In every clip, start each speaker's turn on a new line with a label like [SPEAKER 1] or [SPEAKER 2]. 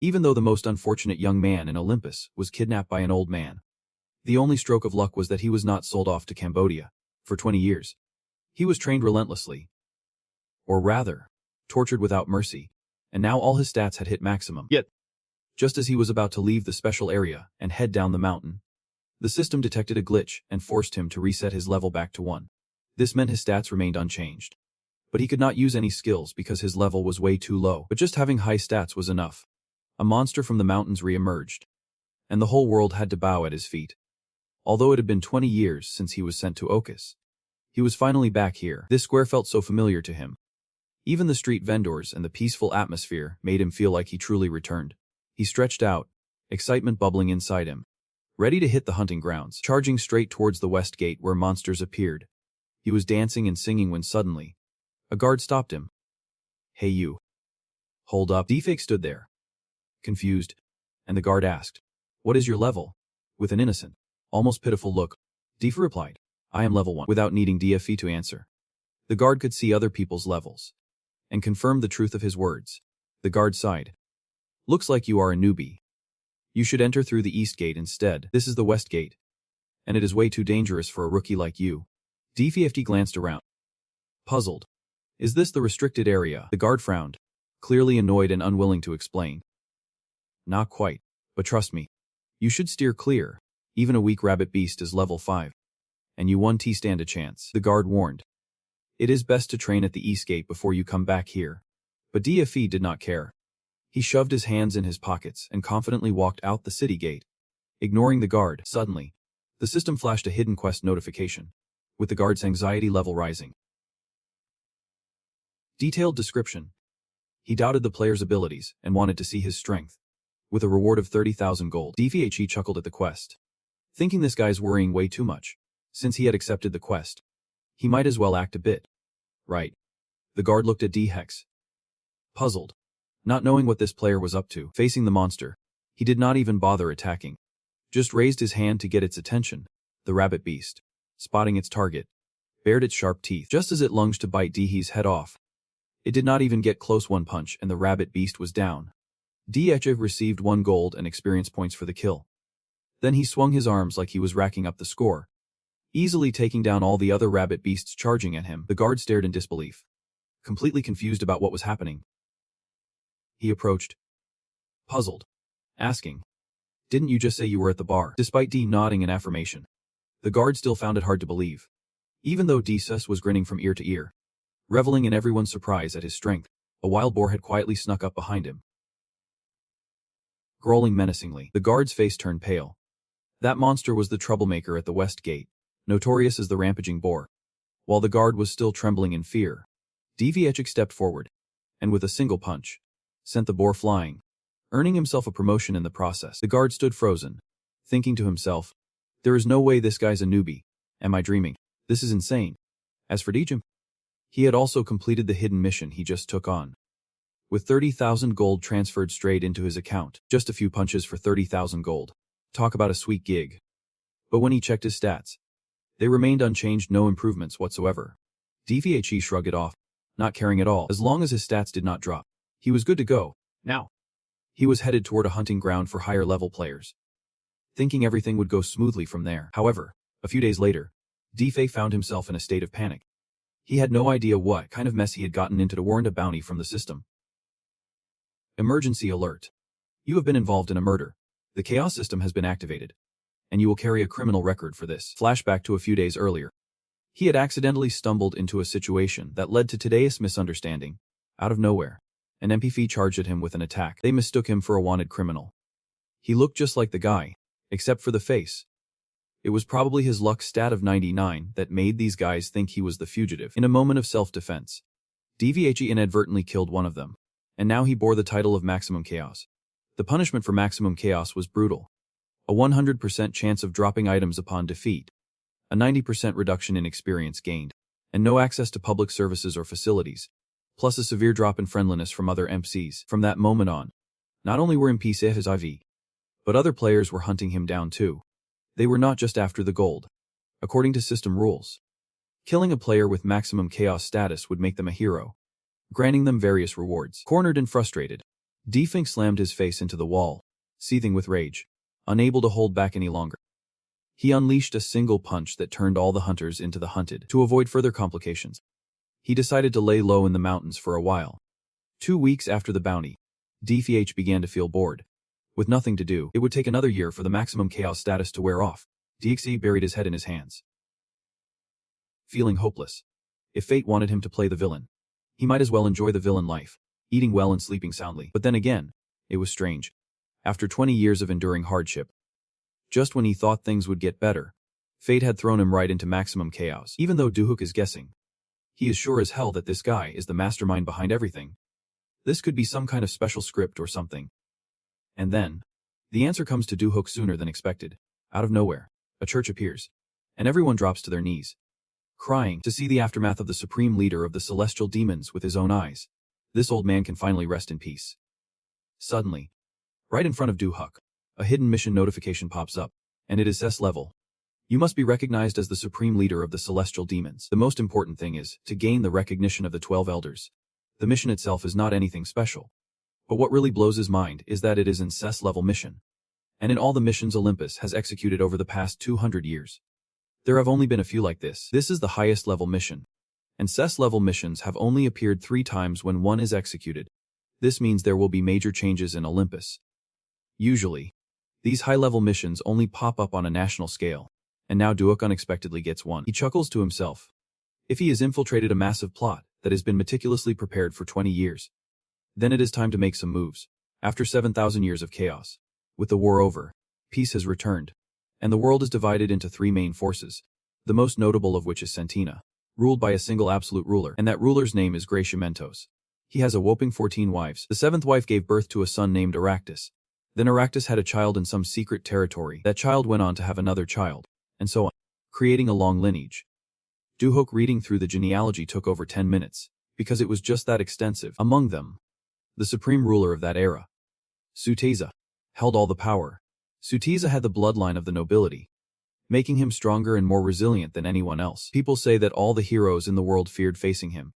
[SPEAKER 1] Even though the most unfortunate young man in Olympus was kidnapped by an old man. The only stroke of luck was that he was not sold off to Cambodia. For 20 years. He was trained relentlessly. Or rather, tortured without mercy. And now all his stats had hit maximum. Yet, just as he was about to leave the special area and head down the mountain, the system detected a glitch and forced him to reset his level back to 1. This meant his stats remained unchanged. But he could not use any skills because his level was way too low. But just having high stats was enough. A monster from the mountains re-emerged. And the whole world had to bow at his feet. Although it had been 20 years since he was sent to Okus, he was finally back here. This square felt so familiar to him. Even the street vendors and the peaceful atmosphere made him feel like he truly returned. He stretched out, excitement bubbling inside him, ready to hit the hunting grounds, charging straight towards the west gate where monsters appeared. He was dancing and singing when suddenly, a guard stopped him. "Hey you. Hold up." D-Fake stood there, confused, and the guard asked, "What is your level?" With an innocent, almost pitiful look, D-Fake replied, "I am level 1," without needing D-Fake to answer. The guard could see other people's levels, and confirmed the truth of his words. The guard sighed. "Looks like you are a newbie. You should enter through the east gate instead. This is the west gate, and it is way too dangerous for a rookie like you." D-Fake glanced around, puzzled. "Is this the restricted area?" The guard frowned, clearly annoyed and unwilling to explain. "Not quite, but trust me. You should steer clear. Even a weak rabbit beast is level 5. And you 1T stand a chance," the guard warned. "It is best to train at the east gate before you come back here." But D-Fake did not care. He shoved his hands in his pockets and confidently walked out the city gate, ignoring the guard. Suddenly, the system flashed a hidden quest notification, with the guard's anxiety level rising. Detailed description. He doubted the player's abilities and wanted to see his strength. With a reward of 30,000 gold, D-Fake chuckled at the quest, thinking this guy's worrying way too much. Since he had accepted the quest, he might as well act a bit right. The guard looked at D-Hex, puzzled, not knowing what this player was up to. Facing the monster, he did not even bother attacking, just raised his hand to get its attention. The rabbit beast, spotting its target, bared its sharp teeth. Just as it lunged to bite D-He's head off, it did not even get close. One punch and the rabbit beast was down. D-Hex received 1 gold and experience points for the kill. Then he swung his arms like he was racking up the score, easily taking down all the other rabbit beasts charging at him. The guard stared in disbelief, completely confused about what was happening. He approached, puzzled, asking, "Didn't you just say you were at the bar?" Despite D nodding in affirmation, the guard still found it hard to believe. Even though D-Sus was grinning from ear to ear, reveling in everyone's surprise at his strength, a wild boar had quietly snuck up behind him. Growling menacingly, the guard's face turned pale. That monster was the troublemaker at the west gate, notorious as the rampaging boar. While the guard was still trembling in fear, D-Fake stepped forward, and with a single punch, sent the boar flying, earning himself a promotion in the process. The guard stood frozen, thinking to himself, "There is no way this guy's a newbie. Am I dreaming? This is insane." As for Dijim, he had also completed the hidden mission he just took on, with 30,000 gold transferred straight into his account. Just a few punches for 30,000 gold. Talk about a sweet gig. But when he checked his stats, they remained unchanged, no improvements whatsoever. D-Fake shrugged it off, not caring at all. As long as his stats did not drop, he was good to go. Now, he was headed toward a hunting ground for higher level players, thinking everything would go smoothly from there. However, a few days later, D-Fake found himself in a state of panic. He had no idea what kind of mess he had gotten into to warrant a bounty from the system. Emergency alert. You have been involved in a murder. The chaos system has been activated, and you will carry a criminal record for this. Flashback to a few days earlier. He had accidentally stumbled into a situation that led to today's misunderstanding. Out of nowhere, an NPC charged at him with an attack. They mistook him for a wanted criminal. He looked just like the guy, except for the face. It was probably his luck stat of 99 that made these guys think he was the fugitive. In a moment of self-defense, D-Fake inadvertently killed one of them, and now he bore the title of Maximum Chaos. The punishment for Maximum Chaos was brutal. A 100% chance of dropping items upon defeat, a 90% reduction in experience gained, and no access to public services or facilities, plus a severe drop in friendliness from other MCs. From that moment on, not only were NPCs his IV, but other players were hunting him down too. They were not just after the gold. According to system rules, killing a player with Maximum Chaos status would make them a hero, granting them various rewards. Cornered and frustrated, Defink slammed his face into the wall, seething with rage, unable to hold back any longer. He unleashed a single punch that turned all the hunters into the hunted. To avoid further complications, he decided to lay low in the mountains for a while. 2 weeks after the bounty, Defink began to feel bored. With nothing to do, it would take another year for the maximum chaos status to wear off. Defink buried his head in his hands, feeling hopeless. If fate wanted him to play the villain, he might as well enjoy the villain life, eating well and sleeping soundly. But then again, it was strange. After 20 years of enduring hardship, just when he thought things would get better, fate had thrown him right into maximum chaos. Even though Duhok is guessing, he is sure as hell that this guy is the mastermind behind everything. This could be some kind of special script or something. And then, the answer comes to Duhok sooner than expected. Out of nowhere, a church appears, and everyone drops to their knees, crying to see the aftermath of the supreme leader of the celestial demons with his own eyes. This old man can finally rest in peace. Suddenly, right in front of Duhok, a hidden mission notification pops up, and it is SS level. You must be recognized as the supreme leader of the celestial demons. The most important thing is to gain the recognition of the 12 elders. The mission itself is not anything special. But what really blows his mind is that it is an SS level mission. And in all the missions Olympus has executed over the past 200 years, there have only been a few like this. This is the highest level mission. And SS level missions have only appeared 3 times when one is executed. This means there will be major changes in Olympus. Usually, these high-level missions only pop up on a national scale, and now Duhok unexpectedly gets one. He chuckles to himself. If he has infiltrated a massive plot that has been meticulously prepared for 20 years, then it is time to make some moves. After 7,000 years of chaos, with the war over, peace has returned, and the world is divided into 3 main forces, the most notable of which is Sentina, ruled by a single absolute ruler, and that ruler's name is Graciamentos. He has a whopping 14 wives. The 7th wife gave birth to a son named Aractus. Then Aractus had a child in some secret territory. That child went on to have another child, and so on, creating a long lineage. Duhok reading through the genealogy took over 10 minutes, because it was just that extensive. Among them, the supreme ruler of that era, Suteza, held all the power. Suteza had the bloodline of the nobility, making him stronger and more resilient than anyone else. People say that all the heroes in the world feared facing him.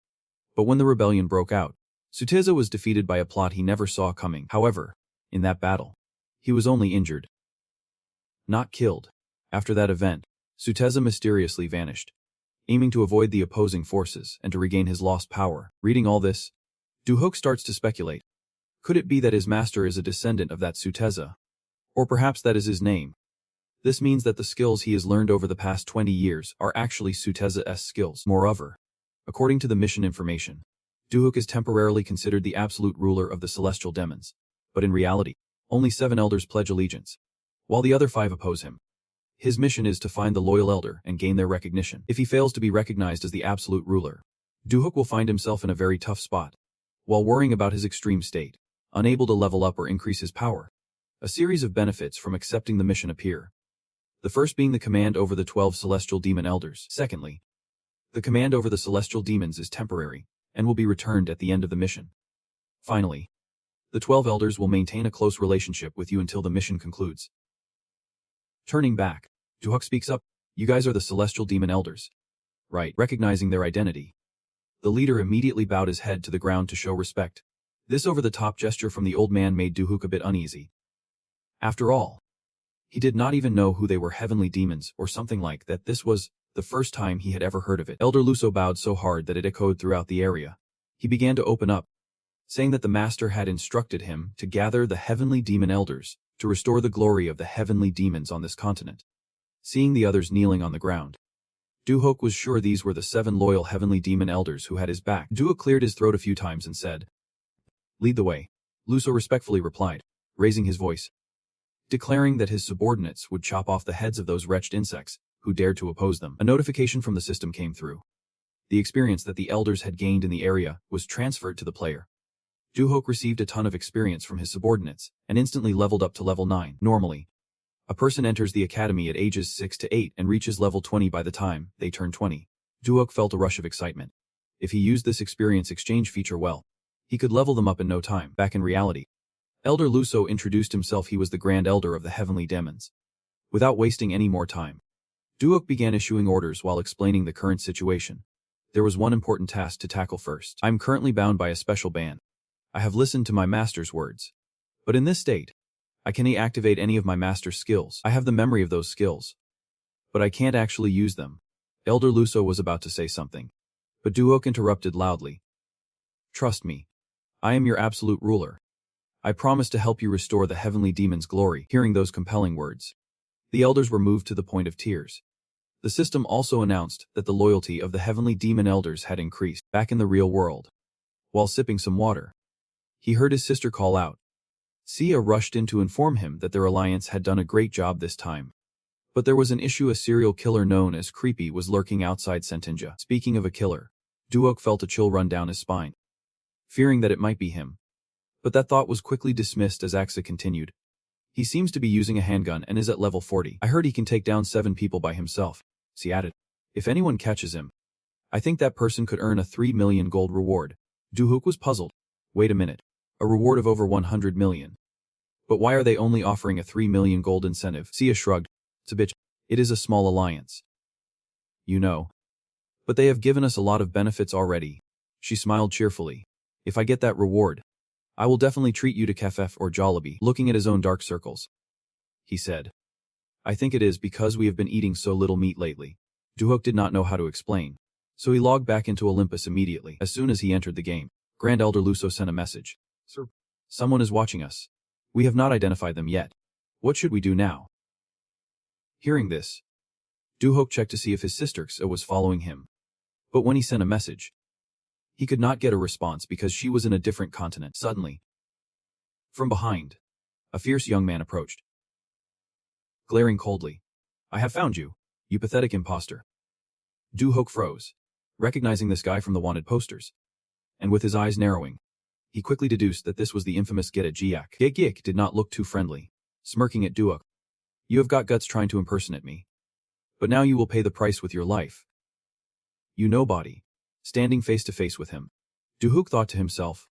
[SPEAKER 1] But when the rebellion broke out, Suteza was defeated by a plot he never saw coming. However, in that battle, he was only injured, not killed. After that event, Suteza mysteriously vanished, aiming to avoid the opposing forces and to regain his lost power. Reading all this, Duhok starts to speculate. Could it be that his master is a descendant of that Suteza? Or perhaps that is his name. This means that the skills he has learned over the past 20 years are actually Suteza's skills. Moreover, according to the mission information, Duhok is temporarily considered the absolute ruler of the celestial demons. But in reality, only 7 elders pledge allegiance, while the other 5 oppose him. His mission is to find the loyal elder and gain their recognition. If he fails to be recognized as the absolute ruler, Duhok will find himself in a very tough spot. While worrying about his extreme state, unable to level up or increase his power, a series of benefits from accepting the mission appear. The first being the command over the 12 celestial demon elders. Secondly, the command over the celestial demons is temporary and will be returned at the end of the mission. Finally, the 12 elders will maintain a close relationship with you until the mission concludes. Turning back, Duhok speaks up. You guys are the celestial demon elders, right? Recognizing their identity, the leader immediately bowed his head to the ground to show respect. This over-the-top gesture from the old man made Duhok a bit uneasy. After all, he did not even know who they were, heavenly demons or something like that. This was the first time he had ever heard of it. Elder Luso bowed so hard that it echoed throughout the area. He began to open up, saying that the master had instructed him to gather the heavenly demon elders to restore the glory of the heavenly demons on this continent. Seeing the others kneeling on the ground, Duhok was sure these were the 7 loyal heavenly demon elders who had his back. Duhok cleared his throat a few times and said, "Lead the way." Luso respectfully replied, raising his voice, declaring that his subordinates would chop off the heads of those wretched insects who dared to oppose them. A notification from the system came through. The experience that the elders had gained in the area was transferred to the player. Duhok received a ton of experience from his subordinates and instantly leveled up to level 9. Normally, a person enters the academy at ages 6 to 8 and reaches level 20 by the time they turn 20. Duhok felt a rush of excitement. If he used this experience exchange feature well, he could level them up in no time. Back in reality, Elder Luso introduced himself. He was the Grand Elder of the Heavenly Demons. Without wasting any more time, Duhok began issuing orders while explaining the current situation. There was one important task to tackle first. I'm currently bound by a special ban. I have listened to my master's words. But in this state, I can't activate any of my master's skills. I have the memory of those skills, but I can't actually use them. Elder Luso was about to say something, but Duhok interrupted loudly. Trust me. I am your absolute ruler. I promise to help you restore the heavenly demon's glory. Hearing those compelling words, the elders were moved to the point of tears. The system also announced that the loyalty of the heavenly demon elders had increased. Back in the real world, while sipping some water, he heard his sister call out. Sia rushed in to inform him that their alliance had done a great job this time. But there was an issue. A serial killer known as Creepy was lurking outside Sentinja. Speaking of a killer, Duhok felt a chill run down his spine, fearing that it might be him. But that thought was quickly dismissed as Axa continued. He seems to be using a handgun and is at level 40. I heard he can take down 7 people by himself, she added. If anyone catches him, I think that person could earn a 3 million gold reward. Duhok was puzzled. Wait a minute. A reward of over 100 million. But why are they only offering a 3 million gold incentive? Sia shrugged. It's a bitch. It is a small alliance. You know. But they have given us a lot of benefits already. She smiled cheerfully. If I get that reward, I will definitely treat you to kefef or Jollibee. Looking at his own dark circles, he said. I think it is because we have been eating so little meat lately. Duhok did not know how to explain, so he logged back into Olympus immediately. As soon as he entered the game, Grand Elder Luso sent a message. Sir, someone is watching us. We have not identified them yet. What should we do now? Hearing this, Duhok checked to see if his sister Xa was following him. But when he sent a message, he could not get a response because she was in a different continent. Suddenly, from behind, a fierce young man approached. Glaring coldly, I have found you, you pathetic imposter. Duhok froze, recognizing this guy from the wanted posters. And with his eyes narrowing, he quickly deduced that this was the infamous Get at Giak. Giak did not look too friendly, smirking at Duhok. You have got guts trying to impersonate me. But now you will pay the price with your life. You nobody. Standing face to face with him, Duhok thought to himself,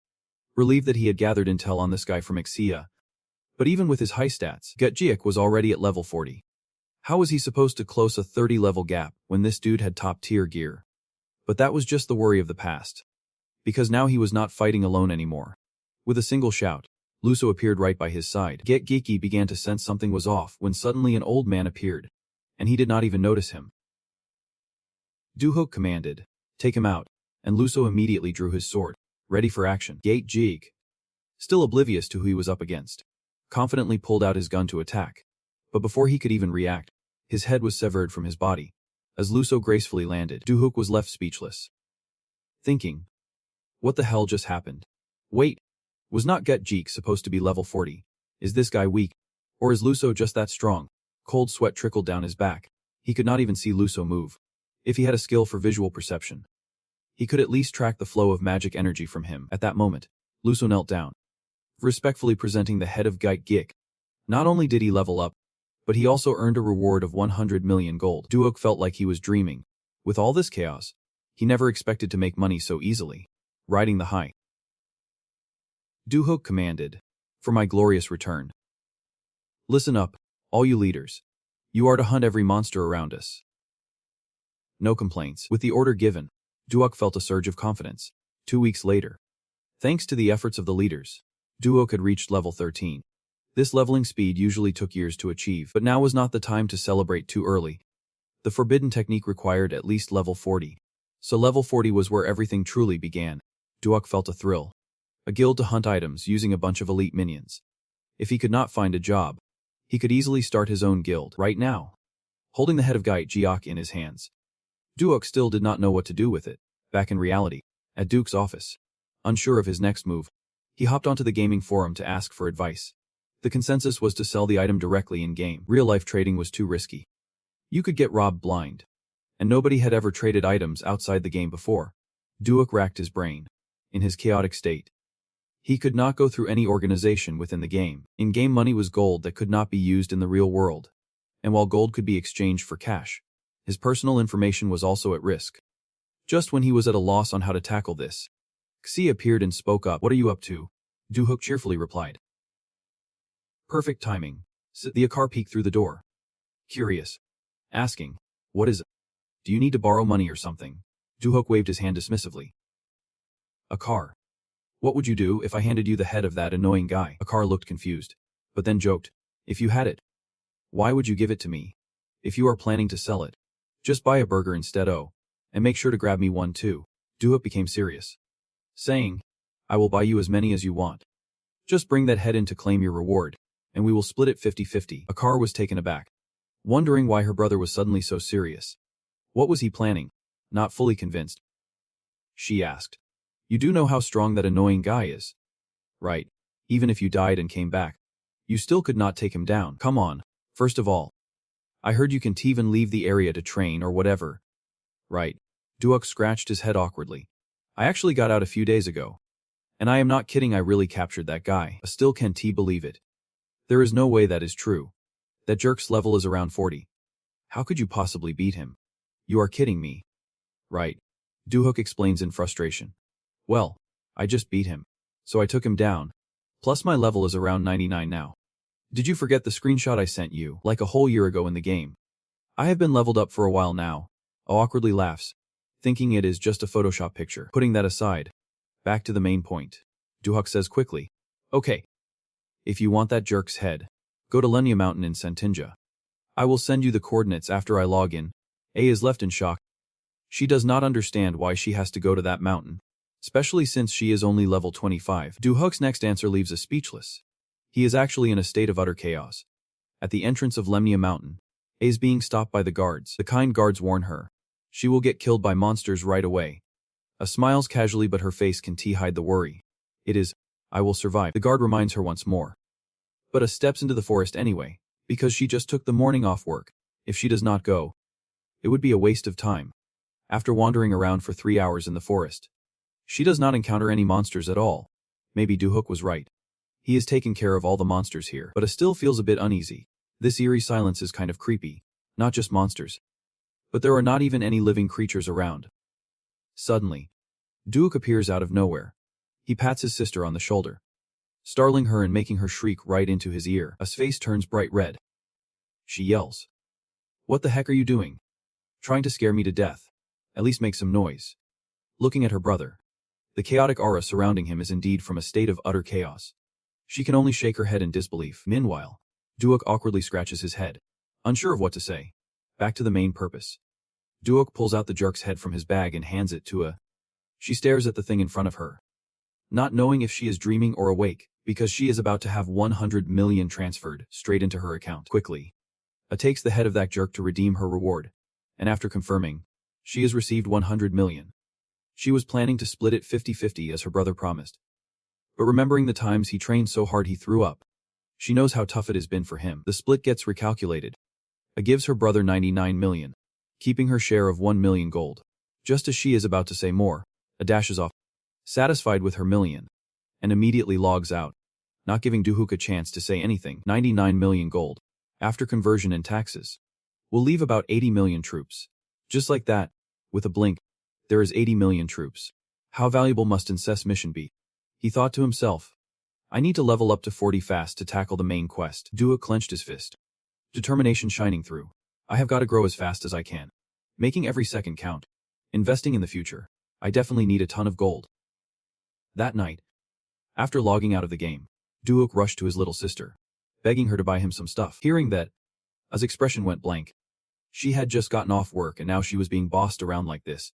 [SPEAKER 1] relieved that he had gathered intel on this guy from Ixia. But even with his high stats, Gutjiak was already at level 40. How was he supposed to close a 30-level gap when this dude had top-tier gear? But that was just the worry of the past. Because now he was not fighting alone anymore. With a single shout, Luso appeared right by his side. Geeki began to sense something was off when suddenly an old man appeared, and he did not even notice him. Duhok commanded, take him out, and Luso immediately drew his sword, ready for action. Geek, still oblivious to who he was up against, confidently pulled out his gun to attack. But before he could even react, his head was severed from his body. As Luso gracefully landed, Duhok was left speechless, thinking, what the hell just happened? Wait, was not Gutjeek supposed to be level 40? Is this guy weak? Or is Luso just that strong? Cold sweat trickled down his back. He could not even see Luso move. If he had a skill for visual perception, he could at least track the flow of magic energy from him. At that moment, Luso knelt down, respectfully presenting the head of Gutjeek. Not only did he level up, but he also earned a reward of 100 million gold. Duhok felt like he was dreaming. With all this chaos, he never expected to make money so easily. Riding the high. Duhok commanded, for my glorious return. Listen up, all you leaders. You are to hunt every monster around us. No complaints. With the order given, Duhok felt a surge of confidence. 2 weeks later, thanks to the efforts of the leaders, Duhok had reached level 13. This leveling speed usually took years to achieve, but now was not the time to celebrate too early. The forbidden technique required at least level 40. So level 40 was where everything truly began. Duhok felt a thrill. A guild to hunt items using a bunch of elite minions. If he could not find a job, he could easily start his own guild right now. Holding the head of Gutjiak in his hands, Duhok still did not know what to do with it. Back in reality, at Duke's office, unsure of his next move, he hopped onto the gaming forum to ask for advice. The consensus was to sell the item directly in-game. Real-life trading was too risky. You could get robbed blind. And nobody had ever traded items outside the game before. Duhok racked his brain. In his chaotic state, he could not go through any organization within the game. In-game money was gold that could not be used in the real world. And while gold could be exchanged for cash, his personal information was also at risk. Just when he was at a loss on how to tackle this, Xi appeared and spoke up. What are you up to? Duhok cheerfully replied. Perfect timing. The Akar peeked through the door, curious, asking, what is it? Do you need to borrow money or something? Duhok waved his hand dismissively. Akar. What would you do if I handed you the head of that annoying guy? Akar looked confused, but then joked. If you had it, why would you give it to me? If you are planning to sell it, just buy a burger instead. Oh, and make sure to grab me one too. Duhuk became serious, saying, I will buy you as many as you want. Just bring that head in to claim your reward, and we will split it 50-50. Akar was taken aback, wondering why her brother was suddenly so serious. What was he planning? Not fully convinced, she asked. You do know how strong that annoying guy is, right? Even if you died and came back, you still could not take him down. Come on. First of all, I heard you can't even leave the area to train or whatever. Right. Duhuk scratched his head awkwardly. I actually got out a few days ago. And I am not kidding, I really captured that guy. Still can't believe it. There is no way that is true. That jerk's level is around 40. How could you possibly beat him? You are kidding me. Right. Duhuk explains in frustration. Well, I just beat him. So I took him down. Plus my level is around 99 now. Did you forget the screenshot I sent you, like a whole year ago in the game? I have been leveled up for a while now. Awkwardly laughs, thinking it is just a Photoshop picture. Putting that aside, back to the main point. Duhuk says quickly. Okay. If you want that jerk's head, go to Lenya Mountain in Sentinja. I will send you the coordinates after I log in. A is left in shock. She does not understand why she has to go to that mountain, especially since she is only level 25. Duhuk's next answer leaves us speechless. He is actually in a state of utter chaos. At the entrance of Lemnia Mountain, A is being stopped by the guards. The kind guards warn her. She will get killed by monsters right away. A smiles casually, but her face can hide the worry. It is, I will survive. The guard reminds her once more. But A steps into the forest anyway, because she just took the morning off work. If she does not go, it would be a waste of time. After wandering around for 3 hours in the forest, she does not encounter any monsters at all. Maybe Duhuk was right. He has taken care of all the monsters here, but A still feels a bit uneasy. This eerie silence is kind of creepy. Not just monsters, but there are not even any living creatures around. Suddenly, Duhuk appears out of nowhere. He pats his sister on the shoulder, startling her and making her shriek right into his ear. A's face turns bright red. She yells, What the heck are you doing? Trying to scare me to death. At least make some noise. Looking at her brother, the chaotic aura surrounding him is indeed from a state of utter chaos. She can only shake her head in disbelief. Meanwhile, Duhuk awkwardly scratches his head, unsure of what to say. Back to the main purpose. Duhuk pulls out the jerk's head from his bag and hands it to A. She stares at the thing in front of her, not knowing if she is dreaming or awake, because she is about to have 100 million transferred straight into her account. Quickly, A takes the head of that jerk to redeem her reward, and after confirming, she has received 100 million. She was planning to split it 50-50 as her brother promised. But remembering the times he trained so hard he threw up, she knows how tough it has been for him. The split gets recalculated. A gives her brother 99 million, keeping her share of 1 million gold. Just as she is about to say more, A dashes off, satisfied with her million, and immediately logs out, not giving Duhuk a chance to say anything. 99 million gold, after conversion and taxes, will leave about 80 million troops. Just like that, with a blink, there is 80 million troops. How valuable must SSS mission be? He thought to himself. I need to level up to 40 fast to tackle the main quest. Duhuk clenched his fist, determination shining through. I have got to grow as fast as I can, making every second count, investing in the future. I definitely need a ton of gold. That night, after logging out of the game, Duhuk rushed to his little sister, begging her to buy him some stuff. Hearing that, A's expression went blank. She had just gotten off work and now she was being bossed around like this.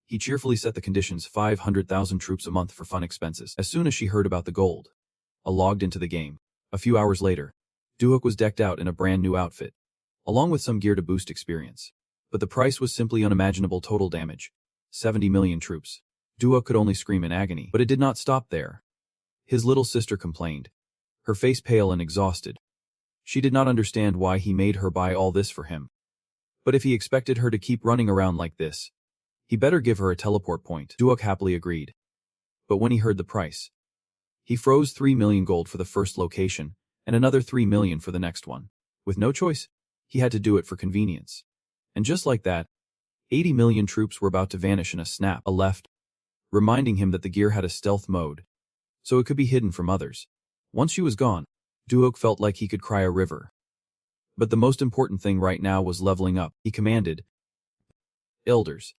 [SPEAKER 1] He cheerfully set the conditions 500,000 troops a month for fun expenses. As soon as she heard about the gold, A logged into the game. A few hours later, Duhuk was decked out in a brand new outfit, along with some gear to boost experience. But the price was simply unimaginable. Total damage, 70 million troops. Duhuk could only scream in agony. But it did not stop there. His little sister complained, her face pale and exhausted. She did not understand why he made her buy all this for him. But if he expected her to keep running around like this, he better give her a teleport point. Duhuk happily agreed. But when he heard the price, he froze 3 million gold for the first location, and another 3 million for the next one. With no choice, he had to do it for convenience. And just like that, 80 million troops were about to vanish in a snap. A left, reminding him that the gear had a stealth mode, so it could be hidden from others. Once she was gone, Duhuk felt like he could cry a river. But the most important thing right now was leveling up. He commanded, Elders,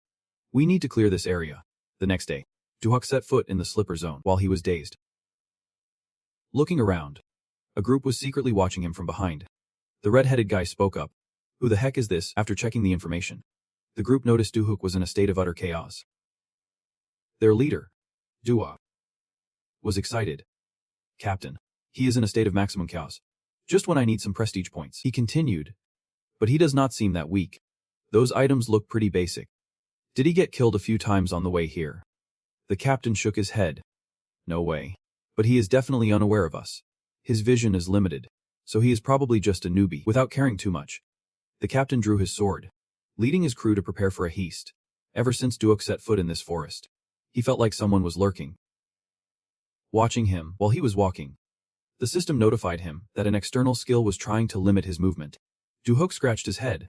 [SPEAKER 1] we need to clear this area. The next day, Duhok set foot in the slipper zone while he was dazed. Looking around, a group was secretly watching him from behind. The red-headed guy spoke up. Who the heck is this? After checking the information, the group noticed Duhok was in a state of utter chaos. Their leader, Duhok, was excited. Captain, he is in a state of maximum chaos. Just when I need some prestige points, he continued. But he does not seem that weak. Those items look pretty basic. Did he get killed a few times on the way here? The captain shook his head. No way. But he is definitely unaware of us. His vision is limited, so he is probably just a newbie. Without caring too much, the captain drew his sword, leading his crew to prepare for a heist. Ever since Duhok set foot in this forest, he felt like someone was lurking, watching him while he was walking. The system notified him that an external skill was trying to limit his movement. Duhok scratched his head,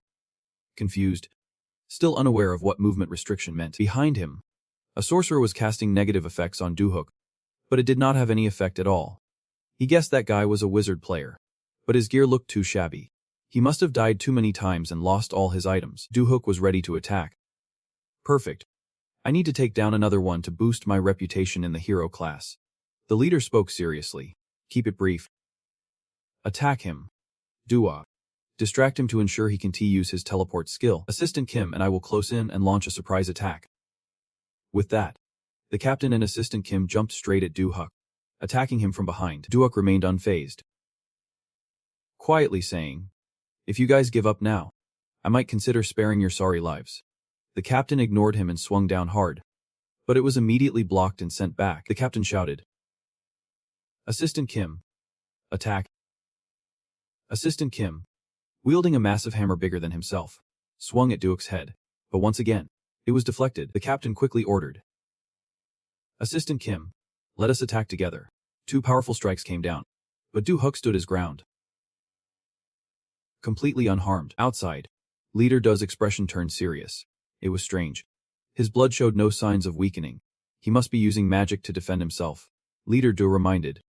[SPEAKER 1] confused, still unaware of what movement restriction meant. Behind him, a sorcerer was casting negative effects on Duhok, but it did not have any effect at all. He guessed that guy was a wizard player, but his gear looked too shabby. He must have died too many times and lost all his items. Duhok was ready to attack. Perfect. I need to take down another one to boost my reputation in the hero class. The leader spoke seriously. Keep it brief. Attack him. Duhok. Distract him to ensure he can use his teleport skill. Assistant Kim and I will close in and launch a surprise attack. With that, the captain and Assistant Kim jumped straight at Duhok, attacking him from behind. Duhok remained unfazed, quietly saying, "If you guys give up now, I might consider sparing your sorry lives." The captain ignored him and swung down hard, but it was immediately blocked and sent back. The captain shouted, "Assistant Kim, attack." Assistant Kim, wielding a massive hammer bigger than himself, swung at Duhok's head, but once again, it was deflected. The captain quickly ordered, "Assistant Kim, let us attack together." Two powerful strikes came down, but Duhok stood his ground, completely unharmed. Outside, Leader Do's expression turned serious. It was strange. His blood showed no signs of weakening. He must be using magic to defend himself. Leader Do reminded,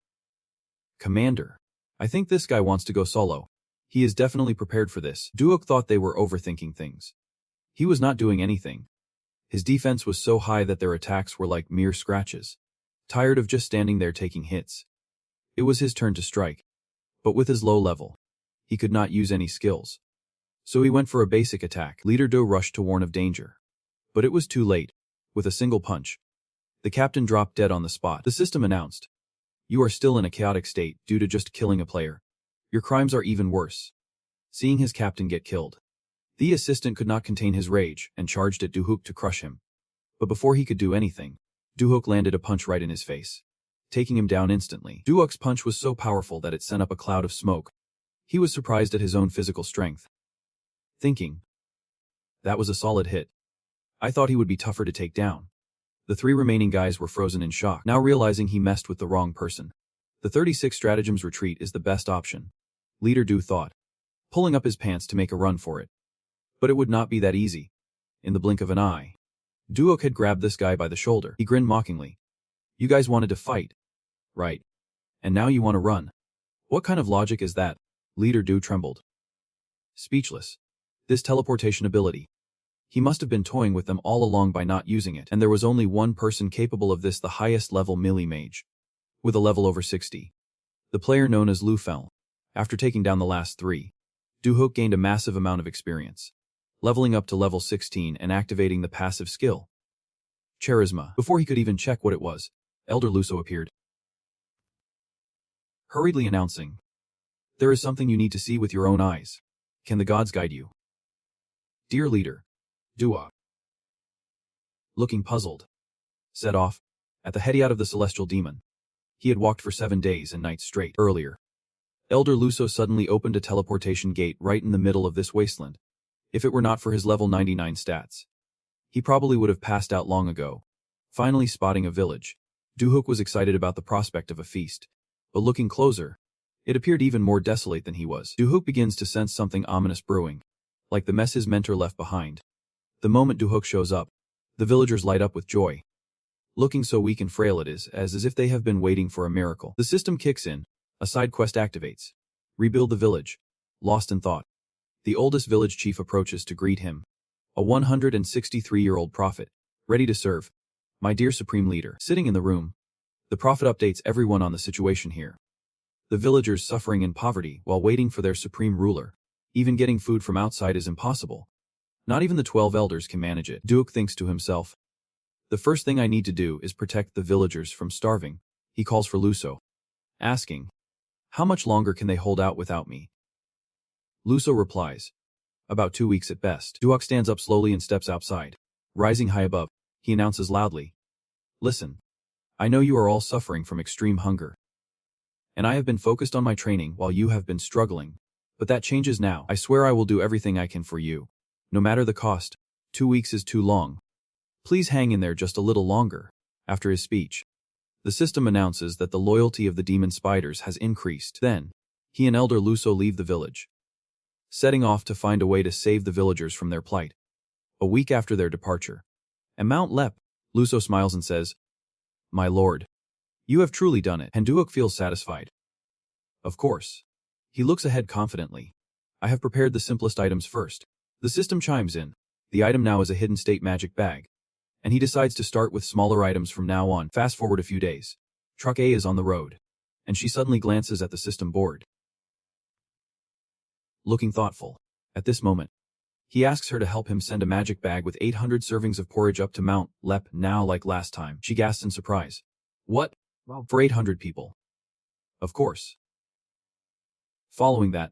[SPEAKER 1] "Commander, I think this guy wants to go solo. He is definitely prepared for this." Duhok thought they were overthinking things. He was not doing anything. His defense was so high that their attacks were like mere scratches. Tired of just standing there taking hits, it was his turn to strike. But with his low level, he could not use any skills. So he went for a basic attack. Leader Do rushed to warn of danger. But it was too late. With a single punch, the captain dropped dead on the spot. The system announced, "You are still in a chaotic state due to just killing a player. Your crimes are even worse." Seeing his captain get killed, the assistant could not contain his rage and charged at Duhok to crush him. But before he could do anything, Duhok landed a punch right in his face, taking him down instantly. Duhok's punch was so powerful that it sent up a cloud of smoke. He was surprised at his own physical strength, thinking, "That was a solid hit. I thought he would be tougher to take down." The three remaining guys were frozen in shock, now realizing he messed with the wrong person. The 36 stratagems retreat is the best option, Leader Do thought, pulling up his pants to make a run for it. But it would not be that easy. In the blink of an eye, Duhok had grabbed this guy by the shoulder. He grinned mockingly. "You guys wanted to fight, right? And now you want to run? What kind of logic is that?" Leader Do trembled, speechless. This teleportation ability. He must have been toying with them all along by not using it, and there was only one person capable of this, the highest level melee mage, with a level over 60. The player known as Lufel. After taking down the last three, Duhok gained a massive amount of experience, leveling up to level 16 and activating the passive skill, Charisma. Before he could even check what it was, Elder Luso appeared, hurriedly announcing, "There is something you need to see with your own eyes. Can the gods guide you?" "Dear Leader, Duhok," looking puzzled, set off, at the head out of the celestial demon. He had walked for 7 days and nights straight. Earlier, Elder Luso suddenly opened a teleportation gate right in the middle of this wasteland. If it were not for his level 99 stats, he probably would have passed out long ago. Finally spotting a village, Duhok was excited about the prospect of a feast. But looking closer, it appeared even more desolate than he was. Duhok begins to sense something ominous brewing, like the mess his mentor left behind. The moment Duhok shows up, the villagers light up with joy. Looking so weak and frail it is, as if they have been waiting for a miracle. The system kicks in, a side quest activates. Rebuild the village. Lost in thought, the oldest village chief approaches to greet him. A 163-year-old prophet, ready to serve. My dear Supreme Leader, sitting in the room, the Prophet updates everyone on the situation here. The villagers suffering in poverty while waiting for their supreme ruler. Even getting food from outside is impossible. Not even the 12 elders can manage it. Duke thinks to himself. The first thing I need to do is protect the villagers from starving. He calls for Luso, asking, how much longer can they hold out without me? Luso replies, about 2 weeks at best. Duok stands up slowly and steps outside. Rising high above, he announces loudly, listen, I know you are all suffering from extreme hunger. And I have been focused on my training while you have been struggling. But that changes now. I swear I will do everything I can for you. No matter the cost. 2 weeks is too long. Please hang in there just a little longer. After his speech, the system announces that the loyalty of the demon spiders has increased. Then, he and Elder Luso leave the village, setting off to find a way to save the villagers from their plight. A week after their departure, at Mount Lep, Luso smiles and says, my lord, you have truly done it. Handuok feels satisfied. Of course. He looks ahead confidently. I have prepared the simplest items first. The system chimes in. The item now is a hidden state magic bag. And he decides to start with smaller items from now on. Fast forward a few days. Truck A is on the road. And she suddenly glances at the system board. Looking thoughtful. At this moment, he asks her to help him send a magic bag with 800 servings of porridge up to Mount Lep now like last time. She gasps in surprise. What? Well, for 800 people. Of course. Following that,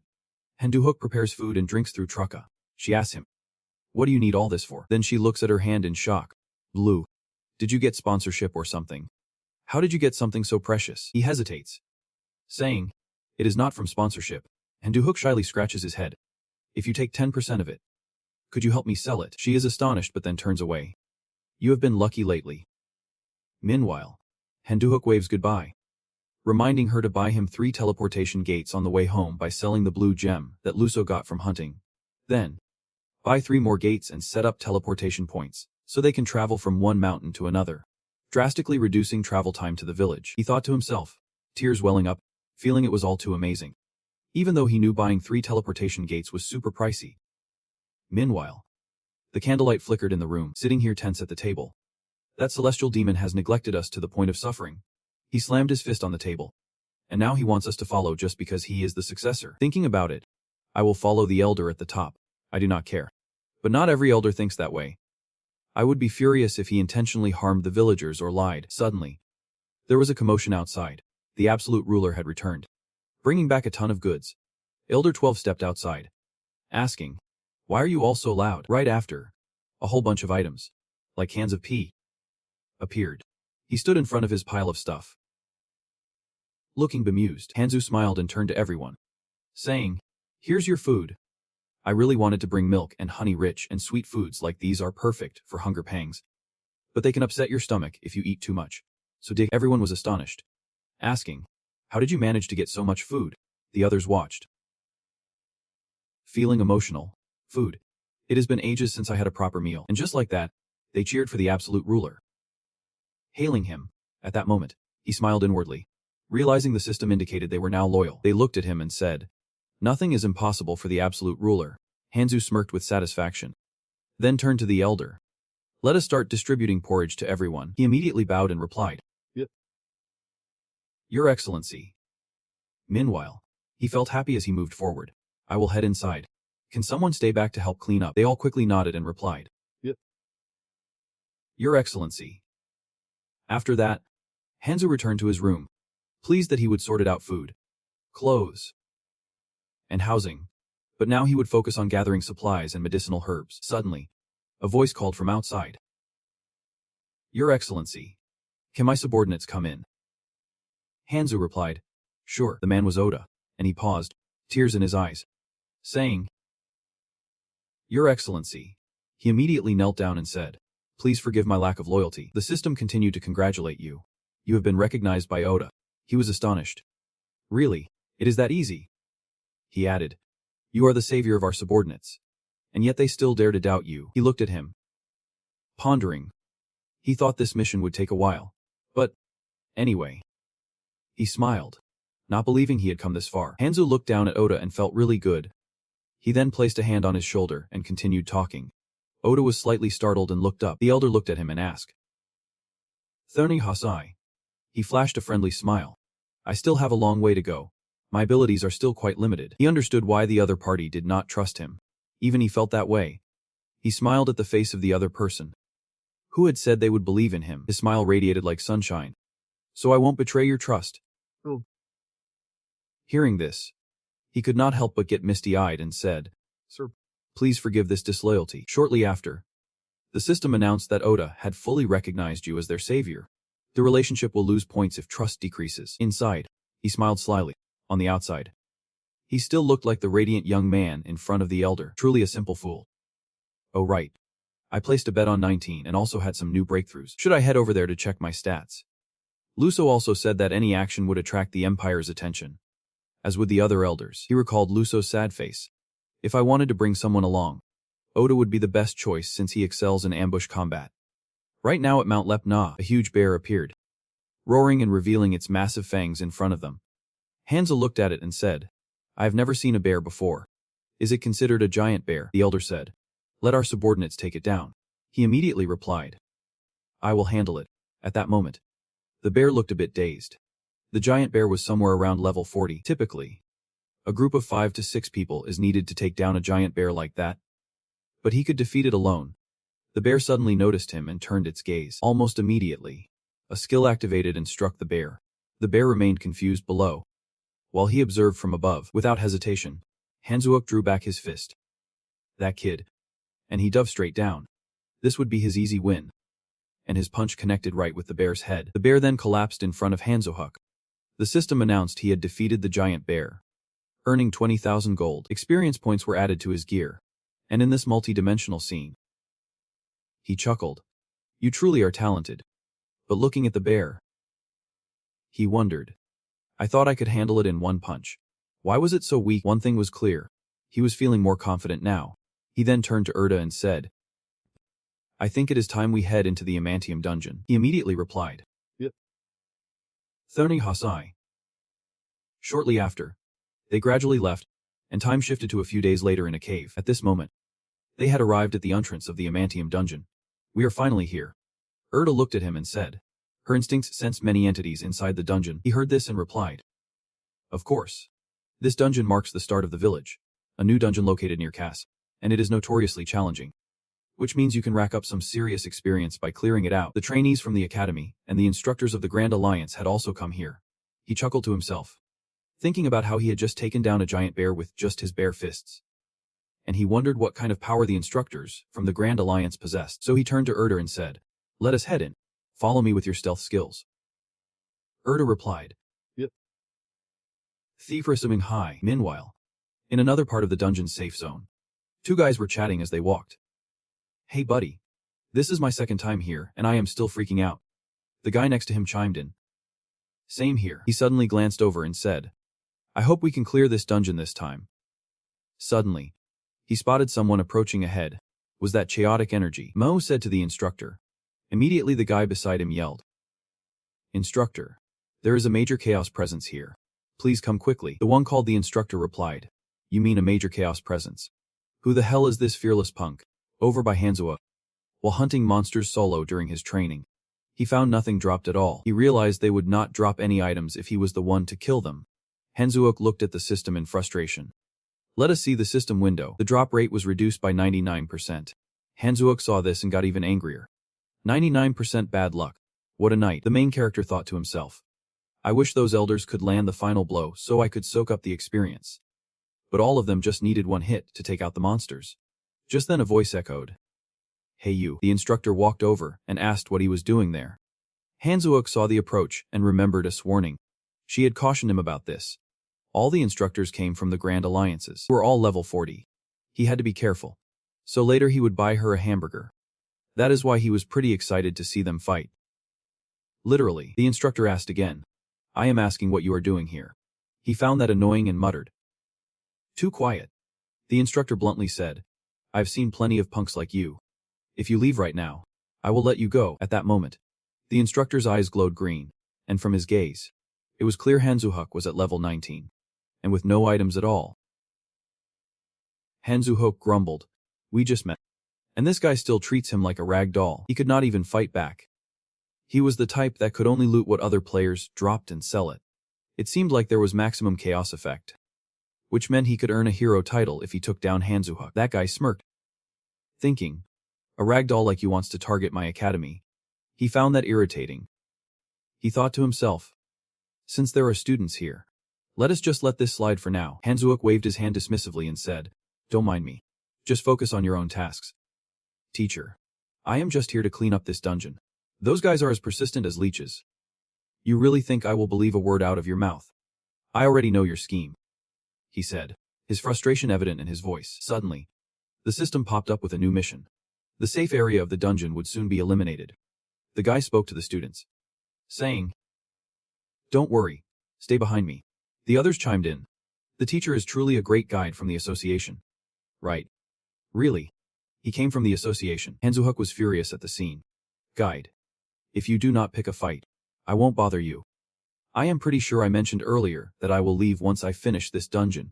[SPEAKER 1] Henduhook prepares food and drinks through Trucka. She asks him, what do you need all this for? Then she looks at her hand in shock. Blue. Did you get sponsorship or something? How did you get something so precious? He hesitates, saying, it is not from sponsorship. Henduhook shyly scratches his head. If you take 10% of it, could you help me sell it? She is astonished but then turns away. You have been lucky lately. Meanwhile, Henduhook waves goodbye, reminding her to buy him 3 teleportation gates on the way home by selling the blue gem that Luso got from hunting. Then, buy 3 more gates and set up teleportation points, so they can travel from one mountain to another, drastically reducing travel time to the village. He thought to himself, tears welling up, feeling it was all too amazing. Even though he knew buying 3 teleportation gates was super pricey. Meanwhile, the candlelight flickered in the room, sitting here tense at the table. That celestial demon has neglected us to the point of suffering. He slammed his fist on the table. And now he wants us to follow just because he is the successor. Thinking about it, I will follow the elder at the top. I do not care. But not every elder thinks that way. I would be furious if he intentionally harmed the villagers or lied. Suddenly, there was a commotion outside. The absolute ruler had returned, bringing back a ton of goods. Elder 12 stepped outside, asking, why are you all so loud? Right after, a whole bunch of items, like cans of pee, appeared. He stood in front of his pile of stuff. Looking bemused, Hanzu smiled and turned to everyone, saying, here's your food. I really wanted to bring milk and honey rich and sweet foods like these are perfect for hunger pangs. But they can upset your stomach if you eat too much. So everyone was astonished, asking, how did you manage to get so much food? The others watched, feeling emotional. Food. It has been ages since I had a proper meal. And just like that, they cheered for the absolute ruler, hailing him. At that moment, he smiled inwardly, realizing the system indicated they were now loyal. They looked at him and said, nothing is impossible for the absolute ruler. Hanzu smirked with satisfaction, then turned to the elder. Let us start distributing porridge to everyone. He immediately bowed and replied, yep. Your Excellency. Meanwhile, he felt happy as he moved forward. I will head inside. Can someone stay back to help clean up? They all quickly nodded and replied, yep. Your Excellency. After that, Hanzu returned to his room, pleased that he would sorted out food, clothes, and housing. But now he would focus on gathering supplies and medicinal herbs. Suddenly, a voice called from outside. Your Excellency. Can my subordinates come in? Hanzu replied, sure. The man was Oda, and he paused, tears in his eyes, saying, Your Excellency. He immediately knelt down and said, please forgive my lack of loyalty. The system continued to congratulate you. You have been recognized by Oda. He was astonished. Really? It is that easy? He added, you are the savior of our subordinates. And yet they still dare to doubt you. He looked at him, pondering. He thought this mission would take a while. But, anyway. He smiled, not believing he had come this far. Hanzo looked down at Oda and felt really good. He then placed a hand on his shoulder and continued talking. Oda was slightly startled and looked up. The elder looked at him and asked, Thony Hasai. He flashed a friendly smile. I still have a long way to go. My abilities are still quite limited. He understood why the other party did not trust him. Even he felt that way. He smiled at the face of the other person. Who had said they would believe in him? His smile radiated like sunshine. So I won't betray your trust.
[SPEAKER 2] Oh.
[SPEAKER 1] Hearing this, he could not help but get misty-eyed and said,
[SPEAKER 2] Sir,
[SPEAKER 1] please forgive this disloyalty. Shortly after, the system announced that Oda had fully recognized you as their savior. The relationship will lose points if trust decreases. Inside, he smiled slyly. On the outside, he still looked like the radiant young man in front of the elder, truly a simple fool. Oh right. I placed a bet on 19 and also had some new breakthroughs. Should I head over there to check my stats? Luso also said that any action would attract the Empire's attention. As with the other elders, he recalled Luso's sad face. If I wanted to bring someone along, Oda would be the best choice since he excels in ambush combat. Right now at Mount Lepna, a huge bear appeared, roaring and revealing its massive fangs in front of them. Hanzo looked at it and said, I have never seen a bear before. Is it considered a giant bear? The elder said. Let our subordinates take it down. He immediately replied, I will handle it. At that moment, the bear looked a bit dazed. The giant bear was somewhere around level 40. Typically, a group of 5 to 6 people is needed to take down a giant bear like that. But he could defeat it alone. The bear suddenly noticed him and turned its gaze. Almost immediately, a skill activated and struck the bear. The bear remained confused below, while he observed from above. Without hesitation, Hanzuok drew back his fist. That kid. And he dove straight down. This would be his easy win. And his punch connected right with the bear's head. The bear then collapsed in front of Hanzohuk. The system announced he had defeated the giant bear. Earning 20,000 gold, experience points were added to his gear. And in this multi-dimensional scene, he chuckled. You truly are talented. But looking at the bear, he wondered. I thought I could handle it in one punch. Why was it so weak? One thing was clear. He was feeling more confident now. He then turned to Erda and said, I think it is time we head into the Amantium dungeon. He immediately replied,
[SPEAKER 2] Yep.
[SPEAKER 1] Thony Hasai. Shortly after, they gradually left, and time shifted to a few days later in a cave. At this moment, they had arrived at the entrance of the Amantium dungeon. We are finally here. Erda looked at him and said, her instincts sensed many entities inside the dungeon. He heard this and replied, of course. This dungeon marks the start of the village, a new dungeon located near Cass, and it is notoriously challenging, which means you can rack up some serious experience by clearing it out. The trainees from the academy and the instructors of the Grand Alliance had also come here. He chuckled to himself, thinking about how he had just taken down a giant bear with just his bare fists. And he wondered what kind of power the instructors from the Grand Alliance possessed. So he turned to Erda and said, let us head in. Follow me with your stealth skills. Erda replied,
[SPEAKER 2] Yep.
[SPEAKER 1] Thief Reaffirming high. Meanwhile, in another part of the dungeon's safe zone, two guys were chatting as they walked. Hey buddy. This is my second time here and I am still freaking out. The guy next to him chimed in. Same here. He suddenly glanced over and said, I hope we can clear this dungeon this time. Suddenly, he spotted someone approaching ahead. Was that chaotic energy? Mo said to the instructor. Immediately the guy beside him yelled. Instructor. There is a major chaos presence here. Please come quickly. The one called the instructor replied. You mean a major chaos presence? Who the hell is this fearless punk? Over by Hanzoa. While hunting monsters solo during his training, he found nothing dropped at all. He realized they would not drop any items if he was the one to kill them. Hanzuok looked at the system in frustration. Let us see the system window. The drop rate was reduced by 99%. Hanzuok saw this and got even angrier. 99% bad luck. What a night, the main character thought to himself. I wish those elders could land the final blow so I could soak up the experience. But all of them just needed one hit to take out the monsters. Just then a voice echoed. Hey you. The instructor walked over and asked what he was doing there. Hanzuok saw the approach and remembered a warning. She had cautioned him about this. All the instructors came from the Grand Alliances, who were all level 40. He had to be careful. So later he would buy her a hamburger. That is why he was pretty excited to see them fight. Literally, the instructor asked again. I am asking what you are doing here. He found that annoying and muttered. Too quiet. The instructor bluntly said. I've seen plenty of punks like you. If you leave right now, I will let you go. At that moment, the instructor's eyes glowed green, and from his gaze, it was clear Hanzuhuk was at level 19, and with no items at all. Hanzuhuk grumbled. We just met. And this guy still treats him like a rag doll. He could not even fight back. He was the type that could only loot what other players dropped and sell it. It seemed like there was maximum chaos effect, which meant he could earn a hero title if he took down Hanzuhuk. That guy smirked, thinking, a ragdoll like you wants to target my academy. He found that irritating. He thought to himself, since there are students here, let us just let this slide for now. Hanzuhuk waved his hand dismissively and said, don't mind me. Just focus on your own tasks. Teacher, I am just here to clean up this dungeon. Those guys are as persistent as leeches. You really think I will believe a word out of your mouth? I already know your scheme, he said, his frustration evident in his voice. Suddenly, the system popped up with a new mission. The safe area of the dungeon would soon be eliminated. The guy spoke to the students, saying, don't worry, stay behind me. The others chimed in. The teacher is truly a great guide from the association. Right. Really? He came from the association. Hanzuhuk was furious at the scene. Guide. If you do not pick a fight, I won't bother you. I am pretty sure I mentioned earlier that I will leave once I finish this dungeon.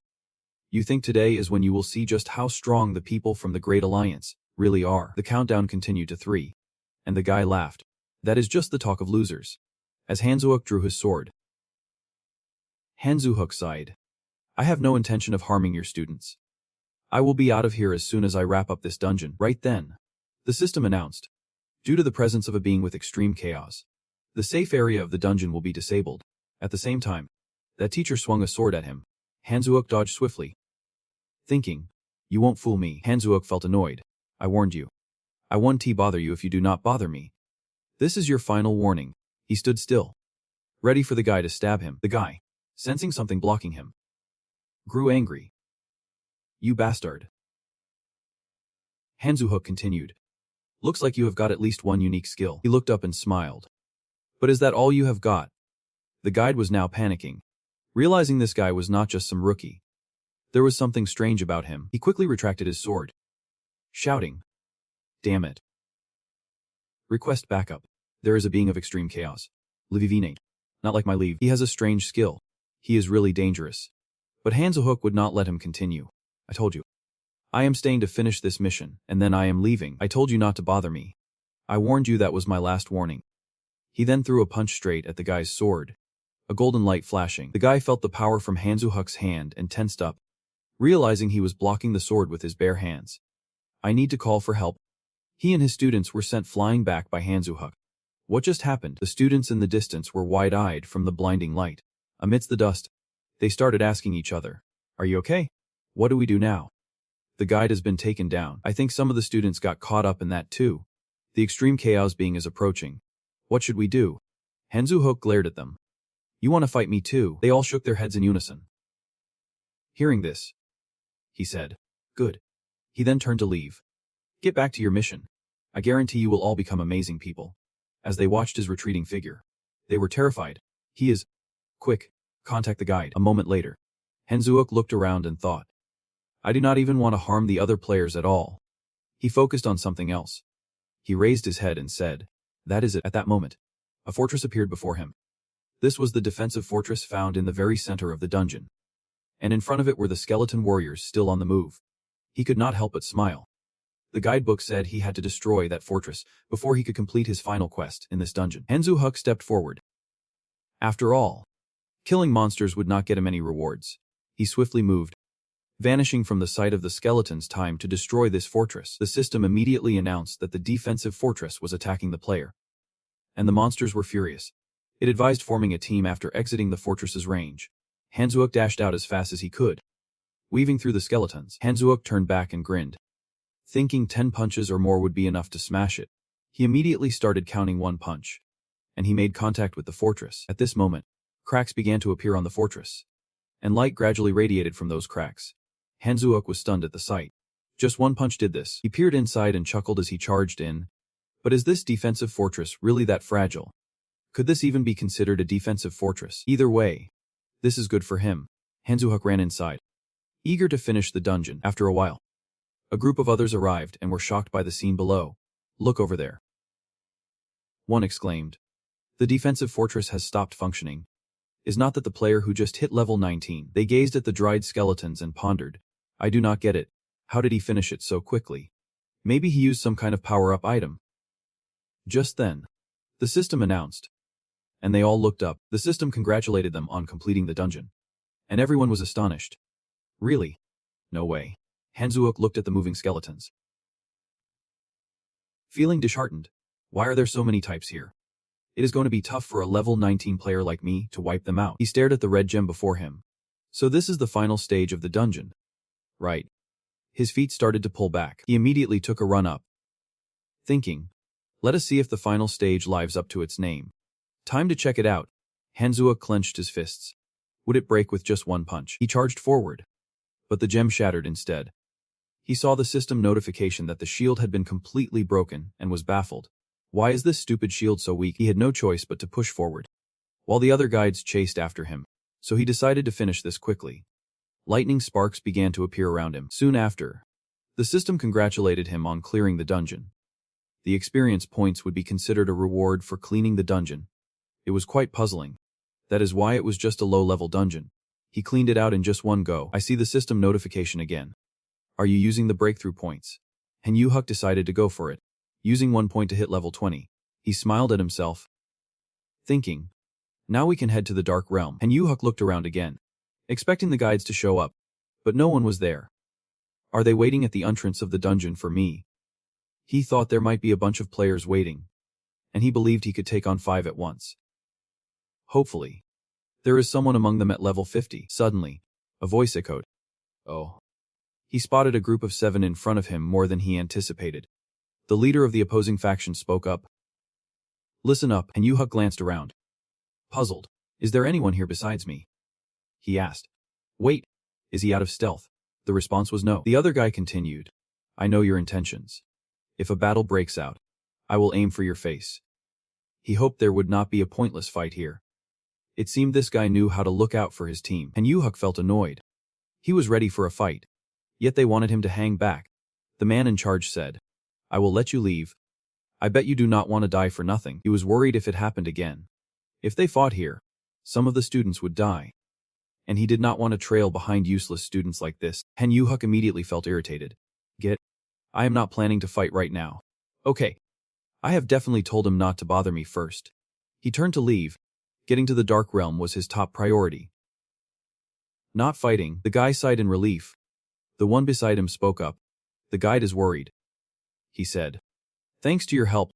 [SPEAKER 1] You think today is when you will see just how strong the people from the Great Alliance really are. The countdown continued to 3. And the guy laughed. That is just the talk of losers. As Hanzuhuk drew his sword. Hanzuhuk sighed. I have no intention of harming your students. I will be out of here as soon as I wrap up this dungeon. Right then, the system announced, due to the presence of a being with extreme chaos, the safe area of the dungeon will be disabled. At the same time, that teacher swung a sword at him. Hanzuhuk dodged swiftly, thinking, you won't fool me. Hanzuhuk felt annoyed. I warned you. I won't bother you if you do not bother me. This is your final warning. He stood still, ready for the guy to stab him. The guy, sensing something blocking him, grew angry. You bastard. Hanzuhuk continued. Looks like you have got at least one unique skill. He looked up and smiled. But is that all you have got? The guide was now panicking, realizing this guy was not just some rookie. There was something strange about him. He quickly retracted his sword, shouting, damn it. Request backup. There is a being of extreme chaos. Levivinate. Not like my leave. He has a strange skill. He is really dangerous. But Hanzuhuk would not let him continue. I told you. I am staying to finish this mission, and then I am leaving. I told you not to bother me. I warned you, that was my last warning. He then threw a punch straight at the guy's sword, a golden light flashing. The guy felt the power from Hanzuhuk's hand and tensed up, realizing he was blocking the sword with his bare hands. I need to call for help. He and his students were sent flying back by Hanzuhuk. What just happened? The students in the distance were wide-eyed from the blinding light. Amidst the dust, they started asking each other, are you okay? What do we do now? The guide has been taken down. I think some of the students got caught up in that too. The extreme chaos being is approaching. What should we do? Hanzuhuk glared at them. You want to fight me too? They all shook their heads in unison. Hearing this, he said, good. He then turned to leave. Get back to your mission. I guarantee you will all become amazing people. As they watched his retreating figure, they were terrified. He is... Quick, contact the guide. A moment later, Hanzuhuk looked around and thought, I do not even want to harm the other players at all. He focused on something else. He raised his head and said, that is it. At that moment, a fortress appeared before him. This was the defensive fortress found in the very center of the dungeon. And in front of it were the skeleton warriors still on the move. He could not help but smile. The guidebook said he had to destroy that fortress before he could complete his final quest in this dungeon. Hanzuhuk stepped forward. After all, killing monsters would not get him any rewards. He swiftly moved, vanishing from the sight of the skeletons. Time to destroy this fortress. The system immediately announced that the defensive fortress was attacking the player, and the monsters were furious. It advised forming a team after exiting the fortress's range. Hanzuhuk dashed out as fast as he could, weaving through the skeletons. Hanzuhuk turned back and grinned, thinking 10 punches or more would be enough to smash it. He immediately started counting 1 punch, and he made contact with the fortress. At this moment, cracks began to appear on the fortress, and light gradually radiated from those cracks. Hanzuhuk was stunned at the sight. Just 1 punch did this. He peered inside and chuckled as he charged in. But is this defensive fortress really that fragile? Could this even be considered a defensive fortress? Either way, this is good for him. Hanzuhuk ran inside, eager to finish the dungeon. After a while, a group of others arrived and were shocked by the scene below. Look over there, one exclaimed. The defensive fortress has stopped functioning. Is not that the player who just hit level 19? They gazed at the dried skeletons and pondered. I do not get it. How did he finish it so quickly? Maybe he used some kind of power-up item. Just then, The system announced. And they all looked up. The system congratulated them on completing the dungeon. And everyone was astonished. Really? No way. Hanzuok looked at the moving skeletons. Feeling disheartened. Why are there so many types here? It is going to be tough for a level 19 player like me to wipe them out. He stared at the red gem before him. So this is the final stage of the dungeon. Right. His feet started to pull back. He immediately took a run up. Thinking, let us see if the final stage lives up to its name. Time to check it out. Hanzuok clenched his fists. Would it break with just one punch? He charged forward. But the gem shattered instead. He saw the system notification that the shield had been completely broken and was baffled. Why is this stupid shield so weak? He had no choice but to push forward, while the other guides chased after him, so he decided to finish this quickly. Lightning sparks began to appear around him. Soon after, the system congratulated him on clearing the dungeon. The experience points would be considered a reward for cleaning the dungeon. It was quite puzzling. That is why it was just a low-level dungeon. He cleaned it out in just one go. I see the system notification again. Are you using the breakthrough points? Han Yu-huk decided to go for it, using 1 point to hit level 20. He smiled at himself, thinking, now we can head to the Dark Realm. Han Yu-huk looked around again, expecting the guides to show up, but no one was there. Are they waiting at the entrance of the dungeon for me? He thought there might be a bunch of players waiting, and he believed he could take on 5 at once. Hopefully. There is someone among them at level 50. Suddenly, a voice echoed. Oh. He spotted a group of 7 in front of him more than he anticipated. The leader of the opposing faction spoke up. Listen up, and Yu-huk glanced around. Puzzled. Is there anyone here besides me? He asked. Wait. Is he out of stealth? The response was no. The other guy continued. I know your intentions. If a battle breaks out, I will aim for your face. He hoped there would not be a pointless fight here. It seemed this guy knew how to look out for his team, and Yu-huk felt annoyed. He was ready for a fight, yet they wanted him to hang back. The man in charge said, I will let you leave. I bet you do not want to die for nothing. He was worried if it happened again. If they fought here, some of the students would die. And he did not want to trail behind useless students like this. Han Yu-huk immediately felt irritated. I am not planning to fight right now. Okay. I have definitely told him not to bother me first. He turned to leave. Getting to the Dark Realm was his top priority. Not fighting, the guy sighed in relief. The one beside him spoke up. The guide is worried. He said. Thanks to your help,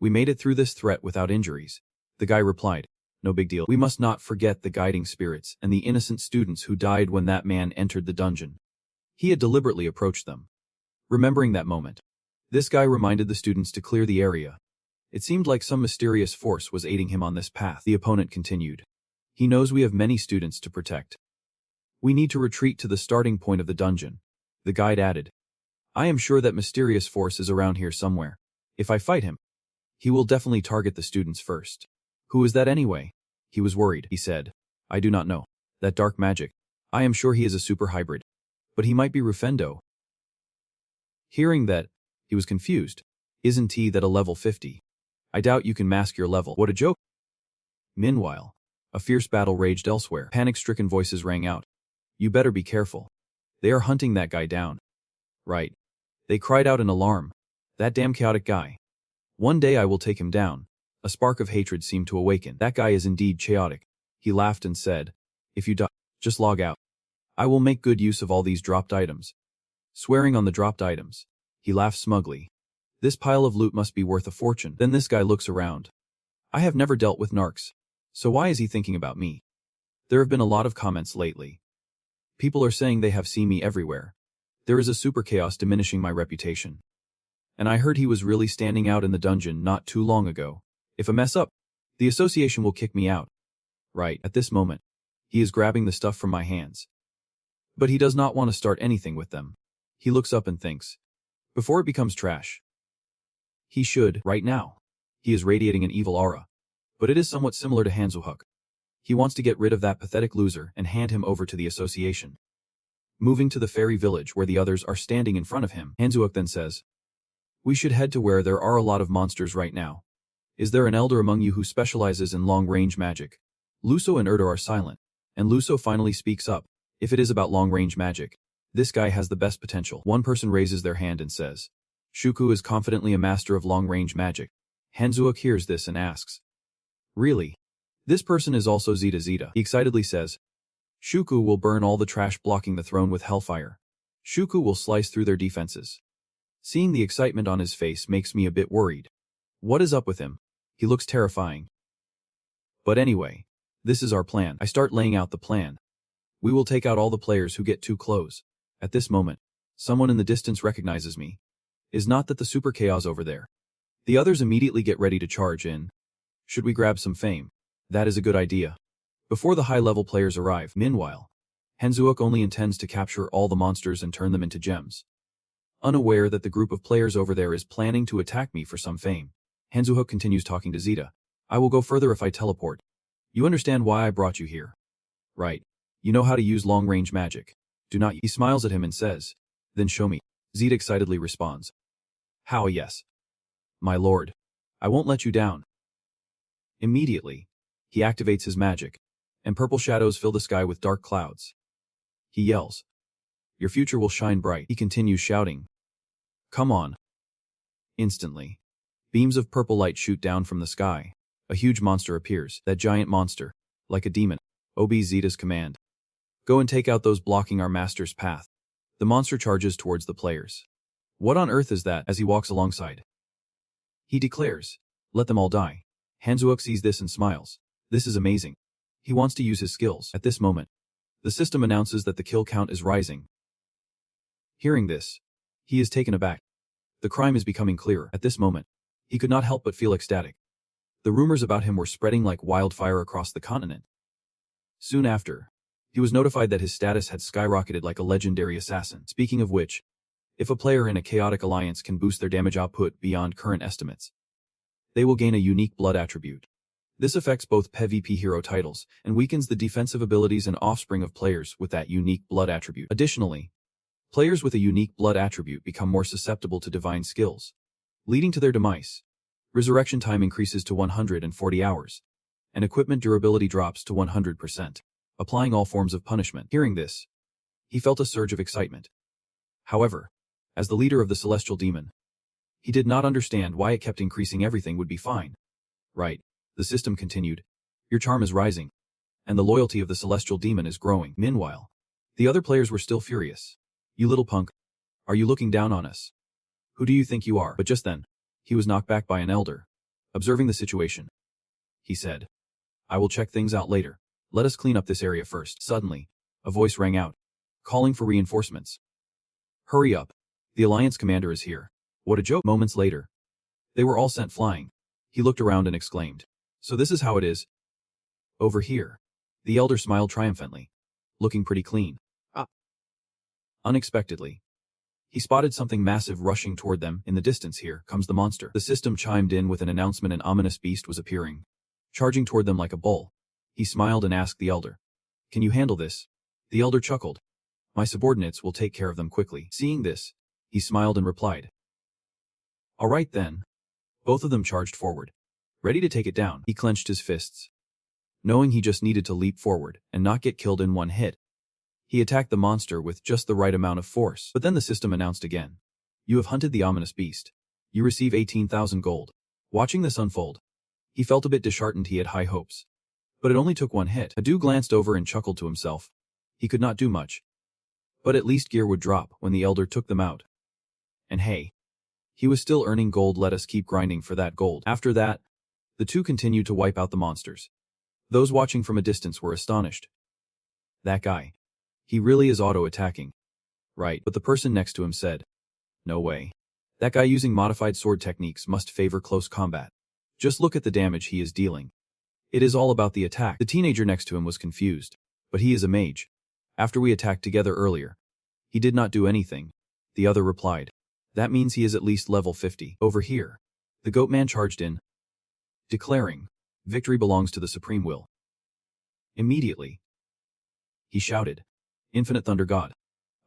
[SPEAKER 1] we made it through this threat without injuries. The guy replied. No big deal. We must not forget the guiding spirits and the innocent students who died when that man entered the dungeon. He had deliberately approached them. Remembering that moment, this guy reminded the students to clear the area. It seemed like some mysterious force was aiding him on this path. The opponent continued. He knows we have many students to protect. We need to retreat to the starting point of the dungeon. The guide added. I am sure that mysterious force is around here somewhere. If I fight him, he will definitely target the students first. Who is that anyway? He was worried. He said. I do not know. That dark magic. I am sure he is a super hybrid. But he might be Rufendo. Hearing that, he was confused. Isn't he that a level 50? I doubt you can mask your level. What a joke. Meanwhile, a fierce battle raged elsewhere. Panic-stricken voices rang out. You better be careful. They are hunting that guy down. Right. They cried out in alarm. That damn chaotic guy. One day I will take him down. A spark of hatred seemed to awaken. That guy is indeed chaotic. He laughed and said, if you die, just log out. I will make good use of all these dropped items. Swearing on the dropped items, he laughed smugly. This pile of loot must be worth a fortune. Then this guy looks around. I have never dealt with narcs. So why is he thinking about me? There have been a lot of comments lately. People are saying they have seen me everywhere. There is a super chaos diminishing my reputation. And I heard he was really standing out in the dungeon not too long ago. If I mess up, the association will kick me out. Right, at this moment, he is grabbing the stuff from my hands. But he does not want to start anything with them. He looks up and thinks. Before it becomes trash. He should, right now. He is radiating an evil aura. But it is somewhat similar to Hanzuhuk. He wants to get rid of that pathetic loser and hand him over to the association. Moving to the fairy village where the others are standing in front of him, Hanzuhuk then says, we should head to where there are a lot of monsters right now. Is there an elder among you who specializes in long-range magic? Luso and Erdo are silent, and Luso finally speaks up. If it is about long-range magic, this guy has the best potential. One person raises their hand and says, Shuku is confidently a master of long-range magic. Hanzuok hears this and asks, "Really? This person is also Zeta Zeta." He excitedly says, "Shuku will burn all the trash blocking the throne with hellfire. Shuku will slice through their defenses." Seeing the excitement on his face makes me a bit worried. What is up with him? He looks terrifying. But anyway, this is our plan. I start laying out the plan. We will take out all the players who get too close. At this moment, someone in the distance recognizes me. Is not that the super chaos over there. The others immediately get ready to charge in. Should we grab some fame? That is a good idea. Before the high-level players arrive, meanwhile, Hanzuok only intends to capture all the monsters and turn them into gems. Unaware that the group of players over there is planning to attack me for some fame, Hanzuok continues talking to Zeta. "I will go further if I teleport. You understand why I brought you here? Right. You know how to use long-range magic. Do not." He smiles at him and says, "Then show me." Zeta excitedly responds, "How? Yes. My lord. I won't let you down." Immediately, he activates his magic, and purple shadows fill the sky with dark clouds. He yells, "Your future will shine bright." He continues shouting, "Come on." Instantly, beams of purple light shoot down from the sky. A huge monster appears, that giant monster, like a demon. Obeys Zeta's command. "Go and take out those blocking our master's path." The monster charges towards the players. "What on earth is that?" as he walks alongside. He declares, "Let them all die." Hanzuok sees this and smiles. This is amazing. He wants to use his skills. At this moment, the system announces that the kill count is rising. Hearing this, he is taken aback. The crime is becoming clearer. At this moment, he could not help but feel ecstatic. The rumors about him were spreading like wildfire across the continent. Soon after, he was notified that his status had skyrocketed like a legendary assassin. Speaking of which, if a player in a chaotic alliance can boost their damage output beyond current estimates, they will gain a unique blood attribute. This affects both PvP hero titles and weakens the defensive abilities and offspring of players with that unique blood attribute. Additionally, players with a unique blood attribute become more susceptible to divine skills, leading to their demise. Resurrection time increases to 140 hours, and equipment durability drops to 100%, applying all forms of punishment. Hearing this, he felt a surge of excitement. However, as the leader of the celestial demon, he did not understand why it kept increasing. Everything would be fine. Right, the system continued. Your charm is rising, and the loyalty of the celestial demon is growing. Meanwhile, the other players were still furious. You little punk. Are you looking down on us? Who do you think you are? But just then, he was knocked back by an elder. Observing the situation, he said, I will check things out later. Let us clean up this area first. Suddenly, a voice rang out, calling for reinforcements. Hurry up. The Alliance commander is here. What a joke. Moments later, they were all sent flying. He looked around and exclaimed, so this is how it is? Over here. The elder smiled triumphantly, looking pretty clean. Unexpectedly, he spotted something massive rushing toward them. In the distance, here comes the monster. The system chimed in with an announcement. An ominous beast was appearing, charging toward them like a bull. He smiled and asked the elder, can you handle this? The elder chuckled. My subordinates will take care of them quickly. Seeing this, he smiled and replied, all right then. Both of them charged forward, ready to take it down. He clenched his fists, knowing he just needed to leap forward and not get killed in one hit. He attacked the monster with just the right amount of force. But then the system announced again, you have hunted the ominous beast. You receive 18,000 gold. Watching this unfold, he felt a bit disheartened. He had high hopes, but it only took one hit. Adu glanced over and chuckled to himself. He could not do much, but at least gear would drop when the elder took them out. And hey, he was still earning gold. Let us keep grinding for that gold. After that, the two continued to wipe out the monsters. Those watching from a distance were astonished. That guy. He really is auto-attacking. Right, but the person next to him said, no way. That guy using modified sword techniques must favor close combat. Just look at the damage he is dealing. It is all about the attack. The teenager next to him was confused, but he is a mage. After we attacked together earlier, he did not do anything. The other replied, that means he is at least level 50. Over here, the goat man charged in, declaring, victory belongs to the supreme will. Immediately, he shouted, Infinite Thunder God.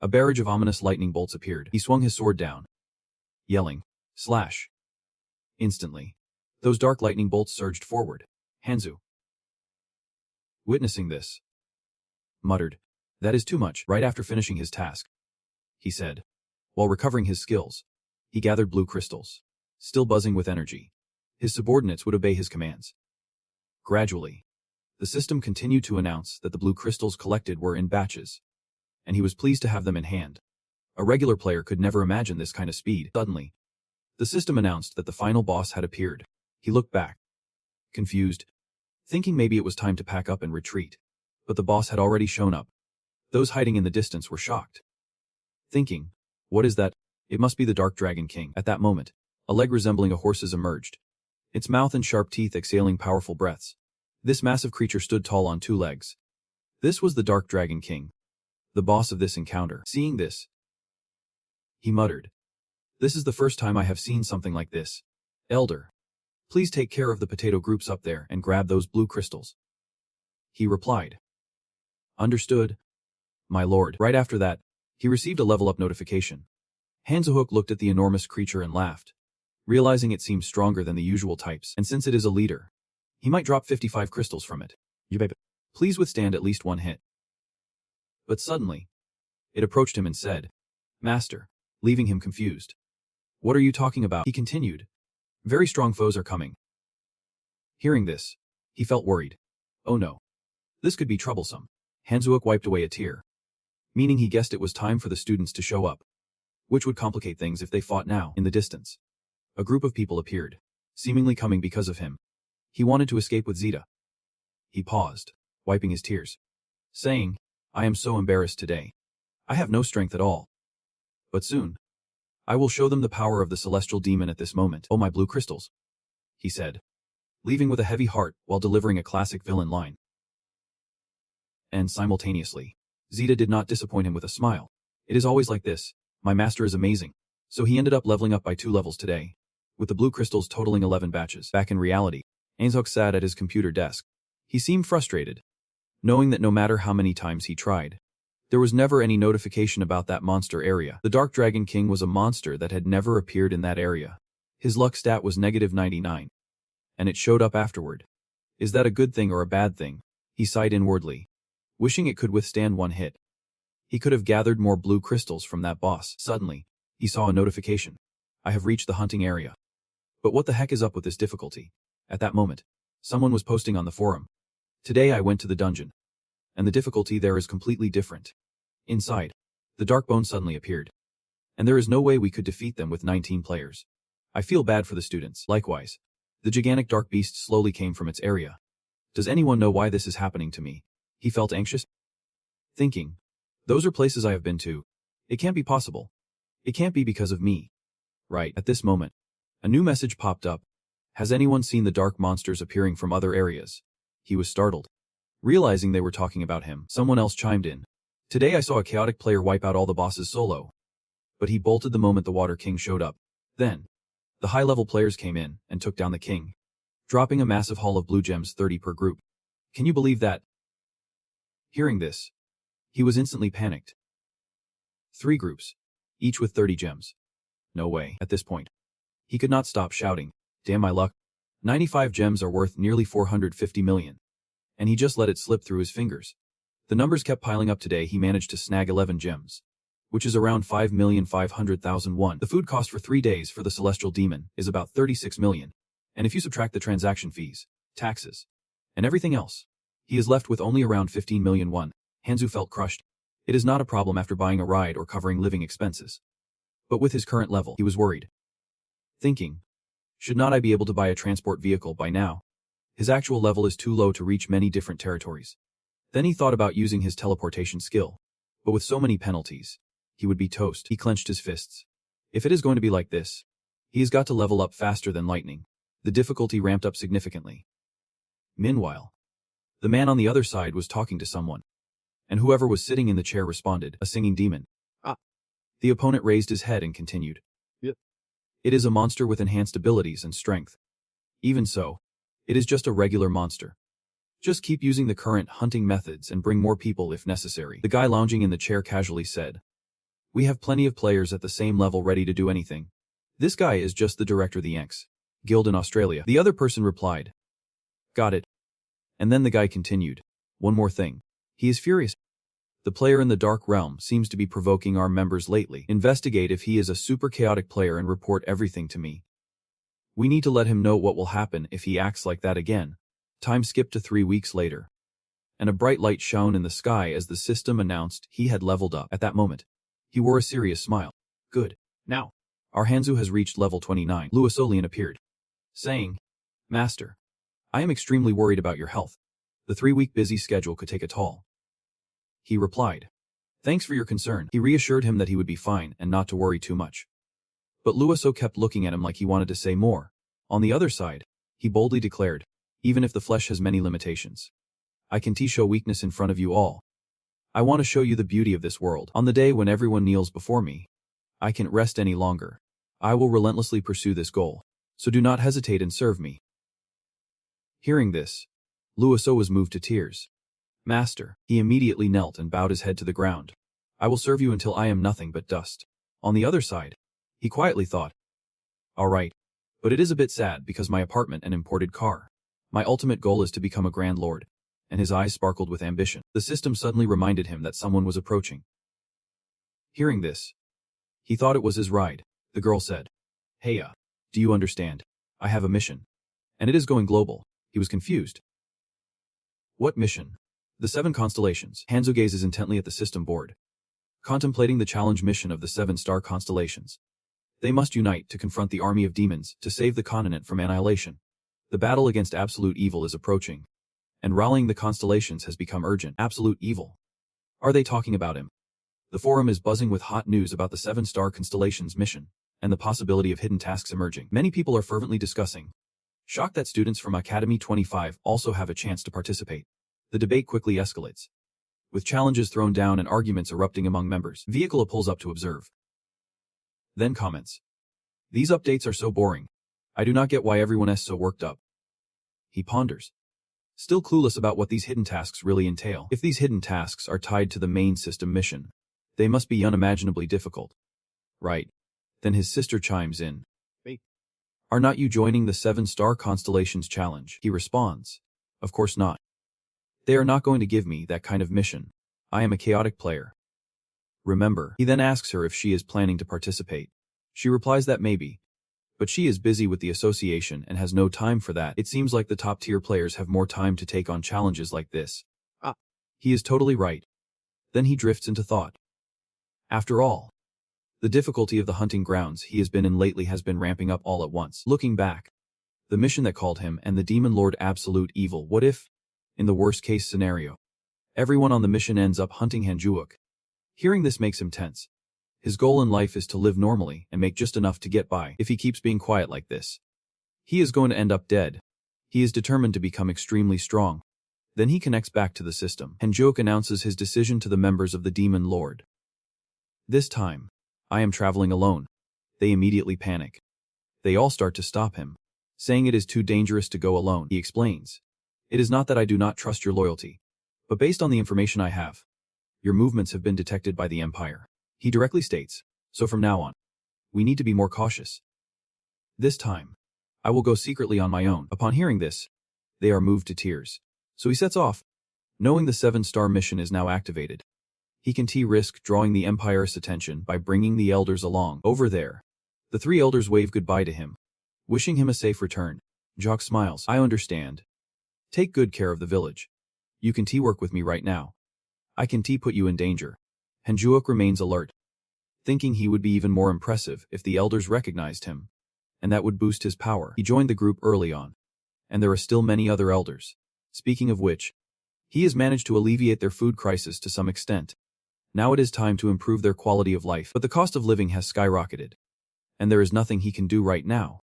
[SPEAKER 1] A barrage of ominous lightning bolts appeared. He swung his sword down, yelling, slash. Instantly, those dark lightning bolts surged forward. Hanzu, witnessing this, muttered, that is too much. Right after finishing his task, he said, while recovering his skills, he gathered blue crystals, still buzzing with energy. his subordinates would obey his commands. Gradually, the system continued to announce that the blue crystals collected were in batches, and he was pleased to have them in hand. A regular player could never imagine this kind of speed. Suddenly, the system announced that the final boss had appeared. He looked back, confused, thinking maybe it was time to pack up and retreat. But the boss had already shown up. Those hiding in the distance were shocked, thinking, "What is that? It must be the Dark Dragon King." At that moment, a leg resembling a horse's emerged, its mouth and sharp teeth exhaling powerful breaths. This massive creature stood tall on 2 legs. This was the Dark Dragon King, the boss of this encounter. Seeing this, he muttered, "This is the first time I have seen something like this. Elder, please take care of the potato groups up there and grab those blue crystals." He replied, "Understood, my lord." Right after that, he received a level-up notification. Hansahook looked at the enormous creature and laughed, realizing it seemed stronger than the usual types, and since it is a leader, he might drop 55 crystals from it. Please withstand at least 1 hit. But suddenly, it approached him and said, "Master," leaving him confused. "What are you talking about?" He continued, "Very strong foes are coming." Hearing this, he felt worried. Oh no. This could be troublesome. Hansahook wiped away a tear, meaning he guessed it was time for the students to show up, which would complicate things if they fought now. In the distance, a group of people appeared, seemingly coming because of him. He wanted to escape with Zeta. He paused, wiping his tears, saying, "I am so embarrassed today. I have no strength at all. But soon, I will show them the power of the celestial demon at this moment." "Oh, my blue crystals," he said, leaving with a heavy heart while delivering a classic villain line. And simultaneously, Zeta did not disappoint him with a smile. "It is always like this. My master is amazing." So he ended up leveling up by 2 levels today, with the blue crystals totaling 11 batches. Back in reality, Hansahook sat at his computer desk. He seemed frustrated, knowing that no matter how many times he tried, there was never any notification about that monster area. The Dark Dragon King was a monster that had never appeared in that area. His luck stat was -99, and it showed up afterward. Is that a good thing or a bad thing? He sighed inwardly, wishing it could withstand 1 hit. He could have gathered more blue crystals from that boss. Suddenly, he saw a notification. "I have reached the hunting area." But what the heck is up with this difficulty? At that moment, someone was posting on the forum, "Today I went to the dungeon, and the difficulty there is completely different." Inside, the Darkbone suddenly appeared, and there is no way we could defeat them with 19 players. I feel bad for the students. Likewise, the gigantic dark beast slowly came from its area. Does anyone know why this is happening to me? He felt anxious, thinking, "Those are places I have been to. It can't be possible. It can't be because of me." Right at this moment, a new message popped up. "Has anyone seen the dark monsters appearing from other areas?" He was startled, realizing they were talking about him. Someone else chimed in. "Today I saw a chaotic player wipe out all the bosses solo. But he bolted the moment the Water King showed up. Then, the high-level players came in and took down the king, dropping a massive haul of blue gems 30 per group. Can you believe that?" Hearing this, he was instantly panicked. 3 groups, each with 30 gems. No way. At this point, he could not stop shouting, "Damn my luck. 95 gems are worth nearly 450 million. And he just let it slip through his fingers. The numbers kept piling up. Today he managed to snag 11 gems, which is around 5,500,000 won. The food cost for 3 days for the celestial demon is about 36 million. And if you subtract the transaction fees, taxes, and everything else, he is left with only around 15 million won. Hanzu felt crushed. It is not a problem after buying a ride or covering living expenses. But with his current level, he was worried, thinking, should not I be able to buy a transport vehicle by now? His actual level is too low to reach many different territories. Then he thought about using his teleportation skill. But with so many penalties, he would be toast. He clenched his fists. If it is going to be like this, he has got to level up faster than lightning. The difficulty ramped up significantly. Meanwhile, the man on the other side was talking to someone. And whoever was sitting in the chair responded, "A singing demon." "Ah." The opponent raised his head and continued. "Yep. It is a monster with enhanced abilities and strength. Even so, it is just a regular monster. Just keep using the current hunting methods and bring more people if necessary." The guy lounging in the chair casually said, "We have plenty of players at the same level ready to do anything. This guy is just the director of the Yanks Guild in Australia." The other person replied, "Got it." And then the guy continued, "One more thing. He is furious. The player in the Dark Realm seems to be provoking our members lately. Investigate if he is a super chaotic player and report everything to me." We need to let him know what will happen if he acts like that again. Time skipped to 3 weeks later, and a bright light shone in the sky as the system announced he had leveled up. At that moment, he wore a serious smile. Good. Now, our Hanzu has reached level 29. Luisolian appeared, saying, Master, I am extremely worried about your health. The 3-week busy schedule could take a toll. He replied, Thanks for your concern. He reassured him that he would be fine and not to worry too much. But Luiso kept looking at him like he wanted to say more. On the other side, he boldly declared, Even if the flesh has many limitations, I can show weakness in front of you all. I want to show you the beauty of this world. On the day when everyone kneels before me, I can't rest any longer. I will relentlessly pursue this goal. So do not hesitate and serve me. Hearing this, Luiso was moved to tears. Master, he immediately knelt and bowed his head to the ground. I will serve you until I am nothing but dust. On the other side, he quietly thought, All right, but it is a bit sad because my apartment and imported car. My ultimate goal is to become a grand lord. And his eyes sparkled with ambition. The system suddenly reminded him that someone was approaching. Hearing this, he thought it was his ride. The girl said, Hey, do you understand? I have a mission. And it is going global. He was confused. What mission? The 7 constellations. Hanzo gazes intently at the system board, contemplating the challenge mission of the 7-star constellations. They must unite to confront the army of demons to save the continent from annihilation. The battle against absolute evil is approaching, and rallying the constellations has become urgent. Absolute evil. Are they talking about him? The forum is buzzing with hot news about the 7-star constellations mission, and the possibility of hidden tasks emerging. Many people are fervently discussing. Shocked that students from Academy 25 also have a chance to participate. The debate quickly escalates, with challenges thrown down and arguments erupting among members. Vehicle pulls up to observe, then comments. These updates are so boring. I do not get why everyone is so worked up. He ponders, still clueless about what these hidden tasks really entail. If these hidden tasks are tied to the main system mission, they must be unimaginably difficult. Right. Then his sister chimes in. Are not you joining the 7-star constellations challenge? He responds, Of course not. They are not going to give me that kind of mission. I am a chaotic player. Remember. He then asks her if she is planning to participate. She replies that maybe, but she is busy with the association and has no time for that. It seems like the top-tier players have more time to take on challenges like this. He is totally right. Then he drifts into thought. After all, the difficulty of the hunting grounds he has been in lately has been ramping up all at once. Looking back, the mission that called him and the demon lord absolute evil. What if, in the worst-case scenario, everyone on the mission ends up hunting Hanjuuk? Hearing this makes him tense. His goal in life is to live normally and make just enough to get by. If he keeps being quiet like this, he is going to end up dead. He is determined to become extremely strong. Then he connects back to the system. Hanjuuk announces his decision to the members of the Demon Lord. This time, I am traveling alone. They immediately panic. They all start to stop him, saying it is too dangerous to go alone. He explains, It is not that I do not trust your loyalty, but based on the information I have, your movements have been detected by the Empire. He directly states, so from now on, we need to be more cautious. This time, I will go secretly on my own. Upon hearing this, they are moved to tears. So he sets off, knowing the 7-star mission is now activated. He can risk drawing the Empire's attention by bringing the elders along. Over there, the 3 elders wave goodbye to him, wishing him a safe return. Jock smiles. I understand. Take good care of the village. You can work with me right now. I can put you in danger. Hanjuuk remains alert, thinking he would be even more impressive if the elders recognized him, and that would boost his power. He joined the group early on, and there are still many other elders. Speaking of which, he has managed to alleviate their food crisis to some extent. Now it is time to improve their quality of life, but the cost of living has skyrocketed, and there is nothing he can do right now.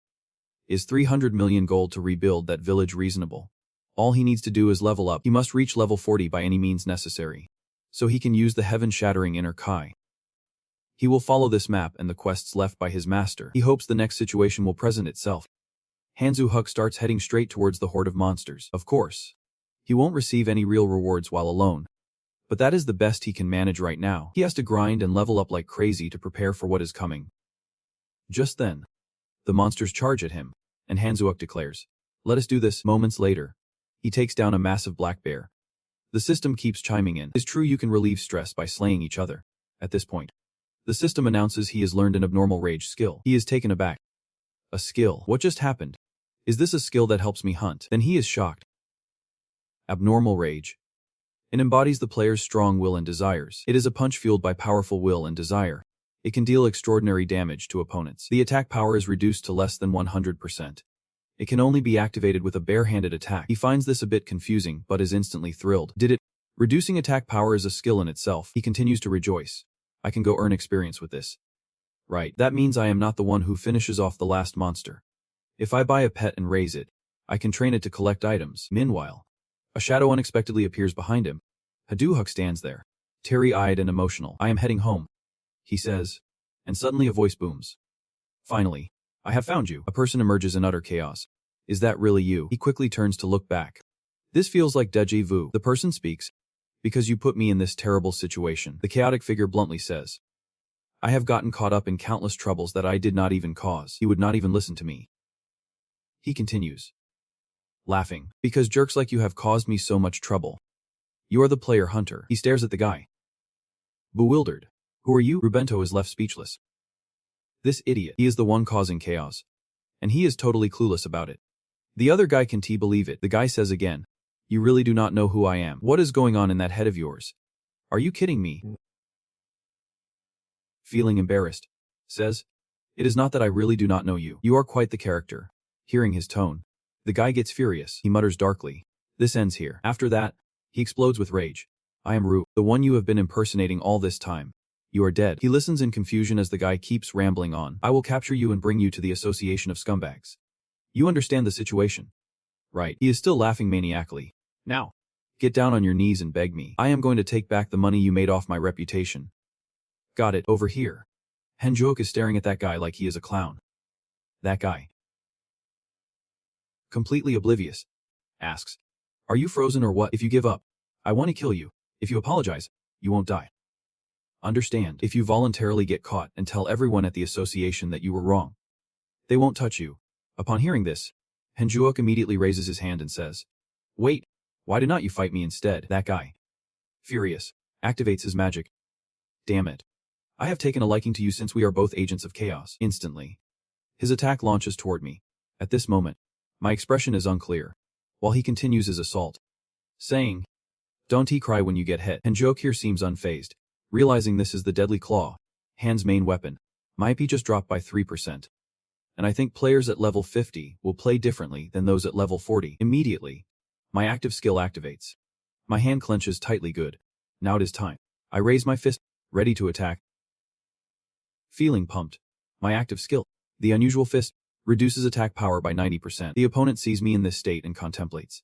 [SPEAKER 1] Is 300 million gold to rebuild that village reasonable? All he needs to do is level up. He must reach level 40 by any means necessary, so he can use the heaven-shattering inner Kai. He will follow this map and the quests left by his master. He hopes the next situation will present itself. Hanzu Huk starts heading straight towards the horde of monsters. Of course, he won't receive any real rewards while alone, but that is the best he can manage right now. He has to grind and level up like crazy to prepare for what is coming. Just then, the monsters charge at him, and Hanzuuk declares, Let us do this. Moments later, he takes down a massive black bear. The system keeps chiming in. It is true you can relieve stress by slaying each other. At this point, the system announces he has learned an abnormal rage skill. He is taken aback. A skill. What just happened? Is this a skill that helps me hunt? Then he is shocked. Abnormal rage. It embodies the player's strong will and desires. It is a punch fueled by powerful will and desire. It can deal extraordinary damage to opponents. The attack power is reduced to less than 100%. It can only be activated with a bare-handed attack. He finds this a bit confusing, but is instantly thrilled. Did it? Reducing attack power is a skill in itself. He continues to rejoice. I can go earn experience with this. Right, that means I am not the one who finishes off the last monster. If I buy a pet and raise it, I can train it to collect items. Meanwhile, a shadow unexpectedly appears behind him. Haduhuk stands there, teary-eyed and emotional. I am heading home, he says, and suddenly a voice booms. Finally, I have found you. A person emerges in utter chaos. Is that really you? He quickly turns to look back. This feels like déjà vu. The person speaks. Because you put me in this terrible situation, the chaotic figure bluntly says. I have gotten caught up in countless troubles that I did not even cause. You would not even listen to me. He continues, laughing, because jerks like you have caused me so much trouble. You are the player hunter. He stares at the guy. Bewildered. Who are you? Rubento is left speechless. This idiot. He is the one causing chaos. And he is totally clueless about it. The other guy can't believe it. The guy says again, you really do not know who I am. What is going on in that head of yours? Are you kidding me? Feeling embarrassed, says, it is not that I really do not know you. You are quite the character. Hearing his tone, the guy gets furious. He mutters darkly. This ends here. After that, he explodes with rage. I am Ru, the one you have been impersonating all this time. You are dead. He listens in confusion as the guy keeps rambling on. I will capture you and bring you to the Association of Scumbags. You understand the situation. Right. He is still laughing maniacally. Now, get down on your knees and beg me. I am going to take back the money you made off my reputation. Got it. Over here. Henjook is staring at that guy like he is a clown. That guy, completely oblivious, asks, are you frozen or what? If you give up, I want to kill you. If you apologize, you won't die. Understand, if you voluntarily get caught and tell everyone at the association that you were wrong, they won't touch you. Upon hearing this, Henjuok immediately raises his hand and says, wait, why did not you fight me instead? That guy, furious, activates his magic. Damn it. I have taken a liking to you since we are both agents of chaos. Instantly, his attack launches toward me. At this moment, my expression is unclear, while he continues his assault, saying, don't he cry when you get hit. Henjuok here seems unfazed, realizing this is the deadly claw, Han's main weapon. My IP just dropped by 3%. And I think players at level 50 will play differently than those at level 40. Immediately, my active skill activates. My hand clenches tightly. Good. Now it is time. I raise my fist, ready to attack. Feeling pumped, my active skill, the unusual fist, reduces attack power by 90%. The opponent sees me in this state and contemplates,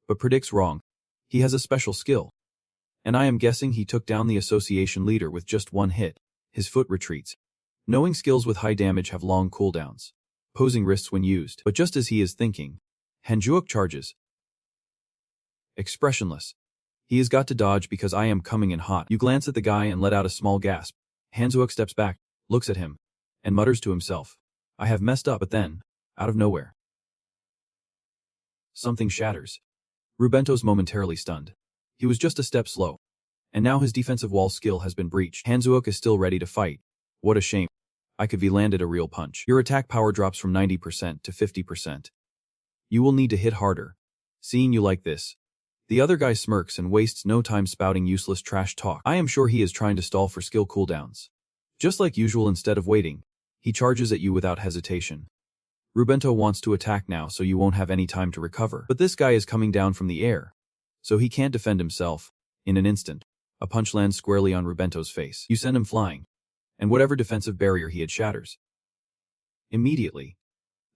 [SPEAKER 1] but predicts wrong. He has a special skill. And I am guessing he took down the association leader with just one hit. His foot retreats. Knowing skills with high damage have long cooldowns, posing risks when used. But just as he is thinking, Henjuok charges. Expressionless. He has got to dodge because I am coming in hot. You glance at the guy and let out a small gasp. Henjuok steps back, looks at him, and mutters to himself, I have messed up. But then, out of nowhere, something shatters. Rubento's momentarily stunned. He was just a step slow. And now his defensive wall skill has been breached. Henjuok is still ready to fight. What a shame. I could be landed a real punch. Your attack power drops from 90% to 50%. You will need to hit harder. Seeing you like this, the other guy smirks and wastes no time spouting useless trash talk. I am sure he is trying to stall for skill cooldowns. Just like usual, instead of waiting, he charges at you without hesitation. Rubento wants to attack now so you won't have any time to recover. But this guy is coming down from the air, so he can't defend himself. In an instant, a punch lands squarely on Rubento's face. You send him flying, and whatever defensive barrier he had shatters. Immediately,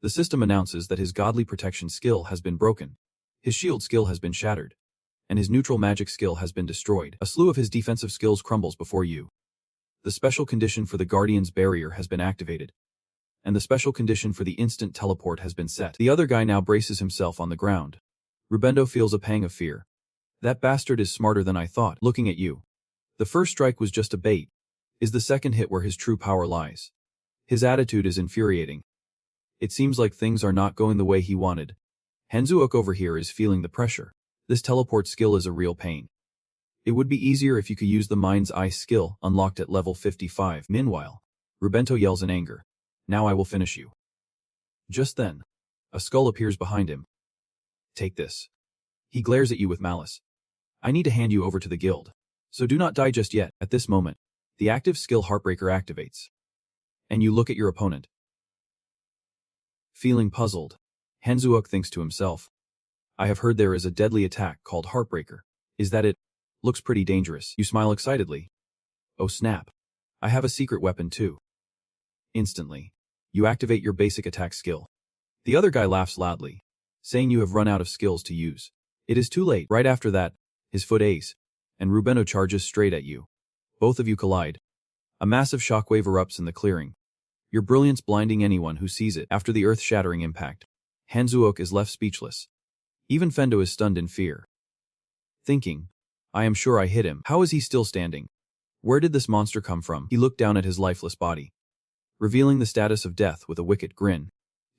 [SPEAKER 1] the system announces that his godly protection skill has been broken, his shield skill has been shattered, and his neutral magic skill has been destroyed. A slew of his defensive skills crumbles before you. The special condition for the Guardian's barrier has been activated, and the special condition for the instant teleport has been set. The other guy now braces himself on the ground. Rubendo feels a pang of fear. That bastard is smarter than I thought. Looking at you, the first strike was just a bait. Is the second hit where his true power lies? His attitude is infuriating. It seems like things are not going the way he wanted. Henzuok over here is feeling the pressure. This teleport skill is a real pain. It would be easier if you could use the Mind's Eye skill, unlocked at level 55. Meanwhile, Rubento yells in anger. Now I will finish you. Just then, a skull appears behind him. Take this. He glares at you with malice. I need to hand you over to the guild. So do not die just yet. At this moment, the active skill Heartbreaker activates. And you look at your opponent. Feeling puzzled, Hanzuok thinks to himself, I have heard there is a deadly attack called Heartbreaker. Is that it? Looks pretty dangerous. You smile excitedly. Oh snap. I have a secret weapon too. Instantly, you activate your basic attack skill. The other guy laughs loudly, saying you have run out of skills to use. It is too late. Right after that, his foot ace, and Rubeno charges straight at you. Both of you collide. A massive shockwave erupts in the clearing, your brilliance blinding anyone who sees it. After the earth-shattering impact, Hanzuok is left speechless. Even Fendo is stunned in fear. Thinking, I am sure I hit him. How is he still standing? Where did this monster come from? He looked down at his lifeless body, revealing the status of death with a wicked grin.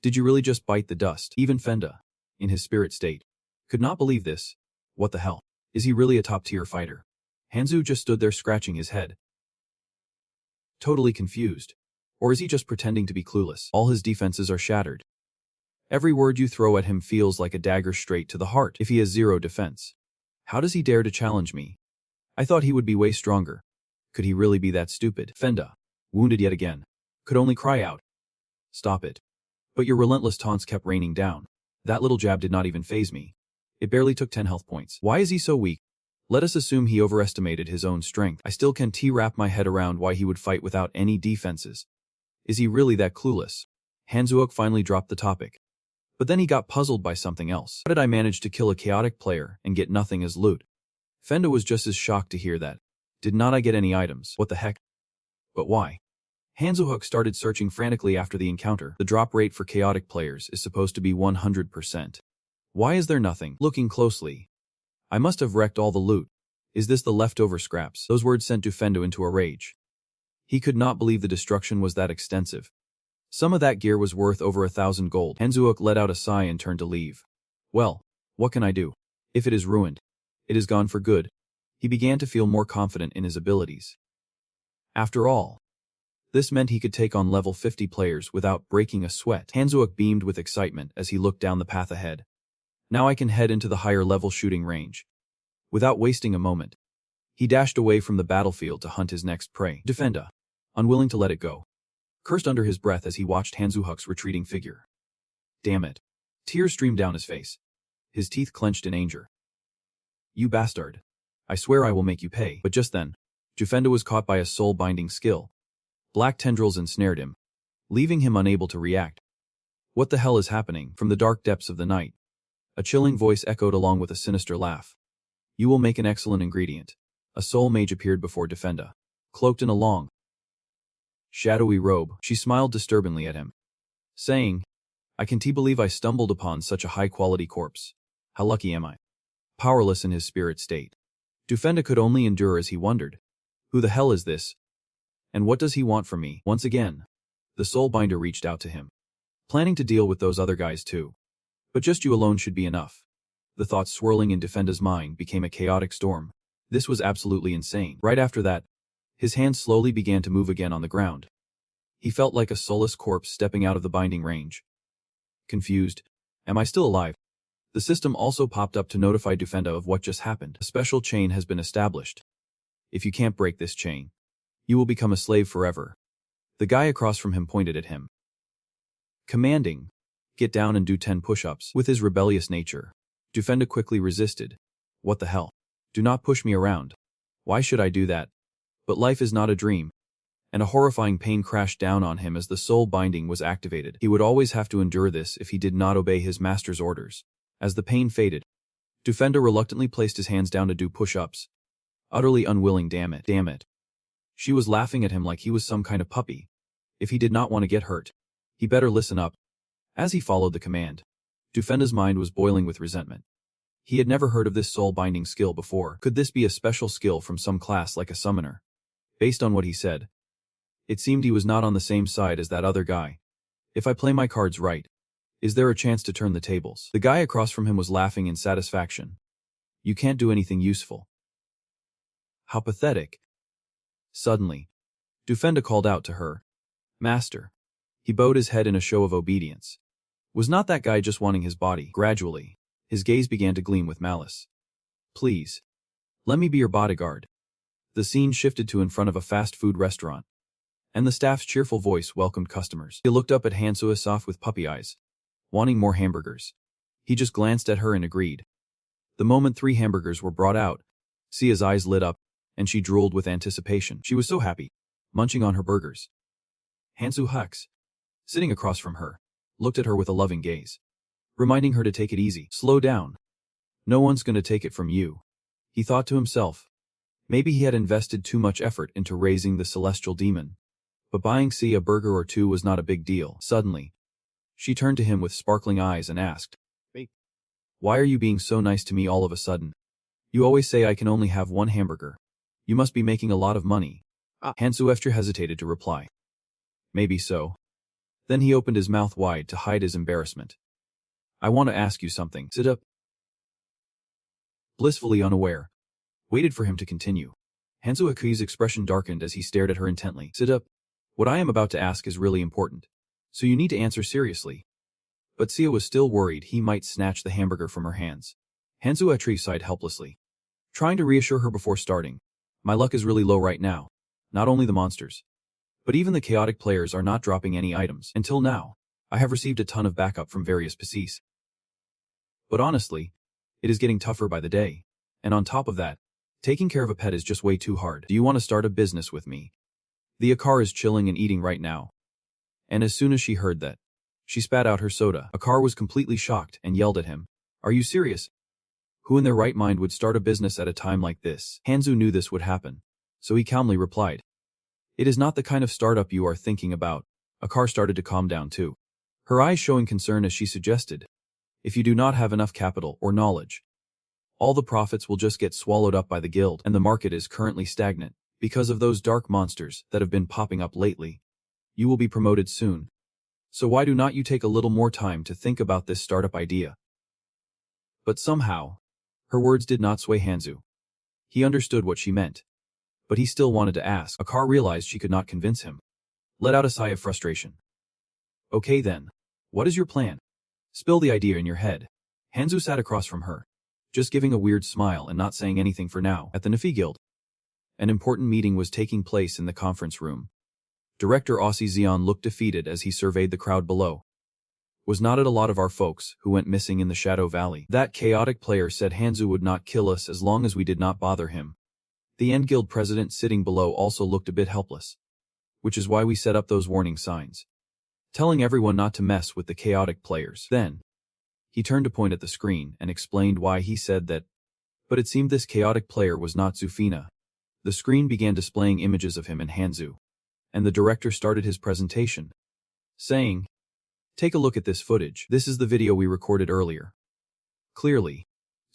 [SPEAKER 1] Did you really just bite the dust? Even Fenda, in his spirit state, could not believe this. What the hell? Is he really a top-tier fighter? Hanzu just stood there scratching his head, totally confused. Or is he just pretending to be clueless? All his defenses are shattered. Every word you throw at him feels like a dagger straight to the heart. If he has zero defense, how does he dare to challenge me? I thought he would be way stronger. Could he really be that stupid? Fenda, wounded yet again, could only cry out, stop it. But your relentless taunts kept raining down. That little jab did not even faze me. It barely took 10 health points. Why is he so weak? Let us assume he overestimated his own strength. I still can't wrap my head around why he would fight without any defenses. Is he really that clueless? Hanzuok finally dropped the topic. But then he got puzzled by something else. How did I manage to kill a chaotic player and get nothing as loot? Fenda was just as shocked to hear that. Did not I get any items? What the heck? But why? Hanzuok started searching frantically after the encounter. The drop rate for chaotic players is supposed to be 100%. Why is there nothing? Looking closely, I must have wrecked all the loot. Is this the leftover scraps? Those words sent Dufendo into a rage. He could not believe the destruction was that extensive. Some of that gear was worth over 1,000 gold. Hanzuok let out a sigh and turned to leave. Well, what can I do? If it is ruined, it is gone for good. He began to feel more confident in his abilities. After all, this meant he could take on level 50 players without breaking a sweat. Hanzuok beamed with excitement as he looked down the path ahead. Now I can head into the higher level shooting range. Without wasting a moment, he dashed away from the battlefield to hunt his next prey. Defenda, unwilling to let it go, cursed under his breath as he watched Hanzuok's retreating figure. Damn it. Tears streamed down his face. His teeth clenched in anger. You bastard. I swear I will make you pay. But just then, Jufenda was caught by a soul-binding skill. Black tendrils ensnared him, leaving him unable to react. What the hell is happening? From the dark depths of the night, a chilling voice echoed along with a sinister laugh. You will make an excellent ingredient. A soul mage appeared before Defenda, cloaked in a long, shadowy robe. She smiled disturbingly at him, saying, I can't believe I stumbled upon such a high-quality corpse. How lucky am I? Powerless in his spirit state, Defenda could only endure as he wondered, who the hell is this? And what does he want from me? Once again, the soulbinder reached out to him, planning to deal with those other guys too. But just you alone should be enough. The thoughts swirling in Defenda's mind became a chaotic storm. This was absolutely insane. Right after that, his hands slowly began to move again on the ground. He felt like a soulless corpse stepping out of the binding range. Confused, am I still alive? The system also popped up to notify Defenda of what just happened. A special chain has been established. If you can't break this chain, you will become a slave forever. The guy across from him pointed at him, commanding, get down and do 10 push-ups. With his rebellious nature, Defenda quickly resisted. What the hell? Do not push me around. Why should I do that? But life is not a dream. And a horrifying pain crashed down on him as the soul binding was activated. He would always have to endure this if he did not obey his master's orders. As the pain faded, Defenda reluctantly placed his hands down to do push-ups, utterly unwilling. Damn it. She was laughing at him like he was some kind of puppy. If he did not want to get hurt, he better listen up. As he followed the command, Defenda's mind was boiling with resentment. He had never heard of this soul-binding skill before. Could this be a special skill from some class like a summoner? Based on what he said, it seemed he was not on the same side as that other guy. If I play my cards right, is there a chance to turn the tables? The guy across from him was laughing in satisfaction. You can't do anything useful. How pathetic. Suddenly, Defenda called out to her, Master. He bowed his head in a show of obedience. Was not that guy just wanting his body? Gradually, his gaze began to gleam with malice. Please. Let me be your bodyguard. The scene shifted to in front of a fast food restaurant, and the staff's cheerful voice welcomed customers. He looked up at Hansuasoft with puppy eyes, wanting more hamburgers. He just glanced at her and agreed. The moment 3 hamburgers were brought out, Sia's eyes lit up, and she drooled with anticipation. She was so happy, munching on her burgers. Hansu Hux, sitting across from her, looked at her with a loving gaze, reminding her to take it easy. Slow down. No one's gonna take it from you. He thought to himself. Maybe he had invested too much effort into raising the celestial demon. But buying Sia a burger or 2 was not a big deal. Suddenly, she turned to him with sparkling eyes and asked, Why are you being so nice to me all of a sudden? You always say I can only have 1 hamburger. You must be making a lot of money. Hansuefter hesitated to reply. Maybe so. Then he opened his mouth wide to hide his embarrassment. I want to ask you something. Sit up. Blissfully unaware, waited for him to continue. Hansuaku's expression darkened as he stared at her intently. Sit up. What I am about to ask is really important, so you need to answer seriously. But Sia was still worried he might snatch the hamburger from her hands. Hansuatri sighed helplessly, trying to reassure her before starting. My luck is really low right now. Not only the monsters, but even the chaotic players are not dropping any items. Until now, I have received a ton of backup from various PCs. But honestly, it is getting tougher by the day. And on top of that, taking care of a pet is just way too hard. Do you want to start a business with me? The Akar is chilling and eating right now. And as soon as she heard that, she spat out her soda. Akar was completely shocked and yelled at him. Are you serious? Who in their right mind would start a business at a time like this? Hanzu knew this would happen, so he calmly replied. It is not the kind of startup you are thinking about. Akar started to calm down too, her eyes showing concern as she suggested. If you do not have enough capital or knowledge, all the profits will just get swallowed up by the guild, and the market is currently stagnant because of those dark monsters that have been popping up lately. You will be promoted soon. So why do not you take a little more time to think about this startup idea? But somehow, her words did not sway Hanzu. He understood what she meant, but he still wanted to ask. Akar realized she could not convince him. Let out a sigh of frustration. Okay then. What is your plan? Spill the idea in your head. Hanzu sat across from her, just giving a weird smile and not saying anything for now. At the Nefi Guild, an important meeting was taking place in the conference room. Director Aussie Zeon looked defeated as he surveyed the crowd below. Was not it a lot of our folks who went missing in the Shadow Valley? That chaotic player said Hanzu would not kill us as long as we did not bother him. The End Guild president sitting below also looked a bit helpless, which is why we set up those warning signs, telling everyone not to mess with the chaotic players. Then, he turned to point at the screen and explained why he said that, but it seemed this chaotic player was not Zufina. The screen began displaying images of him and Hanzu, and the director started his presentation, saying, Take a look at this footage. This is the video we recorded earlier. Clearly,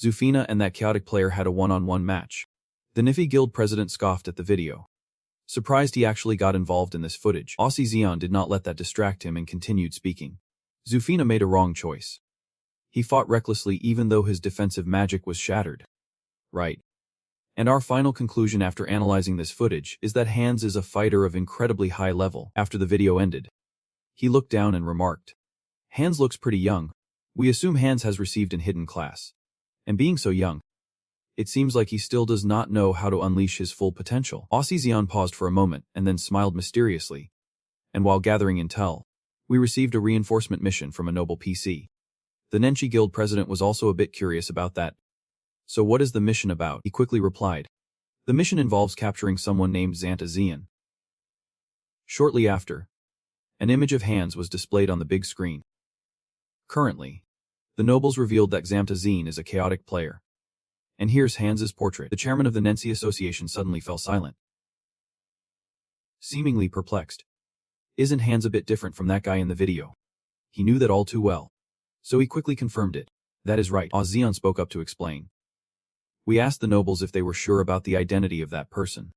[SPEAKER 1] Zufina and that chaotic player had a one-on-one match. The Nefi Guild president scoffed at the video, surprised he actually got involved in this footage. Aussie Zeon did not let that distract him and continued speaking. Zufina made a wrong choice. He fought recklessly even though his defensive magic was shattered. Right. And our final conclusion after analyzing this footage is that Hans is a fighter of incredibly high level. After the video ended, he looked down and remarked, Hans looks pretty young. We assume Hans has received an hidden class. And being so young, it seems like he still does not know how to unleash his full potential. Aussie Zeon paused for a moment and then smiled mysteriously. And while gathering intel, we received a reinforcement mission from a noble PC. The Nenchi Guild president was also a bit curious about that. So what is the mission about? He quickly replied. The mission involves capturing someone named Xanta Zeon. Shortly after, an image of Hans was displayed on the big screen. Currently, the nobles revealed that Xanta Zeon is a chaotic player. And here's Hans's portrait. The chairman of the Nensi Association suddenly fell silent, seemingly perplexed. Isn't Hans a bit different from that guy in the video? He knew that all too well, so he quickly confirmed it. That is right. Zeon spoke up to explain. We asked the nobles if they were sure about the identity of that person,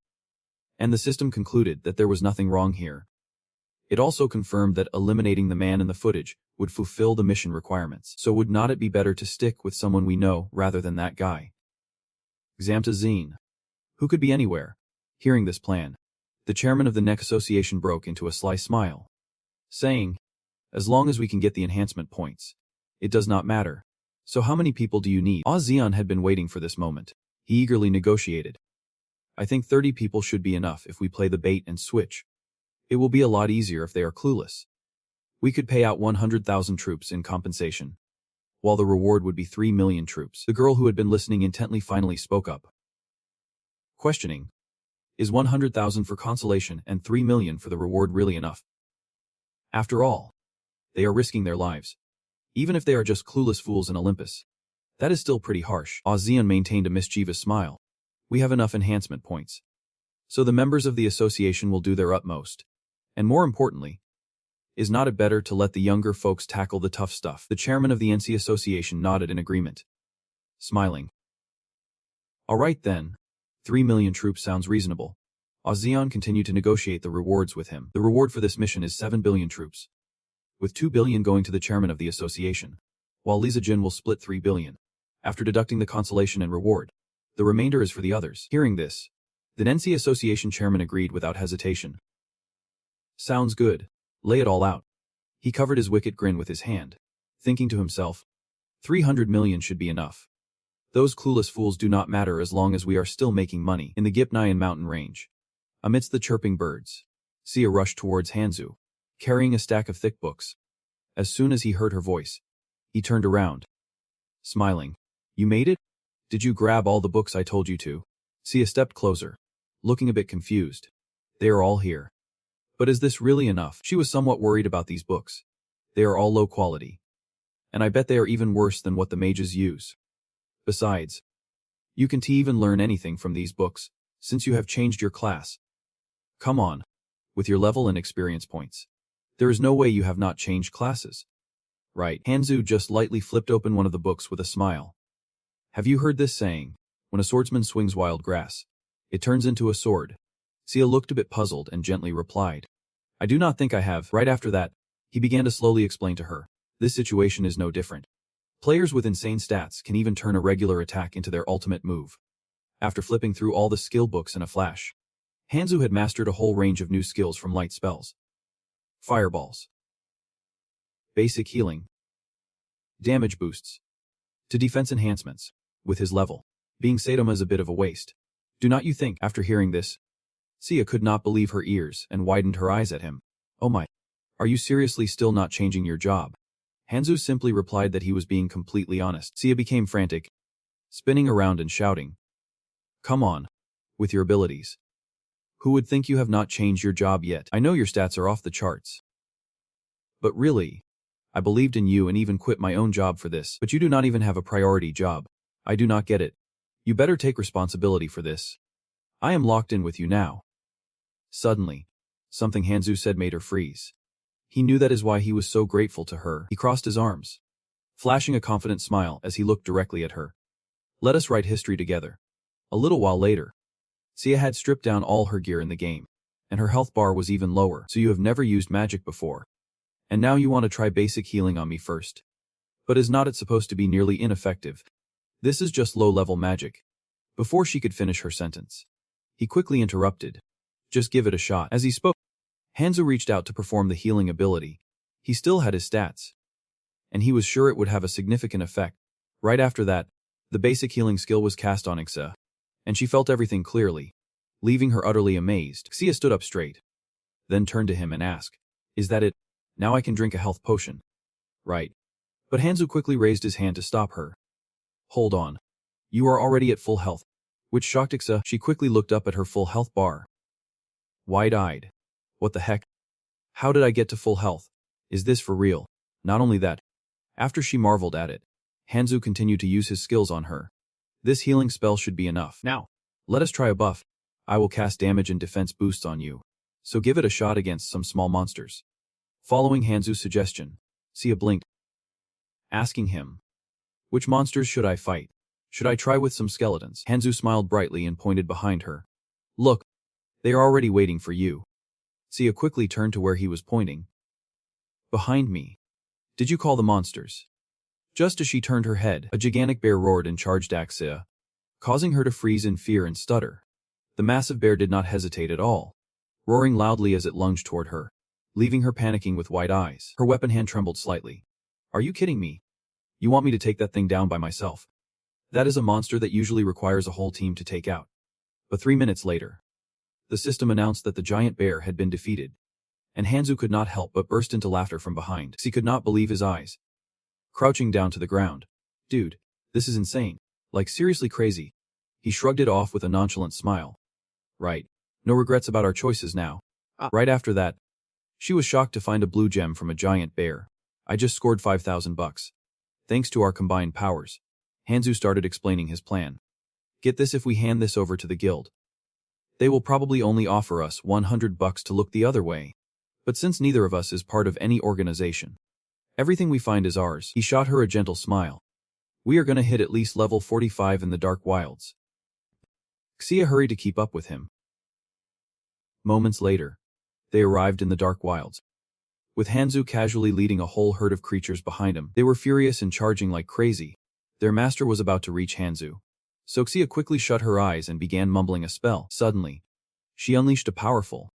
[SPEAKER 1] and the system concluded that there was nothing wrong here. It also confirmed that eliminating the man in the footage would fulfill the mission requirements. So would not it be better to stick with someone we know rather than that guy? Xanta Zeon, who could be anywhere. Hearing this plan, the chairman of the Neck Association broke into a sly smile, saying, As long as we can get the enhancement points. It does not matter. So how many people do you need? Zeon had been waiting for this moment. He eagerly negotiated. I think 30 people should be enough if we play the bait and switch. It will be a lot easier if they are clueless. We could pay out 100,000 troops in compensation, while the reward would be 3 million troops. The girl who had been listening intently finally spoke up. Questioning. Is 100,000 for consolation and 3 million for the reward really enough? After all, they are risking their lives. Even if they are just clueless fools in Olympus. That is still pretty harsh. Zeon maintained a mischievous smile. We have enough enhancement points. So the members of the association will do their utmost. And more importantly, is not it better to let the younger folks tackle the tough stuff? The chairman of the NC Association nodded in agreement, smiling. All right then. 3 million troops sounds reasonable. Zeon continued to negotiate the rewards with him. The reward for this mission is 7 billion troops, with 2 billion going to the chairman of the association, while Lisa Jin will split 3 billion. After deducting the consolation and reward, the remainder is for the others. Hearing this, the NC Association chairman agreed without hesitation. Sounds good. Lay it all out. He covered his wicked grin with his hand, thinking to himself, 300 million should be enough. Those clueless fools do not matter as long as we are still making money. In the Gipnayan mountain range, amidst the chirping birds, Sia rushed towards Hanzu, carrying a stack of thick books. As soon as he heard her voice, he turned around, smiling. You made it? Did you grab all the books I told you to? Sia stepped closer, looking a bit confused. They are all here. But is this really enough? She was somewhat worried about these books. They are all low quality. And I bet they are even worse than what the mages use. Besides, you can't even learn anything from these books, since you have changed your class. Come on. With your level and experience points. There is no way you have not changed classes. Right. Hanzu just lightly flipped open one of the books with a smile. Have you heard this saying? When a swordsman swings wild grass, it turns into a sword. Sia looked a bit puzzled and gently replied. I do not think I have. Right after that, he began to slowly explain to her. This situation is no different. Players with insane stats can even turn a regular attack into their ultimate move. After flipping through all the skill books in a flash, Hanzu had mastered a whole range of new skills from light spells, fireballs, basic healing, damage boosts, to defense enhancements. With his level, being Sadoma is a bit of a waste. Do not you think? After hearing this, Sia could not believe her ears and widened her eyes at him. Oh my. Are you seriously still not changing your job? Hanzu simply replied that he was being completely honest. Sia became frantic, spinning around and shouting. Come on. With your abilities. Who would think you have not changed your job yet? I know your stats are off the charts. But really, I believed in you and even quit my own job for this. But you do not even have a priority job. I do not get it. You better take responsibility for this. I am locked in with you now. Suddenly, something Hanzu said made her freeze. He knew that is why he was so grateful to her. He crossed his arms, flashing a confident smile as he looked directly at her. Let us write history together. A little while later, Sia had stripped down all her gear in the game, and her health bar was even lower. So you have never used magic before. And now you want to try basic healing on me first. But is not it supposed to be nearly ineffective? This is just low-level magic. Before she could finish her sentence, he quickly interrupted. Just give it a shot. As he spoke, Hanzu reached out to perform the healing ability. He still had his stats, and he was sure it would have a significant effect. Right after that, the basic healing skill was cast on Ixa, and she felt everything clearly, leaving her utterly amazed. Xia stood up straight, then turned to him and asked, Is that it? Now I can drink a health potion. Right. But Hanzu quickly raised his hand to stop her. Hold on. You are already at full health. Which shocked Ixa. She quickly looked up at her full health bar. Wide-eyed. What the heck? How did I get to full health? Is this for real? Not only that. After she marveled at it, Hanzu continued to use his skills on her. This healing spell should be enough. Now, let us try a buff. I will cast damage and defense boosts on you. So give it a shot against some small monsters. Following Hanzu's suggestion, Sia blinked, asking him, Which monsters should I fight? Should I try with some skeletons? Hanzu smiled brightly and pointed behind her. Look, they are already waiting for you. Sia quickly turned to where he was pointing. Behind me. Did you call the monsters? Just as she turned her head, a gigantic bear roared and charged at Sia, causing her to freeze in fear and stutter. The massive bear did not hesitate at all, roaring loudly as it lunged toward her, leaving her panicking with wide eyes. Her weapon hand trembled slightly. Are you kidding me? You want me to take that thing down by myself? That is a monster that usually requires a whole team to take out. But 3 minutes later, the system announced that the giant bear had been defeated. And Hanzu could not help but burst into laughter from behind. He could not believe his eyes. Crouching down to the ground. Dude, this is insane. Like seriously crazy. He shrugged it off with a nonchalant smile. Right. No regrets about our choices now. Right after that, she was shocked to find a blue gem from a giant bear. I just scored $5,000. Thanks to our combined powers. Hanzu started explaining his plan. Get this, if we hand this over to the guild, they will probably only offer us $100 to look the other way. But since neither of us is part of any organization, everything we find is ours. He shot her a gentle smile. We are gonna hit at least level 45 in the Dark Wilds. Xia hurried to keep up with him. Moments later, they arrived in the Dark Wilds. With Hanzu casually leading a whole herd of creatures behind him, they were furious and charging like crazy. Their master was about to reach Hanzu. So Xia quickly shut her eyes and began mumbling a spell. Suddenly, she unleashed a powerful,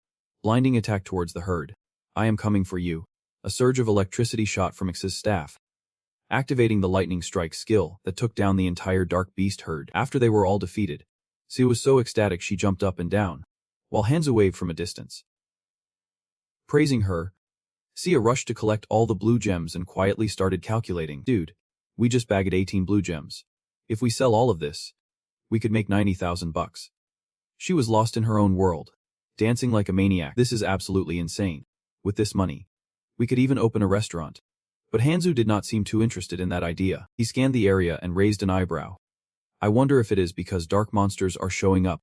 [SPEAKER 1] blinding attack towards the herd. I am coming for you. A surge of electricity shot from Xia's staff, activating the lightning strike skill that took down the entire dark beast herd. After they were all defeated, Xia was so ecstatic she jumped up and down, while Hanzu waved from a distance. Praising her, Xia rushed to collect all the blue gems and quietly started calculating. Dude, we just bagged 18 blue gems. If we sell all of this, we could make $90,000. She was lost in her own world, dancing like a maniac. This is absolutely insane. With this money, we could even open a restaurant. But Hanzu did not seem too interested in that idea. He scanned the area and raised an eyebrow. I wonder if it is because dark monsters are showing up.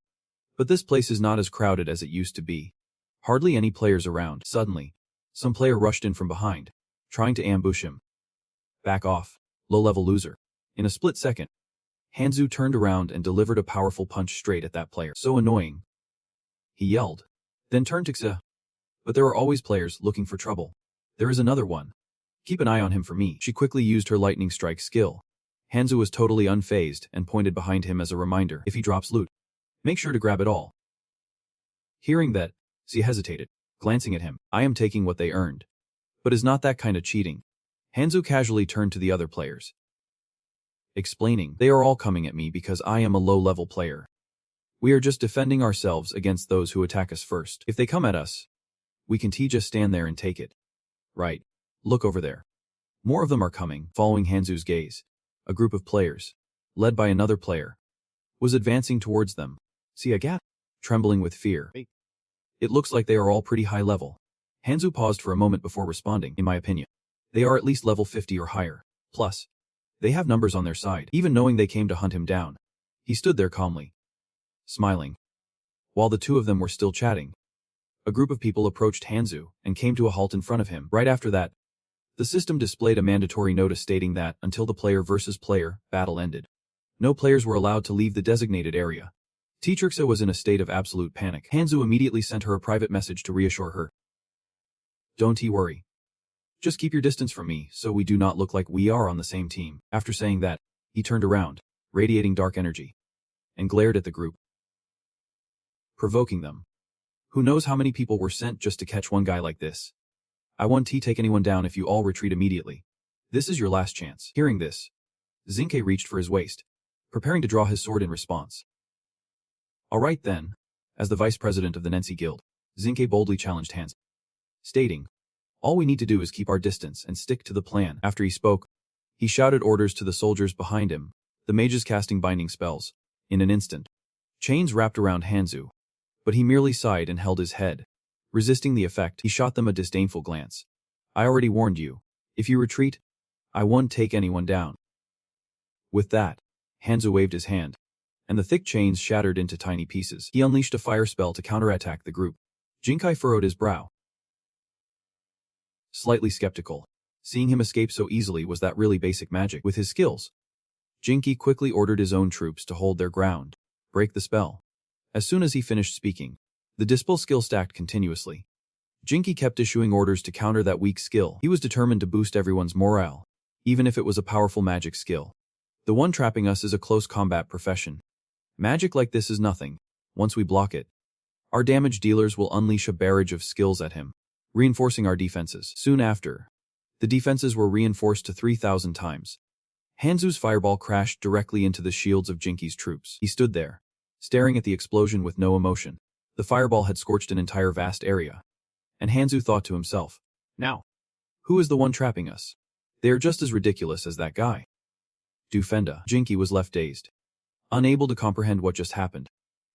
[SPEAKER 1] But this place is not as crowded as it used to be. Hardly any players around. Suddenly, some player rushed in from behind, trying to ambush him. Back off, low-level loser. In a split second, Hanzu turned around and delivered a powerful punch straight at that player. So annoying. He yelled, then turned to Xia. But there are always players looking for trouble. There is another one. Keep an eye on him for me. She quickly used her lightning strike skill. Hanzu was totally unfazed and pointed behind him as a reminder. If he drops loot, make sure to grab it all. Hearing that, Xia hesitated, glancing at him. I am taking what they earned. But is not that kind of cheating. Hanzu casually turned to the other players, explaining, they are all coming at me because I am a low-level player. We are just defending ourselves against those who attack us first. If they come at us, we can just stand there and take it. Right. Look over there. More of them are coming. Following Hanzu's gaze, a group of players, led by another player, was advancing towards them. Xia gasped, trembling with fear. It looks like they are all pretty high level. Hanzu paused for a moment before responding. In my opinion, they are at least level 50 or higher. Plus, they have numbers on their side. Even knowing they came to hunt him down, he stood there calmly, smiling. While the two of them were still chatting, a group of people approached Hanzu and came to a halt in front of him. Right after that, the system displayed a mandatory notice stating that, until the player versus player battle ended, no players were allowed to leave the designated area. Teacher Xia was in a state of absolute panic. Hanzu immediately sent her a private message to reassure her. Don't worry. Just keep your distance from me so we do not look like we are on the same team. After saying that, he turned around, radiating dark energy, and glared at the group, provoking them. Who knows how many people were sent just to catch one guy like this? I won't take anyone down if you all retreat immediately. This is your last chance. Hearing this, Zinke reached for his waist, preparing to draw his sword in response. Alright then. As the vice president of the Nensi Guild, Zinke boldly challenged Hanzu, stating, all we need to do is keep our distance and stick to the plan. After he spoke, he shouted orders to the soldiers behind him, the mages casting binding spells. In an instant, chains wrapped around Hanzu, but he merely sighed and held his head. Resisting the effect, he shot them a disdainful glance. I already warned you. If you retreat, I won't take anyone down. With that, Hanzu waved his hand, and the thick chains shattered into tiny pieces. He unleashed a fire spell to counterattack the group. Jinkai furrowed his brow, slightly skeptical. Seeing him escape so easily, was that really basic magic? With his skills, Jinkai quickly ordered his own troops to hold their ground, break the spell. As soon as he finished speaking, the dispel skill stacked continuously. Jinkai kept issuing orders to counter that weak skill. He was determined to boost everyone's morale, even if it was a powerful magic skill. The one trapping us is a close combat profession. Magic like this is nothing. Once we block it, our damage dealers will unleash a barrage of skills at him. reinforcing our defenses. Soon after, the defenses were reinforced to 3,000 times. Hanzu's fireball crashed directly into the shields of Jinki's troops. He stood there, staring at the explosion with no emotion. The fireball had scorched an entire vast area. And Hanzu thought to himself, now, who is the one trapping us? They are just as ridiculous as that guy. Fenda. Jinki was left dazed, unable to comprehend what just happened.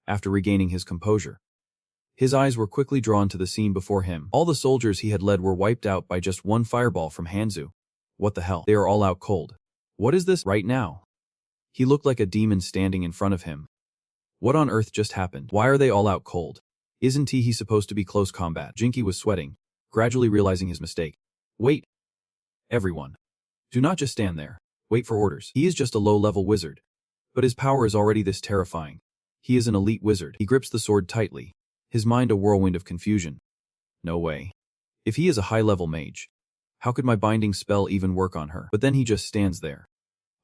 [SPEAKER 1] After regaining his composure, his eyes were quickly drawn to the scene before him. All the soldiers he had led were wiped out by just one fireball from Hanzu. What the hell? They are all out cold. What is this right now? He looked like a demon standing in front of him. What on earth just happened? Why are they all out cold? Isn't he supposed to be close combat? Jinki was sweating, gradually realizing his mistake. Wait. Everyone. Do not just stand there. Wait for orders. He is just a low-level wizard. But his power is already this terrifying. He is an elite wizard. He grips the sword tightly, his mind a whirlwind of confusion. No way. If he is a high-level mage, how could my binding spell even work on her? But then he just stands there,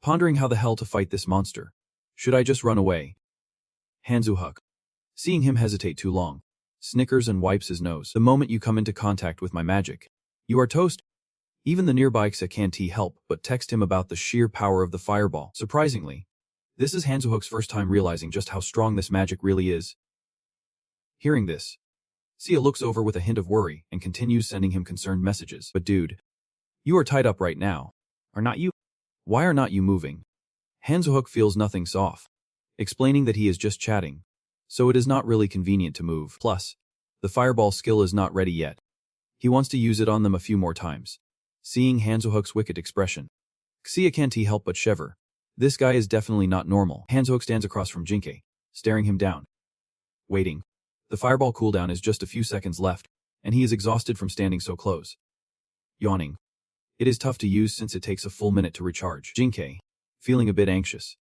[SPEAKER 1] pondering how the hell to fight this monster. Should I just run away? Hanzu Huk, seeing him hesitate too long, snickers and wipes his nose. The moment you come into contact with my magic, you are toast. Even the nearby Xa can't help but text him about the sheer power of the fireball. Surprisingly, this is Hanzu Huk's first time realizing just how strong this magic really is. Hearing this, Sia looks over with a hint of worry and continues sending him concerned messages. But dude, you are tied up right now. Are not you? Why are not you moving? Hanzu Huk feels nothing soft, explaining that he is just chatting, so it is not really convenient to move. Plus, the fireball skill is not ready yet. He wants to use it on them a few more times. Seeing Hanzu Huk's wicked expression, Xia can't help but shiver. This guy is definitely not normal. Hanzu Huk stands across from Jinke, staring him down. Waiting. The fireball cooldown is just a few seconds left, and he is exhausted from standing so close. Yawning. It is tough to use since it takes a full minute to recharge. Jinke, feeling a bit anxious,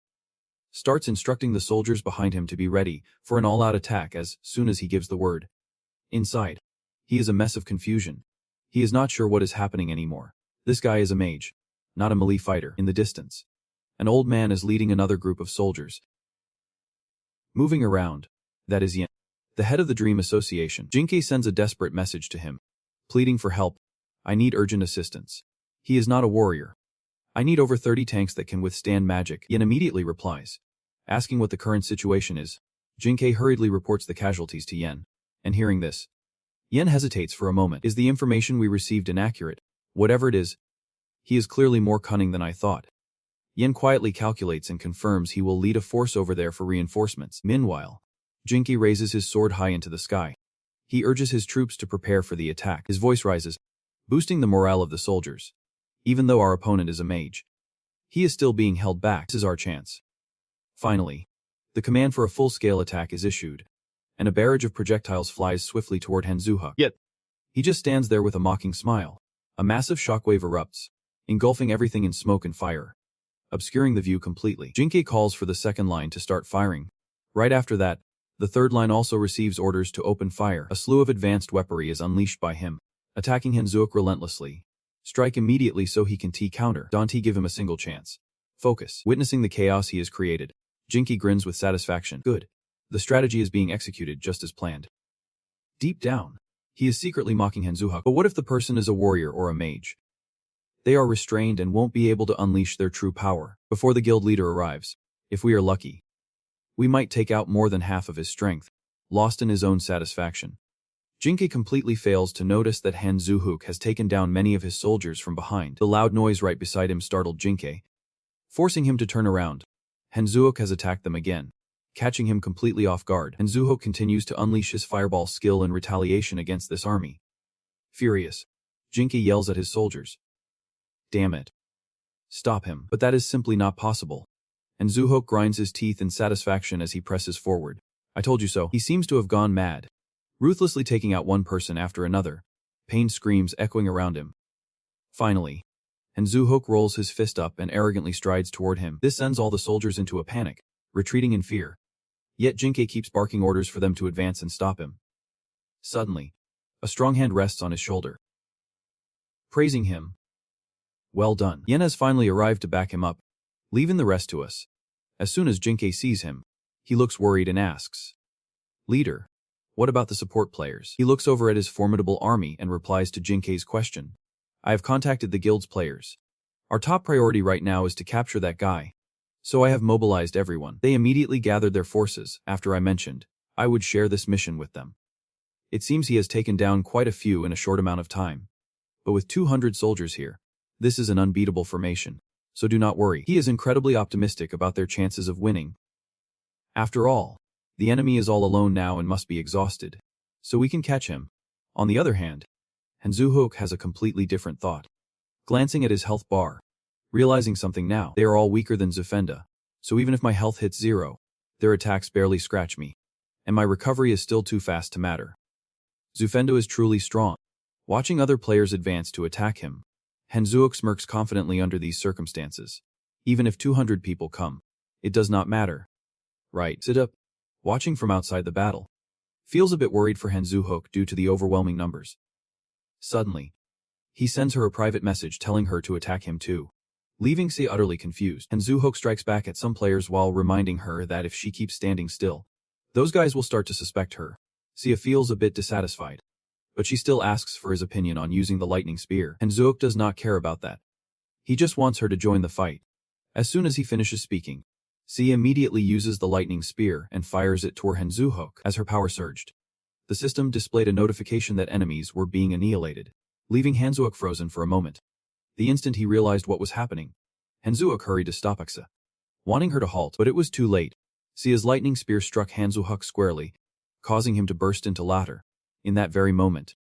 [SPEAKER 1] starts instructing the soldiers behind him to be ready for an all-out attack as soon as he gives the word. Inside, he is a mess of confusion. He is not sure what is happening anymore. This guy is a mage, not a melee fighter. In the distance, an old man is leading another group of soldiers. Moving around, that is Yen, the head of the Dream Association. Jinke sends a desperate message to him, pleading for help. I need urgent assistance. He is not a warrior. I need over 30 tanks that can withstand magic. Yen immediately replies, asking what the current situation is. Jinke hurriedly reports the casualties to Yen, and hearing this, Yen hesitates for a moment. Is the information we received inaccurate? Whatever it is, he is clearly more cunning than I thought. Yen quietly calculates and confirms he will lead a force over there for reinforcements. Meanwhile, Jinke raises his sword high into the sky. He urges his troops to prepare for the attack. His voice rises, boosting the morale of the soldiers. Even though our opponent is a mage, he is still being held back. This is our chance. Finally, the command for a full-scale attack is issued, and a barrage of projectiles flies swiftly toward Hanzu Huk. Yet, he just stands there with a mocking smile. A massive shockwave erupts, engulfing everything in smoke and fire, obscuring the view completely. Jinke calls for the second line to start firing. Right after that, the third line also receives orders to open fire. A slew of advanced weaponry is unleashed by him, attacking Hanzu Huk relentlessly. Strike immediately so he can counter. Don't give him a single chance. Focus. Witnessing the chaos he has created, Jinke grins with satisfaction. Good. The strategy is being executed just as planned. Deep down, he is secretly mocking Hanzu Huk. But what if the person is a warrior or a mage? They are restrained and won't be able to unleash their true power before the guild leader arrives. If we are lucky, we might take out more than half of his strength, lost in his own satisfaction. Jinke completely fails to notice that Hanzu Huk has taken down many of his soldiers from behind. The loud noise right beside him startled Jinke, forcing him to turn around. Hanzu Huk has attacked them again, catching him completely off guard. Hanzu Huk continues to unleash his fireball skill in retaliation against this army. Furious, Jinke yells at his soldiers. Damn it. Stop him. But that is simply not possible. Hanzu Huk grinds his teeth in satisfaction as he presses forward. I told you so. He seems to have gone mad, ruthlessly taking out one person after another, pained screams echoing around him. Finally, Hanzu Huk rolls his fist up and arrogantly strides toward him. This sends all the soldiers into a panic, retreating in fear. Yet Jinke keeps barking orders for them to advance and stop him. Suddenly, a strong hand rests on his shoulder, praising him. Well done. Yen has finally arrived to back him up, leaving the rest to us. As soon as Jinke sees him, he looks worried and asks, Leader, What about the support players? He looks over at his formidable army and replies to Jinkei's question. I have contacted the guild's players. Our top priority right now is to capture that guy. So I have mobilized everyone. They immediately gathered their forces after I mentioned I would share this mission with them. It seems he has taken down quite a few in a short amount of time. But with 200 soldiers here, this is an unbeatable formation. So do not worry. He is incredibly optimistic about their chances of winning. After all, the enemy is all alone now and must be exhausted. So we can catch him. On the other hand, Hanzuhook has a completely different thought. Glancing at his health bar, realizing something now, they are all weaker than Zufenda. So even if my health hits 0, their attacks barely scratch me. And my recovery is still too fast to matter. Zufenda is truly strong. Watching other players advance to attack him, Hanzuhook smirks confidently under these circumstances. Even if 200 people come, it does not matter. Right, sit up. Watching from outside the battle. Feels a bit worried for Hanzuhook due to the overwhelming numbers. Suddenly, he sends her a private message telling her to attack him too. Leaving Se utterly confused, Hanzuhook strikes back at some players while reminding her that if she keeps standing still, those guys will start to suspect her. Sia feels a bit dissatisfied, but she still asks for his opinion on using the lightning spear. Hanzuhook does not care about that. He just wants her to join the fight. As soon as he finishes speaking, Sia immediately uses the lightning spear and fires it toward Hanzuhook as her power surged. The system displayed a notification that enemies were being annihilated, leaving Hanzuhook frozen for a moment. The instant he realized what was happening, Hanzuhook hurried to stop Sia, wanting her to halt, but it was too late. Sia's lightning spear struck Hanzuhook squarely, causing him to burst into laughter. In that very moment,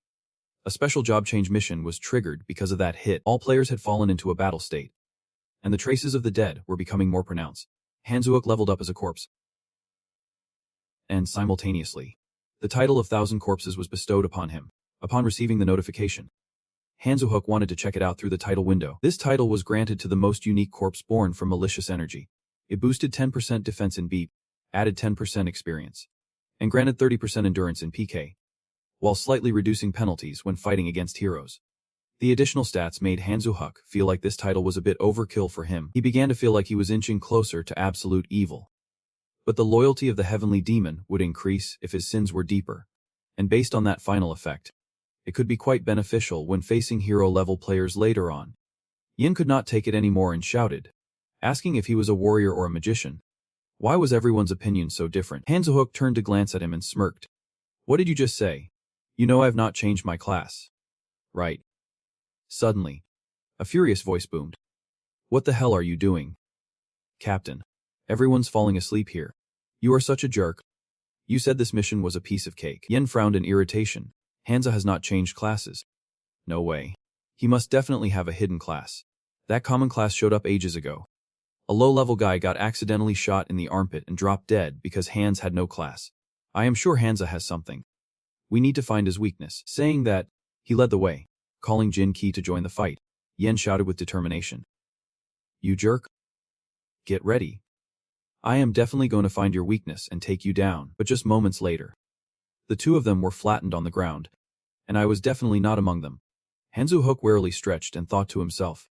[SPEAKER 1] a special job change mission was triggered because of that hit. All players had fallen into a battle state, and the traces of the dead were becoming more pronounced. Hanzuhook leveled up as a corpse. And simultaneously, the title of 1,000 Corpses was bestowed upon him. Upon receiving the notification, Hanzuhook wanted to check it out through the title window. This title was granted to the most unique corpse born from malicious energy. It boosted 10% defense in beep, added 10% experience, and granted 30% endurance in PK, while slightly reducing penalties when fighting against heroes. The additional stats made Hanzuhook feel like this title was a bit overkill for him. He began to feel like he was inching closer to absolute evil. But the loyalty of the heavenly demon would increase if his sins were deeper, and based on that final effect, it could be quite beneficial when facing hero-level players later on. Yin could not take it anymore and shouted, asking if he was a warrior or a magician. Why was everyone's opinion so different? Hanzuhook turned to glance at him and smirked. What did you just say? You know I have not changed my class. Right. Suddenly, a furious voice boomed. What the hell are you doing? Captain, everyone's falling asleep here. You are such a jerk. You said this mission was a piece of cake. Yen frowned in irritation. Hansa has not changed classes. No way. He must definitely have a hidden class. That common class showed up ages ago. A low-level guy got accidentally shot in the armpit and dropped dead because Hans had no class. I am sure Hansa has something. We need to find his weakness. Saying that, he led the way, calling Jin Ki to join the fight. Yen shouted with determination. You jerk. Get ready. I am definitely going to find your weakness and take you down. But just moments later, the two of them were flattened on the ground, and I was definitely not among them. Hanzuhook warily stretched and thought to himself.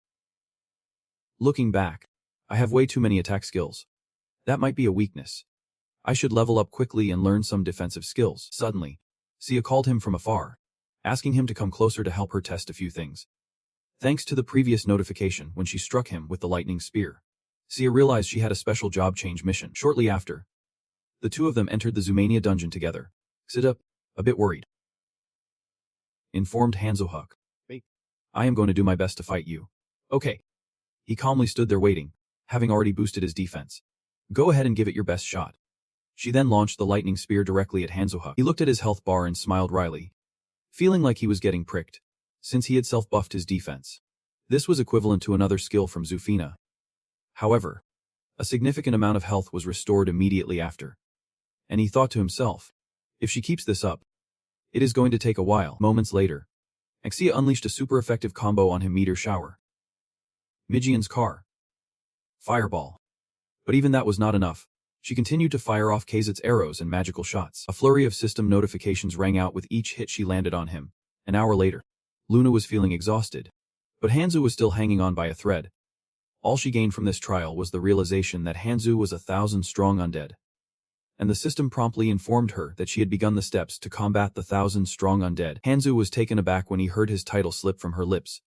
[SPEAKER 1] Looking back, I have way too many attack skills. That might be a weakness. I should level up quickly and learn some defensive skills. Suddenly, Sia called him from afar, asking him to come closer to help her test a few things. Thanks to the previous notification when she struck him with the lightning spear, Sia realized she had a special job change mission. Shortly after, the two of them entered the Zumania dungeon together. Sit up, a bit worried. Informed Hanzuhook. I am going to do my best to fight you. Okay. He calmly stood there waiting, having already boosted his defense. Go ahead and give it your best shot. She then launched the lightning spear directly at Hanzuhook. He looked at his health bar and smiled wryly, feeling like he was getting pricked, since he had self-buffed his defense. This was equivalent to another skill from Zufina. However, a significant amount of health was restored immediately after. And he thought to himself, if she keeps this up, it is going to take a while. Moments later, Xia unleashed a super effective combo on him. Meteor Shower, Mijian's Car, Fireball. But even that was not enough. She continued to fire off Kazit's arrows and magical shots. A flurry of system notifications rang out with each hit she landed on him. An hour later, Luna was feeling exhausted, but Hanzu was still hanging on by a thread. All she gained from this trial was the realization that Hanzu was 1,000 strong undead. and the system promptly informed her that she had begun the steps to combat the 1,000-strong undead. Hanzu was taken aback when he heard his title slip from her lips.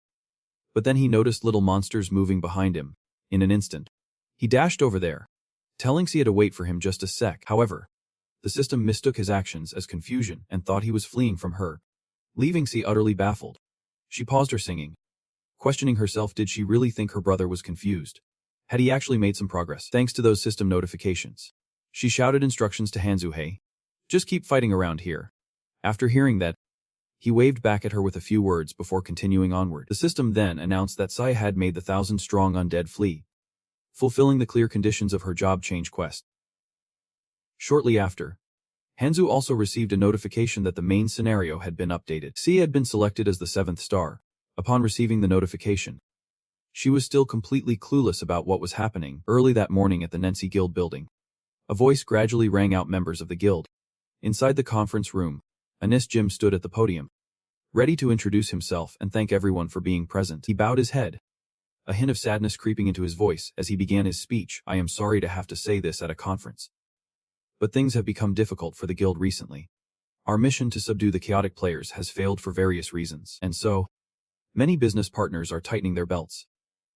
[SPEAKER 1] But then he noticed little monsters moving behind him. In an instant, he dashed over there, telling Sia to wait for him just a sec. However, the system mistook his actions as confusion and thought he was fleeing from her, leaving Sia utterly baffled. She paused her singing, questioning herself. Did she really think her brother was confused? Had he actually made some progress thanks to those system notifications? She shouted instructions to Hanzu. Hey, just keep fighting around here. After hearing that, he waved back at her with a few words before continuing onward. The system then announced that Sia had made the 1,000-strong undead flee, fulfilling the clear conditions of her job change quest. Shortly after, Hanzu also received a notification that the main scenario had been updated. Sia had been selected as the 7th star. Upon receiving the notification, she was still completely clueless about what was happening. Early that morning at the Nensi Guild building, a voice gradually rang out members of the guild. Inside the conference room, Anis Jim stood at the podium, ready to introduce himself and thank everyone for being present. He bowed his head, a hint of sadness creeping into his voice as he began his speech. I am sorry to have to say this at a conference, but things have become difficult for the guild recently. Our mission to subdue the chaotic players has failed for various reasons, and so, many business partners are tightening their belts,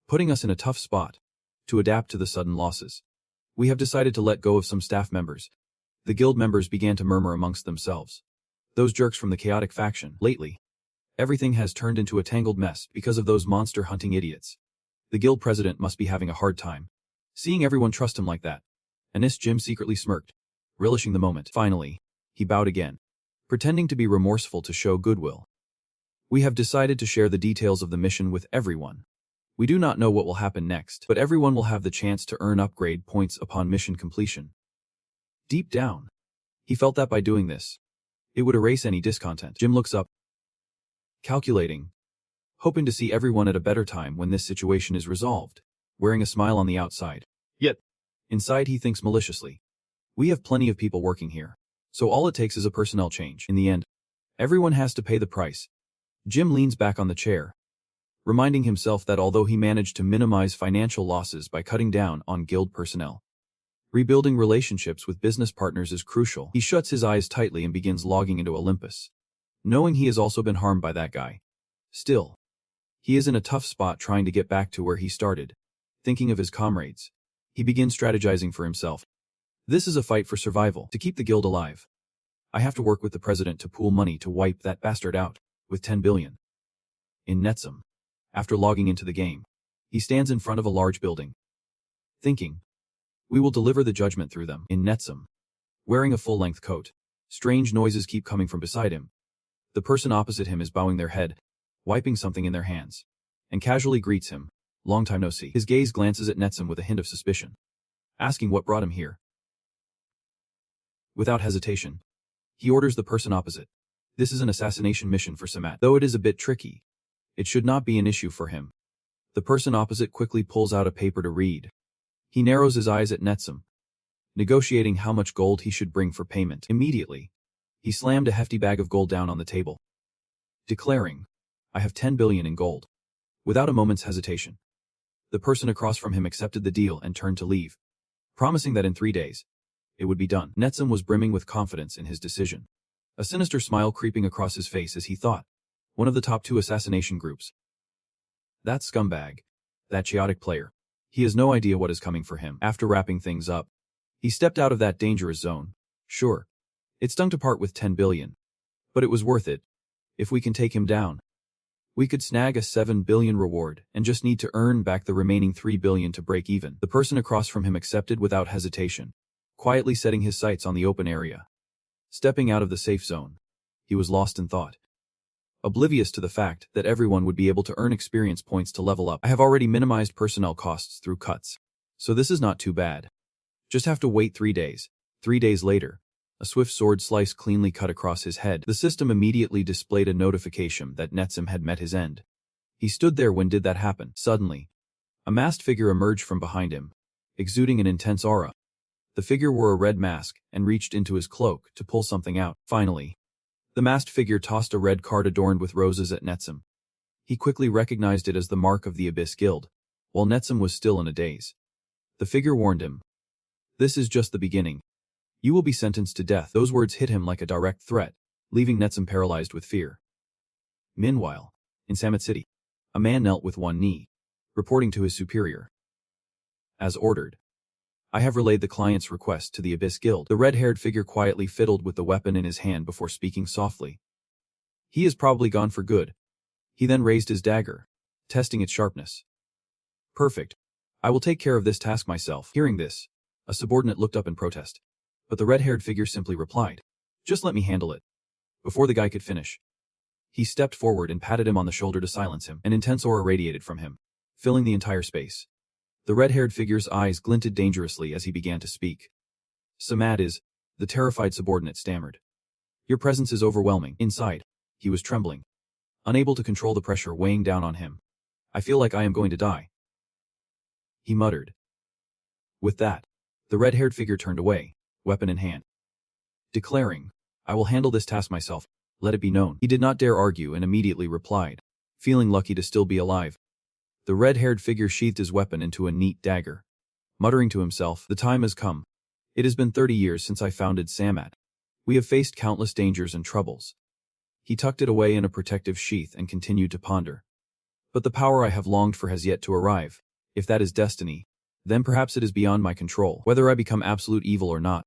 [SPEAKER 1] putting us in a tough spot to adapt to the sudden losses. We have decided to let go of some staff members. The guild members began to murmur amongst themselves. Those jerks from the chaotic faction. Lately, everything has turned into a tangled mess because of those monster-hunting idiots. The guild president must be having a hard time seeing everyone trust him like that. Anis Jim secretly smirked, relishing the moment. Finally, he bowed again, pretending to be remorseful to show goodwill. We have decided to share the details of the mission with everyone. We do not know what will happen next, but everyone will have the chance to earn upgrade points upon mission completion. Deep down, he felt that by doing this, it would erase any discontent. Jim looks up, calculating, hoping to see everyone at a better time when this situation is resolved, wearing a smile on the outside. Yet, inside he thinks maliciously. We have plenty of people working here, so all it takes is a personnel change. In the end, everyone has to pay the price. Jim leans back on the chair, reminding himself that although he managed to minimize financial losses by cutting down on guild personnel, rebuilding relationships with business partners is crucial. He shuts his eyes tightly and begins logging into Olympus, knowing he has also been harmed by that guy. Still, he is in a tough spot trying to get back to where he started. Thinking of his comrades, he begins strategizing for himself. This is a fight for survival, to keep the guild alive. I have to work with the president to pool money to wipe that bastard out, with 10 billion. In Netsum, after logging into the game, he stands in front of a large building, thinking, we will deliver the judgment through them. In Netsum, wearing a full-length coat, strange noises keep coming from beside him. The person opposite him is bowing their head, wiping something in their hands, and casually greets him. Long time no see. His gaze glances at Netsum with a hint of suspicion, asking what brought him here. Without hesitation, he orders the person opposite. This is an assassination mission for Samat. Though it is a bit tricky, it should not be an issue for him. The person opposite quickly pulls out a paper to read. He narrows his eyes at Netsum, negotiating how much gold he should bring for payment. Immediately, he slammed a hefty bag of gold down on the table, declaring, I have 10 billion in gold. Without a moment's hesitation, the person across from him accepted the deal and turned to leave, promising that in 3 days, it would be done. Netsum was brimming with confidence in his decision, a sinister smile creeping across his face as he thought, one of the top 2 assassination groups. That scumbag, that chaotic player, he has no idea what is coming for him. After wrapping things up, he stepped out of that dangerous zone. Sure, it stung to part with 10 billion, but it was worth it. If we can take him down, we could snag a 7 billion reward and just need to earn back the remaining 3 billion to break even. The person across from him accepted without hesitation, quietly setting his sights on the open area. Stepping out of the safe zone, he was lost in thought, oblivious to the fact that everyone would be able to earn experience points to level up. I have already minimized personnel costs through cuts, so this is not too bad. Just have to wait 3 days. 3 days later, a swift sword slice cleanly cut across his head. The system immediately displayed a notification that Netsum had met his end. He stood there when did that happen. Suddenly, a masked figure emerged from behind him, exuding an intense aura. The figure wore a red mask and reached into his cloak to pull something out. Finally, the masked figure tossed a red card adorned with roses at Netsum. He quickly recognized it as the mark of the Abyss Guild, while Netsum was still in a daze. The figure warned him, this is just the beginning. You will be sentenced to death. Those words hit him like a direct threat, leaving Netsum paralyzed with fear. Meanwhile, in Samet City, a man knelt with one knee, reporting to his superior. As ordered. I have relayed the client's request to the Abyss Guild. The red-haired figure quietly fiddled with the weapon in his hand before speaking softly. He is probably gone for good. He then raised his dagger, testing its sharpness. Perfect. I will take care of this task myself. Hearing this, a subordinate looked up in protest. But the red-haired figure simply replied, just let me handle it. Before the guy could finish, he stepped forward and patted him on the shoulder to silence him. An intense aura radiated from him, filling the entire space. The red-haired figure's eyes glinted dangerously as he began to speak. Samad is, the terrified subordinate stammered. Your presence is overwhelming. Inside, he was trembling, unable to control the pressure weighing down on him. I feel like I am going to die, he muttered. With that, the red-haired figure turned away, weapon in hand, declaring, I will handle this task myself, let it be known. He did not dare argue and immediately replied, feeling lucky to still be alive. The red-haired figure sheathed his weapon into a neat dagger, muttering to himself, the time has come. It has been 30 years since I founded Samat. We have faced countless dangers and troubles. He tucked it away in a protective sheath and continued to ponder. But the power I have longed for has yet to arrive. If that is destiny, then perhaps it is beyond my control, whether I become absolute evil or not.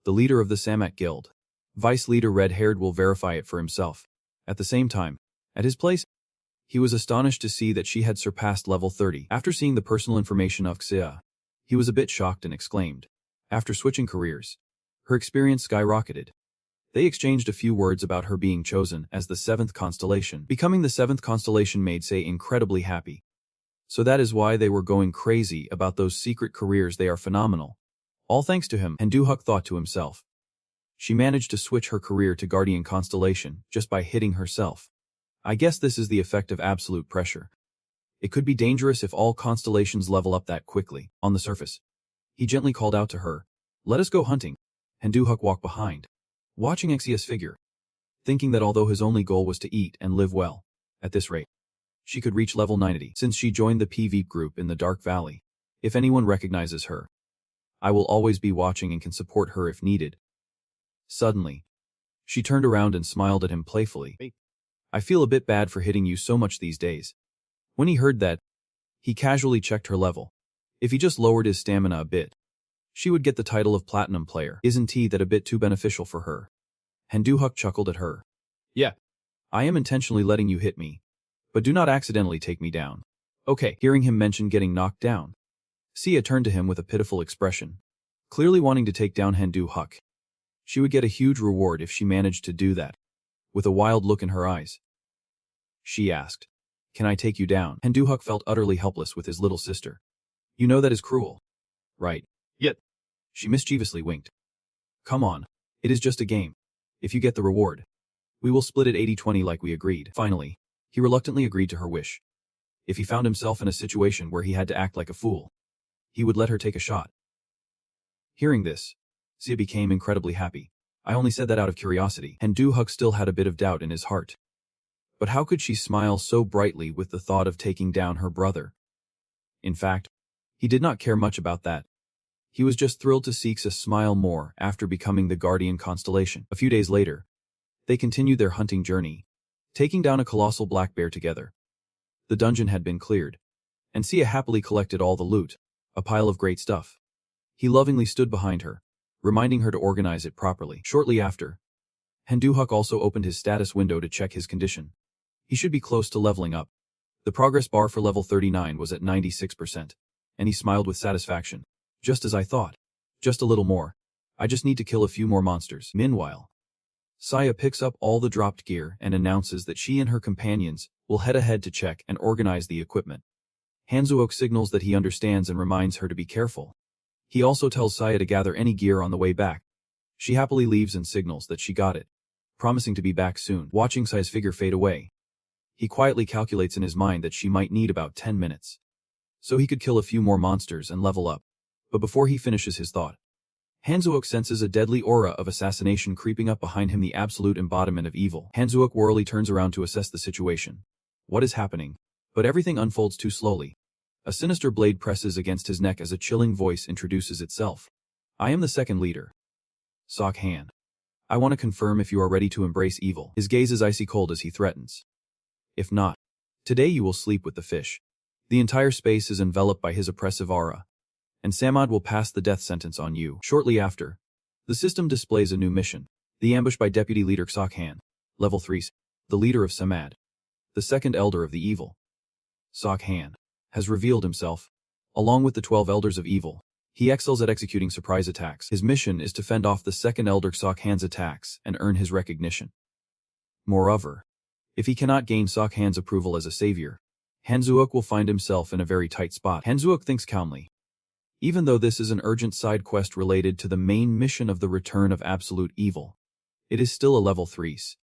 [SPEAKER 1] The leader of the Samat Guild, Vice Leader Red-Haired, will verify it for himself. At the same time, at his place, he was astonished to see that she had surpassed level 30. After seeing the personal information of Xia, he was a bit shocked and exclaimed. After switching careers, her experience skyrocketed. They exchanged a few words about her being chosen as the 7th constellation. Becoming the 7th constellation made Sei incredibly happy. So that is why they were going crazy about those secret careers. They are phenomenal. All thanks to him, Handuhuk thought to himself. She managed to switch her career to Guardian Constellation just by hitting herself. I guess this is the effect of absolute pressure. It could be dangerous if all constellations level up that quickly. On the surface, he gently called out to her, let us go hunting. Handuhuk walked behind, watching Xia's figure, thinking that although his only goal was to eat and live well, at this rate, she could reach level 90 since she joined the PvP group in the Dark Valley. If anyone recognizes her, I will always be watching and can support her if needed. Suddenly, she turned around and smiled at him playfully. I feel a bit bad for hitting you so much these days. When he heard that, he casually checked her level. If he just lowered his stamina a bit, she would get the title of Platinum Player. Isn't that a bit too beneficial for her? Handuhuk chuckled at her. Yeah. I am intentionally letting you hit me, but do not accidentally take me down. Okay. Hearing him mention getting knocked down, Sia turned to him with a pitiful expression, clearly wanting to take down Handuhuk. She would get a huge reward if she managed to do that. With a wild look in her eyes, she asked, can I take you down? Handuhuk felt utterly helpless with his little sister. You know that is cruel, right? Yet. She mischievously winked. Come on. It is just a game. If you get the reward, we will split it 80-20 like we agreed. Finally, he reluctantly agreed to her wish. If he found himself in a situation where he had to act like a fool, he would let her take a shot. Hearing this, Sia became incredibly happy. I only said that out of curiosity. Handuhuk still had a bit of doubt in his heart. But how could she smile so brightly with the thought of taking down her brother? In fact, he did not care much about that. He was just thrilled to see Xia smile more after becoming the Guardian Constellation. A few days later, they continued their hunting journey, taking down a colossal black bear together. The dungeon had been cleared, and Sia happily collected all the loot, a pile of great stuff. He lovingly stood behind her, reminding her to organize it properly. Shortly after, Handuhuk also opened his status window to check his condition. He should be close to leveling up. The progress bar for level 39 was at 96%, and he smiled with satisfaction. Just as I thought. Just a little more. I just need to kill a few more monsters. Meanwhile, Saya picks up all the dropped gear and announces that she and her companions will head ahead to check and organize the equipment. Hanzuok signals that he understands and reminds her to be careful. He also tells Saya to gather any gear on the way back. She happily leaves and signals that she got it, promising to be back soon. Watching Saya's figure fade away, he quietly calculates in his mind that she might need about 10 minutes, so he could kill a few more monsters and level up. But before he finishes his thought, Hanzuok senses a deadly aura of assassination creeping up behind him, the absolute embodiment of evil. Hanzuok warily turns around to assess the situation. What is happening? But everything unfolds too slowly. A sinister blade presses against his neck as a chilling voice introduces itself. I am the second leader. Sok Han. I want to confirm if you are ready to embrace evil. His gaze is icy cold as he threatens. If not, today you will sleep with the fish. The entire space is enveloped by his oppressive aura, and Samad will pass the death sentence on you. Shortly after, the system displays a new mission. The ambush by Deputy Leader Sok Han, Level 3, the leader of Samad, the second elder of the evil. Sok Han has revealed himself, along with the 12 elders of evil. He excels at executing surprise attacks. His mission is to fend off the second elder Sok Han's attacks and earn his recognition. Moreover, if he cannot gain Sok Han's approval as a savior, Hanzuok will find himself in a very tight spot. Hanzuok thinks calmly. Even though this is an urgent side quest related to the main mission of the return of absolute evil, it is still a level 3s.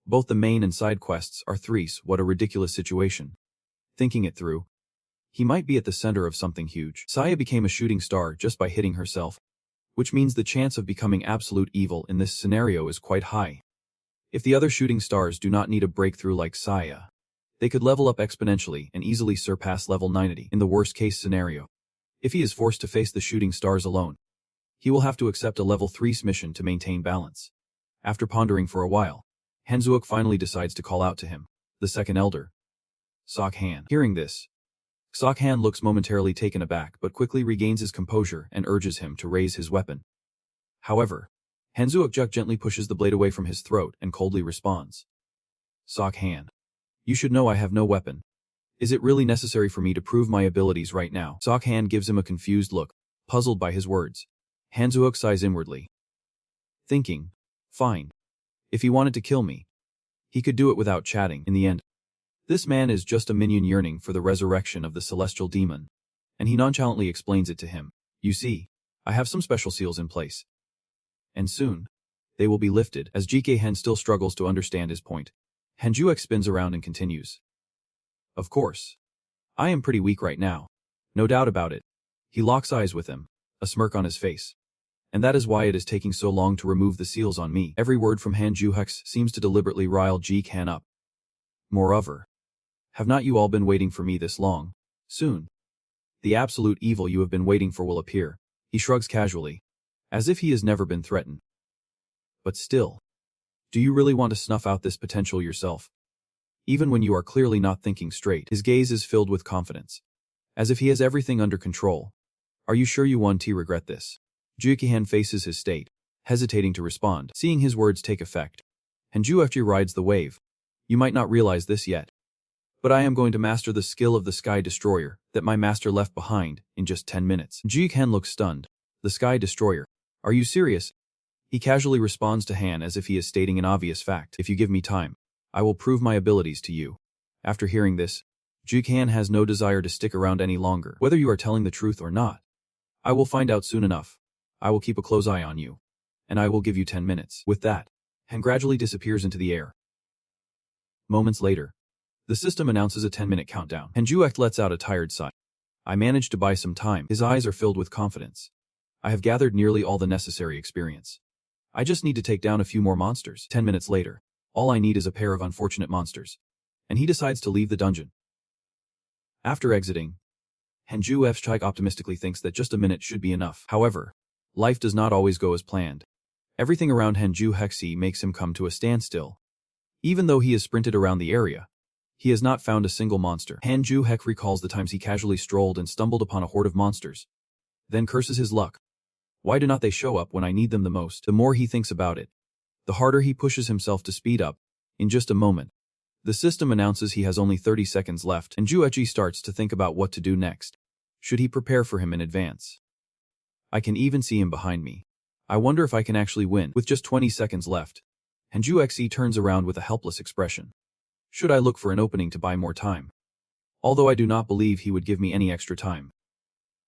[SPEAKER 1] Both the main and side quests are 3s. What a ridiculous situation. Thinking it through, he might be at the center of something huge. Saya became a shooting star just by hitting herself, which means the chance of becoming absolute evil in this scenario is quite high. If the other shooting stars do not need a breakthrough like Saya, they could level up exponentially and easily surpass level 90 in the worst-case scenario. If he is forced to face the shooting stars alone, he will have to accept a level 3's mission to maintain balance. After pondering for a while, Hanzuok finally decides to call out to him, the second elder, Sok Han. Hearing this, Sok Han looks momentarily taken aback but quickly regains his composure and urges him to raise his weapon. However, Hanzuok gently pushes the blade away from his throat and coldly responds. Sok Han. You should know I have no weapon. Is it really necessary for me to prove my abilities right now? Sok Han gives him a confused look, puzzled by his words. Hanzuok sighs inwardly, thinking, fine. If he wanted to kill me, he could do it without chatting. In the end, this man is just a minion yearning for the resurrection of the celestial demon, and he nonchalantly explains it to him. You see, I have some special seals in place. And soon, they will be lifted. As GK Hen still struggles to understand his point, Hanjuek spins around and continues. Of course. I am pretty weak right now. No doubt about it. He locks eyes with him, a smirk on his face. And that is why it is taking so long to remove the seals on me. Every word from Hanjuek seems to deliberately rile GK Hen up. Moreover, have not you all been waiting for me this long? Soon, the absolute evil you have been waiting for will appear. He shrugs casually, as if he has never been threatened. But still, do you really want to snuff out this potential yourself? Even when you are clearly not thinking straight, his gaze is filled with confidence, as if he has everything under control. Are you sure you want to regret this? Jukihan faces his state, hesitating to respond. Seeing his words take effect, Hanjuefji rides the wave. You might not realize this yet, but I am going to master the skill of the Sky Destroyer that my master left behind in just 10 minutes. Jikhen looks stunned. The Sky Destroyer. Are you serious? He casually responds to Han as if he is stating an obvious fact. If you give me time, I will prove my abilities to you. After hearing this, Jikhan has no desire to stick around any longer. Whether you are telling the truth or not, I will find out soon enough. I will keep a close eye on you, and I will give you 10 minutes. With that, Han gradually disappears into the air. Moments later, the system announces a 10-minute countdown. Hanjuek lets out a tired sigh. I managed to buy some time. His eyes are filled with confidence. I have gathered nearly all the necessary experience. I just need to take down a few more monsters. 10 minutes later, all I need is a pair of unfortunate monsters. And he decides to leave the dungeon. After exiting, Hanjuek optimistically thinks that just a minute should be enough. However, life does not always go as planned. Everything around Hanjuek makes him come to a standstill. Even though he has sprinted around the area, he has not found a single monster. Hanjuek recalls the times he casually strolled and stumbled upon a horde of monsters, then curses his luck. Why do not they show up when I need them the most? The more he thinks about it, the harder he pushes himself to speed up. In just a moment, the system announces he has only 30 seconds left, and Juechi starts to think about what to do next. Should he prepare for him in advance? I can even see him behind me. I wonder if I can actually win. With just 20 seconds left, Hanjuexi turns around with a helpless expression. Should I look for an opening to buy more time? Although I do not believe he would give me any extra time.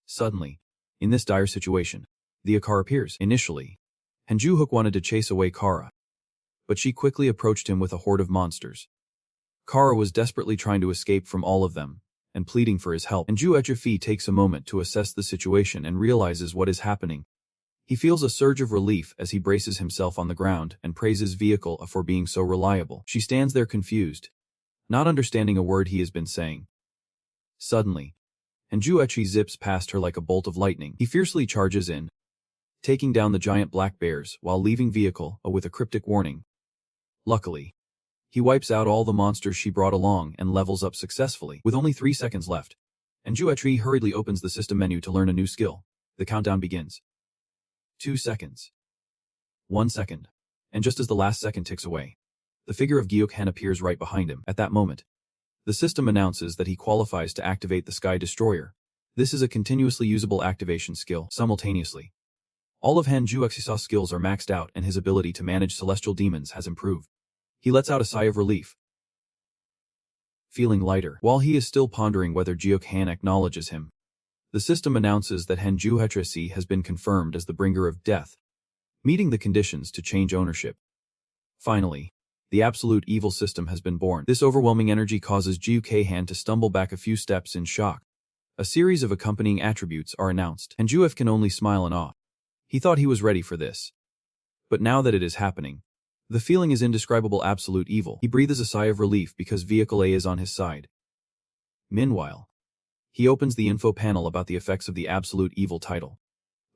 [SPEAKER 1] Suddenly, in this dire situation, the Akar appears. Initially, Hanjuhook wanted to chase away Kara, but she quickly approached him with a horde of monsters. Kara was desperately trying to escape from all of them, and pleading for his help. Hanjuechi takes a moment to assess the situation and realizes what is happening. He feels a surge of relief as he braces himself on the ground and praises vehicle for being so reliable. She stands there confused, not understanding a word he has been saying. Suddenly, Hanjuechi zips past her like a bolt of lightning. He fiercely charges in, taking down the giant black bears while leaving vehicle with a cryptic warning. Luckily, he wipes out all the monsters she brought along and levels up successfully with only 3 seconds left. And Juetri hurriedly opens the system menu to learn a new skill. The countdown begins. 2 seconds. 1 second. And just as the last second ticks away, the figure of Gyokhan appears right behind him. At that moment, the system announces that he qualifies to activate the Sky Destroyer. This is a continuously usable activation skill simultaneously. All of Han Juexi's skills are maxed out and his ability to manage celestial demons has improved. He lets out a sigh of relief, feeling lighter. While he is still pondering whether Gyokhan acknowledges him, the system announces that Han Juexi's has been confirmed as the bringer of death, meeting the conditions to change ownership. Finally, the absolute evil system has been born. This overwhelming energy causes Gyokhan to stumble back a few steps in shock. A series of accompanying attributes are announced, and Juef can only smile in awe. He thought he was ready for this. But now that it is happening, the feeling is indescribable absolute evil. He breathes a sigh of relief because Vehicle A is on his side. Meanwhile, he opens the info panel about the effects of the absolute evil title.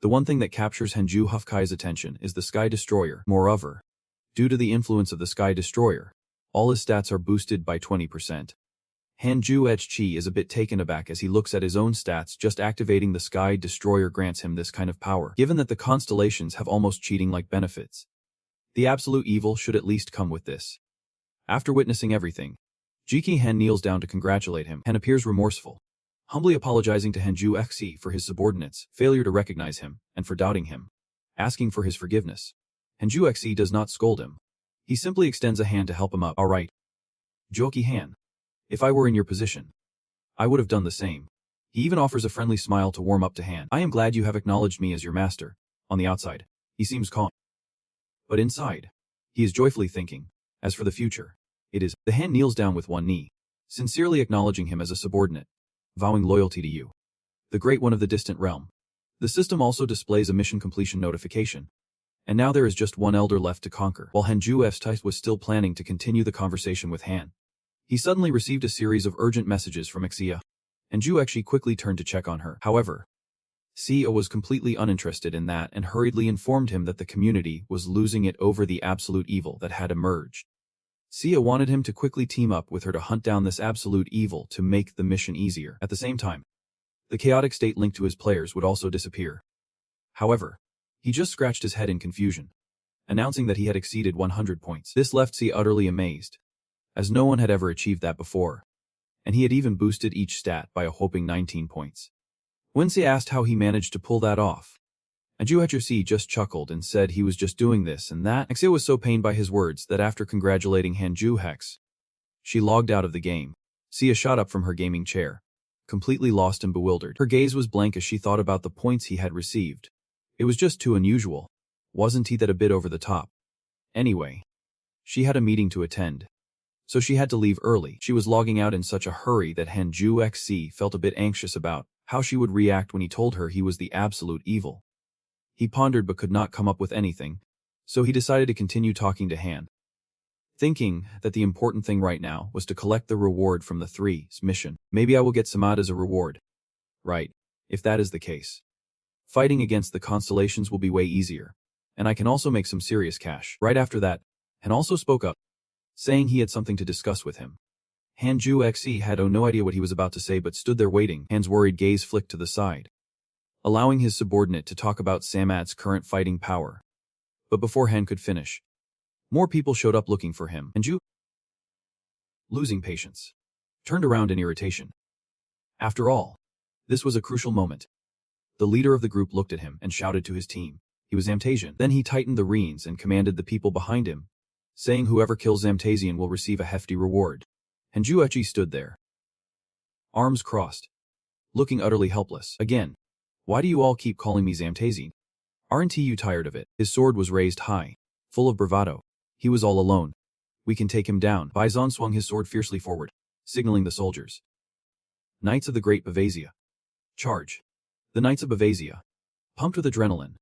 [SPEAKER 1] The one thing that captures Han Juef's attention is the Sky Destroyer. Moreover, due to the influence of the Sky Destroyer, all his stats are boosted by 20%. Han Juechi is a bit taken aback as he looks at his own stats. Just activating the Sky Destroyer grants him this kind of power, given that the constellations have almost cheating-like benefits. The absolute evil should at least come with this. After witnessing everything, Gyokhan kneels down to congratulate him and appears remorseful, humbly apologizing to Han Juexi for his subordinates' failure to recognize him and for doubting him, asking for his forgiveness. Han Juexi does not scold him. He simply extends a hand to help him up. All right, Gyokhan. If I were in your position, I would have done the same. He even offers a friendly smile to warm up to Han. I am glad you have acknowledged me as your master. On the outside, he seems calm. But inside, he is joyfully thinking, as for the future, it is. The Han kneels down with one knee, sincerely acknowledging him as a subordinate, vowing loyalty to you, the Great One of the distant realm. The system also displays a mission completion notification. And now there is just one elder left to conquer. While Han Juef's was still planning to continue the conversation with Han, he suddenly received a series of urgent messages from Xia, and Juexi quickly turned to check on her. However, Xia was completely uninterested in that and hurriedly informed him that the community was losing it over the absolute evil that had emerged. Xia wanted him to quickly team up with her to hunt down this absolute evil to make the mission easier. At the same time, the chaotic state linked to his players would also disappear. However, he just scratched his head in confusion, announcing that he had exceeded 100 points. This left Xia utterly amazed, as no one had ever achieved that before, and he had even boosted each stat by a whopping 19 points. When Xia asked how he managed to pull that off, and Juexi just chuckled and said he was just doing this and that. Xia was so pained by his words that after congratulating Han Juex, she logged out of the game. Xia shot up from her gaming chair, completely lost and bewildered. Her gaze was blank as she thought about the points he had received. It was just too unusual. Wasn't he that a bit over the top? Anyway, she had a meeting to attend, so she had to leave early. She was logging out in such a hurry that Han Juexi felt a bit anxious about how she would react when he told her he was the absolute evil. He pondered but could not come up with anything, so he decided to continue talking to Han, thinking that the important thing right now was to collect the reward from the 3's mission. Maybe I will get Samad as a reward. Right, if that is the case. Fighting against the constellations will be way easier, and I can also make some serious cash. Right after that, Han also spoke up, saying he had something to discuss with him. Han Juexi had no idea what he was about to say but stood there waiting. Han's worried gaze flicked to the side, allowing his subordinate to talk about Samad's current fighting power. But before Han could finish, more people showed up looking for him, and losing patience, turned around in irritation. After all, this was a crucial moment. The leader of the group looked at him and shouted to his team. He was Zamtasian. Then he tightened the reins and commanded the people behind him, saying whoever kills Zamtasian will receive a hefty reward. And Juechi stood there, arms crossed, looking utterly helpless. Again, why do you all keep calling me Zamtasian? Aren't you tired of it? His sword was raised high, full of bravado. He was all alone. We can take him down. Bison swung his sword fiercely forward, signaling the soldiers. Knights of the Great Bavasia. Charge. The Knights of Bavasia, pumped with adrenaline,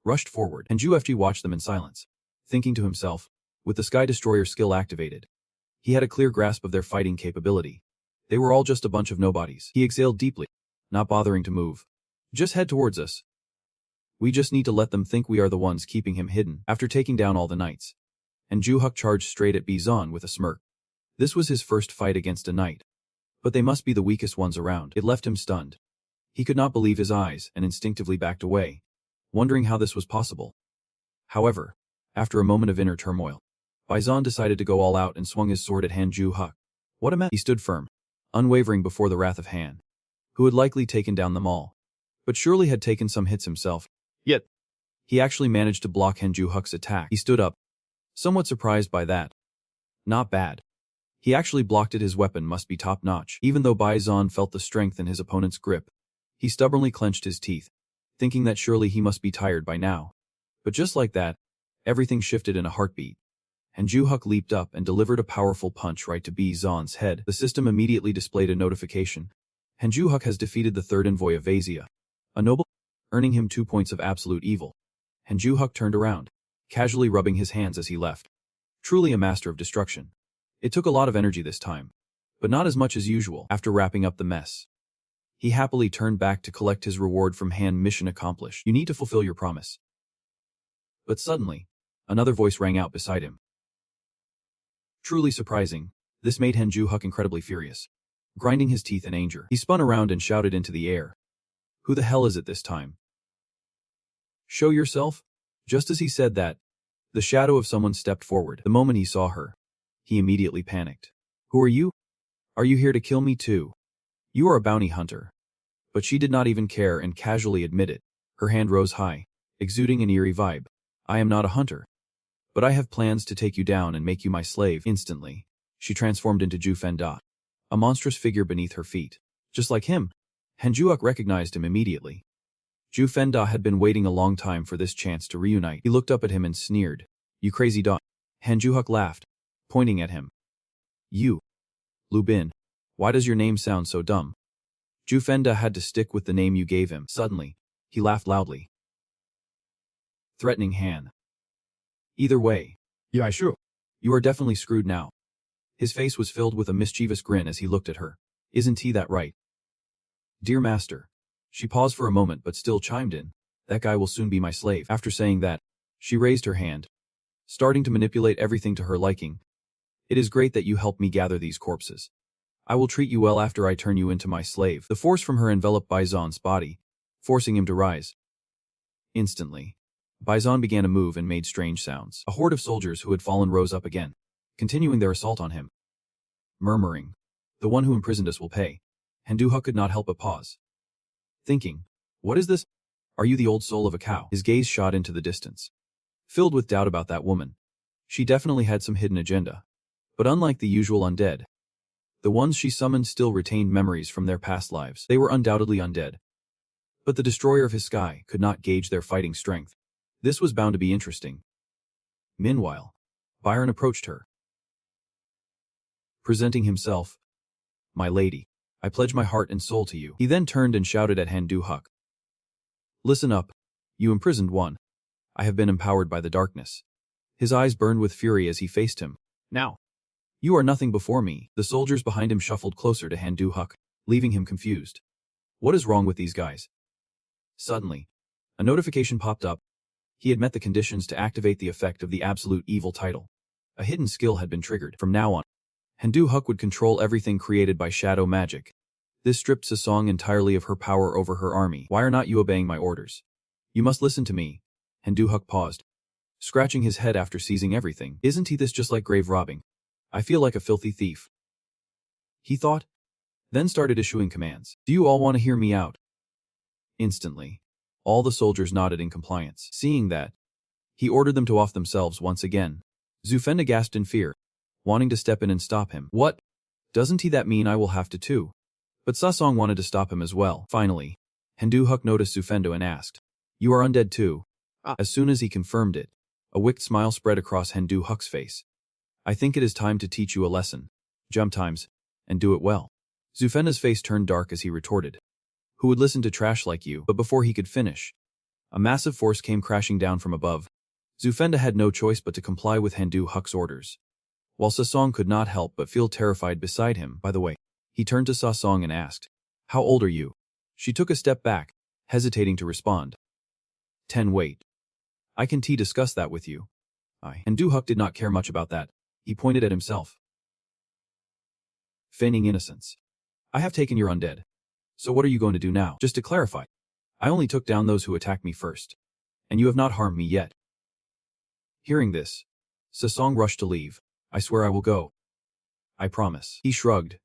[SPEAKER 1] rushed forward, and Juefji watched them in silence, thinking to himself, with the Sky Destroyer skill activated, he had a clear grasp of their fighting capability. They were all just a bunch of nobodies. He exhaled deeply, not bothering to move. Just head towards us. We just need to let them think we are the ones keeping him hidden. After taking down all the knights, and Ju-Huk charged straight at Bizon with a smirk. This was his first fight against a knight. But they must be the weakest ones around. It left him stunned. He could not believe his eyes and instinctively backed away, wondering how this was possible. However, after a moment of inner turmoil, Bizon decided to go all out and swung his sword at Han Ju-Huk. What a mess! He stood firm, unwavering before the wrath of Han, who had likely taken down them all, but surely had taken some hits himself. Yet, he actually managed to block Han Ju-Huk's attack. He stood up, somewhat surprised by that. Not bad. He actually blocked it. His weapon must be top-notch. Even though Bizon felt the strength in his opponent's grip, he stubbornly clenched his teeth, thinking that surely he must be tired by now. But just like that, everything shifted in a heartbeat. And Ju-Huk leaped up and delivered a powerful punch right to Bizon's head. The system immediately displayed a notification. And Ju-Huk has defeated the third envoy of Asia, a noble, earning him 2 points of absolute evil. And Ju-Huk turned around, casually rubbing his hands as he left. Truly a master of destruction. It took a lot of energy this time, but not as much as usual. After wrapping up the mess, he happily turned back to collect his reward from Han. Mission accomplished. You need to fulfill your promise. But suddenly, another voice rang out beside him. Truly surprising, this made Han Ju-Huk incredibly furious. Grinding his teeth in anger, he spun around and shouted into the air. Who the hell is it this time? Show yourself? Just as he said that, the shadow of someone stepped forward. The moment he saw her, he immediately panicked. Who are you? Are you here to kill me too? You are a bounty hunter. But she did not even care and casually admitted. Her hand rose high, exuding an eerie vibe. I am not a hunter. But I have plans to take you down and make you my slave. Instantly, she transformed into Ju Fenda, a monstrous figure beneath her feet. Just like him, Han Ju-Huk recognized him immediately. Ju Fenda had been waiting a long time for this chance to reunite. He looked up at him and sneered. You crazy dog. Han Ju-Huk laughed, pointing at him. You, Lu Bin. Why does your name sound so dumb? Ju Fenda had to stick with the name you gave him. Suddenly, he laughed loudly, threatening Han. Either way,
[SPEAKER 2] Yeah, sure.
[SPEAKER 1] you are definitely screwed now. His face was filled with a mischievous grin as he looked at her. Isn't he that right? Dear master. She paused for a moment but still chimed in. That guy will soon be my slave. After saying that, she raised her hand, starting to manipulate everything to her liking. It is great that you helped me gather these corpses. I will treat you well after I turn you into my slave. The force from her enveloped Bizon's body, forcing him to rise. Instantly, Bizon began to move and made strange sounds. A horde of soldiers who had fallen rose up again, continuing their assault on him. Murmuring, the one who imprisoned us will pay. Han Ju-Huk could not help but pause, thinking, what is this? Are you the old soul of a cow? His gaze shot into the distance, filled with doubt about that woman. She definitely had some hidden agenda. But unlike the usual undead, the ones she summoned still retained memories from their past lives. They were undoubtedly undead. But the destroyer of his sky could not gauge their fighting strength. This was bound to be interesting. Meanwhile, Byron approached her, presenting himself. My lady, I pledge my heart and soul to you. He then turned and shouted at Han Ju-Huk. Listen up, you imprisoned one. I have been empowered by the darkness. His eyes burned with fury as he faced him. Now, you are nothing before me. The soldiers behind him shuffled closer to Han Ju-Huk, leaving him confused. What is wrong with these guys? Suddenly, a notification popped up. He had met the conditions to activate the effect of the absolute evil title. A hidden skill had been triggered. From now on, Han Ju-Huk would control everything created by shadow magic. This stripped Sasong entirely of her power over her army. Why are not you obeying my orders? You must listen to me. Han Ju-Huk paused, scratching his head after seizing everything. Isn't he this just like grave robbing? I feel like a filthy thief. He thought, then started issuing commands. Do you all want to hear me out? Instantly, all the soldiers nodded in compliance. Seeing that, he ordered them to off themselves once again. Zufenda gasped in fear, wanting to step in and stop him. What? Doesn't he that mean I will have to too? But Sasong wanted to stop him as well. Finally, Han Ju-Huk noticed Zufendo and asked, You are undead too? As soon as he confirmed it, a wicked smile spread across Han Ju-Huk's face. I think it is time to teach you a lesson. Jump times, and do it well. Zufenda's face turned dark as he retorted. Who would listen to trash like you? But before he could finish, a massive force came crashing down from above. Zufenda had no choice but to comply with Han Ju-Huk's orders. While Sasong could not help but feel terrified beside him. By the way, he turned to Sasong and asked, How old are you? She took a step back, hesitating to respond. Wait. I can discuss that with you. And Duhuk did not care much about that. He pointed at himself. Feigning innocence. I have taken your undead. So what are you going to do now? Just to clarify, I only took down those who attacked me first. And you have not harmed me yet. Hearing this, Sasong rushed to leave. I swear I will go. I promise. He shrugged,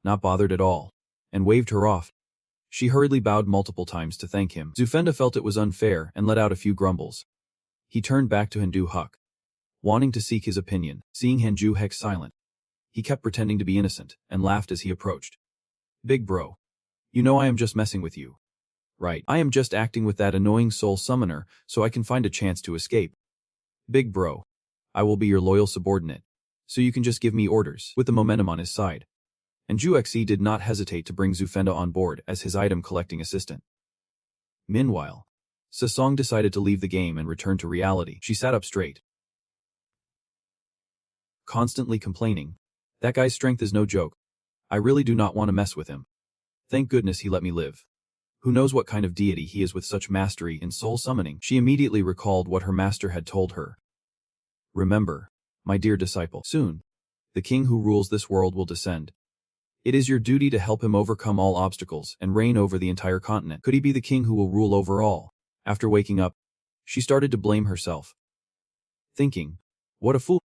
[SPEAKER 1] not bothered at all, and waved her off. She hurriedly bowed multiple times to thank him. Zufenda felt it was unfair and let out a few grumbles. He turned back to Handu Huk, wanting to seek his opinion. Seeing Hanju Hek silent, he kept pretending to be innocent and laughed as he approached. Big bro. You know I am just messing with you. Right. I am just acting with that annoying soul summoner so I can find a chance to escape. Big bro. I will be your loyal subordinate, so you can just give me orders. With the momentum on his side, and Juexi did not hesitate to bring Zufenda on board as his item-collecting assistant. Meanwhile, Sasong decided to leave the game and return to reality. She sat up straight, constantly complaining. That guy's strength is no joke. I really do not want to mess with him. Thank goodness he let me live. Who knows what kind of deity he is with such mastery in soul summoning. She immediately recalled what her master had told her. Remember, my dear disciple, soon, the king who rules this world will descend. It is your duty to help him overcome all obstacles and reign over the entire continent. Could he be the king who will rule over all? After waking up, she started to blame herself, thinking, what a fool.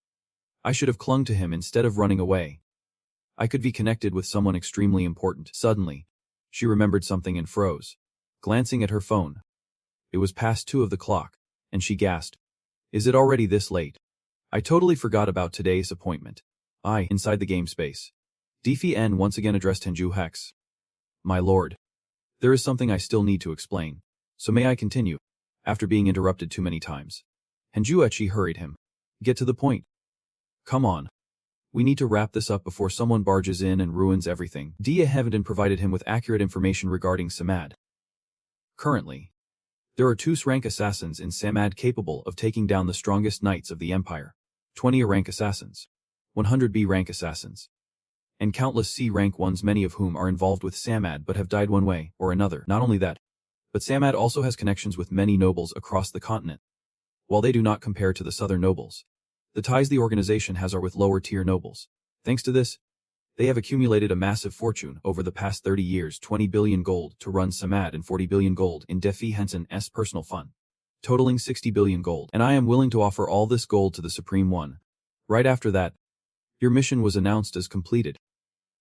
[SPEAKER 1] I should have clung to him instead of running away. I could be connected with someone extremely important. Suddenly, she remembered something and froze, glancing at her phone. It was past 2 of the clock, and she gasped. Is it already this late? I totally forgot about today's appointment. Inside the game space, Defi N once again addressed Henju Hex. My lord, there is something I still need to explain, so may I continue? After being interrupted too many times, Henju Echi hurried him. Get to the point. Come on. We need to wrap this up before someone barges in and ruins everything. Dia Heaven provided him with accurate information regarding Samad. Currently, there are 2 rank assassins in Samad capable of taking down the strongest knights of the Empire. 20 A-rank assassins, 100 B-rank assassins, and countless C-rank ones, many of whom are involved with Samad but have died one way or another. Not only that, but Samad also has connections with many nobles across the continent. While they do not compare to the southern nobles, the ties the organization has are with lower-tier nobles. Thanks to this, they have accumulated a massive fortune over the past 30 years, 20 billion gold to run Samad and 40 billion gold in Defi Henson's personal fund, totaling 60 billion gold. And I am willing to offer all this gold to the Supreme One. Right after that, your mission was announced as completed,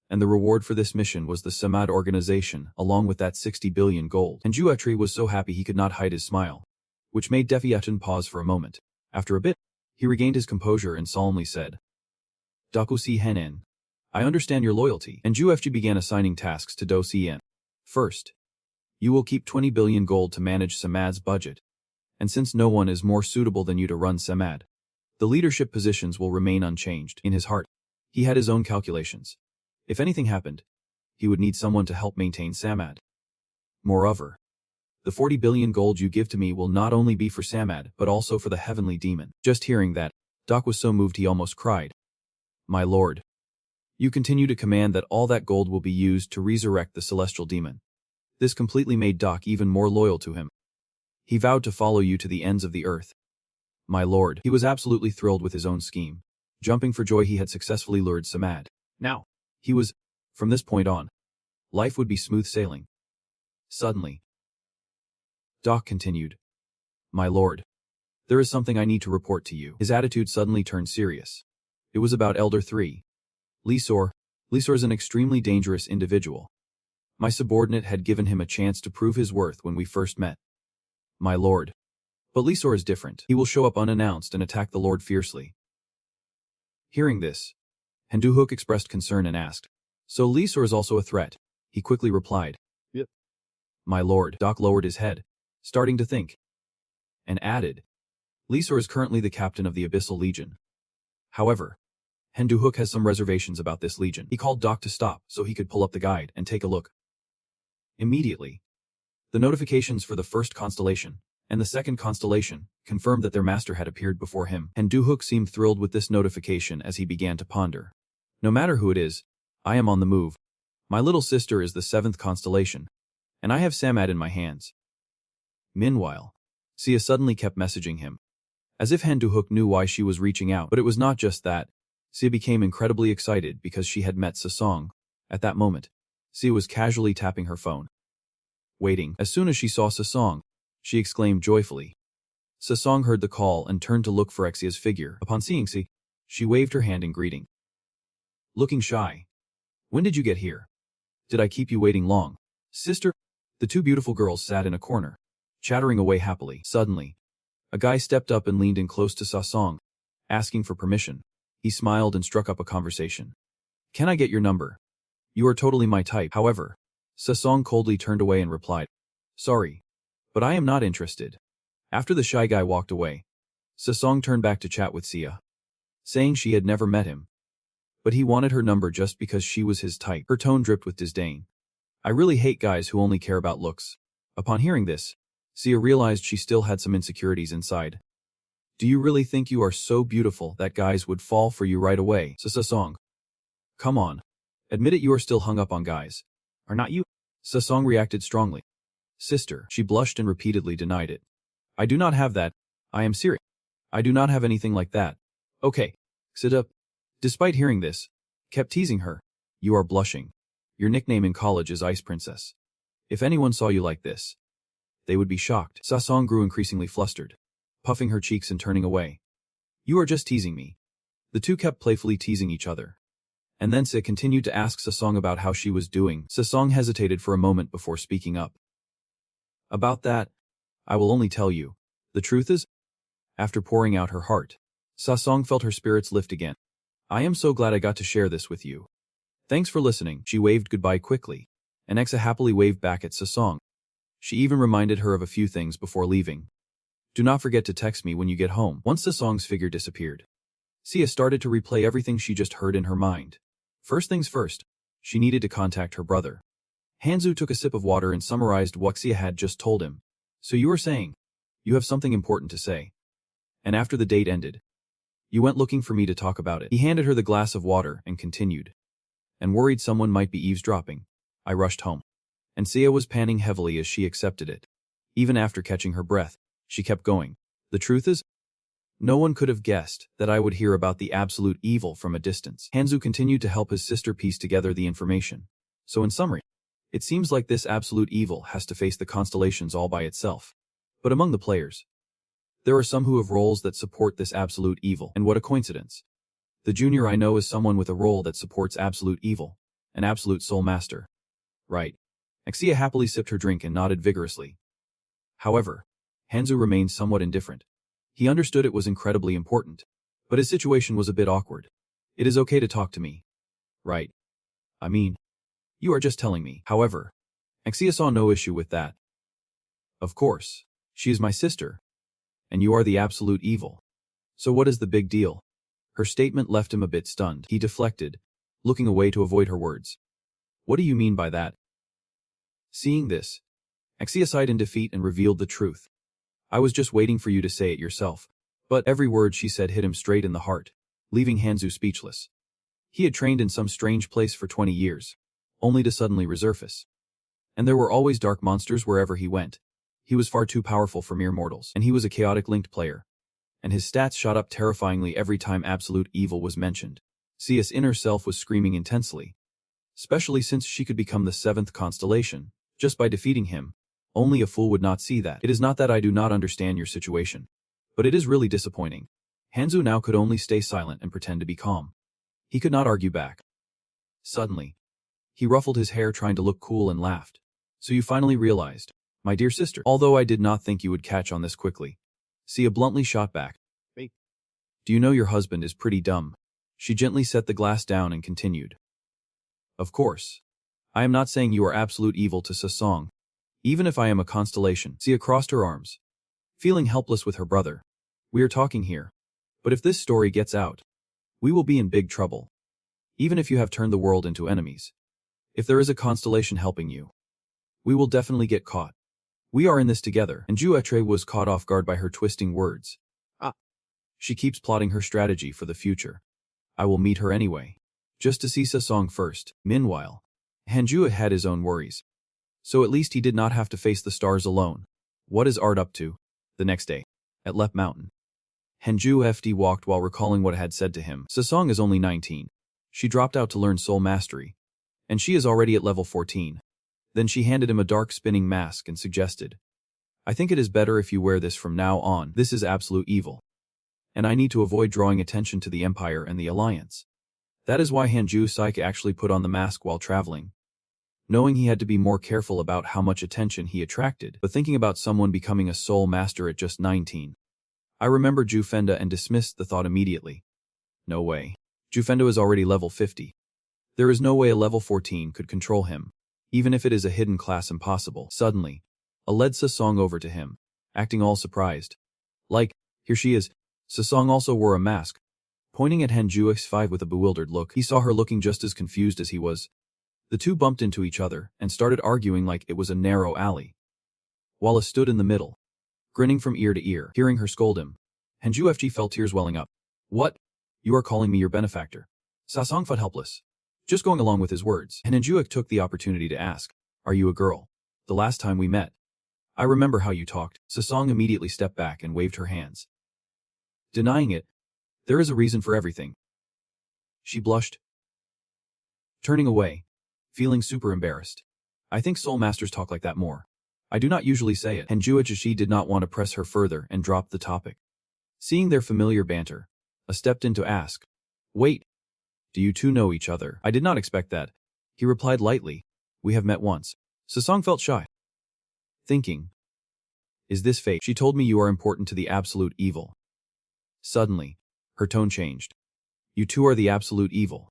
[SPEAKER 1] and the reward for this mission was the Samad organization, along with that 60 billion gold. And Juetri was so happy he could not hide his smile, which made Defiatin pause for a moment. After a bit, he regained his composure and solemnly said, Daku Si Henin, I understand your loyalty. And Juefji began assigning tasks to Do Cien. First, you will keep 20 billion gold to manage Samad's budget. And since no one is more suitable than you to run Samad, the leadership positions will remain unchanged. In his heart, he had his own calculations. If anything happened, he would need someone to help maintain Samad. Moreover, the 40 billion gold you give to me will not only be for Samad, but also for the heavenly demon. Just hearing that, Doc was so moved he almost cried. My lord, you continue to command that all that gold will be used to resurrect the celestial demon. This completely made Doc even more loyal to him. He vowed to follow you to the ends of the earth. My lord, he was absolutely thrilled with his own scheme. Jumping for joy, he had successfully lured Samad. Now, he was, from this point on, life would be smooth sailing. Suddenly, Doc continued. My lord, there is something I need to report to you. His attitude suddenly turned serious. It was about Elder 3. Lisor is an extremely dangerous individual. My subordinate had given him a chance to prove his worth when we first met. My lord. But Lisor is different. He will show up unannounced and attack the lord fiercely. Hearing this, Henduhook expressed concern and asked, So Lisor is also a threat? He quickly replied, Yep. My lord. Doc lowered his head, starting to think, and added, Lisor is currently the captain of the Abyssal Legion. However, Henduhook has some reservations about this legion. He called Doc to stop so he could pull up the guide and take a look. Immediately, the notifications for the first constellation and the second constellation confirmed that their master had appeared before him. Henduhook seemed thrilled with this notification as he began to ponder. No matter who it is, I am on the move. My little sister is the 7th constellation, and I have Samad in my hands. Meanwhile, Sia suddenly kept messaging him. As if Handu-hook knew why she was reaching out, but it was not just that. Sia became incredibly excited because she had met Sasong. At that moment, Sia was casually tapping her phone. Waiting. As soon as she saw Sasong, she exclaimed joyfully. Sasong heard the call and turned to look for Xia's figure. Upon seeing Sia, she waved her hand in greeting. Looking shy. When did you get here? Did I keep you waiting long? Sister? The two beautiful girls sat in a corner, chattering away happily. Suddenly, a guy stepped up and leaned in close to Sasong, asking for permission. He smiled and struck up a conversation. Can I get your number? You are totally my type. However, Sasong coldly turned away and replied, sorry, but I am not interested. After the shy guy walked away, Sasong turned back to chat with Sia, saying she had never met him, but he wanted her number just because she was his type. Her tone dripped with disdain. I really hate guys who only care about looks. Upon hearing this, Sia realized she still had some insecurities inside. Do you really think you are so beautiful that guys would fall for you right away? Sasong. Come on. Admit it, you are still hung up on guys. Are not you? Sasong reacted strongly. Sister, she blushed and repeatedly denied it. I do not have that. I am serious. I do not have anything like that. Okay. Sit up. Despite hearing this, kept teasing her. You are blushing. Your nickname in college is Ice Princess. If anyone saw you like this, they would be shocked. Sasong grew increasingly flustered, puffing her cheeks and turning away. You are just teasing me. The two kept playfully teasing each other. And then Sia continued to ask Sasong about how she was doing. Sasong hesitated for a moment before speaking up. About that, I will only tell you. The truth is, after pouring out her heart, Sasong felt her spirits lift again. I am so glad I got to share this with you. Thanks for listening. She waved goodbye quickly, and Exa happily waved back at Sasong. She even reminded her of a few things before leaving. Do not forget to text me when you get home. Once Sasong's figure disappeared, Sia started to replay everything she just heard in her mind. First things first, she needed to contact her brother. Hanzu took a sip of water and summarized what Sia had just told him. So you were saying, you have something important to say. And after the date ended, you went looking for me to talk about it. He handed her the glass of water and continued. And worried someone might be eavesdropping, I rushed home. And Sia was panting heavily as she accepted it. Even after catching her breath, she kept going. The truth is, no one could have guessed that I would hear about the absolute evil from a distance. Hanzu continued to help his sister piece together the information. So in summary, it seems like this absolute evil has to face the constellations all by itself. But among the players, there are some who have roles that support this absolute evil. And what a coincidence. The junior I know is someone with a role that supports absolute evil, an absolute soul master. Right. Sia happily sipped her drink and nodded vigorously. However, Hanzu remained somewhat indifferent. He understood it was incredibly important, but his situation was a bit awkward. It is okay to talk to me. Right. I mean, you are just telling me. However, Sia saw no issue with that. Of course, she is my sister, and you are the absolute evil. So what is the big deal? Her statement left him a bit stunned. He deflected, looking away to avoid her words. What do you mean by that? Seeing this, Sia sighed in defeat and revealed the truth. I was just waiting for you to say it yourself. But every word she said hit him straight in the heart, leaving Hanzu speechless. He had trained in some strange place for 20 years, only to suddenly resurface. And there were always dark monsters wherever he went. He was far too powerful for mere mortals, and he was a chaotic linked player. And his stats shot up terrifyingly every time absolute evil was mentioned. Sia's inner self was screaming intensely, especially since she could become the 7th constellation, just by defeating him. Only a fool would not see that. It is not that I do not understand your situation, but it is really disappointing. Hanzu now could only stay silent and pretend to be calm. He could not argue back. Suddenly, he ruffled his hair trying to look cool and laughed. So you finally realized, my dear sister. Although I did not think you would catch on this quickly, Sia bluntly shot back. Wait. Do you know your husband is pretty dumb? She gently set the glass down and continued. Of course. I am not saying you are absolute evil to Sasong. Even if I am a constellation. Sia crossed her arms, feeling helpless with her brother. We are talking here. But if this story gets out, we will be in big trouble. Even if you have turned the world into enemies. If there is a constellation helping you, we will definitely get caught. We are in this together. And Juetre was caught off guard by her twisting words. She keeps plotting her strategy for the future. I will meet her anyway, just to see Sasong first. Meanwhile, Hanjua had his own worries. So at least he did not have to face the stars alone. What is Art up to? The next day, at Lep Mountain, Henju FD walked while recalling what I had said to him. Sasong is only 19. She dropped out to learn soul mastery, and she is already at level 14. Then she handed him a dark spinning mask and suggested, I think it is better if you wear this from now on. This is absolute evil, and I need to avoid drawing attention to the Empire and the Alliance. That is why Hanju Saike actually put on the mask while traveling, knowing he had to be more careful about how much attention he attracted, but thinking about someone becoming a soul master at just 19. I remembered Jufenda and dismissed the thought immediately. No way. Jufenda is already level 50. There is no way a level 14 could control him, even if it is a hidden class impossible. Suddenly, a led Sasong over to him, acting all surprised. Like, here she is. Sasong also wore a mask. Pointing at Hanju X5 with a bewildered look, he saw her looking just as confused as he was. The two bumped into each other and started arguing like it was a narrow alley. Walla stood in the middle, grinning from ear to ear. Hearing her scold him, Hanju FG felt tears welling up. What? You are calling me your benefactor? Sasong felt helpless, just going along with his words, and Hanjuik took the opportunity to ask, Are you a girl? The last time we met, I remember how you talked. Sasong immediately stepped back and waved her hands, denying it. There is a reason for everything. She blushed, turning away, feeling super embarrassed. I think soul masters talk like that more. I do not usually say it. And Juichishi did not want to press her further and dropped the topic. Seeing their familiar banter, I stepped in to ask, Wait, do you two know each other? I did not expect that. He replied lightly, We have met once. Sasong felt shy, thinking, Is this fate? She told me you are important to the absolute evil. Suddenly, her tone changed. You two are the absolute evil.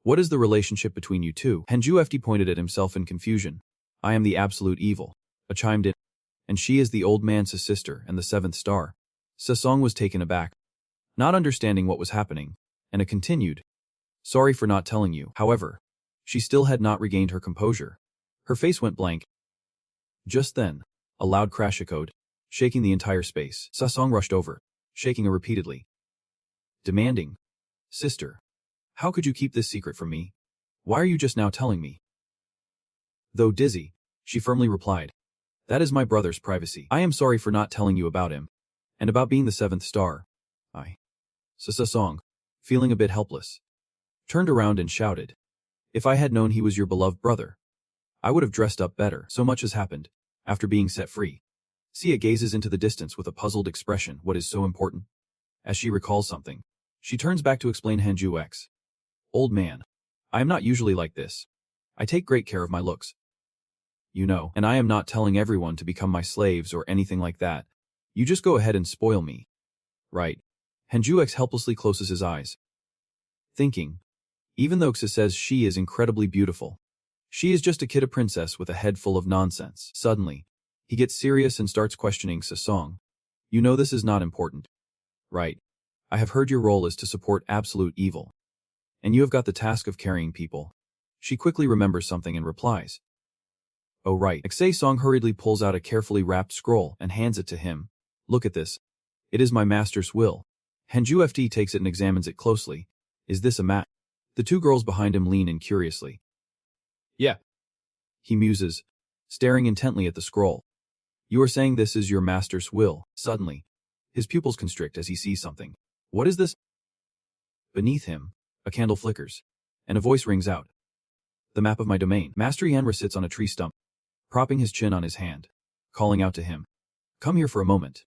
[SPEAKER 1] What is the relationship between you two? Hanju FD pointed at himself in confusion. I am the absolute evil. I chimed in. And she is the old man's sister and the seventh star. Sasong was taken aback, not understanding what was happening, and it continued. Sorry for not telling you. However, she still had not regained her composure. Her face went blank. Just then, a loud crash echoed, shaking the entire space. Sasong rushed over, shaking her repeatedly, demanding, Sister, how could you keep this secret from me? Why are you just now telling me? Though dizzy, she firmly replied, That is my brother's privacy. I am sorry for not telling you about him, and about being the seventh star. Sasong, feeling a bit helpless, turned around and shouted, If I had known he was your beloved brother, I would have dressed up better. So much has happened, after being set free. Sia gazes into the distance with a puzzled expression. What is so important? As she recalls something, she turns back to explain Hanju X. Old man, I am not usually like this. I take great care of my looks. You know, and I am not telling everyone to become my slaves or anything like that. You just go ahead and spoil me. Right. Hanju X helplessly closes his eyes, thinking, even though Xa says she is incredibly beautiful, she is just a kid, a princess with a head full of nonsense. Suddenly, he gets serious and starts questioning Sasong. You know this is not important, right? I have heard your role is to support absolute evil, and you have got the task of carrying people. She quickly remembers something and replies. Oh right. Xe Song hurriedly pulls out a carefully wrapped scroll and hands it to him. Look at this. It is my master's will. Hanju FT takes it and examines it closely. Is this a map? The two girls behind him lean in curiously. Yeah. He muses, staring intently at the scroll. You are saying this is your master's will. Suddenly, his pupils constrict as he sees something. What is this? Beneath him, a candle flickers, and a voice rings out. The map of my domain. Master Yanra sits on a tree stump, propping his chin on his hand, calling out to him. Come here for a moment.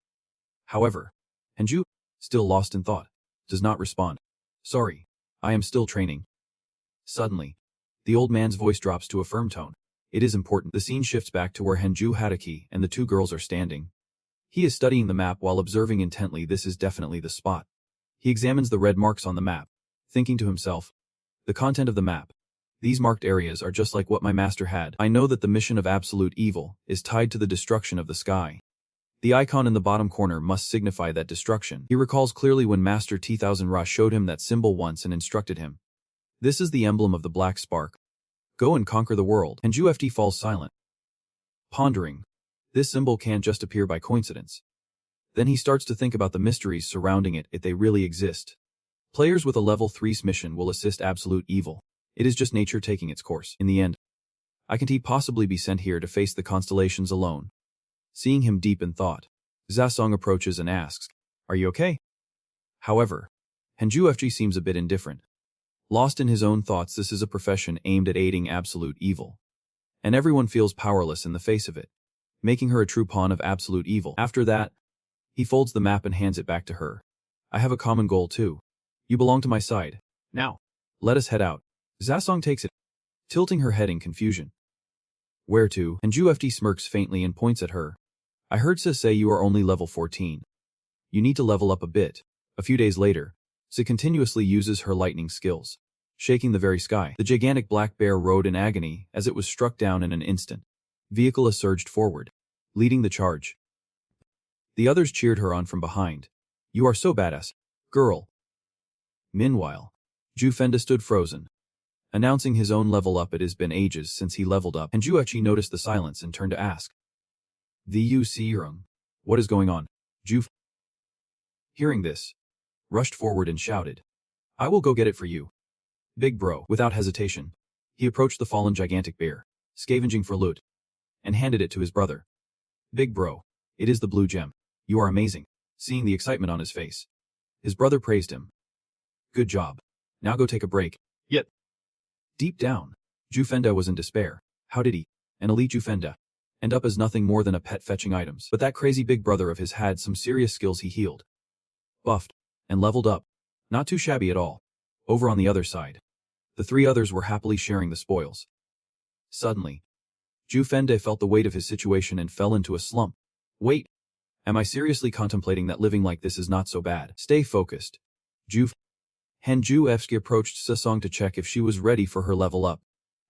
[SPEAKER 1] However, Hanju, still lost in thought, does not respond. Sorry, I am still training. Suddenly, the old man's voice drops to a firm tone. It is important. The scene shifts back to where Hanju Hadaki and the two girls are standing. He is studying the map while observing intently. This is definitely the spot. He examines the red marks on the map, thinking to himself, the content of the map. These marked areas are just like what my master had. I know that the mission of absolute evil is tied to the destruction of the sky. The icon in the bottom corner must signify that destruction. He recalls clearly when Master T-1000 Ra showed him that symbol once and instructed him. This is the emblem of the black spark. Go and conquer the world. And FT falls silent, pondering. This symbol can't just appear by coincidence. Then he starts to think about the mysteries surrounding it if they really exist. Players with a level 3's mission will assist absolute evil. It is just nature taking its course. In the end, I can't he possibly be sent here to face the constellations alone? Seeing him deep in thought, Zasong approaches and asks, "Are you okay?" However, Henju FG seems a bit indifferent. Lost in his own thoughts, this is a profession aimed at aiding absolute evil. And everyone feels powerless in the face of it, making her a true pawn of absolute evil. After that, he folds the map and hands it back to her. "I have a common goal too. You belong to my side. Now, let us head out." Zasong takes it, tilting her head in confusion. "Where to?" And Ju smirks faintly and points at her. "I heard Sis say you are only level 14. You need to level up a bit." A few days later, Sis continuously uses her lightning skills, shaking the very sky. The gigantic black bear rode in agony as it was struck down in an instant. Vehicle surged forward, leading the charge. The others cheered her on from behind. "You are so badass, girl." Meanwhile, Ju stood frozen, announcing his own level up. It has been ages since he leveled up, and Ju noticed the silence and turned to ask, "The Rung, what is going on?" Ju, hearing this, rushed forward and shouted, "I will go get it for you, big bro." Without hesitation, he approached the fallen gigantic bear, scavenging for loot, and handed it to his brother. "Big bro, it is the blue gem. You are amazing." Seeing the excitement on his face, his brother praised him. "Good job. Now go take a break." Yet, deep down, Ju was in despair. How did he, an elite Ju, end up as nothing more than a pet fetching items? But that crazy big brother of his had some serious skills. He healed, buffed, and leveled up. Not too shabby at all. Over on the other side, the three others were happily sharing the spoils. Suddenly, Ju felt the weight of his situation and fell into a slump. "Wait. Am I seriously contemplating that living like this is not so bad?" Stay focused. Henju approached Sasong to check if she was ready for her level up.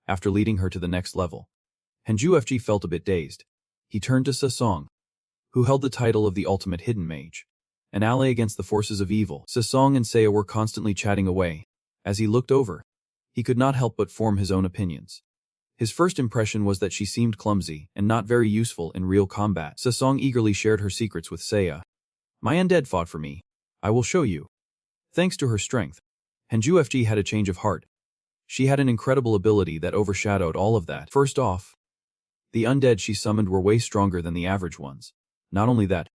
[SPEAKER 1] After leading her to the next level, Henju felt a bit dazed. He turned to Sasong, who held the title of the ultimate hidden mage, an ally against the forces of evil. Sasong and Seiya were constantly chatting away. As he looked over, he could not help but form his own opinions. His first impression was that she seemed clumsy and not very useful in real combat. Sasong eagerly shared her secrets with Seiya. "My undead fought for me. I will show you." Thanks to her strength, Henju had a change of heart. She had an incredible ability that overshadowed all of that. First off, the undead she summoned were way stronger than the average ones. Not only that,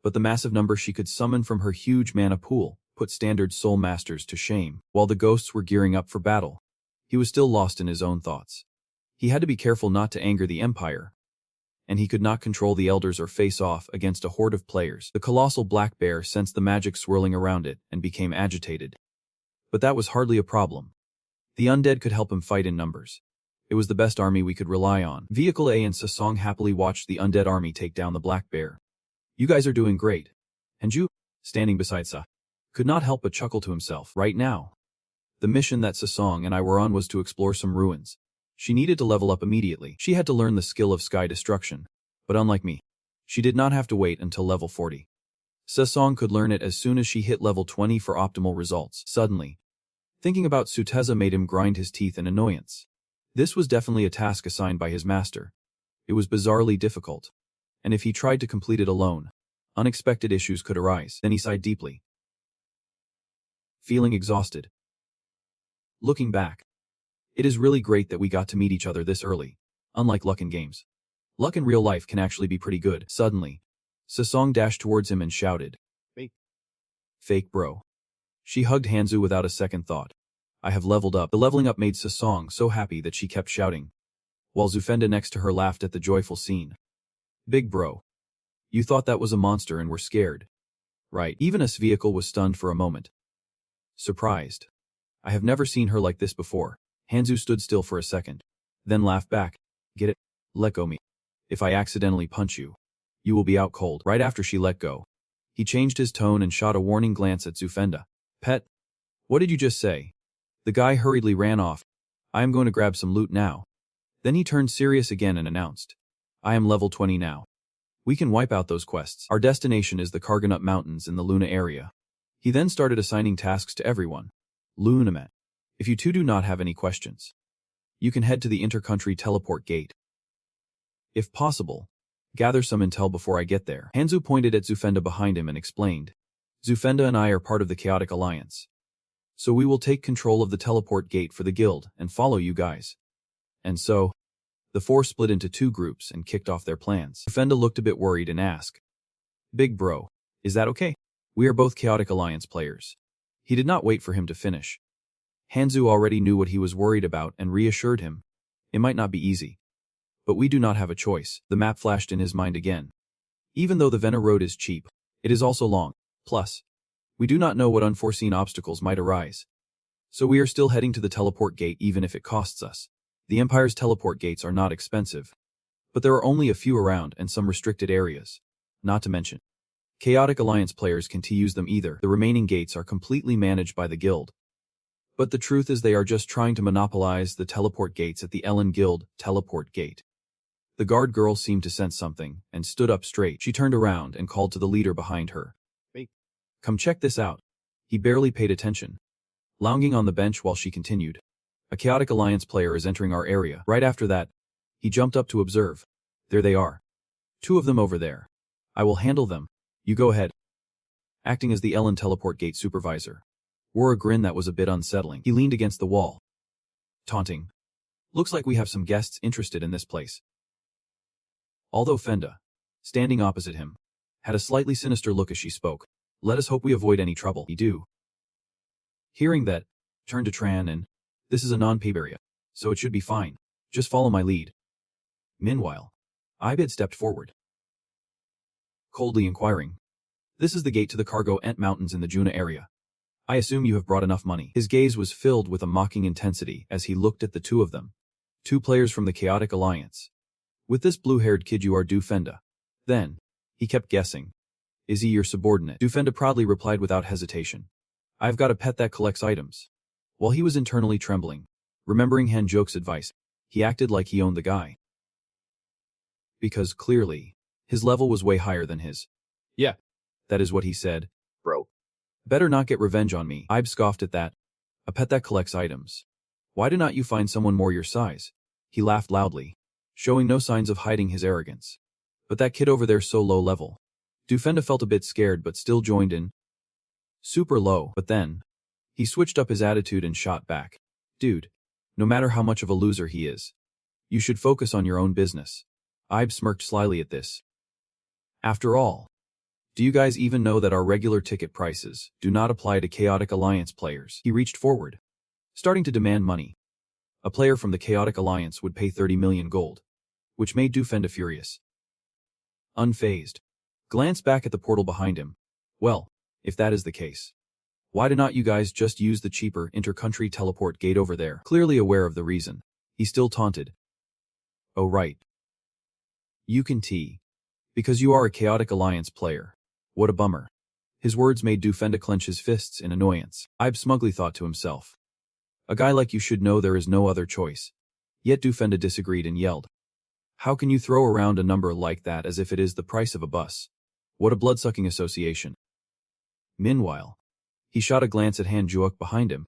[SPEAKER 1] but the massive number she could summon from her huge mana pool put standard soul masters to shame. While the ghosts were gearing up for battle, he was still lost in his own thoughts. He had to be careful not to anger the Empire, and he could not control the elders or face off against a horde of players. The colossal black bear sensed the magic swirling around it and became agitated. But that was hardly a problem. The undead could help him fight in numbers. It was the best army we could rely on. Vehicle A and Sasong happily watched the undead army take down the black bear. "You guys are doing great." Henju, standing beside Sa, could not help but chuckle to himself. Right now, the mission that Sasong and I were on was to explore some ruins. She needed to level up immediately. She had to learn the skill of sky destruction. But unlike me, she did not have to wait until level 40. Sasong could learn it as soon as she hit level 20 for optimal results. Suddenly, thinking about Suteza made him grind his teeth in annoyance. This was definitely a task assigned by his master. It was bizarrely difficult, and if he tried to complete it alone, unexpected issues could arise. Then he sighed deeply, feeling exhausted. Looking back, it is really great that we got to meet each other this early. Unlike luck in games, luck in real life can actually be pretty good. Suddenly, Sasong dashed towards him and shouted, "Fake bro." She hugged Hanzu without a second thought. "I have leveled up." The leveling up made Sasong so happy that she kept shouting, while Zufenda next to her laughed at the joyful scene. "Big bro. You thought that was a monster and were scared, right?" Even us vehicle was stunned for a moment. Surprised. "I have never seen her like this before." Hanzu stood still for a second, then laughed back. "Get it? Let go me. If I accidentally punch you, you will be out cold." Right after she let go, he changed his tone and shot a warning glance at Zufenda. "Pet, what did you just say?" The guy hurriedly ran off. "I am going to grab some loot now." Then he turned serious again and announced, "I am level 20 now. We can wipe out those quests. Our destination is the Karganut Mountains in the Luna area." He then started assigning tasks to everyone. "Lunamet, if you two do not have any questions, you can head to the intercountry teleport gate. If possible, gather some intel before I get there." Hanzu pointed at Zufenda behind him and explained, "Zufenda and I are part of the Chaotic Alliance, so we will take control of the teleport gate for the guild and follow you guys." And so, the four split into two groups and kicked off their plans. Zufenda looked a bit worried and asked, Big bro, is that okay? We are both Chaotic Alliance players. He did not wait for him to finish. Hanzu already knew what he was worried about and reassured him. It might not be easy. But we do not have a choice. The map flashed in his mind again. Even though the Vena road is cheap, it is also long. Plus, we do not know what unforeseen obstacles might arise. So we are still heading to the teleport gate even if it costs us. The Empire's teleport gates are not expensive. But there are only a few around and some restricted areas. Not to mention, Chaotic Alliance players can't use them either. The remaining gates are completely managed by the guild. But the truth is they are just trying to monopolize the teleport gates at the Ellen Guild teleport gate. The guard girl seemed to sense something and stood up straight. She turned around and called to the leader behind her. "Hey, come check this out." He barely paid attention, lounging on the bench while she continued. "A Chaotic Alliance player is entering our area." Right after that, he jumped up to observe. "There they are. 2 of them over there. I will handle them. You go ahead." Acting as the Ellen teleport gate supervisor, wore a grin that was a bit unsettling. He leaned against the wall, taunting. "Looks like we have some guests interested in this place." Although Fenda, standing opposite him, had a slightly sinister look as she spoke. "Let us hope we avoid any trouble." He do. Hearing that, turned to Tran and, "This is a non-pave area, so it should be fine. Just follow my lead." Meanwhile, Ibid stepped forward, coldly inquiring, "This is the gate to the Cargo Ent Mountains in the Juna area. I assume you have brought enough money." His gaze was filled with a mocking intensity as he looked at the 2 of them. 2 players from the Chaotic Alliance. "With this blue-haired kid you are Fenda." Then, he kept guessing. "Is he your subordinate?" Fenda proudly replied without hesitation. "I've got a pet that collects items." While he was internally trembling, remembering Hanjok's advice, he acted like he owned the guy. Because clearly, his level was way higher than his. "Yeah, that is what he said, bro. Better not get revenge on me." Ibe scoffed at that. "A pet that collects items. Why do not you find someone more your size?" He laughed loudly, showing no signs of hiding his arrogance. "But that kid over there's so low level." Fenda felt a bit scared but still joined in. "Super low." But then, he switched up his attitude and shot back. "Dude, no matter how much of a loser he is, you should focus on your own business." Ibe smirked slyly at this. "After all, do you guys even know that our regular ticket prices do not apply to Chaotic Alliance players?" He reached forward, starting to demand money. A player from the Chaotic Alliance would pay 30 million gold, which made Fenda furious. Unfazed, glanced back at the portal behind him. "Well, if that is the case, why do not you guys just use the cheaper inter-country teleport gate over there?" Clearly aware of the reason, he still taunted. "Oh right. You can tee. Because you are a Chaotic Alliance player. What a bummer." His words made Fenda clench his fists in annoyance. Ibe smugly thought to himself. "A guy like you should know there is no other choice." Yet Fenda disagreed and yelled. "How can you throw around a number like that as if it is the price of a bus? What a blood-sucking association." Meanwhile, he shot a glance at Han Juok behind him.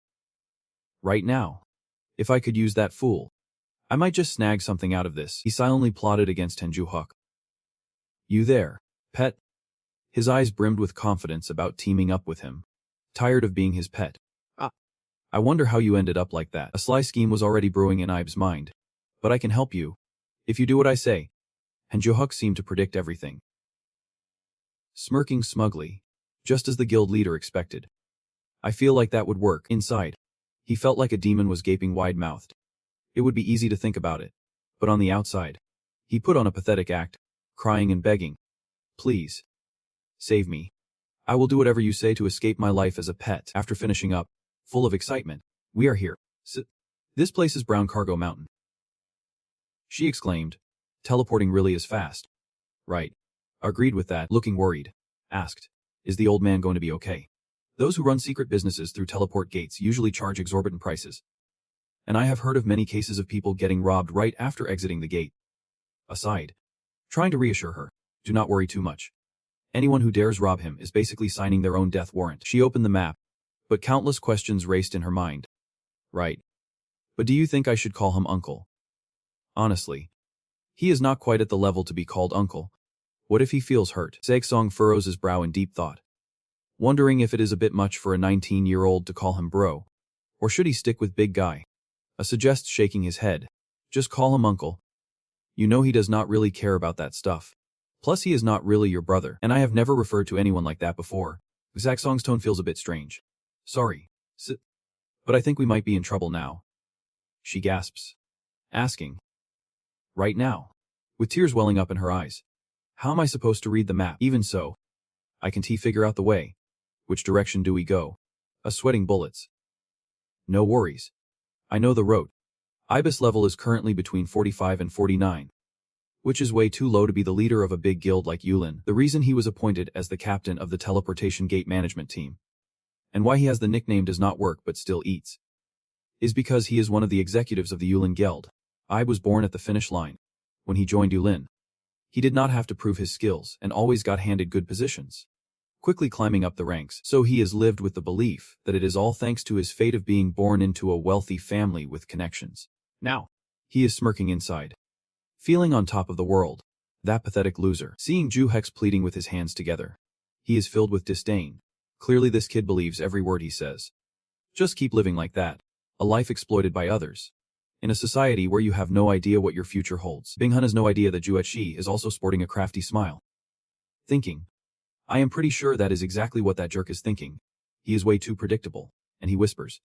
[SPEAKER 1] "Right now, if I could use that fool, I might just snag something out of this." He silently plotted against Han Juok. "You there, pet?" His eyes brimmed with confidence about teaming up with him. Tired of being his pet. "I wonder how you ended up like that." A sly scheme was already brewing in Ibe's mind. "But I can help you, if you do what I say." Han Juok seemed to predict everything. Smirking smugly, just as the guild leader expected. "I feel like that would work." Inside, he felt like a demon was gaping wide-mouthed. It would be easy to think about it. But on the outside, he put on a pathetic act, crying and begging. "Please. Save me. I will do whatever you say to escape my life as a pet." After finishing up, full of excitement, "We are here. This place is Brown Cargo Mountain." She exclaimed, "Teleporting really is fast." "Right. Agreed with that." Looking worried, asked, "Is the old man going to be okay? Those who run secret businesses through teleport gates usually charge exorbitant prices. And I have heard of many cases of people getting robbed right after exiting the gate." Aside, trying to reassure her, "Do not worry too much. Anyone who dares rob him is basically signing their own death warrant." She opened the map, but countless questions raced in her mind. "Right. But do you think I should call him uncle?" "Honestly, he is not quite at the level to be called uncle. What if he feels hurt?" Saeksong furrows his brow in deep thought, wondering if it is a bit much for a 19-year-old to call him bro, or should he stick with big guy? A suggests shaking his head. "Just call him uncle. You know he does not really care about that stuff. Plus he is not really your brother, and I have never referred to anyone like that before. Zach Song's tone feels a bit strange. Sorry, but I think we might be in trouble now. She gasps, asking. Right now? With tears welling up in her eyes. How am I supposed to read the map? Even so, I can figure out the way. Which direction do we go? Sweating bullets. No worries. I know the road. Ibis level is currently between 45 and 49. Which is way too low to be the leader of a big guild like Yulin. The reason he was appointed as the captain of the teleportation gate management team, and why he has the nickname does not work but still eats, is because he is one of the executives of the Yulin Guild. Ib was born at the finish line. When he joined Yulin, he did not have to prove his skills and always got handed good positions, quickly climbing up the ranks. So he has lived with the belief that it is all thanks to his fate of being born into a wealthy family with connections. Now, he is smirking inside, feeling on top of the world. That pathetic loser. Seeing Ju Hex pleading with his hands together, he is filled with disdain. Clearly this kid believes every word he says. Just keep living like that. A life exploited by others. In a society where you have no idea what your future holds. Binghun has no idea that Juechi is also sporting a crafty smile. Thinking. I am pretty sure that is exactly what that jerk is thinking. He is way too predictable. And he whispers.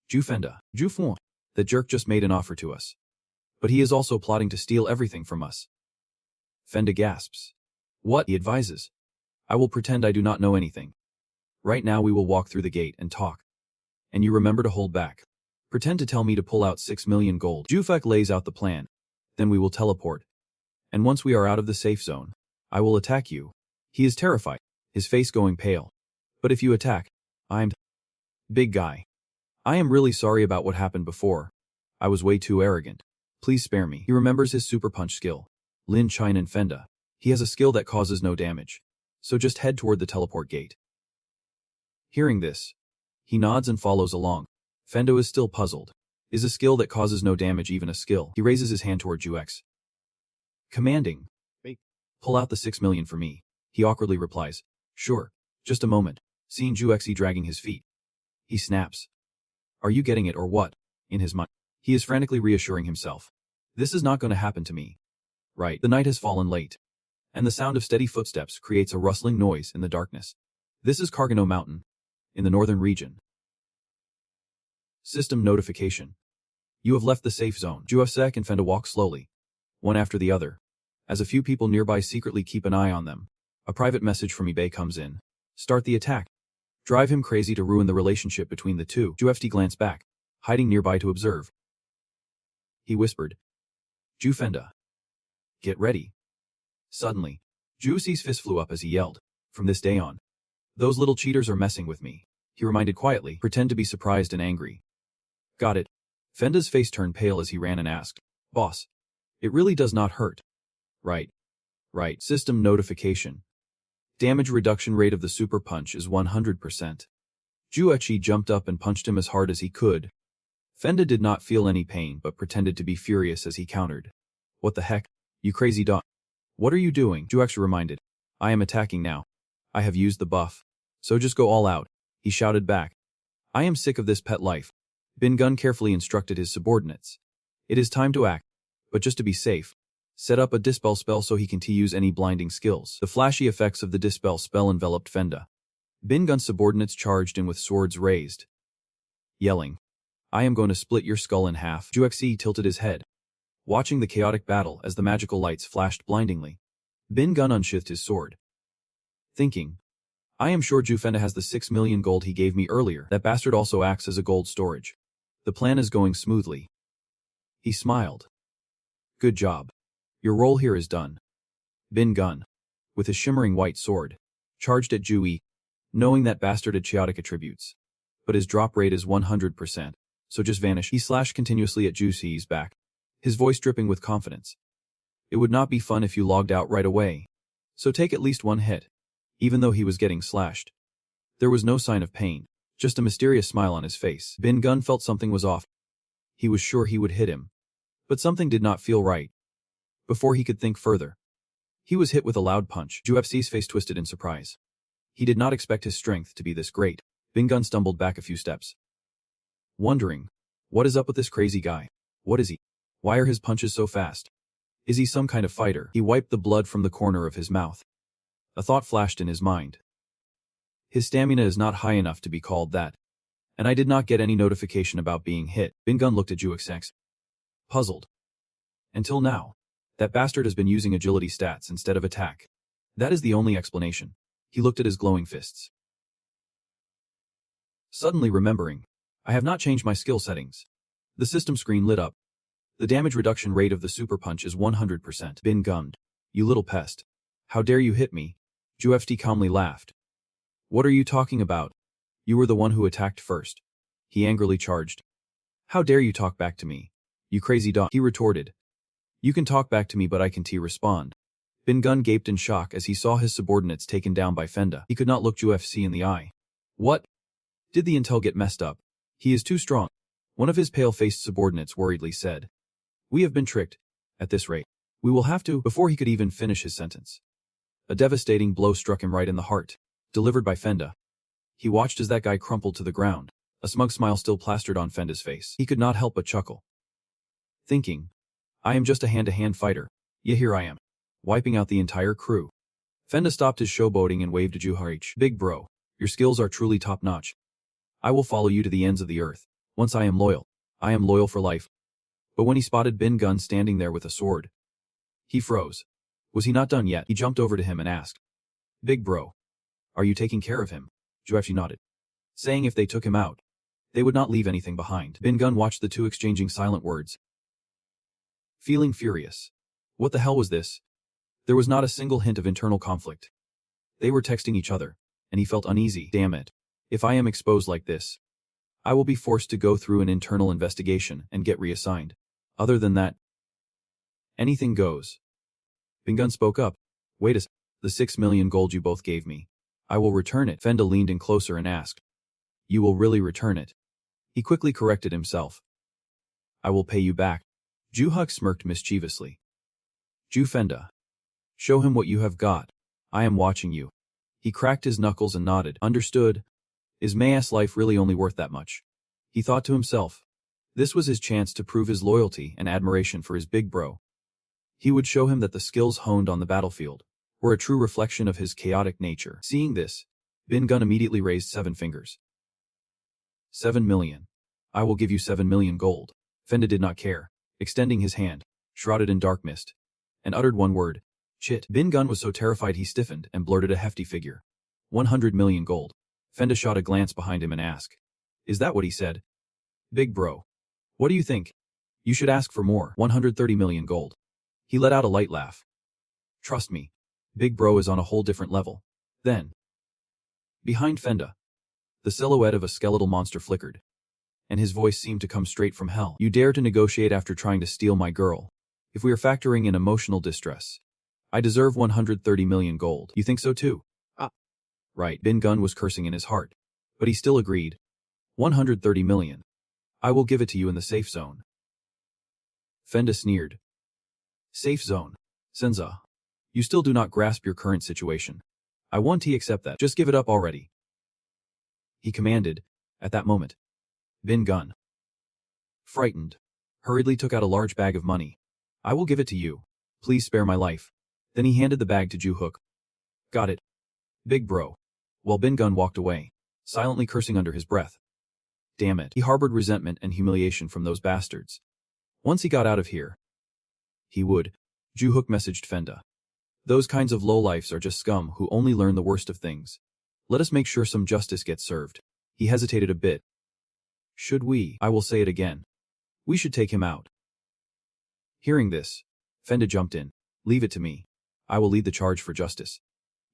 [SPEAKER 1] Ju Fenda, Ju Fuan. The jerk just made an offer to us. But he is also plotting to steal everything from us. Fenda gasps. What? He advises. I will pretend I do not know anything. Right now we will walk through the gate and talk. And you remember to hold back. Pretend to tell me to pull out 6 million gold. Jufek lays out the plan. Then we will teleport. And once we are out of the safe zone, I will attack you. He is terrified, his face going pale. But if you attack, I'm big guy. I am really sorry about what happened before. I was way too arrogant. Please spare me. He remembers his super punch skill. Lin Chine and Fenda. He has a skill that causes no damage. So just head toward the teleport gate. Hearing this, he nods and follows along. Fendo is still puzzled. Is a skill that causes no damage even a skill? He raises his hand toward Juex, commanding, pull out the 6 million for me. He awkwardly replies, sure, just a moment. Seeing Juexi dragging his feet, he snaps. Are you getting it or what? In his mind, he is frantically reassuring himself. This is not going to happen to me. Right, the night has fallen late, and the sound of steady footsteps creates a rustling noise in the darkness. This is Kargano Mountain, in the northern region. System notification. You have left the safe zone. Juefsek and Fenda walk slowly, one after the other, as a few people nearby secretly keep an eye on them. A private message from eBay comes in. Start the attack. Drive him crazy to ruin the relationship between the two. Juefti glanced back, hiding nearby to observe. He whispered, Jufenda, get ready. Suddenly, Juicy's fist flew up as he yelled, from this day on, those little cheaters are messing with me. He reminded quietly, pretend to be surprised and angry. Got it. Fenda's face turned pale as he ran and asked, boss, it really does not hurt. Right. Right. System notification. Damage reduction rate of the super punch is 100%. Juechi jumped up and punched him as hard as he could. Fenda did not feel any pain but pretended to be furious as he countered. What the heck? You crazy dog. What are you doing? Juechi reminded. I am attacking now. I have used the buff. So just go all out. He shouted back. I am sick of this pet life. Bin Gun carefully instructed his subordinates. It is time to act. But just to be safe, set up a dispel spell so he can use any blinding skills. The flashy effects of the dispel spell enveloped Fenda. Bin Gun's subordinates charged in with swords raised, yelling, I am going to split your skull in half. Juexi tilted his head, watching the chaotic battle as the magical lights flashed blindingly. Bin Gun unsheathed his sword, thinking, I am sure Jufenda has the 6 million gold he gave me earlier. That bastard also acts as a gold storage. The plan is going smoothly. He smiled. Good job. Your role here is done. Bin Gun, with his shimmering white sword, charged at Jui, knowing that bastard had chaotic attributes. But his drop rate is 100%, so just vanish. He slashed continuously at Juicy's back, his voice dripping with confidence. It would not be fun if you logged out right away. So take at least one hit. Even though he was getting slashed, there was no sign of pain, just a mysterious smile on his face. Bin Gun felt something was off. He was sure he would hit him, but something did not feel right. Before he could think further, he was hit with a loud punch. Juefci's face twisted in surprise. He did not expect his strength to be this great. Bin Gun stumbled back a few steps, wondering, what is up with this crazy guy? What is he? Why are his punches so fast? Is he some kind of fighter? He wiped the blood from the corner of his mouth. A thought flashed in his mind. His stamina is not high enough to be called that. And I did not get any notification about being hit. Bingun looked at Juexex, puzzled. Until now, that bastard has been using agility stats instead of attack. That is the only explanation. He looked at his glowing fists. Suddenly remembering, I have not changed my skill settings. The system screen lit up. The damage reduction rate of the super punch is 100%. Bingun, you little pest. How dare you hit me? Jueft calmly laughed. What are you talking about? You were the one who attacked first. He angrily charged. How dare you talk back to me? You crazy dog, he retorted. You can talk back to me but I can't respond. Bingun gaped in shock as he saw his subordinates taken down by Fenda. He could not look Juefc in the eye. What? Did the intel get messed up? He is too strong. One of his pale-faced subordinates worriedly said. We have been tricked. At this rate, we will have to. Before he could even finish his sentence, a devastating blow struck him right in the heart, delivered by Fenda. He watched as that guy crumpled to the ground, a smug smile still plastered on Fenda's face. He could not help but chuckle, thinking, I am just a hand-to-hand fighter. Yeah, here I am, wiping out the entire crew. Fenda stopped his showboating and waved to Juharich. Big bro, your skills are truly top-notch. I will follow you to the ends of the earth. Once I am loyal for life. But when he spotted Bingun standing there with a sword, he froze. Was he not done yet? He jumped over to him and asked, Big bro, are you taking care of him? Juefc nodded, saying if they took him out, they would not leave anything behind. Bingun watched the two exchanging silent words, feeling furious. What the hell was this? There was not a single hint of internal conflict. They were texting each other, and he felt uneasy. Damn it. If I am exposed like this, I will be forced to go through an internal investigation and get reassigned. Other than that, anything goes. Bingun spoke up. Wait a second. The 6 million gold you both gave me. I will return it. Fenda leaned in closer and asked. You will really return it? He quickly corrected himself. I will pay you back. Juhuk smirked mischievously. Ju Fenda. Show him what you have got. I am watching you. He cracked his knuckles and nodded. Understood. Is May's life really only worth that much? He thought to himself. This was his chance to prove his loyalty and admiration for his big bro. He would show him that the skills honed on the battlefield were a true reflection of his chaotic nature. Seeing this, Bingun immediately raised 7 fingers. 7 million. I will give you 7 million gold. Fenda did not care, extending his hand, shrouded in dark mist, and uttered one word. Chit. Bingun was so terrified he stiffened and blurted a hefty figure. 100 million gold. Fenda shot a glance behind him and asked. Is that what he said? Big bro. What do you think? You should ask for more. 130 million gold. He let out a light laugh. Trust me. Big bro is on a whole different level. Then, behind Fenda, the silhouette of a skeletal monster flickered, and his voice seemed to come straight from hell. You dare to negotiate after trying to steal my girl. If we are factoring in emotional distress, I deserve 130 million gold. You think so too? Right. Bingun was cursing in his heart, but he still agreed. 130 million. I will give it to you in the safe zone. Fenda sneered. Safe zone. Senza. You still do not grasp your current situation. I want to accept that. Just give it up already. He commanded, at that moment. Bingun, frightened, hurriedly took out a large bag of money. I will give it to you. Please spare my life. Then he handed the bag to Juhuk. Got it. Big bro. While Bingun walked away, silently cursing under his breath. Damn it. He harbored resentment and humiliation from those bastards. Once he got out of here, he would. Juhuk messaged Fenda. Those kinds of lowlifes are just scum who only learn the worst of things. Let us make sure some justice gets served. He hesitated a bit. Should we? I will say it again. We should take him out. Hearing this, Fenda jumped in. Leave it to me. I will lead the charge for justice.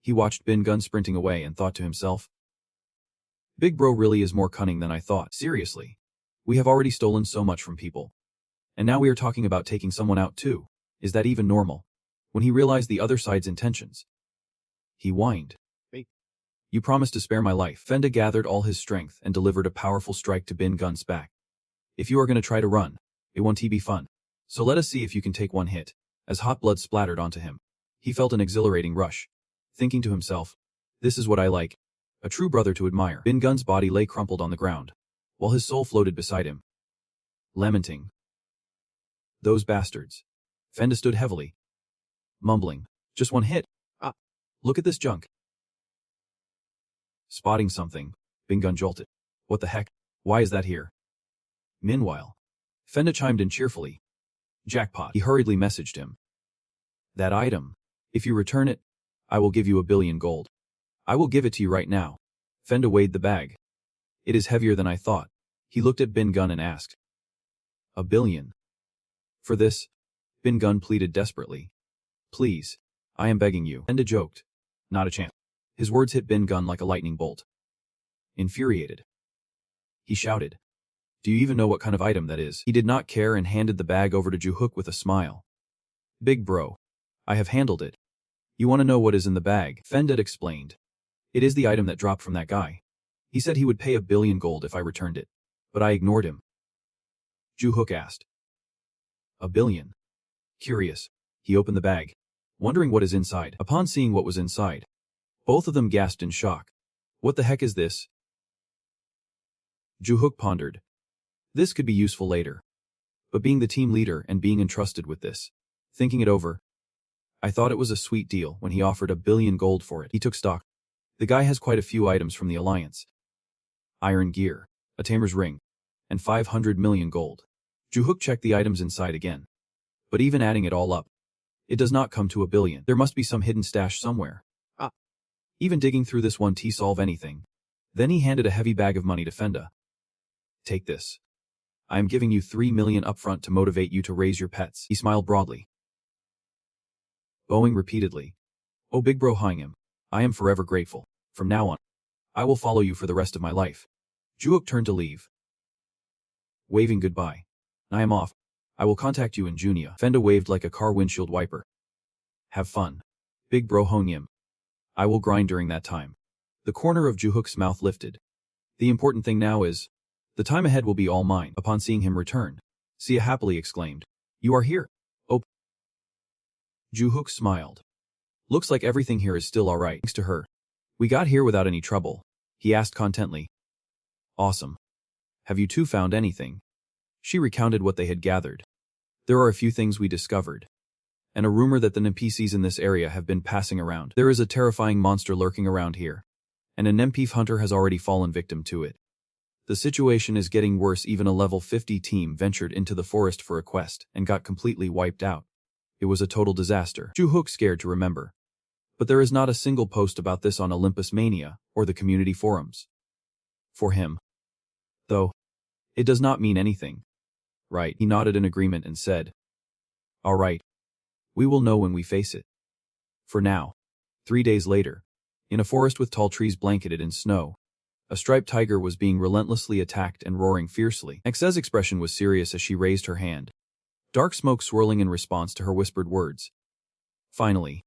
[SPEAKER 1] He watched Bingun sprinting away and thought to himself. Big bro really is more cunning than I thought. Seriously. We have already stolen so much from people. And now we are talking about taking someone out too. Is that even normal? When he realized the other side's intentions, he whined. You promised to spare my life. Fenda gathered all his strength and delivered a powerful strike to Bingun's back. If you are going to try to run, it won't be fun. So let us see if you can take one hit. As hot blood splattered onto him, he felt an exhilarating rush, thinking to himself, this is what I like. A true brother to admire. Bingun's body lay crumpled on the ground, while his soul floated beside him, lamenting. Those bastards. Fenda stood heavily, mumbling, "Just one hit. Ah, look at this junk." Spotting something, Bingun jolted. "What the heck? Why is that here?" Meanwhile, Fenda chimed in cheerfully. "Jackpot," he hurriedly messaged him. "That item. If you return it, I will give you 1,000,000,000 gold. I will give it to you right now." Fenda weighed the bag. "It is heavier than I thought." He looked at Bingun and asked, "1,000,000,000? For this?" Bingun pleaded desperately. "Please, I am begging you." Fenda joked. "Not a chance." His words hit Bingun like a lightning bolt. Infuriated, he shouted, "Do you even know what kind of item that is?" He did not care and handed the bag over to Juhook with a smile. "Big bro, I have handled it. You want to know what is in the bag?" Fenda explained. "It is the item that dropped from that guy. He said he would pay 1,000,000,000 gold if I returned it, but I ignored him." Juhook asked, "1,000,000,000? Curious." He opened the bag, wondering what is inside. Upon seeing what was inside, both of them gasped in shock. "What the heck is this?" Juhook pondered. This could be useful later. But being the team leader and being entrusted with this, thinking it over, I thought it was a sweet deal when he offered 1,000,000,000 gold for it. He took stock. The guy has quite a few items from the Alliance. Iron gear, a tamer's ring, and 500,000,000 gold. Juhook checked the items inside again. But even adding it all up, it does not come to 1,000,000,000. There must be some hidden stash somewhere. Even digging through this won't solve anything. Then he handed a heavy bag of money to Fenda. "Take this. I am giving you 3,000,000 upfront to motivate you to raise your pets." He smiled broadly, bowing repeatedly. "Oh big bro Hingham, I am forever grateful. From now on, I will follow you for the rest of my life." Juhook turned to leave, waving goodbye. "I am off. I will contact you in Junia." Fenda waved like a car windshield wiper. "Have fun, big bro Hongyam. I will grind during that time." The corner of Juhook's mouth lifted. "The important thing now is, the time ahead will be all mine." Upon seeing him return, Sia happily exclaimed, "You are here? Oh." Juhook smiled. "Looks like everything here is still alright, thanks to her. We got here without any trouble." He asked contently. "Awesome. Have you two found anything?" She recounted what they had gathered. "There are a few things we discovered, and a rumor that the NPCs in this area have been passing around. There is a terrifying monster lurking around here, and an NPC hunter has already fallen victim to it. The situation is getting worse. Even a level 50 team ventured into the forest for a quest and got completely wiped out. It was a total disaster." Juhook scared to remember. But there is not a single post about this on Olympus Mania or the community forums. For him, though, it does not mean anything. Right? He nodded in agreement and said, "All right. We will know when we face it." For now, 3 days later, in a forest with tall trees blanketed in snow, a striped tiger was being relentlessly attacked and roaring fiercely. X's expression was serious as she raised her hand, dark smoke swirling in response to her whispered words. Finally,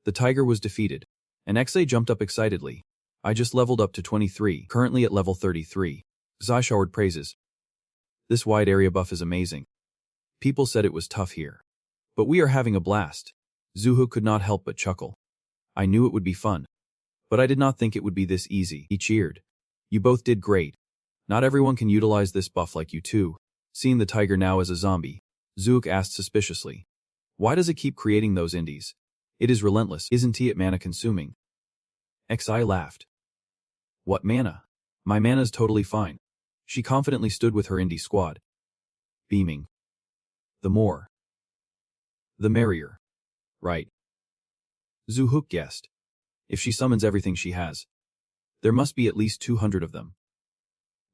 [SPEAKER 1] the tiger was defeated, and Xa jumped up excitedly. "I just leveled up to 23, currently at level 33. Xai showered praises. "This wide area buff is amazing. People said it was tough here, but we are having a blast." Zuhu could not help but chuckle. "I knew it would be fun, but I did not think it would be this easy." He cheered. "You both did great. Not everyone can utilize this buff like you two." Seeing the tiger now as a zombie, Zuhuk asked suspiciously, "Why does it keep creating those indies? It is relentless, isn't it mana consuming?" Xi laughed. "What mana? My mana's totally fine." She confidently stood with her indie squad, beaming. "The more, the merrier. Right?" Zuhuk guessed. "If she summons everything she has, there must be at least 200 of them."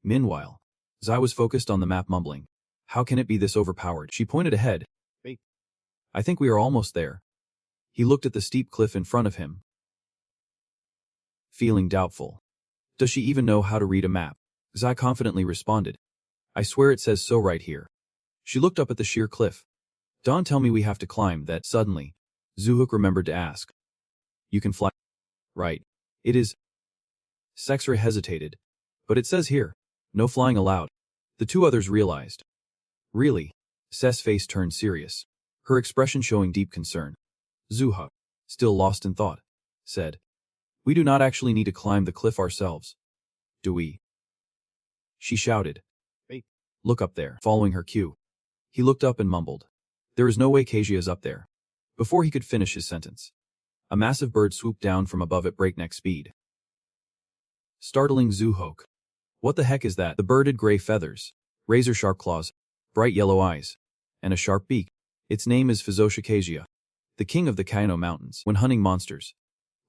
[SPEAKER 1] Meanwhile, Zai was focused on the map mumbling, "How can it be this overpowered?" She pointed ahead. "Wait. I think we are almost there." He looked at the steep cliff in front of him, feeling doubtful. "Does she even know how to read a map?" Zai confidently responded. "I swear it says so right here." She looked up at the sheer cliff. "Don't tell me we have to climb that." Suddenly, Zuhuk remembered to ask, "You can fly?" "Right. It is." Sexra hesitated. "But it says here, no flying allowed." The two others realized. "Really?" Seth's face turned serious, her expression showing deep concern. Zuhuk, still lost in thought, said, "We do not actually need to climb the cliff ourselves, do we?" She shouted, "Hey, look up there." Following her cue, he looked up and mumbled, There is no way Kasia is up there. Before he could finish his sentence, a massive bird swooped down from above at breakneck speed, startling Zuhok. What the heck is that? The bird had gray feathers, razor-sharp claws, bright yellow eyes, and a sharp beak. Its name is Fizosha Kasia, the king of the Kaino Mountains. When hunting monsters,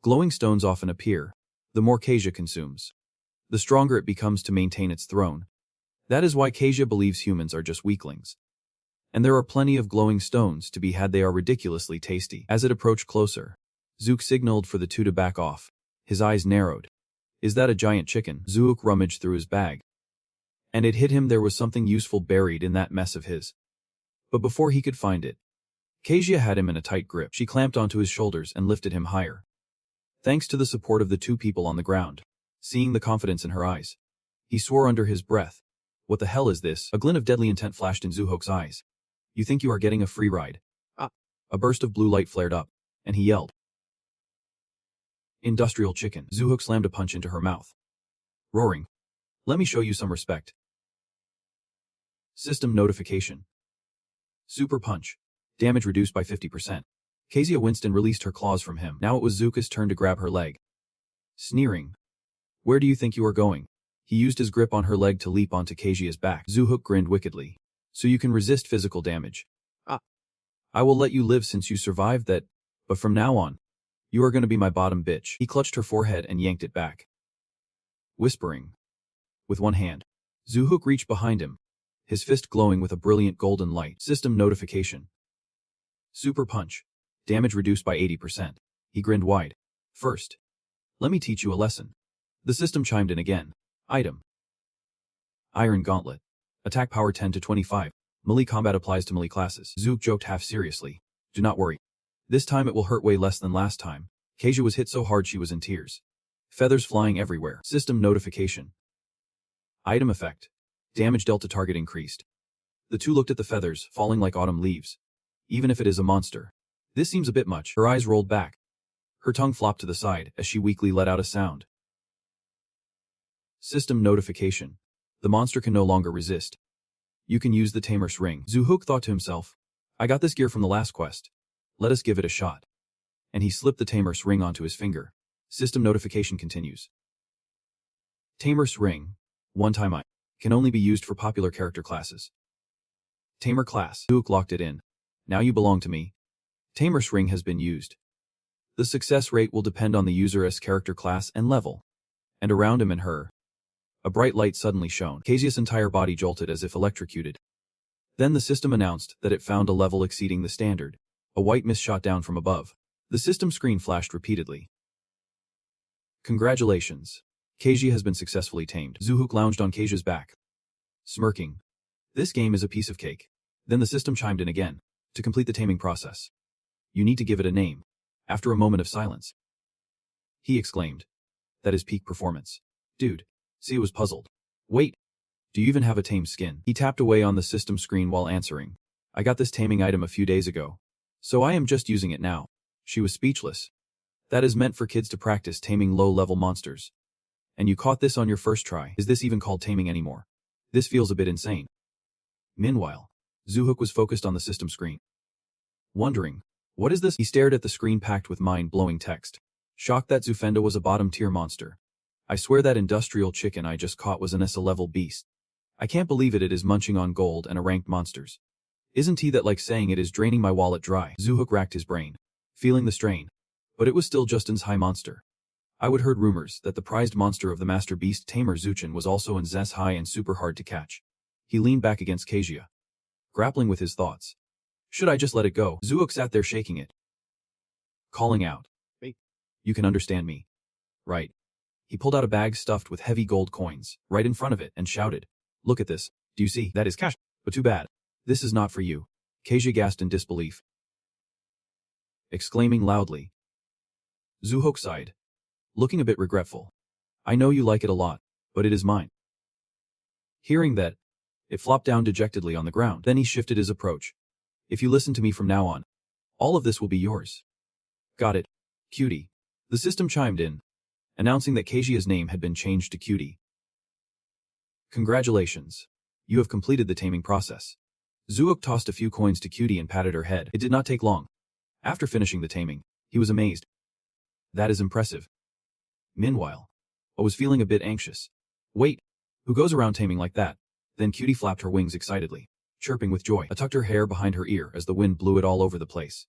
[SPEAKER 1] glowing stones often appear. The more Kasia consumes, the stronger it becomes to maintain its throne. That is why Kasia believes humans are just weaklings. And there are plenty of glowing stones to be had. They are ridiculously tasty. As it approached closer, Zook signaled for the two to back off. His eyes narrowed. Is that a giant chicken? Zook rummaged through his bag. And it hit him there was something useful buried in that mess of his. But before he could find it, Kasia had him in a tight grip. She clamped onto his shoulders and lifted him higher. Thanks to the support of the two people on the ground, seeing the confidence in her eyes, he swore under his breath. What the hell is this? A glint of deadly intent flashed in Zuhok's eyes. You think you are getting a free ride? Ah! A burst of blue light flared up, and he yelled. Industrial chicken. Zuhok slammed a punch into her mouth, roaring. Let me show you some respect. System notification. Super punch. Damage reduced by 50%. Kasia winced and released her claws from him. Now it was Zuka's turn to grab her leg. Sneering. Where do you think you are going? He used his grip on her leg to leap onto Kasia's back. Zuhok grinned wickedly. So you can resist physical damage. Ah. I will let you live since you survived that, but from now on, you are going to be my bottom bitch. He clutched her forehead and yanked it back. Whispering. With one hand, Zuhok reached behind him, his fist glowing with a brilliant golden light. System notification. Super punch. Damage reduced by 80%. He grinned wide. First, let me teach you a lesson. The system chimed in again. Item. Iron Gauntlet. Attack power 10 to 25. Melee combat applies to melee classes. Zook joked half seriously. Do not worry. This time it will hurt way less than last time. Kasia was hit so hard she was in tears. Feathers flying everywhere. System notification. Item effect. Damage dealt to target increased. The two looked at the feathers, falling like autumn leaves. Even if it is a monster. This seems a bit much. Her eyes rolled back. Her tongue flopped to the side as she weakly let out a sound. System notification. The monster can no longer resist. You can use the Tamer's ring. Zuhok thought to himself, I got this gear from the last quest. Let us give it a shot. And he slipped the Tamer's ring onto his finger. System notification continues. Tamer's ring, one-time item, can only be used for popular character classes. Tamer class. Zuhok locked it in. Now you belong to me. Tamer's ring has been used. The success rate will depend on the user's character class and level. And around him and her, a bright light suddenly shone. Kasia's entire body jolted as if electrocuted. Then the system announced that it found a level exceeding the standard. A white mist shot down from above. The system screen flashed repeatedly. Congratulations. Kasia has been successfully tamed. Zuhok lounged on Kasia's back, smirking. This game is a piece of cake. Then the system chimed in again. To complete the taming process, you need to give it a name. After a moment of silence, he exclaimed. That is peak performance. Dude. Sia was puzzled. Wait. Do you even have a tame skin? He tapped away on the system screen while answering. I got this taming item a few days ago. So I am just using it now. She was speechless. That is meant for kids to practice taming low-level monsters. And you caught this on your first try. Is this even called taming anymore? This feels a bit insane. Meanwhile, Zuhok was focused on the system screen. Wondering, what is this? He stared at the screen packed with mind-blowing text. Shocked that Zufenda was a bottom-tier monster. I swear that industrial chicken I just caught was an S-level beast. I can't believe it is munching on gold and ranked monsters. Isn't he that like saying it is draining my wallet dry? Zuhok racked his brain, feeling the strain. But it was still Justin's high monster. I would heard rumors that the prized monster of the master beast tamer Zuchin was also in Zes high and super hard to catch. He leaned back against Kasia, grappling with his thoughts. Should I just let it go? Zuhok sat there shaking it, calling out. Wait. You can understand me, right? He pulled out a bag stuffed with heavy gold coins, right in front of it, and shouted. Look at this. Do you see? That is cash. But too bad. This is not for you. Kasia gasped in disbelief, exclaiming loudly. Zuhok sighed, looking a bit regretful. I know you like it a lot, but it is mine. Hearing that, it flopped down dejectedly on the ground. Then he shifted his approach. If you listen to me from now on, all of this will be yours. Got it, cutie. The system chimed in, announcing that Kasia's name had been changed to Cutie. Congratulations. You have completed the taming process. Zuok tossed a few coins to Cutie and patted her head. It did not take long. After finishing the taming, he was amazed. That is impressive. Meanwhile, I was feeling a bit anxious. Wait, who goes around taming like that? Then Cutie flapped her wings excitedly, chirping with joy. I tucked her hair behind her ear as the wind blew it all over the place,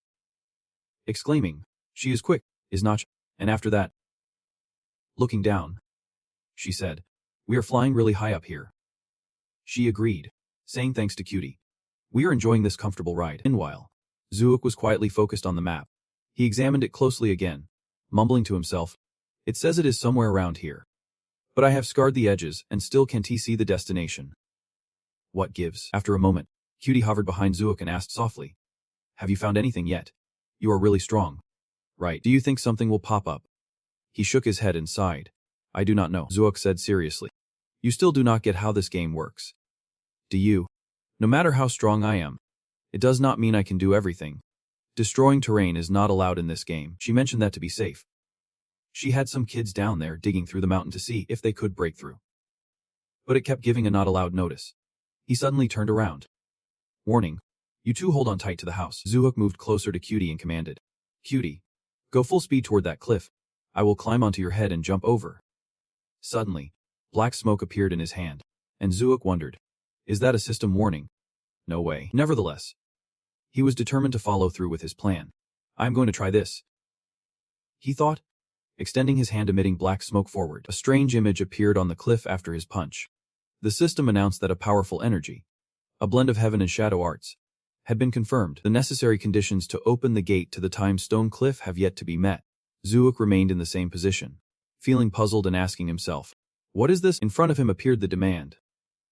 [SPEAKER 1] exclaiming, "She is quick, is not she?" And after that, looking down, she said, "We are flying really high up here." She agreed, saying thanks to Cutie. "We are enjoying this comfortable ride." Meanwhile, Zuok was quietly focused on the map. He examined it closely again, mumbling to himself, "It says it is somewhere around here. But I have scarred the edges and still can't see the destination. What gives?" After a moment, Cutie hovered behind Zuok and asked softly, "Have you found anything yet? You are really strong. Right? Do you think something will pop up?" He shook his head and sighed. "I do not know," Zuok said seriously. "You still do not get how this game works. Do you? No matter how strong I am, it does not mean I can do everything. Destroying terrain is not allowed in this game." She mentioned that to be safe. She had some kids down there digging through the mountain to see if they could break through. But it kept giving a not allowed notice. He suddenly turned around. "Warning. You two hold on tight to the house." Zuok moved closer to Cutie and commanded, "Cutie, go full speed toward that cliff. I will climb onto your head and jump over." Suddenly, black smoke appeared in his hand, and Zuok wondered, is that a system warning? No way. Nevertheless, he was determined to follow through with his plan. "I'm going to try this," he thought, extending his hand emitting black smoke forward. A strange image appeared on the cliff after his punch. The system announced that a powerful energy, a blend of heaven and shadow arts, had been confirmed. The necessary conditions to open the gate to the time stone cliff have yet to be met. Zuok remained in the same position, feeling puzzled and asking himself, "What is this?" In front of him appeared the demand.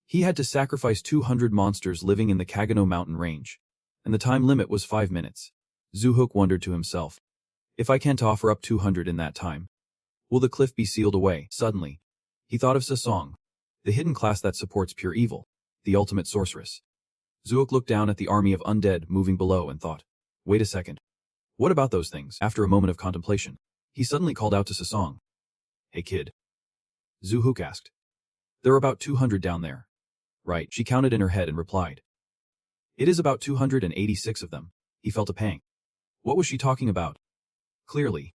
[SPEAKER 1] He had to sacrifice 200 monsters living in the Kagano mountain range, and the time limit was 5 minutes. Zuok wondered to himself, "If I can't offer up 200 in that time, will the cliff be sealed away?" Suddenly, he thought of Sasong, the hidden class that supports pure evil, the ultimate sorceress. Zuok looked down at the army of undead moving below and thought, "Wait a second. What about those things?" After a moment of contemplation, he suddenly called out to Sasong. "Hey kid." Zuok asked. "There are about 200 down there." "Right," she counted in her head and replied. "It is about 286 of them." He felt a pang. What was she talking about? Clearly,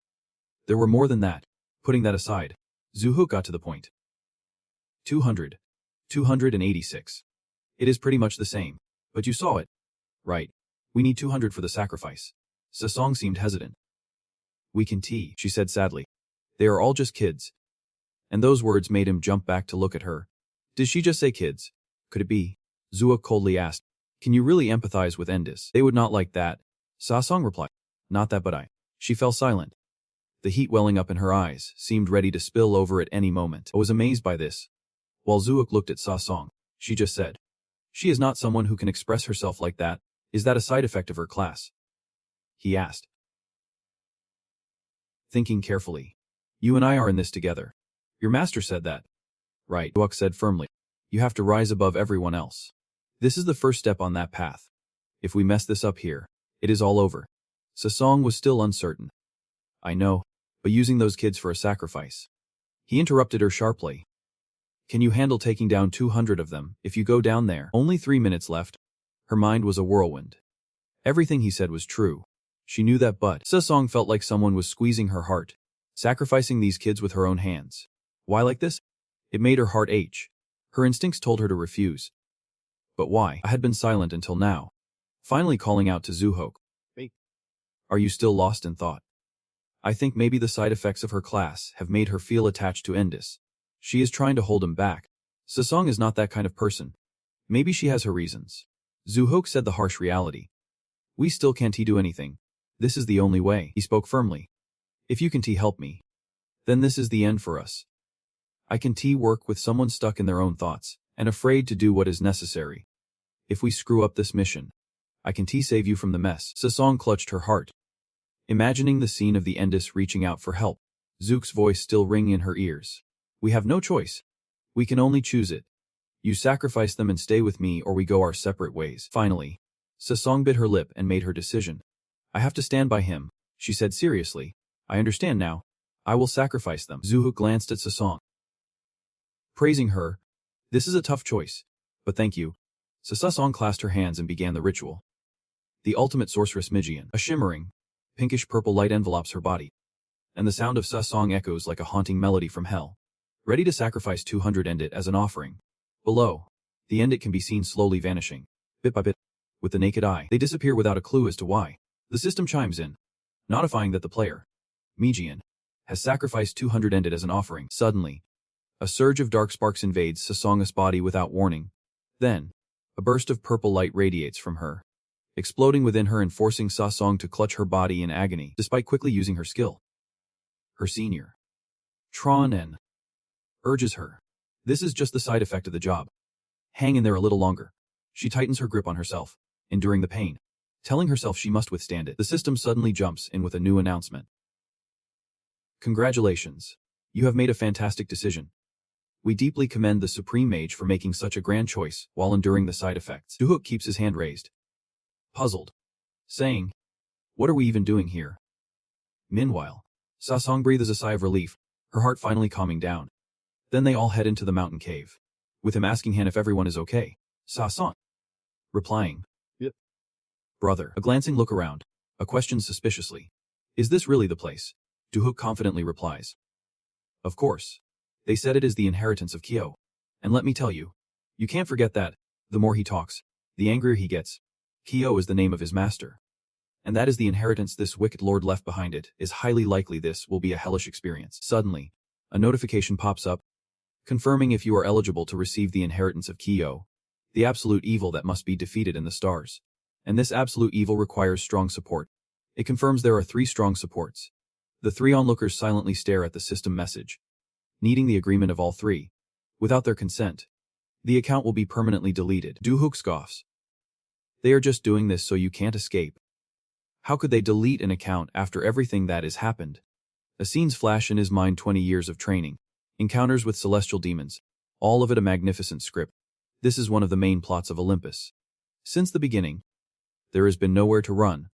[SPEAKER 1] there were more than that. Putting that aside, Zuok got to the point. 200. 286. It is pretty much the same. But you saw it. Right. We need 200 for the sacrifice. Sasong seemed hesitant. "We can tea," she said sadly. "They are all just kids." And those words made him jump back to look at her. Did she just say kids? Could it be? Zuok coldly asked, "Can you really empathize with Endis?" "They would not like that," Sasong replied. "Not that, but I." She fell silent. The heat welling up in her eyes seemed ready to spill over at any moment. I was amazed by this. While Zuok looked at Sasong, she just said, "She is not someone who can express herself like that. Is that a side effect of her class?" he asked, thinking carefully. "You and I are in this together. Your master said that." "Right," Zuok said firmly. "You have to rise above everyone else. This is the first step on that path. If we mess this up here, it is all over." Sasong was still uncertain. "I know, but using those kids for a sacrifice." He interrupted her sharply. "Can you handle taking down 200 of them if you go down there?" Only 3 minutes left. Her mind was a whirlwind. Everything he said was true. She knew that, but Sasong felt like someone was squeezing her heart, sacrificing these kids with her own hands. Why like this? It made her heart ache. Her instincts told her to refuse. But why? I had been silent until now. Finally calling out to Zuok. "Are you still lost in thought?" I think maybe the side effects of her class have made her feel attached to Endis. She is trying to hold him back. Sasong is not that kind of person. Maybe she has her reasons. Zuok said the harsh reality. "We still can't do anything. This is the only way." He spoke firmly. "If you can help me, then this is the end for us. I can work with someone stuck in their own thoughts and afraid to do what is necessary. If we screw up this mission, I can save you from the mess." Sasong clutched her heart, imagining the scene of the Endis reaching out for help, Zook's voice still ringing in her ears. "We have no choice. We can only choose it. You sacrifice them and stay with me, or we go our separate ways." Finally, Sasong bit her lip and made her decision. "I have to stand by him," she said seriously. "I understand now. I will sacrifice them." Zuok glanced at Sasong, praising her. "This is a tough choice, but thank you." Sasong clasped her hands and began the ritual. The ultimate sorceress Mijian. A shimmering, pinkish-purple light envelopes her body, and the sound of Sasong echoes like a haunting melody from hell. Ready to sacrifice 200 endit as an offering. Below, the endit can be seen slowly vanishing, bit by bit. With the naked eye, they disappear without a clue as to why. The system chimes in, notifying that the player, Mijian, has sacrificed 200 endit as an offering. Suddenly, a surge of dark sparks invades Sasong's body without warning. Then, a burst of purple light radiates from her, exploding within her and forcing Sasong to clutch her body in agony, despite quickly using her skill. Her senior, Tron N, urges her. This is just the side effect of the job. Hang in there a little longer. She tightens her grip on herself, enduring the pain, telling herself she must withstand it. The system suddenly jumps in with a new announcement. Congratulations. You have made a fantastic decision. We deeply commend the Supreme Mage for making such a grand choice while enduring the side effects. Duhook keeps his hand raised, puzzled, saying, what are we even doing here? Meanwhile, Sasong breathes a sigh of relief, her heart finally calming down. Then they all head into the mountain cave, with him asking Han if everyone is okay. Sasong replying, yep. Brother. A glancing look around, a question suspiciously. Is this really the place? Duhook confidently replies. Of course. They said it is the inheritance of Kyo. And let me tell you, you can't forget that, the more he talks, the angrier he gets. Kyo is the name of his master. And that is the inheritance this wicked lord left behind. It is highly likely this will be a hellish experience. Suddenly, a notification pops up, confirming if you are eligible to receive the inheritance of Kyo, the absolute evil that must be defeated in the stars. And this absolute evil requires strong support. It confirms there are 3 strong supports. The 3 onlookers silently stare at the system message, needing the agreement of all 3. Without their consent, the account will be permanently deleted. Duhook scoffs. They are just doing this so you can't escape. How could they delete an account after everything that has happened? A scenes flash in his mind. 20 years of training, encounters with celestial demons, all of it a magnificent script. This is one of the main plots of Olympus. Since the beginning, there has been nowhere to run,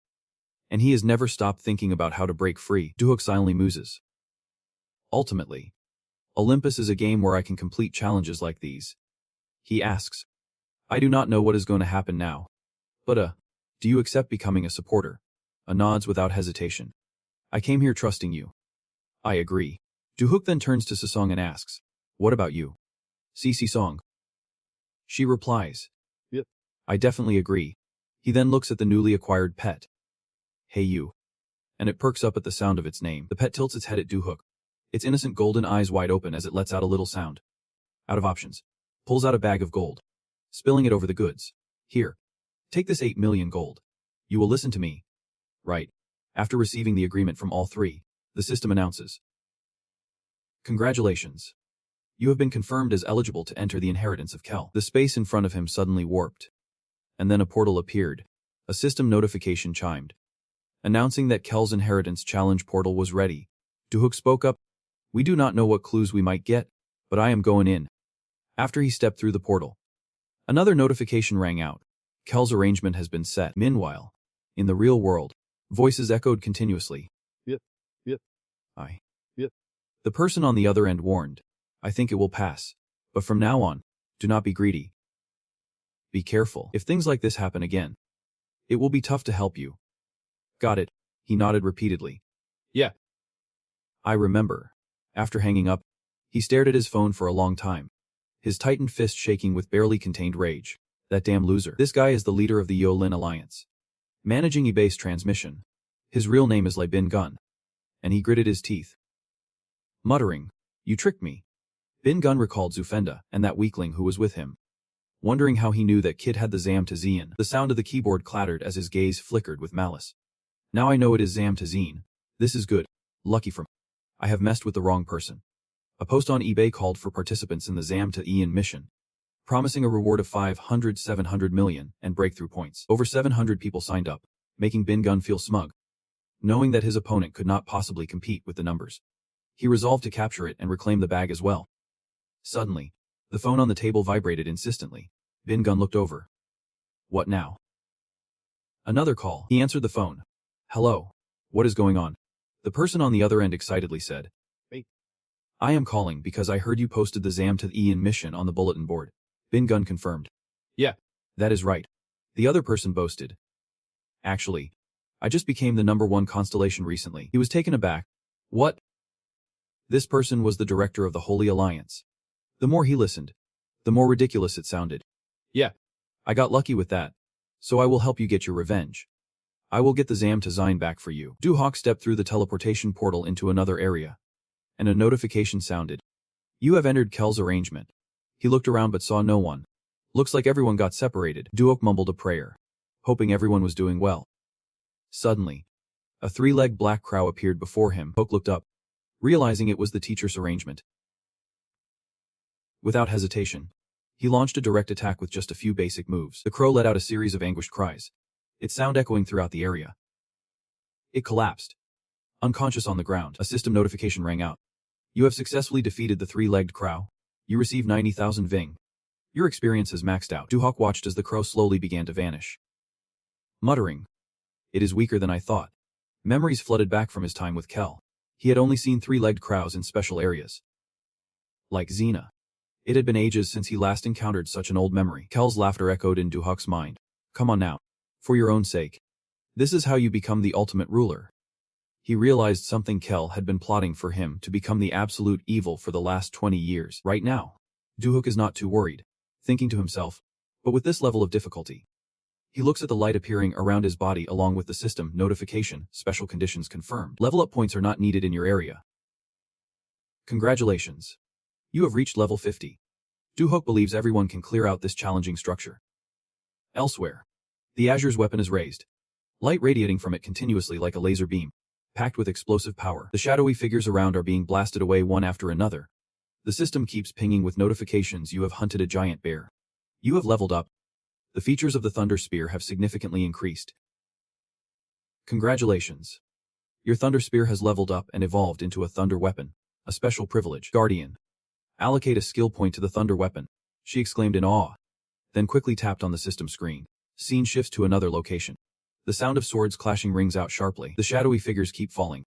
[SPEAKER 1] and he has never stopped thinking about how to break free. Duhook silently muses. Ultimately, Olympus is a game where I can complete challenges like these. He asks, I do not know what is going to happen now. But do you accept becoming a supporter? A nods without hesitation. I came here trusting you. I agree. Duhook then turns to Sasong and asks, what about you? Song. She replies, yep. I definitely agree. He then looks at the newly acquired pet. Hey you. And it perks up at the sound of its name. The pet tilts its head at Duhook, its innocent golden eyes wide open as it lets out a little sound. Out of options, pulls out a bag of gold, spilling it over the goods. Here, take this 8 million gold. You will listen to me. Right. After receiving the agreement from all 3, the system announces. Congratulations. You have been confirmed as eligible to enter the inheritance of Kel. The space in front of him suddenly warped. And then a portal appeared. A system notification chimed, announcing that Kel's inheritance challenge portal was ready. Duhook spoke up. We do not know what clues we might get, but I am going in. After he stepped through the portal, another notification rang out. Kel's arrangement has been set. Meanwhile, in the real world, voices echoed continuously. Yep. Yep. The person on the other end warned. I think it will pass. But from now on, do not be greedy. Be careful. If things like this happen again, it will be tough to help you. Got it. He nodded repeatedly. Yeah. I remember. After hanging up, he stared at his phone for a long time, his tightened fist shaking with barely contained rage. That damn loser. This guy is the leader of the Yolin Alliance, managing eBay's transmission. His real name is Bin Gun. And he gritted his teeth, muttering, you tricked me. Bin Gun recalled Zufenda and that weakling who was with him, wondering how he knew that kid had the Zam to Zien. The sound of the keyboard clattered as his gaze flickered with malice. Now I know it is Zam to Zien. This is good. Lucky for me. I have messed with the wrong person. A post on eBay called for participants in the Zam to Ian mission, promising a reward of 700 million and breakthrough points. Over 700 people signed up, making Bin Gun feel smug, knowing that his opponent could not possibly compete with the numbers. He resolved to capture it and reclaim the bag as well. Suddenly, the phone on the table vibrated insistently. Bin Gun looked over. What now? Another call. He answered the phone. Hello. What is going on? The person on the other end excitedly said. Wait. I am calling because I heard you posted the Zam to Ian mission on the bulletin board. Bin Gun confirmed. Yeah. That is right. The other person boasted. Actually, I just became the #1 constellation recently. He was taken aback. What? This person was the director of the Holy Alliance. The more he listened, the more ridiculous it sounded. Yeah, I got lucky with that. So I will help you get your revenge. I will get the Zam to Zine back for you. Duhawk stepped through the teleportation portal into another area, and a notification sounded. You have entered Kel's arrangement. He looked around but saw no one. Looks like everyone got separated. Duhawk mumbled a prayer, hoping everyone was doing well. Suddenly, a 3-legged black crow appeared before him. Duhawk looked up, realizing it was the teacher's arrangement. Without hesitation, he launched a direct attack with just a few basic moves. The crow let out a series of anguished cries, its sound echoing throughout the area. It collapsed, unconscious on the ground. A system notification rang out. You have successfully defeated the 3-legged crow. You receive 90,000 Ving. Your experience has maxed out. Duhawk watched as the crow slowly began to vanish, muttering, "It is weaker than I thought." Memories flooded back from his time with Kel. He had only seen 3-legged crows in special areas, like Xena. It had been ages since he last encountered such an old memory. Kel's laughter echoed in Duhawk's mind. Come on now. For your own sake. This is how you become the ultimate ruler. He realized something. Kel had been plotting for him to become the absolute evil for the last 20 years. Right now, Duhawk is not too worried, thinking to himself, but with this level of difficulty. He looks at the light appearing around his body along with the system notification, special conditions confirmed. Level up points are not needed in your area. Congratulations. You have reached level 50. Duhawk believes everyone can clear out this challenging structure. Elsewhere, the Azure's weapon is raised, light radiating from it continuously like a laser beam, packed with explosive power. The shadowy figures around are being blasted away one after another. The system keeps pinging with notifications. You have hunted a giant bear. You have leveled up. The features of the Thunder Spear have significantly increased. Congratulations. Your Thunder Spear has leveled up and evolved into a Thunder Weapon, a special privilege. Guardian. Allocate a skill point to the Thunder Weapon, she exclaimed in awe, then quickly tapped on the system screen. Scene shifts to another location. The sound of swords clashing rings out sharply. The shadowy figures keep falling,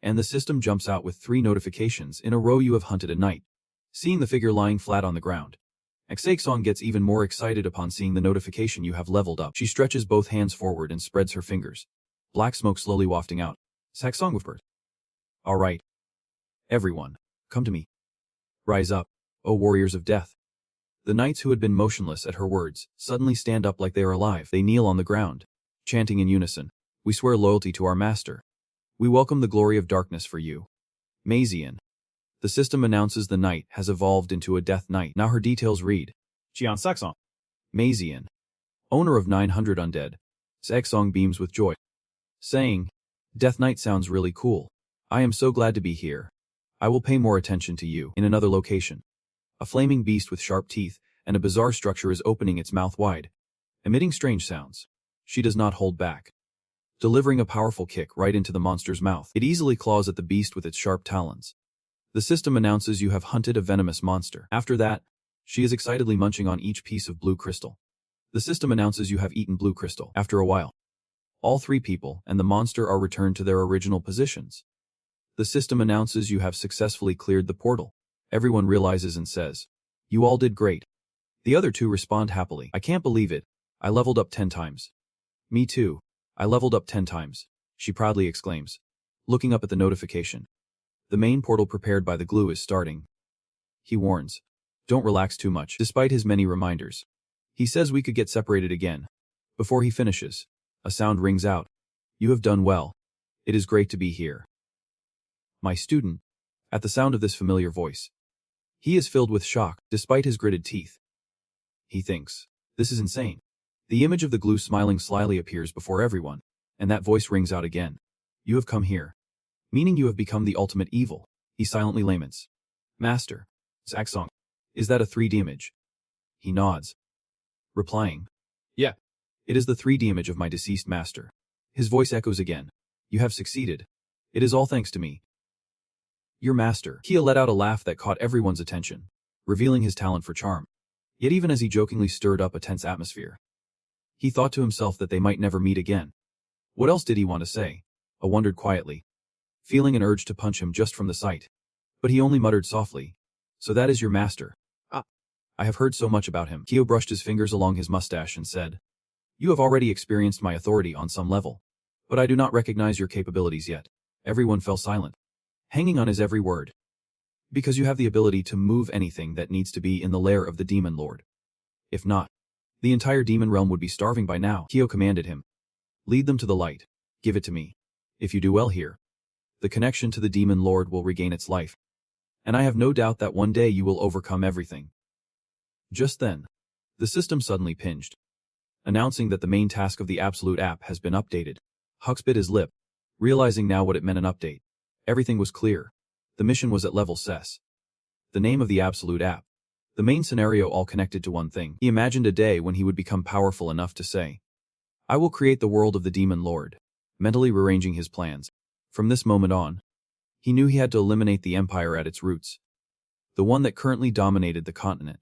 [SPEAKER 1] and the system jumps out with 3 notifications in a row. You have hunted a knight. Seeing the figure lying flat on the ground, Saksong gets even more excited upon seeing the notification. You have leveled up. She stretches both hands forward and spreads her fingers. Black smoke slowly wafting out. Saksong whispered. All right. Everyone, come to me. Rise up, O warriors of death. The knights who had been motionless at her words suddenly stand up like they are alive. They kneel on the ground, chanting in unison. We swear loyalty to our master. We welcome the glory of darkness for you. Mazian. The system announces the knight has evolved into a death knight. Now her details read. Jian Saksong. Mazian. Owner of 900 undead. Saksong beams with joy, saying, Death Knight sounds really cool. I am so glad to be here. I will pay more attention to you. In another location, a flaming beast with sharp teeth and a bizarre structure is opening its mouth wide, emitting strange sounds. She does not hold back, delivering a powerful kick right into the monster's mouth. It easily claws at the beast with its sharp talons. The system announces you have hunted a venomous monster. After that, she is excitedly munching on each piece of blue crystal. The system announces you have eaten blue crystal. After a while, all 3 people and the monster are returned to their original positions. The system announces you have successfully cleared the portal. Everyone realizes and says, You all did great. The other 2 respond happily. I can't believe it. I leveled up 10 times. Me too. I leveled up 10 times, she proudly exclaims, looking up at the notification. The main portal prepared by the glue is starting. He warns, don't relax too much. Despite his many reminders, he says we could get separated again. Before he finishes, a sound rings out. You have done well. It is great to be here. My student. At the sound of this familiar voice, he is filled with shock, despite his gritted teeth. He thinks, this is insane. The image of the glue smiling slyly appears before everyone, and that voice rings out again. You have come here, meaning you have become the ultimate evil. He silently laments. Master. Saksong. Is that a 3D image? He nods, replying, Yeah. It is the 3D image of my deceased master. His voice echoes again. You have succeeded. It is all thanks to me. Your master. Kia let out a laugh that caught everyone's attention, revealing his talent for charm. Yet even as he jokingly stirred up a tense atmosphere, he thought to himself that they might never meet again. What else did he want to say? I wondered quietly, feeling an urge to punch him just from the sight. But he only muttered softly, So that is your master. I have heard so much about him. Kyo brushed his fingers along his mustache and said, You have already experienced my authority on some level. But I do not recognize your capabilities yet. Everyone fell silent, hanging on his every word. Because you have the ability to move anything that needs to be in the lair of the Demon Lord. If not, the entire demon realm would be starving by now. Kyo commanded him. Lead them to the light. Give it to me. If you do well here, the connection to the Demon Lord will regain its life. And I have no doubt that one day you will overcome everything. Just then, the system suddenly pinged, announcing that the main task of the Absolute app has been updated. Hux bit his lip, realizing now what it meant an update. Everything was clear. The mission was at level SSS. The name of the Absolute app. The main scenario all connected to one thing. He imagined a day when he would become powerful enough to say, I will create the world of the Demon Lord, mentally rearranging his plans. From this moment on, he knew he had to eliminate the empire at its roots. The one that currently dominated the continent,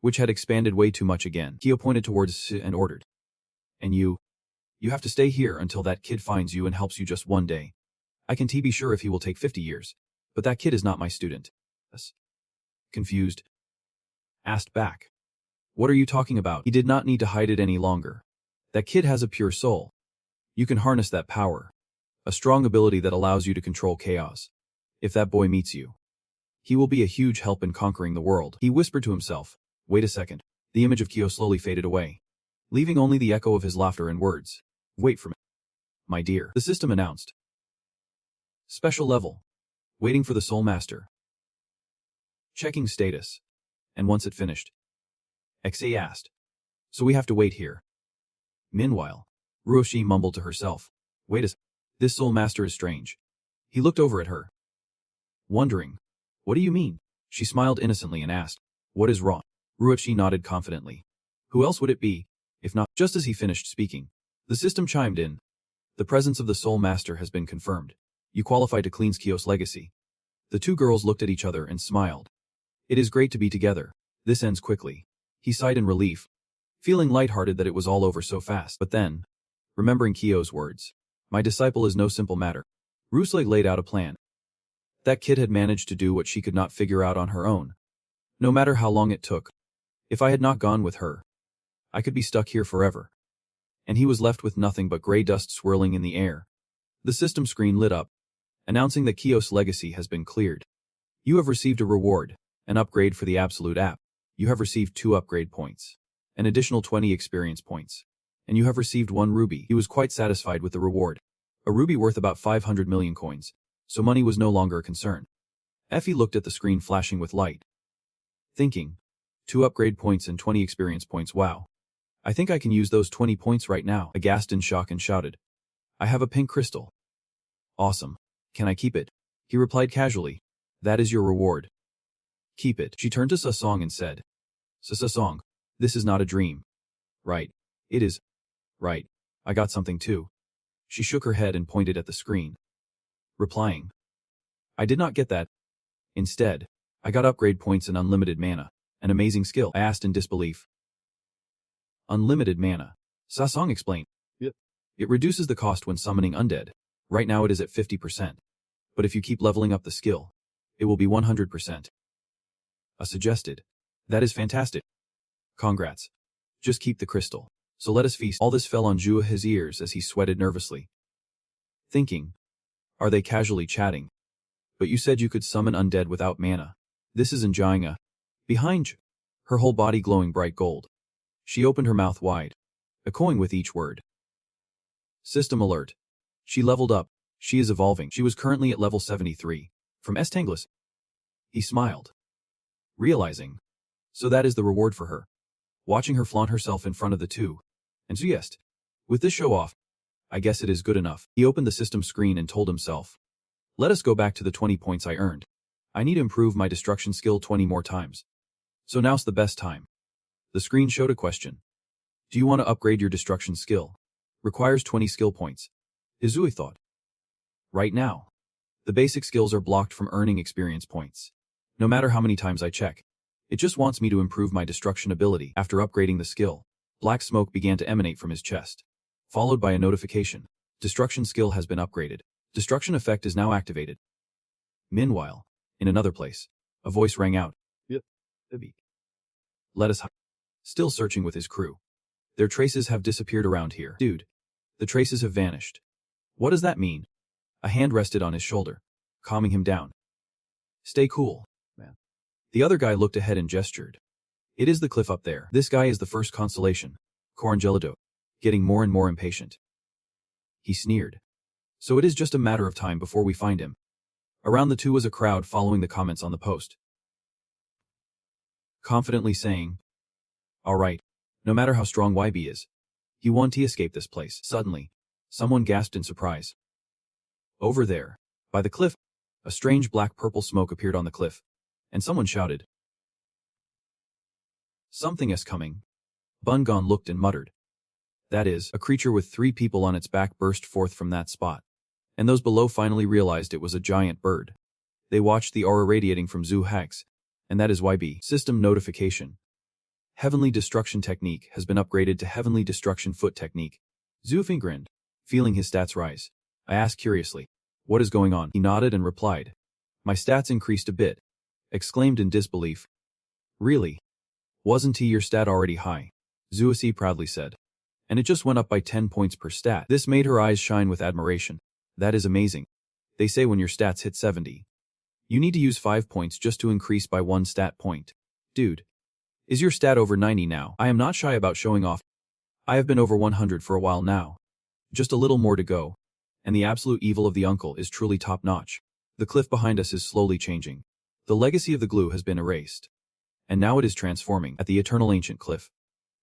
[SPEAKER 1] which had expanded way too much again. Kyo pointed towards S and ordered. And you have to stay here until that kid finds you and helps you just one day. I can be sure if he will take 50 years. But that kid is not my student. Confused. Asked back. What are you talking about? He did not need to hide it any longer. That kid has a pure soul. You can harness that power. A strong ability that allows you to control chaos. If that boy meets you, he will be a huge help in conquering the world. He whispered to himself. Wait a second. The image of Kyo slowly faded away, leaving only the echo of his laughter and words. Wait for me. My dear. The system announced. Special level. Waiting for the Soul Master. Checking status. And once it finished, XA asked, So we have to wait here. Meanwhile, Ruoshi mumbled to herself, Wait a second. This Soul Master is strange. He looked over at her, wondering, What do you mean? She smiled innocently and asked, What is wrong? Ruoshi nodded confidently. Who else would it be, if not? Just as he finished speaking, the system chimed in. The presence of the Soul Master has been confirmed. You qualify to cleanse Kyo's legacy. The two girls looked at each other and smiled. It is great to be together. This ends quickly. He sighed in relief, feeling lighthearted that it was all over so fast. But then, remembering Kyo's words, My disciple is no simple matter. Rusle laid out a plan. That kid had managed to do what she could not figure out on her own. No matter how long it took. If I had not gone with her, I could be stuck here forever. And he was left with nothing but gray dust swirling in the air. The system screen lit up, announcing that Kyo's legacy has been cleared. You have received a reward, an upgrade for the Absolute app. You have received 2 upgrade points, an additional 20 experience points, and you have received 1 ruby. He was quite satisfied with the reward. A ruby worth about 500 million coins, so money was no longer a concern. Effie looked at the screen flashing with light, thinking, 2 upgrade points and 20 experience points, wow. I think I can use those 20 points right now. Aghast in shock and shouted, I have a pink crystal. Awesome. Can I keep it? He replied casually, That is your reward. Keep it. She turned to Sasong and said, Sasong, this is not a dream. Right. It is. Right. I got something too. She shook her head and pointed at the screen, replying, I did not get that. Instead, I got upgrade points and unlimited mana, an amazing skill. I asked in disbelief. Unlimited mana. Sasong explained. Yep. It reduces the cost when summoning undead. Right now it is at 50%. But if you keep leveling up the skill, it will be 100%. Suggested. That is fantastic. Congrats. Just keep the crystal. So let us feast. All this fell on Jua's ears as he sweated nervously, thinking, Are they casually chatting? But you said you could summon undead without mana. This is Njinga. Behind Ju, her whole body glowing bright gold. She opened her mouth wide, echoing with each word. System alert. She leveled up. She is evolving. She was currently at level 73. From Estanglis. He smiled, realizing. So that is the reward for her. Watching her flaunt herself in front of the two. And so yes, with this show off, I guess it is good enough. He opened the system screen and told himself, Let us go back to the 20 points I earned. I need to improve my destruction skill 20 more times. So now's the best time. The screen showed a question. Do you want to upgrade your destruction skill? Requires 20 skill points. Izui thought. Right now, the basic skills are blocked from earning experience points. No matter how many times I check, it just wants me to improve my destruction ability. After upgrading the skill, black smoke began to emanate from his chest, followed by a notification. Destruction skill has been upgraded. Destruction effect is now activated. Meanwhile, in another place, a voice rang out. Yep. Let us hide. Still searching with his crew. Their traces have disappeared around here. Dude. The traces have vanished. What does that mean? A hand rested on his shoulder, calming him down. Stay cool, man. The other guy looked ahead and gestured. It is the cliff up there. This guy is the first constellation. Corangelado. Getting more and more impatient. He sneered. So it is just a matter of time before we find him. Around the two was a crowd following the comments on the post. Confidently saying, all right, no matter how strong YB is, he won't escape this place. Suddenly, someone gasped in surprise. Over there, by the cliff, a strange black-purple smoke appeared on the cliff, and someone shouted. Something is coming. Bungon looked and muttered. That is, a creature with 3 people on its back burst forth from that spot, and those below finally realized it was a giant bird. They watched the aura radiating from Zhu Hex, and that is YB. System notification. Heavenly Destruction Technique has been upgraded to Heavenly Destruction Foot Technique. Zhu grinned, feeling his stats rise. I asked curiously, what is going on? He nodded and replied. My stats increased a bit. Exclaimed in disbelief. Really? Wasn't your stat already high? Zhuasi proudly said. And it just went up by 10 points per stat. This made her eyes shine with admiration. That is amazing. They say when your stats hit 70, you need to use 5 points just to increase by 1 stat point. Dude. Is your stat over 90 now? I am not shy about showing off. I have been over 100 for a while now. Just a little more to go. And the absolute evil of the uncle is truly top-notch. The cliff behind us is slowly changing. The legacy of the glue has been erased. And now it is transforming. At the eternal ancient cliff,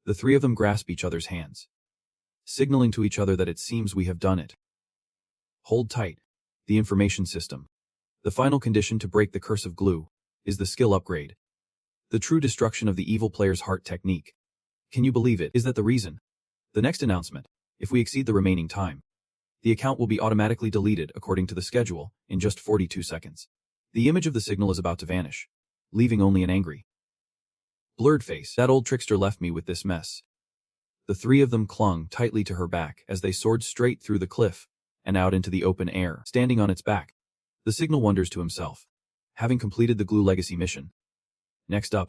[SPEAKER 1] the 3 of them grasp each other's hands, signaling to each other that it seems we have done it. Hold tight. The information system. The final condition to break the curse of glue is the skill upgrade. The true destruction of the evil player's heart technique. Can you believe it? Is that the reason? The next announcement. If we exceed the remaining time, the account will be automatically deleted according to the schedule in just 42 seconds. The image of the signal is about to vanish, leaving only an angry, blurred face. That old trickster left me with this mess. The 3 of them clung tightly to her back as they soared straight through the cliff and out into the open air. Standing on its back, the signal wonders to himself, having completed the glue legacy mission. Next up.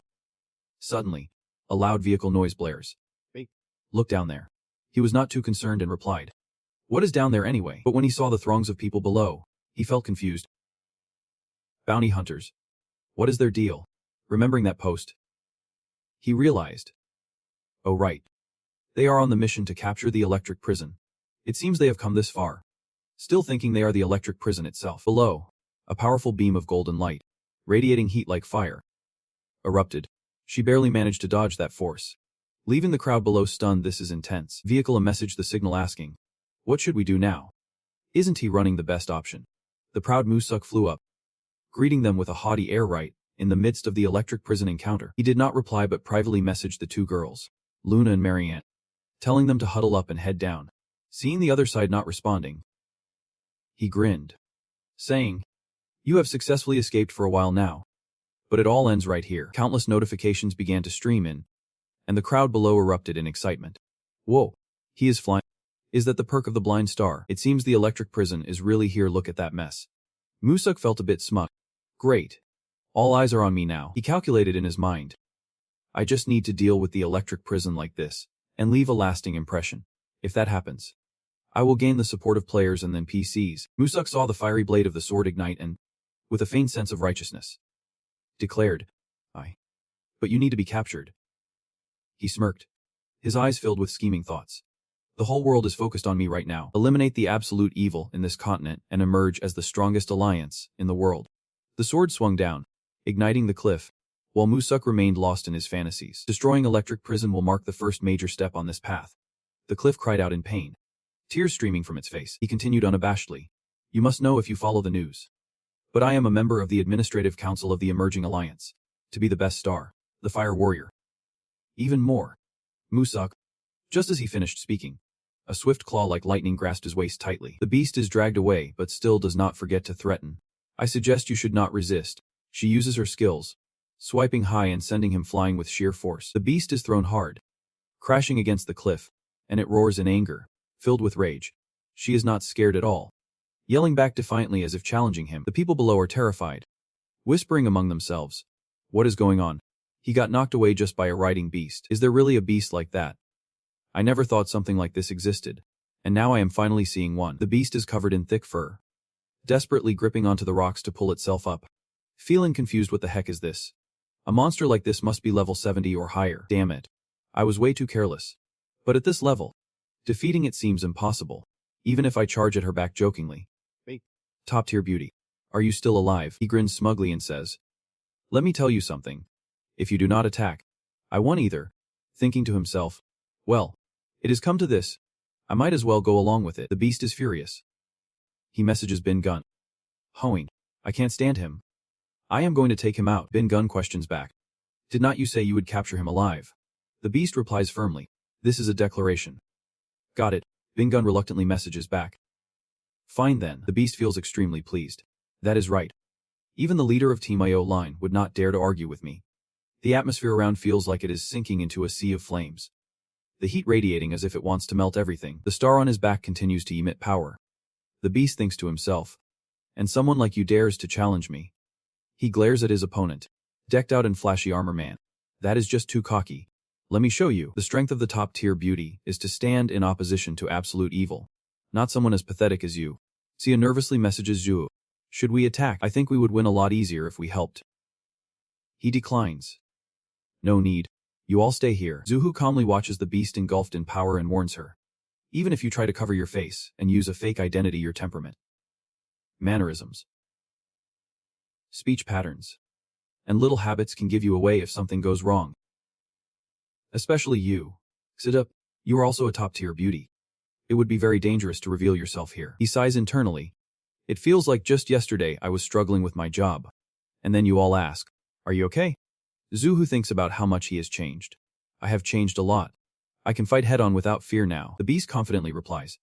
[SPEAKER 1] Suddenly, a loud vehicle noise blares. Look down there. He was not too concerned and replied. What is down there anyway? But when he saw the throngs of people below, he felt confused. Bounty hunters. What is their deal? Remembering that post, he realized. Oh right. They are on the mission to capture the electric prison. It seems they have come this far. Still thinking they are the electric prison itself. Below, a powerful beam of golden light, radiating heat like fire, erupted. She barely managed to dodge that force, leaving the crowd below stunned. This is intense. Vehicle a message the signal asking, what should we do now? Isn't he running the best option? The proud Musuk flew up, greeting them with a haughty air right in the midst of the electric prison encounter. He did not reply but privately messaged the 2 girls, Luna and Marianne, telling them to huddle up and head down. Seeing the other side not responding, he grinned, saying, you have successfully escaped for a while now. But it all ends right here. Countless notifications began to stream in, and the crowd below erupted in excitement. Whoa, he is flying. Is that the perk of the blind star? It seems the electric prison is really here. Look at that mess. Musuk felt a bit smug. Great. All eyes are on me now. He calculated in his mind. I just need to deal with the electric prison like this, and leave a lasting impression. If that happens, I will gain the support of players and then PCs. Musuk saw the fiery blade of the sword ignite and, with a faint sense of righteousness, declared, but you need to be captured. He smirked, his eyes filled with scheming thoughts. The whole world is focused on me right now. Eliminate the absolute evil in this continent and emerge as the strongest alliance in the world. The sword swung down, igniting the cliff, while Musuk remained lost in his fantasies. Destroying electric prison will mark the first major step on this path. The cliff cried out in pain, tears streaming from its face. He continued unabashedly, you must know if you follow the news. But I am a member of the Administrative Council of the Emerging Alliance. To be the best star, the Fire Warrior. Even more. Musuk. Just as he finished speaking, a swift claw like lightning grasped his waist tightly. The beast is dragged away but still does not forget to threaten. I suggest you should not resist. She uses her skills, swiping high and sending him flying with sheer force. The beast is thrown hard, crashing against the cliff, and it roars in anger, filled with rage. She is not scared at all, yelling back defiantly as if challenging him. The people below are terrified, whispering among themselves. What is going on? He got knocked away just by a riding beast. Is there really a beast like that? I never thought something like this existed. And now I am finally seeing one. The beast is covered in thick fur, desperately gripping onto the rocks to pull itself up. Feeling confused, what the heck is this? A monster like this must be level 70 or higher. Damn it. I was way too careless. But at this level, defeating it seems impossible, even if I charge at her back jokingly. Wait. Top tier beauty. Are you still alive? He grins smugly and says, let me tell you something. If you do not attack, I won either. Thinking to himself, well, it has come to this. I might as well go along with it. The beast is furious. He messages Bin Gun. Hoing. I can't stand him. I am going to take him out. Bin Gun questions back. Did not you say you would capture him alive? The beast replies firmly. This is a declaration. Got it. Bin Gun reluctantly messages back. Fine then. The beast feels extremely pleased. That is right. Even the leader of Team IO line would not dare to argue with me. The atmosphere around feels like it is sinking into a sea of flames, the heat radiating as if it wants to melt everything. The star on his back continues to emit power. The beast thinks to himself, and someone like you dares to challenge me. He glares at his opponent, decked out in flashy armor. Man, that is just too cocky. Let me show you. The strength of the top tier beauty is to stand in opposition to absolute evil, not someone as pathetic as you. Sia nervously messages Zhu. Should we attack? I think we would win a lot easier if we helped. He declines. No need. You all stay here. Zuhu calmly watches the beast engulfed in power and warns her. Even if you try to cover your face and use a fake identity, your temperament, mannerisms, speech patterns, and little habits can give you away if something goes wrong. Especially you. Sit up. You are also a top-tier beauty. It would be very dangerous to reveal yourself here. He sighs internally. It feels like just yesterday I was struggling with my job. And then you all ask, are you okay? Zuhu thinks about how much he has changed. I have changed a lot. I can fight head-on without fear now. The beast confidently replies.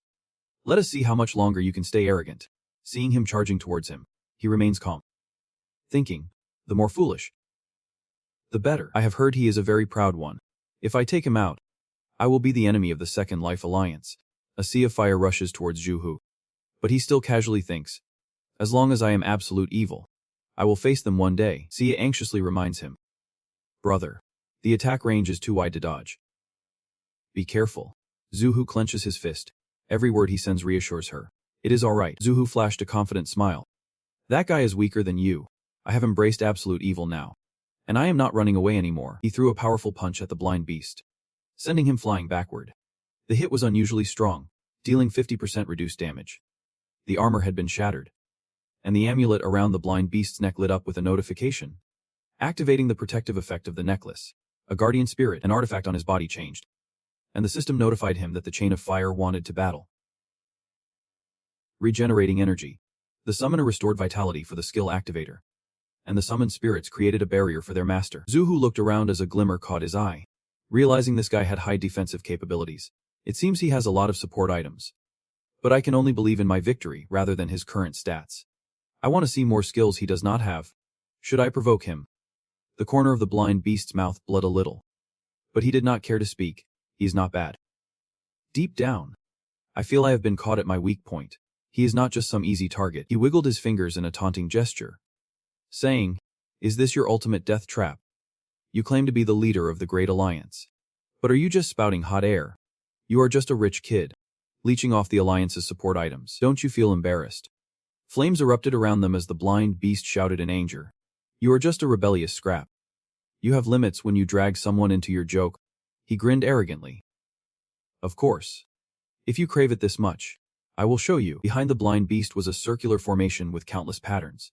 [SPEAKER 1] Let us see how much longer you can stay arrogant. Seeing him charging towards him, he remains calm. Thinking, the more foolish, the better. I have heard he is a very proud one. If I take him out, I will be the enemy of the Second Life Alliance. A sea of fire rushes towards Zuhu. But he still casually thinks, as long as I am absolute evil, I will face them one day. Sia anxiously reminds him. Brother, the attack range is too wide to dodge. Be careful. Zuhu clenches his fist. Every word he sends reassures her. It is all right. Zuhu flashed a confident smile. That guy is weaker than you. I have embraced absolute evil now. And I am not running away anymore. He threw a powerful punch at the blind beast, sending him flying backward. The hit was unusually strong, dealing 50% reduced damage. The armor had been shattered, and the amulet around the blind beast's neck lit up with a notification, activating the protective effect of the necklace. A guardian spirit, an artifact on his body, changed, and the system notified him that the chain of fire wanted to battle. Regenerating energy. The summoner restored vitality for the skill activator, and the summoned spirits created a barrier for their master. Zuhu looked around as a glimmer caught his eye, realizing this guy had high defensive capabilities. It seems he has a lot of support items. But I can only believe in my victory rather than his current stats. I want to see more skills he does not have. Should I provoke him? The corner of the blind beast's mouth bled a little. But he did not care to speak. He is not bad. Deep down, I feel I have been caught at my weak point. He is not just some easy target. He wiggled his fingers in a taunting gesture, saying, is this your ultimate death trap? You claim to be the leader of the Great Alliance. But are you just spouting hot air? You are just a rich kid, leeching off the Alliance's support items. Don't you feel embarrassed? Flames erupted around them as the blind beast shouted in anger. You are just a rebellious scrap. You have limits when you drag someone into your joke. He grinned arrogantly. Of course. If you crave it this much, I will show you. Behind the blind beast was a circular formation with countless patterns,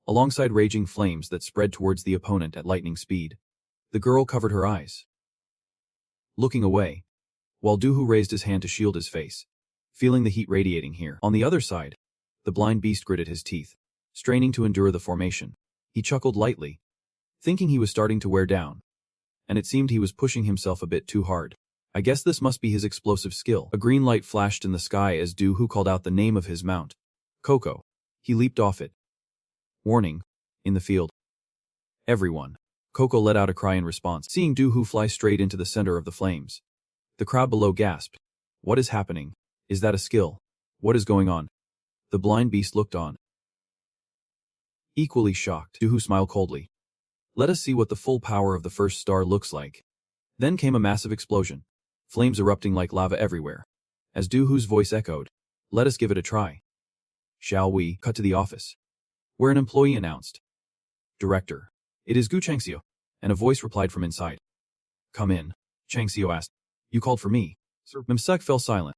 [SPEAKER 1] alongside raging flames that spread towards the opponent at lightning speed. The girl covered her eyes, looking away, while Duhu raised his hand to shield his face, feeling the heat radiating here. On the other side, the blind beast gritted his teeth, straining to endure the formation. He chuckled lightly, thinking he was starting to wear down, and it seemed he was pushing himself a bit too hard. I guess this must be his explosive skill. A green light flashed in the sky as Duhu called out the name of his mount. Coco. He leaped off it. Warning. In the field. Everyone. Coco let out a cry in response, seeing Duhu fly straight into the center of the flames. The crowd below gasped. What is happening? Is that a skill? What is going on? The blind beast looked on, equally shocked. Duhu smiled coldly. Let us see what the full power of the first star looks like. Then came a massive explosion, flames erupting like lava everywhere. As Doohoo's voice echoed, let us give it a try. Shall we? Cut to the office, where an employee announced, Director, it is Gu Changxiu, and a voice replied from inside. Come in, Changxiu asked. You called for me. Sir. Mimsuk fell silent,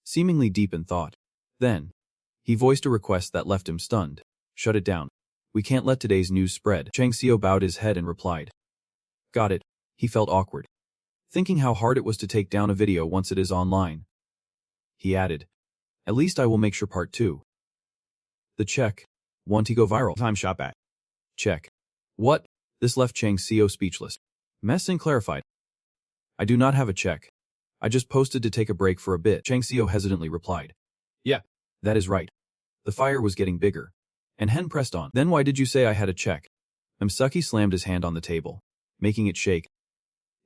[SPEAKER 1] seemingly deep in thought. Then, he voiced a request that left him stunned. Shut it down. We can't let today's news spread. Changxiu bowed his head and replied. Got it. He felt awkward, thinking how hard it was to take down a video once it is online. He added, at least I will make sure part 2. The check. Want to go viral? Time shot back. Check. What? This left Changxiu speechless. Messing clarified. I do not have a check. I just posted to take a break for a bit. Changxiu hesitantly replied. Yeah, that is right. The fire was getting bigger, and Hen pressed on. Then why did you say I had a check? Mimsuki slammed his hand on the table, making it shake.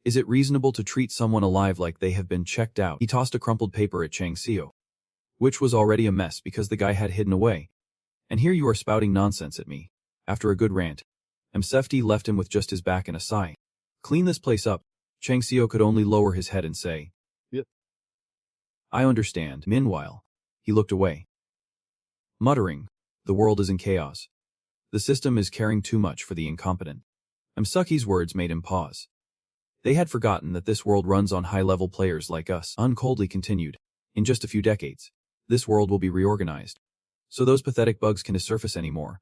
[SPEAKER 1] Is it reasonable to treat someone alive like they have been checked out? He tossed a crumpled paper at Changxiu, which was already a mess because the guy had hidden away. And here you are spouting nonsense at me. After a good rant, Msefti left him with just his back and a sigh. Clean this place up. Changxiu could only lower his head and say, Yep. I understand. Meanwhile, he looked away, muttering, the world is in chaos. The system is caring too much for the incompetent. Msuki's words made him pause. They had forgotten that this world runs on high-level players like us. Uncoldly continued, in just a few decades, this world will be reorganized, so those pathetic bugs can't surface anymore.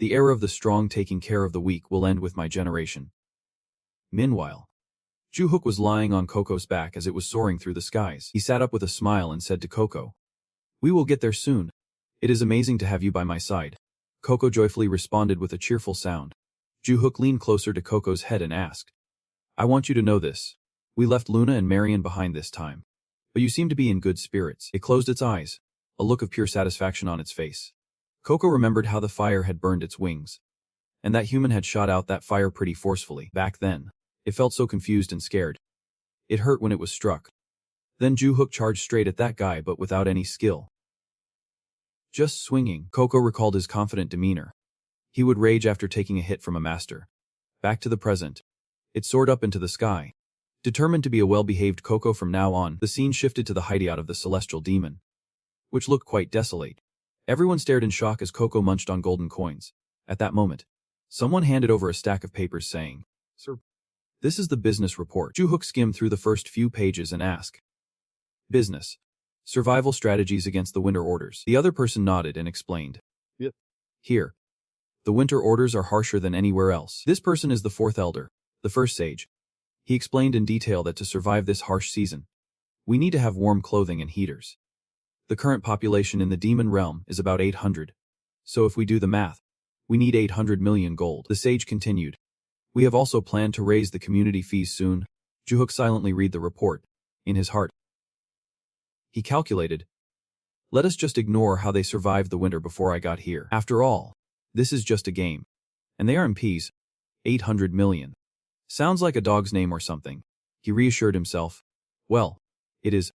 [SPEAKER 1] The era of the strong taking care of the weak will end with my generation. Meanwhile, Juhook was lying on Coco's back as it was soaring through the skies. He sat up with a smile and said to Coco, we will get there soon. It is amazing to have you by my side. Coco joyfully responded with a cheerful sound. Juhook leaned closer to Coco's head and asked, I want you to know this. We left Luna and Marion behind this time, but you seem to be in good spirits. It closed its eyes, a look of pure satisfaction on its face. Coco remembered how the fire had burned its wings, and that human had shot out that fire pretty forcefully. Back then, it felt so confused and scared. It hurt when it was struck. Then Juhook charged straight at that guy but without any skill. Just swinging. Coco recalled his confident demeanor. He would rage after taking a hit from a master. Back to the present. It soared up into the sky. Determined to be a well-behaved Coco from now on, the scene shifted to the hideout of the celestial demon, which looked quite desolate. Everyone stared in shock as Coco munched on golden coins. At that moment, someone handed over a stack of papers saying, Sir, this is the business report. Juhook skimmed through the first few pages and asked, Business. Survival strategies against the winter orders. The other person nodded and explained, Yep. Here. The winter orders are harsher than anywhere else. This person is the fourth elder, the first sage. He explained in detail that to survive this harsh season, we need to have warm clothing and heaters. The current population in the demon realm is about 800. So if we do the math, we need 800 million gold. The sage continued. We have also planned to raise the community fees soon. Juhook silently read the report. In his heart, he calculated, let us just ignore how they survived the winter before I got here. After all, this is just a game. And they are MPs. 800 million. Sounds like a dog's name or something. He reassured himself. Well, it is.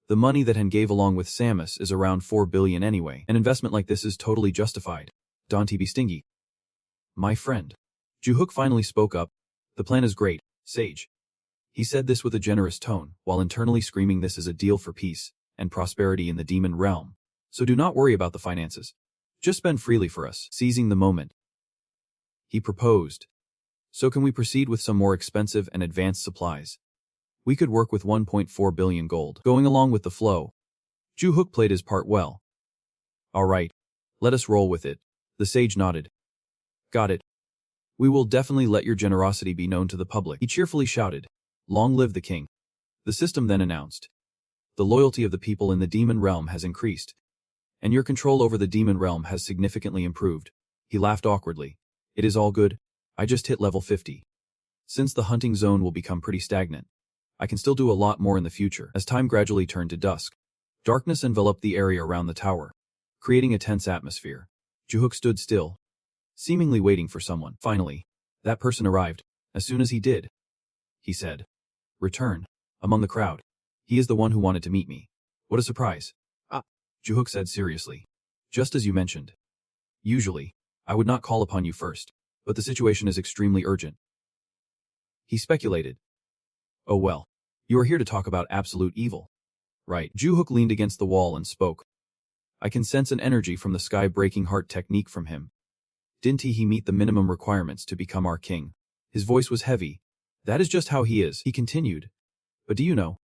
[SPEAKER 1] The money that Hen gave along with Samus is around 4 billion anyway. An investment like this is totally justified. Dante B. Stingy. My friend. Juhook finally spoke up. The plan is great, Sage. He said this with a generous tone, while internally screaming this is a deal for peace and prosperity in the demon realm. So do not worry about the finances. Just spend freely for us. Seizing the moment, he proposed. So can we proceed with some more expensive and advanced supplies? We could work with 1.4 billion gold. Going along with the flow, Juhook played his part well. All right. Let us roll with it. The sage nodded. Got it. We will definitely let your generosity be known to the public. He cheerfully shouted. Long live the king. The system then announced. The loyalty of the people in the demon realm has increased, and your control over the demon realm has significantly improved. He laughed awkwardly. It is all good. I just hit level 50. Since the hunting zone will become pretty stagnant, I can still do a lot more in the future. As time gradually turned to dusk, darkness enveloped the area around the tower, creating a tense atmosphere. Juhook stood still, seemingly waiting for someone. Finally, that person arrived. As soon as he did, he said, Return. Among the crowd. He is the one who wanted to meet me. What a surprise. Juhook said seriously. Just as you mentioned. Usually, I would not call upon you first, but the situation is extremely urgent. He speculated. Oh well. You are here to talk about absolute evil. Right. Ju-hook leaned against the wall and spoke. I can sense an energy from the sky-breaking heart technique from him. Didn't he meet the minimum requirements to become our king? His voice was heavy. That is just how he is, he continued. But do you know?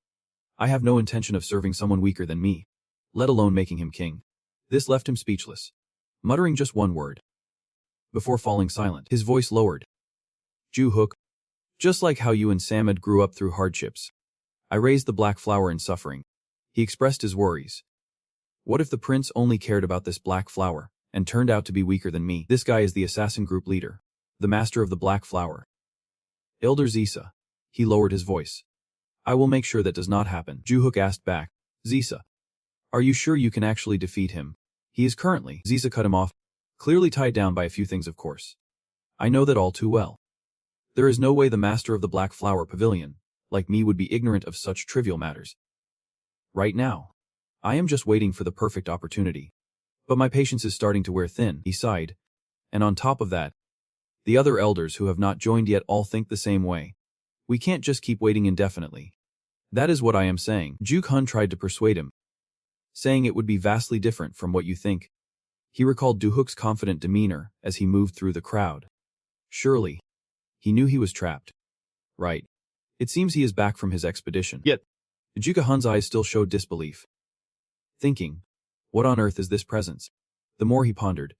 [SPEAKER 1] I have no intention of serving someone weaker than me, let alone making him king. This left him speechless, muttering just one word. Before falling silent, his voice lowered. Ju-hook, just like how you and Samad grew up through hardships. I raised the black flower in suffering. He expressed his worries. What if the prince only cared about this black flower, and turned out to be weaker than me? This guy is the assassin group leader, the master of the black flower. Elder Zisa. He lowered his voice. I will make sure that does not happen. Ju-hook asked back. Zisa. Are you sure you can actually defeat him? He is currently. Zisa cut him off. Clearly tied down by a few things, of course. I know that all too well. There is no way the master of the Black Flower Pavilion, like me, would be ignorant of such trivial matters. Right now, I am just waiting for the perfect opportunity. But my patience is starting to wear thin, he sighed. And on top of that, the other elders who have not joined yet all think the same way. We can't just keep waiting indefinitely. That is what I am saying. Juk-hun tried to persuade him, saying it would be vastly different from what you think. He recalled Du-hook's confident demeanor as he moved through the crowd. Surely, he knew he was trapped. Right. It seems he is back from his expedition. Yet, Juk-hun's eyes still showed disbelief. Thinking, what on earth is this presence? The more he pondered,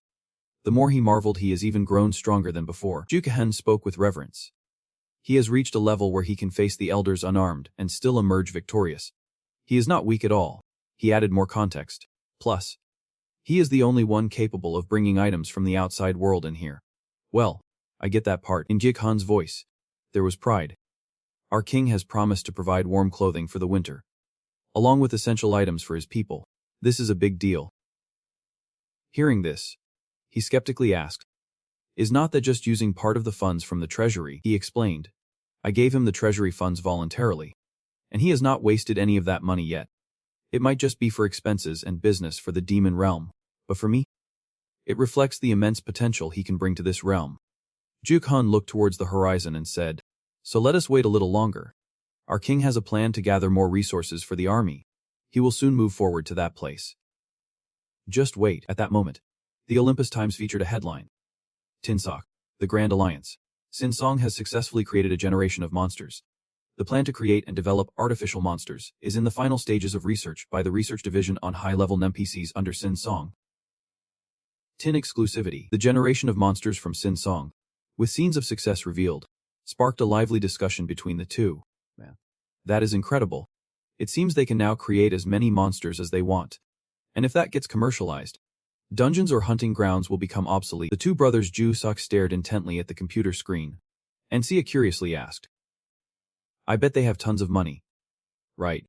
[SPEAKER 1] the more he marveled he has even grown stronger than before. Juk-hun spoke with reverence. He has reached a level where he can face the elders unarmed and still emerge victorious. He is not weak at all. He added more context. Plus, he is the only one capable of bringing items from the outside world in here. Well, I get that part. In Juk-hun's voice, there was pride. Our king has promised to provide warm clothing for the winter, along with essential items for his people. This is a big deal. Hearing this, he skeptically asked, is not that just using part of the funds from the treasury? He explained, I gave him the treasury funds voluntarily, and he has not wasted any of that money yet. It might just be for expenses and business for the demon realm, but for me, it reflects the immense potential he can bring to this realm. Juk-hun looked towards the horizon and said, so let us wait a little longer. Our king has a plan to gather more resources for the army. He will soon move forward to that place. Just wait. At that moment, the Olympus Times featured a headline. Tinsok, the Grand Alliance. Sinsong has successfully created a generation of monsters. The plan to create and develop artificial monsters is in the final stages of research by the Research Division on High-Level NPCs under Sinsong. Tin exclusivity. The generation of monsters from Sinsong, with scenes of success revealed, sparked a lively discussion between the two. Man, that is incredible. It seems they can now create as many monsters as they want. And if that gets commercialized, dungeons or hunting grounds will become obsolete. The two brothers Ju-suk stared intently at the computer screen, and Sia curiously asked, I bet they have tons of money. Right.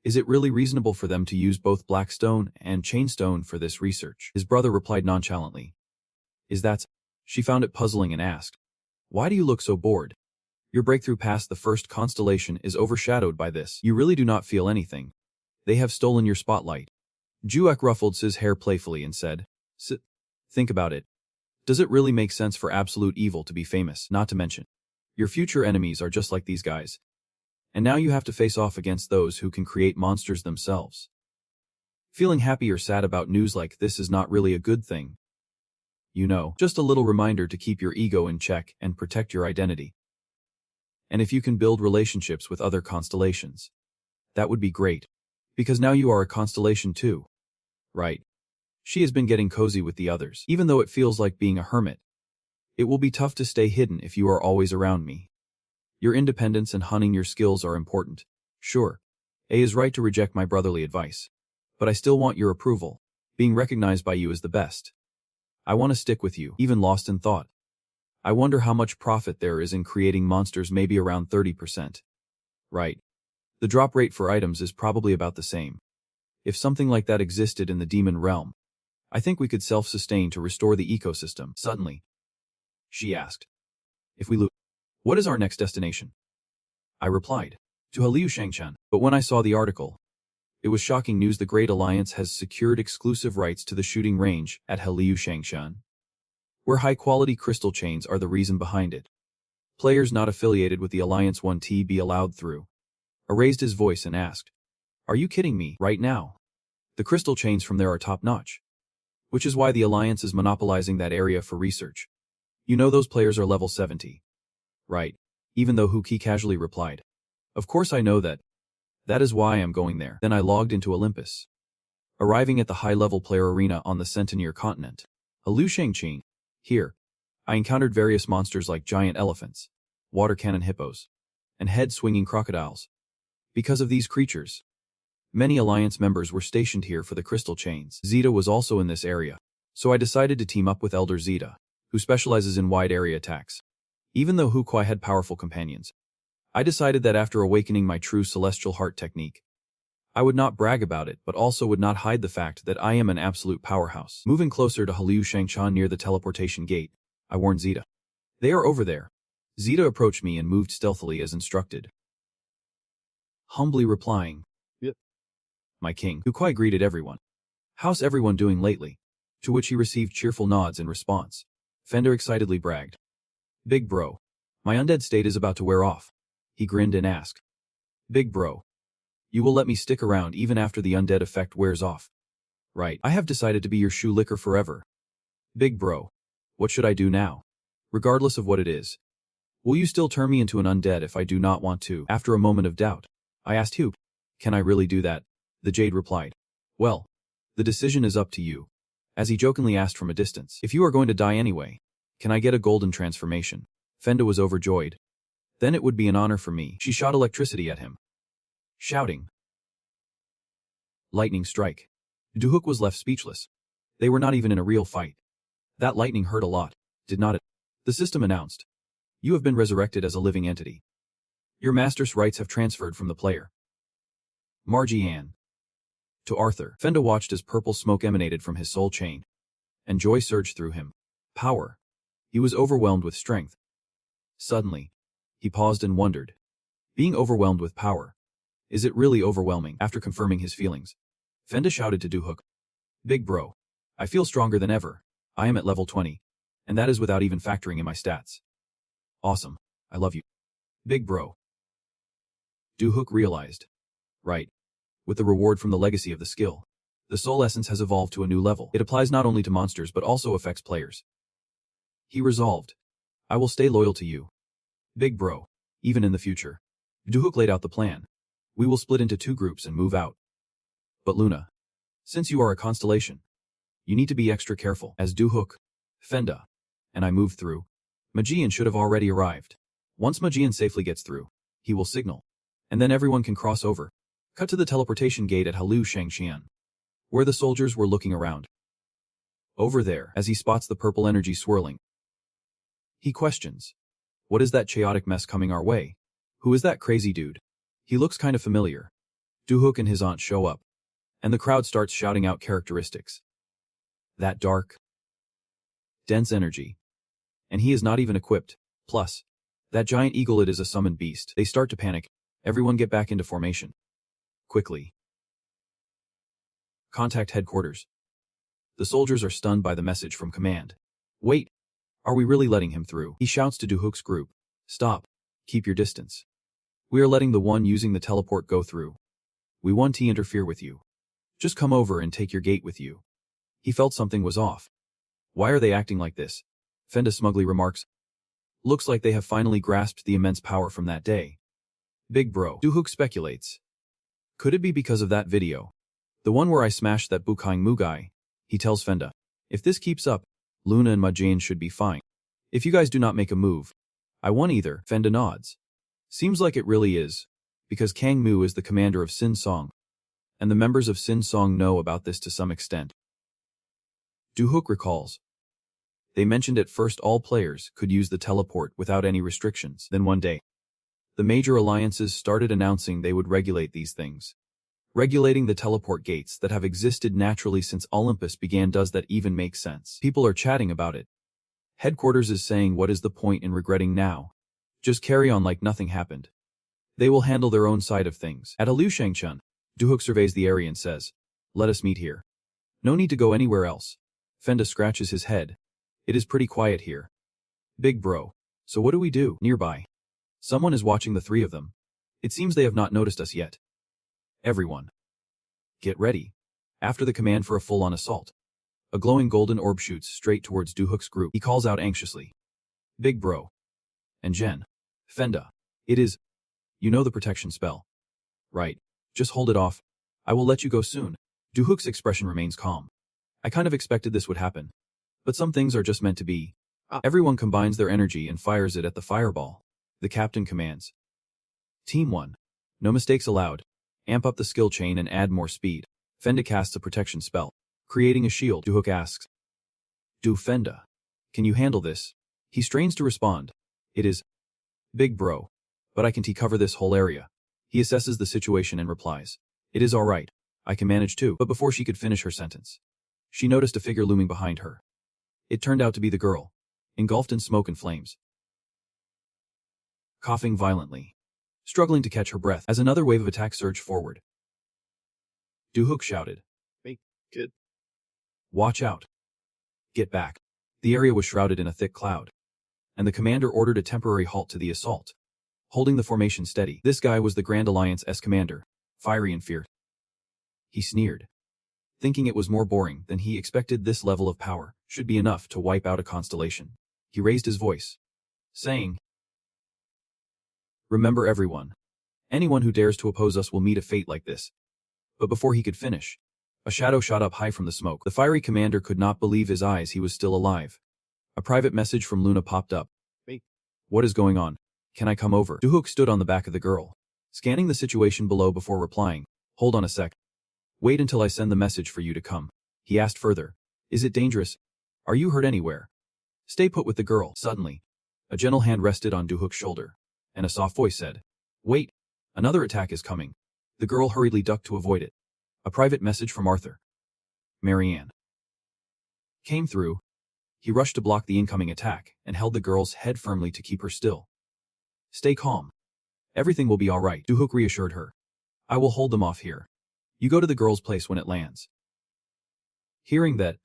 [SPEAKER 1] Is it really reasonable for them to use both Blackstone and Chainstone for this research? His brother replied nonchalantly. Is that? She found it puzzling and asked, why do you look so bored? Your breakthrough past the first constellation is overshadowed by this. You really do not feel anything. They have stolen your spotlight. Juak ruffled his hair playfully and said, think about it. Does it really make sense for absolute evil to be famous? Not to mention, your future enemies are just like these guys. And now you have to face off against those who can create monsters themselves. Feeling happy or sad about news like this is not really a good thing. You know, just a little reminder to keep your ego in check and protect your identity. And if you can build relationships with other constellations, that would be great. Because now you are a constellation too. Right. She has been getting cozy with the others. Even though it feels like being a hermit, it will be tough to stay hidden if you are always around me. Your independence and honing your skills are important. Sure, A is right to reject my brotherly advice. But I still want your approval. Being recognized by you is the best. I want to stick with you, even lost in thought. I wonder how much profit there is in creating monsters, maybe around 30%. Right. The drop rate for items is probably about the same. If something like that existed in the demon realm, I think we could self-sustain to restore the ecosystem. Suddenly, she asked, if we loot, what is our next destination? I replied, to Haliu Shangshan. But when I saw the article, it was shocking news. The Great Alliance has secured exclusive rights to the shooting range at Haliu Shangshan. where high-quality crystal chains are the reason behind it. Players not affiliated with the Alliance 1T be allowed through. I raised his voice and asked, "Are you kidding me right now? The crystal chains from there are top-notch. Which is why the Alliance is monopolizing that area for research. You know those players are level 70. Right. Even though Huki casually replied, "Of course I know that. That is why I am going there." Then I logged into Olympus. Arriving at the high-level player arena on the Centennial continent, Alu Shangqing. Here, I encountered various monsters like giant elephants, water cannon hippos, and head-swinging crocodiles. Because of these creatures, many Alliance members were stationed here for the crystal chains. Zeta was also in this area, so I decided to team up with Elder Zeta, who specializes in wide area attacks. Even though Hukwai had powerful companions, I decided that after awakening my true celestial heart technique, I would not brag about it but also would not hide the fact that I am an absolute powerhouse. Moving closer to Haliu Shangchan near the teleportation gate, I warned Zeta. "They are over there." Zeta approached me and moved stealthily as instructed, humbly replying, "Yep, my king." Hukwai greeted everyone. "How's everyone doing lately?" To which he received cheerful nods in response. Fender excitedly bragged, "Big bro, my undead state is about to wear off." He grinned and asked, "Big bro, you will let me stick around even after the undead effect wears off?" "Right, I have decided to be your shoe licker forever." "Big bro, what should I do now? Regardless of what it is, will you still turn me into an undead if I do not want to?" After a moment of doubt, I asked Hugh, "Can I really do that?" The Jade replied, "Well, the decision is up to you." As he jokingly asked from a distance, "If you are going to die anyway, can I get a golden transformation?" Fenda was overjoyed. "Then it would be an honor for me." She shot electricity at him, shouting, "Lightning strike." Duhuk was left speechless. They were not even in a real fight. That lightning hurt a lot, did not it? The system announced, "You have been resurrected as a living entity. Your master's rights have transferred from the player." Margie Ann. To Arthur, Fenda watched as purple smoke emanated from his soul chain, and joy surged through him. Power. He was overwhelmed with strength. Suddenly, he paused and wondered, being overwhelmed with power, is it really overwhelming? After confirming his feelings, Fenda shouted to Duhuk, "Big bro, I feel stronger than ever. I am at level 20, and that is without even factoring in my stats. Awesome, I love you. Big bro." Duhuk realized, right, with the reward from the legacy of the skill, the soul essence has evolved to a new level. It applies not only to monsters but also affects players. He resolved, "I will stay loyal to you, big bro, even in the future." Duhuk laid out the plan. "We will split into 2 groups and move out. But Luna, since you are a constellation, you need to be extra careful." As Duhuk, Fenda, and I moved through, Majian should have already arrived. Once Majian safely gets through, he will signal, and then everyone can cross over. Cut to the teleportation gate at Halu Shangxian, where the soldiers were looking around. Over there, as he spots the purple energy swirling, he questions, "What is that chaotic mess coming our way? Who is that crazy dude? He looks kind of familiar." Duhuk and his aunt show up, and the crowd starts shouting out characteristics. That dark, dense energy. And he is not even equipped. Plus, that giant eaglet is a summoned beast. They start to panic. Everyone get back into formation. Quickly. Contact headquarters. The soldiers are stunned by the message from command. "Wait, are we really letting him through?" He shouts to Duhuk's group, "Stop, keep your distance. We are letting the one using the teleport go through. We won't interfere with you. Just come over and take your gate with you." He felt something was off. "Why are they acting like this?" Fenda smugly remarks. "Looks like they have finally grasped the immense power from that day." Big bro, Duhuk speculates. "Could it be because of that video? The one where I smashed that Bukang Mu guy?" He tells Fenda, "If this keeps up, Luna and Majane should be fine. If you guys do not make a move, I won't either." Fenda nods. "Seems like it really is, because Kang Mu is the commander of Sin Song, and the members of Sin Song know about this to some extent." Duhuk recalls. They mentioned at first all players could use the teleport without any restrictions. Then one day, the major alliances started announcing they would regulate these things. Regulating the teleport gates that have existed naturally since Olympus began. Does that even make sense? People are chatting about it. Headquarters is saying, what is the point in regretting now? Just carry on like nothing happened. They will handle their own side of things. At Alu Shangchun, Duhuk surveys the area and says, "Let us meet here. No need to go anywhere else." Fenda scratches his head. It is pretty quiet here. Big bro. So what do we do? Nearby. Someone is watching the three of them. It seems they have not noticed us yet. Everyone. Get ready. After the command for a full-on assault. A glowing golden orb shoots straight towards Duhook's group. He calls out anxiously. Big bro. And Jen. Fenda. It is. You know the protection spell. Right. Just hold it off. I will let you go soon. Duhook's expression remains calm. I kind of expected this would happen. But some things are just meant to be. Everyone combines their energy and fires it at the fireball. The captain commands. Team 1. No mistakes allowed. Amp up the skill chain and add more speed. Fenda casts a protection spell, creating a shield. Duhook asks. Do Fenda. Can you handle this? He strains to respond. It is. Big bro. But I can cover this whole area. He assesses the situation and replies. It is alright. I can manage too. But before she could finish her sentence, she noticed a figure looming behind her. It turned out to be the girl, engulfed in smoke and flames. Coughing violently, struggling to catch her breath as another wave of attack surged forward. Duhook shouted.
[SPEAKER 2] Make it.
[SPEAKER 1] Watch out. Get back. The area was shrouded in a thick cloud, and the commander ordered a temporary halt to the assault. Holding the formation steady, this guy was the Grand Alliance's commander, fiery and fierce. He sneered, thinking it was more boring than he expected. This level of power should be enough to wipe out a constellation. He raised his voice, saying, Remember everyone. Anyone who dares to oppose us will meet a fate like this. But before he could finish, a shadow shot up high from the smoke. The fiery commander could not believe his eyes. He was still alive. A private message from Luna popped up.
[SPEAKER 2] Wait.
[SPEAKER 1] What is going on? Can I come over? Duhook stood on the back of the girl, scanning the situation below before replying. Hold on a sec. Wait until I send the message for you to come. He asked further. Is it dangerous? Are you hurt anywhere? Stay put with the girl. Suddenly, a gentle hand rested on Duhook's shoulder, and a soft voice said, Wait, another attack is coming. The girl hurriedly ducked to avoid it. A private message from Arthur. Marianne. Came through. He rushed to block the incoming attack and held the girl's head firmly to keep her still. Stay calm. Everything will be all right, Duhook reassured her. I will hold them off here. You go to the girl's place when it lands. Hearing that,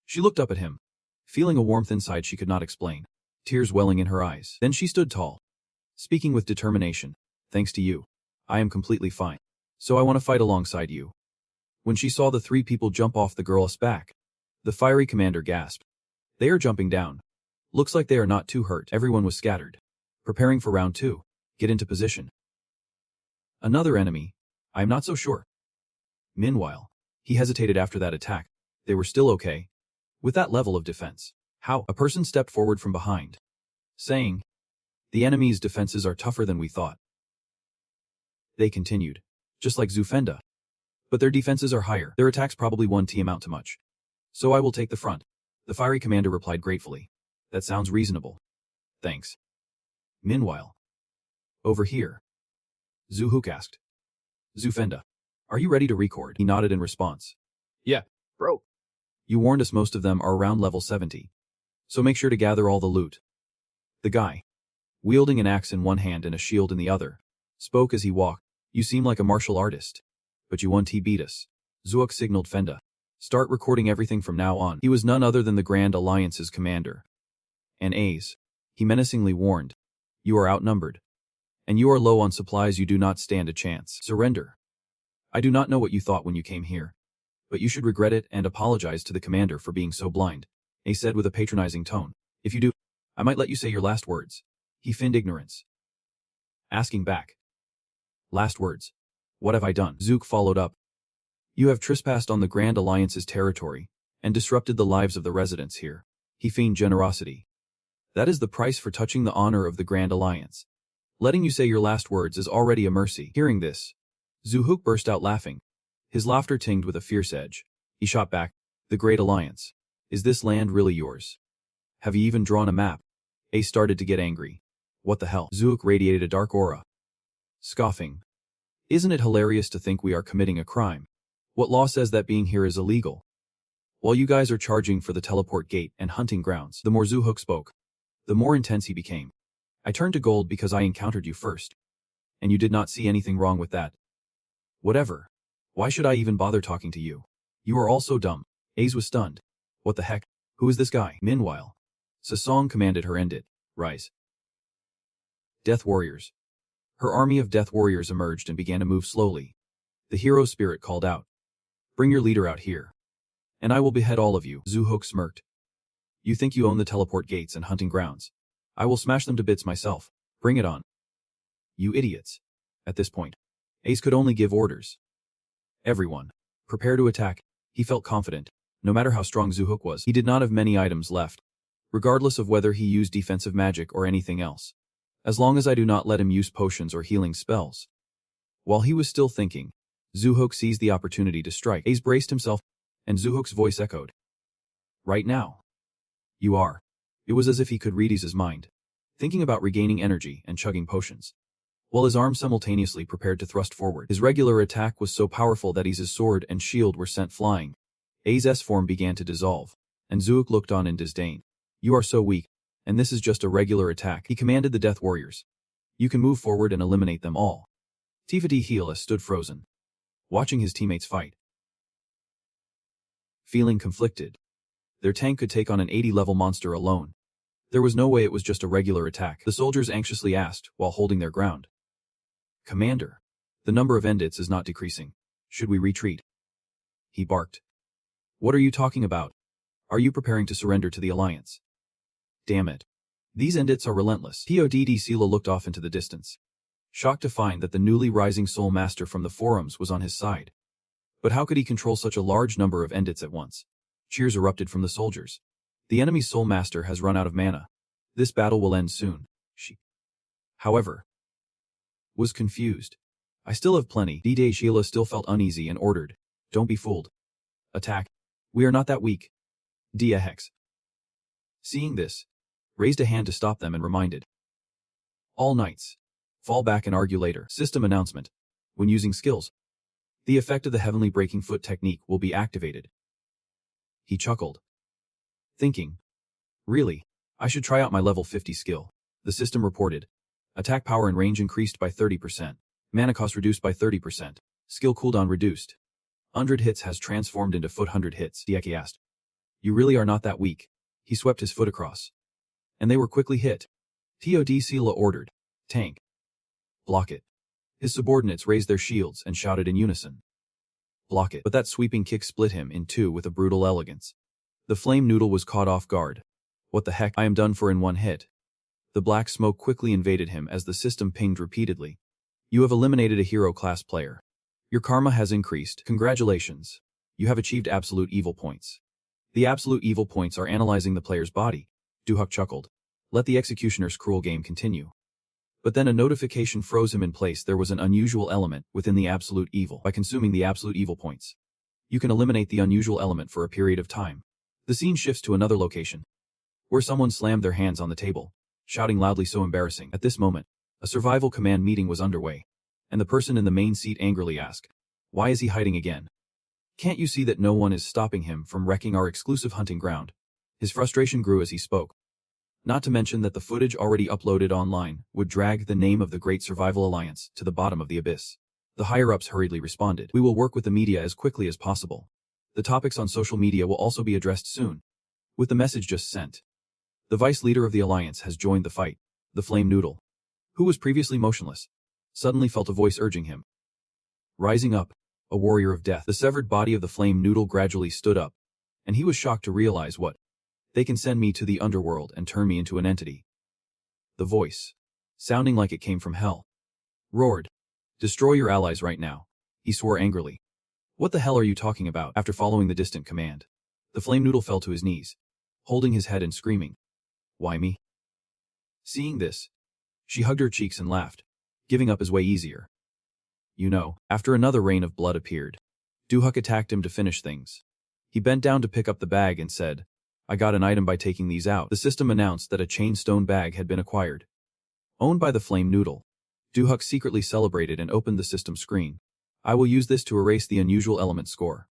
[SPEAKER 1] she looked up at him, feeling a warmth inside she could not explain, tears welling in her eyes. Then she stood tall, speaking with determination. Thanks to you, I am completely fine. So I want to fight alongside you. When she saw the three people jump off the girl's back, the fiery commander gasped. They are jumping down. Looks like they are not too hurt. Everyone was scattered, preparing for round 2. Get into position. Another enemy? I am not so sure. Meanwhile, he hesitated after that attack. They were still okay. With that level of defense. How? A person stepped forward from behind, saying, The enemy's defenses are tougher than we thought. They continued, just like Zufenda. But their defenses are higher. Their attacks probably won't amount to much. So I will take the front. The fiery commander replied gratefully. That sounds reasonable. Thanks. Meanwhile, over here, Duhook asked. Zufenda, are you ready to record? He nodded in response.
[SPEAKER 2] Yeah, bro.
[SPEAKER 1] You warned us most of them are around level 70. So make sure to gather all the loot. The guy, wielding an axe in one hand and a shield in the other, spoke as he walked. You seem like a martial artist. But you won't beat us. Duhook signaled Fenda. Start recording everything from now on. He was none other than the Grand Alliance's commander. And Ace, he menacingly warned. You are outnumbered. And you are low on supplies. You do not stand a chance. Surrender. I do not know what you thought when you came here. But you should regret it and apologize to the commander for being so blind. Ace said with a patronizing tone. If you do, I might let you say your last words. He feigned ignorance, asking back. Last words. What have I done? Duhook followed up. You have trespassed on the Grand Alliance's territory and disrupted the lives of the residents here. He feigned generosity. That is the price for touching the honor of the Grand Alliance. Letting you say your last words is already a mercy. Hearing this, Duhook burst out laughing, his laughter tinged with a fierce edge. He shot back. The Great Alliance. Is this land really yours? Have you even drawn a map? Ace started to get angry. What the hell? Duhook radiated a dark aura, scoffing. Isn't it hilarious to think we are committing a crime? What law says that being here is illegal? While you guys are charging for the teleport gate and hunting grounds, the more Duhook spoke, the more intense he became. I turned to gold because I encountered you first. And you did not see anything wrong with that. Whatever. Why should I even bother talking to you? You are all so dumb. Ace was stunned. What the heck? Who is this guy? Meanwhile, Sasong commanded her, end it. Rise. Death Warriors. Her army of Death Warriors emerged and began to move slowly. The hero spirit called out. Bring your leader out here. And I will behead all of you. Zuhok smirked. You think you own the teleport gates and hunting grounds? I will smash them to bits myself. Bring it on. You idiots. At this point, Ace could only give orders. Everyone, prepare to attack. He felt confident. No matter how strong Zuhok was, he did not have many items left, regardless of whether he used defensive magic or anything else. As long as I do not let him use potions or healing spells. While he was still thinking, Zuhok seized the opportunity to strike. Ace braced himself, and Zuhok's voice echoed. Right now. You are. It was as if he could read Ace's mind, thinking about regaining energy and chugging potions, while his arm simultaneously prepared to thrust forward. His regular attack was so powerful that Ace's sword and shield were sent flying. Ace's form began to dissolve, and Zuhok looked on in disdain. You are so weak, and this is just a regular attack. He commanded the Death Warriors. You can move forward and eliminate them all. Tifati Healas stood frozen, watching his teammates fight. Feeling conflicted. Their tank could take on an 80-level monster alone. There was no way it was just a regular attack. The soldiers anxiously asked, while holding their ground. Commander, the number of endits is not decreasing. Should we retreat? He barked. What are you talking about? Are you preparing to surrender to the Alliance? Damn it. These endits are relentless. Podd Sela looked off into the distance, shocked to find that the newly rising Soul Master from the forums was on his side. But how could he control such a large number of endits at once? Cheers erupted from the soldiers. The enemy's Soul Master has run out of mana. This battle will end soon. She, however, was confused. I still have plenty. D-Day Sheila still felt uneasy and ordered. Don't be fooled. Attack. We are not that weak. Dia Hex. Seeing this, raised a hand to stop them and reminded. All knights. Fall back and argue later. System announcement. When using skills, the effect of the Heavenly Breaking Foot technique will be activated. He chuckled, thinking, really, I should try out my level 50 skill. The system reported. Attack power and range increased by 30%. Mana cost reduced by 30%. Skill cooldown reduced. 100 hits has transformed into foot 100 hits. Dieki asked. You really are not that weak. He swept his foot across. And they were quickly hit. Tod Sela ordered. Tank. Block it. His subordinates raised their shields and shouted in unison. Block it. But that sweeping kick split him in two with a brutal elegance. The flame noodle was caught off guard. What the heck? I am done for in one hit. The black smoke quickly invaded him as the system pinged repeatedly. You have eliminated a hero class player. Your karma has increased. Congratulations. You have achieved absolute evil points. The absolute evil points are analyzing the player's body. Duhok chuckled. Let the executioner's cruel game continue. But then a notification froze him in place. There was an unusual element within the absolute evil. By consuming the absolute evil points, you can eliminate the unusual element for a period of time. The scene shifts to another location, where someone slammed their hands on the table, shouting loudly so embarrassing. At this moment, a survival command meeting was underway, and the person in the main seat angrily asked, why is he hiding again? Can't you see that no one is stopping him from wrecking our exclusive hunting ground? His frustration grew as he spoke. Not to mention that the footage already uploaded online would drag the name of the Great Survival Alliance to the bottom of the abyss. The higher-ups hurriedly responded. We will work with the media as quickly as possible. The topics on social media will also be addressed soon. With the message just sent, the vice leader of the Alliance has joined the fight. The Flame Noodle, who was previously motionless, suddenly felt a voice urging him. Rising up, a warrior of death, the severed body of the Flame Noodle gradually stood up, and he was shocked to realize what. They can send me to the underworld and turn me into an entity. The voice, sounding like it came from hell, roared. Destroy your allies right now. He swore angrily. What the hell are you talking about? After following the distant command, the Flame Noodle fell to his knees, holding his head and screaming. Why me? Seeing this, she hugged her cheeks and laughed. Giving up is way easier. You know, after another rain of blood appeared, Duhok attacked him to finish things. He bent down to pick up the bag and said, I got an item by taking these out. The system announced that a chainstone bag had been acquired. Owned by the Flame Noodle. Duhok secretly celebrated and opened the system screen. I will use this to erase the unusual element score.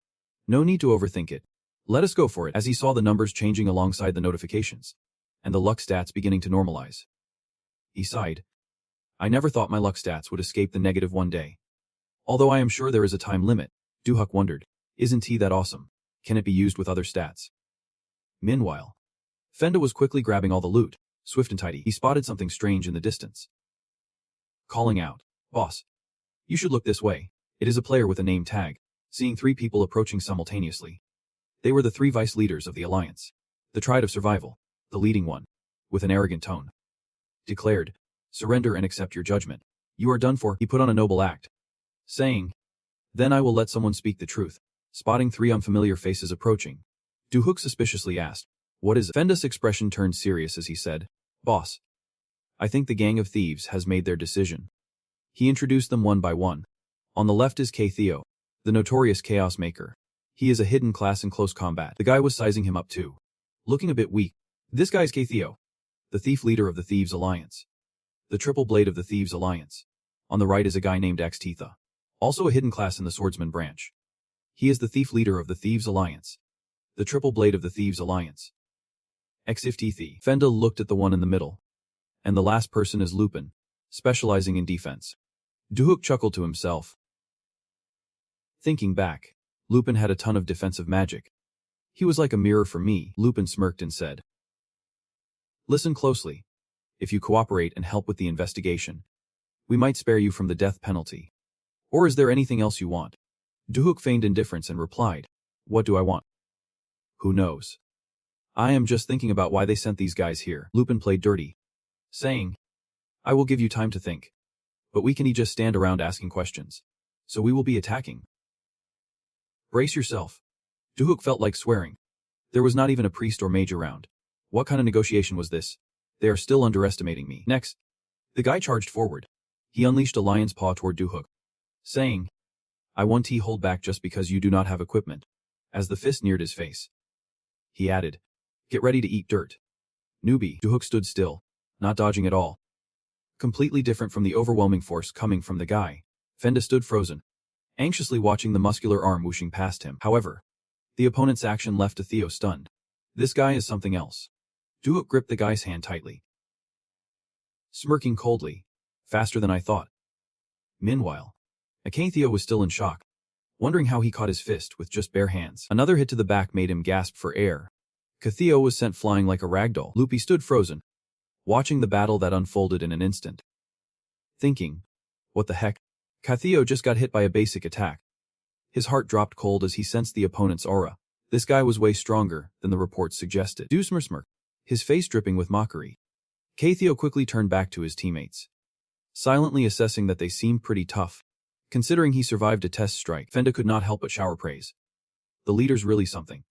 [SPEAKER 1] No need to overthink it. Let us go for it. As he saw the numbers changing alongside the notifications, and the luck stats beginning to normalize, he sighed. I never thought my luck stats would escape the negative one day. Although I am sure there is a time limit, Duhok wondered, isn't he that awesome? Can it be used with other stats? Meanwhile, Fenda was quickly grabbing all the loot, swift and tidy. He spotted something strange in the distance. Calling out, "Boss, you should look this way." It is a player with a name tag, seeing 3 people approaching simultaneously. They were the 3 vice leaders of the alliance. The Triad of Survival, the leading one, with an arrogant tone, declared, "Surrender and accept your judgment. You are done for." He put on a noble act, saying, "Then I will let someone speak the truth." Spotting 3 unfamiliar faces approaching, Duhook suspiciously asked, "What is it?" Fenda's expression turned serious as he said, "Boss, I think the gang of thieves has made their decision." He introduced them one by one. On the left is Theo, the notorious chaos maker. He is a hidden class in close combat. The guy was sizing him up too, looking a bit weak. This guy's Theo, the thief leader of the Thieves Alliance. The triple blade of the Thieves Alliance. On the right is a guy named Xtetha, also a hidden class in the swordsman branch. He is the thief leader of the Thieves Alliance. The triple blade of the Thieves Alliance. Xiftithi. Fenda looked at the one in the middle. And the last person is Lupin, specializing in defense. Duhook chuckled to himself. Thinking back, Lupin had a ton of defensive magic. He was like a mirror for me. Lupin smirked and said, "Listen closely. If you cooperate and help with the investigation, we might spare you from the death penalty. Or is there anything else you want?" Duhook feigned indifference and replied, "What do I want? Who knows? I am just thinking about why they sent these guys here." Lupin played dirty, saying, "I will give you time to think. But we can just stand around asking questions. So we will be attacking. Brace yourself." Duhook felt like swearing. There was not even a priest or mage around. What kind of negotiation was this? They are still underestimating me. Next, the guy charged forward. He unleashed a lion's paw toward Duhook, saying, "I want to hold back just because you do not have equipment." As the fist neared his face, he added, "Get ready to eat dirt." Newbie. Duhook stood still, not dodging at all. Completely different from the overwhelming force coming from the guy, Fenda stood frozen, anxiously watching the muscular arm whooshing past him. However, the opponent's action left Theo stunned. This guy is something else. Duhook gripped the guy's hand tightly, smirking coldly, "Faster than I thought." Meanwhile, Theo was still in shock, wondering how he caught his fist with just bare hands. Another hit to the back made him gasp for air. Theo was sent flying like a ragdoll. Lupi stood frozen, watching the battle that unfolded in an instant. Thinking, what the heck? Theo just got hit by a basic attack. His heart dropped cold as he sensed the opponent's aura. This guy was way stronger than the reports suggested. Smirk, his face dripping with mockery. Theo quickly turned back to his teammates, silently assessing that they seemed pretty tough. Considering he survived a test strike, Fenda could not help but shower praise. The leader's really something.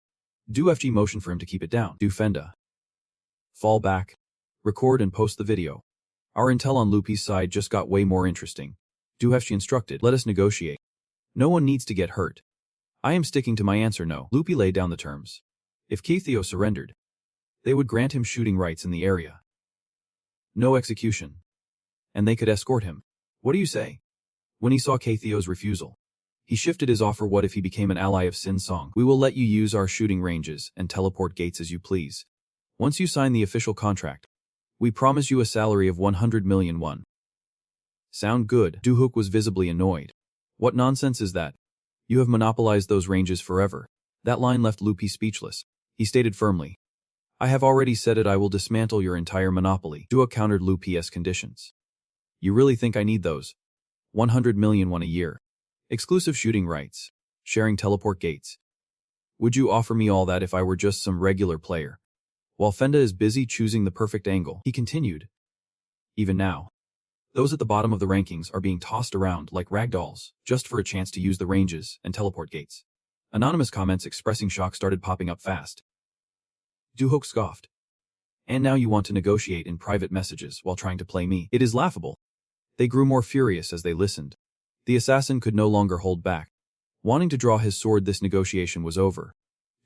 [SPEAKER 1] FG motioned for him to keep it down. Fenda. Fall back. Record and post the video. Our intel on Lupi's side just got way more interesting. FG instructed, "Let us negotiate. No one needs to get hurt." I am sticking to my answer no. Lupi laid down the terms. If Theo surrendered, they would grant him shooting rights in the area. No execution. And they could escort him. What do you say? When he saw Theo's refusal, he shifted his offer. What if he became an ally of Sin Song? "We will let you use our shooting ranges and teleport gates as you please. Once you sign the official contract, we promise you a salary of 100 million won. Sound good? Duhook was visibly annoyed. What nonsense is that? You have monopolized those ranges forever. That line left Lupi speechless. He stated firmly, "I have already said it. I will dismantle your entire monopoly." Duhook countered Lupi's conditions. "You really think I need those? 100 million won a year. Exclusive shooting rights. Sharing teleport gates. Would you offer me all that if I were just some regular player?" While Fenda is busy choosing the perfect angle, he continued, "Even now, those at the bottom of the rankings are being tossed around like ragdolls, just for a chance to use the ranges and teleport gates." Anonymous comments expressing shock started popping up fast. Duhook scoffed. "And now you want to negotiate in private messages while trying to play me? It is laughable." They grew more furious as they listened. The assassin could no longer hold back. Wanting to draw his sword, this negotiation was over.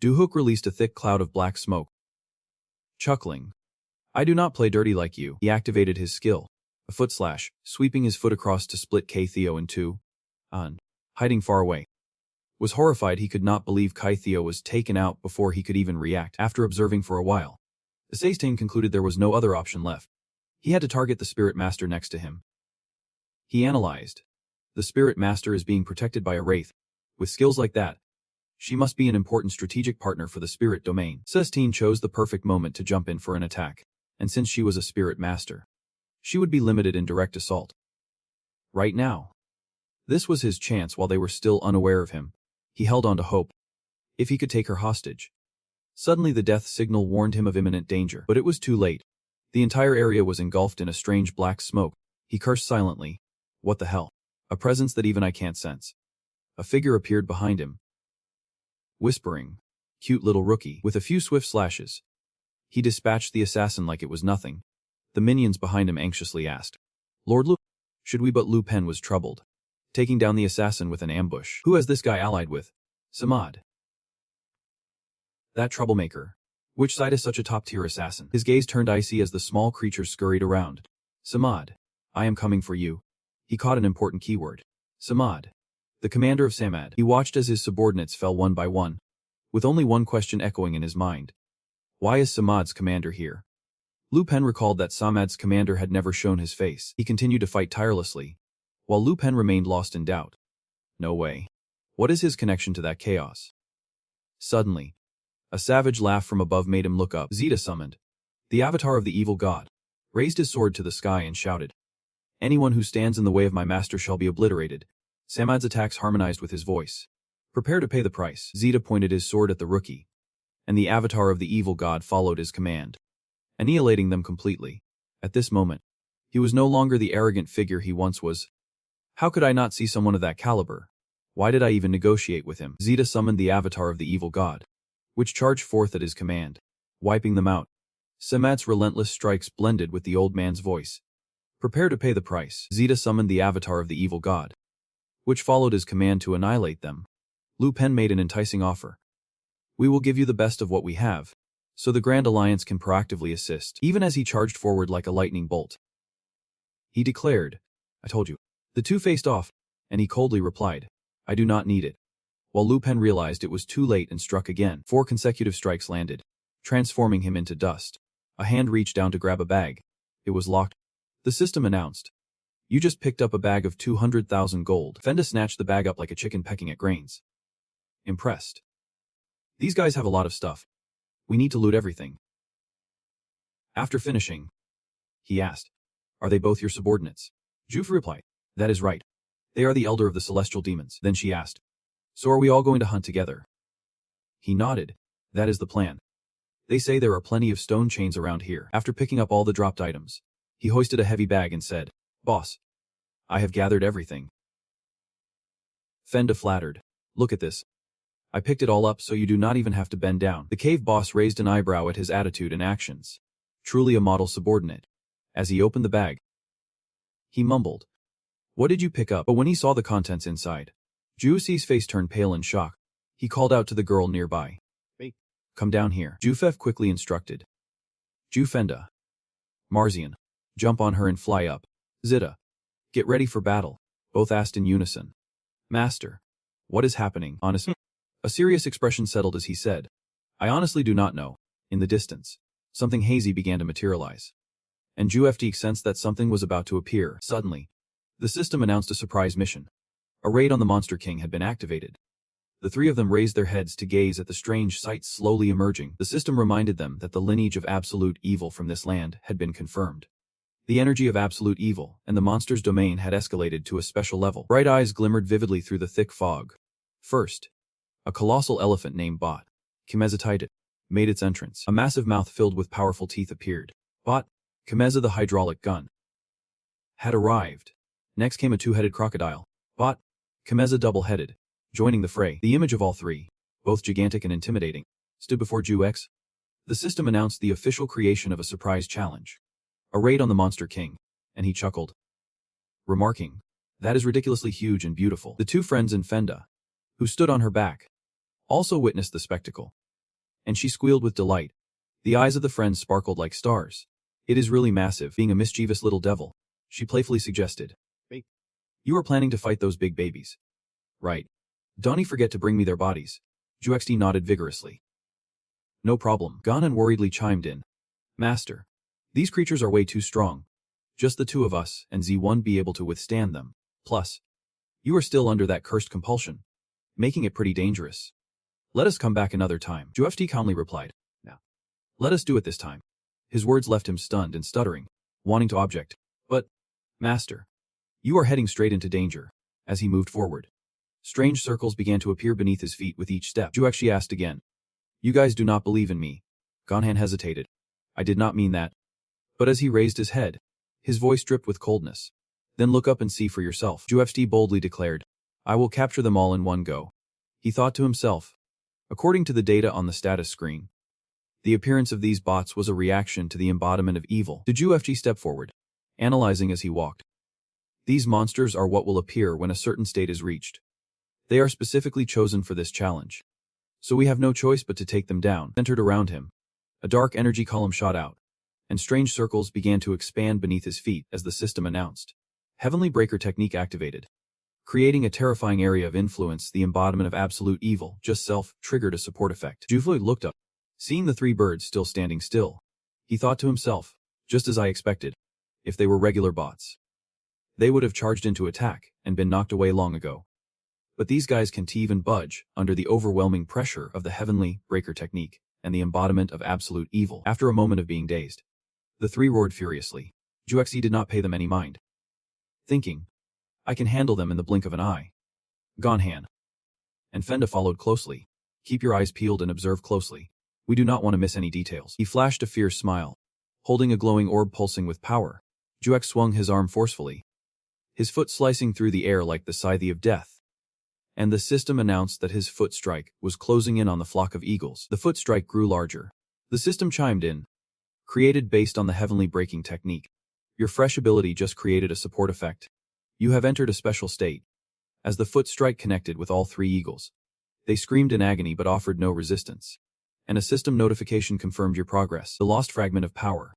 [SPEAKER 1] Duhook released a thick cloud of black smoke. Chuckling, "I do not play dirty like you." He activated his skill, a foot slash, sweeping his foot across to split Theo in two. Hiding far away. Was horrified. He could not believe Theo was taken out before he could even react. After observing for a while, Assassination concluded there was no other option left. He had to target the Spirit Master next to him. He analyzed. The Spirit Master is being protected by a wraith. With skills like that, She must be an important strategic partner for the spirit domain. Celestine chose the perfect moment to jump in for an attack, and since she was a spirit master, she would be limited in direct assault. Right now. This was his chance while they were still unaware of him. He held on to hope. If he could take her hostage. Suddenly the death signal warned him of imminent danger, but it was too late. The entire area was engulfed in a strange black smoke. He cursed silently. What the hell? A presence that even I can't sense. A figure appeared behind him. Whispering. Cute little rookie, with a few swift slashes. He dispatched the assassin like it was nothing. The minions behind him anxiously asked, Lord Lu, should we? But Lu Pen was troubled. Taking down the assassin with an ambush. Who has this guy allied with? Samad. That troublemaker. Which side is such a top-tier assassin? His gaze turned icy as the small creature scurried around. Samad. I am coming for you. He caught an important keyword. Samad. The commander of Samad. He watched as his subordinates fell one by one, with only one question echoing in his mind. Why is Samad's commander here? Lu Pen recalled that Samad's commander had never shown his face. He continued to fight tirelessly, while Lu Pen remained lost in doubt. No way. What is his connection to that chaos? Suddenly, a savage laugh from above made him look up. Zeta summoned. The avatar of the evil god raised his sword to the sky and shouted, Anyone who stands in the way of my master shall be obliterated. Samad's attacks harmonized with his voice. Prepare to pay the price. Zeta pointed his sword at the rookie, and the avatar of the evil god followed his command, annihilating them completely. At this moment, he was no longer the arrogant figure he once was. How could I not see someone of that caliber? Why did I even negotiate with him? Zeta summoned the avatar of the evil god, which charged forth at his command, wiping them out. Samad's relentless strikes blended with the old man's voice. Prepare to pay the price. Zeta summoned the avatar of the evil god, which followed his command to annihilate them. Lu Pen made an enticing offer. We will give you the best of what we have, so the Grand Alliance can proactively assist, even as he charged forward like a lightning bolt. He declared, I told you. The two faced off, and he coldly replied, I do not need it. While Lu Pen realized it was too late and struck again, 4 consecutive strikes landed, transforming him into dust. A hand reached down to grab a bag. It was locked. The system announced, You just picked up a bag of 200,000 gold. Fenda snatched the bag up like a chicken pecking at grains. Impressed. These guys have a lot of stuff. We need to loot everything. After finishing, he asked, Are they both your subordinates? Jufu replied, That is right. They are the elder of the celestial demons. Then she asked, So are we all going to hunt together? He nodded. That is the plan. They say there are plenty of stone chains around here. After picking up all the dropped items, he hoisted a heavy bag and said, Boss, I have gathered everything. Fenda flattered. Look at this. I picked it all up so you do not even have to bend down. The cave boss raised an eyebrow at his attitude and actions. Truly a model subordinate. As he opened the bag, he mumbled, What did you pick up? But when he saw the contents inside, Juusi's face turned pale in shock. He called out to the girl nearby.
[SPEAKER 2] Me.
[SPEAKER 1] Come down here. Jufef quickly instructed. Jufenda. Marzian. Jump on her and fly up. Zita. Get ready for battle. Both asked in unison. Master. What is happening? Honestly? A serious expression settled as he said, I honestly do not know. In the distance, something hazy began to materialize. And Jufd sensed that something was about to appear. Suddenly, the system announced a surprise mission. A raid on the Monster King had been activated. The three of them raised their heads to gaze at the strange sight slowly emerging. The system reminded them that the lineage of absolute evil from this land had been confirmed. The energy of absolute evil and the monster's domain had escalated to a special level. Bright eyes glimmered vividly through the thick fog. First, a colossal elephant named Bot, Kimezatited, made its entrance. A massive mouth filled with powerful teeth appeared. Bot, Kimeza the hydraulic gun, had arrived. Next came a two-headed crocodile. Bot, Kimeza double-headed, joining the fray. The image of all three, both gigantic and intimidating, stood before Ju-X. The system announced the official creation of a surprise challenge. A raid on the Monster King, and he chuckled, remarking, That is ridiculously huge and beautiful. The two friends in Fenda, who stood on her back, also witnessed the spectacle. And she squealed with delight. The eyes of the friends sparkled like stars. It is really massive, being a mischievous little devil, she playfully suggested.
[SPEAKER 2] Me.
[SPEAKER 1] You are planning to fight those big babies. Right. Don't forget to bring me their bodies. Juxd nodded vigorously. No problem. Ganon worriedly chimed in. Master. These creatures are way too strong. Just the two of us, and Z won't be able to withstand them. Plus, you are still under that cursed compulsion, making it pretty dangerous. Let us come back another time, Juft calmly replied.
[SPEAKER 2] No.
[SPEAKER 1] Let us do it this time. His words left him stunned and stuttering, wanting to object. But, Master, you are heading straight into danger. As he moved forward, strange circles began to appear beneath his feet with each step. Juexi asked again. You guys do not believe in me. Ganhan hesitated. I did not mean that. But as he raised his head, his voice dripped with coldness. Then look up and see for yourself, Juft boldly declared. I will capture them all in one go. He thought to himself. According to the data on the status screen, the appearance of these bots was a reaction to the embodiment of evil. Did Juft step forward, analyzing as he walked. These monsters are what will appear when a certain state is reached. They are specifically chosen for this challenge. So we have no choice but to take them down. Centered around him, a dark energy column shot out, and strange circles began to expand beneath his feet as the system announced. Heavenly Breaker technique activated. Creating a terrifying area of influence, the embodiment of absolute evil, just self, triggered a support effect. Jufloyd looked up, seeing the three birds still standing still. He thought to himself, just as I expected, if they were regular bots, they would have charged into attack and been knocked away long ago. But these guys can't even budge under the overwhelming pressure of the Heavenly Breaker technique and the embodiment of absolute evil. After a moment of being dazed, the three roared furiously. Juexi did not pay them any mind, thinking, I can handle them in the blink of an eye. Ganhan and Fenda followed closely. Keep your eyes peeled and observe closely. We do not want to miss any details. He flashed a fierce smile, holding a glowing orb pulsing with power. Juex swung his arm forcefully, his foot slicing through the air like the scythe of death. And the system announced that his foot strike was closing in on the flock of eagles. The foot strike grew larger. The system chimed in, created based on the heavenly breaking technique. Your fresh ability just created a support effect. You have entered a special state. As the foot strike connected with all three eagles, they screamed in agony but offered no resistance. And a system notification confirmed your progress. The lost fragment of power.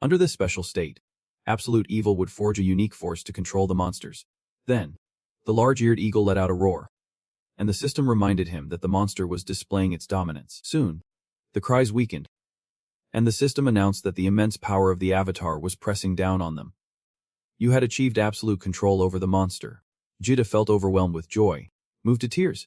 [SPEAKER 1] Under this special state, absolute evil would forge a unique force to control the monsters. Then, the large-eared eagle let out a roar, and the system reminded him that the monster was displaying its dominance. Soon, the cries weakened, and the system announced that the immense power of the avatar was pressing down on them. You had achieved absolute control over the monster. Jida felt overwhelmed with joy, moved to tears.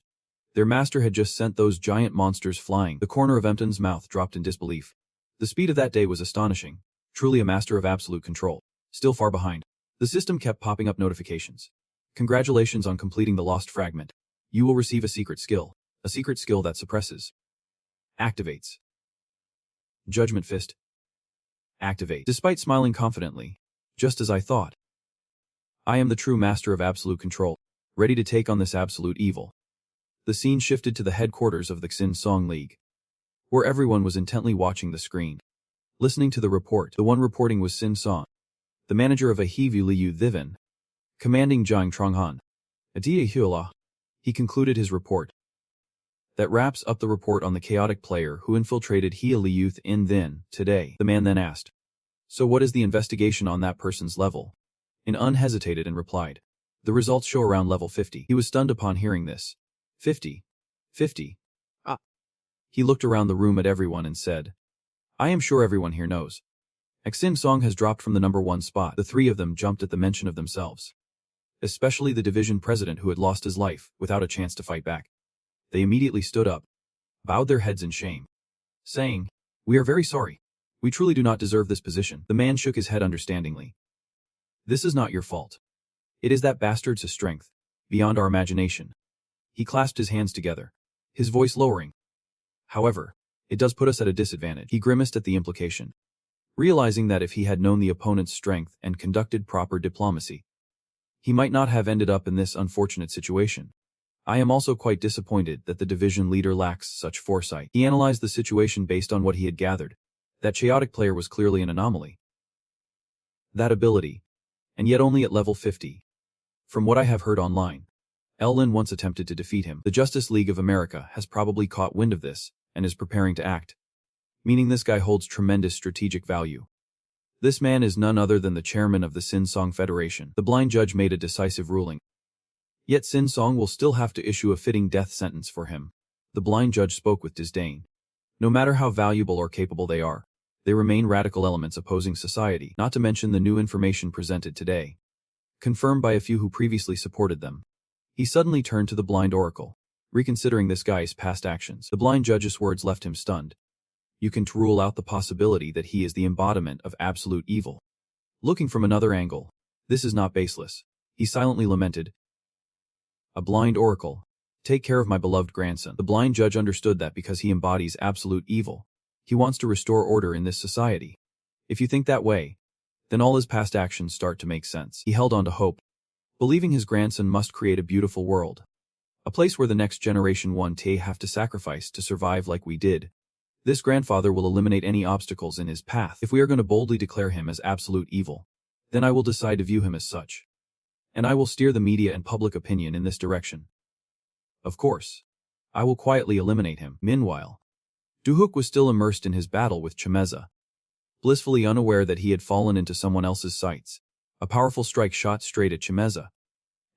[SPEAKER 1] Their master had just sent those giant monsters flying. The corner of Empton's mouth dropped in disbelief. The speed of that day was astonishing. Truly a master of absolute control. Still far behind. The system kept popping up notifications. Congratulations on completing the lost fragment. You will receive a secret skill. A secret skill that suppresses. Activates. Judgment Fist. Activate. Despite smiling confidently. Just as I thought. I am the true master of absolute control. Ready to take on this absolute evil. The scene shifted to the headquarters of the Xin Song League, where everyone was intently watching the screen. Listening to the report, the one reporting was Xin Song, the manager of Ahivu Liu Thiven, commanding Jiang Tronghan. Adia Hula. He concluded his report. That wraps up the report on the chaotic player who infiltrated Hia Liuth in Thin today. The man then asked, so what is the investigation on that person's level? In unhesitated and replied, the results show around level 50. He was stunned upon hearing this. 50. 50. Ah. He looked around the room at everyone and said, I am sure everyone here knows. Xin Song has dropped from the number 1 spot. The three of them jumped at the mention of themselves. Especially the division president who had lost his life without a chance to fight back. They immediately stood up, bowed their heads in shame, saying, we are very sorry. We truly do not deserve this position. The man shook his head understandingly. This is not your fault. It is that bastard's strength, beyond our imagination. He clasped his hands together, his voice lowering. However, it does put us at a disadvantage. He grimaced at the implication, realizing that if he had known the opponent's strength and conducted proper diplomacy, he might not have ended up in this unfortunate situation. I am also quite disappointed that the division leader lacks such foresight. He analyzed the situation based on what he had gathered. That chaotic player was clearly an anomaly. That ability, and yet only at level 50. From what I have heard online, Lin once attempted to defeat him. The Justice League of America has probably caught wind of this and is preparing to act. Meaning this guy holds tremendous strategic value. This man is none other than the chairman of the Xin Song Federation. The blind judge made a decisive ruling. Yet Xin Song will still have to issue a fitting death sentence for him. The blind judge spoke with disdain. No matter how valuable or capable they are, they remain radical elements opposing society, not to mention the new information presented today, confirmed by a few who previously supported them. He suddenly turned to the blind oracle. Reconsidering this guy's past actions, the blind judge's words left him stunned. You can rule out the possibility that he is the embodiment of absolute evil. Looking from another angle, this is not baseless. He silently lamented. A blind oracle. Take care of my beloved grandson. The blind judge understood that because he embodies absolute evil, he wants to restore order in this society. If you think that way, then all his past actions start to make sense. He held on to hope, believing his grandson must create a beautiful world. A place where the next generation won't have to sacrifice to survive like we did. This grandfather will eliminate any obstacles in his path. If we are going to boldly declare him as absolute evil, then I will decide to view him as such. And I will steer the media and public opinion in this direction. Of course, I will quietly eliminate him. Meanwhile, Duhok was still immersed in his battle with Chimeza. Blissfully unaware that he had fallen into someone else's sights, a powerful strike shot straight at Chimeza,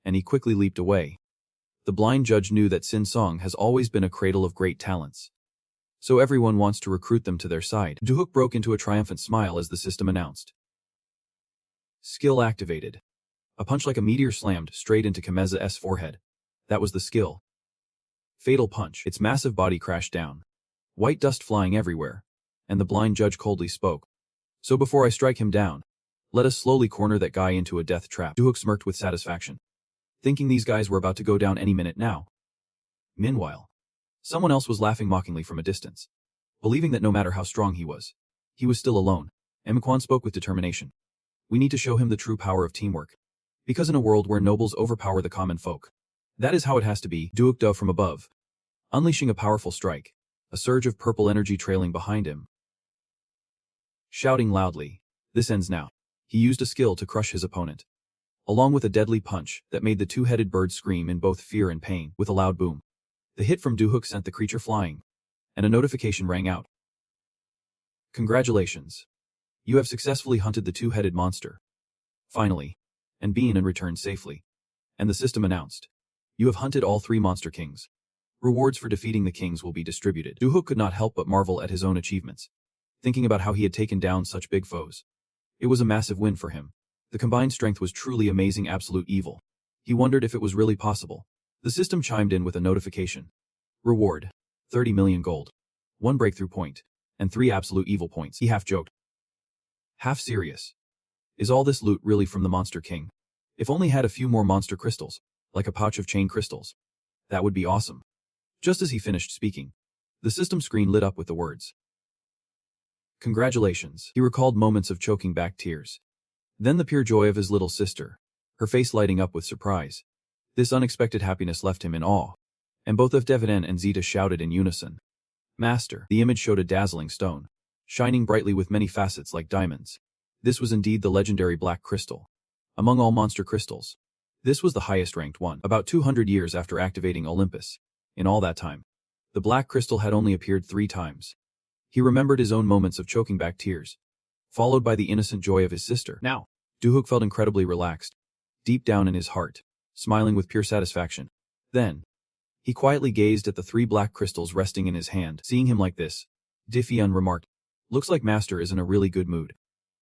[SPEAKER 1] and he quickly leaped away. The blind judge knew that Sin Song has always been a cradle of great talents, so everyone wants to recruit them to their side. Duhok broke into a triumphant smile as the system announced. Skill activated. A punch like a meteor slammed straight into Chimeza's forehead. That was the skill. Fatal punch. Its massive body crashed down, white dust flying everywhere, and the blind judge coldly spoke. So before I strike him down, let us slowly corner that guy into a death trap. Duhok smirked with satisfaction, thinking these guys were about to go down any minute now. Meanwhile, someone else was laughing mockingly from a distance, believing that no matter how strong he was still alone. Mkwan spoke with determination. We need to show him the true power of teamwork. Because in a world where nobles overpower the common folk, that is how it has to be. Duhok dove from above, unleashing a powerful strike, a surge of purple energy trailing behind him. Shouting loudly, this ends now. He used a skill to crush his opponent, along with a deadly punch that made the two-headed bird scream in both fear and pain. With a loud boom, the hit from Duhok sent the creature flying, and a notification rang out. Congratulations. You have successfully hunted the two-headed monster. Finally, and been and returned safely. And the system announced. You have hunted all 3 monster kings. Rewards for defeating the kings will be distributed. Duhok could not help but marvel at his own achievements, thinking about how he had taken down such big foes. It was a massive win for him. The combined strength was truly amazing. Absolute evil. He wondered if it was really possible. The system chimed in with a notification. Reward. 30 million gold. 1 breakthrough point. And 3 absolute evil points. He half joked. Half serious. Is all this loot really from the Monster King? If only had a few more monster crystals, like a pouch of chain crystals. That would be awesome. Just as he finished speaking, the system screen lit up with the words. Congratulations. He recalled moments of choking back tears. Then the pure joy of his little sister, her face lighting up with surprise. This unexpected happiness left him in awe, and both of Devin and Zeta shouted in unison. Master. The image showed a dazzling stone, shining brightly with many facets like diamonds. This was indeed the legendary black crystal. Among all monster crystals, this was the highest ranked one. About 200 years after activating Olympus, in all that time, the black crystal had only appeared 3 times. He remembered his own moments of choking back tears, followed by the innocent joy of his sister. Now, Duhok felt incredibly relaxed, deep down in his heart, smiling with pure satisfaction. Then, he quietly gazed at the 3 black crystals resting in his hand. Seeing him like this, Diffian remarked, looks like Master is in a really good mood.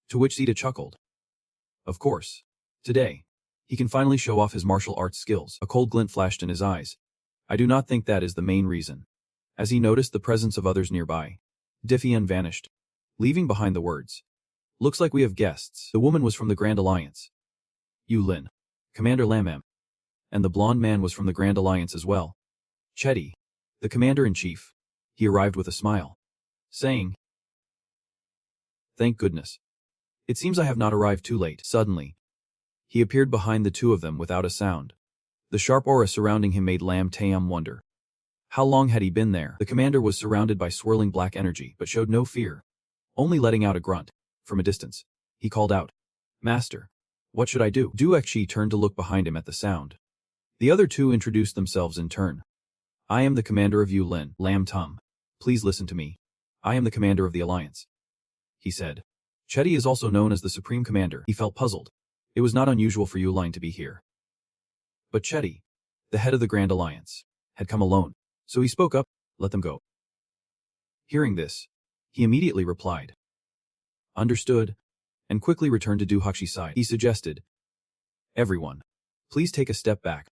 [SPEAKER 1] To which Zeta chuckled. Of course. Today, he can finally show off his martial arts skills. A cold glint flashed in his eyes. I do not think that is the main reason. As he noticed the presence of others nearby, Diffian vanished, leaving behind the words. Looks like we have guests. The woman was from the Grand Alliance. Yu Lin, Commander Lamam. And the blonde man was from the Grand Alliance as well. Chetty, the Commander-in-Chief. He arrived with a smile, saying, thank goodness. It seems I have not arrived too late. Suddenly, he appeared behind the 2 of them without a sound. The sharp aura surrounding him made Lam Taeyam wonder. How long had he been there? The commander was surrounded by swirling black energy but showed no fear, only letting out a grunt. From a distance, he called out, Master, what should I do? Duekchi turned to look behind him at the sound. The other 2 introduced themselves in turn. I am the commander of Yu Lin, Lam Tum. Please listen to me. I am the commander of the Alliance, he said. Chetty is also known as the Supreme Commander. He felt puzzled. It was not unusual for Yu Lin to be here. But Chetty, the head of the Grand Alliance, had come alone, so he spoke up, let them go. Hearing this, he immediately replied. Understood, and quickly returned to Duhokchi's side. He suggested, everyone, please take a step back.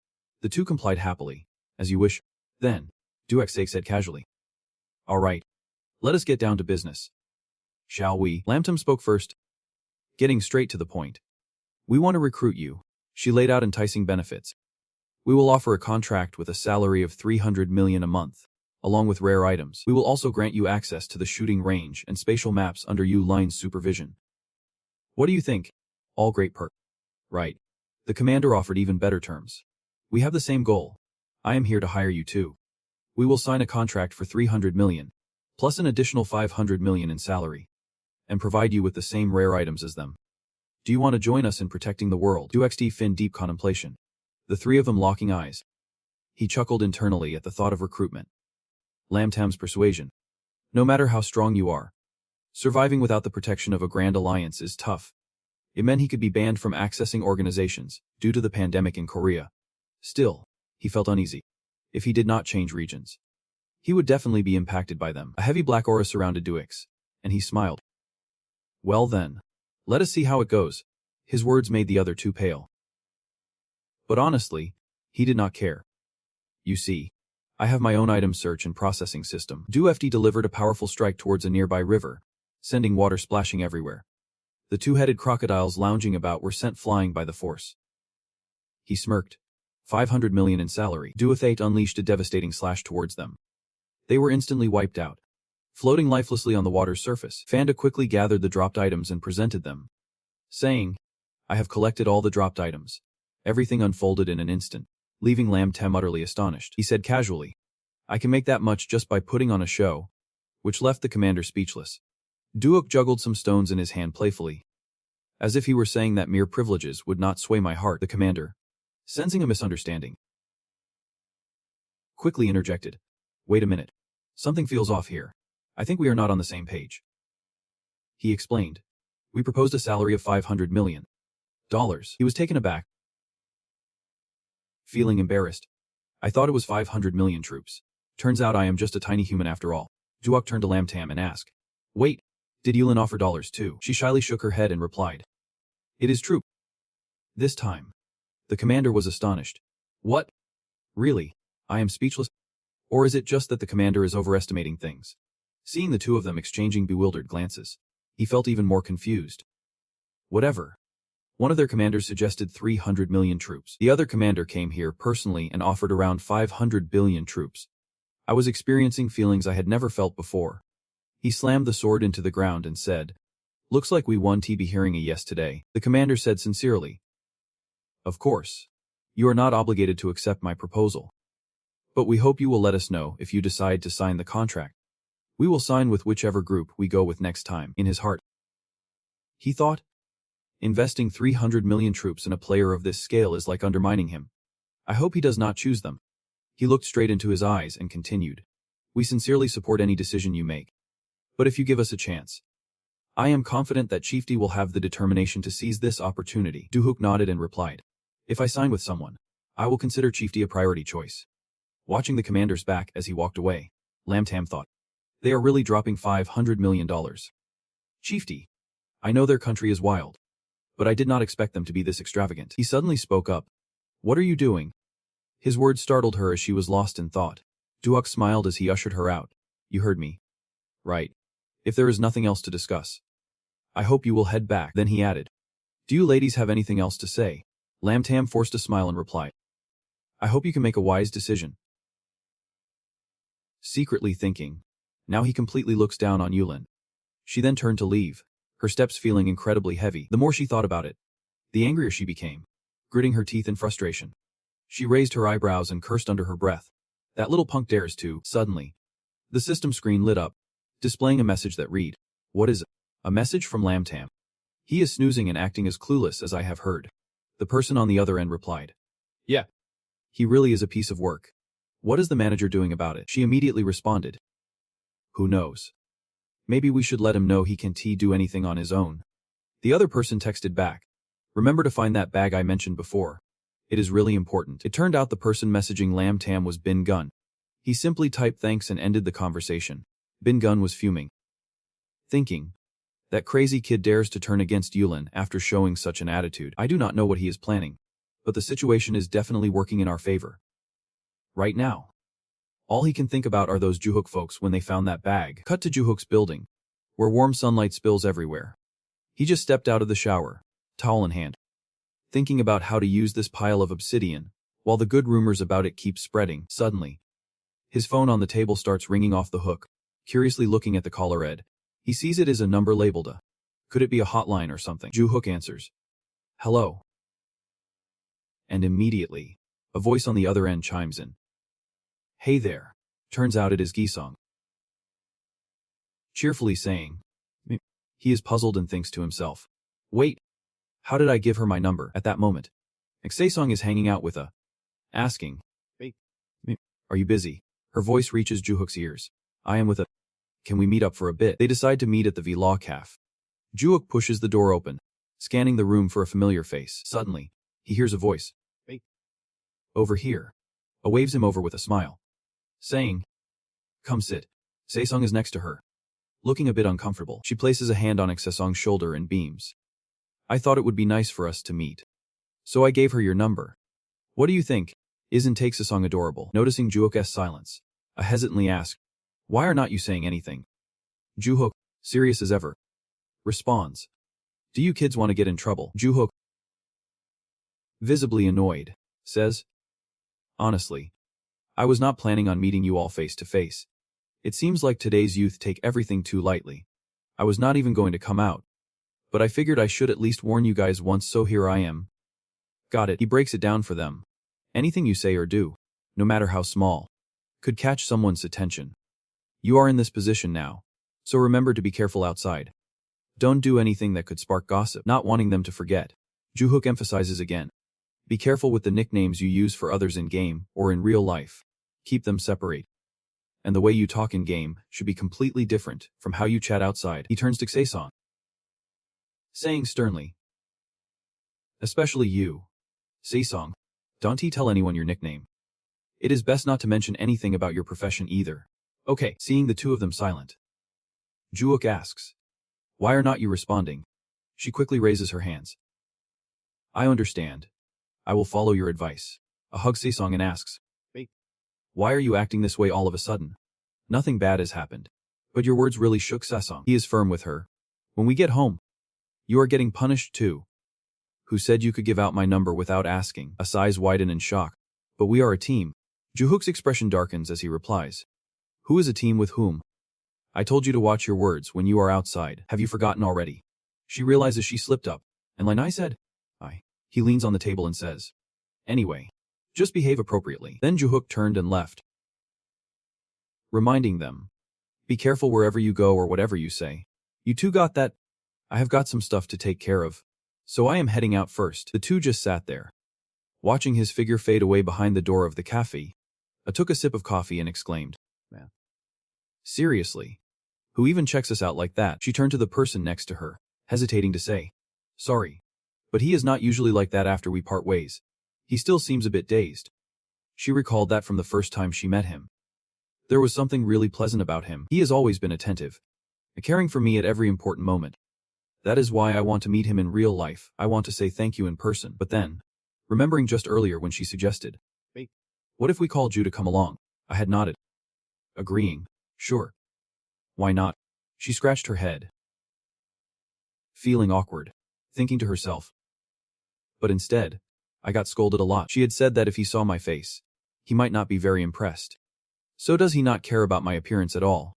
[SPEAKER 1] The 2 complied happily. As you wish. Then, Duexake said casually. All right. Let us get down to business. Shall we? Lamtam spoke first, getting straight to the point. We want to recruit you. She laid out enticing benefits. We will offer a contract with a salary of 300 million a month, along with rare items. We will also grant you access to the shooting range and spatial maps under Line's supervision. What do you think? All great perks. Right. The commander offered even better terms. We have the same goal. I am here to hire you too. We will sign a contract for 300 million, plus an additional 500 million in salary, and provide you with the same rare items as them. Do you want to join us in protecting the world? Duxd Fin deep contemplation. The three of them locking eyes. He chuckled internally at the thought of recruitment. Lamtam's persuasion. No matter how strong you are, surviving without the protection of a grand alliance is tough. It meant he could be banned from accessing organizations due to the pandemic in Korea. Still, he felt uneasy. If he did not change regions, he would definitely be impacted by them. A heavy black aura surrounded Duix, and he smiled. Well then, let us see how it goes. His words made the other two pale. But honestly, he did not care. You see, I have my own item search and processing system. DuFD delivered a powerful strike towards a nearby river, sending water splashing everywhere. The two-headed crocodiles lounging about were sent flying by the force. He smirked. 500 million in salary. Duathate unleashed a devastating slash towards them. They were instantly wiped out. Floating lifelessly on the water's surface, Fanda quickly gathered the dropped items and presented them, saying, I have collected all the dropped items. Everything unfolded in an instant, leaving Lamtam utterly astonished. He said casually, I can make that much just by putting on a show, which left the commander speechless. Duok juggled some stones in his hand playfully, as if he were saying that mere privileges would not sway my heart. The commander, sensing a misunderstanding, quickly interjected. Wait a minute. Something feels off here. I think we are not on the same page. He explained. We proposed a salary of $500 million. He was taken aback, feeling embarrassed. I thought it was 500 million troops. Turns out I am just a tiny human after all. Duok turned to Lamtam and asked, Wait, did Yulin offer dollars too? She shyly shook her head and replied, It is true. This time, the commander was astonished. What? Really? I am speechless? Or is it just that the commander is overestimating things? Seeing the two of them exchanging bewildered glances, he felt even more confused. Whatever. One of their commanders suggested 300 million troops. The other commander came here personally and offered around 500 billion troops. I was experiencing feelings I had never felt before. He slammed the sword into the ground and said, Looks like we won. Be hearing a yes today. The commander said sincerely, Of course. You are not obligated to accept my proposal. But we hope you will let us know if you decide to sign the contract. We will sign with whichever group we go with next time. In his heart, he thought, investing 300 million troops in a player of this scale is like undermining him. I hope he does not choose them. He looked straight into his eyes and continued. We sincerely support any decision you make. But if you give us a chance, I am confident that Chiefty will have the determination to seize this opportunity. Duhuk nodded and replied, If I sign with someone, I will consider Chiefty a priority choice. Watching the commander's back as he walked away, Lamtam thought, They are really dropping $500 million. Chiefty, I know their country is wild, but I did not expect them to be this extravagant. He suddenly spoke up. What are you doing? His words startled her as she was lost in thought. Duok smiled as he ushered her out. You heard me. Right. If there is nothing else to discuss, I hope you will head back. Then he added, Do you ladies have anything else to say? Lamtam forced a smile and replied, I hope you can make a wise decision. Secretly thinking, now he completely looks down on Yulin. She then turned to leave, her steps feeling incredibly heavy. The more she thought about it, the angrier she became, gritting her teeth in frustration. She raised her eyebrows and cursed under her breath. That little punk dares to. Suddenly, the system screen lit up, displaying a message that read, What is it? A message from Lamtam. He is snoozing and acting as clueless as I have heard. The person on the other end replied, Yeah. He really is a piece of work. What is the manager doing about it? She immediately responded, Who knows? Maybe we should let him know he can't do anything on his own. The other person texted back, Remember to find that bag I mentioned before. It is really important. It turned out the person messaging Lamtam was Bin Gun. He simply typed thanks and ended the conversation. Bin Gun was fuming, thinking, that crazy kid dares to turn against Yulin after showing such an attitude. I do not know what he is planning, but the situation is definitely working in our favor. Right now. All he can think about are those Juhook folks when they found that bag. Cut to Juhook's building, where warm sunlight spills everywhere. He just stepped out of the shower, towel in hand, thinking about how to use this pile of obsidian, while the good rumors about it keep spreading. Suddenly, his phone on the table starts ringing off the hook. Curiously looking at the caller ID, he sees it as a number labeled a. Could it be a hotline or something? Juhook answers. Hello. And immediately, a voice on the other end chimes in. Hey there. Turns out it is Gisong. Cheerfully saying. He is puzzled and thinks to himself. Wait. How did I give her my number? At that moment, Gisong is hanging out with a. Asking. Are you busy? Her voice reaches Juhook's ears. I am with a. Can we meet up for a bit? They decide to meet at the Villa Caf. Juhook pushes the door open, scanning the room for a familiar face. Suddenly, he hears a voice. Over here. Waves him over with a smile, saying, come sit. Saesung is next to her. Looking a bit uncomfortable, she places a hand on Saesung's shoulder and beams. I thought it would be nice for us to meet. So I gave her your number. What do you think? Isn't Saesung adorable? Noticing Juhook's silence, I hesitantly ask, why are not you saying anything? Juhook, serious as ever, responds. Do you kids want to get in trouble? Juhook, visibly annoyed, says, honestly, I was not planning on meeting you all face to face. It seems like today's youth take everything too lightly. I was not even going to come out, but I figured I should at least warn you guys once, so here I am. Got it. He breaks it down for them. Anything you say or do, no matter how small, could catch someone's attention. You are in this position now, so remember to be careful outside. Don't do anything that could spark gossip. Not wanting them to forget, Juhook emphasizes again. Be careful with the nicknames you use for others in game or in real life. Keep them separate. And the way you talk in game should be completely different from how you chat outside. He turns to Saesung, saying sternly, especially you, Saesung, don't tell anyone your nickname. It is best not to mention anything about your profession either. Okay. Seeing the two of them silent, Juhook asks, why are not you responding? She quickly raises her hands. I understand. I will follow your advice. A hug Saesung and asks, why are you acting this way all of a sudden? Nothing bad has happened. But your words really shook Saesung. He is firm with her. When we get home, you are getting punished too. Who said you could give out my number without asking? A sighs widen in shock. But we are a team. Juhook's expression darkens as he replies. Who is a team with whom? I told you to watch your words when you are outside. Have you forgotten already? She realizes she slipped up, and like I said, He leans on the table and says, anyway, just behave appropriately. Then Juhook turned and left, reminding them, be careful wherever you go or whatever you say. You two got that? I have got some stuff to take care of, so I am heading out first. The two just sat there, watching his figure fade away behind the door of the cafe. I took a sip of coffee and exclaimed, man, seriously, who even checks us out like that? She turned to the person next to her, hesitating to say, sorry, but he is not usually like that after we part ways. He still seems a bit dazed. She recalled that from the first time she met him. There was something really pleasant about him. He has always been attentive, caring for me at every important moment. That is why I want to meet him in real life. I want to say thank you in person. But then, remembering just earlier when she suggested, what if we called you to come along? I had nodded, agreeing, sure. Why not? She scratched her head, feeling awkward, thinking to herself. But instead, I got scolded a lot. She had said that if he saw my face, he might not be very impressed. So does he not care about my appearance at all?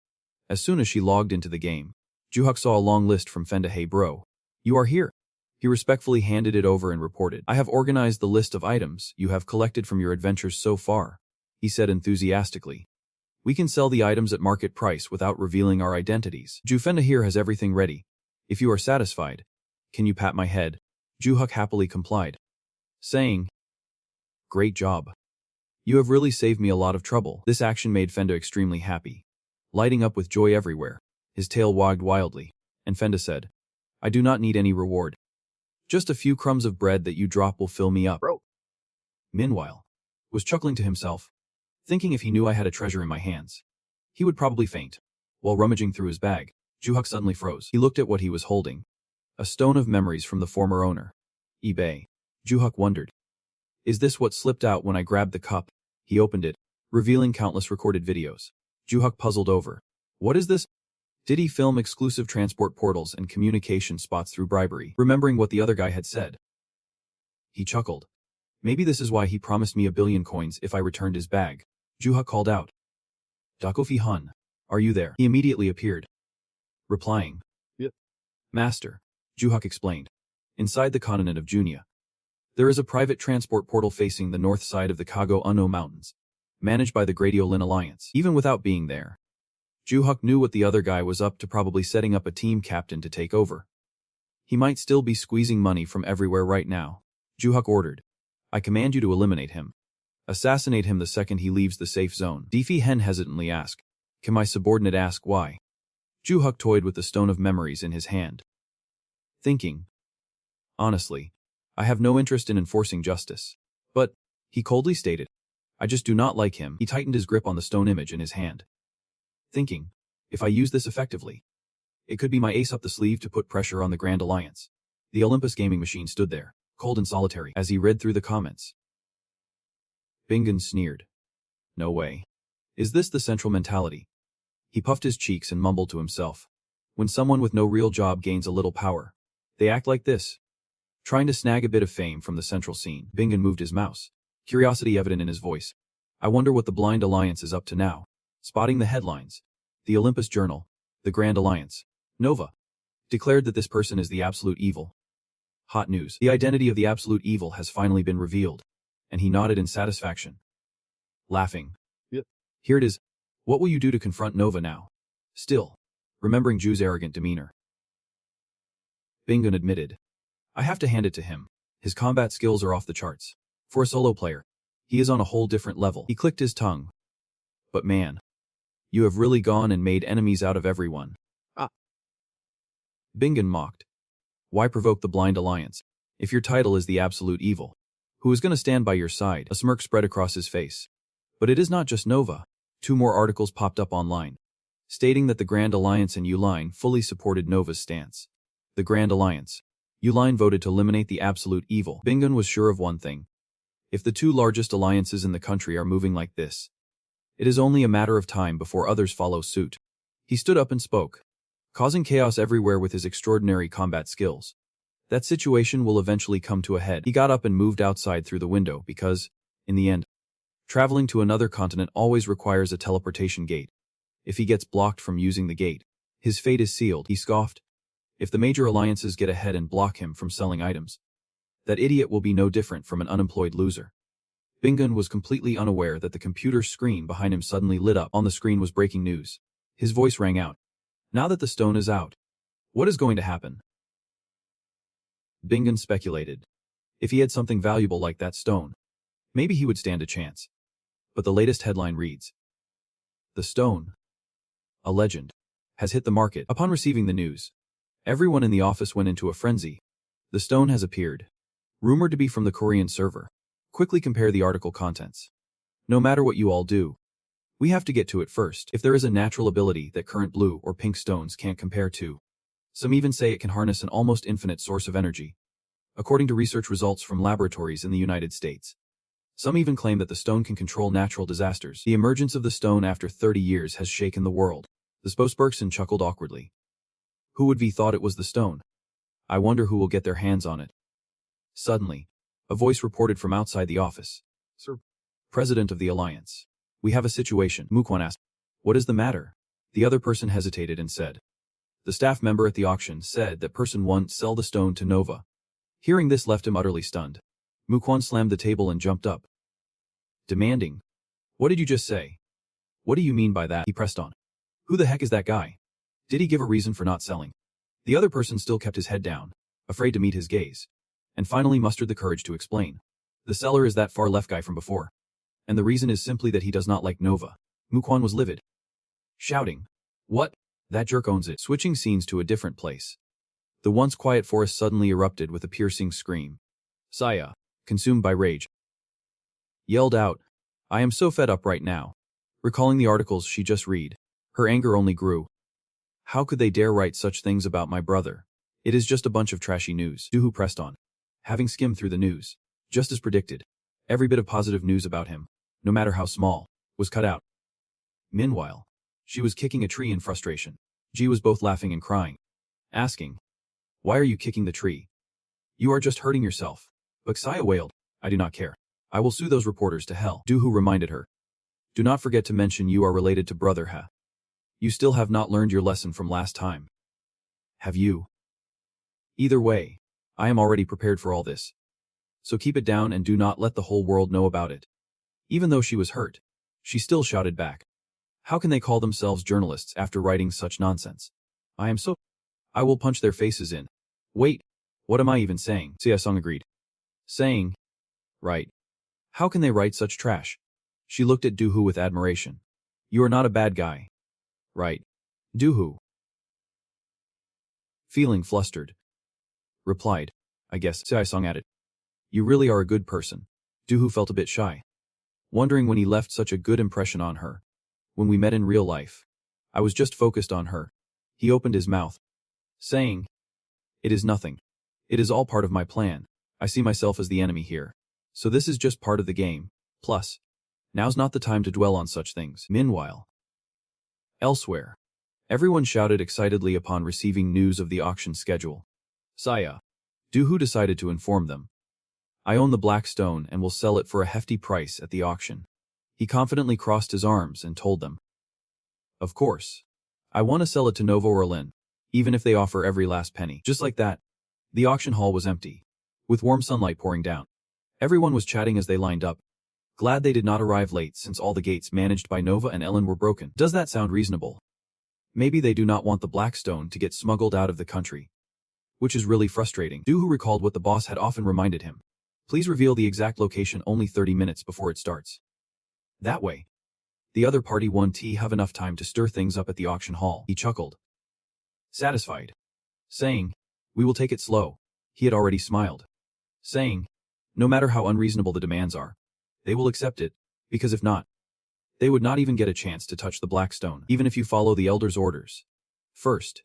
[SPEAKER 1] As soon as she logged into the game, Juhook saw a long list from Fenda. Hey bro, you are here. He respectfully handed it over and reported. I have organized the list of items you have collected from your adventures so far, he said enthusiastically. We can sell the items at market price without revealing our identities. Fenda here has everything ready. If you are satisfied, can you pat my head? Juhook happily complied, saying, great job. You have really saved me a lot of trouble. This action made Fenda extremely happy, lighting up with joy everywhere. His tail wagged wildly, and Fenda said, I do not need any reward. Just a few crumbs of bread that you drop will fill me up. Bro. Meanwhile, was chuckling to himself, thinking if he knew I had a treasure in my hands, he would probably faint. While rummaging through his bag, Juhook suddenly froze. He looked at what he was holding. A stone of memories from the former owner. eBay. Juhook wondered. Is this what slipped out when I grabbed the cup? He opened it, revealing countless recorded videos. Juhuk puzzled over. What is this? Did he film exclusive transport portals and communication spots through bribery, remembering what the other guy had said? He chuckled. Maybe this is why he promised me 1 billion coins if I returned his bag. Juhuk called out. Dakofi Hun, are you there? He immediately appeared, replying.
[SPEAKER 2] Yep.
[SPEAKER 1] Master, Juhuk explained. Inside the continent of Junia, there is a private transport portal facing the north side of the Kago Uno Mountains, managed by the Gradiolin Alliance. Even without being there, Juhuk knew what the other guy was up to, probably setting up a team captain to take over. He might still be squeezing money from everywhere right now. Juhuk ordered. I command you to eliminate him. Assassinate him the second he leaves the safe zone. Defi Hen hesitantly asked. Can my subordinate ask why? Juhuk toyed with the stone of memories in his hand, thinking. Honestly, I have no interest in enforcing justice. But, he coldly stated, I just do not like him. He tightened his grip on the stone image in his hand, thinking, if I use this effectively, it could be my ace up the sleeve to put pressure on the Grand Alliance. The Olympus gaming machine stood there, cold and solitary, as he read through the comments. Bingen sneered. No way. Is this the central mentality? He puffed his cheeks and mumbled to himself. When someone with no real job gains a little power, they act like this. Trying to snag a bit of fame from the central scene, Bingen moved his mouse, curiosity evident in his voice. I wonder what the Blind Alliance is up to now. Spotting the headlines. The Olympus Journal, the Grand Alliance, Nova, declared that this person is the absolute evil. Hot news. The identity of the absolute evil has finally been revealed. And he nodded in satisfaction, laughing.
[SPEAKER 2] Yep.
[SPEAKER 1] Here it is. What will you do to confront Nova now? Still, remembering Ju's arrogant demeanor, Bingen admitted. I have to hand it to him. His combat skills are off the charts. For a solo player, he is on a whole different level. He clicked his tongue. But man, you have really gone and made enemies out of everyone.
[SPEAKER 2] Ah.
[SPEAKER 1] Bingen mocked. Why provoke the Blind Alliance, if your title is the absolute evil? Who is going to stand by your side? A smirk spread across his face. But it is not just Nova. 2 more articles popped up online, stating that the Grand Alliance and Uline fully supported Nova's stance. The Grand Alliance. Uline voted to eliminate the absolute evil. Bingen was sure of one thing. If the 2 largest alliances in the country are moving like this, it is only a matter of time before others follow suit. He stood up and spoke, causing chaos everywhere with his extraordinary combat skills. That situation will eventually come to a head. He got up and moved outside through the window because, in the end, traveling to another continent always requires a teleportation gate. If he gets blocked from using the gate, his fate is sealed. He scoffed. If the major alliances get ahead and block him from selling items, that idiot will be no different from an unemployed loser. Bingen was completely unaware that the computer screen behind him suddenly lit up. On the screen was breaking news. His voice rang out. Now that the stone is out, what is going to happen? Bingen speculated. If he had something valuable like that stone, maybe he would stand a chance. But the latest headline reads, The stone, a legend, has hit the market. Upon receiving the news, everyone in the office went into a frenzy. The stone has appeared. Rumored to be from the Korean server. Quickly compare the article contents. No matter what you all do, we have to get to it first. If there is a natural ability that current blue or pink stones can't compare to, some even say it can harness an almost infinite source of energy, according to research results from laboratories in the United States. Some even claim that the stone can control natural disasters. The emergence of the stone after 30 years has shaken the world. The spokesperson chuckled awkwardly. Who would be thought it was the stone? I wonder who will get their hands on it. Suddenly, a voice reported from outside the office.
[SPEAKER 2] Sir.
[SPEAKER 1] President of the Alliance. We have a situation. Mukwan asked. What is the matter? The other person hesitated and said. The staff member at the auction said that person 1 sell the stone to Nova. Hearing this left him utterly stunned. Mukwan slammed the table and jumped up, demanding, What did you just say? What do you mean by that? He pressed on. Who the heck is that guy? Did he give a reason for not selling? The other person still kept his head down, afraid to meet his gaze, and finally mustered the courage to explain. The seller is that far left guy from before. And the reason is simply that he does not like Nova. Mukwan was livid, shouting, What? That jerk owns it. Switching scenes to a different place. The once quiet forest suddenly erupted with a piercing scream. Saya, consumed by rage, yelled out, I am so fed up right now. Recalling the articles she just read, her anger only grew. How could they dare write such things about my brother? It is just a bunch of trashy news. Duhu pressed on, having skimmed through the news. Just as predicted, every bit of positive news about him, no matter how small, was cut out. Meanwhile, she was kicking a tree in frustration. Ji was both laughing and crying, asking, "Why are you kicking the tree? You are just hurting yourself." But Xia wailed, "I do not care. I will sue those reporters to hell." Duhu reminded her, "Do not forget to mention you are related to Brother Ha. You still have not learned your lesson from last time. Have you? Either way, I am already prepared for all this. So keep it down and do not let the whole world know about it." Even though she was hurt, she still shouted back, "How can they call themselves journalists after writing such nonsense? I will punch their faces in." "Wait, what am I even saying?" Xia Song agreed, saying, "Right. How can they write such trash?" She looked at Duhu with admiration. "You are not a bad guy. Right, Duhu?" Feeling flustered, replied, "I guess." Xia Song added, "You really are a good person." Duhu felt a bit shy, wondering when he left such a good impression on her. "When we met in real life, I was just focused on her." He opened his mouth, saying, "It is nothing. It is all part of my plan. I see myself as the enemy here. So this is just part of the game. Plus, now's not the time to dwell on such things." Meanwhile, elsewhere, everyone shouted excitedly upon receiving news of the auction schedule. "Saya." Duhu decided to inform them. "I own the black stone and will sell it for a hefty price at the auction." He confidently crossed his arms and told them, "Of course. I want to sell it to Novo Orlin, even if they offer every last penny." Just like that, the auction hall was empty, with warm sunlight pouring down. Everyone was chatting as they lined up, glad they did not arrive late since all the gates managed by Nova and Ellen were broken. Does that sound reasonable? Maybe they do not want the black stone to get smuggled out of the country, which is really frustrating. Duhu recalled what the boss had often reminded him. Please reveal the exact location only 30 minutes before it starts. That way, the other party won't have enough time to stir things up at the auction hall. He chuckled, satisfied, saying, "We will take it slow." He had already smiled, saying, "No matter how unreasonable the demands are, they will accept it, because if not, they would not even get a chance to touch the black stone. Even if you follow the Elder's orders. First,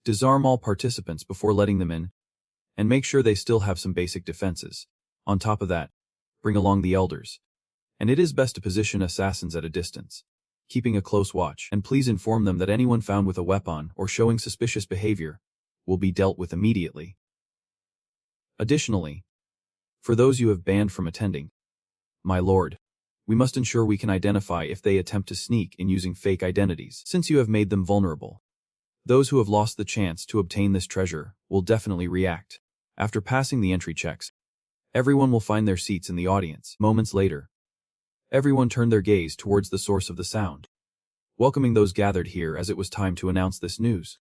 [SPEAKER 1] disarm all participants before letting them in, and make sure they still have some basic defenses. On top of that, bring along the Elders. And it is best to position assassins at a distance, keeping a close watch, and please inform them that anyone found with a weapon or showing suspicious behavior will be dealt with immediately. Additionally, for those you have banned from attending, my lord, we must ensure we can identify if they attempt to sneak in using fake identities, since you have made them vulnerable. Those who have lost the chance to obtain this treasure will definitely react. After passing the entry checks, everyone will find their seats in the audience. Moments later, everyone turned their gaze towards the source of the sound, welcoming those gathered here as it was time to announce this news.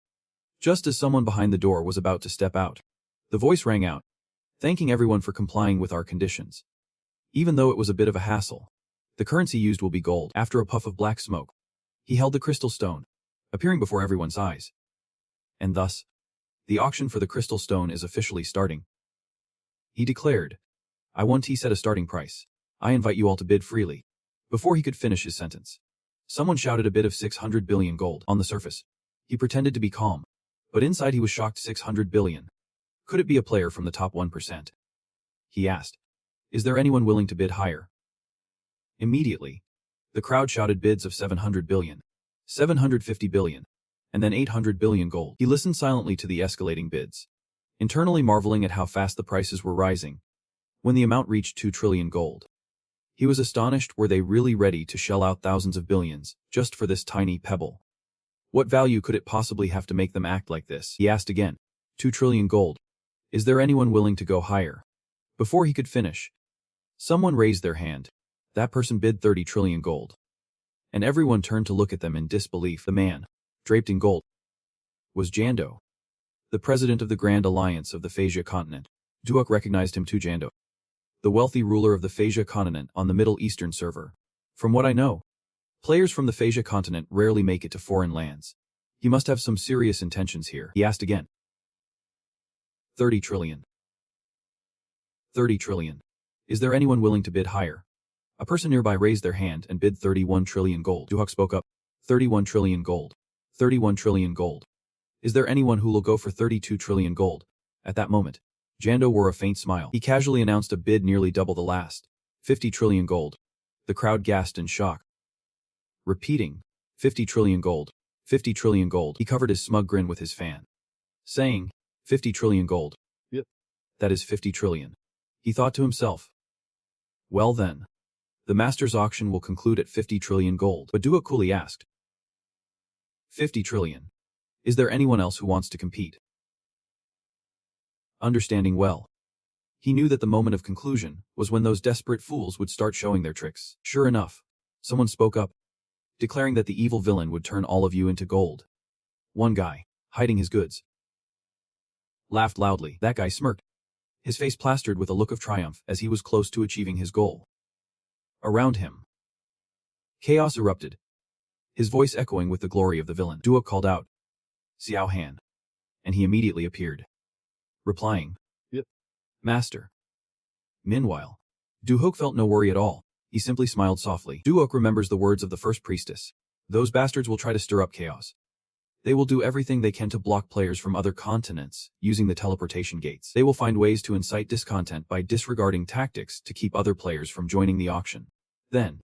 [SPEAKER 1] Just as someone behind the door was about to step out, the voice rang out, thanking everyone for complying with our conditions. Even though it was a bit of a hassle, the currency used will be gold. After a puff of black smoke, he held the crystal stone, appearing before everyone's eyes. And thus, the auction for the crystal stone is officially starting. He declared, "I want set a starting price. I invite you all to bid freely." Before he could finish his sentence, someone shouted a bid of 600 billion gold. On the surface, he pretended to be calm, but inside he was shocked. 600 billion. Could it be a player from the top 1%? He asked, "Is there anyone willing to bid higher?" Immediately, the crowd shouted bids of 700 billion, 750 billion, and then 800 billion gold. He listened silently to the escalating bids, internally marveling at how fast the prices were rising. When the amount reached 2 trillion gold, he was astonished. Were they really ready to shell out thousands of billions just for this tiny pebble? What value could it possibly have to make them act like this? He asked again, 2 trillion gold. Is there anyone willing to go higher? Before he could finish, someone raised their hand. That person bid 30 trillion gold. And everyone turned to look at them in disbelief. The man, draped in gold, was Jando, the president of the Grand Alliance of the Phasia continent. Duok recognized him too. Jando, the wealthy ruler of the Phasia continent on the Middle Eastern server. From what I know, players from the Phasia continent rarely make it to foreign lands. He must have some serious intentions here. He asked again. 30 trillion. 30 trillion. Is there anyone willing to bid higher? A person nearby raised their hand and bid 31 trillion gold. Duhok spoke up. 31 trillion gold. 31 trillion gold. Is there anyone who will go for 32 trillion gold? At that moment, Jando wore a faint smile. He casually announced a bid nearly double the last. 50 trillion gold. The crowd gasped in shock. repeating, 50 trillion gold, 50 trillion gold. He covered his smug grin with his fan, saying, 50 trillion gold.
[SPEAKER 2] Yep.
[SPEAKER 1] That is 50 trillion. He thought to himself. Well then. The master's auction will conclude at 50 trillion gold. But Duo coolly asked. 50 trillion. Is there anyone else who wants to compete? Understanding well. He knew that the moment of conclusion was when those desperate fools would start showing their tricks. Sure enough, someone spoke up, declaring that the evil villain would turn all of you into gold. One guy, hiding his goods, laughed loudly. That guy smirked, his face plastered with a look of triumph as he was close to achieving his goal. Around him, chaos erupted, his voice echoing with the glory of the villain. Duo called out, Xiao Han, and he immediately appeared, replying,
[SPEAKER 2] Yep.
[SPEAKER 1] Master. Meanwhile, Duhok felt no worry at all. He simply smiled softly. Duok remembers the words of the first priestess. Those bastards will try to stir up chaos. They will do everything they can to block players from other continents, using the teleportation gates. They will find ways to incite discontent by disregarding tactics to keep other players from joining the auction. Then,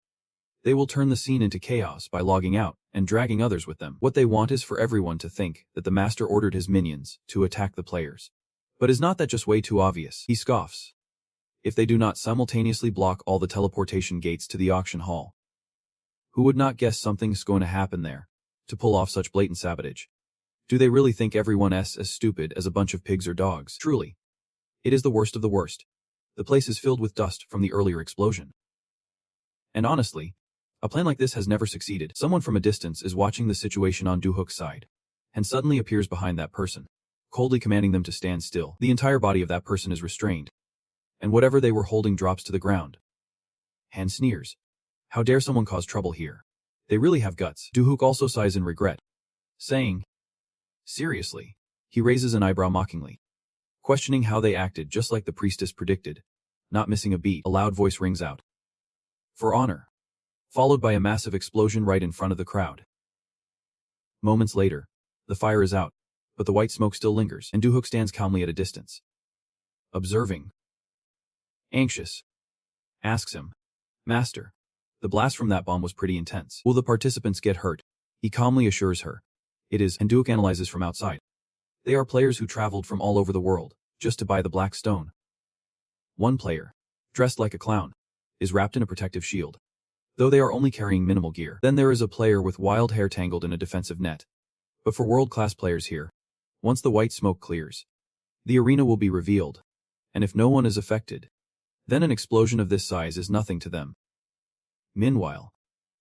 [SPEAKER 1] they will turn the scene into chaos by logging out and dragging others with them. What they want is for everyone to think that the master ordered his minions to attack the players. But is not that just way too obvious? He scoffs. If they do not simultaneously block all the teleportation gates to the auction hall, who would not guess something's going to happen there to pull off such blatant sabotage? Do they really think everyone is as stupid as a bunch of pigs or dogs? Truly, it is the worst of the worst. The place is filled with dust from the earlier explosion. And honestly, a plan like this has never succeeded. Someone from a distance is watching the situation on Duhook's side, and suddenly appears behind that person, coldly commanding them to stand still. The entire body of that person is restrained, and whatever they were holding drops to the ground. Han sneers. How dare someone cause trouble here? They really have guts. Duhook also sighs in regret, saying, Seriously? He raises an eyebrow mockingly, questioning how they acted just like the priestess predicted. Not missing a beat, a loud voice rings out. For honor. Followed by a massive explosion right in front of the crowd. Moments later, the fire is out, but the white smoke still lingers, and Duhook stands calmly at a distance, observing. Anxious. Asks him, Master, the blast from that bomb was pretty intense. Will the participants get hurt? He calmly assures her. It is, and Duhook analyzes from outside. They are players who traveled from all over the world, just to buy the black stone. One player, dressed like a clown, is wrapped in a protective shield, though they are only carrying minimal gear. Then there is a player with wild hair tangled in a defensive net. But for world-class players here, once the white smoke clears, the arena will be revealed, and if no one is affected, then an explosion of this size is nothing to them. Meanwhile,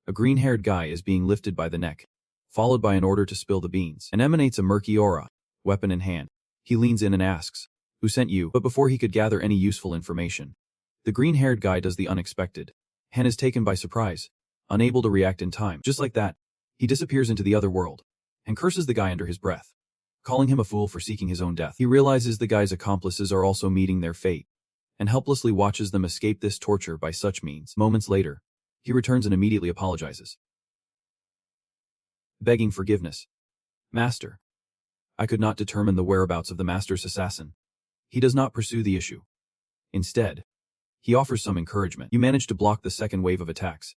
[SPEAKER 1] a green-haired guy is being lifted by the neck, followed by an order to spill the beans, and emanates a murky aura, weapon in hand. He leans in and asks, Who sent you? But before he could gather any useful information, the green-haired guy does the unexpected. Han is taken by surprise, unable to react in time. Just like that, he disappears into the other world, and curses the guy under his breath, calling him a fool for seeking his own death. He realizes the guy's accomplices are also meeting their fate, and helplessly watches them escape this torture by such means. Moments later, he returns and immediately apologizes, begging forgiveness. Master, I could not determine the whereabouts of the master's assassin. He does not pursue the issue. Instead, he offers some encouragement. You managed to block the second wave of attacks.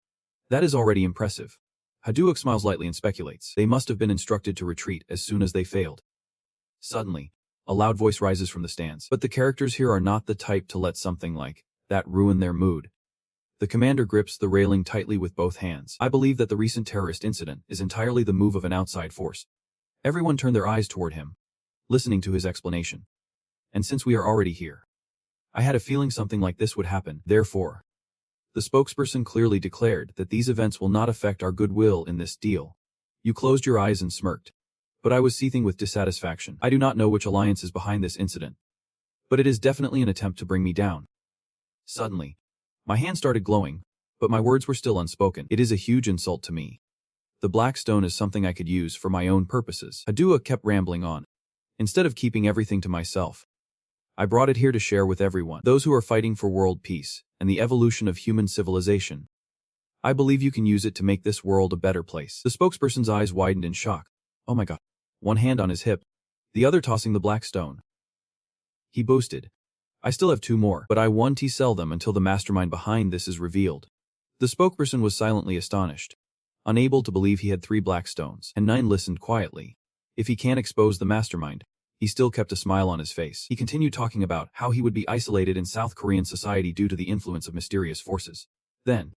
[SPEAKER 1] That is already impressive. Haduok smiles lightly and speculates. They must have been instructed to retreat as soon as they failed. Suddenly, a loud voice rises from the stands. But the characters here are not the type to let something like that ruin their mood. The commander grips the railing tightly with both hands. I believe that the recent terrorist incident is entirely the move of an outside force. Everyone turned their eyes toward him, listening to his explanation. And since we are already here, I had a feeling something like this would happen. Therefore, the spokesperson clearly declared that these events will not affect our goodwill in this deal. You closed your eyes and smirked. But I was seething with dissatisfaction. I do not know which alliance is behind this incident, but it is definitely an attempt to bring me down. Suddenly, my hand started glowing, but my words were still unspoken. It is a huge insult to me. The black stone is something I could use for my own purposes. Hadua kept rambling on. Instead of keeping everything to myself, I brought it here to share with everyone, those who are fighting for world peace and the evolution of human civilization. I believe you can use it to make this world a better place. The spokesperson's eyes widened in shock. Oh my god. One hand on his hip, the other tossing the black stone. He boasted, I still have 2 more, but I want to sell them until the mastermind behind this is revealed. The spokesperson was silently astonished, unable to believe he had 3 black stones, and 9 listened quietly. If he can't expose the mastermind, he still kept a smile on his face. He continued talking about how he would be isolated in South Korean society due to the influence of mysterious forces. Then,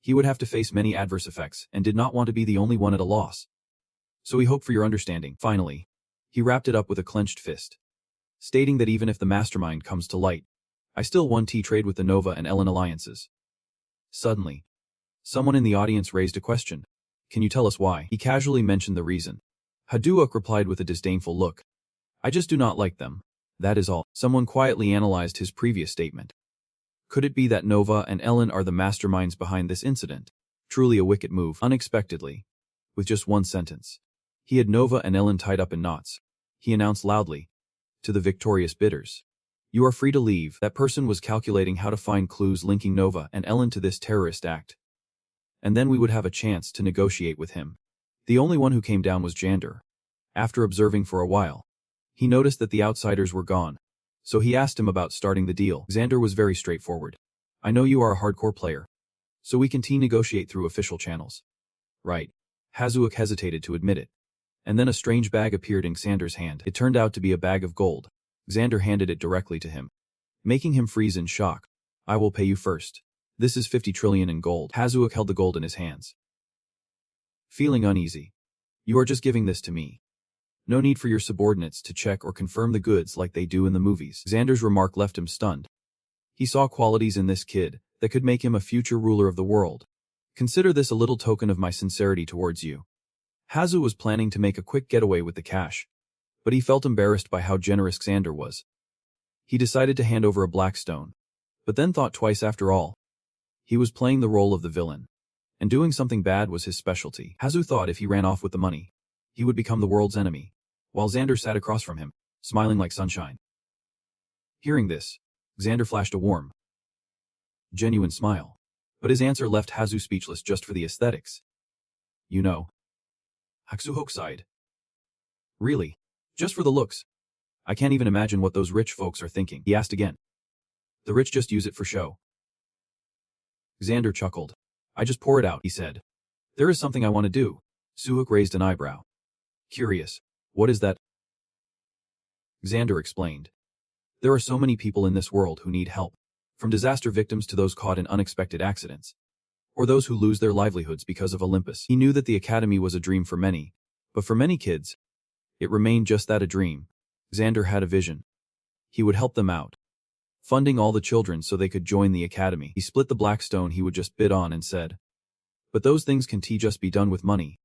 [SPEAKER 1] he would have to face many adverse effects and did not want to be the only one at a loss. So he hoped for your understanding. Finally, he wrapped it up with a clenched fist, stating that even if the mastermind comes to light, I still won trade with the Nova and Ellen alliances. Suddenly, someone in the audience raised a question. Can you tell us why? He casually mentioned the reason. Haduok replied with a disdainful look. I just do not like them. That is all. Someone quietly analyzed his previous statement. Could it be that Nova and Ellen are the masterminds behind this incident? Truly a wicked move. Unexpectedly, with just one sentence, he had Nova and Ellen tied up in knots. He announced loudly to the victorious bidders, you are free to leave. That person was calculating how to find clues linking Nova and Ellen to this terrorist act. And then we would have a chance to negotiate with him. The only one who came down was Jander. After observing for a while, he noticed that the outsiders were gone. So he asked him about starting the deal. Xander was very straightforward. I know you are a hardcore player, so we can negotiate through official channels. Right. Hazuok hesitated to admit it. And then a strange bag appeared in Xander's hand. It turned out to be a bag of gold. Xander handed it directly to him, making him freeze in shock. I will pay you first. This is 50 trillion in gold. Hazuok held the gold in his hands, feeling uneasy. You are just giving this to me. No need for your subordinates to check or confirm the goods like they do in the movies. Xander's remark left him stunned. He saw qualities in this kid that could make him a future ruler of the world. Consider this a little token of my sincerity towards you. Hazu was planning to make a quick getaway with the cash, but he felt embarrassed by how generous Xander was. He decided to hand over a black stone, but then thought twice after all. He was playing the role of the villain, and doing something bad was his specialty. Hazu thought if he ran off with the money, he would become the world's enemy, while Xander sat across from him, smiling like sunshine. Hearing this, Xander flashed a warm, genuine smile, but his answer left Hazu speechless just for the aesthetics. You know. Haksuhok sighed. Really? Just for the looks? I can't even imagine what those rich folks are thinking. He asked again. The rich just use it for show. Xander chuckled. I just pour it out, he said. There is something I want to do. Suhuk raised an eyebrow. Curious. What is that? Xander explained. There are so many people in this world who need help, from disaster victims to those caught in unexpected accidents, or those who lose their livelihoods because of Olympus. He knew that the academy was a dream for many, but for many kids, it remained just that, a dream. Xander had a vision. He would help them out, funding all the children so they could join the academy. He split the black stone he would just bid on and said, but those things can just be done with money.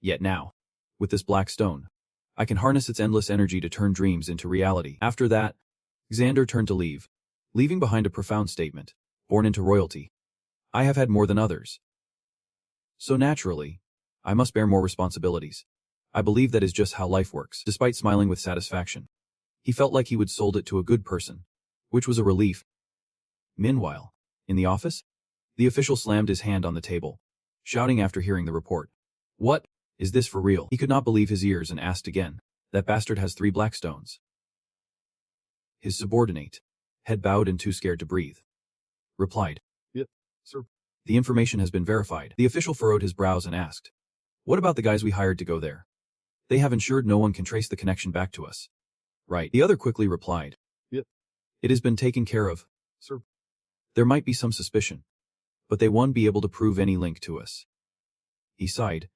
[SPEAKER 1] Yet now, with this black stone, I can harness its endless energy to turn dreams into reality. After that, Xander turned to leave, leaving behind a profound statement. Born into royalty, I have had more than others. So naturally, I must bear more responsibilities. I believe that is just how life works. Despite smiling with satisfaction, he felt like he would sold it to a good person, which was a relief. Meanwhile, in the office, the official slammed his hand on the table, shouting after hearing the report. What? Is this for real? He could not believe his ears and asked again. That bastard has 3 black stones. His subordinate, head bowed and too scared to breathe, replied.
[SPEAKER 2] Yep, sir.
[SPEAKER 1] The information has been verified. The official furrowed his brows and asked. What about the guys we hired to go there? They have ensured no one can trace the connection back to us. Right. The other quickly replied.
[SPEAKER 2] Yep.
[SPEAKER 1] It has been taken care of,
[SPEAKER 2] sir.
[SPEAKER 1] There might be some suspicion, but they won't be able to prove any link to us. He sighed,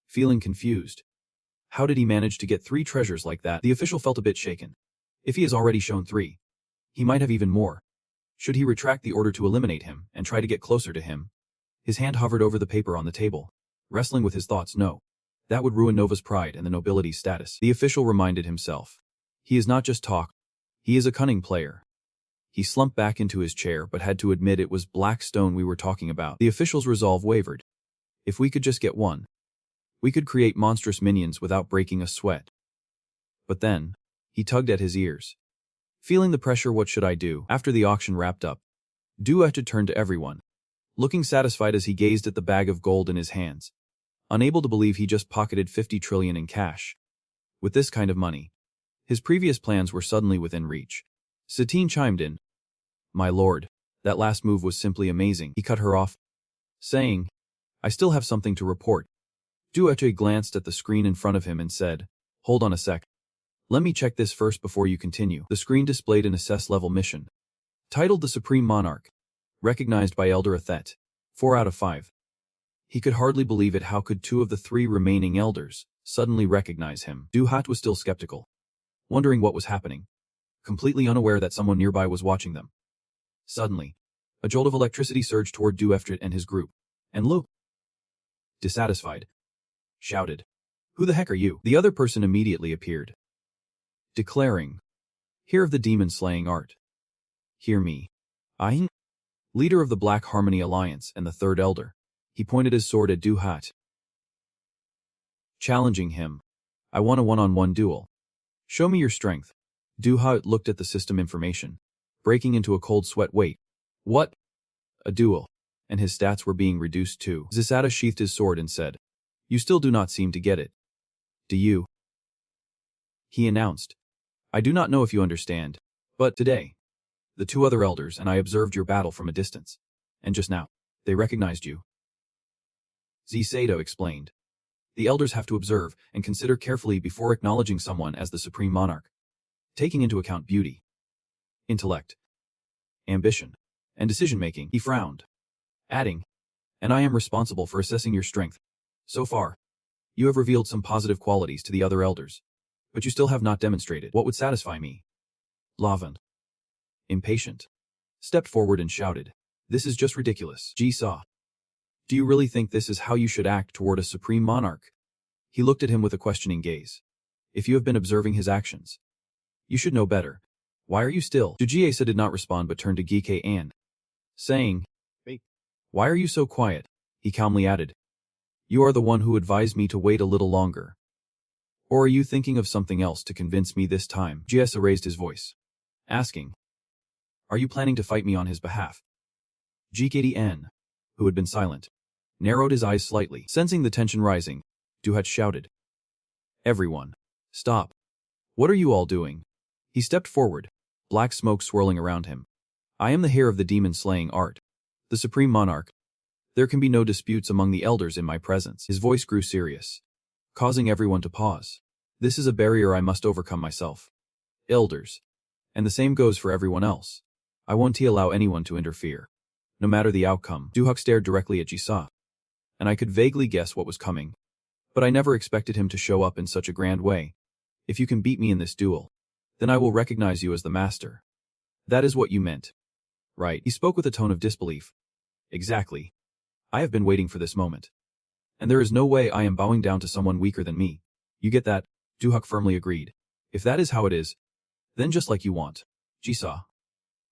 [SPEAKER 1] feeling confused. How did he manage to get 3 treasures like that? The official felt a bit shaken. If he has already shown 3, he might have even more. Should he retract the order to eliminate him and try to get closer to him? His hand hovered over the paper on the table, wrestling with his thoughts. No. That would ruin Nova's pride and the nobility's status. The official reminded himself. He is not just talk. He is a cunning player. He slumped back into his chair but had to admit it was black stone we were talking about. The official's resolve wavered. If we could just get one, we could create monstrous minions without breaking a sweat. But then, he tugged at his ears. Feeling the pressure, what should I do? After the auction wrapped up, Dua had turned to everyone, looking satisfied as he gazed at the bag of gold in his hands, unable to believe he just pocketed 50 trillion in cash. With this kind of money, his previous plans were suddenly within reach. Satine chimed in. My lord, that last move was simply amazing. He cut her off, saying, I still have something to report. Dueche glanced at the screen in front of him and said, hold on a sec. Let me check this first before you continue. The screen displayed an assess-level mission. Titled The Supreme Monarch. Recognized by Elder Athet. 4 out of 5. He could hardly believe it. How could 2 of the 3 remaining elders suddenly recognize him? Duhat was still skeptical, wondering what was happening, completely unaware that someone nearby was watching them. Suddenly, a jolt of electricity surged toward Dueftrit and his group, and Lu, dissatisfied, shouted, "Who the heck are you?" The other person immediately appeared, declaring, "Hear of the demon-slaying art. Hear me. I, leader of the Black Harmony Alliance and the third elder." He pointed his sword at Duhat, challenging him. "I want a one-on-one duel. Show me your strength." Duhat looked at the system information, breaking into a cold sweat. Wait. What? A duel? And his stats were being reduced too. Zisada sheathed his sword and said, "You still do not seem to get it. Do you?" He announced, "I do not know if you understand, but today, the 2 other elders and I observed your battle from a distance, and just now, they recognized you." Zisado explained, "The elders have to observe and consider carefully before acknowledging someone as the supreme monarch, taking into account beauty, intellect, ambition, and decision-making." He frowned, adding, "And I am responsible for assessing your strength. So far, you have revealed some positive qualities to the other elders, but you still have not demonstrated what would satisfy me." Lavan, impatient, stepped forward and shouted, "This is just ridiculous. Jisa, do you really think this is how you should act toward a supreme monarch?" He looked at him with a questioning gaze. "If you have been observing his actions, you should know better. Why are you still?" Dujiesa did not respond but turned to Gike An, saying,
[SPEAKER 2] "Hey.
[SPEAKER 1] Why are you so quiet?" He calmly added, "You are the one who advised me to wait a little longer. Or are you thinking of something else to convince me this time?" Jiesa raised his voice, asking, "Are you planning to fight me on his behalf?" GKDN, who had been silent, narrowed his eyes slightly. Sensing the tension rising, Duhat shouted, "Everyone, stop. What are you all doing?" He stepped forward, black smoke swirling around him. "I am the heir of the demon-slaying art, the supreme monarch. There can be no disputes among the elders in my presence." His voice grew serious, causing everyone to pause. "This is a barrier I must overcome myself. Elders. And the same goes for everyone else. I won't allow anyone to interfere, no matter the outcome." Duhak stared directly at Jisa, and I could vaguely guess what was coming, but I never expected him to show up in such a grand way. "If you can beat me in this duel, then I will recognize you as the master. That is what you meant, right?" He spoke with a tone of disbelief. "Exactly. I have been waiting for this moment. And there is no way I am bowing down to someone weaker than me. You get that?" Duhak firmly agreed. "If that is how it is, then just like you want, Jisa.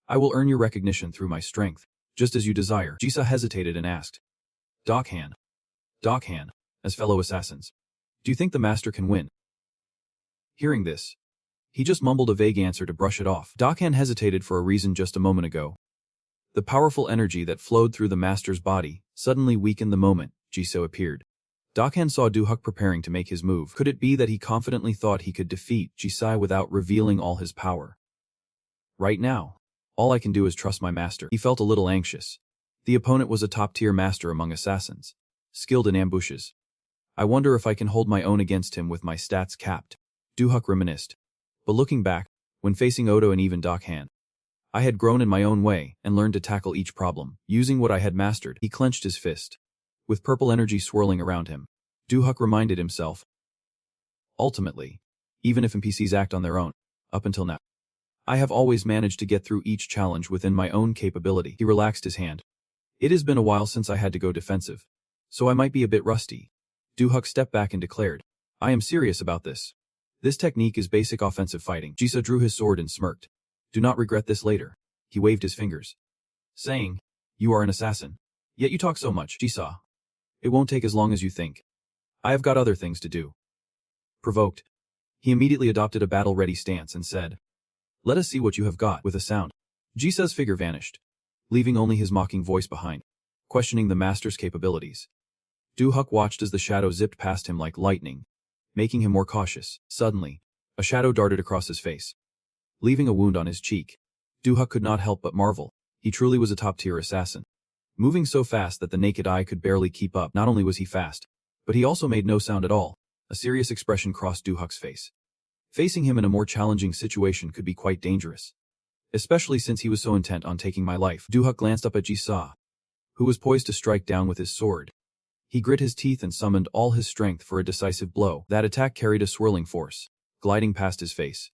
[SPEAKER 1] I will earn your recognition through my strength, just as you desire." Jisa hesitated and asked, Dokhan, as fellow assassins, do you think the master can win?" Hearing this, he just mumbled a vague answer to brush it off. Dokhan hesitated for a reason. Just a moment ago, the powerful energy that flowed through the master's body suddenly weakened the moment Jisoo appeared. Dokhan saw Duhak preparing to make his move. Could it be that he confidently thought he could defeat Jisai without revealing all his power? "Right now, all I can do is trust my master." He felt a little anxious. The opponent was a top-tier master among assassins, skilled in ambushes. "I wonder if I can hold my own against him with my stats capped," Duhak reminisced. But looking back, when facing Odo and even Dokhan, I had grown in my own way and learned to tackle each problem, using what I had mastered. He clenched his fist, with purple energy swirling around him. Duhak reminded himself, ultimately, even if NPCs act on their own, up until now, I have always managed to get through each challenge within my own capability. He relaxed his hand. "It has been a while since I had to go defensive, so I might be a bit rusty." Duhak stepped back and declared, "I am serious about this. This technique is basic offensive fighting." Jisa drew his sword and smirked. "Do not regret this later." He waved his fingers, saying, "You are an assassin. Yet you talk so much, Jisa. It won't take as long as you think. I have got other things to do." Provoked, he immediately adopted a battle-ready stance and said, "Let us see what you have got." With a sound, Jisa's figure vanished, leaving only his mocking voice behind, questioning the master's capabilities. Duhak watched as the shadow zipped past him like lightning, making him more cautious. Suddenly, a shadow darted across his face, leaving a wound on his cheek. Duhak could not help but marvel. He truly was a top-tier assassin. moving so fast that the naked eye could barely keep up. Not only was he fast, but he also made no sound at all. A serious expression crossed Du-Huk's face. Facing him in a more challenging situation could be quite dangerous, especially since he was so intent on taking my life. Du-Huk glanced up at Ji-sa, who was poised to strike down with his sword. He grit his teeth and summoned all his strength for a decisive blow. That attack carried a swirling force, gliding past his face.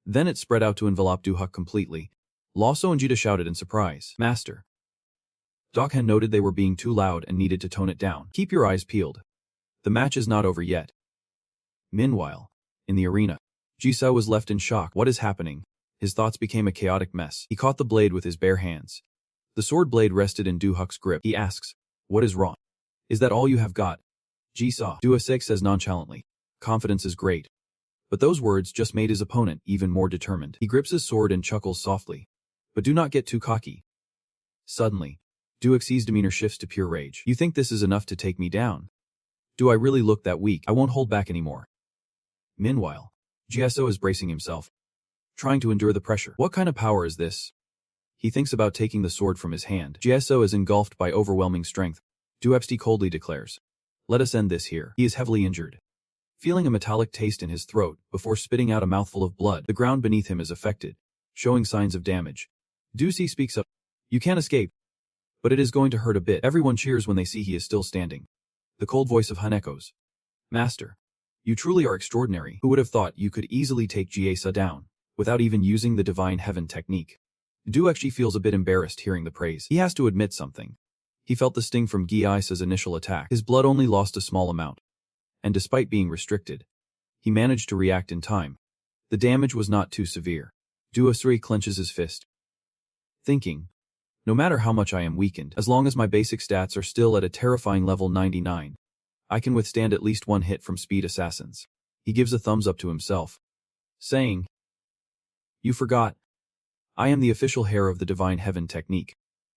[SPEAKER 1] Then it spread out to envelop Du-Huk completely. Lasso and Jita shouted in surprise. Master. Dokhan noted they were being too loud and needed to tone it down. Keep your eyes peeled. The match is not over yet. Meanwhile, in the arena, Ji-sa was left in shock. What is happening? His thoughts became a chaotic mess. He caught the blade with his bare hands. The sword blade rested in Du-Huk's grip. He asks, "What is wrong? Is that all you have got?" Ji-sa. Du-Huk says nonchalantly, "Confidence is great." But those words just made his opponent even more determined. He grips his sword and chuckles softly. "But do not get too cocky." Suddenly, Du-Huk's demeanor shifts to pure rage. "You think this is enough to take me down? Do I really look that weak? I won't hold back anymore." Meanwhile, Ji-so is bracing himself, trying to endure the pressure. What kind of power is this? He thinks about taking the sword from his hand. Ji-so is engulfed by overwhelming strength. Du-Huk coldly declares, "Let us end this here." He is heavily injured, feeling a metallic taste in his throat before spitting out a mouthful of blood. The ground beneath him is affected, showing signs of damage. Du-Si speaks up, "You can't escape, but it is going to hurt a bit." Everyone cheers when they see he is still standing. The cold voice of Han echoes, "Master, you truly are extraordinary. Who would have thought you could easily take Ji-sa down without even using the divine heaven technique?" Du-Huk feels a bit embarrassed hearing the praise. He has to admit something. He felt the sting from Ji-sa's initial attack. His blood only lost a small amount, and despite being restricted, he managed to react in time. The damage was not too severe. Du-Huk clenches his fist, thinking, "No matter how much I am weakened, as long as my basic stats are still at a terrifying level 99, I can withstand at least one hit from speed assassins." He gives a thumbs up to himself, saying, "You forgot. I am the official heir of the divine heaven technique,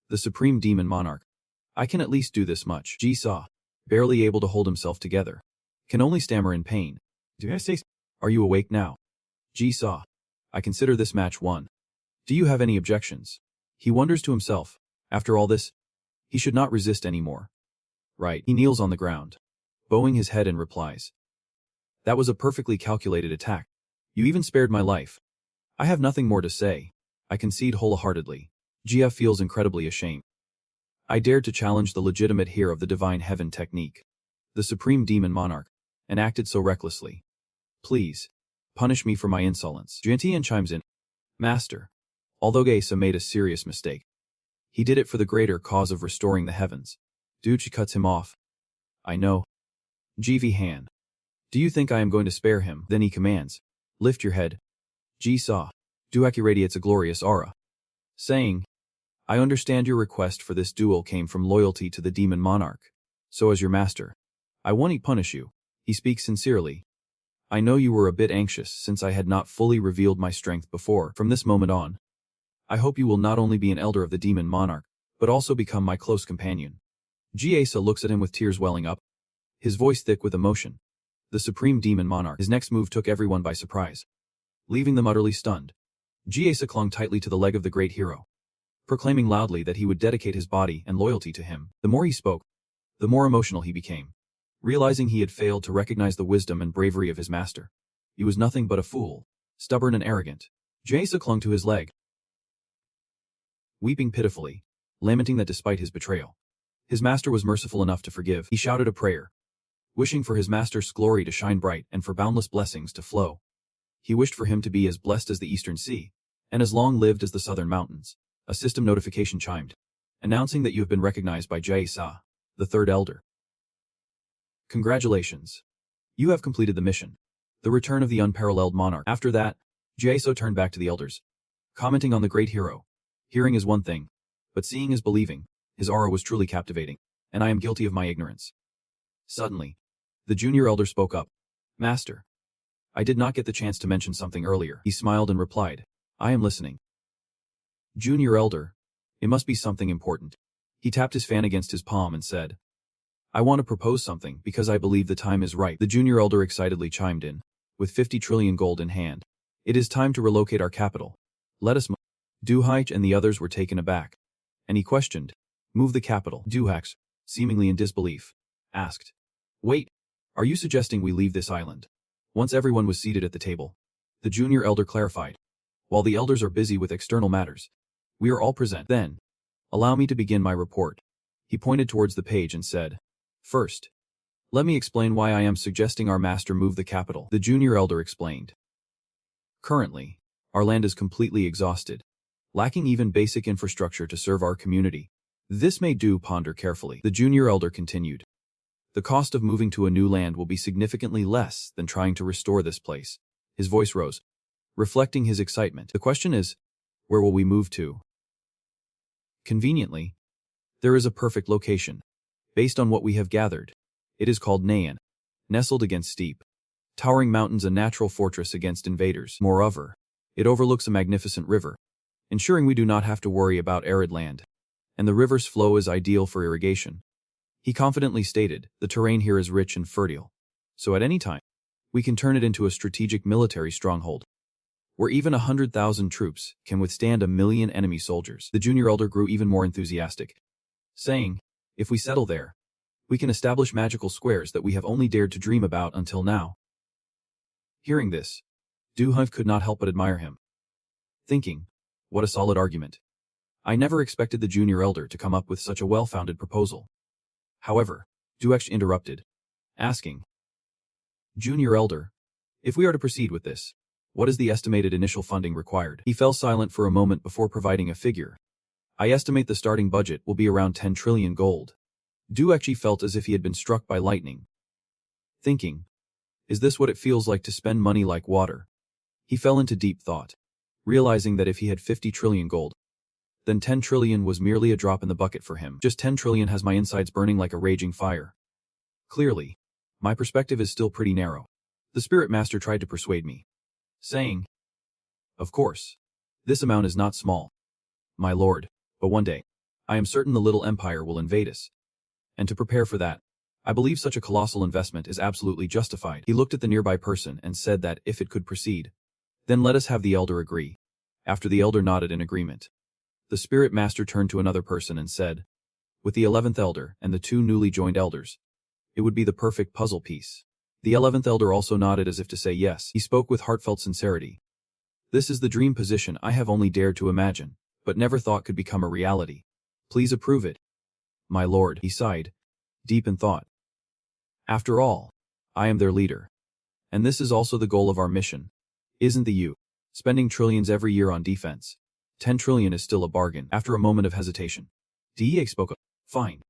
[SPEAKER 1] the supreme demon monarch. I can at least do this much." Ji-sa, barely able to hold himself together, can only stammer in pain. "Do I say, are you awake now?" Ji-sa, "I consider this match won. Do you have any objections?" He wonders to himself, after all this, he should not resist anymore. Right. He kneels on the ground, bowing his head and replies, "That was a perfectly calculated attack. You even spared my life. I have nothing more to say. I concede wholeheartedly." Jia feels incredibly ashamed. "I dared to challenge the legitimate heir of the divine heaven technique, the supreme demon monarch, and acted so recklessly. Please, punish me for my insolence." Jiantian chimes in, "Master, although Geisa made a serious mistake, he did it for the greater cause of restoring the heavens." Du-Huk cuts him off. "I know. Ji Han. Do you think I am going to spare him?" Then he commands, "Lift your head." Ji-sa. Du-Huk radiates a glorious aura, saying, "I understand your request for this duel came from loyalty to the demon monarch. So as your master, I won't punish you." He speaks sincerely. "I know you were a bit anxious since I had not fully revealed my strength before. From this moment on, I hope you will not only be an elder of the demon monarch, but also become my close companion." Ji-sa looks at him with tears welling up, his voice thick with emotion. The supreme demon monarch. His next move took everyone by surprise, leaving them utterly stunned. Ji-sa clung tightly to the leg of the great hero, proclaiming loudly that he would dedicate his body and loyalty to him. The more he spoke, the more emotional he became, realizing he had failed to recognize the wisdom and bravery of his master. He was nothing but a fool, stubborn and arrogant. Ji-sa clung to his leg, weeping pitifully, lamenting that despite his betrayal, his master was merciful enough to forgive. He shouted a prayer, wishing for his master's glory to shine bright and for boundless blessings to flow. He wished for him to be as blessed as the eastern sea, and as long-lived as the southern mountains. A system notification chimed, announcing that you have been recognized by Ji-sa, the third elder. Congratulations. You have completed the mission, the return of the unparalleled monarch. After that, Ji-sa turned back to the elders, commenting on the great hero. Hearing is one thing, but seeing is believing. His aura was truly captivating, and I am guilty of my ignorance. Suddenly, the junior elder spoke up. "Master, I did not get the chance to mention something earlier." He smiled and replied, "I am listening." "Junior elder, it must be something important." He tapped his fan against his palm and said, "I want to propose something because I believe the time is right." The junior elder excitedly chimed in, with 50 trillion gold in hand. "It is time to relocate our capital. Let us move." Du-Huk and the others were taken aback, and he questioned, Move the capital. Duhax, seemingly in disbelief, asked. Wait, are you suggesting we leave this island? Once everyone was seated at the table, the junior elder clarified. While the elders are busy with external matters, we are all present. Then, allow me to begin my report. He pointed towards the page and said, First, let me explain why I am suggesting our master move the capital. The junior elder explained. Currently, our land is completely exhausted, lacking even basic infrastructure to serve our community. This may do ponder carefully. The junior elder continued. The cost of moving to a new land will be significantly less than trying to restore this place. His voice rose, reflecting his excitement. The question is, where will we move to? Conveniently, there is a perfect location. Based on what we have gathered, it is called Nayan, nestled against steep, towering mountains, a natural fortress against invaders. Moreover, it overlooks a magnificent river, ensuring we do not have to worry about arid land, and the river's flow is ideal for irrigation. He confidently stated, the terrain here is rich and fertile, so at any time, we can turn it into a strategic military stronghold, where even 100,000 troops can withstand 1,000,000 enemy soldiers. The junior elder grew even more enthusiastic, saying, if we settle there, we can establish magical squares that we have only dared to dream about until now. Hearing this, Duhive could not help but admire him, thinking, what a solid argument. I never expected the junior elder to come up with such a well-founded proposal. However, Duex interrupted, asking, Junior elder, if we are to proceed with this, what is the estimated initial funding required? He fell silent for a moment before providing a figure. I estimate the starting budget will be around 10 trillion gold. Duex felt as if he had been struck by lightning, thinking, is this what it feels like to spend money like water? He fell into deep thought, realizing that if he had 50 trillion gold, then 10 trillion was merely a drop in the bucket for him. Just 10 trillion has my insides burning like a raging fire. Clearly, my perspective is still pretty narrow. The spirit master tried to persuade me, saying, of course, this amount is not small, my lord, but one day, I am certain the little empire will invade us. And to prepare for that, I believe such a colossal investment is absolutely justified. He looked at the nearby person and said that if it could proceed, then let us have the elder agree. After the elder nodded in agreement, the spirit master turned to another person and said, with the 11th elder and the 2 newly joined elders, it would be the perfect puzzle piece. The 11th elder also nodded as if to say yes. He spoke with heartfelt sincerity. This is the dream position I have only dared to imagine, but never thought could become a reality. Please approve it. My lord, he sighed, deep in thought. After all, I am their leader. And this is also the goal of our mission. Isn't the you? Spending trillions every year on defense. 10 trillion is still a bargain. After a moment of hesitation, DEA spoke up. Fine.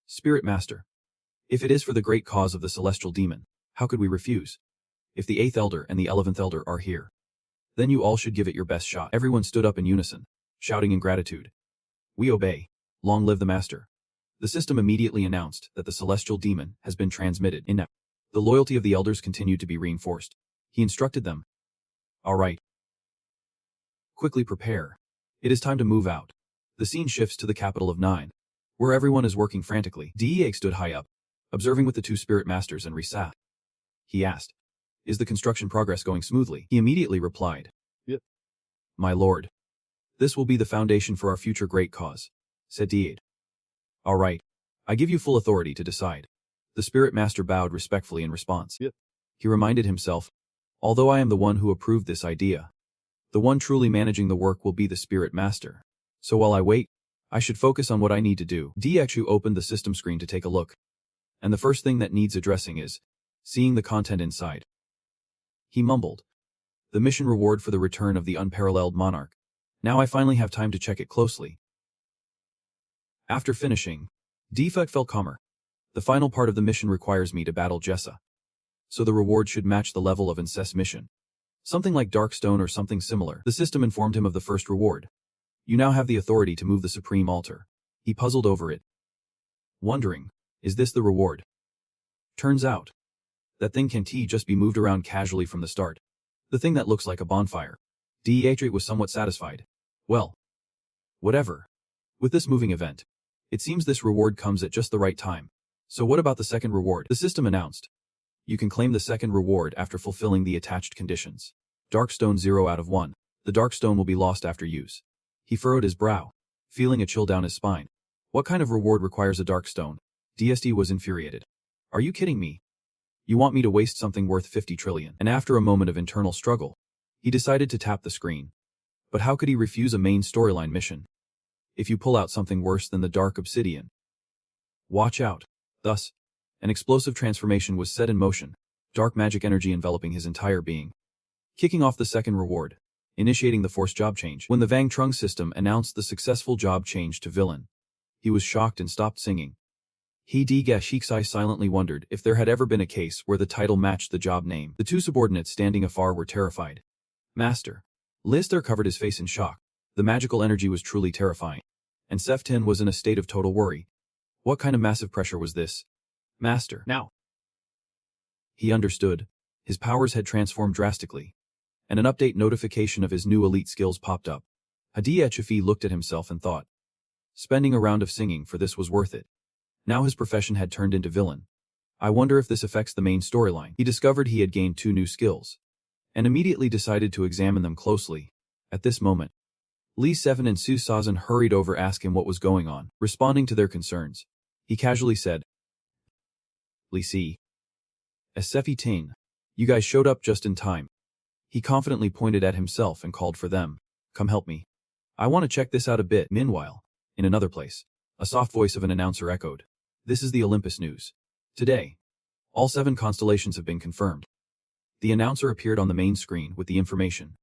[SPEAKER 1] Spirit Master. If it is for the great cause of the celestial demon, how could we refuse? If the 8th elder and the 11th elder are here, then you all should give it your best shot. Everyone stood up in unison, shouting in gratitude. We obey. Long live the master. The system immediately announced that the celestial demon has been transmitted. The loyalty of the elders continued to be reinforced. He instructed them. All right. Quickly prepare. It is time to move out. The scene shifts to the capital of 9, where everyone is working frantically. DEA stood high up, observing with the 2 spirit masters and Risa. He asked, is the construction progress going smoothly? He immediately replied,
[SPEAKER 2] Yep.
[SPEAKER 1] My lord, this will be the foundation for our future great cause, said DEA. All right. I give you full authority to decide. The spirit master bowed respectfully in response.
[SPEAKER 2] Yep.
[SPEAKER 1] He reminded himself, although I am the one who approved this idea, the one truly managing the work will be the spirit master. So while I wait, I should focus on what I need to do. DXU opened the system screen to take a look. And the first thing that needs addressing is seeing the content inside. He mumbled. The mission reward for the return of the unparalleled monarch. Now I finally have time to check it closely. After finishing, Defect felt calmer. The final part of the mission requires me to battle Jessa. So the reward should match the level of Incest mission. Something like Darkstone or something similar. The system informed him of the first reward. You now have the authority to move the Supreme Altar. He puzzled over it, wondering, is this the reward? Turns out, that thing can't just be moved around casually from the start. The thing that looks like a bonfire. Dietrich was somewhat satisfied. Well, whatever. With this moving event, it seems this reward comes at just the right time. So what about the second reward? The system announced. You can claim the second reward after fulfilling the attached conditions. Darkstone 0 out of 1. The Darkstone will be lost after use. He furrowed his brow, feeling a chill down his spine. What kind of reward requires a dark stone? DSD was infuriated. Are you kidding me? You want me to waste something worth 50 trillion? And after a moment of internal struggle, he decided to tap the screen. But how could he refuse a main storyline mission? If you pull out something worse than the dark obsidian. Watch out. Thus, an explosive transformation was set in motion, dark magic energy enveloping his entire being. Kicking off the second reward, initiating the forced job change. When the Vang Trung system announced the successful job change to villain, he was shocked and stopped singing. He Shiksai silently wondered if there had ever been a case where the title matched the job name. The two subordinates standing afar were terrified. Master. Lister covered his face in shock. The magical energy was truly terrifying. And Seftin was in a state of total worry. What kind of massive pressure was this? Master. Now. He understood. His powers had transformed drastically. And an update notification of his new elite skills popped up. Hadi Echefi looked at himself and thought. Spending a round of singing for this was worth it. Now his profession had turned into villain. I wonder if this affects the main storyline. He discovered he had gained 2 new skills. And immediately decided to examine them closely. At this moment, Li Seven and Su Sazan hurried over to ask him what was going on. Responding to their concerns, he casually said, Li Si. Sefi Ting. You guys showed up just in time. He confidently pointed at himself and called for them. Come help me. I want to check this out a bit. Meanwhile, in another place, a soft voice of an announcer echoed. This is the Olympus news. Today, all 7 constellations have been confirmed. The announcer appeared on the main screen with the information,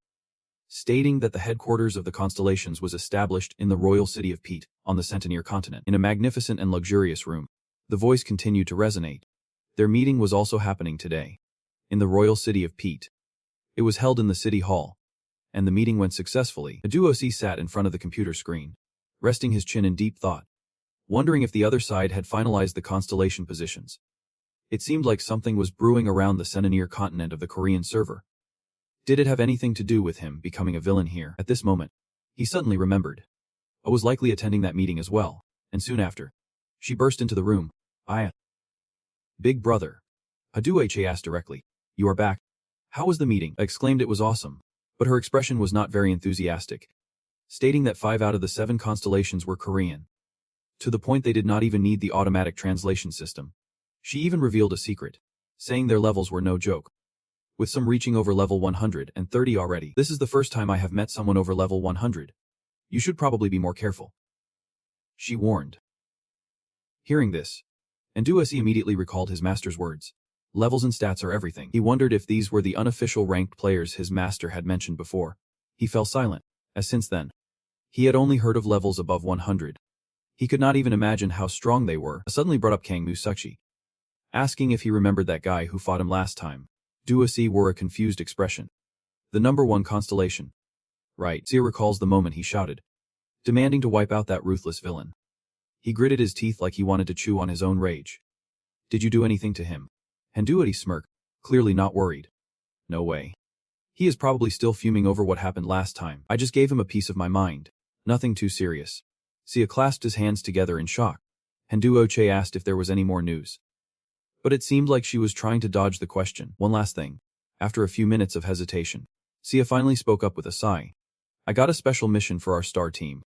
[SPEAKER 1] stating that the headquarters of the constellations was established in the royal city of Pete, on the Centennial continent, in a magnificent and luxurious room. The voice continued to resonate. Their meeting was also happening today, in the royal city of Pete. It was held in the city hall, and the meeting went successfully. Aduosi sat in front of the computer screen, resting his chin in deep thought, wondering if the other side had finalized the constellation positions. It seemed like something was brewing around the Centennial continent of the Korean server. Did it have anything to do with him becoming a villain here? At this moment, he suddenly remembered. I was likely attending that meeting as well, and soon after, she burst into the room. Big brother. Hadueche asked directly. You are back. How was the meeting? I exclaimed it was awesome, but her expression was not very enthusiastic, stating that 5 out of the 7 constellations were Korean. To the point they did not even need the automatic translation system. She even revealed a secret, saying their levels were no joke. With some reaching over level 130 already. This is the first time I have met someone over level 100. You should probably be more careful. She warned. Hearing this, Enduasi immediately recalled his master's words. Levels and stats are everything. He wondered if these were the unofficial ranked players his master had mentioned before. He fell silent, as since then, he had only heard of levels above 100. He could not even imagine how strong they were. Suddenly brought up Kang Musukchi, asking if he remembered that guy who fought him last time. Duasi wore a confused expression. The number 1 constellation. Right. Sia recalls the moment he shouted, demanding to wipe out that ruthless villain. He gritted his teeth like he wanted to chew on his own rage. Did you do anything to him? Henduati smirked, clearly not worried. No way. He is probably still fuming over what happened last time. I just gave him a piece of my mind. Nothing too serious. Sia clasped his hands together in shock. Henduoche asked if there was any more news. But it seemed like she was trying to dodge the question. One last thing. After a few minutes of hesitation, Sia finally spoke up with a sigh. I got a special mission for our star team,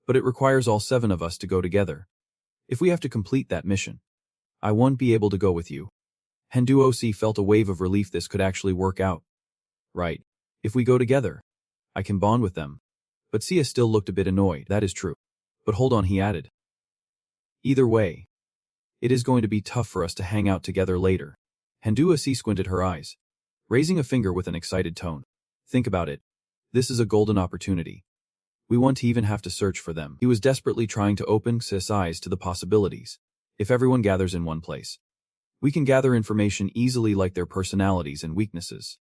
[SPEAKER 1] but it requires all 7 of us to go together. If we have to complete that mission, I won't be able to go with you. Henduosi felt a wave of relief this could actually work out. Right. If we go together, I can bond with them. But Sia still looked a bit annoyed. That is true. But hold on, he added. Either way, it is going to be tough for us to hang out together later. Henduosi squinted her eyes, raising a finger with an excited tone. Think about it. This is a golden opportunity. We won't even have to search for them. He was desperately trying to open Sia's eyes to the possibilities. If everyone gathers in one place, we can gather information easily like their personalities and weaknesses.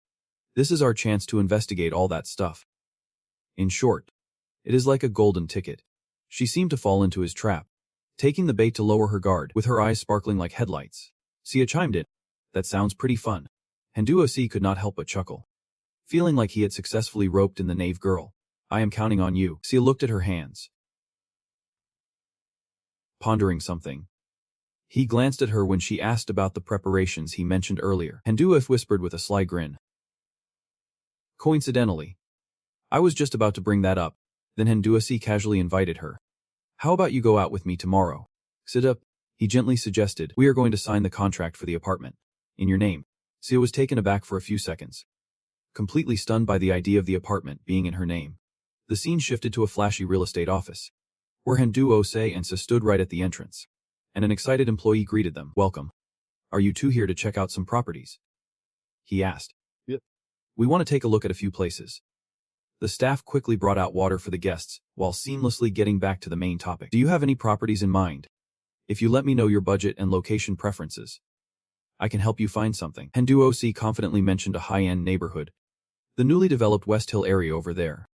[SPEAKER 1] This is our chance to investigate all that stuff. In short, it is like a golden ticket. She seemed to fall into his trap, taking the bait to lower her guard, with her eyes sparkling like headlights. Sia chimed in. That sounds pretty fun. Henduosi could not help but chuckle, feeling like he had successfully roped in the knave girl. I am counting on you. Sia looked at her hands, pondering something. He glanced at her when she asked about the preparations he mentioned earlier. Henduof whispered with a sly grin. Coincidentally, I was just about to bring that up. Then Henduosi casually invited her. How about you go out with me tomorrow? Sit up, he gently suggested. We are going to sign the contract for the apartment. In your name. Sia was taken aback for a few seconds, completely stunned by the idea of the apartment being in her name. The scene shifted to a flashy real estate office, where Handuo-se and Sa stood right at the entrance, and an excited employee greeted them. Welcome. Are you two here to check out some properties? He asked.
[SPEAKER 2] Yep.
[SPEAKER 1] We want to take a look at a few places. The staff quickly brought out water for the guests, while seamlessly getting back to the main topic. Do you have any properties in mind? If you let me know your budget and location preferences, I can help you find something. Handuo-se confidently mentioned a high-end neighborhood, the newly developed West Hill area over there,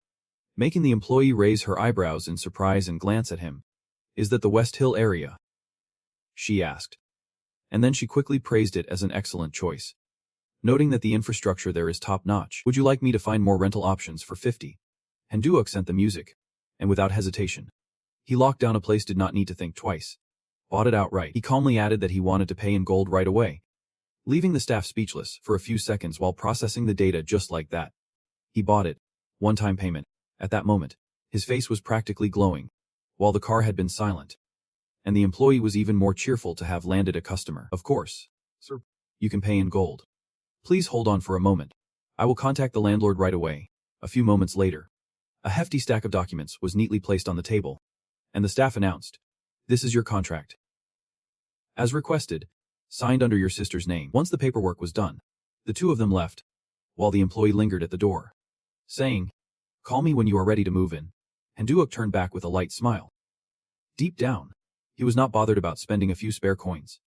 [SPEAKER 1] making the employee raise her eyebrows in surprise and glance at him. Is that the West Hill area? She asked. And then she quickly praised it as an excellent choice, noting that the infrastructure there is top-notch. Would you like me to find more rental options for 50? Handuok sent the music, and without hesitation, he locked down a place. Did not need to think twice. Bought it outright. He calmly added that he wanted to pay in gold right away, leaving the staff speechless for a few seconds while processing the data. Just like that, he bought it. One-time payment. At that moment, his face was practically glowing, while the car had been silent, and the employee was even more cheerful to have landed a customer. Of course, sir, you can pay in gold. Please hold on for a moment. I will contact the landlord right away. A few moments later, a hefty stack of documents was neatly placed on the table, and the staff announced, "This is your contract. As requested, signed under your sister's name." Once the paperwork was done, the two of them left, while the employee lingered at the door, saying, "Call me when you are ready to move in." Handuok turned back with a light smile. Deep down, he was not bothered about spending a few spare coins,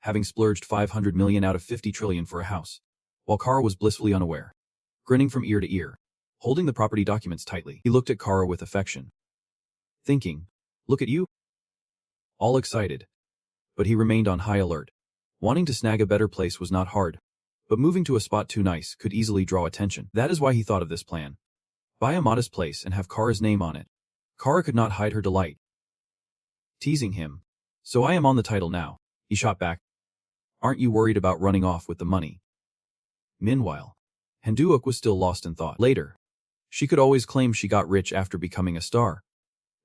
[SPEAKER 1] having splurged 500 million out of 50 trillion for a house, while Kara was blissfully unaware. Grinning from ear to ear, holding the property documents tightly, he looked at Kara with affection, thinking, "Look at you." All excited. But he remained on high alert. Wanting to snag a better place was not hard, but moving to a spot too nice could easily draw attention. That is why he thought of this plan. Buy a modest place and have Kara's name on it. Kara could not hide her delight, teasing him. "So I am on the title now," he shot back. "Aren't you worried about running off with the money?" Meanwhile, Handuok was still lost in thought. Later, she could always claim she got rich after becoming a star,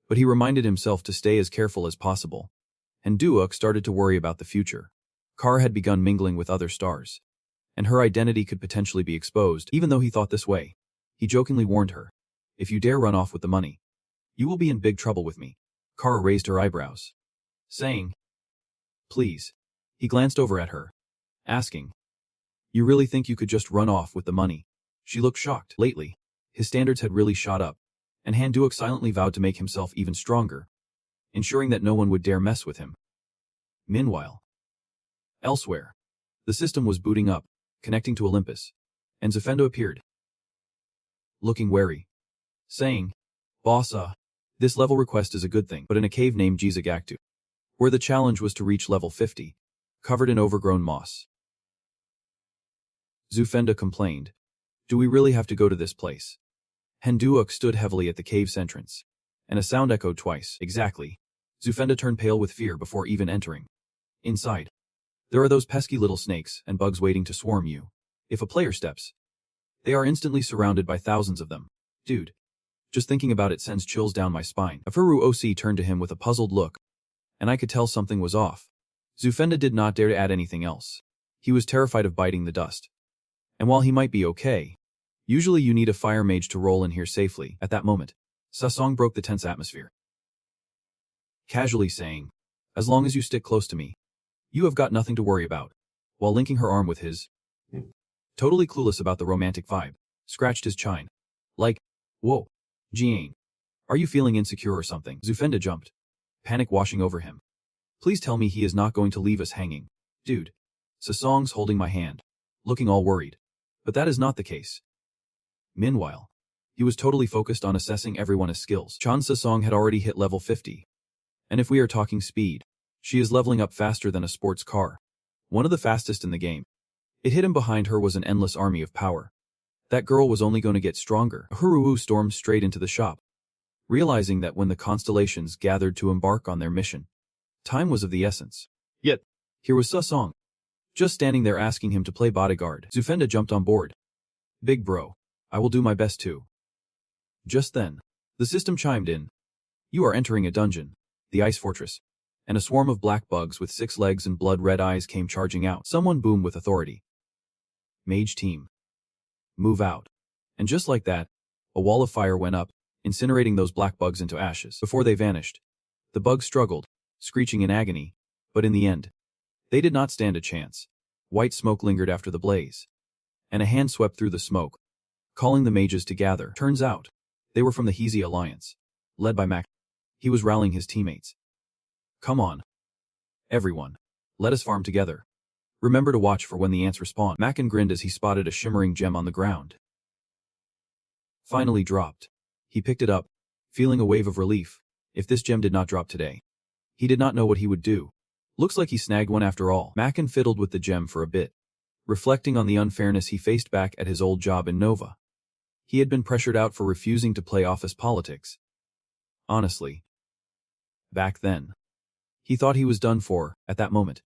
[SPEAKER 1] but he reminded himself to stay as careful as possible. Handuok started to worry about the future. Kara had begun mingling with other stars, and her identity could potentially be exposed. Even though he thought this way, he jokingly warned her, "If you dare run off with the money, you will be in big trouble with me." Kara raised her eyebrows, saying, "Please." He glanced over at her, asking, "You really think you could just run off with the money?" She looked shocked. Lately, his standards had really shot up, and Handuok silently vowed to make himself even stronger, ensuring that no one would dare mess with him. Meanwhile, elsewhere, the system was booting up, connecting to Olympus, and Zafendo appeared, looking wary, saying, "Boss, this level request is a good thing, but in a cave named Jizagaktu, where the challenge was to reach level 50, covered in overgrown moss." Zufenda complained, "Do we really have to go to this place?" Handuok stood heavily at the cave's entrance, and a sound echoed twice. "Exactly." Zufenda turned pale with fear before even entering. Inside, there are those pesky little snakes and bugs waiting to swarm you. If a player steps, they are instantly surrounded by thousands of them. Dude, just thinking about it sends chills down my spine. Afuru OC turned to him with a puzzled look, and I could tell something was off. Zufenda did not dare to add anything else. He was terrified of biting the dust. And while he might be okay, usually you need a fire mage to roll in here safely. At that moment, Sasong broke the tense atmosphere, casually saying, "As long as you stick close to me, you have got nothing to worry about," while linking her arm with his. Totally clueless about the romantic vibe, scratched his chin. Like, "Whoa, Jian, are you feeling insecure or something?" Zufenda jumped, panic washing over him. "Please tell me he is not going to leave us hanging." "Dude." Sasong's holding my hand, looking all worried. But that is not the case. Meanwhile, he was totally focused on assessing everyone's skills. Chan Sasong had already hit level 50. And if we are talking speed, she is leveling up faster than a sports car. One of the fastest in the game. It hidden behind her was an endless army of power. That girl was only going to get stronger. Ahuruu stormed straight into the shop, realizing that when the constellations gathered to embark on their mission, time was of the essence. Yet, here was Sasong, just standing there asking him to play bodyguard. Zufenda jumped on board. "Big bro, I will do my best too." Just then, the system chimed in. "You are entering a dungeon. the ice fortress, and a swarm of black bugs with 6 legs and blood-red eyes came charging out. Someone boomed with authority. Mage team. Move out. And just like that, a wall of fire went up, incinerating those black bugs into ashes. Before they vanished, the bugs struggled, screeching in agony, but in the end, they did not stand a chance. White smoke lingered after the blaze, and a hand swept through the smoke, calling the mages to gather. Turns out, they were from the Heezy Alliance, led by Mac. He was rallying his teammates. Come on. Everyone. Let us farm together. Remember to watch for when the ants respawn. Macken grinned as he spotted a shimmering gem on the ground. Finally dropped. He picked it up, feeling a wave of relief. If this gem did not drop today, he did not know what he would do. Looks like he snagged one after all. Macken fiddled with the gem for a bit, reflecting on the unfairness he faced back at his old job in Nova. He had been pressured out for refusing to play office politics. Honestly, back then, he thought he was done for. At that moment,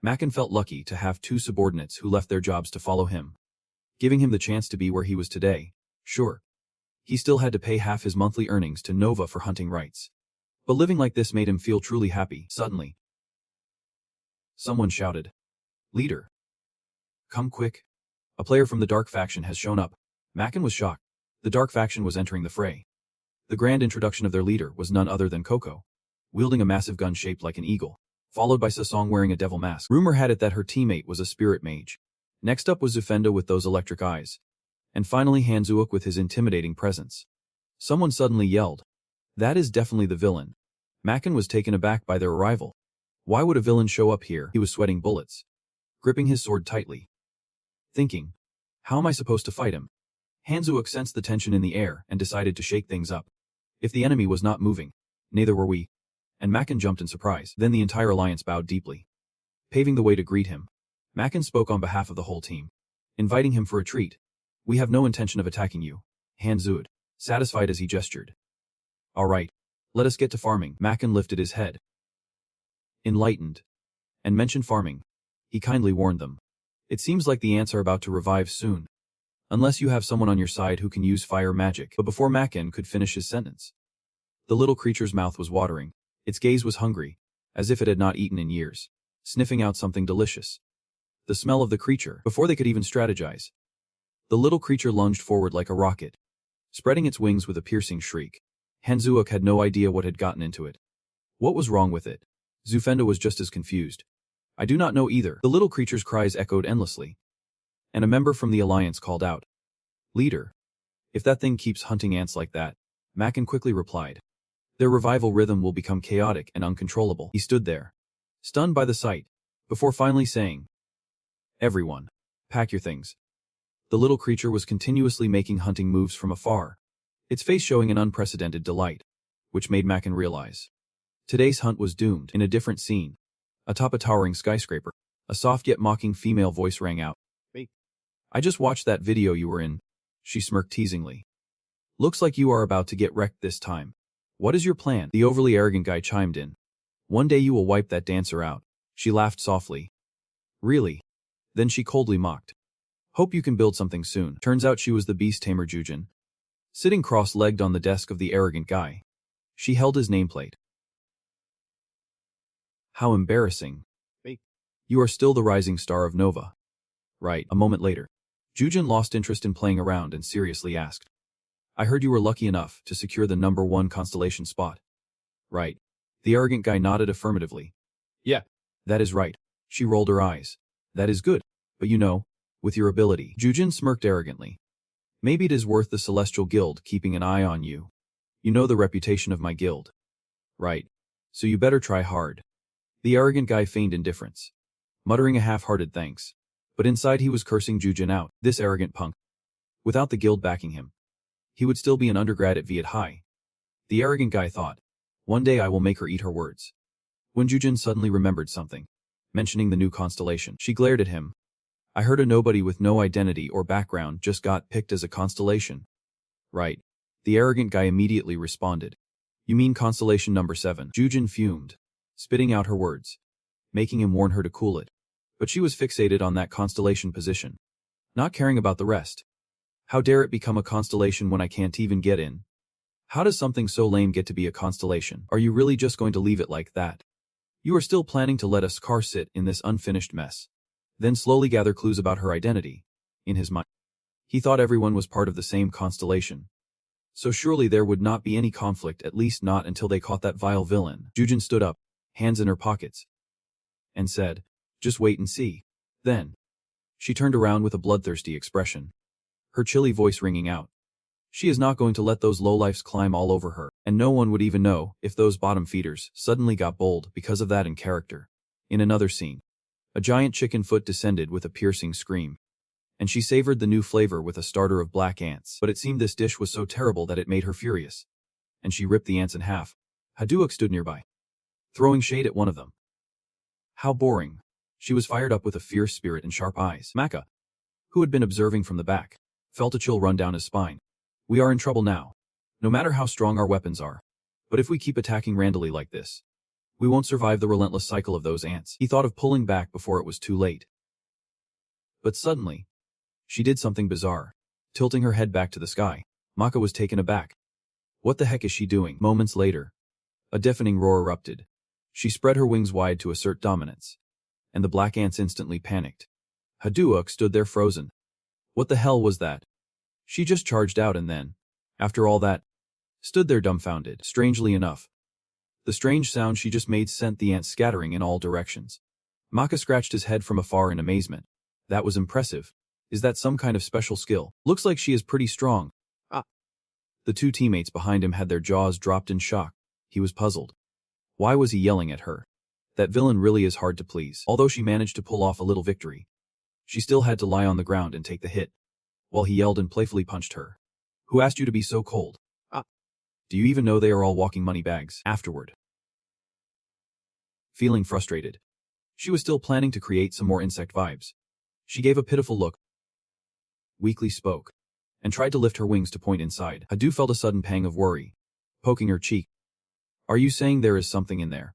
[SPEAKER 1] Macken felt lucky to have 2 subordinates who left their jobs to follow him, giving him the chance to be where he was today. Sure, he still had to pay half his monthly earnings to Nova for hunting rights, but living like this made him feel truly happy. Suddenly, someone shouted, "Leader, come quick. A player from the Dark Faction has shown up." Macken was shocked. The Dark Faction was entering the fray. The grand introduction of their leader was none other than Coco, wielding a massive gun shaped like an eagle, followed by Sasong wearing a devil mask. Rumor had it that her teammate was a spirit mage. Next up was Zufenda with those electric eyes, and finally Hanzuok with his intimidating presence. Someone suddenly yelled, "That is definitely the villain." Macken was taken aback by their arrival. Why would a villain show up here? He was sweating bullets, gripping his sword tightly, thinking, how am I supposed to fight him? Hanzuok sensed the tension in the air and decided to shake things up. If the enemy was not moving, neither were we. And Macken jumped in surprise. Then the entire alliance bowed deeply, paving the way to greet him. Macken spoke on behalf of the whole team, inviting him for a treat. "We have no intention of attacking you," Hanzuod, satisfied as he gestured. "All right, let us get to farming." Macken lifted his head, enlightened, and mentioned farming. He kindly warned them. "It seems like the ants are about to revive soon. Unless you have someone on your side who can use fire magic." But before Macken could finish his sentence, the little creature's mouth was watering. Its gaze was hungry, as if it had not eaten in years, sniffing out something delicious. The smell of the creature. Before they could even strategize, the little creature lunged forward like a rocket, spreading its wings with a piercing shriek. Hanzuok had no idea what had gotten into it. What was wrong with it? Zufenda was just as confused. "I do not know either." The little creature's cries echoed endlessly, and a member from the alliance called out, "Leader, if that thing keeps hunting ants like that," Macken quickly replied, "their revival rhythm will become chaotic and uncontrollable." He stood there, stunned by the sight, before finally saying, "Everyone, pack your things." The little creature was continuously making hunting moves from afar, its face showing an unprecedented delight, which made Macken realize today's hunt was doomed. In a different scene, atop a towering skyscraper, a soft yet mocking female voice rang out.
[SPEAKER 2] "Me.
[SPEAKER 1] I just watched that video you were in," she smirked teasingly. "Looks like you are about to get wrecked this time. What is your plan?" The overly arrogant guy chimed in. "One day you will wipe that dancer out." She laughed softly. "Really?" Then she coldly mocked. "Hope you can build something soon." Turns out she was the beast tamer Jujin, sitting cross-legged on the desk of the arrogant guy. She held his nameplate. "How embarrassing.
[SPEAKER 2] Me.
[SPEAKER 1] You are still the rising star of Nova, right?" A moment later, Jujin lost interest in playing around and seriously asked, "I heard you were lucky enough to secure the #1 constellation spot, right?" The arrogant guy nodded affirmatively.
[SPEAKER 2] Yeah.
[SPEAKER 1] "That is right." She rolled her eyes. "That is good, but you know, with your ability." Jujin smirked arrogantly. "Maybe it is worth the Celestial Guild keeping an eye on you. You know the reputation of my guild, right? So you better try hard." The arrogant guy feigned indifference, muttering a half-hearted thanks, but inside he was cursing Jujin out. This arrogant punk. Without the guild backing him, he would still be an undergrad at Viet High. The arrogant guy thought, one day I will make her eat her words. When Jujin suddenly remembered something, mentioning the new constellation, she glared at him. "I heard a nobody with no identity or background just got picked as a constellation, right?" The arrogant guy immediately responded. "You mean constellation #7. Jujin fumed, spitting out her words, making him warn her to cool it. But she was fixated on that constellation position, not caring about the rest. "How dare it become a constellation when I can't even get in? How does something so lame get to be a constellation? Are you really just going to leave it like that? You are still planning to let us car sit in this unfinished mess. Then slowly gather clues about her identity. In his mind, he thought everyone was part of the same constellation. So surely there would not be any conflict, at least not until they caught that vile villain. Jujin stood up, hands in her pockets, and said, "Just wait and see." Then, she turned around with a bloodthirsty expression, her chilly voice ringing out. She is not going to let those lowlifes climb all over her, and no one would even know if those bottom feeders suddenly got bold because of that in character. In another scene, a giant chicken foot descended with a piercing scream, and she savored the new flavor with a starter of black ants. But it seemed this dish was so terrible that it made her furious, and she ripped the ants in half. Haduok stood nearby, throwing shade at one of them. How boring. She was fired up with a fierce spirit and sharp eyes. Maka, who had been observing from the back, felt a chill run down his spine. We are in trouble now, no matter how strong our weapons are. But if we keep attacking randomly like this, we won't survive the relentless cycle of those ants. He thought of pulling back before it was too late. But suddenly, she did something bizarre, tilting her head back to the sky. Maka was taken aback. What the heck is she doing? Moments later, a deafening roar erupted. She spread her wings wide to assert dominance, and the black ants instantly panicked. Haduok stood there frozen. What the hell was that? She just charged out and then, after all that, stood there dumbfounded. Strangely enough, the strange sound she just made sent the ants scattering in all directions. Maka scratched his head from afar in amazement. That was impressive. Is that some kind of special skill? Looks like she is pretty strong. The two teammates behind him had their jaws dropped in shock. He was puzzled. Why was he yelling at her? That villain really is hard to please. Although she managed to pull off a little victory, she still had to lie on the ground and take the hit, while he yelled and playfully punched her. Who asked you to be so cold? Do you even know they are all walking money bags? Afterward, feeling frustrated, she was still planning to create some more insect vibes. She gave a pitiful look, weakly spoke, and tried to lift her wings to point inside. Hadu felt a sudden pang of worry, poking her cheek. Are you saying there is something in there?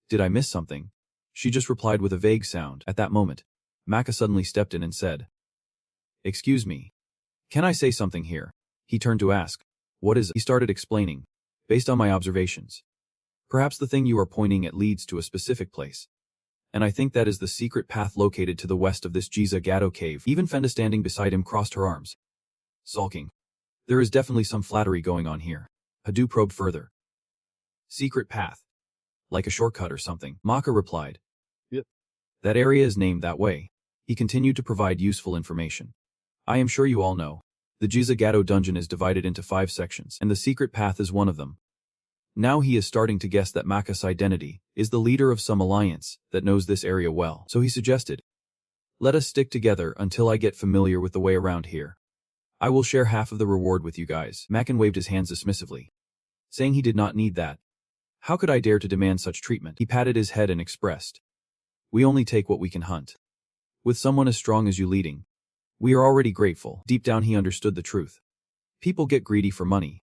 [SPEAKER 1] Did I miss something? She just replied with a vague sound. At that moment, Maka suddenly stepped in and said, Excuse me. Can I say something here? He turned to ask, What is it? He started explaining, based on my observations. Perhaps the thing you are pointing at leads to a specific place. And I think that is the secret path located to the west of this Jiza Gato cave. Even Fenda standing beside him crossed her arms, sulking. There is definitely some flattery going on here. Hadu probed further. Secret path. Like a shortcut or something, Maka replied.
[SPEAKER 2] Yep.
[SPEAKER 1] That area is named that way. He continued to provide useful information. I am sure you all know. The Jiza Gato dungeon is divided into 5 sections, and the secret path is one of them. Now he is starting to guess that Maka's identity is the leader of some alliance that knows this area well. So he suggested, let us stick together until I get familiar with the way around here. I will share half of the reward with you guys. Makan waved his hands dismissively, saying he did not need that. How could I dare to demand such treatment? He patted his head and expressed, we only take what we can hunt. With someone as strong as you leading, we are already grateful. Deep down he understood the truth. People get greedy for money,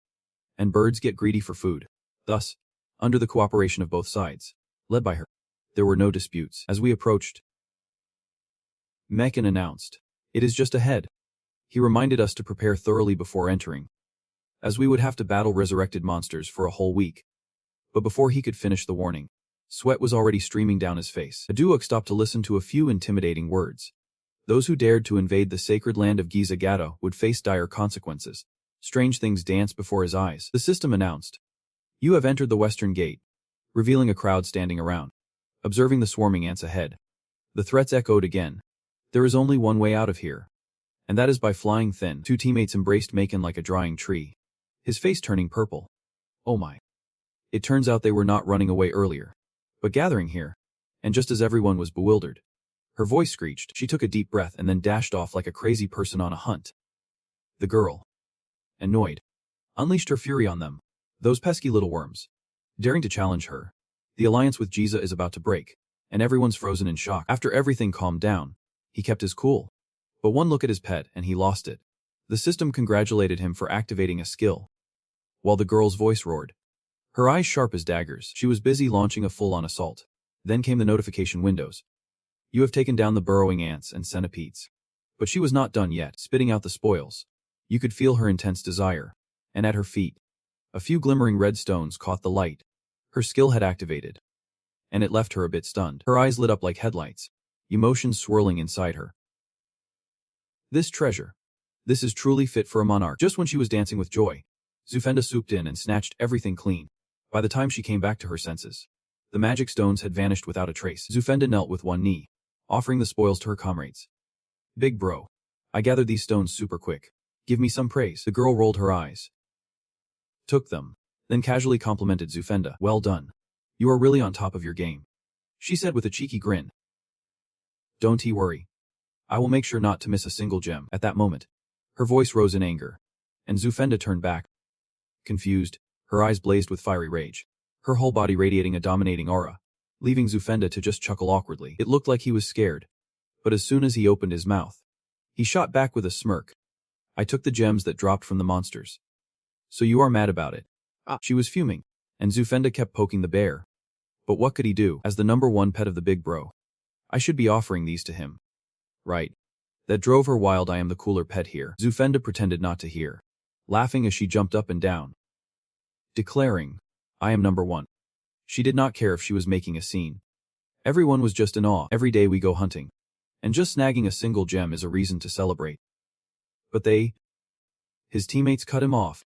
[SPEAKER 1] and birds get greedy for food. Thus, under the cooperation of both sides, led by her, there were no disputes. As we approached, Mekan announced, it is just ahead. He reminded us to prepare thoroughly before entering, as we would have to battle resurrected monsters for a whole week. But before he could finish the warning, sweat was already streaming down his face. Haduok stopped to listen to a few intimidating words. Those who dared to invade the sacred land of Giza Gato would face dire consequences. Strange things danced before his eyes. The system announced, you have entered the western gate, revealing a crowd standing around, observing the swarming ants ahead. The threats echoed again. There is only one way out of here, and that is by flying thin. Two teammates embraced Macon like a drying tree, his face turning purple. Oh my. It turns out they were not running away earlier, but gathering here, and just as everyone was bewildered, her voice screeched. She took a deep breath and then dashed off like a crazy person on a hunt. The girl, annoyed, unleashed her fury on them. Those pesky little worms, daring to challenge her. The alliance with Jiza is about to break, and everyone's frozen in shock. After everything calmed down, he kept his cool. But one look at his pet and he lost it. The system congratulated him for activating a skill, while the girl's voice roared. Her eyes sharp as daggers, she was busy launching a full-on assault. Then came the notification windows. You have taken down the burrowing ants and centipedes. But she was not done yet, spitting out the spoils. You could feel her intense desire. And at her feet, A few glimmering red stones caught the light. Her skill had activated, and it left her a bit stunned. Her eyes lit up like headlights, emotions swirling inside her. This treasure. This is truly fit for a monarch. Just when she was dancing with joy, Zufenda swooped in and snatched everything clean. By the time she came back to her senses, the magic stones had vanished without a trace. Zufenda knelt with one knee, offering the spoils to her comrades. Big bro. I gathered these stones super quick. Give me some praise. The girl rolled her eyes, took them, then casually complimented Zufenda. Well done. You are really on top of your game, she said with a cheeky grin. Don't you worry. I will make sure not to miss a single gem. At that moment, her voice rose in anger, and Zufenda turned back. Confused, her eyes blazed with fiery rage, her whole body radiating a dominating aura, leaving Zufenda to just chuckle awkwardly. It looked like he was scared, but as soon as he opened his mouth, he shot back with a smirk. I took the gems that dropped from the monsters. So you are mad about it? She was fuming, and Zufenda kept poking the bear. But what could he do? As the #1 pet of the big bro, I should be offering these to him. Right. That drove her wild. I am the cooler pet here. Zufenda pretended not to hear, laughing as she jumped up and down, declaring, I am #1. She did not care if she was making a scene. Everyone was just in awe. Every day we go hunting, and just snagging a single gem is a reason to celebrate. But his teammates cut him off.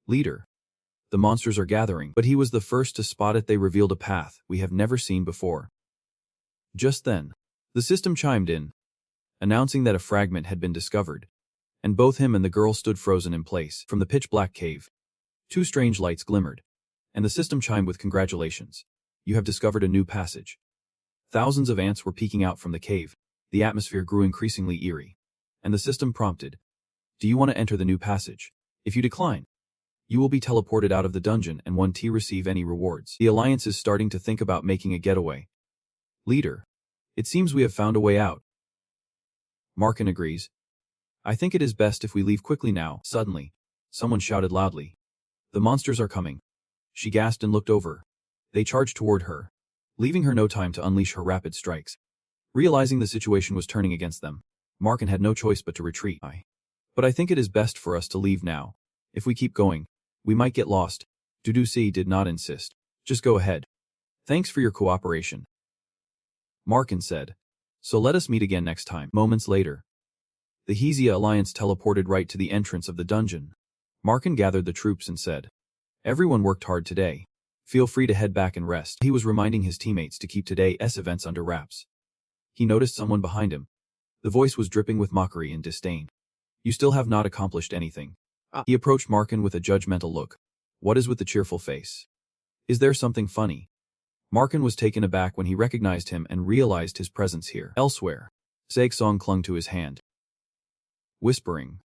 [SPEAKER 1] Leader. The monsters are gathering, but he was the first to spot it. They revealed a path we have never seen before. Just then, the system chimed in, announcing that a fragment had been discovered, and both him and the girl stood frozen in place. From the pitch-black cave, two strange lights glimmered, and the system chimed with congratulations. You have discovered a new passage. Thousands of ants were peeking out from the cave. The atmosphere grew increasingly eerie, and the system prompted, do you want to enter the new passage? If you decline, you will be teleported out of the dungeon and won't receive any rewards. The Alliance is starting to think about making a getaway. Leader. It seems we have found a way out. Markin agrees. I think it is best if we leave quickly now. Suddenly, someone shouted loudly. The monsters are coming. She gasped and looked over. They charged toward her, leaving her no time to unleash her rapid strikes. Realizing the situation was turning against them, Markin had no choice but to retreat. But I think it is best for us to leave now. If we keep going, we might get lost. Dudusi did not insist. Just go ahead. Thanks for your cooperation, Markin said. So let us meet again next time. Moments later, the Hezia Alliance teleported right to the entrance of the dungeon. Markin gathered the troops and said, everyone worked hard today. Feel free to head back and rest. He was reminding his teammates to keep today's events under wraps. He noticed someone behind him. The voice was dripping with mockery and disdain. You still have not accomplished anything. He approached Markin with a judgmental look. What is with the cheerful face? Is there something funny? Markin was taken aback when he recognized him and realized his presence here. Elsewhere, Saeksong clung to his hand, whispering,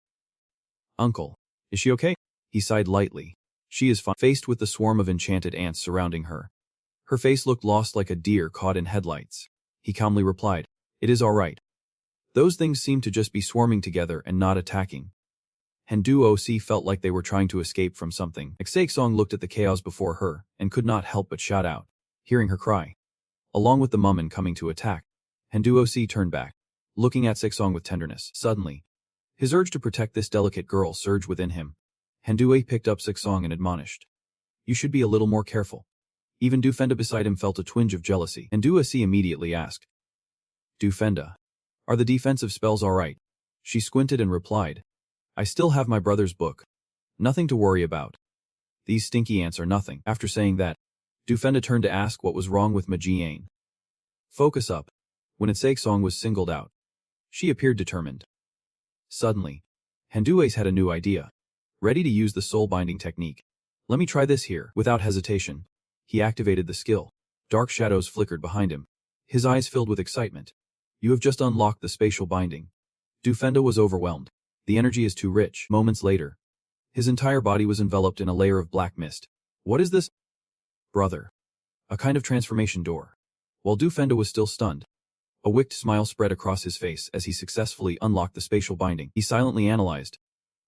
[SPEAKER 1] Uncle, is she okay? He sighed lightly. She is fine. Faced with the swarm of enchanted ants surrounding her, her face looked lost like a deer caught in headlights. He calmly replied, it is all right. Those things seem to just be swarming together and not attacking. Henduoc felt like they were trying to escape from something. Saeksong looked at the chaos before her and could not help but shout out, hearing her cry. Along with the mummin coming to attack, Henduoc turned back, looking at Saeksong with tenderness. Suddenly, his urge to protect this delicate girl surged within him. Hendue picked up Saeksong and admonished, you should be a little more careful. Even Dufenda beside him felt a twinge of jealousy. Henduoc immediately asked, Dufenda, are the defensive spells all right? She squinted and replied, I still have my brother's book. Nothing to worry about. These stinky ants are nothing. After saying that, Dufenda turned to ask what was wrong with Majiane. Focus up. When Saeksong was singled out, she appeared determined. Suddenly, Hendues had a new idea. Ready to use the soul binding technique. Let me try this here. Without hesitation, he activated the skill. Dark shadows flickered behind him. His eyes filled with excitement. You have just unlocked the spatial binding. Dufenda was overwhelmed. The energy is too rich. Moments later, his entire body was enveloped in a layer of black mist. What is this? Brother. A kind of transformation door. While Dufenda was still stunned, a wicked smile spread across his face as he successfully unlocked the spatial binding. He silently analyzed.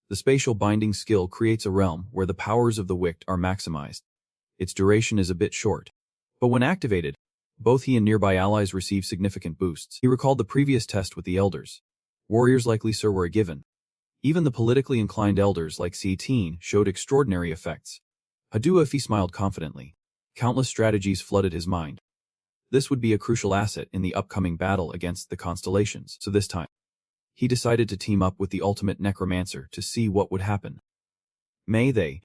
[SPEAKER 1] The spatial binding skill creates a realm where the powers of the wicked are maximized. Its duration is a bit short, but when activated, both he and nearby allies receive significant boosts. He recalled the previous test with the elders. Warriors like Sir were a given. Even the politically inclined elders like C-Teen showed extraordinary effects. Haduafi smiled confidently. Countless strategies flooded his mind. This would be a crucial asset in the upcoming battle against the constellations, so this time, he decided to team up with the ultimate necromancer to see what would happen. Mei They,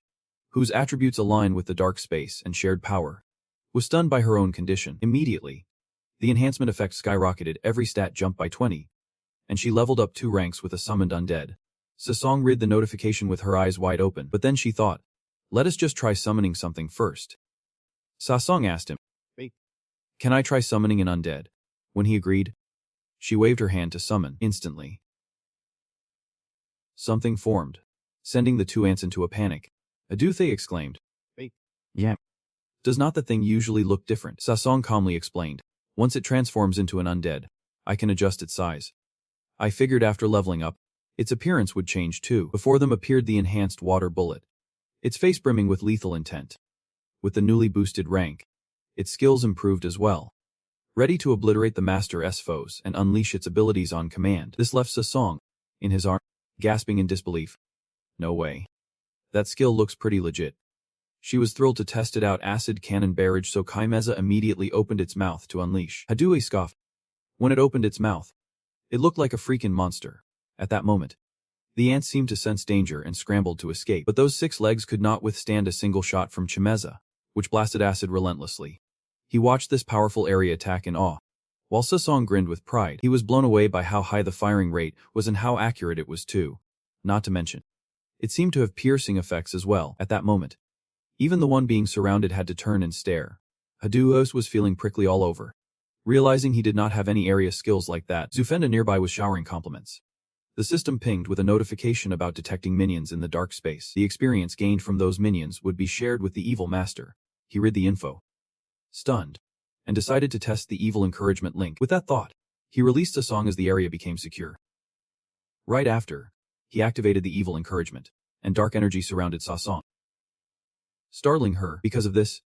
[SPEAKER 1] whose attributes align with the dark space and shared power, was stunned by her own condition. Immediately, the enhancement effect skyrocketed, every stat jumped by 20, and she leveled up 2 ranks with a summoned undead. Sasong read the notification with her eyes wide open, but then she thought, let us just try summoning something first. Sasong asked him, can I try summoning an undead? When he agreed, she waved her hand to summon. Instantly, something formed, sending the 2 ants into a panic. Aduthe exclaimed, yeah. Does not the thing usually look different? Sasong calmly explained. Once it transforms into an undead, I can adjust its size. I figured after leveling up, its appearance would change too. Before them appeared the enhanced water bullet, its face brimming with lethal intent. With the newly boosted rank, its skills improved as well. Ready to obliterate the Master's foes and unleash its abilities on command, this left Sasong, in his arm, gasping in disbelief. No way. That skill looks pretty legit. She was thrilled to test it out. Acid cannon barrage, so Kaimeza immediately opened its mouth to unleash. Hadue scoffed. When it opened its mouth, it looked like a freaking monster. At that moment, the ants seemed to sense danger and scrambled to escape, but those 6 legs could not withstand a single shot from Chimeza, which blasted acid relentlessly. He watched this powerful area attack in awe. While Sasong grinned with pride, he was blown away by how high the firing rate was and how accurate it was too. Not to mention, it seemed to have piercing effects as well. At that moment, even the one being surrounded had to turn and stare. Haduos was feeling prickly all over. Realizing he did not have any area skills like that, Zufenda nearby was showering compliments. The system pinged with a notification about detecting minions in the dark space. The experience gained from those minions would be shared with the evil master. He read the info, stunned, and decided to test the evil encouragement link. With that thought, he released a song as the area became secure. Right after, he activated the evil encouragement, and dark energy surrounded Sasong, startling her. Because of this,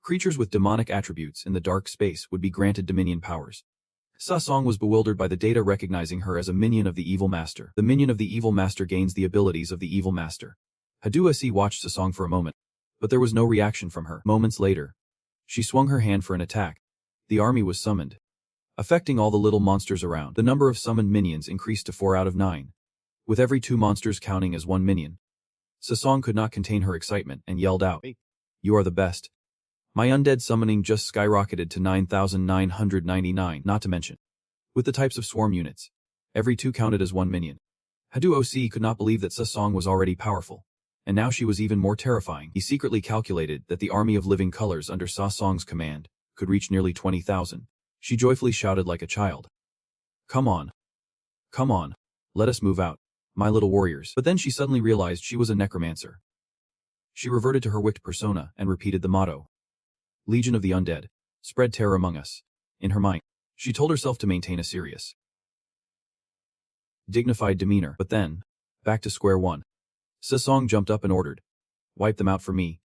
[SPEAKER 1] creatures with demonic attributes in the dark space would be granted dominion powers. Sasong was bewildered by the data recognizing her as a minion of the evil master. The minion of the evil master gains the abilities of the evil master. Haduasi watched Sasong for a moment, but there was no reaction from her. Moments later, she swung her hand for an attack. The army was summoned, affecting all the little monsters around. The number of summoned minions increased to 4 out of 9, with every 2 monsters counting as 1 minion. Sasong could not contain her excitement and yelled out, "You are the best." My undead summoning just skyrocketed to 9,999, not to mention, with the types of swarm units, every 2 counted as 1 minion. Haduosi could not believe that Sasong was already powerful, and now she was even more terrifying. He secretly calculated that the army of living colors under Sasong's command could reach nearly 20,000. She joyfully shouted like a child, Come on, let us move out, my little warriors." But then she suddenly realized she was a necromancer. She reverted to her wicked persona and repeated the motto, Legion of the Undead, spread terror among us. In her mind, she told herself to maintain a serious, dignified demeanor. But then, back to square one. Sasong jumped up and ordered, "Wipe them out for me."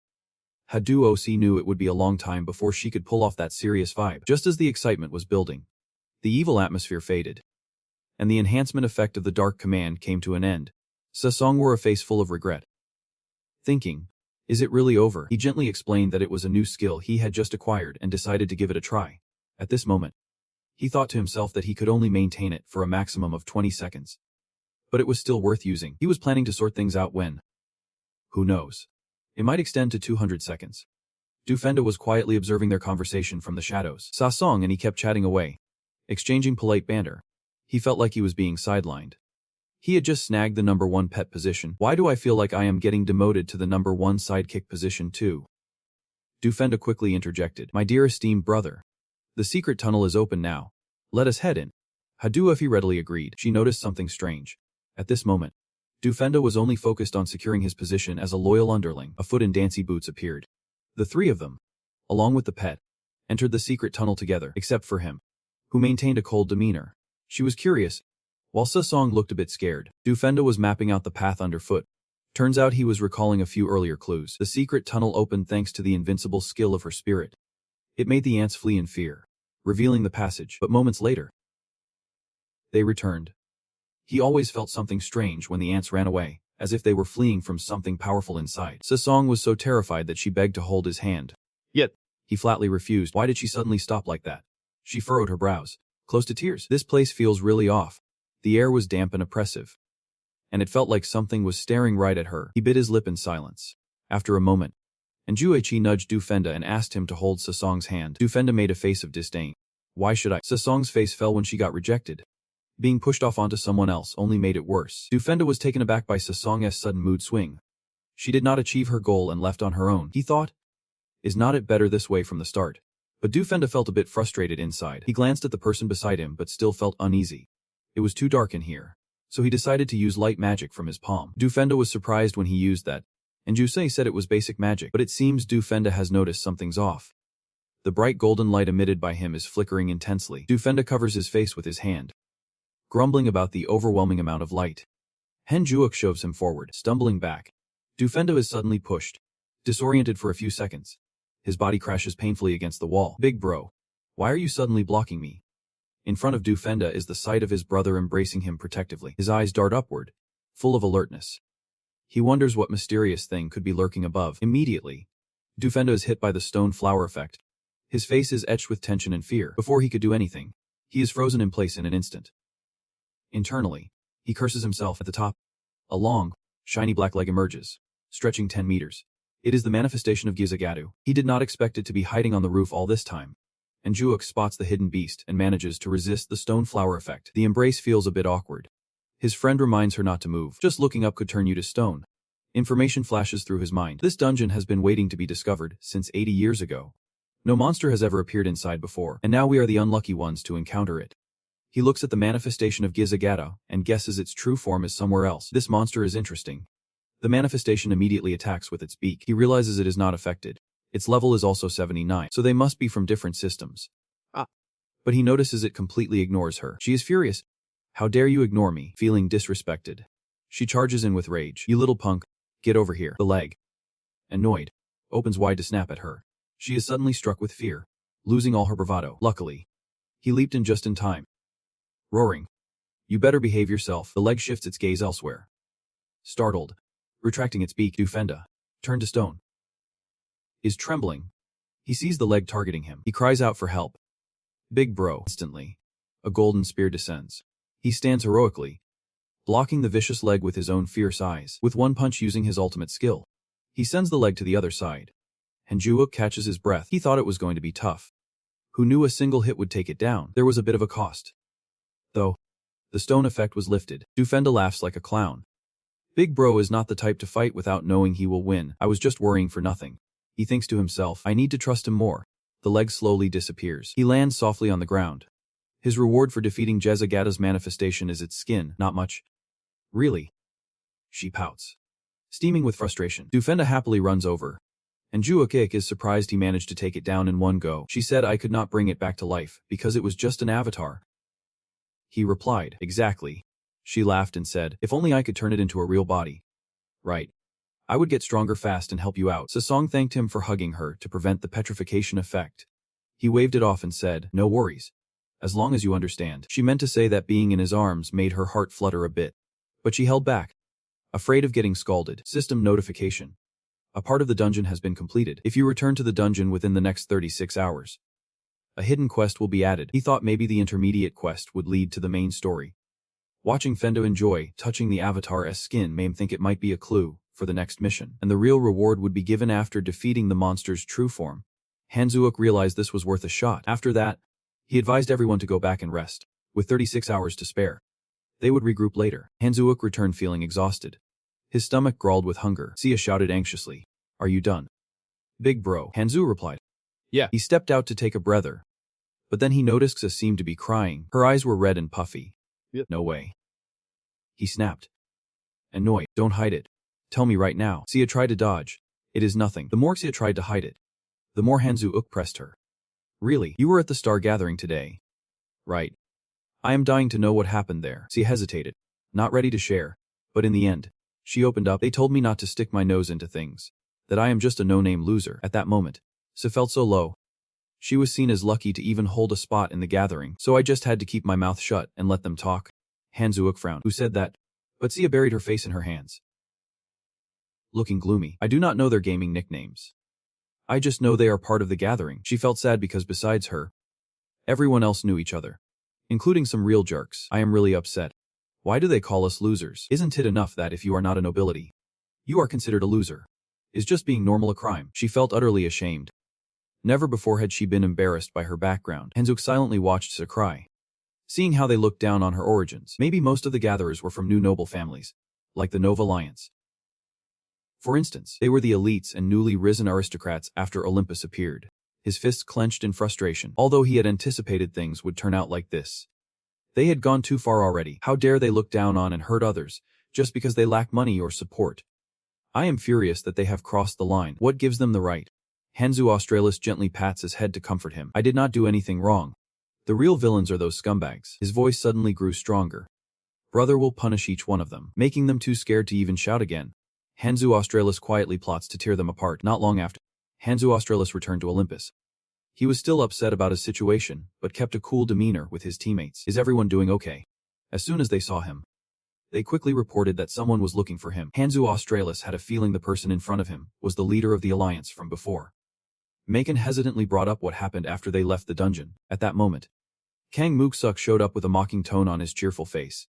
[SPEAKER 1] Haduosi knew it would be a long time before she could pull off that serious vibe. Just as the excitement was building, the evil atmosphere faded, and the enhancement effect of the dark command came to an end. Sasong wore a face full of regret. Thinking, is it really over? He gently explained that it was a new skill he had just acquired and decided to give it a try. At this moment, he thought to himself that he could only maintain it for a maximum of 20 seconds. But it was still worth using. He was planning to sort things out when, who knows, it might extend to 200 seconds. Dufenda was quietly observing their conversation from the shadows. Sasong and he kept chatting away, exchanging polite banter. He felt like he was being sidelined. He had just snagged the #1 pet position. Why do I feel like I am getting demoted to the #1 sidekick position too? Dufenda quickly interjected. My dear esteemed brother, the secret tunnel is open now. Let us head in. Haduafi readily agreed. She noticed something strange. At this moment, Dufenda was only focused on securing his position as a loyal underling. A foot in dancy boots appeared. The 3 of them, along with the pet, entered the secret tunnel together, except for him, who maintained a cold demeanor. She was curious. While Sasong looked a bit scared, Dufenda was mapping out the path underfoot. Turns out he was recalling a few earlier clues. The secret tunnel opened thanks to the invincible skill of her spirit. It made the ants flee in fear, revealing the passage. But moments later, they returned. He always felt something strange when the ants ran away, as if they were fleeing from something powerful inside. Sesong was so terrified that she begged to hold his hand.
[SPEAKER 2] Yet,
[SPEAKER 1] He flatly refused. Why did she suddenly stop like that? She furrowed her brows, close to tears. This place feels really off. The air was damp and oppressive, and it felt like something was staring right at her. He bit his lip in silence. After a moment, Enjuichi nudged Du Fenda and asked him to hold Sesong's hand. Du Fenda made a face of disdain. Why should I? Sesong's face fell when she got rejected. Being pushed off onto someone else only made it worse. Du Fenda was taken aback by Sesong's sudden mood swing. She did not achieve her goal and left on her own. He thought, is not it better this way from the start? But Du Fenda felt a bit frustrated inside. He glanced at the person beside him but still felt uneasy. It was too dark in here, so he decided to use light magic from his palm. Du Fenda was surprised when he used that, and Jusei said it was basic magic, but it seems Du Fenda has noticed something's off. The bright golden light emitted by him is flickering intensely. Du Fenda covers his face with his hand, grumbling about the overwhelming amount of light. Hen Juok shoves him forward, stumbling back. Du Fenda is suddenly pushed, disoriented for a few seconds. His body crashes painfully against the wall. Big bro, why are you suddenly blocking me? In front of Du Fenda is the sight of his brother embracing him protectively. His eyes dart upward, full of alertness. He wonders what mysterious thing could be lurking above. Immediately, Du Fenda is hit by the stone flower effect. His face is etched with tension and fear. Before he could do anything, he is frozen in place in an instant. Internally, he curses himself. At the top, a long, shiny black leg emerges, stretching 10 meters. It is the manifestation of Gizagadu. He did not expect it to be hiding on the roof all this time. And Juok spots the hidden beast and manages to resist the stone flower effect. The embrace feels a bit awkward. His friend reminds her not to move. Just looking up could turn you to stone. Information flashes through his mind. This dungeon has been waiting to be discovered since 80 years ago. No monster has ever appeared inside before, and now we are the unlucky ones to encounter it. He looks at the manifestation of Gizagata and guesses its true form is somewhere else. This monster is interesting. The manifestation immediately attacks with its beak. He realizes it is not affected. Its level is also 79, so they must be from different systems. But he notices it completely ignores her. She is furious. How dare you ignore me? Feeling disrespected, she charges in with rage. You little punk, get over here. The leg, annoyed, opens wide to snap at her. She is suddenly struck with fear, losing all her bravado. Luckily, he leaped in just in time. Roaring, you better behave yourself. The leg shifts its gaze elsewhere. Startled, retracting its beak, Du Fenda, turned to stone, is trembling. He sees the leg targeting him. He cries out for help. Big bro. Instantly, a golden spear descends. He stands heroically, blocking the vicious leg with his own fierce eyes. With one punch using his ultimate skill, he sends the leg to the other side. Hanjuuk catches his breath. He thought it was going to be tough. Who knew a single hit would take it down? There was a bit of a cost, though. The stone effect was lifted. Du Fenda laughs like a clown. Big bro is not the type to fight without knowing he will win. I was just worrying for nothing. He thinks to himself, I need to trust him more. The leg slowly disappears. He lands softly on the ground. His reward for defeating Jezagata's manifestation is its skin. Not much. Really? She pouts, steaming with frustration. Du Fenda happily runs over, and Juokik is surprised he managed to take it down in one go. She said I could not bring it back to life because it was just an avatar. He replied, exactly. She laughed and said, if only I could turn it into a real body. Right. I would get stronger fast and help you out. Sesong thanked him for hugging her to prevent the petrification effect. He waved it off and said, no worries. As long as you understand. She meant to say that being in his arms made her heart flutter a bit, but she held back, afraid of getting scalded. System notification. A part of the dungeon has been completed. If you return to the dungeon within the next 36 hours, a hidden quest will be added. He thought maybe the intermediate quest would lead to the main story. Watching Fendo enjoy touching the avatar's skin made him think it might be a clue for the next mission, and the real reward would be given after defeating the monster's true form. Hanzuok realized this was worth a shot. After that, he advised everyone to go back and rest, with 36 hours to spare. They would regroup later. Hanzuok returned feeling exhausted. His stomach growled with hunger. Sia shouted anxiously, are you done? Big bro. Hanzu replied,
[SPEAKER 2] Yeah.
[SPEAKER 1] He stepped out to take a breather, but then he noticed Sia seemed to be crying. Her eyes were red and puffy.
[SPEAKER 2] Yep.
[SPEAKER 1] No way. He snapped. Annoyed, don't hide it. Tell me right now. Sia tried to dodge. It is nothing. The more Sia tried to hide it, the more Hanzu-uk pressed her. Really? You were at the star gathering today? Right. I am dying to know what happened there. Sia hesitated, not ready to share, but in the end, she opened up. They told me not to stick my nose into things, that I am just a no-name loser. At that moment, Sia felt so low. She was seen as lucky to even hold a spot in the gathering, so I just had to keep my mouth shut and let them talk. Hanzuok frowned. Who said that? But Sia buried her face in her hands. Looking gloomy. I do not know their gaming nicknames. I just know they are part of the gathering. She felt sad because besides her, everyone else knew each other, including some real jerks. I am really upset. Why do they call us losers? Isn't it enough that if you are not a nobility, you are considered a loser? Is just being normal a crime? She felt utterly ashamed. Never before had she been embarrassed by her background. Hanzuok silently watched Sakurai, seeing how they looked down on her origins. Maybe most of the gatherers were from new noble families, like the Nova Alliance. For instance, they were the elites and newly risen aristocrats after Olympus appeared. His fists clenched in frustration, although he had anticipated things would turn out like this. They had gone too far already. How dare they look down on and hurt others, just because they lack money or support? I am furious that they have crossed the line. What gives them the right? Hanzu Australis gently pats his head to comfort him. I did not do anything wrong. The real villains are those scumbags. His voice suddenly grew stronger. Brother will punish each one of them, making them too scared to even shout again. Hanzu Australis quietly plots to tear them apart. Not long after, Hanzu Australis returned to Olympus. He was still upset about his situation, but kept a cool demeanor with his teammates. Is everyone doing okay? As soon as they saw him, they quickly reported that someone was looking for him. Hanzu Australis had a feeling the person in front of him was the leader of the alliance from before. Macon hesitantly brought up what happened after they left the dungeon. At that moment, Kang Mooksuk showed up with a mocking tone on his cheerful face.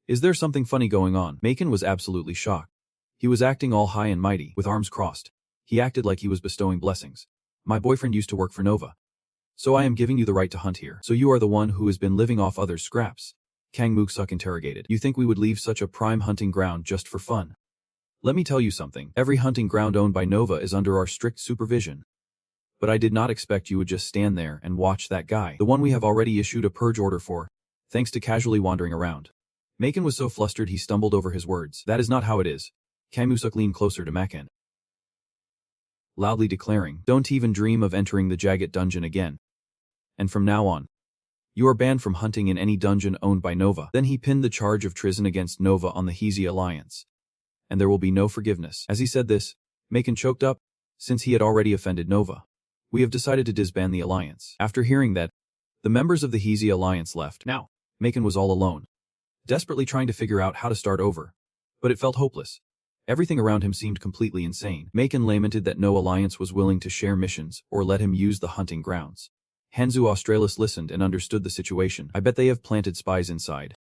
[SPEAKER 1] Is there something funny going on? Macon was absolutely shocked. He was acting all high and mighty, with arms crossed. He acted like he was bestowing blessings. My boyfriend used to work for Nova, so I am giving you the right to hunt here. So you are the one who has been living off others' scraps? Kang Mooksuk interrogated. You think we would leave such a prime hunting ground just for fun? Let me tell you something. Every hunting ground owned by Nova is under our strict supervision. But I did not expect you would just stand there and watch that guy, the one we have already issued a purge order for, thanks to casually wandering around. Macon was so flustered he stumbled over his words. That is not how it is. Kang Mooksuk leaned closer to Macon, loudly declaring, don't even dream of entering the Jagged dungeon again. And from now on, you are banned from hunting in any dungeon owned by Nova. Then he pinned the charge of treason against Nova on the Hezi Alliance. And there will be no forgiveness. As he said this, Macon choked up, since he had already offended Nova. We have decided to disband the alliance. After hearing that, the members of the Hezi Alliance left. Now, Macon was all alone, desperately trying to figure out how to start over. But it felt hopeless. Everything around him seemed completely insane. Macon lamented that no alliance was willing to share missions or let him use the hunting grounds. Hanzu Australis listened and understood the situation. I bet they have planted spies inside.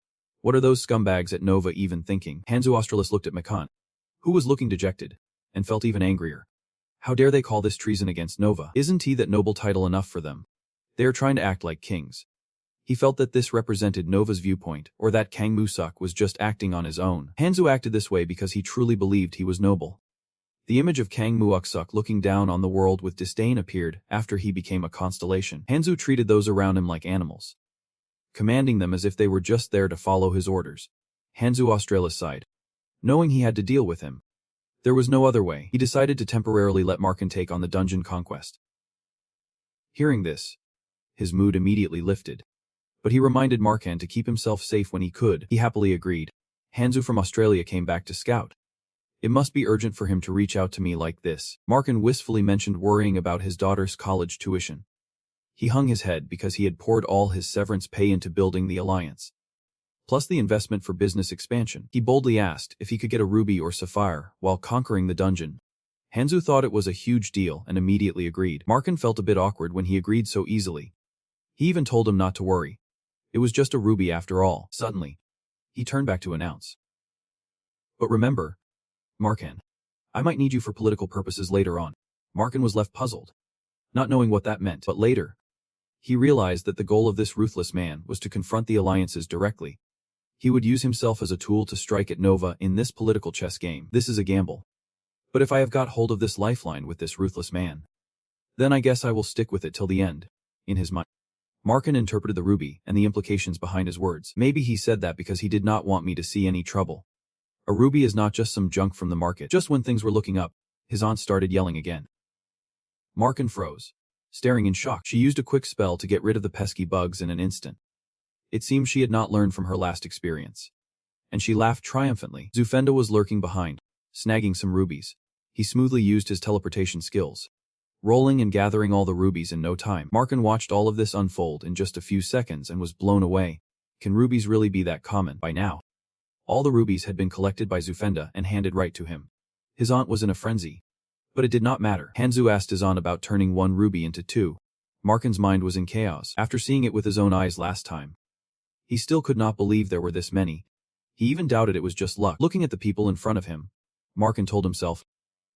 [SPEAKER 1] What are those scumbags at Nova even thinking? Hanzu Australis looked at Macon, who was looking dejected, and felt even angrier. How dare they call this treason against Nova? Isn't he that noble title enough for them? They are trying to act like kings. He felt that this represented Nova's viewpoint, or that Kang Mooksuk was just acting on his own. Hanzu acted this way because he truly believed he was noble. The image of Kang Mooksuk looking down on the world with disdain appeared after he became a constellation. Hanzu treated those around him like animals, commanding them as if they were just there to follow his orders. Hanzu Australis sighed, knowing he had to deal with him. There was no other way. He decided to temporarily let Markin take on the dungeon conquest. Hearing this, his mood immediately lifted. But he reminded Markan to keep himself safe when he could. He happily agreed. Hanzu from Australia came back to scout. It must be urgent for him to reach out to me like this. Markin wistfully mentioned worrying about his daughter's college tuition. He hung his head because he had poured all his severance pay into building the alliance, plus the investment for business expansion. He boldly asked if he could get a ruby or sapphire while conquering the dungeon. Hanzu thought it was a huge deal and immediately agreed. Markin felt a bit awkward when he agreed so easily. He even told him not to worry. It was just a ruby after all. Suddenly, he turned back to announce, but remember, Markin, I might need you for political purposes later on. Markin was left puzzled, not knowing what that meant. But later, he realized that the goal of this ruthless man was to confront the alliances directly. He would use himself as a tool to strike at Nova in this political chess game. This is a gamble. But if I have got hold of this lifeline with this ruthless man, then I guess I will stick with it till the end. In his mind, Markin interpreted the ruby and the implications behind his words. Maybe he said that because he did not want me to see any trouble. A ruby is not just some junk from the market. Just when things were looking up, his aunt started yelling again. Markin froze, staring in shock. She used a quick spell to get rid of the pesky bugs in an instant. It seemed she had not learned from her last experience. And she laughed triumphantly. Zufenda was lurking behind, snagging some rubies. He smoothly used his teleportation skills, rolling and gathering all the rubies in no time. Markin watched all of this unfold in just a few seconds and was blown away. Can rubies really be that common by now? All the rubies had been collected by Zufenda and handed right to him. His aunt was in a frenzy. But it did not matter. Hanzu asked his aunt about turning one ruby into two. Markin's mind was in chaos after seeing it with his own eyes last time. He still could not believe there were this many. He even doubted it was just luck. Looking at the people in front of him, Markin told himself,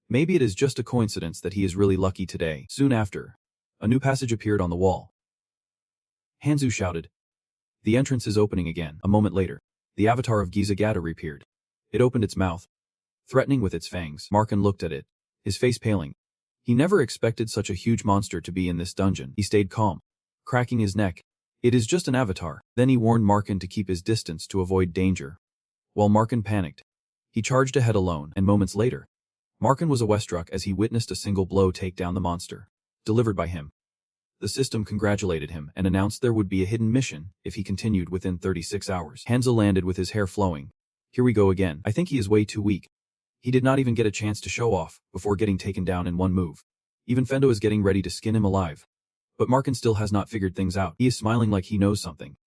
[SPEAKER 1] maybe it is just a coincidence that he is really lucky today. Soon after, a new passage appeared on the wall. Hanzu shouted, "The entrance is opening again." A moment later, the avatar of Gizagata reappeared. It opened its mouth, threatening with its fangs. Markin looked at it, his face paling. He never expected such a huge monster to be in this dungeon. He stayed calm, cracking his neck. "It is just an avatar." Then he warned Markin to keep his distance to avoid danger. While Markin panicked, he charged ahead alone, and moments later, Markin was awestruck as he witnessed a single blow take down the monster, delivered by him. The system congratulated him and announced there would be a hidden mission if he continued within 36 hours. Hanzo landed with his hair flowing. Here we go again. I think he is way too weak. He did not even get a chance to show off before getting taken down in one move. Even Fendo is getting ready to skin him alive. But Markin still has not figured things out. He is smiling like he knows something.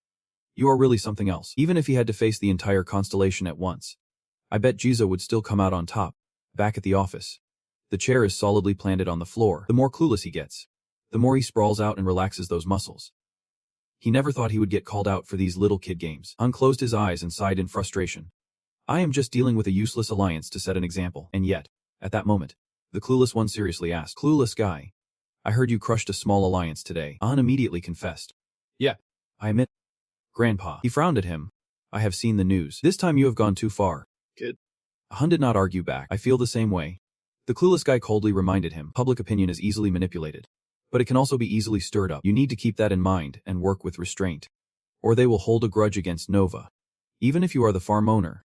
[SPEAKER 1] You are really something else. Even if he had to face the entire constellation at once, I bet Jizo would still come out on top. Back at the office, the chair is solidly planted on the floor. The more clueless he gets, the more he sprawls out and relaxes those muscles. He never thought he would get called out for these little kid games. Unclosed his eyes and sighed in frustration. I am just dealing with a useless alliance to set an example. And yet, at that moment, the clueless one seriously asked, "Clueless guy, I heard you crushed a small alliance today." An immediately confessed, "Yeah, I admit." Grandpa. He frowned at him. "I have seen the news. This time you have gone too far."
[SPEAKER 2] Kid.
[SPEAKER 1] Han did not argue back. "I feel the same way." The clueless guy coldly reminded him, public opinion is easily manipulated. But it can also be easily stirred up. You need to keep that in mind and work with restraint. Or they will hold a grudge against Nova. Even if you are the farm owner.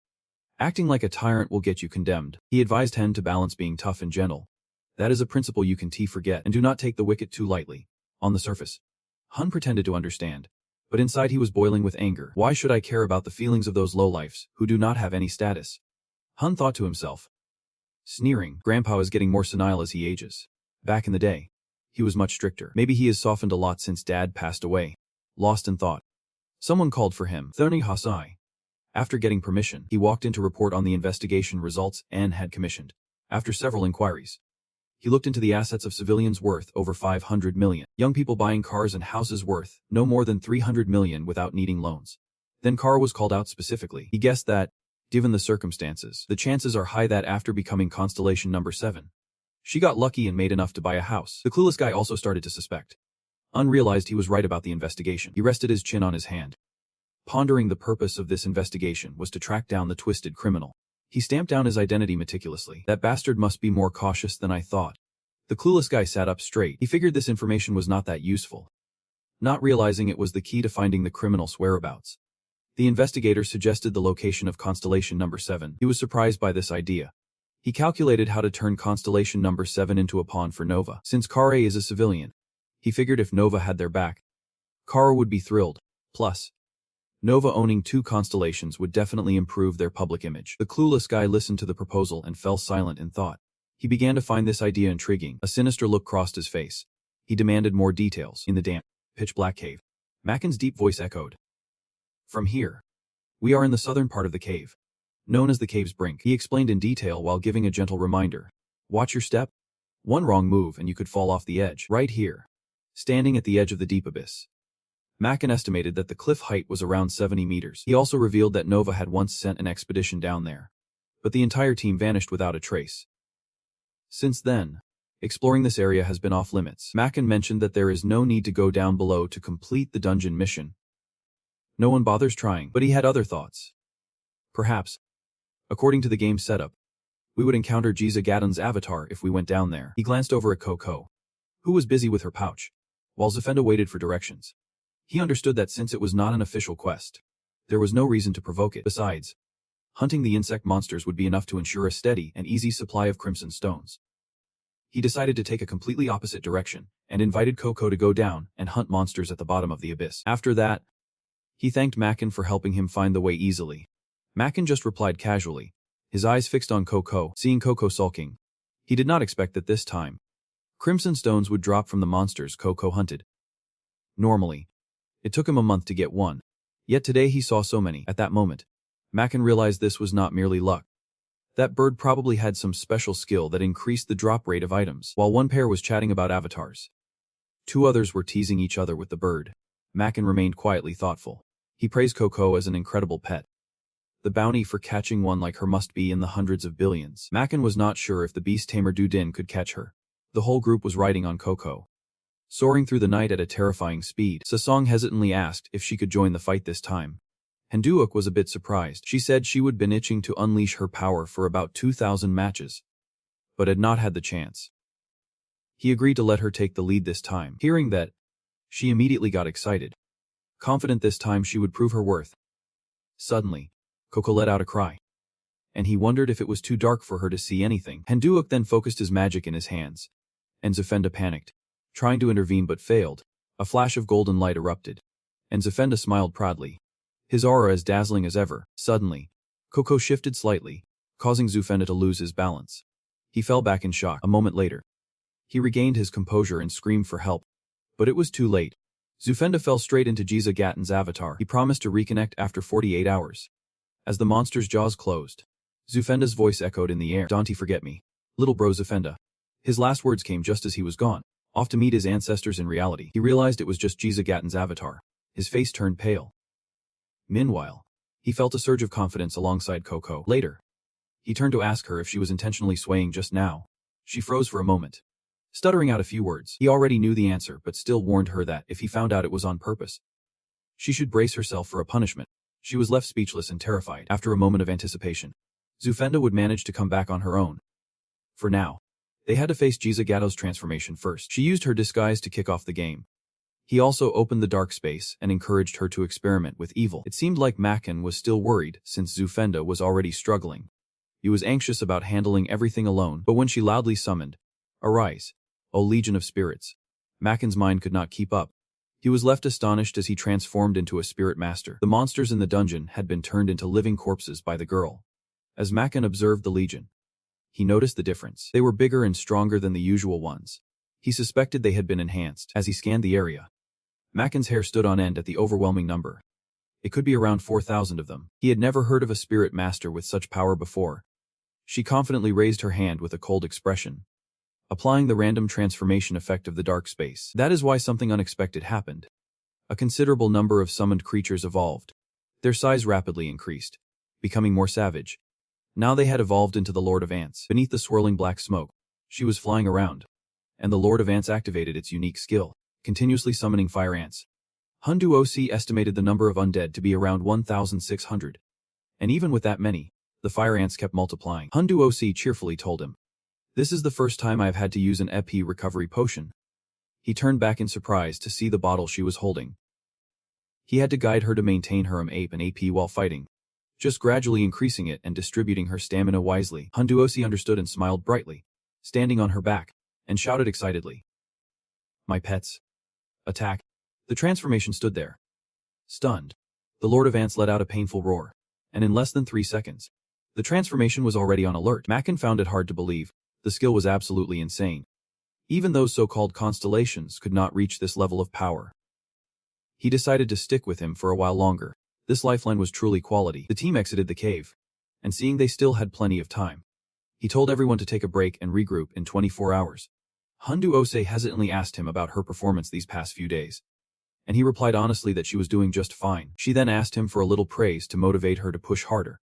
[SPEAKER 1] Acting like a tyrant will get you condemned. He advised Hen to balance being tough and gentle. That is a principle you can forget, and do not take the wicked too lightly. On the surface, Hun pretended to understand. But inside he was boiling with anger. Why should I care about the feelings of those lowlifes who do not have any status? Hun thought to himself. Sneering, Grandpa is getting more senile as he ages. Back in the day, he was much stricter. Maybe he has softened a lot since Dad passed away. Lost in thought. Someone called for him. Thurni Hasai. After getting permission, he walked in to report on the investigation results Anne had commissioned. After several inquiries, he looked into the assets of civilians worth over 500 million. Young people buying cars and houses worth no more than 300 million without needing loans. Then Kara was called out specifically. He guessed that, given the circumstances, the chances are high that after becoming constellation number 7, she got lucky and made enough to buy a house. The clueless guy also started to suspect. Unrealized he was right about the investigation. He rested his chin on his hand. Pondering the purpose of this investigation was to track down the twisted criminal. He stamped down his identity meticulously. That bastard must be more cautious than I thought. The clueless guy sat up straight. He figured this information was not that useful. Not realizing it was the key to finding the criminal's whereabouts. The investigator suggested the location of constellation number 7. He was surprised by this idea. He calculated how to turn constellation number 7 into a pawn for Nova. Since Kare is a civilian, he figured if Nova had their back, Kara would be thrilled. Plus, Nova owning 2 constellations would definitely improve their public image. The clueless guy listened to the proposal and fell silent in thought. He began to find this idea intriguing. A sinister look crossed his face. He demanded more details. In the damp, pitch-black cave, Macken's deep voice echoed. From here, we are in the southern part of the cave, known as the cave's brink. He explained in detail while giving a gentle reminder. Watch your step. One wrong move and you could fall off the edge. Right here, standing at the edge of the deep abyss. Macken estimated that the cliff height was around 70 meters. He also revealed that Nova had once sent an expedition down there, but the entire team vanished without a trace. Since then, exploring this area has been off limits. Macken mentioned that there is no need to go down below to complete the dungeon mission. No one bothers trying, but he had other thoughts. Perhaps, according to the game setup, we would encounter Jiza Gadon's avatar if we went down there. He glanced over at Coco, who was busy with her pouch, while Zafenda waited for directions. He understood that since it was not an official quest, there was no reason to provoke it. Besides, hunting the insect monsters would be enough to ensure a steady and easy supply of crimson stones. He decided to take a completely opposite direction and invited Coco to go down and hunt monsters at the bottom of the abyss. After that, he thanked Macken for helping him find the way easily. Macken just replied casually, his eyes fixed on Coco. Seeing Coco sulking, he did not expect that this time crimson stones would drop from the monsters Coco hunted. Normally, it took him a month to get one. Yet today he saw so many. At that moment, Macken realized this was not merely luck. That bird probably had some special skill that increased the drop rate of items. While one pair was chatting about avatars, two others were teasing each other with the bird. Macken remained quietly thoughtful. He praised Coco as an incredible pet. The bounty for catching one like her must be in the hundreds of billions. Macken was not sure if the beast tamer Dudin could catch her. The whole group was riding on Coco, soaring through the night at a terrifying speed. Sasong hesitantly asked if she could join the fight this time. Henduok was a bit surprised. She said she would been itching to unleash her power for about 2,000 matches, but had not had the chance. He agreed to let her take the lead this time. Hearing that, she immediately got excited, confident this time she would prove her worth. Suddenly, Coco let out a cry, and he wondered if it was too dark for her to see anything. Henduok then focused his magic in his hands, and Zafenda panicked, trying to intervene but failed. A flash of golden light erupted, and Zafenda smiled proudly, his aura as dazzling as ever. Suddenly, Coco shifted slightly, causing Zufenda to lose his balance. He fell back in shock. A moment later, he regained his composure and screamed for help, but it was too late. Zufenda fell straight into Jiza Gatton's avatar. He promised to reconnect after 48 hours. As the monster's jaws closed, Zufenda's voice echoed in the air. "Don't forget me, little bro Zufenda." His last words came just as he was gone, off to meet his ancestors in reality. He realized it was just Jiza Gatton's avatar. His face turned pale. Meanwhile, he felt a surge of confidence alongside Coco. Later, he turned to ask her if she was intentionally swaying just now. She froze for a moment, stuttering out a few words. He already knew the answer but still warned her that if he found out it was on purpose, she should brace herself for a punishment. She was left speechless and terrified. After a moment of anticipation, Zufenda would manage to come back on her own. For now, they had to face Jiza Gatto's transformation first. She used her disguise to kick off the game. He also opened the dark space and encouraged her to experiment with evil. It seemed like Macken was still worried since Zufenda was already struggling. He was anxious about handling everything alone, but when she loudly summoned, "Arise, O Legion of Spirits," Macken's mind could not keep up. He was left astonished as he transformed into a spirit master. The monsters in the dungeon had been turned into living corpses by the girl. As Macken observed the Legion, he noticed the difference. They were bigger and stronger than the usual ones. He suspected they had been enhanced. As he scanned the area, Macken's hair stood on end at the overwhelming number. It could be around 4,000 of them. He had never heard of a spirit master with such power before. She confidently raised her hand with a cold expression, applying the random transformation effect of the dark space. That is why something unexpected happened. A considerable number of summoned creatures evolved. Their size rapidly increased, becoming more savage. Now they had evolved into the Lord of Ants. Beneath the swirling black smoke, she was flying around, and the Lord of Ants activated its unique skill, continuously summoning fire ants. Hundu Oc estimated the number of undead to be around 1,600. And even with that many, the fire ants kept multiplying. Hundu Oc cheerfully told him, "This is the first time I have had to use an EP recovery potion." He turned back in surprise to see the bottle she was holding. He had to guide her to maintain her ape and AP while fighting, just gradually increasing it and distributing her stamina wisely. Hundu Oc understood and smiled brightly, standing on her back, and shouted excitedly, "My pets, attack." The transformation stood there, stunned. The Lord of Ants let out a painful roar, and in less than 3 seconds, the transformation was already on alert. Macken found it hard to believe. The skill was absolutely insane. Even those so-called constellations could not reach this level of power. He decided to stick with him for a while longer. This lifeline was truly quality. The team exited the cave, and seeing they still had plenty of time, he told everyone to take a break and regroup in 24 hours. Hundu Oc hesitantly asked him about her performance these past few days, and he replied honestly that she was doing just fine. She then asked him for a little praise to motivate her to push harder.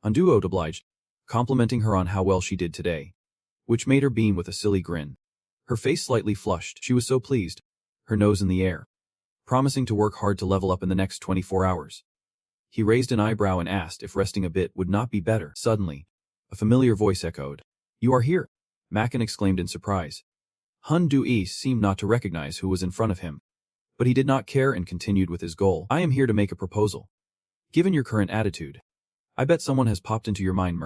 [SPEAKER 1] Hundu obliged, complimenting her on how well she did today, which made her beam with a silly grin. Her face slightly flushed. She was so pleased, her nose in the air, promising to work hard to level up in the next 24 hours. He raised an eyebrow and asked if resting a bit would not be better. Suddenly, a familiar voice echoed. "You are here?" Macken exclaimed in surprise. Hundu Oc seemed not to recognize who was in front of him, but he did not care and continued with his goal. "I am here to make a proposal. Given your current attitude, I bet someone has popped into your mind,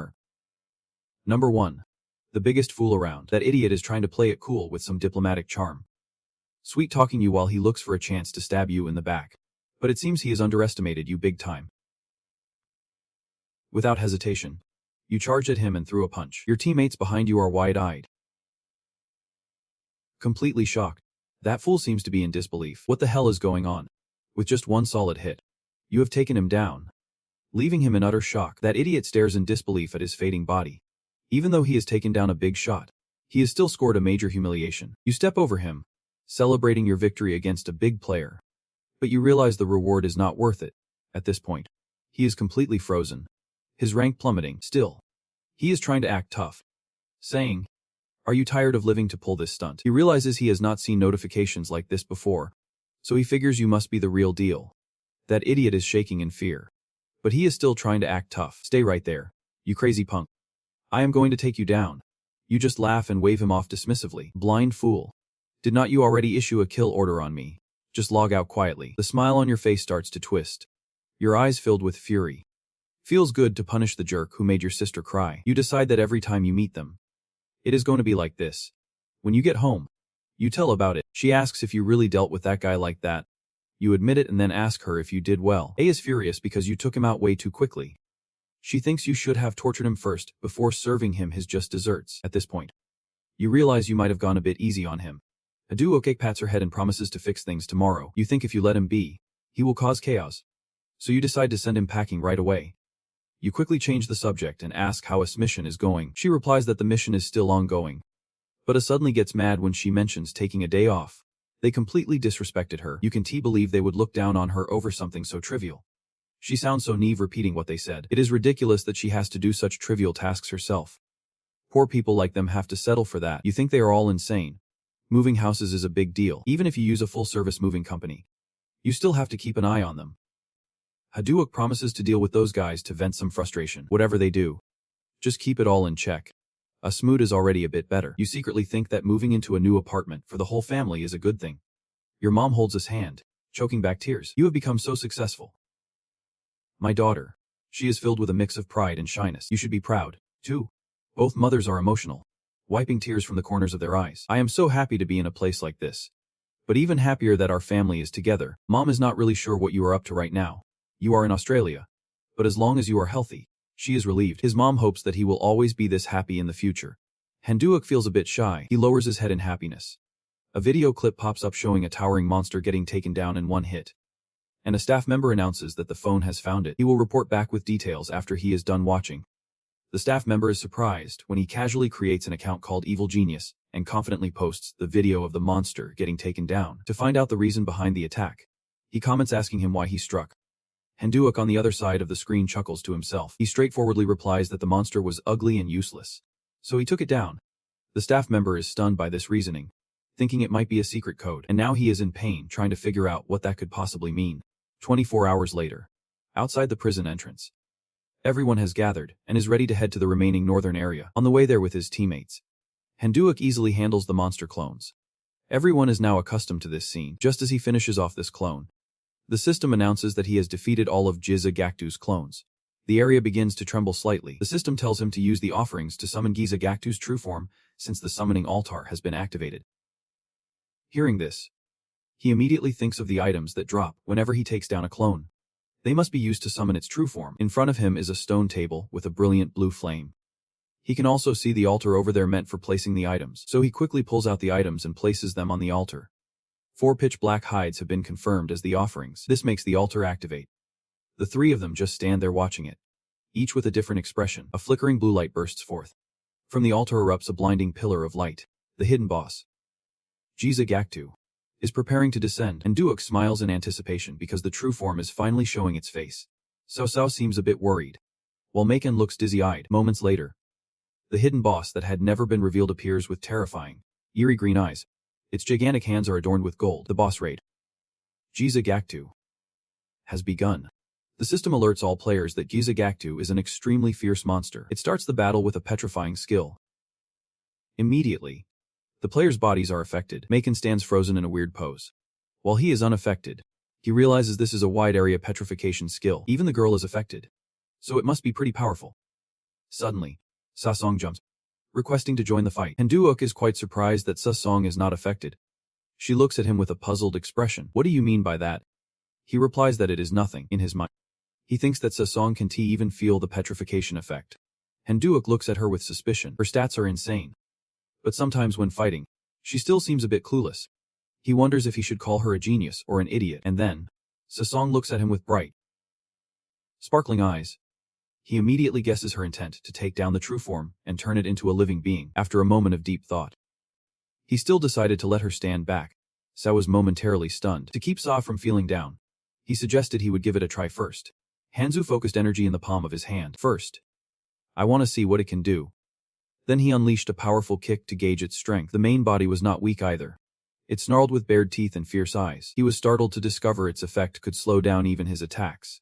[SPEAKER 1] Number 1. The biggest fool around. That idiot is trying to play it cool with some diplomatic charm, sweet-talking you while he looks for a chance to stab you in the back. But it seems he has underestimated you big time." Without hesitation, you charged at him and threw a punch. Your teammates behind you are wide-eyed, completely shocked. That fool seems to be in disbelief. What the hell is going on? With just one solid hit, You have taken him down, leaving him in utter shock. That idiot stares in disbelief at his fading body. Even though he has taken down a big shot, he has still scored a major humiliation. You step over him, celebrating your victory against a big player. But you realize the reward is not worth it. At this point, he is completely frozen, his rank plummeting. Still, he is trying to act tough, saying, "Are you tired of living to pull this stunt?" He realizes he has not seen notifications like this before, so he figures you must be the real deal. That idiot is shaking in fear, but he is still trying to act tough. "Stay right there, you crazy punk. I am going to take you down." You just laugh and wave him off dismissively. "Blind fool. Did not you already issue a kill order on me? Just log out quietly." The smile on your face starts to twist, your eyes filled with fury. Feels good to punish the jerk who made your sister cry. You decide that every time you meet them, it is going to be like this. When you get home, you tell about it. She asks if you really dealt with that guy like that. You admit it and then ask her if you did well. A is furious because you took him out way too quickly. She thinks you should have tortured him first before serving him his just desserts. At this point, you realize you might have gone a bit easy on him. Duel pats her head and promises to fix things tomorrow. You think if you let him be, he will cause chaos. So you decide to send him packing right away. You quickly change the subject and ask how his mission is going. She replies that the mission is still ongoing, but suddenly gets mad when she mentions taking a day off. They completely disrespected her. You can believe they would look down on her over something so trivial. She sounds so naive repeating what they said. It is ridiculous that she has to do such trivial tasks herself. Poor people like them have to settle for that. You think they are all insane. Moving houses is a big deal. Even if you use a full-service moving company, you still have to keep an eye on them. Haduok promises to deal with those guys to vent some frustration. Whatever they do, just keep it all in check. A smoot is already a bit better. You secretly think that moving into a new apartment for the whole family is a good thing. Your mom holds his hand, choking back tears. You have become so successful. My daughter. She is filled with a mix of pride and shyness. You should be proud, too. Both mothers are emotional, wiping tears from the corners of their eyes. I am so happy to be in a place like this. But even happier that our family is together. Mom is not really sure what you are up to right now. You are in Australia. But as long as you are healthy, she is relieved. His mom hopes that he will always be this happy in the future. Handuok feels a bit shy. He lowers his head in happiness. A video clip pops up showing a towering monster getting taken down in one hit. And a staff member announces that the phone has found it. He will report back with details after he is done watching. The staff member is surprised when he casually creates an account called Evil Genius and confidently posts the video of the monster getting taken down. To find out the reason behind the attack, he comments asking him why he struck. Handuok on the other side of the screen chuckles to himself. He straightforwardly replies that the monster was ugly and useless, so he took it down. The staff member is stunned by this reasoning, thinking it might be a secret code, and now he is in pain trying to figure out what that could possibly mean. 24 hours later, outside the prison entrance, everyone has gathered and is ready to head to the remaining northern area. On the way there with his teammates, Handuok easily handles the monster clones. Everyone is now accustomed to this scene. Just as he finishes off this clone, the system announces that he has defeated all of Giza Gaktu's clones. The area begins to tremble slightly. The system tells him to use the offerings to summon Giza Gaktu's true form, since the summoning altar has been activated. Hearing this, he immediately thinks of the items that drop whenever he takes down a clone. They must be used to summon its true form. In front of him is a stone table with a brilliant blue flame. He can also see the altar over there meant for placing the items, so he quickly pulls out the items and places them on the altar. 4 pitch black hides have been confirmed as the offerings. This makes the altar activate. The 3 of them just stand there watching it, each with a different expression. A flickering blue light bursts forth. From the altar erupts a blinding pillar of light. The hidden boss, Giza Gaktu, is preparing to descend, and Duok smiles in anticipation because the true form is finally showing its face. Sao seems a bit worried, while Maken looks dizzy-eyed. Moments later, the hidden boss that had never been revealed appears with terrifying, eerie green eyes. Its gigantic hands are adorned with gold. The boss raid, Giza Gaktu, has begun. The system alerts all players that Giza Gaktu is an extremely fierce monster. It starts the battle with a petrifying skill. Immediately, the players' bodies are affected. Maken stands frozen in a weird pose. While he is unaffected, he realizes this is a wide area petrification skill. Even the girl is affected, so it must be pretty powerful. Suddenly, Sasong jumps, requesting to join the fight. Handuok is quite surprised that Sasong is not affected. She looks at him with a puzzled expression. What do you mean by that? He replies that it is nothing. In his mind, he thinks that Sasong can even feel the petrification effect. Handuok looks at her with suspicion. Her stats are insane, but sometimes when fighting, she still seems a bit clueless. He wonders if he should call her a genius or an idiot, and then Sasong looks at him with bright, Sparkling eyes. He immediately guesses her intent to take down the true form and turn it into a living being after a moment of deep thought. He still decided to let her stand back. Sao was momentarily stunned. To keep Sa from feeling down, he suggested he would give it a try first. Hanzu focused energy in the palm of his hand. First, I want to see what it can do. Then he unleashed a powerful kick to gauge its strength. The main body was not weak either. It snarled with bared teeth and fierce eyes. He was startled to discover its effect could slow down even his attacks.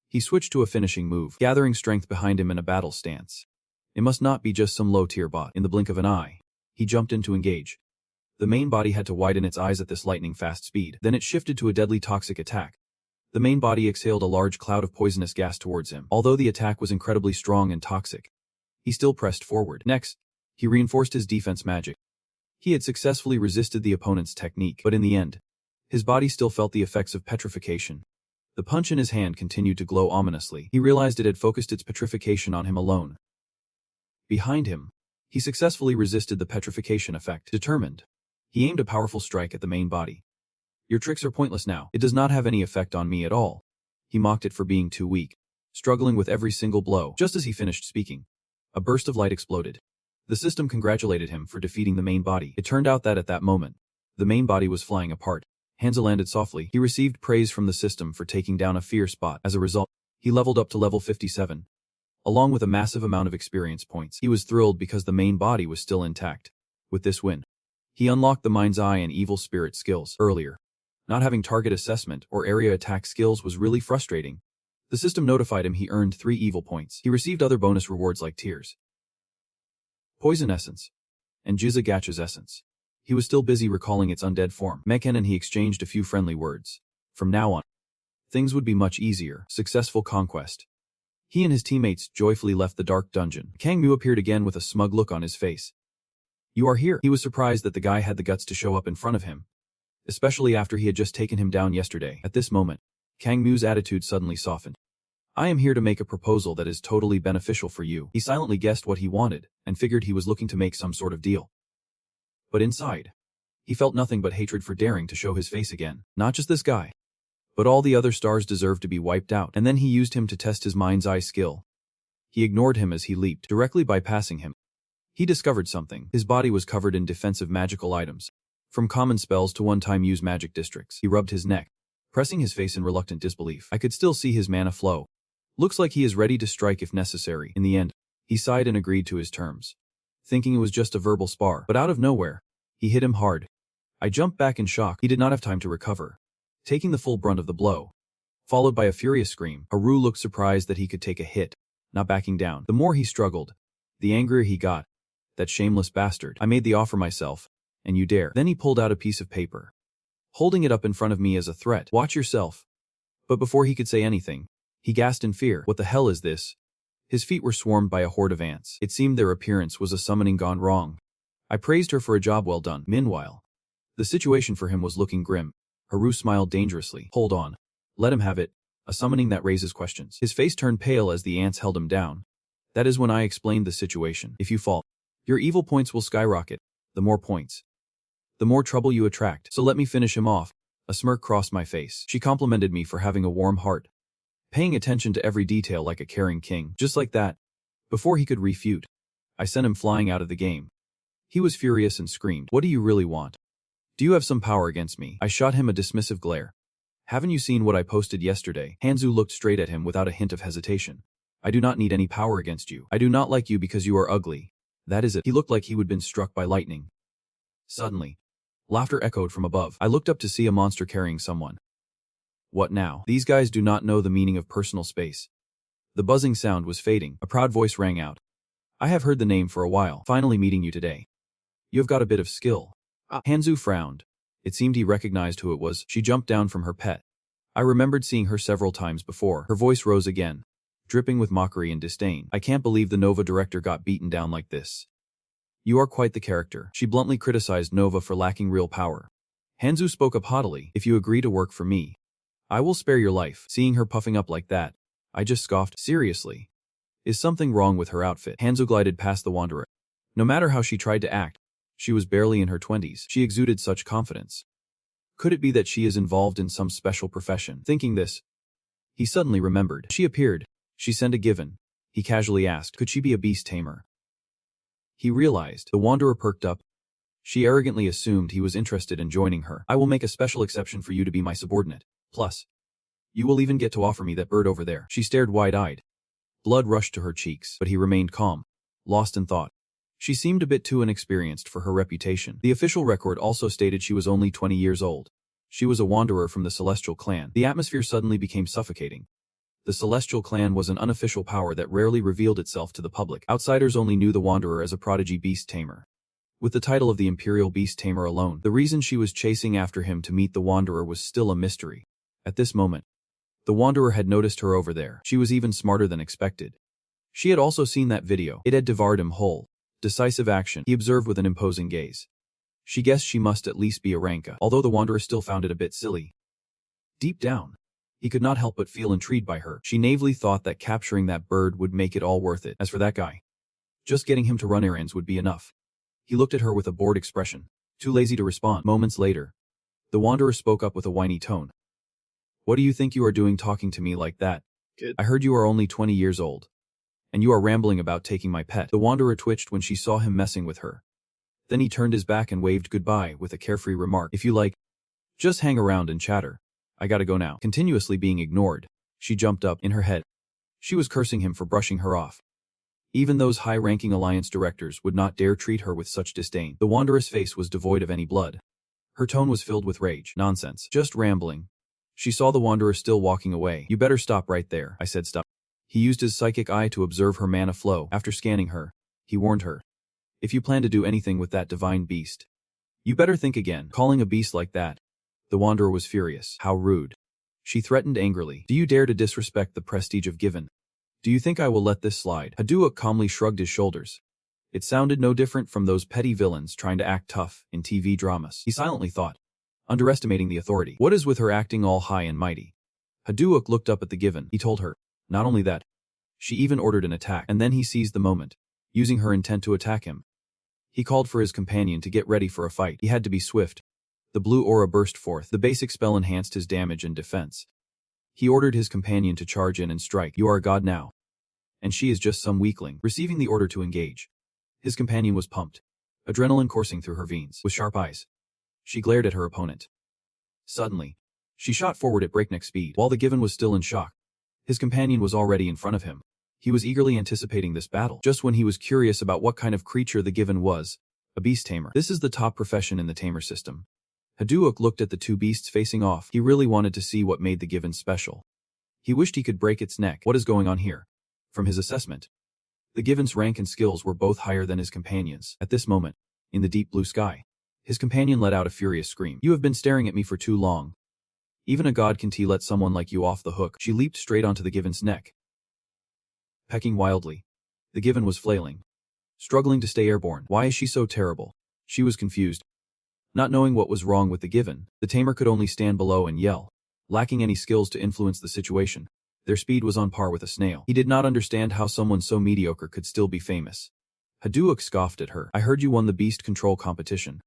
[SPEAKER 1] He switched to a finishing move, gathering strength behind him in a battle stance. It must not be just some low-tier bot. In the blink of an eye, he jumped in to engage. The main body had to widen its eyes at this lightning-fast speed. Then it shifted to a deadly toxic attack. The main body exhaled a large cloud of poisonous gas towards him. Although the attack was incredibly strong and toxic, he still pressed forward. Next, he reinforced his defense magic. He had successfully resisted the opponent's technique, but in the end, his body still felt the effects of petrification. The punch in his hand continued to glow ominously. He realized it had focused its petrification on him alone. Behind him, he successfully resisted the petrification effect. Determined, he aimed a powerful strike at the main body. Your tricks are pointless now. It does not have any effect on me at all. He mocked it for being too weak, struggling with every single blow. Just as he finished speaking, a burst of light exploded. The system congratulated him for defeating the main body. It turned out that at that moment, the main body was flying apart. Hanzo landed softly. He received praise from the system for taking down a fierce bot. As a result, he leveled up to level 57. Along with a massive amount of experience points. He was thrilled because the main body was still intact. With this win, he unlocked the Mind's Eye and Evil Spirit skills. Earlier, not having target assessment or area attack skills was really frustrating. The system notified him he earned 3 evil points. He received other bonus rewards like tears, poison essence, and Jizagacha's essence. He was still busy recalling its undead form. Meken and he exchanged a few friendly words. From now on, things would be much easier. Successful conquest. He and his teammates joyfully left the dark dungeon. Kang Mu appeared again with a smug look on his face. You are here. He was surprised that the guy had the guts to show up in front of him, especially after he had just taken him down yesterday. At this moment, Kang Mu's attitude suddenly softened. I am here to make a proposal that is totally beneficial for you. He silently guessed what he wanted, and figured he was looking to make some sort of deal. But inside, he felt nothing but hatred for daring to show his face again. Not just this guy, but all the other stars deserved to be wiped out. And then he used him to test his Mind's Eye skill. He ignored him as he leaped, directly bypassing him. He discovered something. His body was covered in defensive magical items, from common spells to one-time use magic districts. He rubbed his neck, pressing his face in reluctant disbelief. I could still see his mana flow. Looks like he is ready to strike if necessary. In the end, he sighed and agreed to his terms, thinking it was just a verbal spar. But out of nowhere, he hit him hard. I jumped back in shock. He did not have time to recover, taking the full brunt of the blow. Followed by a furious scream, Haru looked surprised that he could take a hit, not backing down. The more he struggled, the angrier he got. That shameless bastard. I made the offer myself, and you dare. Then he pulled out a piece of paper, holding it up in front of me as a threat. Watch yourself. But before he could say anything, he gasped in fear. What the hell is this? His feet were swarmed by a horde of ants. It seemed their appearance was a summoning gone wrong. I praised her for a job well done. Meanwhile, the situation for him was looking grim. Haru smiled dangerously. Hold on. Let him have it. A summoning that raises questions. His face turned pale as the ants held him down. That is when I explained the situation. If you fall, your evil points will skyrocket. The more points, the more trouble you attract. So let me finish him off. A smirk crossed my face. She complimented me for having a warm heart, paying attention to every detail like a caring king. Just like that, before he could refute, I sent him flying out of the game. He was furious and screamed, "What do you really want? Do you have some power against me?" I shot him a dismissive glare. Haven't you seen what I posted yesterday? Hanzu looked straight at him without a hint of hesitation. I do not need any power against you. I do not like you because you are ugly. That is it. He looked like he would been struck by lightning. Suddenly, laughter echoed from above. I looked up to see a monster carrying someone. What now? These guys do not know the meaning of personal space. The buzzing sound was fading. A proud voice rang out. I have heard the name for a while. Finally meeting you today. You have got a bit of skill. Hanzu frowned. It seemed he recognized who it was. She jumped down from her pet. I remembered seeing her several times before. Her voice rose again, dripping with mockery and disdain. I can't believe the Nova director got beaten down like this. You are quite the character. She bluntly criticized Nova for lacking real power. Hanzu spoke up haughtily. If you agree to work for me, I will spare your life. Seeing her puffing up like that, I just scoffed. Seriously? Is something wrong with her outfit? Hanzo glided past the wanderer. No matter how she tried to act, she was barely in her 20s. She exuded such confidence. Could it be that she is involved in some special profession? Thinking this, He suddenly remembered. She appeared. She sent a given. He casually asked, could she be a beast tamer? He realized. The wanderer perked up. She arrogantly assumed he was interested in joining her. I will make a special exception for you to be my subordinate. Plus, you will even get to offer me that bird over there. She stared wide-eyed. Blood rushed to her cheeks, but he remained calm, lost in thought. She seemed a bit too inexperienced for her reputation. The official record also stated she was only 20 years old. She was a wanderer from the Celestial Clan. The atmosphere suddenly became suffocating. The Celestial Clan was an unofficial power that rarely revealed itself to the public. Outsiders only knew the wanderer as a prodigy beast tamer. With the title of the Imperial Beast Tamer alone, the reason she was chasing after him to meet the wanderer was still a mystery. At this moment, the wanderer had noticed her over there. She was even smarter than expected. She had also seen that video. It had devoured him whole. Decisive action, he observed with an imposing gaze. She guessed she must at least be a Ranka, although the wanderer still found it a bit silly. Deep down, he could not help but feel intrigued by her. She naively thought that capturing that bird would make it all worth it. As for that guy, just getting him to run errands would be enough. He looked at her with a bored expression, too lazy to respond. Moments later, the wanderer spoke up with a whiny tone. What do you think you are doing talking to me like that?
[SPEAKER 2] Kid.
[SPEAKER 1] I heard you are only 20 years old. And you are rambling about taking my pet. The wanderer twitched when she saw him messing with her. Then he turned his back and waved goodbye with a carefree remark. If you like, just hang around and chatter. I gotta go now. Continuously being ignored, she jumped up in her head. She was cursing him for brushing her off. Even those high-ranking alliance directors would not dare treat her with such disdain. The wanderer's face was devoid of any blood. Her tone was filled with rage. Nonsense. Just rambling. She saw the wanderer still walking away. You better stop right there, I said. Stop. He used his psychic eye to observe her mana flow. After scanning her, he warned her. If you plan to do anything with that divine beast, you better think again. Calling a beast like that. The wanderer was furious. How rude. She threatened angrily. Do you dare to disrespect the prestige of Given? Do you think I will let this slide? Haduok calmly shrugged his shoulders. It sounded no different from those petty villains trying to act tough in TV dramas. He silently thought, underestimating the authority. What is with her acting all high and mighty? Haduok looked up at the Given. He told her. Not only that, she even ordered an attack, and then he seized the moment, using her intent to attack him. He called for his companion to get ready for a fight. He had to be swift. The blue aura burst forth. The basic spell enhanced his damage and defense. He ordered his companion to charge in and strike. You are a god now. And she is just some weakling. Receiving the order to engage, his companion was pumped, adrenaline coursing through her veins. With sharp eyes, she glared at her opponent. Suddenly, she shot forward at breakneck speed. While the Given was still in shock, his companion was already in front of him. He was eagerly anticipating this battle. Just when he was curious about what kind of creature the Given was, a beast tamer. This is the top profession in the tamer system. Haduok looked at the two beasts facing off. He really wanted to see what made the Given special. He wished he could break its neck. What is going on here? From his assessment, the Given's rank and skills were both higher than his companion's. At this moment, in the deep blue sky, his companion let out a furious scream. You have been staring at me for too long. Even a god can let someone like you off the hook. She leaped straight onto the Given's neck. Pecking wildly, the Given was flailing, struggling to stay airborne. Why is she so terrible? She was confused. Not knowing what was wrong with the Given, the tamer could only stand below and yell, lacking any skills to influence the situation. Their speed was on par with a snail. He did not understand how someone so mediocre could still be famous. Haduok scoffed at her. I heard you won the beast control competition.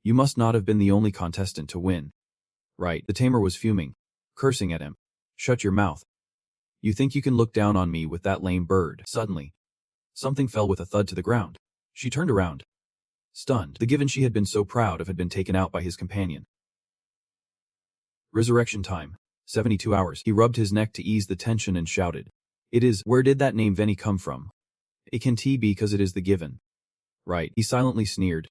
[SPEAKER 1] You must not have been the only contestant to win. Right. The tamer was fuming, cursing at him. Shut your mouth. You think you can look down on me with that lame bird? Suddenly, something fell with a thud to the ground. She turned around. Stunned, the Given she had been so proud of had been taken out by his companion. Resurrection time. 72 hours. He rubbed his neck to ease the tension and shouted. It is. Where did that name Veni come from? It can be because it is the Given. Right. He silently sneered.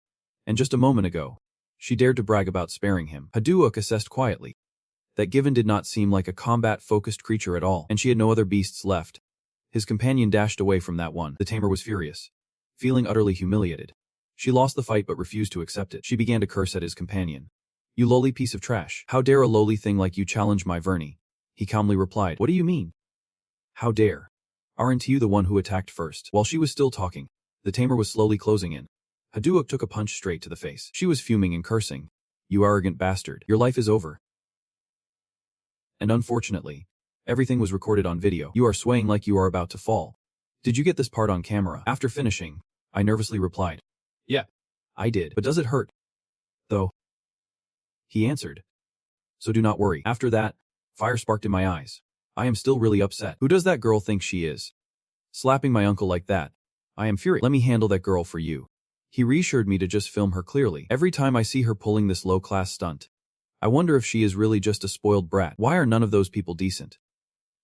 [SPEAKER 1] And just a moment ago, she dared to brag about sparing him. Haduok assessed quietly. That Given did not seem like a combat-focused creature at all, and she had no other beasts left. His companion dashed away from that one. The tamer was furious, feeling utterly humiliated. She lost the fight but refused to accept it. She began to curse at his companion. You lowly piece of trash. How dare a lowly thing like you challenge my Verni? He calmly replied. What do you mean? How dare? Aren't you the one who attacked first? While she was still talking, the tamer was slowly closing in. Haduok took a punch straight to the face. She was fuming and cursing. You arrogant bastard. Your life is over. And unfortunately, everything was recorded on video. You are swaying like you are about to fall. Did you get this part on camera? After finishing, I nervously replied.
[SPEAKER 2] Yeah,
[SPEAKER 1] I did. But does it hurt? Though. He answered. So do not worry. After that, fire sparked in my eyes. I am still really upset. Who does that girl think she is? Slapping my uncle like that. I am furious. Let me handle that girl for you. He reassured me to just film her clearly. Every time I see her pulling this low-class stunt, I wonder if she is really just a spoiled brat. Why are none of those people decent?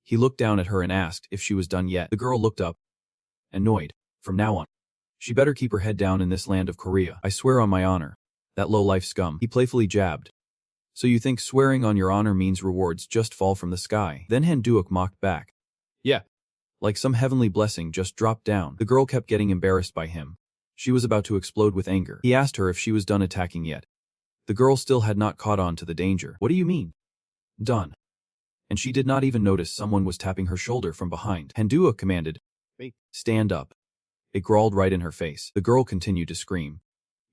[SPEAKER 1] He looked down at her and asked if she was done yet. The girl looked up, annoyed. From now on, she better keep her head down in this land of Korea. I swear on my honor. That low-life scum. He playfully jabbed. So you think swearing on your honor means rewards just fall from the sky? Then Han-duok mocked back.
[SPEAKER 2] Yeah.
[SPEAKER 1] Like some heavenly blessing just dropped down. The girl kept getting embarrassed by him. She was about to explode with anger. He asked her if she was done attacking yet. The girl still had not caught on to the danger. What do you mean? Done. And she did not even notice someone was tapping her shoulder from behind. Han-duok commanded,
[SPEAKER 2] Me.
[SPEAKER 1] Stand up. It growled right in her face. The girl continued to scream.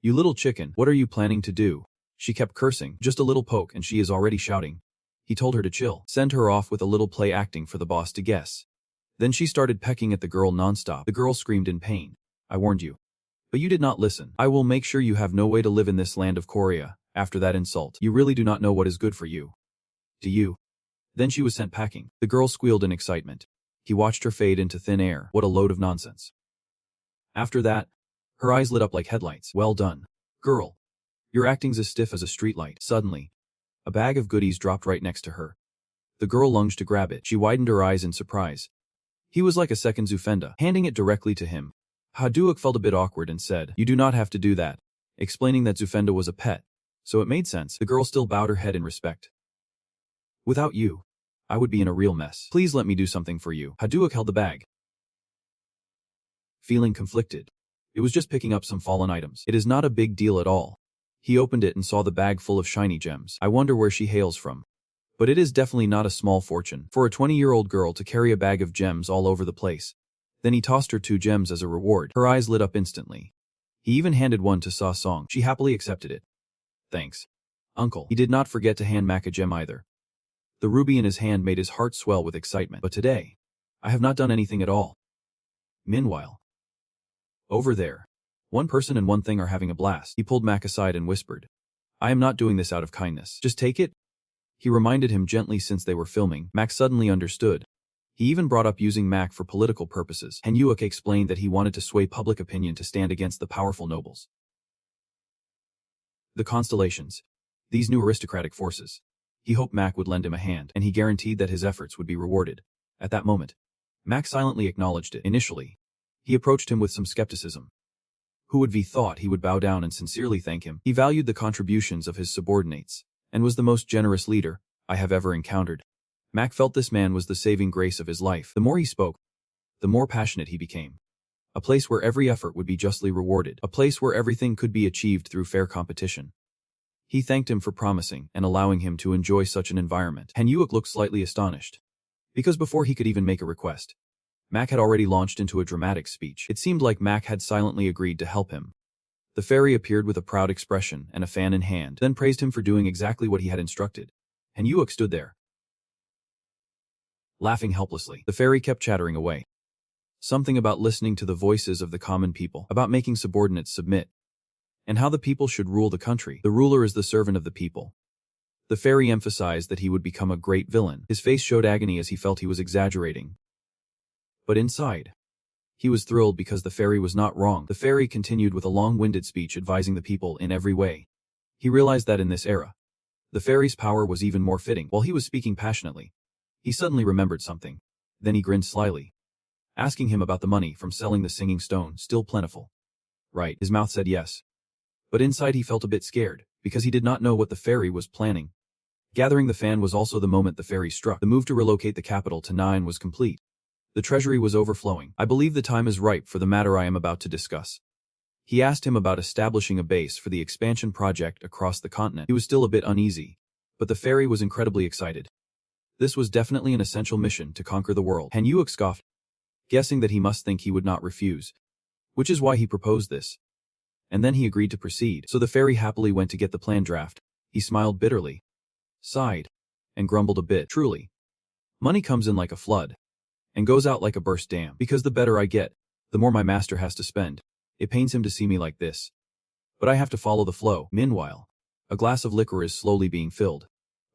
[SPEAKER 1] You little chicken, what are you planning to do? She kept cursing. Just a little poke and she is already shouting. He told her to chill. Send her off with a little play acting for the boss to guess. Then she started pecking at the girl nonstop. The girl screamed in pain. I warned you. But you did not listen. I will make sure you have no way to live in this land of Korea. After that insult, you really do not know what is good for you. Do you? Then she was sent packing. The girl squealed in excitement. He watched her fade into thin air. What a load of nonsense. After that, her eyes lit up like headlights. Well done. Girl. Your acting's as stiff as a streetlight. Suddenly, a bag of goodies dropped right next to her. The girl lunged to grab it. She widened her eyes in surprise. He was like a second Zufenda, handing it directly to him. Han-duok felt a bit awkward and said, You do not have to do that, explaining that Zufenda was a pet. So it made sense. The girl still bowed her head in respect. Without you, I would be in a real mess. Please let me do something for you. Han-duok held the bag. Feeling conflicted. It was just picking up some fallen items. It is not a big deal at all. He opened it and saw the bag full of shiny gems. I wonder where she hails from. But it is definitely not a small fortune for a 20-year-old girl to carry a bag of gems all over the place. Then he tossed her 2 gems as a reward. Her eyes lit up instantly. He even handed one to Sa Song. She happily accepted it. Thanks, uncle. He did not forget to hand Mac a gem either. The ruby in his hand made his heart swell with excitement. But today, I have not done anything at all. Meanwhile, over there, one person and one thing are having a blast. He pulled Mac aside and whispered, I am not doing this out of kindness. Just take it. He reminded him gently since they were filming. Mac suddenly understood. He even brought up using Mac for political purposes. Han-duok explained that he wanted to sway public opinion to stand against the powerful nobles. The constellations. These new aristocratic forces. He hoped Mac would lend him a hand, and he guaranteed that his efforts would be rewarded. At that moment, Mac silently acknowledged it. Initially, he approached him with some skepticism. Who would have thought he would bow down and sincerely thank him? He valued the contributions of his subordinates, and was the most generous leader I have ever encountered. Mac felt this man was the saving grace of his life. The more he spoke, the more passionate he became. A place where every effort would be justly rewarded. A place where everything could be achieved through fair competition. He thanked him for promising and allowing him to enjoy such an environment. Han-duok looked slightly astonished. Because before he could even make a request, Mac had already launched into a dramatic speech. It seemed like Mac had silently agreed to help him. The fairy appeared with a proud expression and a fan in hand, then praised him for doing exactly what he had instructed. Han-duok stood there, laughing helplessly. The fairy kept chattering away. Something about listening to the voices of the common people, about making subordinates submit, and how the people should rule the country. The ruler is the servant of the people. The fairy emphasized that he would become a great villain. His face showed agony as he felt he was exaggerating. But inside, he was thrilled because the fairy was not wrong. The fairy continued with a long-winded speech advising the people in every way. He realized that in this era, the fairy's power was even more fitting. While he was speaking passionately, he suddenly remembered something. Then he grinned slyly, asking him about the money from selling the singing stone, still plentiful. Right, his mouth said yes. But inside he felt a bit scared, because he did not know what the fairy was planning. Gathering the fan was also the moment the fairy struck. The move to relocate the capital to Nine was complete. The treasury was overflowing. I believe the time is ripe for the matter I am about to discuss. He asked him about establishing a base for the expansion project across the continent. He was still a bit uneasy, but the fairy was incredibly excited. This was definitely an essential mission to conquer the world. Han-duok scoffed, guessing that he must think he would not refuse, which is why he proposed this. And then he agreed to proceed. So the fairy happily went to get the plan draft. He smiled bitterly, sighed, and grumbled a bit. Truly, money comes in like a flood and goes out like a burst dam. Because the better I get, the more my master has to spend. It pains him to see me like this. But I have to follow the flow. Meanwhile, a glass of liquor is slowly being filled.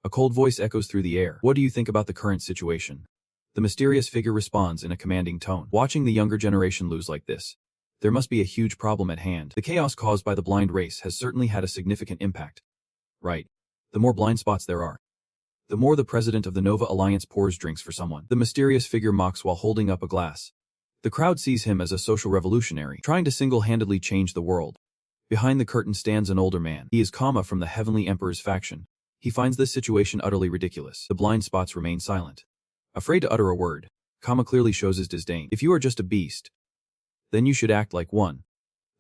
[SPEAKER 1] A cold voice echoes through the air. What do you think about the current situation? The mysterious figure responds in a commanding tone. Watching the younger generation lose like this, there must be a huge problem at hand. The chaos caused by the blind race has certainly had a significant impact. Right. The more blind spots there are, the more the president of the Nova Alliance pours drinks for someone. The mysterious figure mocks while holding up a glass. The crowd sees him as a social revolutionary, trying to single-handedly change the world. Behind the curtain stands an older man. He is Kama from the Heavenly Emperor's faction. He finds this situation utterly ridiculous. The blind spots remain silent, afraid to utter a word. Kama clearly shows his disdain. If you are just a beast, then you should act like one.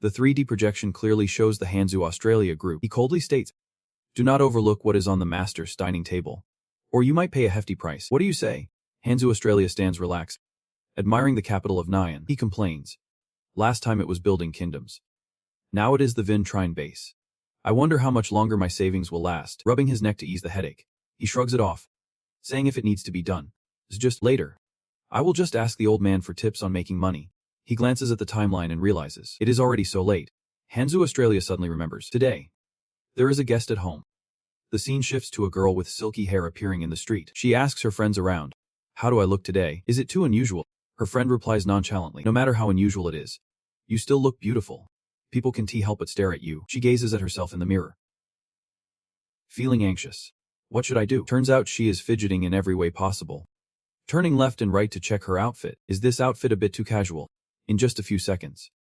[SPEAKER 1] The 3D projection clearly shows the Hanzu Australia group. He coldly states, "Do not overlook what is on the master's dining table, or you might pay a hefty price." What do you say? Hanzu Australia stands relaxed, admiring the capital of Nyan. He complains. Last time it was building kingdoms. Now it is the Vin Trine base. I wonder how much longer my savings will last. Rubbing his neck to ease the headache, he shrugs it off, saying if it needs to be done, it's just later. I will just ask the old man for tips on making money. He glances at the timeline and realizes it is already so late. Hanzu Australia suddenly remembers. Today, there is a guest at home. The scene shifts to a girl with silky hair appearing in the street. She asks her friends around, "How do I look today? Is it too unusual?" Her friend replies nonchalantly, "No matter how unusual it is, you still look beautiful. People can't help but stare at you." She gazes at herself in the mirror, feeling anxious. What should I do? Turns out she is fidgeting in every way possible, turning left and right to check her outfit. Is this outfit a bit too casual? In just a few seconds,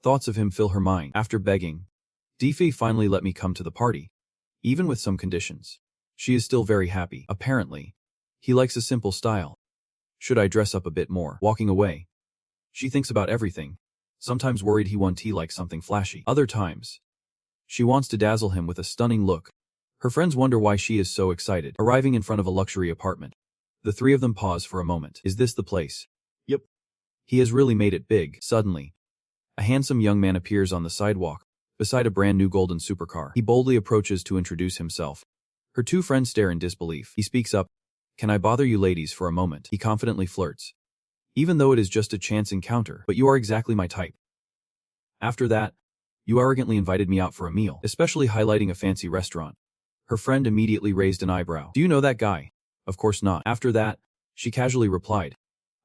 [SPEAKER 1] thoughts of him fill her mind. After begging, Defei finally let me come to the party, even with some conditions. She is still very happy. Apparently, he likes a simple style. Should I dress up a bit more? Walking away, she thinks about everything, sometimes worried he won't like something flashy. Other times, she wants to dazzle him with a stunning look. Her friends wonder why she is so excited. Arriving in front of a luxury apartment, the three of them pause for a moment. Is this the place?
[SPEAKER 2] Yep.
[SPEAKER 1] He has really made it big. Suddenly, a handsome young man appears on the sidewalk, beside a brand new golden supercar. He boldly approaches to introduce himself. Her two friends stare in disbelief. He speaks up. "Can I bother you ladies for a moment?" He confidently flirts, even though it is just a chance encounter. "But you are exactly my type. After that, you arrogantly invited me out for a meal," especially highlighting a fancy restaurant. Her friend immediately raised an eyebrow. "Do you know that guy?" "Of course not." After that, she casually replied,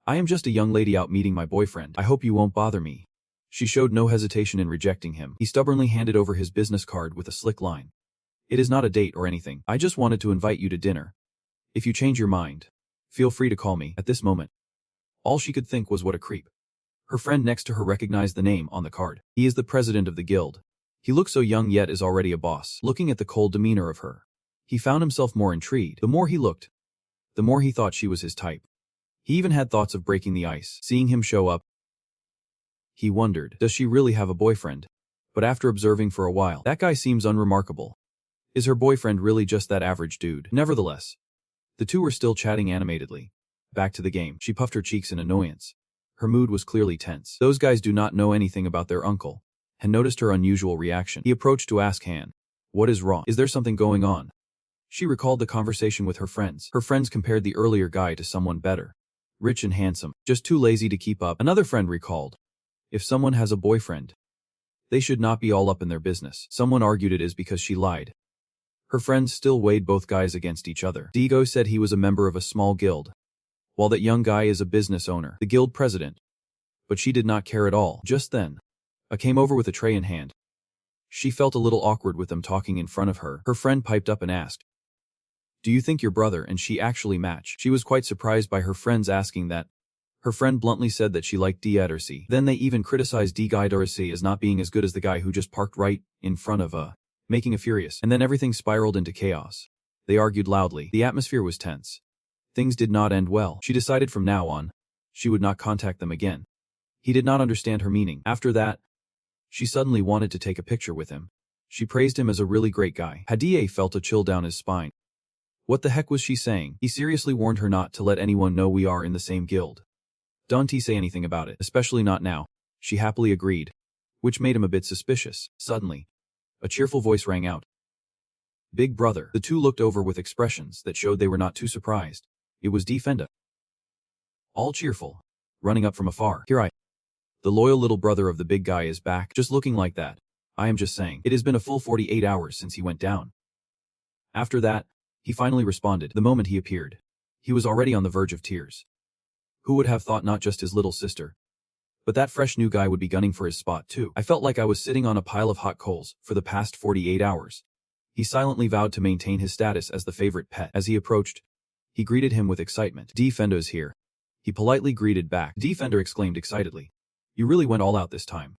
[SPEAKER 1] "I am just a young lady out meeting my boyfriend. I hope you won't bother me." She showed no hesitation in rejecting him. He stubbornly handed over his business card with a slick line. "It is not a date or anything. I just wanted to invite you to dinner. If you change your mind, feel free to call me." At this moment, all she could think was what a creep. Her friend next to her recognized the name on the card. He is the president of the guild. He looks so young yet is already a boss. Looking at the cold demeanor of her, he found himself more intrigued. The more he looked, the more he thought she was his type. He even had thoughts of breaking the ice. Seeing him show up, he wondered, does she really have a boyfriend? But after observing for a while, that guy seems unremarkable. Is her boyfriend really just that average dude? Nevertheless, the two were still chatting animatedly. Back to the game. She puffed her cheeks in annoyance. Her mood was clearly tense. Those guys do not know anything about their uncle, and noticed her unusual reaction. He approached to ask Han, "What is wrong? Is there something going on?" She recalled the conversation with her friends. Her friends compared the earlier guy to someone better. Rich and handsome, just too lazy to keep up. Another friend recalled, if someone has a boyfriend, they should not be all up in their business. Someone argued it is because she lied. Her friends still weighed both guys against each other. Digo said he was a member of a small guild, while that young guy is a business owner, the guild president. But she did not care at all. Just then, A came over with a tray in hand. She felt a little awkward with them talking in front of her. Her friend piped up and asked, "Do you think your brother and she actually match?" She was quite surprised by her friends asking that. Her friend bluntly said that she liked Diadersi. Then they even criticized Diadersi as not being as good as the guy who just parked right in front of making a furious. And then everything spiraled into chaos. They argued loudly. The atmosphere was tense. Things did not end well. She decided from now on, she would not contact them again. He did not understand her meaning. After that, she suddenly wanted to take a picture with him. She praised him as a really great guy. Hadie felt a chill down his spine. What the heck was she saying? He seriously warned her not to let anyone know we are in the same guild. Don't say anything about it, especially not now. She happily agreed, which made him a bit suspicious. Suddenly, a cheerful voice rang out. "Big brother." The two looked over with expressions that showed they were not too surprised. It was Fenda. All cheerful, running up from afar. The loyal little brother of the big guy is back, just looking like that. I am just saying. It has been a full 48 hours since he went down. After that, he finally responded. The moment he appeared, he was already on the verge of tears. Who would have thought not just his little sister, but that fresh new guy would be gunning for his spot too. I felt like I was sitting on a pile of hot coals for the past 48 hours. He silently vowed to maintain his status as the favorite pet. As he approached, he greeted him with excitement. Defender's here. He politely greeted back. Defender exclaimed excitedly. You really went all out this time.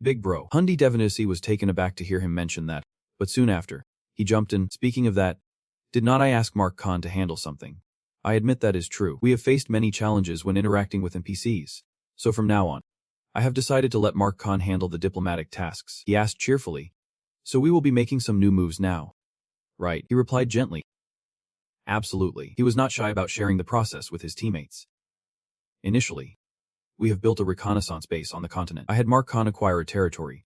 [SPEAKER 1] Big bro. Hundi Devanisi was taken aback to hear him mention that, but soon after, he jumped in. Speaking of that, did not I ask Mark Khan to handle something? I admit that is true. We have faced many challenges when interacting with NPCs. So from now on, I have decided to let Mark Khan handle the diplomatic tasks. He asked cheerfully. So we will be making some new moves now. Right, he replied gently. Absolutely. He was not shy about sharing the process with his teammates. Initially, we have built a reconnaissance base on the continent. I had Mark Khan acquire a territory,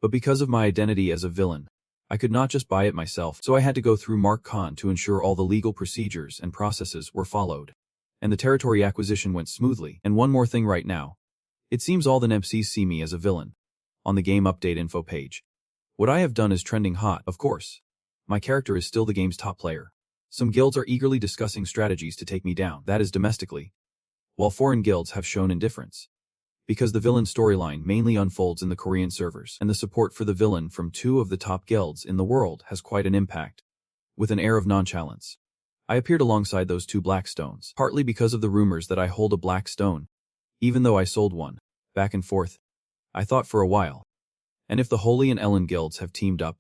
[SPEAKER 1] but because of my identity as a villain, I could not just buy it myself, so I had to go through Mark Khan to ensure all the legal procedures and processes were followed. And the territory acquisition went smoothly. And one more thing right now. It seems all the NPCs see me as a villain. On the game update info page. What I have done is trending hot, of course. My character is still the game's top player. Some guilds are eagerly discussing strategies to take me down, that is domestically, while foreign guilds have shown indifference. Because the villain storyline mainly unfolds in the Korean servers, and the support for the villain from two of the top guilds in the world has quite an impact. With an air of nonchalance, I appeared alongside those two black stones, partly because of the rumors that I hold a black stone, even though I sold one. Back and forth, I thought for a while. And if the Holy and Ellen guilds have teamed up,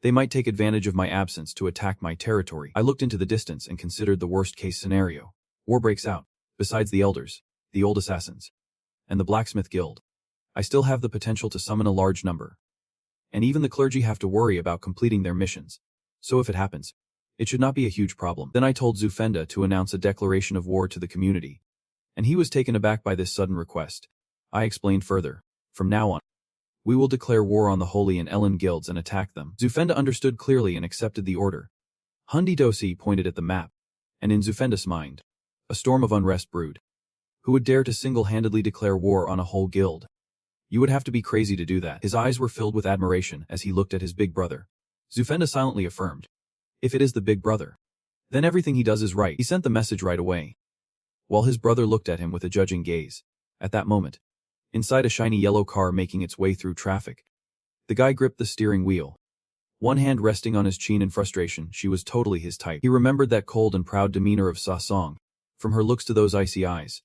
[SPEAKER 1] they might take advantage of my absence to attack my territory. I looked into the distance and considered the worst-case scenario. War breaks out. Besides the elders, the old assassins, and the blacksmith guild, I still have the potential to summon a large number. And even the clergy have to worry about completing their missions. So if it happens, it should not be a huge problem. Then I told Zufenda to announce a declaration of war to the community. And he was taken aback by this sudden request. I explained further. From now on, we will declare war on the Holy and Ellen guilds and attack them. Zufenda understood clearly and accepted the order. Hundi Dosi pointed at the map, and in Zufenda's mind, a storm of unrest brewed. Who would dare to single-handedly declare war on a whole guild? You would have to be crazy to do that. His eyes were filled with admiration as he looked at his big brother. Zufenda silently affirmed. If it is the big brother, then everything he does is right. He sent the message right away. While his brother looked at him with a judging gaze. At that moment, inside a shiny yellow car making its way through traffic, the guy gripped the steering wheel. One hand resting on his chin in frustration, she was totally his type. He remembered that cold and proud demeanor of Sa Song. From her looks to those icy eyes.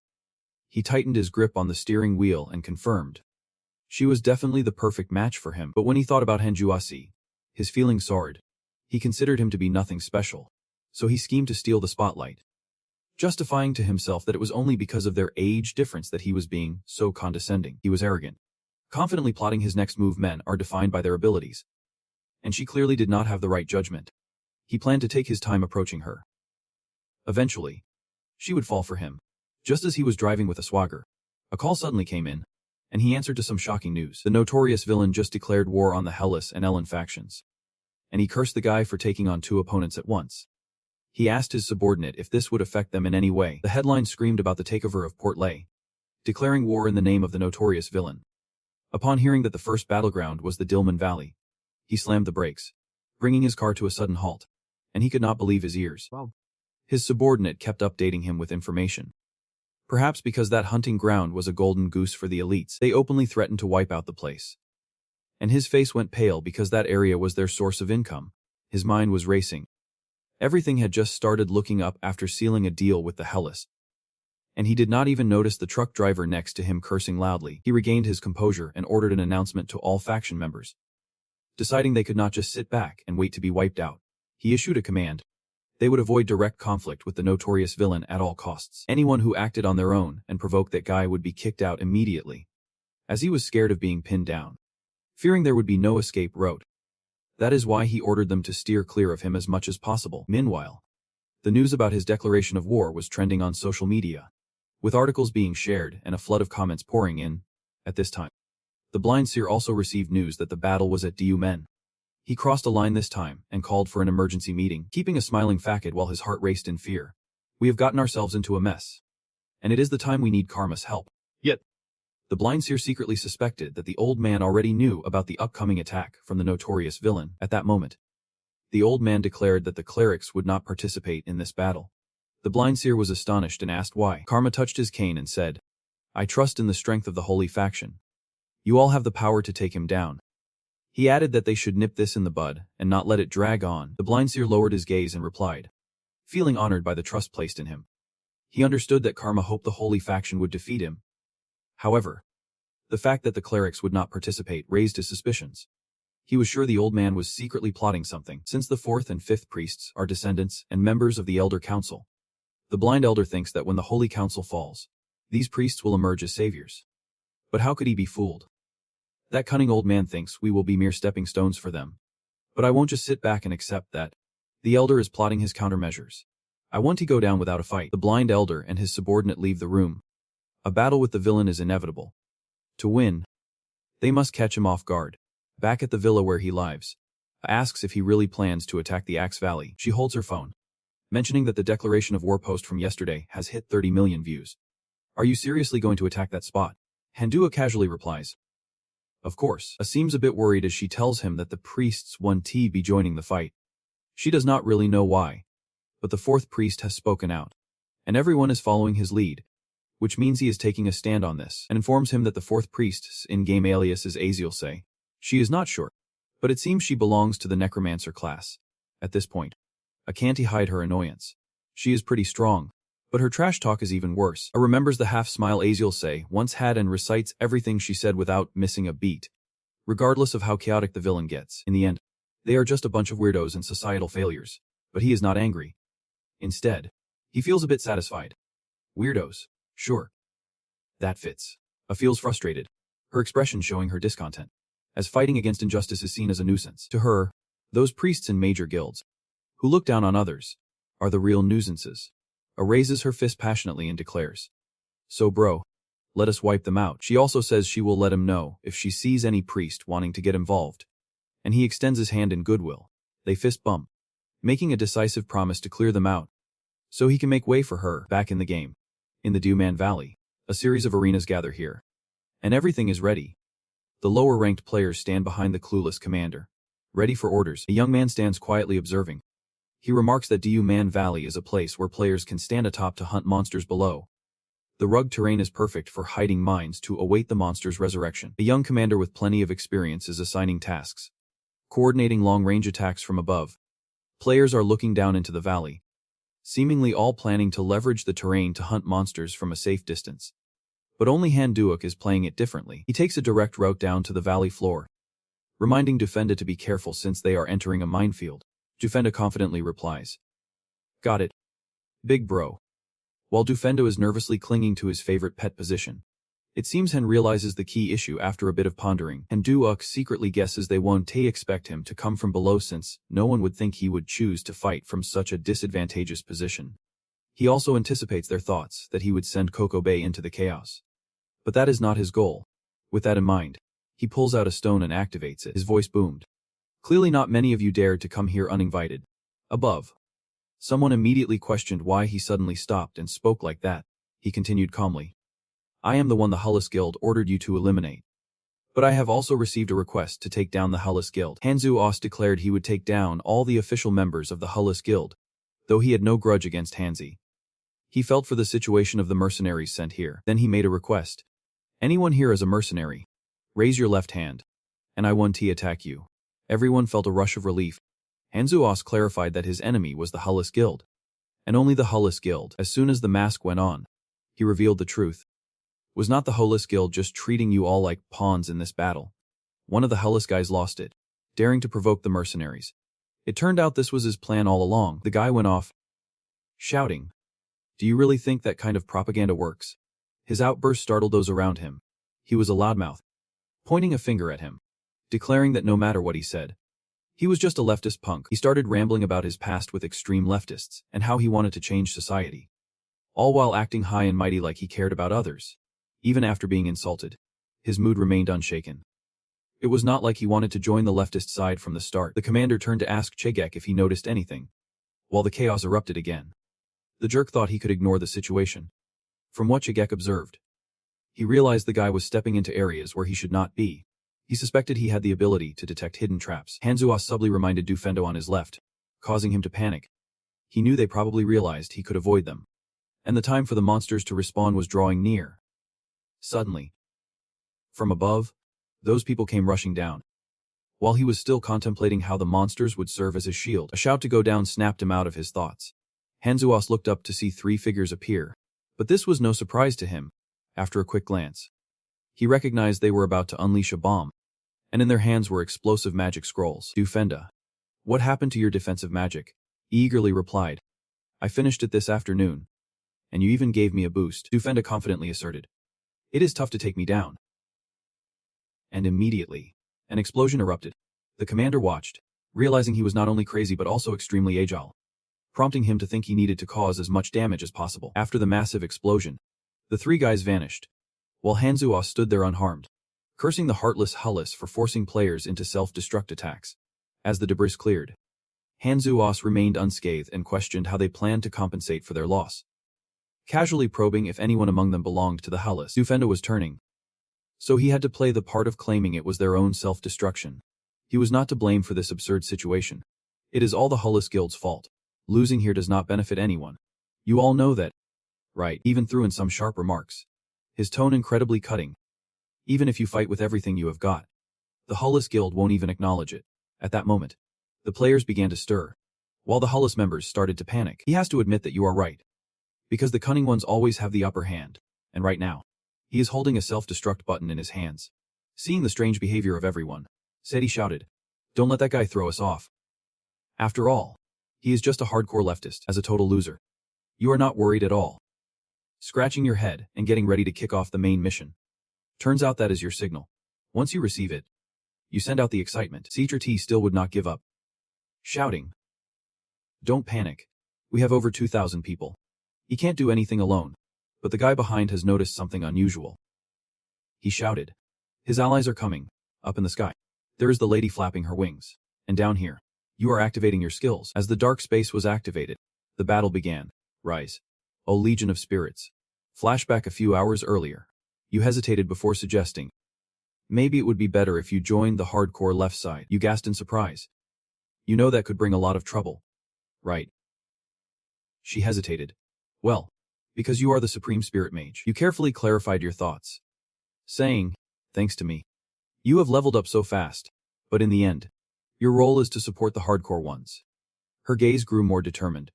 [SPEAKER 1] He tightened his grip on the steering wheel and confirmed. She was definitely the perfect match for him. But when he thought about Hanjuasi, his feelings soared. He considered him to be nothing special. So he schemed to steal the spotlight, justifying to himself that it was only because of their age difference that he was being so condescending. He was arrogant, confidently plotting his next move. Men are defined by their abilities. And she clearly did not have the right judgment. He planned to take his time approaching her. Eventually, she would fall for him. Just as he was driving with a swagger, a call suddenly came in, and he answered to some shocking news. The notorious villain just declared war on the Hellas and Ellen factions. And he cursed the guy for taking on two opponents at once. He asked his subordinate if this would affect them in any way. The headline screamed about the takeover of Port Lay, declaring war in the name of the notorious villain. Upon hearing that the first battleground was the Dilmun Valley, he slammed the brakes, bringing his car to a sudden halt, and he could not believe his ears.
[SPEAKER 2] Wow.
[SPEAKER 1] His subordinate kept updating him with information. Perhaps because that hunting ground was a golden goose for the elites, they openly threatened to wipe out the place. And his face went pale because that area was their source of income. His mind was racing. Everything had just started looking up after sealing a deal with the Hellas. And he did not even notice the truck driver next to him cursing loudly. He regained his composure and ordered an announcement to all faction members. Deciding they could not just sit back and wait to be wiped out, he issued a command. They would avoid direct conflict with the notorious villain at all costs. Anyone who acted on their own and provoked that guy would be kicked out immediately, as he was scared of being pinned down, fearing there would be no escape route. That is why he ordered them to steer clear of him as much as possible. Meanwhile, the news about his declaration of war was trending on social media, with articles being shared and a flood of comments pouring in. At this time, the blind seer also received news that the battle was at Duel. He crossed a line this time and called for an emergency meeting, keeping a smiling facade while his heart raced in fear. We have gotten ourselves into a mess, and it is the time we need Karma's help.
[SPEAKER 2] Yet,
[SPEAKER 1] the blind seer secretly suspected that the old man already knew about the upcoming attack from the notorious villain. At that moment, the old man declared that the clerics would not participate in this battle. The blind seer was astonished and asked why. Karma touched his cane and said, I trust in the strength of the holy faction. You all have the power to take him down. He added that they should nip this in the bud and not let it drag on. The blind seer lowered his gaze and replied, feeling honored by the trust placed in him. He understood that Karma hoped the holy faction would defeat him. However, the fact that the clerics would not participate raised his suspicions. He was sure the old man was secretly plotting something, since the 4th and 5th priests are descendants and members of the Elder Council. The blind elder thinks that when the Holy Council falls, these priests will emerge as saviors. But how could he be fooled? That cunning old man thinks we will be mere stepping stones for them. But I won't just sit back and accept that. The elder is plotting his countermeasures. I want to go down without a fight. The blind elder and his subordinate leave the room. A battle with the villain is inevitable. To win, they must catch him off guard. Back at the villa where he lives, asks if he really plans to attack the Axe Valley. She holds her phone, mentioning that the declaration of war post from yesterday has hit 30 million views. Are you seriously going to attack that spot? Handua casually replies, of course. Seems a bit worried as she tells him that the priests want to be joining the fight. She does not really know why, but the 4th priest has spoken out, and everyone is following his lead, which means he is taking a stand on this, and informs him that the 4th priest's in-game alias is Aziel. She is not sure, but it seems she belongs to the necromancer class. At this point, I can't hide her annoyance. She is pretty strong, but her trash talk is even worse. Remembers the half-smile Aziel once had and recites everything she said without missing a beat. Regardless of how chaotic the villain gets, in the end, they are just a bunch of weirdos and societal failures. But he is not angry. Instead, he feels a bit satisfied. Weirdos, sure. That fits. Feels frustrated, her expression showing her discontent, as fighting against injustice is seen as a nuisance. To her, those priests in major guilds, who look down on others, are the real nuisances. Raises her fist passionately and declares, so bro, let us wipe them out. She also says she will let him know if she sees any priest wanting to get involved. And he extends his hand in goodwill. They fist bump, making a decisive promise to clear them out, so he can make way for her. Back in the game, in the Duman Valley, a series of arenas gather here, and everything is ready. The lower-ranked players stand behind the clueless commander, ready for orders. A young man stands quietly observing. He remarks that Duman Valley is a place where players can stand atop to hunt monsters below. The rugged terrain is perfect for hiding mines to await the monster's resurrection. A young commander with plenty of experience is assigning tasks, coordinating long-range attacks from above. Players are looking down into the valley, seemingly all planning to leverage the terrain to hunt monsters from a safe distance. But only Handuok is playing it differently. He takes a direct route down to the valley floor, reminding Dufenda to be careful since they are entering a minefield. Dufenda confidently replies, got it, big bro. While Dufenda is nervously clinging to his favorite pet position, it seems Hen realizes the key issue after a bit of pondering, and Duok secretly guesses they won't expect him to come from below since no one would think he would choose to fight from such a disadvantageous position. He also anticipates their thoughts that he would send Coco Bay into the chaos. But that is not his goal. With that in mind, he pulls out a stone and activates it. His voice boomed. Clearly not many of you dared to come here uninvited. Above. Someone immediately questioned why he suddenly stopped and spoke like that. He continued calmly. I am the one the Hullis Guild ordered you to eliminate. But I have also received a request to take down the Hullis Guild. Hanzu Os declared he would take down all the official members of the Hullis Guild, though he had no grudge against Hanzi. He felt for the situation of the mercenaries sent here. Then he made a request. Anyone here is a mercenary. Raise your left hand, and I want to attack you. Everyone felt a rush of relief. Hanzu Os clarified that his enemy was the Hullis Guild, and only the Hullis Guild. As soon as the mask went on, he revealed the truth. Was not the Hullis Guild just treating you all like pawns in this battle? One of the Hullis guys lost it, daring to provoke the mercenaries. It turned out this was his plan all along. The guy went off, shouting, do you really think that kind of propaganda works? His outburst startled those around him. He was a loudmouth, pointing a finger at him, declaring that no matter what he said, he was just a leftist punk. He started rambling about his past with extreme leftists and how he wanted to change society, all while acting high and mighty like he cared about others. Even after being insulted, his mood remained unshaken. It was not like he wanted to join the leftist side from the start. The commander turned to ask Chegek if he noticed anything, while the chaos erupted again. The jerk thought he could ignore the situation. From what Chegek observed, he realized the guy was stepping into areas where he should not be. He suspected he had the ability to detect hidden traps. Hanzuas subtly reminded Dufendo on his left, causing him to panic. He knew they probably realized he could avoid them, and the time for the monsters to respawn was drawing near. Suddenly, from above, those people came rushing down. While he was still contemplating how the monsters would serve as his shield, a shout to go down snapped him out of his thoughts. Hanzuos looked up to see 3 figures appear, but this was no surprise to him. After a quick glance, he recognized they were about to unleash a bomb, and in their hands were explosive magic scrolls. Dufenda. What happened to your defensive magic? He eagerly replied. I finished it this afternoon, and you even gave me a boost, Dufenda confidently asserted. It is tough to take me down. And immediately, an explosion erupted. The commander watched, realizing he was not only crazy but also extremely agile, prompting him to think he needed to cause as much damage as possible. After the massive explosion, the 3 guys vanished, while Hanzuos stood there unharmed, cursing the heartless Hullis for forcing players into self-destruct attacks. As the debris cleared, Hanzuos remained unscathed and questioned how they planned to compensate for their loss. Casually probing if anyone among them belonged to the Hullis, Dufenda was turning, so he had to play the part of claiming it was their own self-destruction. He was not to blame for this absurd situation. It is all the Hullis Guild's fault. Losing here does not benefit anyone. You all know that, right? Even threw in some sharp remarks, his tone incredibly cutting. Even if you fight with everything you have got, the Hullis Guild won't even acknowledge it. At that moment, the players began to stir, while the Hullis members started to panic. He has to admit that you are right, because the cunning ones always have the upper hand, and right now, he is holding a self-destruct button in his hands. Seeing the strange behavior of everyone, Seti shouted, don't let that guy throw us off. After all, he is just a hardcore leftist, as a total loser. You are not worried at all. Scratching your head and getting ready to kick off the main mission. Turns out that is your signal. Once you receive it, you send out the excitement. Citra T still would not give up, shouting, don't panic. We have over 2,000 people. He can't do anything alone. But the guy behind has noticed something unusual. He shouted. His allies are coming, up in the sky. There is the lady flapping her wings. And down here, you are activating your skills. As the dark space was activated, the battle began. Rise. O Legion of Spirits. Flashback a few hours earlier. You hesitated before suggesting, maybe it would be better if you joined the hardcore left side. You gasped in surprise. You know that could bring a lot of trouble. Right. She hesitated. Well, because you are the Supreme Spirit Mage. You carefully clarified your thoughts, saying, thanks to me, you have leveled up so fast, but in the end, your role is to support the hardcore ones. Her gaze grew more determined.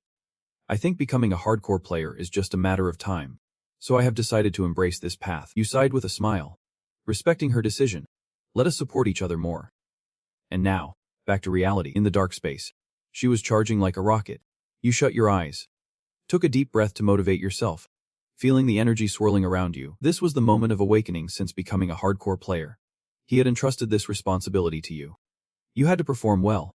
[SPEAKER 1] I think becoming a hardcore player is just a matter of time, so I have decided to embrace this path. You sighed with a smile, respecting her decision. Let us support each other more. And now, back to reality. In the dark space, she was charging like a rocket. You shut your eyes, took a deep breath to motivate yourself, feeling the energy swirling around you. This was the moment of awakening since becoming a hardcore player. He had entrusted this responsibility to you. You had to perform well.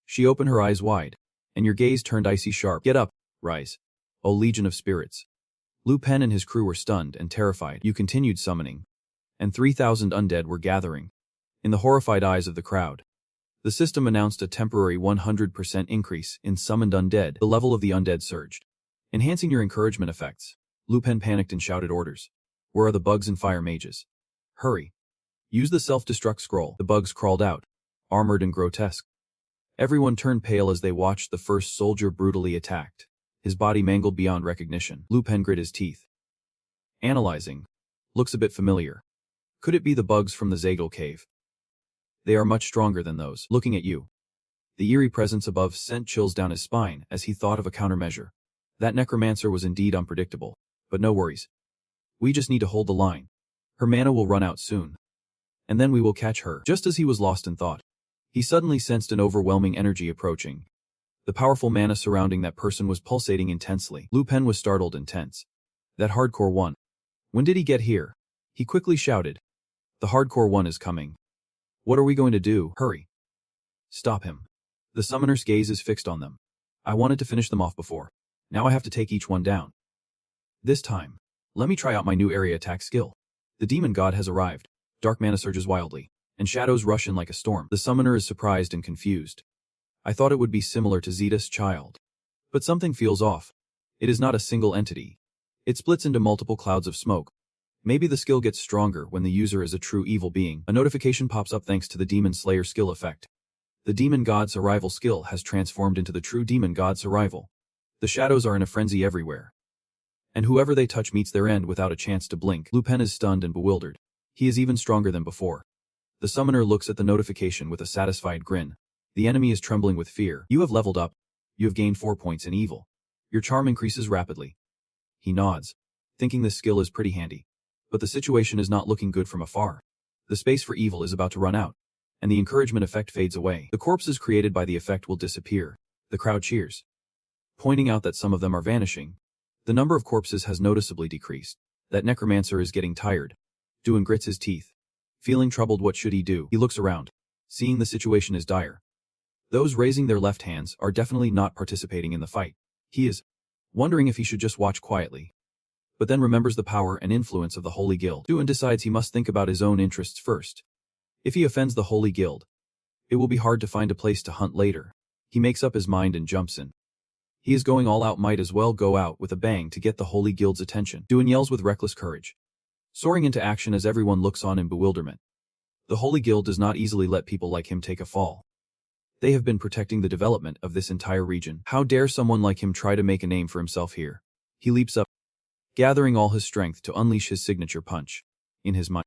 [SPEAKER 1] She opened her eyes wide, and your gaze turned icy sharp. Get up, rise. O Legion of Spirits. Lu Pen and his crew were stunned and terrified. You continued summoning, and 3,000 undead were gathering. In the horrified eyes of the crowd, the system announced a temporary 100% increase in summoned undead. The level of the undead surged, enhancing your encouragement effects. Lu Pen panicked and shouted orders. Where are the bugs and fire mages? Hurry. Use the self-destruct scroll. The bugs crawled out, armored and grotesque. Everyone turned pale as they watched the first soldier brutally attacked, his body mangled beyond recognition. Lu Pen grit his teeth. Analyzing. Looks a bit familiar. Could it be the bugs from the Zagel cave? They are much stronger than those. Looking at you, the eerie presence above sent chills down his spine as he thought of a countermeasure. That necromancer was indeed unpredictable, but no worries. We just need to hold the line. Her mana will run out soon, and then we will catch her. Just as he was lost in thought, he suddenly sensed an overwhelming energy approaching. The powerful mana surrounding that person was pulsating intensely. Lu Pen was startled and tense. That hardcore one. When did he get here? He quickly shouted. The hardcore one is coming. What are we going to do? Hurry. Stop him. The summoner's gaze is fixed on them. I wanted to finish them off before. Now I have to take each one down. This time, let me try out my new area attack skill. The demon god has arrived. Dark mana surges wildly, and shadows rush in like a storm. The summoner is surprised and confused. I thought it would be similar to Zeta's child, but something feels off. It is not a single entity. It splits into multiple clouds of smoke. Maybe the skill gets stronger when the user is a true evil being. A notification pops up thanks to the Demon Slayer skill effect. The Demon God's Arrival skill has transformed into the True Demon God's Arrival. The shadows are in a frenzy everywhere. And whoever they touch meets their end without a chance to blink. Lupin is stunned and bewildered. He is even stronger than before. The summoner looks at the notification with a satisfied grin. The enemy is trembling with fear. You have leveled up. You have gained 4 points in evil. Your charm increases rapidly. He nods, thinking this skill is pretty handy. But the situation is not looking good from afar. The space for evil is about to run out, and the encouragement effect fades away. The corpses created by the effect will disappear. The crowd cheers, pointing out that some of them are vanishing. The number of corpses has noticeably decreased. That necromancer is getting tired. Duan grits his teeth. Feeling troubled, what should he do? He looks around, seeing the situation is dire. Those raising their left hands are definitely not participating in the fight. He is wondering if he should just watch quietly, but then remembers the power and influence of the Holy Guild. Duan decides he must think about his own interests first. If he offends the Holy Guild, it will be hard to find a place to hunt later. He makes up his mind and jumps in. He is going all out, might as well go out with a bang to get the Holy Guild's attention. Duan yells with reckless courage, soaring into action as everyone looks on in bewilderment. The Holy Guild does not easily let people like him take a fall. They have been protecting the development of this entire region. How dare someone like him try to make a name for himself here? He leaps up, gathering all his strength to unleash his signature punch. In his mind,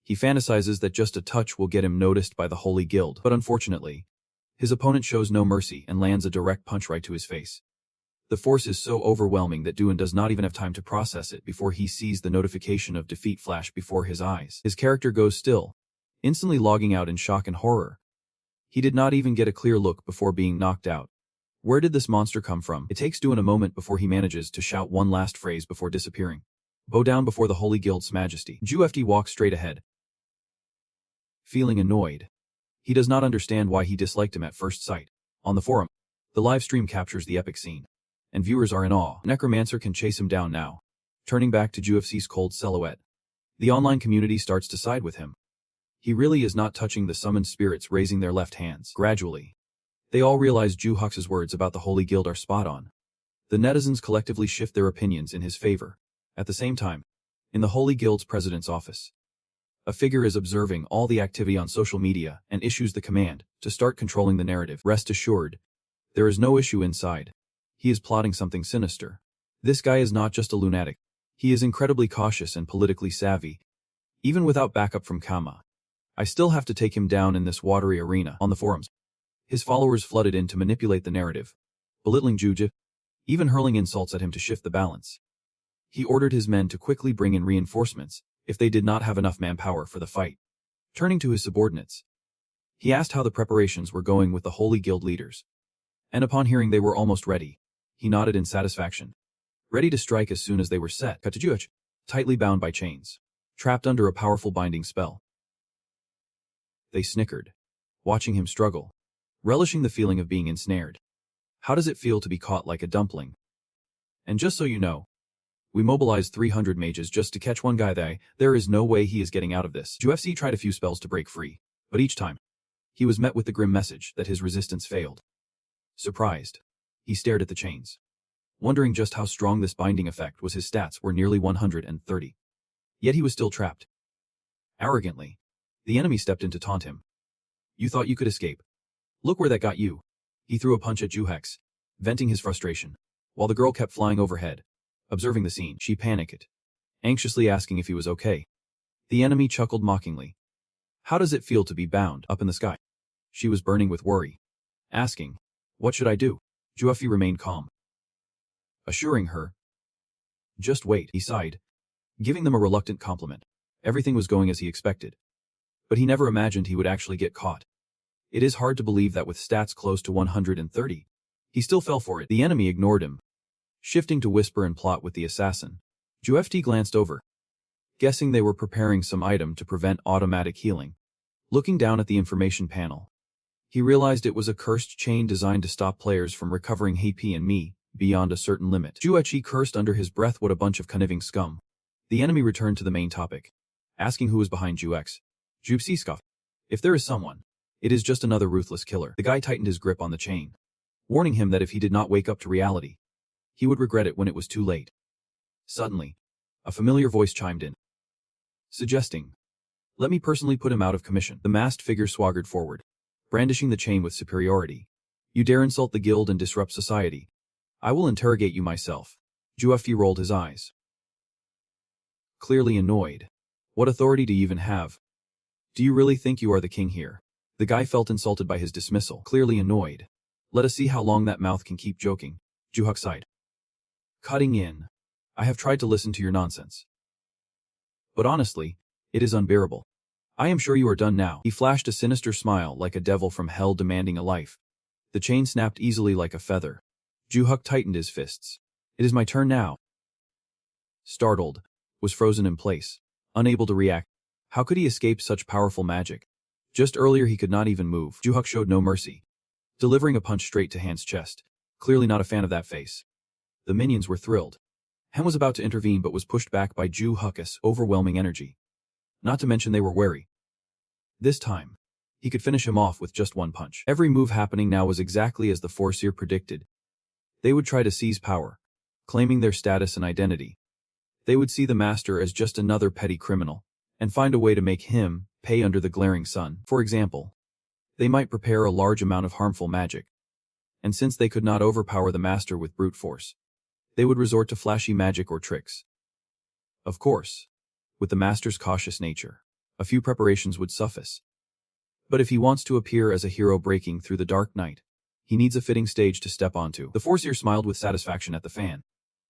[SPEAKER 1] he fantasizes that just a touch will get him noticed by the Holy Guild, but unfortunately, his opponent shows no mercy and lands a direct punch right to his face. The force is so overwhelming that Duan does not even have time to process it before he sees the notification of defeat flash before his eyes. His character goes still, instantly logging out in shock and horror. He did not even get a clear look before being knocked out. Where did this monster come from? It takes Duan a moment before he manages to shout one last phrase before disappearing. Bow down before the Holy Guild's majesty. Ju walks straight ahead, feeling annoyed. He does not understand why he disliked him at first sight. On the forum, the live stream captures the epic scene, and viewers are in awe. Necromancer can chase him down now. Turning back to Ju's cold silhouette, the online community starts to side with him. He really is not touching the summoned spirits raising their left hands. Gradually, they all realize Ju's words about the Holy Guild are spot on. The netizens collectively shift their opinions in his favor. At the same time, in the Holy Guild's president's office, a figure is observing all the activity on social media and issues the command to start controlling the narrative. Rest assured, there is no issue inside. He is plotting something sinister. This guy is not just a lunatic. He is incredibly cautious and politically savvy. Even without backup from Kama, I still have to take him down in this watery arena. On the forums, his followers flooded in to manipulate the narrative, belittling Ju, even hurling insults at him to shift the balance. He ordered his men to quickly bring in reinforcements if they did not have enough manpower for the fight. Turning to his subordinates, he asked how the preparations were going with the Holy Guild leaders. And upon hearing they were almost ready, he nodded in satisfaction, ready to strike as soon as they were set. Cut to Ju, tightly bound by chains, trapped under a powerful binding spell. They snickered, watching him struggle, relishing the feeling of being ensnared. How does it feel to be caught like a dumpling? And just so you know, we mobilized 300 mages just to catch one guy. There is no way he is getting out of this. Ju tried a few spells to break free, but each time, he was met with the grim message that his resistance failed. Surprised, he stared at the chains, wondering just how strong this binding effect was. His stats were nearly 130. Yet he was still trapped. Arrogantly, the enemy stepped in to taunt him. You thought you could escape? Look where that got you. He threw a punch at Ju, venting his frustration. While the girl kept flying overhead, observing the scene, she panicked, anxiously asking if he was okay. The enemy chuckled mockingly. How does it feel to be bound up in the sky? She was burning with worry, asking, what should I do? Ju remained calm, assuring her. Just wait, he sighed, giving them a reluctant compliment. Everything was going as he expected. But he never imagined he would actually get caught. It is hard to believe that with stats close to 130, he still fell for it. The enemy ignored him, shifting to whisper and plot with the assassin. Ju glanced over, guessing they were preparing some item to prevent automatic healing. Looking down at the information panel, he realized it was a cursed chain designed to stop players from recovering HP and me beyond a certain limit. Ju cursed under his breath, what a bunch of conniving scum. The enemy returned to the main topic, asking who was behind Ju. Ju scoffed. If there is someone, it is just another ruthless killer. The guy tightened his grip on the chain, warning him that if he did not wake up to reality, he would regret it when it was too late. Suddenly, a familiar voice chimed in, suggesting, let me personally put him out of commission. The masked figure swaggered forward, brandishing the chain with superiority. You dare insult the guild and disrupt society? I will interrogate you myself. Juefi rolled his eyes. Clearly annoyed. What authority do you even have? Do you really think you are the king here? The guy felt insulted by his dismissal, clearly annoyed. Let us see how long that mouth can keep joking. Juhuk sighed. Cutting in. I have tried to listen to your nonsense. But honestly, it is unbearable. I am sure you are done now. He flashed a sinister smile like a devil from hell demanding a life. The chain snapped easily like a feather. Juhuk tightened his fists. It is my turn now. Startled, was frozen in place, unable to react. How could he escape such powerful magic? Just earlier he could not even move. Juhuk showed no mercy, delivering a punch straight to Han's chest. Clearly not a fan of that face. The minions were thrilled. Han was about to intervene but was pushed back by Juhuk's overwhelming energy. Not to mention they were wary. This time, he could finish him off with just one punch. Every move happening now was exactly as the Foreseer predicted. They would try to seize power, claiming their status and identity. They would see the master as just another petty criminal, and find a way to make him pay under the glaring sun. For example, they might prepare a large amount of harmful magic. And since they could not overpower the master with brute force, they would resort to flashy magic or tricks. Of course, with the master's cautious nature, a few preparations would suffice. But if he wants to appear as a hero breaking through the dark night, he needs a fitting stage to step onto. The Foreseer smiled with satisfaction at the fan.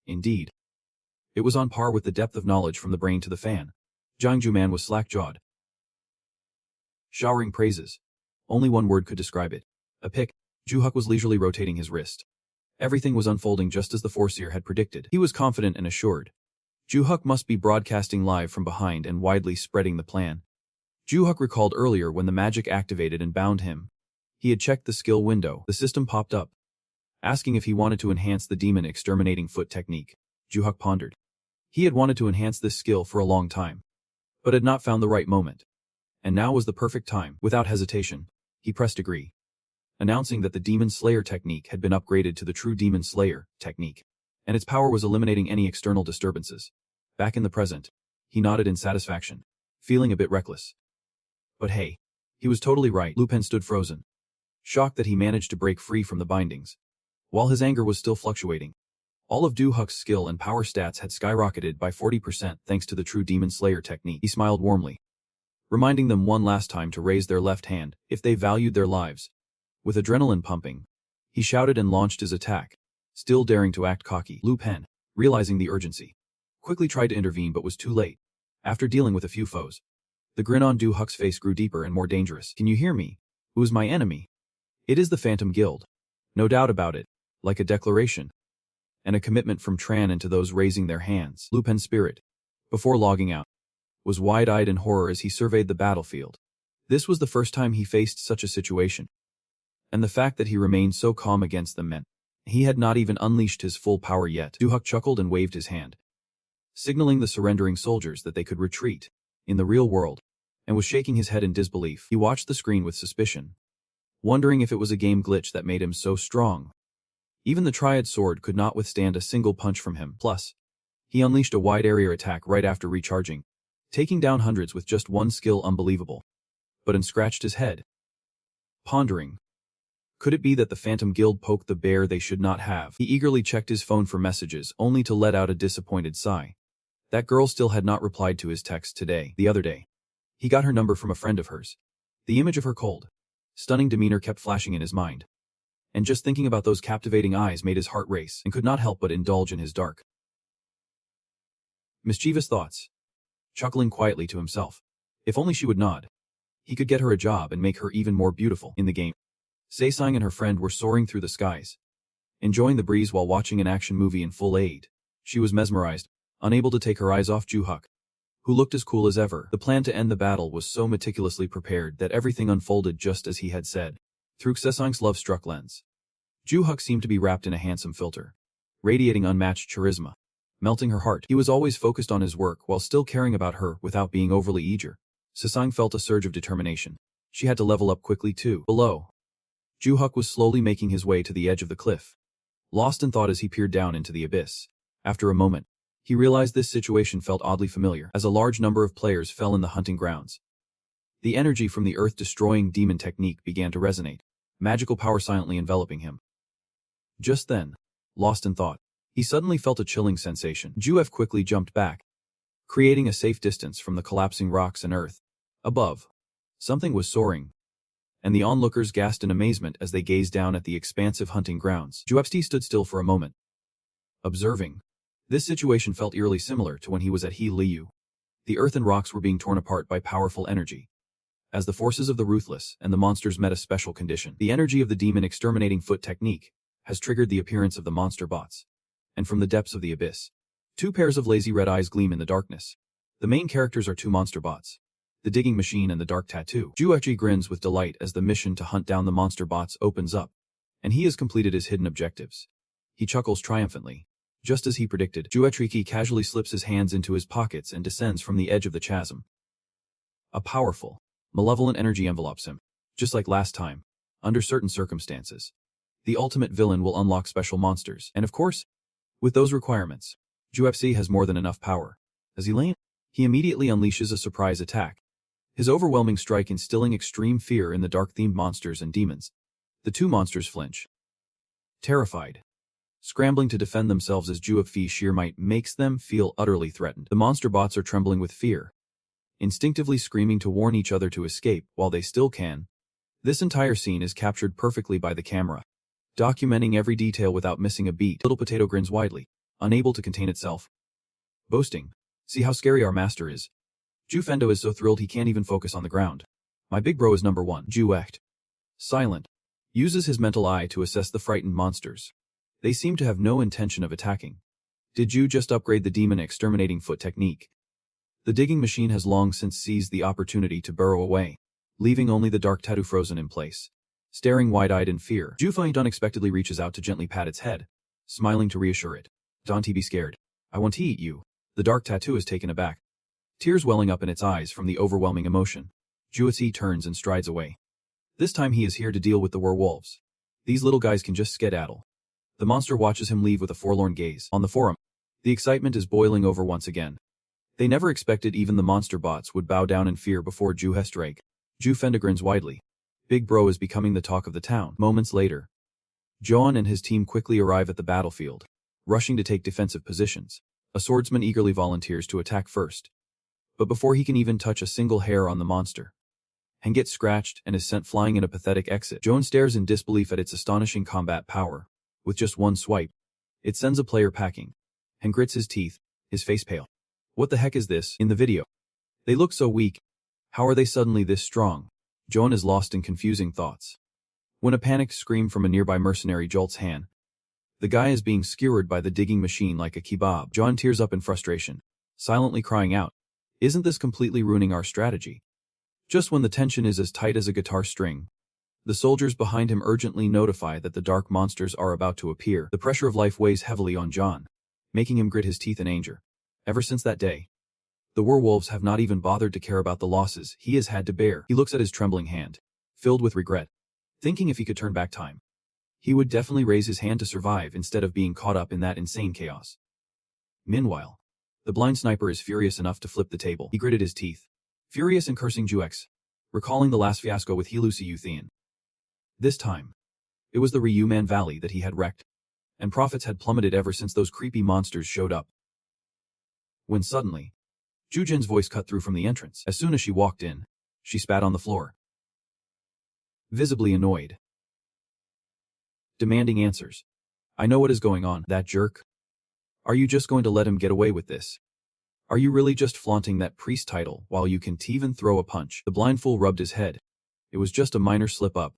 [SPEAKER 1] Indeed, it was on par with the depth of knowledge from the brain to the fan. Jiang Juman was slack-jawed, showering praises. Only one word could describe it. A pick. Juhuk was leisurely rotating his wrist. Everything was unfolding just as the Foreseer had predicted. He was confident and assured. Juhuk must be broadcasting live from behind and widely spreading the plan. Juhuk recalled earlier when the magic activated and bound him. He had checked the skill window. The system popped up, asking if he wanted to enhance the demon exterminating foot technique. Juhuk pondered. He had wanted to enhance this skill for a long time, but had not found the right moment. And now was the perfect time. Without hesitation, he pressed agree, announcing that the Demon Slayer technique had been upgraded to the True Demon Slayer technique, and its power was eliminating any external disturbances. Back in the present, he nodded in satisfaction, feeling a bit reckless. But hey, he was totally right. Lupin stood frozen, shocked that he managed to break free from the bindings, while his anger was still fluctuating. All of Juhuk's skill and power stats had skyrocketed by 40% thanks to the True Demon Slayer technique. He smiled warmly, reminding them one last time to raise their left hand if they valued their lives. With adrenaline pumping, he shouted and launched his attack, still daring to act cocky. Lupin, realizing the urgency, quickly tried to intervene but was too late. After dealing with a few foes, the grin on Juhuk's face grew deeper and more dangerous. Can you hear me? Who is my enemy? It is the Phantom Guild. No doubt about it, like a declaration and a commitment from Tran and to those raising their hands. Lupin's spirit, before logging out, was wide-eyed in horror as he surveyed the battlefield. This was the first time he faced such a situation, and the fact that he remained so calm against them meant he had not even unleashed his full power yet. Juhuk chuckled and waved his hand, signaling the surrendering soldiers that they could retreat in the real world, and was shaking his head in disbelief. He watched the screen with suspicion, wondering if it was a game glitch that made him so strong. Even the Triad Sword could not withstand a single punch from him. Plus, he unleashed a wide-area attack right after recharging, taking down hundreds with just one skill. Unbelievable. But scratched his head, pondering. Could it be that the Phantom Guild poked the bear they should not have? He eagerly checked his phone for messages, only to let out a disappointed sigh. That girl still had not replied to his text today. The other day, he got her number from a friend of hers. The image of her cold, stunning demeanor kept flashing in his mind. And just thinking about those captivating eyes made his heart race and could not help but indulge in his dark, mischievous thoughts, chuckling quietly to himself. If only she would nod, he could get her a job and make her even more beautiful in the game. Saesang and her friend were soaring through the skies, enjoying the breeze while watching an action movie in full aid. She was mesmerized, unable to take her eyes off Juhuk, who looked as cool as ever. The plan to end the battle was so meticulously prepared that everything unfolded just as he had said. Through Saesang's love-struck lens, Juhuk seemed to be wrapped in a handsome filter, radiating unmatched charisma, melting her heart. He was always focused on his work while still caring about her without being overly eager. Saesang felt a surge of determination. She had to level up quickly too. Below, Juhuk was slowly making his way to the edge of the cliff, lost in thought as he peered down into the abyss. After a moment, he realized this situation felt oddly familiar, as a large number of players fell in the hunting grounds. The energy from the earth-destroying demon technique began to resonate, magical power silently enveloping him. Just then, lost in thought. He suddenly felt a chilling sensation. Juef quickly jumped back, creating a safe distance from the collapsing rocks and earth. Above, something was soaring, and the onlookers gasped in amazement as they gazed down at the expansive hunting grounds. Juefsti stood still for a moment, observing. This situation felt eerily similar to when he was at He Liu. The earth and rocks were being torn apart by powerful energy. As the forces of the ruthless and the monsters met a special condition, the energy of the demon exterminating foot technique has triggered the appearance of the monster bots. And from the depths of the abyss, two pairs of lazy red eyes gleam in the darkness. The main characters are two monster bots, the digging machine and the dark tattoo. Juechi grins with delight as the mission to hunt down the monster bots opens up, and he has completed his hidden objectives. He chuckles triumphantly. Just as he predicted, Juetriki casually slips his hands into his pockets and descends from the edge of the chasm. A powerful, malevolent energy envelopes him. Just like last time, under certain circumstances, the ultimate villain will unlock special monsters. And of course, with those requirements, Juefc has more than enough power. As he lands, he immediately unleashes a surprise attack, his overwhelming strike instilling extreme fear in the dark-themed monsters and demons. The two monsters flinch, terrified, scrambling to defend themselves as Juef's sheer might makes them feel utterly threatened. The monster bots are trembling with fear, instinctively screaming to warn each other to escape while they still can. This entire scene is captured perfectly by the camera, documenting every detail without missing a beat. Little Potato grins widely, unable to contain itself, boasting, "See how scary our master is." Jufendo is so thrilled he can't even focus on the ground. "My big bro is number one." Juecht, silent, uses his mental eye to assess the frightened monsters. They seem to have no intention of attacking. Did you just upgrade the demon exterminating foot technique? The digging machine has long since seized the opportunity to burrow away, leaving only the dark tattoo frozen in place. Staring wide-eyed in fear, Jufaint unexpectedly reaches out to gently pat its head, smiling to reassure it. "Don't be scared. I want to eat you." The dark tattoo is taken aback, tears welling up in its eyes from the overwhelming emotion. Juetsi turns and strides away. This time he is here to deal with the werewolves. These little guys can just skedaddle. The monster watches him leave with a forlorn gaze. On the forum, the excitement is boiling over once again. They never expected even the monster bots would bow down in fear before Juhestrake. Jufenda grins widely. Big Bro is becoming the talk of the town. Moments later, John and his team quickly arrive at the battlefield, rushing to take defensive positions. A swordsman eagerly volunteers to attack first, but before he can even touch a single hair on the monster, and gets scratched and is sent flying in a pathetic exit. Joan stares in disbelief at its astonishing combat power. With just one swipe, it sends a player packing, and grits his teeth, his face pale. What the heck is this? In the video, they look so weak. How are they suddenly this strong? Joan is lost in confusing thoughts, when a panicked scream from a nearby mercenary jolts hand. The guy is being skewered by the digging machine like a kebab. John tears up in frustration, silently crying out, "Isn't this completely ruining our strategy?" Just when the tension is as tight as a guitar string, the soldiers behind him urgently notify that the dark monsters are about to appear. The pressure of life weighs heavily on John, making him grit his teeth in anger. Ever since that day, the werewolves have not even bothered to care about the losses he has had to bear. He looks at his trembling hand, filled with regret, thinking if he could turn back time, he would definitely raise his hand to survive instead of being caught up in that insane chaos. Meanwhile, the blind sniper is furious enough to flip the table. He gritted his teeth, furious and cursing Juex, recalling the last fiasco with Helusi Euthian. This time, it was the Reuniting Valley that he had wrecked, and profits had plummeted ever since those creepy monsters showed up. When suddenly, Jujin's voice cut through from the entrance. As soon as she walked in, she spat on the floor, visibly annoyed, demanding answers. "I know what is going on. That jerk. Are you just going to let him get away with this? Are you really just flaunting that priest title while you can't even throw a punch?" The blind fool rubbed his head. It was just a minor slip-up.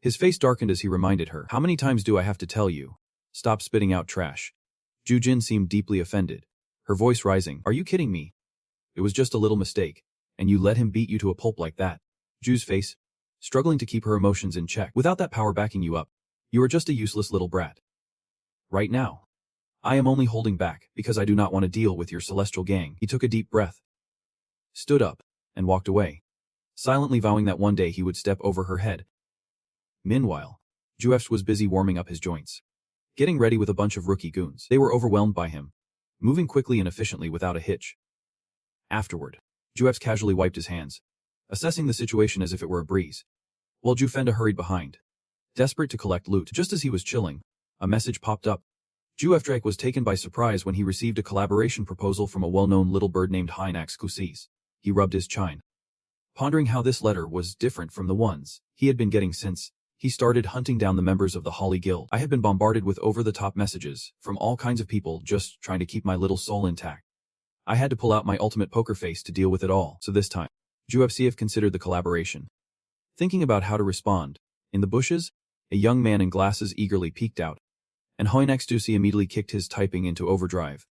[SPEAKER 1] His face darkened as he reminded her. "How many times do I have to tell you? Stop spitting out trash." Jujin seemed deeply offended, her voice rising. "Are you kidding me? It was just a little mistake, and you let him beat you to a pulp like that?" Ju's face, struggling to keep her emotions in check. "Without that power backing you up, you are just a useless little brat. Right now, I am only holding back because I do not want to deal with your celestial gang." He took a deep breath, stood up, and walked away, silently vowing that one day he would step over her head. Meanwhile, Juefs was busy warming up his joints, getting ready with a bunch of rookie goons. They were overwhelmed by him, moving quickly and efficiently without a hitch. Afterward, Juefs casually wiped his hands, assessing the situation as if it were a breeze, while Jufenda hurried behind, desperate to collect loot. Just as he was chilling, a message popped up. Drake was taken by surprise when he received a collaboration proposal from a well-known little bird named Hynax Kusis. He rubbed his chin, pondering how this letter was different from the ones he had been getting since he started hunting down the members of the Holly Guild. I had been bombarded with over-the-top messages from all kinds of people just trying to keep my little soul intact. I had to pull out my ultimate poker face to deal with it all, so this time, Juefcf considered the collaboration. Thinking about how to respond, in the bushes, a young man in glasses eagerly peeked out, and Hynax Kusis immediately kicked his typing into overdrive,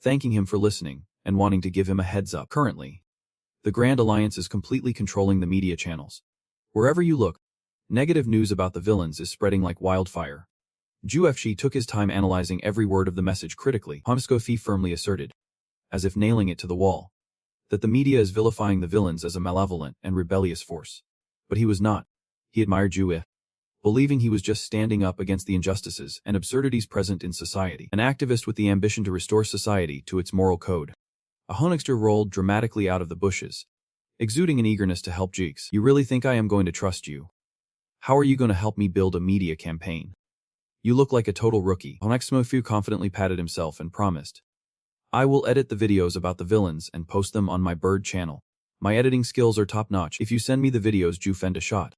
[SPEAKER 1] thanking him for listening and wanting to give him a heads up. Currently, the Grand Alliance is completely controlling the media channels. Wherever you look, negative news about the villains is spreading like wildfire. Juefcf took his time analyzing every word of the message critically. Hamskofi firmly asserted, as if nailing it to the wall, that the media is vilifying the villains as a malevolent and rebellious force. But he was not. He admired Juefcf, believing he was just standing up against the injustices and absurdities present in society. An activist with the ambition to restore society to its moral code. A Honixter rolled dramatically out of the bushes, exuding an eagerness to help Jeeks. You really think I am going to trust you? How are you going to help me build a media campaign? You look like a total rookie. Honixmofu confidently patted himself and promised, I will edit the videos about the villains and post them on my bird channel. My editing skills are top-notch. If you send me the videos Jufenda shot,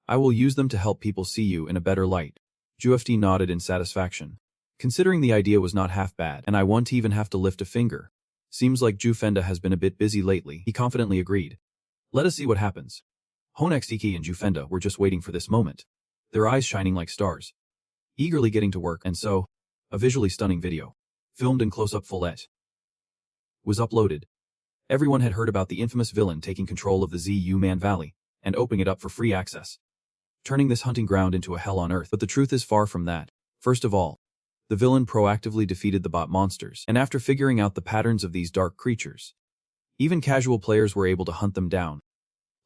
[SPEAKER 1] I will use them to help people see you in a better light. Juefd nodded in satisfaction. Considering the idea was not half bad, and I won't even have to lift a finger. Seems like Jufenda has been a bit busy lately, he confidently agreed. Let us see what happens. Honextiki and Jufenda were just waiting for this moment, their eyes shining like stars, eagerly getting to work, and so, a visually stunning video, filmed in close-up full-et, was uploaded. Everyone had heard about the infamous villain taking control of the Zu-Man Valley and opening it up for free access, turning this hunting ground into a hell on earth. But the truth is far from that. First of all, the villain proactively defeated the bot monsters, and after figuring out the patterns of these dark creatures, even casual players were able to hunt them down.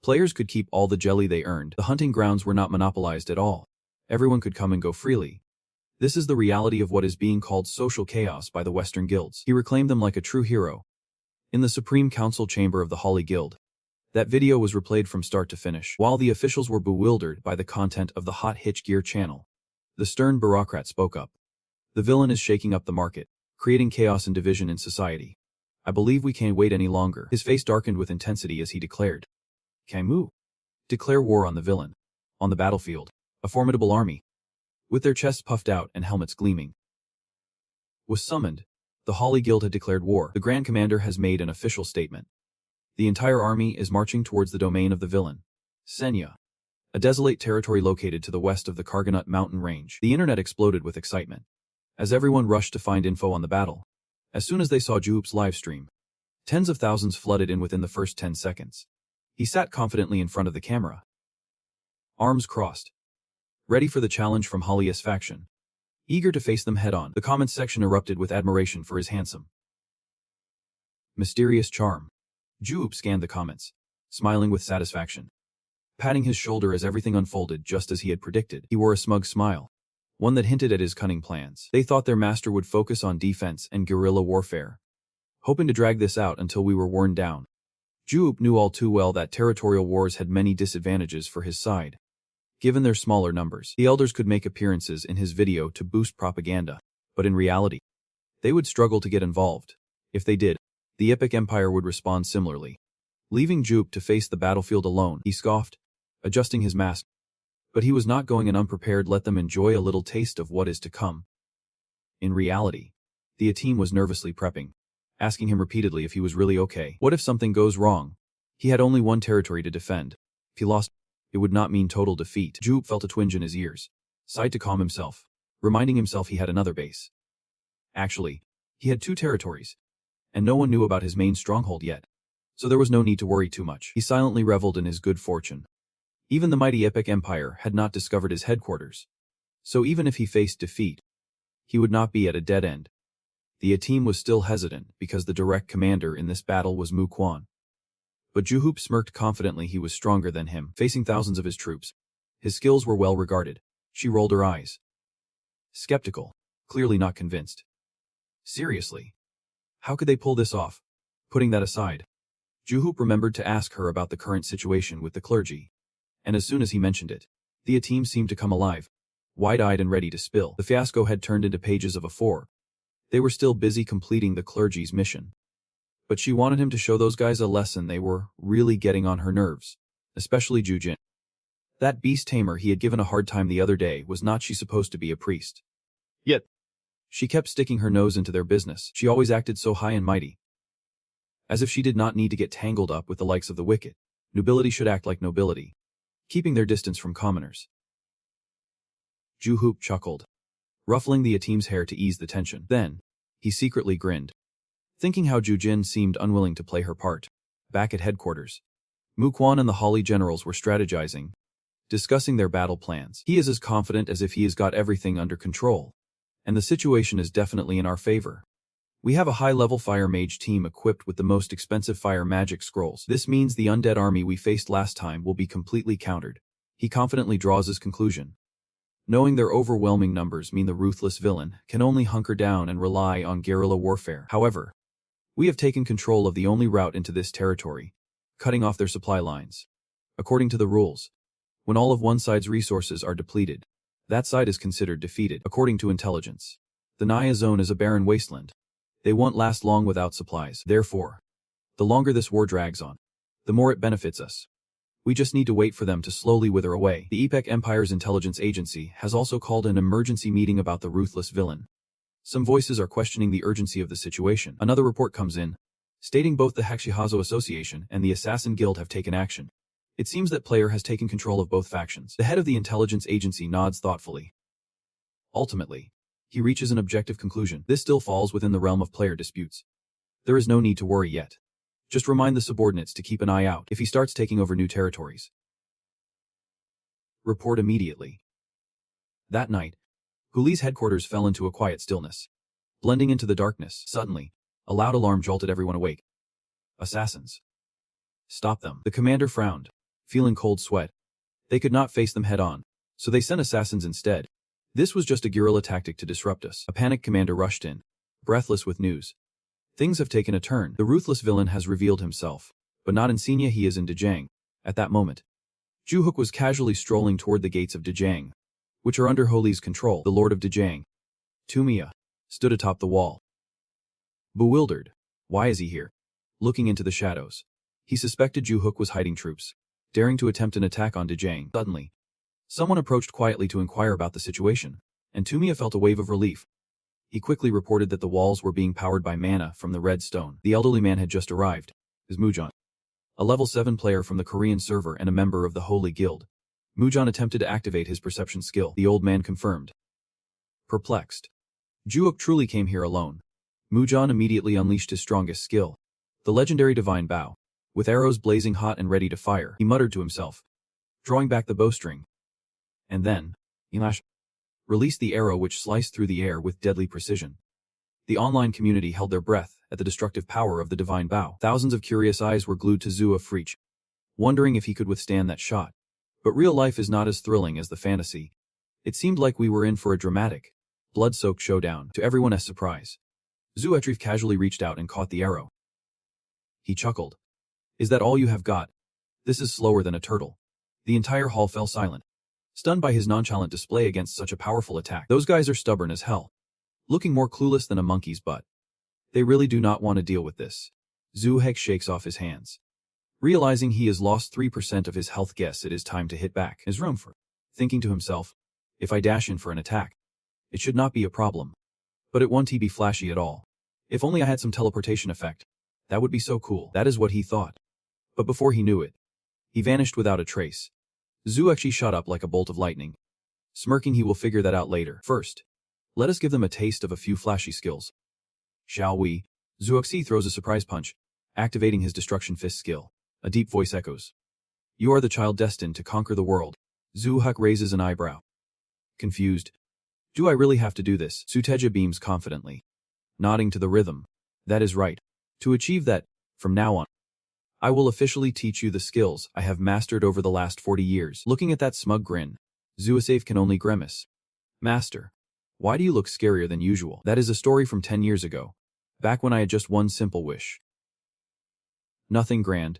[SPEAKER 1] Players could keep all the jelly they earned. The hunting grounds were not monopolized at all. Everyone could come and go freely. This is the reality of what is being called social chaos by the Western guilds. He reclaimed them like a true hero. In the Supreme Council chamber of the Holly Guild, that video was replayed from start to finish. While the officials were bewildered by the content of the Hot Hitch Gear channel, the stern bureaucrat spoke up. The villain is shaking up the market, creating chaos and division in society. I believe we can't wait any longer. His face darkened with intensity as he declared, Kaimu. Declare war on the villain. On the battlefield, a formidable army, with their chests puffed out and helmets gleaming, was summoned. The Holly Guild had declared war. The Grand Commander has made an official statement. The entire army is marching towards the domain of the villain, Senya, a desolate territory located to the west of the Karganut mountain range. The internet exploded with excitement, as everyone rushed to find info on the battle. As soon as they saw Juup's livestream, tens of thousands flooded in within the first 10 seconds. He sat confidently in front of the camera, arms crossed, ready for the challenge from Holly's faction, eager to face them head-on. The comments section erupted with admiration for his handsome, mysterious charm. Juup scanned the comments, smiling with satisfaction, patting his shoulder as everything unfolded just as he had predicted. He wore a smug smile, one that hinted at his cunning plans. They thought their master would focus on defense and guerrilla warfare, hoping to drag this out until we were worn down. Juup knew all too well that territorial wars had many disadvantages for his side. Given their smaller numbers, the elders could make appearances in his video to boost propaganda, but in reality, they would struggle to get involved. If they did, the Epic Empire would respond similarly. Leaving Juup to face the battlefield alone, he scoffed, adjusting his mask. But he was not going in unprepared. Let them enjoy a little taste of what is to come. In reality, the team was nervously prepping, asking him repeatedly if he was really okay. What if something goes wrong? He had only one territory to defend. If he lost, it would not mean total defeat. Juup felt a twinge in his ears, sighed to calm himself, reminding himself he had another base. Actually, he had 2 territories, and no one knew about his main stronghold yet, so there was no need to worry too much. He silently reveled in his good fortune. Even the mighty Epic Empire had not discovered his headquarters, so even if he faced defeat, he would not be at a dead end. The team was still hesitant because the direct commander in this battle was Mu Quan. But Juhoop smirked confidently. He was stronger than him, facing thousands of his troops. His skills were well regarded. She rolled her eyes, skeptical, clearly not convinced. Seriously? How could they pull this off? Putting that aside, Juhoop remembered to ask her about the current situation with the clergy. And as soon as he mentioned it, the team seemed to come alive. wide-eyed and ready to spill. The fiasco had turned into pages of a 4. They were still busy completing the clergy's mission. But she wanted him to show those guys a lesson. They were really getting on her nerves, especially Jujin. That beast tamer he had given a hard time the other day was not she supposed to be a priest.
[SPEAKER 2] Yet,
[SPEAKER 1] She kept sticking her nose into their business. She always acted so high and mighty. As if she did not need to get tangled up with the likes of the wicked. Nobility should act like nobility, keeping their distance from commoners. Ju-hoop chuckled, ruffling the team's hair to ease the tension. Then, he secretly grinned, thinking how Jujin seemed unwilling to play her part. Back at headquarters, Mukwon and the Holly generals were strategizing, discussing their battle plans. He is as confident as if he has got everything under control, and the situation is definitely in our favor. We have a high-level fire mage team equipped with the most expensive fire magic scrolls. This means the undead army we faced last time will be completely countered. He confidently draws his conclusion, knowing their overwhelming numbers mean the ruthless villain can only hunker down and rely on guerrilla warfare. However, we have taken control of the only route into this territory, cutting off their supply lines. According to the rules, when all of one side's resources are depleted, that side is considered defeated. According to intelligence, the Naya zone is a barren wasteland. They won't last long without supplies. Therefore, the longer this war drags on, the more it benefits us. We just need to wait for them to slowly wither away. The Epec Empire's intelligence agency has also called an emergency meeting about the ruthless villain. Some voices are questioning the urgency of the situation. Another report comes in, stating both the Hakushihazo Association and the Assassin Guild have taken action. It seems that Player has taken control of both factions. The head of the intelligence agency nods thoughtfully. Ultimately, he reaches an objective conclusion. This still falls within the realm of player disputes. There is no need to worry yet. Just remind the subordinates to keep an eye out if he starts taking over new territories. Report immediately. That night, Huli's headquarters fell into a quiet stillness. Blending into the darkness, suddenly, a loud alarm jolted everyone awake. Assassins. Stop them. The commander frowned, feeling cold sweat. They could not face them head-on, so they sent assassins instead. This was just a guerrilla tactic to disrupt us. A panicked commander rushed in, breathless with news. Things have taken a turn. The ruthless villain has revealed himself, but not in Xenia, he is in Dejang. At that moment, Juhook was casually strolling toward the gates of Dejang, which are under Holi's control. The Lord of Dejang, Tumiya, stood atop the wall. Bewildered. Why is he here? Looking into the shadows, he suspected Juhook was hiding troops, daring to attempt an attack on Dejang. Suddenly, someone approached quietly to inquire about the situation, and Tumiya felt a wave of relief. He quickly reported that the walls were being powered by mana from the red stone. The elderly man had just arrived, is Mujan, a level 7 player from the Korean server and a member of the Holy Guild. Mujan attempted to activate his perception skill. The old man confirmed. Perplexed. Juhook truly came here alone. Mujan immediately unleashed his strongest skill, the legendary Divine Bow. With arrows blazing hot and ready to fire, he muttered to himself, drawing back the bowstring. And then, Ilash released the arrow which sliced through the air with deadly precision. The online community held their breath at the destructive power of the Divine Bow. Thousands of curious eyes were glued to Zua Freach, wondering if he could withstand that shot. But real life is not as thrilling as the fantasy. It seemed like we were in for a dramatic, blood-soaked showdown. To everyone's surprise, Zuetrif casually reached out and caught the arrow. He chuckled. Is that all you have got? This is slower than a turtle. The entire hall fell silent, stunned by his nonchalant display against such a powerful attack. Those guys are stubborn as hell, looking more clueless than a monkey's butt. They really do not want to deal with this. Zuhek shakes off his hands. Realizing he has lost 3% of his health, guess it is time to hit back. His room for, thinking to himself, if I dash in for an attack, it should not be a problem. But it won't be flashy at all. If only I had some teleportation effect. That would be so cool. That is what he thought. But before he knew it, he vanished without a trace. Zuekshi shot up like a bolt of lightning. Smirking, he will figure that out later. First, let us give them a taste of a few flashy skills. Shall we? Zuexi throws a surprise punch, activating his destruction fist skill. A deep voice echoes. You are the child destined to conquer the world. Zuhak raises an eyebrow. Confused. Do I really have to do this? Suteja beams confidently, nodding to the rhythm. That is right. To achieve that, from now on, I will officially teach you the skills I have mastered over the last 40 years. Looking at that smug grin, Zuasafe can only grimace. Master, why do you look scarier than usual? That is a story from 10 years ago, back when I had just one simple wish. Nothing grand.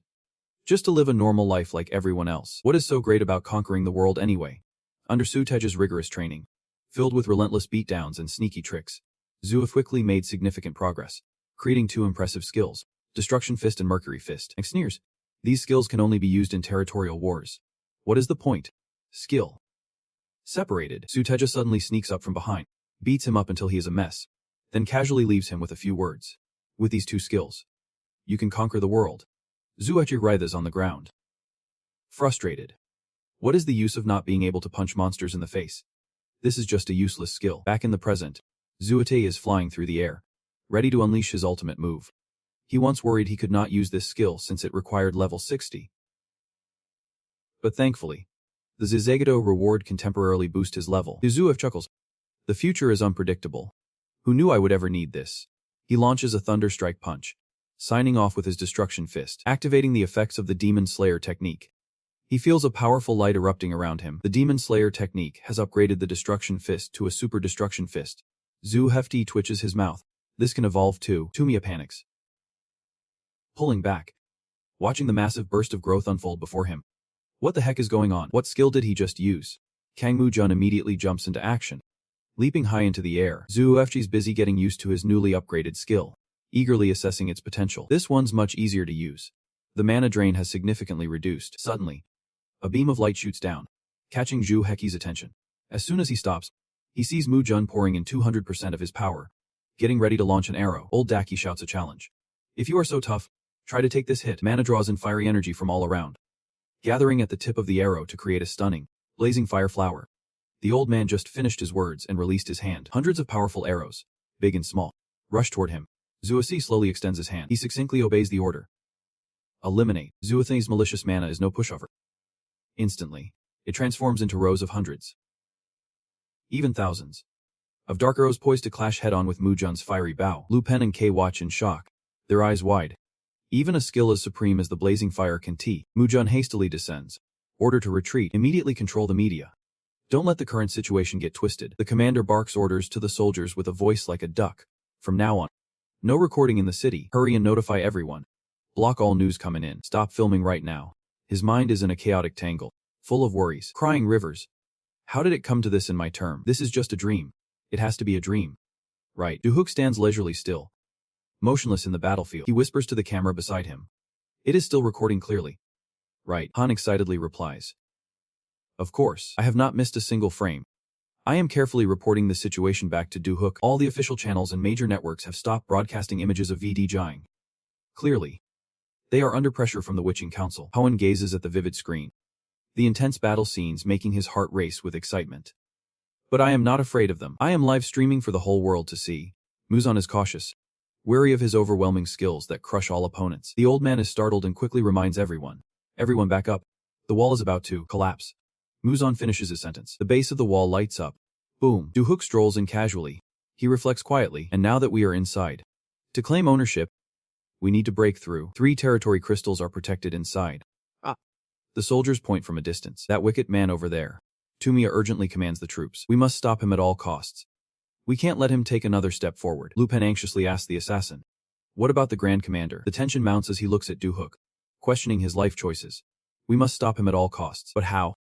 [SPEAKER 1] Just to live a normal life like everyone else. What is so great about conquering the world anyway? Under Sutej's rigorous training, filled with relentless beatdowns and sneaky tricks, Zhu quickly made significant progress, creating two impressive skills, Destruction Fist and Mercury Fist. And sneers. These skills can only be used in territorial wars. What is the point? Skill. Separated, Suteja suddenly sneaks up from behind, beats him up until he is a mess, then casually leaves him with a few words. With these two skills, you can conquer the world. Zuechi writhes on the ground. Frustrated. What is the use of not being able to punch monsters in the face? This is just a useless skill. Back in the present, Zuete is flying through the air, ready to unleash his ultimate move. He once worried he could not use this skill since it required level 60. But thankfully, the Zizegado reward can temporarily boost his level. Zuef chuckles. The future is unpredictable. Who knew I would ever need this? He launches a Thunder Strike punch, signing off with his Destruction Fist, activating the effects of the Demon Slayer technique. He feels a powerful light erupting around him. The Demon Slayer technique has upgraded the Destruction Fist to a Super Destruction Fist. Zhu Hefty twitches his mouth. This can evolve too. Tumia panics, pulling back, watching the massive burst of growth unfold before him. What the heck is going on? What skill did he just use? Kang Mu-jun immediately jumps into action. Leaping high into the air, Zhu Hefty's busy getting used to his newly upgraded skill, eagerly assessing its potential. This one's much easier to use. The mana drain has significantly reduced. Suddenly, a beam of light shoots down, catching Zhu Heki's attention. As soon as he stops, he sees Mu-jun pouring in 200% of his power, getting ready to launch an arrow. Old Daki shouts a challenge. If you are so tough, try to take this hit. Mana draws in fiery energy from all around, gathering at the tip of the arrow to create a stunning, blazing fire flower. The old man just finished his words and released his hand. Hundreds of powerful arrows, big and small, rush toward him. Zuasi slowly extends his hand. He succinctly obeys the order. Eliminate. Zuathe's malicious mana is no pushover. Instantly, it transforms into rows of hundreds, even thousands, of dark arrows poised to clash head-on with Mu-jun's fiery bow. Lu Pen and Kei watch in shock, their eyes wide. Even a skill as supreme as the blazing fire can Mu-jun hastily descends. Order to retreat. Immediately control the media. Don't let the current situation get twisted. The commander barks orders to the soldiers with a voice like a duck. From now on, no recording in the city. Hurry and notify everyone. Block all news coming in. Stop filming right now. His mind is in a chaotic tangle, full of worries, crying rivers. How did it come to this in my term? This is just a dream. It has to be a dream. Right. Du-hook stands leisurely still, motionless in the battlefield. He whispers to the camera beside him. It is still recording clearly. Right. Han excitedly replies. Of course, I have not missed a single frame. I am carefully reporting the situation back to Du-hook. All the official channels and major networks have stopped broadcasting images of VD Jiang. Clearly, they are under pressure from the Witching Council. Hoenn gazes at the vivid screen, the intense battle scenes making his heart race with excitement. But I am not afraid of them. I am live streaming for the whole world to see. Muzan is cautious, wary of his overwhelming skills that crush all opponents. The old man is startled and quickly reminds everyone. Everyone back up. The wall is about to collapse. Muzan finishes his sentence. The base of the wall lights up. Boom. Du-hook strolls in casually. He reflects quietly, and now that we are inside, to claim ownership, we need to break through. 3 territory crystals are protected inside. The soldiers point from a distance. That wicked man over there. Tumia urgently commands the troops. We must stop him at all costs. We can't let him take another step forward. Lu Pen anxiously asks the assassin. What about the Grand Commander? The tension mounts as he looks at Du-hook, questioning his life choices. We must stop him at all costs. But how?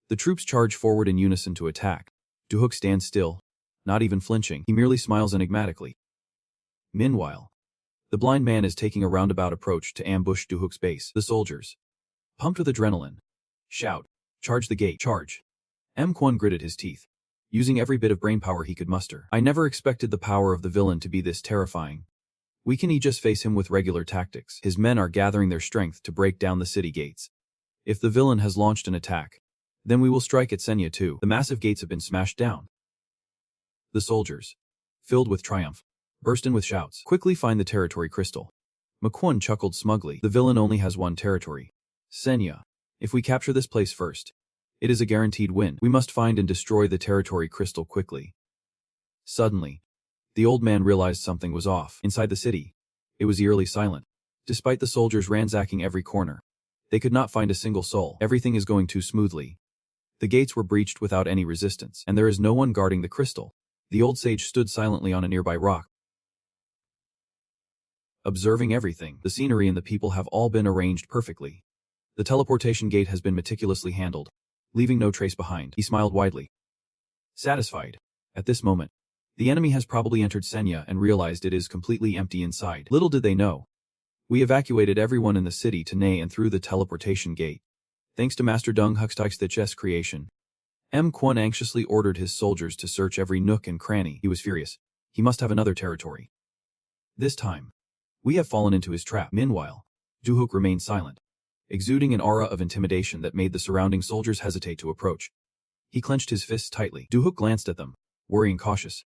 [SPEAKER 1] The troops charge forward in unison to attack. Du-hook stands still, not even flinching. He merely smiles enigmatically. Meanwhile, the blind man is taking a roundabout approach to ambush Du-hook's base. The soldiers, pumped with adrenaline, shout, "Charge the gate, charge!" Kwon gritted his teeth, using every bit of brainpower he could muster. I never expected the power of the villain to be this terrifying. We can just face him with regular tactics. His men are gathering their strength to break down the city gates. If the villain has launched an attack, then we will strike at Senya too. The massive gates have been smashed down. The soldiers, filled with triumph, burst in with shouts. Quickly find the territory crystal. McQuon chuckled smugly. The villain only has one territory. Senya. If we capture this place first, it is a guaranteed win. We must find and destroy the territory crystal quickly. Suddenly, the old man realized something was off. Inside the city, it was eerily silent. Despite the soldiers ransacking every corner, they could not find a single soul. Everything is going too smoothly. The gates were breached without any resistance, and there is no one guarding the crystal. The old sage stood silently on a nearby rock, observing everything. The scenery and the people have all been arranged perfectly. The teleportation gate has been meticulously handled. leaving no trace behind. He smiled widely, satisfied. At this moment, the enemy has probably entered Senya and realized it is completely empty inside. Little did they know. We evacuated everyone in the city to Ney and through the teleportation gate. Thanks to Master Dung Huxtaich's creation. M. Kwon anxiously ordered his soldiers to search every nook and cranny. He was furious. He must have another territory. This time, we have fallen into his trap. Meanwhile, Duhook remained silent, exuding an aura of intimidation that made the surrounding soldiers hesitate to approach. He clenched his fists tightly. Duhook glanced at them, worrying cautious,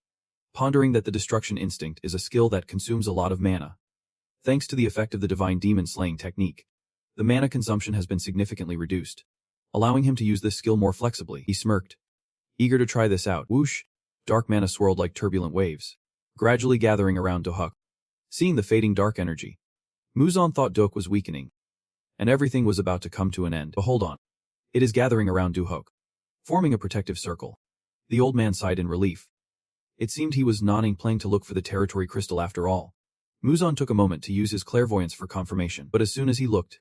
[SPEAKER 1] pondering that the destruction instinct is a skill that consumes a lot of mana. Thanks to the effect of the divine demon slaying technique, the mana consumption has been significantly reduced, allowing him to use this skill more flexibly. He smirked, eager to try this out. Whoosh! Dark mana swirled like turbulent waves, gradually gathering around Duhook. Seeing the fading dark energy, Muzan thought Duhook was weakening, and everything was about to come to an end. But hold on. It is gathering around Duhook, forming a protective circle. The old man sighed in relief. It seemed he was nodding, playing to look for the territory crystal after all. Muzan took a moment to use his clairvoyance for confirmation, but as soon as he looked,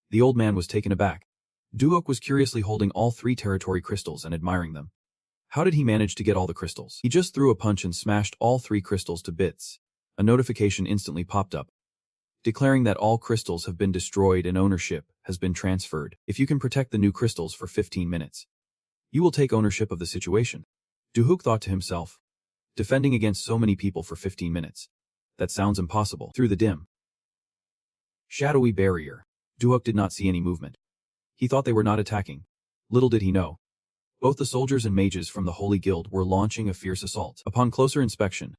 [SPEAKER 1] the old man was taken aback. Duhook was curiously holding all 3 territory crystals and admiring them. How did he manage to get all the crystals? He just threw a punch and smashed all 3 crystals to bits. A notification instantly popped up, declaring that all crystals have been destroyed and ownership has been transferred. If you can protect the new crystals for 15 minutes, you will take ownership of the situation. Duhook thought to himself, defending against so many people for 15 minutes. That sounds impossible. Through the dim, shadowy barrier, Duhook did not see any movement. He thought they were not attacking. Little did he know, both the soldiers and mages from the Holy Guild were launching a fierce assault. Upon closer inspection,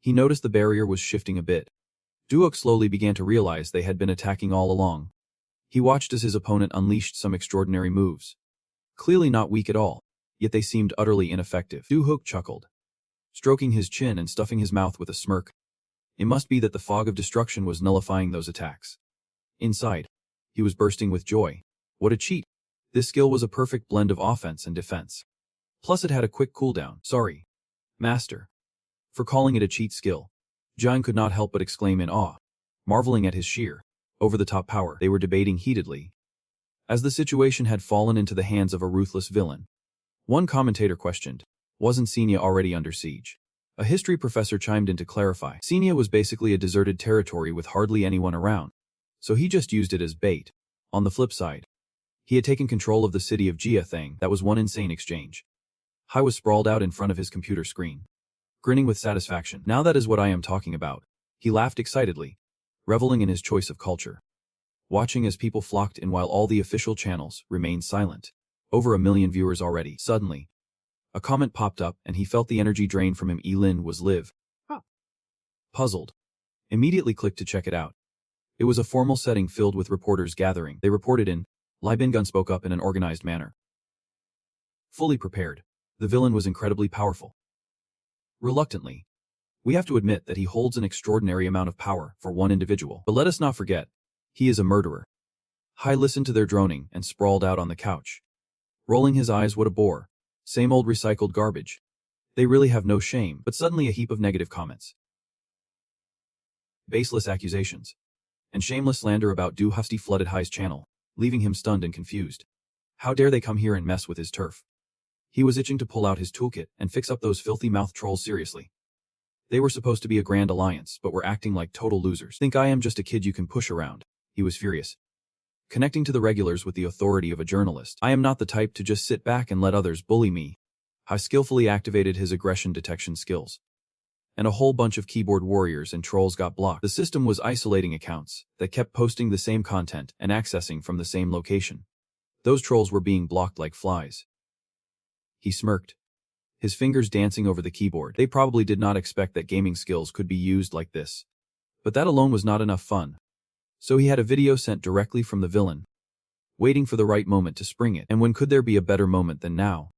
[SPEAKER 1] he noticed the barrier was shifting a bit. Duhook slowly began to realize they had been attacking all along. He watched as his opponent unleashed some extraordinary moves. Clearly not weak at all, yet they seemed utterly ineffective. Duhook chuckled, stroking his chin and stuffing his mouth with a smirk. It must be that the fog of destruction was nullifying those attacks. Inside, he was bursting with joy. What a cheat! This skill was a perfect blend of offense and defense. Plus it had a quick cooldown. Sorry, Master, for calling it a cheat skill. Jiang could not help but exclaim in awe, marveling at his sheer, over-the-top power. They were debating heatedly, as the situation had fallen into the hands of a ruthless villain. One commentator questioned, wasn't Senya already under siege? A history professor chimed in to clarify. Senya was basically a deserted territory with hardly anyone around, so he just used it as bait. On the flip side, he had taken control of the city of Jiathang. That was one insane exchange. Hai was sprawled out in front of his computer screen, grinning with satisfaction. Now that is what I am talking about. He laughed excitedly, reveling in his choice of culture, watching as people flocked in while all the official channels remained silent. Over 1 million viewers already. Suddenly, a comment popped up and he felt the energy drain from him. Elin was live.
[SPEAKER 2] Huh.
[SPEAKER 1] Puzzled, immediately clicked to check it out. It was a formal setting filled with reporters gathering. They reported in. Lai Bingun spoke up in an organized manner. Fully prepared, the villain was incredibly powerful. Reluctantly, we have to admit that he holds an extraordinary amount of power for one individual. But let us not forget, he is a murderer. Hai listened to their droning and sprawled out on the couch, rolling his eyes. What a bore. Same old recycled garbage. They really have no shame. But suddenly a heap of negative comments, baseless accusations, and shameless slander about Du Husty flooded Hai's channel, leaving him stunned and confused. How dare they come here and mess with his turf? He was itching to pull out his toolkit and fix up those filthy mouth trolls seriously. They were supposed to be a grand alliance, but were acting like total losers. Think I am just a kid you can push around? He was furious, connecting to the regulars with the authority of a journalist. I am not the type to just sit back and let others bully me. Hai skillfully activated his aggression detection skills, and a whole bunch of keyboard warriors and trolls got blocked. The system was isolating accounts that kept posting the same content and accessing from the same location. Those trolls were being blocked like flies. He smirked, his fingers dancing over the keyboard. They probably did not expect that gaming skills could be used like this. But that alone was not enough fun. So he had a video sent directly from the villain, waiting for the right moment to spring it. And when could there be a better moment than now?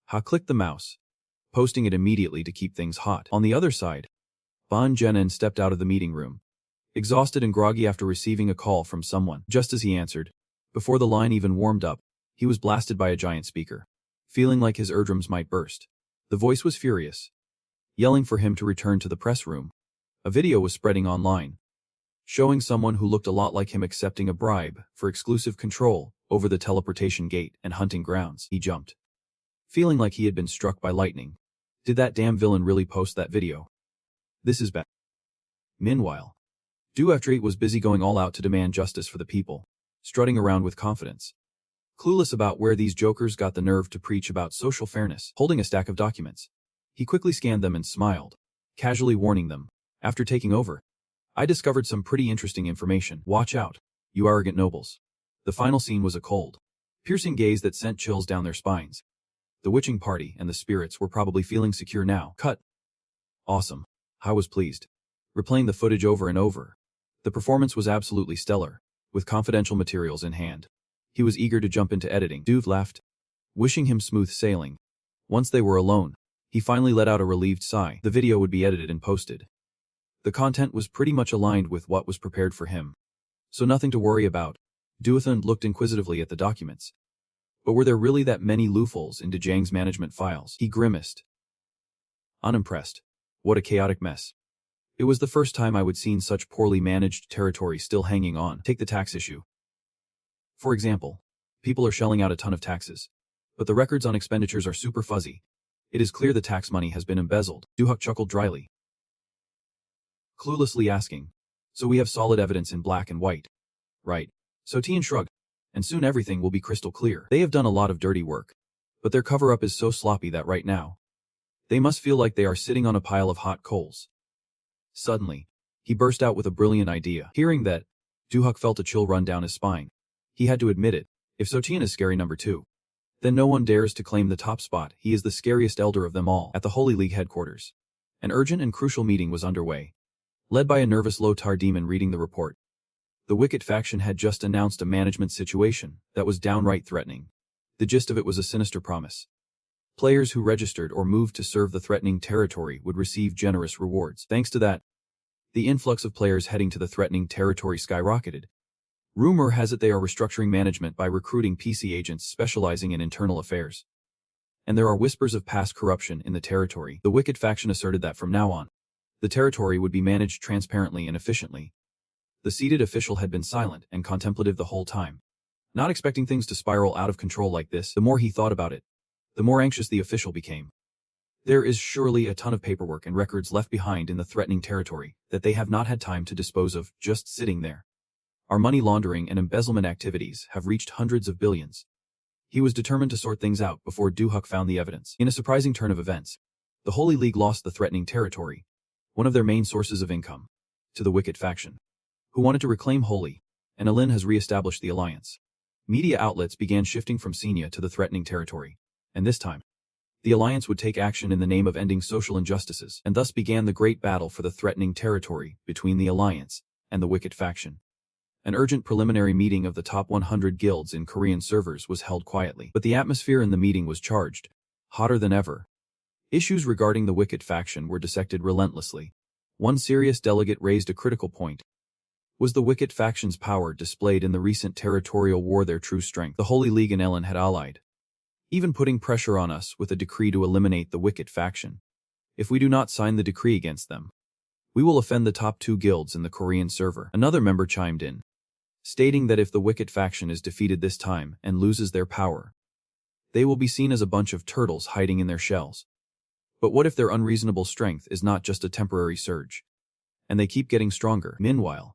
[SPEAKER 1] Ha clicked the mouse, posting it immediately to keep things hot. On the other side, Ban Zhenan stepped out of the meeting room, exhausted and groggy after receiving a call from someone. Just as he answered, before the line even warmed up, he was blasted by a giant speaker, feeling like his eardrums might burst. The voice was furious, yelling for him to return to the press room. A video was spreading online, showing someone who looked a lot like him accepting a bribe for exclusive control over the teleportation gate and hunting grounds. He jumped, feeling like he had been struck by lightning. Did that damn villain really post that video? This is bad. Meanwhile, Duel was busy going all out to demand justice for the people, strutting around with confidence, clueless about where these jokers got the nerve to preach about social fairness. Holding a stack of documents, he quickly scanned them and smiled, casually warning them, after taking over, "I discovered some pretty interesting information. Watch out, you arrogant nobles." The final scene was a cold, piercing gaze that sent chills down their spines. The witching party and the spirits were probably feeling secure now. Cut. Awesome. I was pleased. Replaying the footage over and over. The performance was absolutely stellar, with confidential materials in hand. He was eager to jump into editing. Dude laughed, wishing him smooth sailing. Once they were alone, he finally let out a relieved sigh. The video would be edited and posted. The content was pretty much aligned with what was prepared for him, so nothing to worry about. Duethund looked inquisitively at the documents. But were there really that many loopholes in Dejang's management files? He grimaced. Unimpressed. What a chaotic mess. It was the first time I would seen such poorly managed territory still hanging on. Take the tax issue. For example, people are shelling out a ton of taxes, but the records on expenditures are super fuzzy. It is clear the tax money has been embezzled. Duhuk chuckled dryly, cluelessly asking, "So we have solid evidence in black and white, right?" So Tian shrugged, "And soon everything will be crystal clear. They have done a lot of dirty work, but their cover-up is so sloppy that right now, they must feel like they are sitting on a pile of hot coals." Suddenly, he burst out with a brilliant idea. Hearing that, Duhuk felt a chill run down his spine. He had to admit it. If Sotian is scary number 2, then no one dares to claim the top spot. He is the scariest elder of them all. At the Holy League headquarters, an urgent and crucial meeting was underway, led by a nervous Lotar demon reading the report. The Wicked faction had just announced a management situation that was downright threatening. The gist of it was a sinister promise. Players who registered or moved to serve the threatening territory would receive generous rewards. Thanks to that, the influx of players heading to the threatening territory skyrocketed. Rumor has it they are restructuring management by recruiting PC agents specializing in internal affairs. And there are whispers of past corruption in the territory. The Wicked faction asserted that from now on, the territory would be managed transparently and efficiently. The seated official had been silent and contemplative the whole time, not expecting things to spiral out of control like this. The more he thought about it, the more anxious the official became. There is surely a ton of paperwork and records left behind in the threatening territory that they have not had time to dispose of, just sitting there. Our money laundering and embezzlement activities have reached hundreds of billions. He was determined to sort things out before Duhuk found the evidence. In a surprising turn of events, the Holy League lost the threatening territory, one of their main sources of income, to the Wicked faction, who wanted to reclaim Holy, and Alin has re-established the alliance. Media outlets began shifting from Senia to the threatening territory, and this time, the alliance would take action in the name of ending social injustices, and thus began the great battle for the threatening territory between the alliance and the Wicked faction. An urgent preliminary meeting of the top 100 guilds in Korean servers was held quietly, but the atmosphere in the meeting was charged, hotter than ever. Issues regarding the Wicked faction were dissected relentlessly. One serious delegate raised a critical point. Was the Wicked faction's power displayed in the recent territorial war their true strength? The Holy League and Ellen had allied, even putting pressure on us with a decree to eliminate the Wicked faction. If we do not sign the decree against them, we will offend the top 2 guilds in the Korean server. Another member chimed in, stating that if the Wicked faction is defeated this time and loses their power, they will be seen as a bunch of turtles hiding in their shells. But what if their unreasonable strength is not just a temporary surge, and they keep getting stronger? Meanwhile,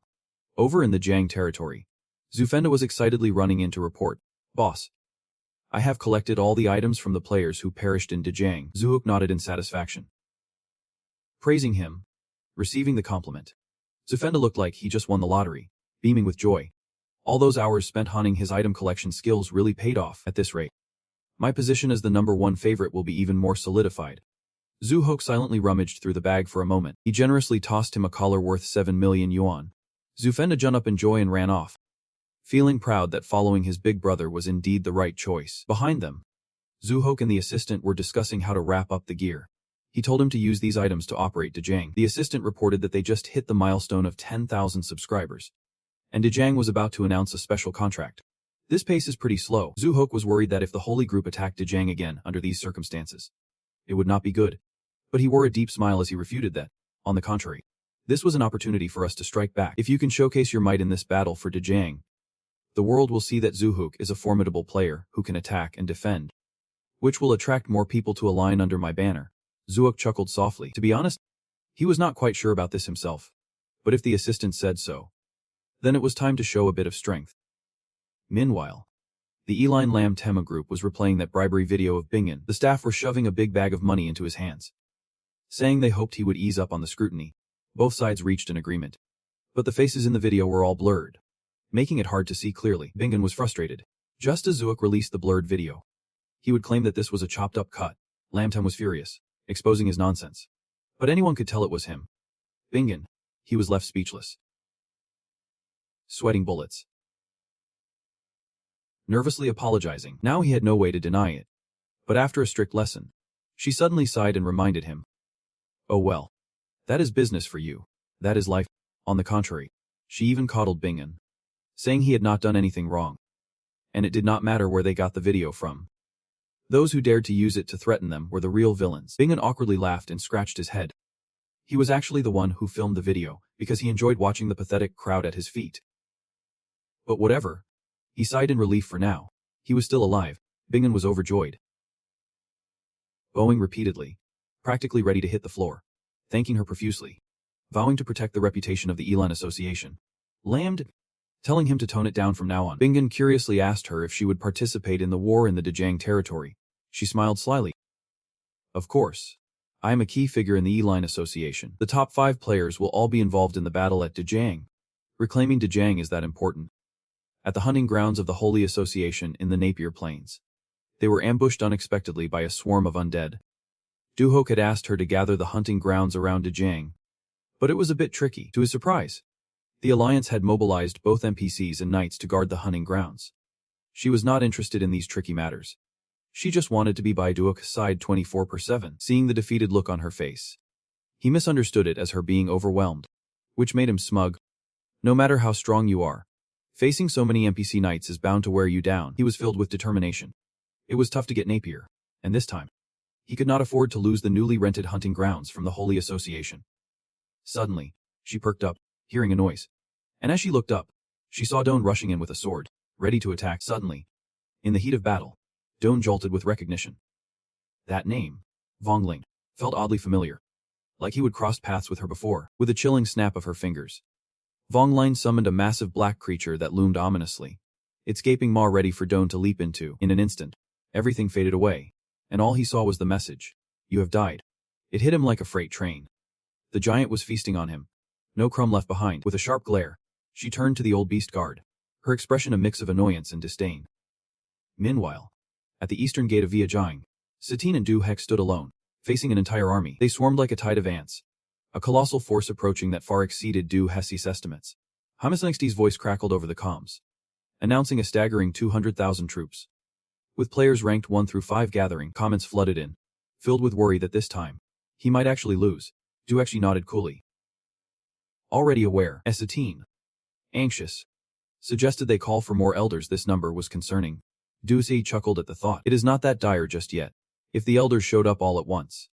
[SPEAKER 1] over in the Jiang territory, Zufenda was excitedly running in to report, "Boss, I have collected all the items from the players who perished in Dejang." Zuhuk nodded in satisfaction, praising him, receiving the compliment. Zufenda looked like he just won the lottery, beaming with joy. All those hours spent honing his item collection skills really paid off. At this rate, my position as the number 1 favorite will be even more solidified. Zuhok silently rummaged through the bag for a moment. He generously tossed him a collar worth 7 million yuan. Zufenda jumped up in joy and ran off, feeling proud that following his big brother was indeed the right choice. Behind them, Zuhok and the assistant were discussing how to wrap up the gear. He told him to use these items to operate Dejang. The assistant reported that they just hit the milestone of 10,000 subscribers, and Dejang was about to announce a special contract. This pace is pretty slow. Zuhok was worried that if the Holy Group attacked Dejang again under these circumstances, it would not be good. But he wore a deep smile as he refuted that. On the contrary, this was an opportunity for us to strike back. If you can showcase your might in this battle for Dejang, The world will see that Zuhook is a formidable player who can attack and defend, which will attract more people to align under my banner. Zuhook chuckled softly. To be honest, he was not quite sure about this himself. But if the assistant said so, then it was time to show a bit of strength. Meanwhile, the Eline Lam Tema group was replaying that bribery video of Bingen. The staff were shoving a big bag of money into his hands, saying they hoped he would ease up on the scrutiny. Both sides reached an agreement. But the faces in the video were all blurred, making it hard to see clearly. Bingen was frustrated. Just as Zuhook released the blurred video, he would claim that this was a chopped-up cut. Lamtem was furious, exposing his nonsense. But anyone could tell it was him. Bingen. He was left speechless, sweating bullets, nervously apologizing. Now he had no way to deny it. But after a strict lesson, she suddenly sighed and reminded him. Oh well. That is business for you. That is life. On the contrary, she even coddled Bingen, saying he had not done anything wrong. And it did not matter where they got the video from. Those who dared to use it to threaten them were the real villains. Bingen awkwardly laughed and scratched his head. He was actually the one who filmed the video, because he enjoyed watching the pathetic crowd at his feet. But whatever. He sighed in relief for now. He was still alive. Bingen was overjoyed, bowing repeatedly, practically ready to hit the floor, thanking her profusely, vowing to protect the reputation of the Elan Association. Lammed, telling him to tone it down from now on. Bingen curiously asked her if she would participate in the war in the Dejang territory. She smiled slyly. Of course. I am a key figure in the Eline Association. The top 5 players will all be involved in the battle at Dejang. Reclaiming Dejang is that important. At the hunting grounds of the Holy Association in the Napier Plains, they were ambushed unexpectedly by a swarm of undead. Duhook had asked her to gather the hunting grounds around Dejang, but it was a bit tricky. To his surprise, the Alliance had mobilized both NPCs and knights to guard the hunting grounds. She was not interested in these tricky matters. She just wanted to be by Duhook's side 24/7. Seeing the defeated look on her face, he misunderstood it as her being overwhelmed, which made him smug. No matter how strong you are, facing so many NPC knights is bound to wear you down. He was filled with determination. It was tough to get Napier, and this time, he could not afford to lose the newly rented hunting grounds from the Holy Association. Suddenly, she perked up, hearing a noise. And as she looked up, she saw Doan rushing in with a sword, ready to attack. Suddenly, in the heat of battle, Doan jolted with recognition. That name, Vongling, felt oddly familiar, like he would crossed paths with her before. With a chilling snap of her fingers, Vongline summoned a massive black creature that loomed ominously, its gaping maw ready for Doan to leap into. In an instant, everything faded away, and all he saw was the message. You have died. It hit him like a freight train. The giant was feasting on him, no crumb left behind. With a sharp glare, she turned to the old beast guard, her expression a mix of annoyance and disdain. Meanwhile, at the eastern gate of Viajang, Satine and Du Heck stood alone, facing an entire army. They swarmed like a tide of ants, a colossal force approaching that far exceeded Du Hessi's estimates. Hamisnexti's voice crackled over the comms, announcing a staggering 200,000 troops. With players ranked 1 through 5 gathering, comments flooded in, filled with worry that this time, he might actually lose. Du Hexi nodded coolly. Already aware, Satine, anxious, suggested they call for more elders. This number was concerning. Du Hexi chuckled at the thought. It is not that dire just yet. If the elders showed up all at once,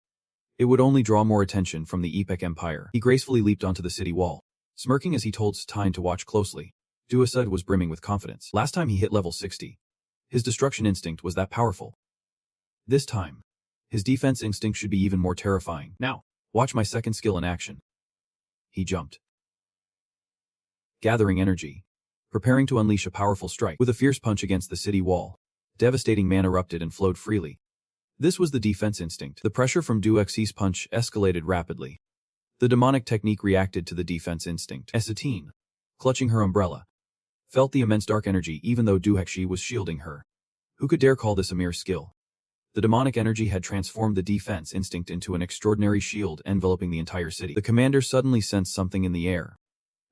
[SPEAKER 1] it would only draw more attention from the Epec Empire. He gracefully leaped onto the city wall, smirking as he told Satine to watch closely. Du Hexi was brimming with confidence. Last time he hit level 60. His destruction instinct was that powerful. This time, his defense instinct should be even more terrifying. Now, watch my second skill in action. He jumped, gathering energy, preparing to unleash a powerful strike. With a fierce punch against the city wall, devastating mana erupted and flowed freely. This was the defense instinct. The pressure from Du Hexi's punch escalated rapidly. The demonic technique reacted to the defense instinct. Satine, clutching her umbrella, felt the immense dark energy even though Du Hexi was shielding her. Who could dare call this a mere skill? The demonic energy had transformed the defense instinct into an extraordinary shield enveloping the entire city. The commander suddenly sensed something in the air,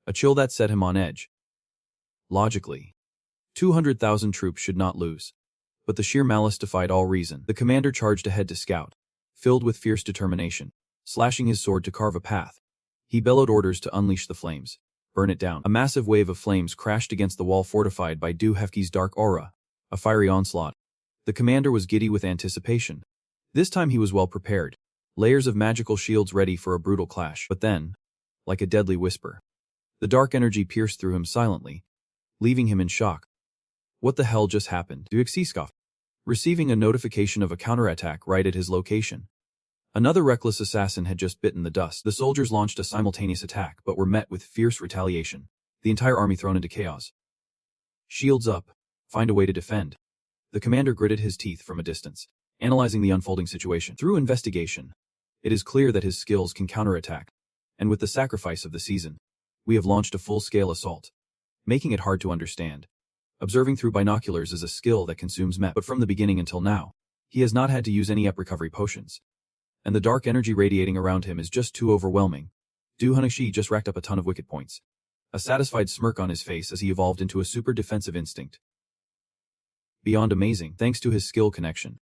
[SPEAKER 1] a chill that set him on edge. Logically, 200,000 troops should not lose. But the sheer malice defied all reason. The commander charged ahead to scout, filled with fierce determination, slashing his sword to carve a path. He bellowed orders to unleash the flames, burn it down. A massive wave of flames crashed against the wall fortified by Du Hefki's dark aura, a fiery onslaught. The commander was giddy with anticipation. This time he was well prepared, layers of magical shields ready for a brutal clash. But then, like a deadly whisper, the dark energy pierced through him silently, leaving him in shock. What the hell just happened? Duxi scoffed, receiving a notification of a counterattack right at his location. Another reckless assassin had just bitten the dust. The soldiers launched a simultaneous attack but were met with fierce retaliation, the entire army thrown into chaos. Shields up. Find a way to defend. The commander gritted his teeth from a distance, analyzing the unfolding situation. Through investigation, it is clear that his skills can counterattack, and with the sacrifice of the season, we have launched a full-scale assault, making it hard to understand. Observing through binoculars is a skill that consumes mep, but from the beginning until now, he has not had to use any EP recovery potions. And the dark energy radiating around him is just too overwhelming. Du Hanashi just racked up a ton of wicked points. A satisfied smirk on his face as he evolved into a super defensive instinct. Beyond amazing, thanks to his skill connection.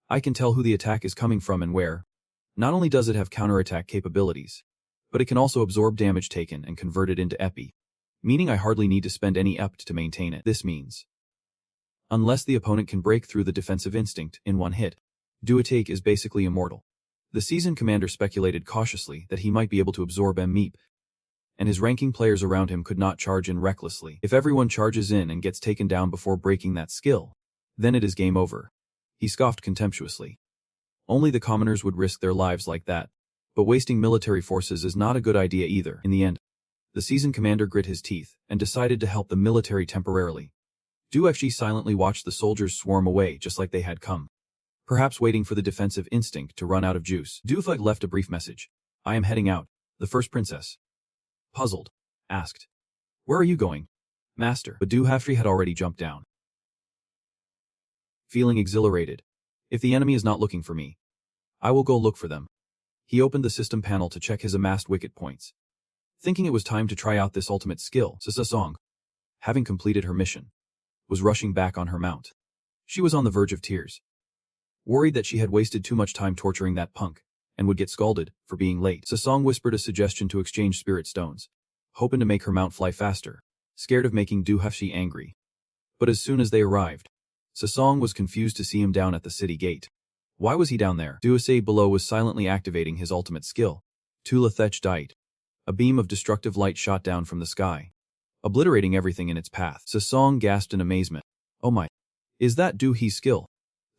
[SPEAKER 1] I can tell who the attack is coming from and where. Not only does it have counterattack capabilities, but it can also absorb damage taken and convert it into EP, meaning I hardly need to spend any EP to maintain it. This means, unless the opponent can break through the defensive instinct in one hit, Duatake is basically immortal. The seasoned commander speculated cautiously that he might be able to absorb MEP, and his ranking players around him could not charge in recklessly. If everyone charges in and gets taken down before breaking that skill, then it is game over. He scoffed contemptuously. Only the commoners would risk their lives like that, but wasting military forces is not a good idea either. In the end, the seasoned commander grit his teeth and decided to help the military temporarily. Duxi silently watched the soldiers swarm away just like they had come, perhaps waiting for the defensive instinct to run out of juice. Dufug left a brief message. I am heading out. The first princess, puzzled, asked, where are you going, master? But Duhafri had already jumped down. Feeling exhilarated. If the enemy is not looking for me, I will go look for them. He opened the system panel to check his amassed wicket points. Thinking it was time to try out this ultimate skill, Sasasong, having completed her mission, was rushing back on her mount. She was on the verge of tears, worried that she had wasted too much time torturing that punk, and would get scalded for being late. Sasong whispered a suggestion to exchange spirit stones, hoping to make her mount fly faster, scared of making Duhafshi angry. But as soon as they arrived, Sasong was confused to see him down at the city gate. Why was he down there? Duasei below was silently activating his ultimate skill. Tula Thech died. A beam of destructive light shot down from the sky, obliterating everything in its path. Sasong gasped in amazement. Oh my. Is that Duhi's skill?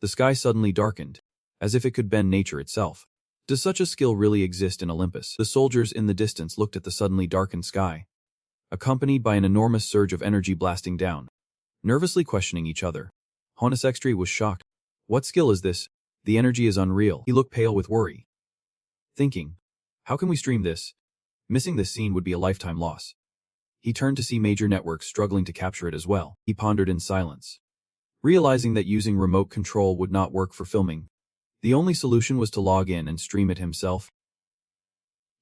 [SPEAKER 1] The sky suddenly darkened, as if it could bend nature itself. Does such a skill really exist in Olympus? The soldiers in the distance looked at the suddenly darkened sky, accompanied by an enormous surge of energy blasting down, nervously questioning each other. Honesextri was shocked. What skill is this? The energy is unreal. He looked pale with worry, thinking, how can we stream this? Missing this scene would be a lifetime loss. He turned to see major networks struggling to capture it as well. He pondered in silence, realizing that using remote control would not work for filming. The only solution was to log in and stream it himself.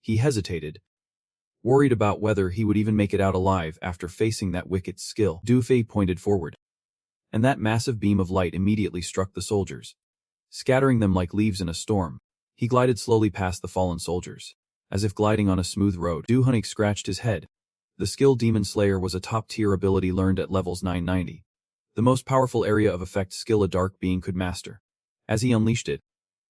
[SPEAKER 1] He hesitated, worried about whether he would even make it out alive after facing that wicked skill. Dufei pointed forward, and that massive beam of light immediately struck the soldiers, scattering them like leaves in a storm. He glided slowly past the fallen soldiers, as if gliding on a smooth road. Duhunik scratched his head. The skill Demon Slayer was a top-tier ability learned at levels 990. The most powerful area of effect skill a dark being could master. As he unleashed it,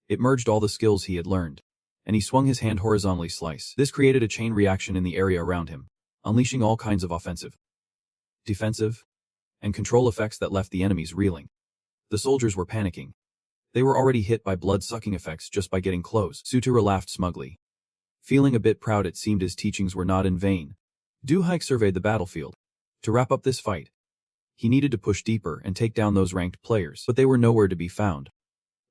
[SPEAKER 1] it merged all the skills he had learned, and he swung his hand horizontally slice. This created a chain reaction in the area around him, unleashing all kinds of offensive, defensive, and control effects that left the enemies reeling. The soldiers were panicking. They were already hit by blood-sucking effects just by getting close. Sutura laughed smugly. Feeling a bit proud, it seemed his teachings were not in vain. Duhike surveyed the battlefield. To wrap up this fight, he needed to push deeper and take down those ranked players, but they were nowhere to be found.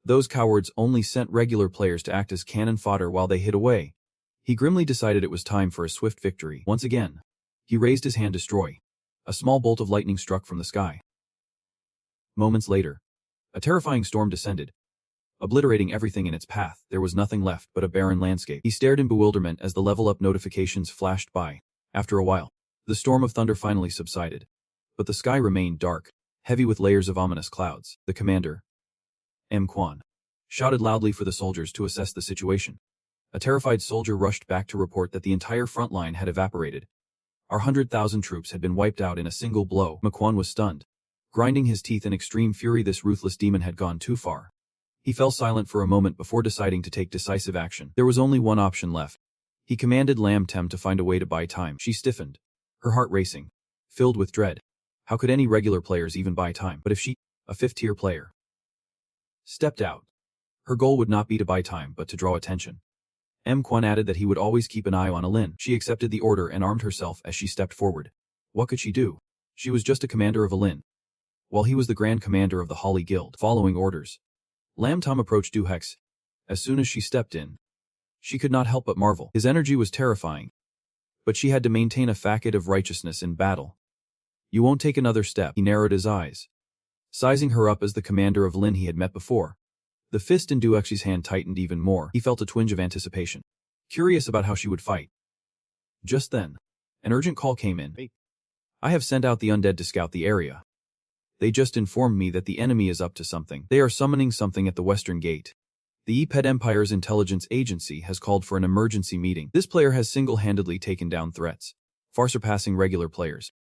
[SPEAKER 1] Those cowards only sent regular players to act as cannon fodder while they hid away. He grimly decided it was time for a swift victory. Once again, he raised his hand to destroy. A small bolt of lightning struck from the sky. Moments later, a terrifying storm descended, obliterating everything in its path. There was nothing left but a barren landscape. He stared in bewilderment as the level-up notifications flashed by. After a while, the storm of thunder finally subsided, but the sky remained dark, heavy with layers of ominous clouds. The commander, M. Quan, shouted loudly for the soldiers to assess the situation. A terrified soldier rushed back to report that the entire front line had evaporated. Our 100,000 troops had been wiped out in a single blow. McQuan was stunned. Grinding his teeth in extreme fury, this ruthless demon had gone too far. He fell silent for a moment before deciding to take decisive action. There was only one option left. He commanded Lam Tem to find a way to buy time. She stiffened, her heart racing, filled with dread. How could any regular players even buy time? But if she, a 5th-tier player, stepped out, her goal would not be to buy time but to draw attention. Kwon added that he would always keep an eye on Alin. She accepted the order and armed herself as she stepped forward. What could she do? She was just a commander of Alin, while he was the Grand Commander of the Holly Guild. Following orders, Lam Tom approached Du Hex. As soon as she stepped in, she could not help but marvel. His energy was terrifying, but she had to maintain a facade of righteousness in battle. You won't take another step. He narrowed his eyes, sizing her up as the commander of Lin he had met before. The fist in Du Hex's hand tightened even more. He felt a twinge of anticipation, curious about how she would fight. Just then, an urgent call came in.
[SPEAKER 2] Hey.
[SPEAKER 1] I have sent out the undead to scout the area. They just informed me that the enemy is up to something. They are summoning something at the western gate. The Eped Empire's intelligence agency has called for an emergency meeting. This player has single-handedly taken down threats, far surpassing regular players.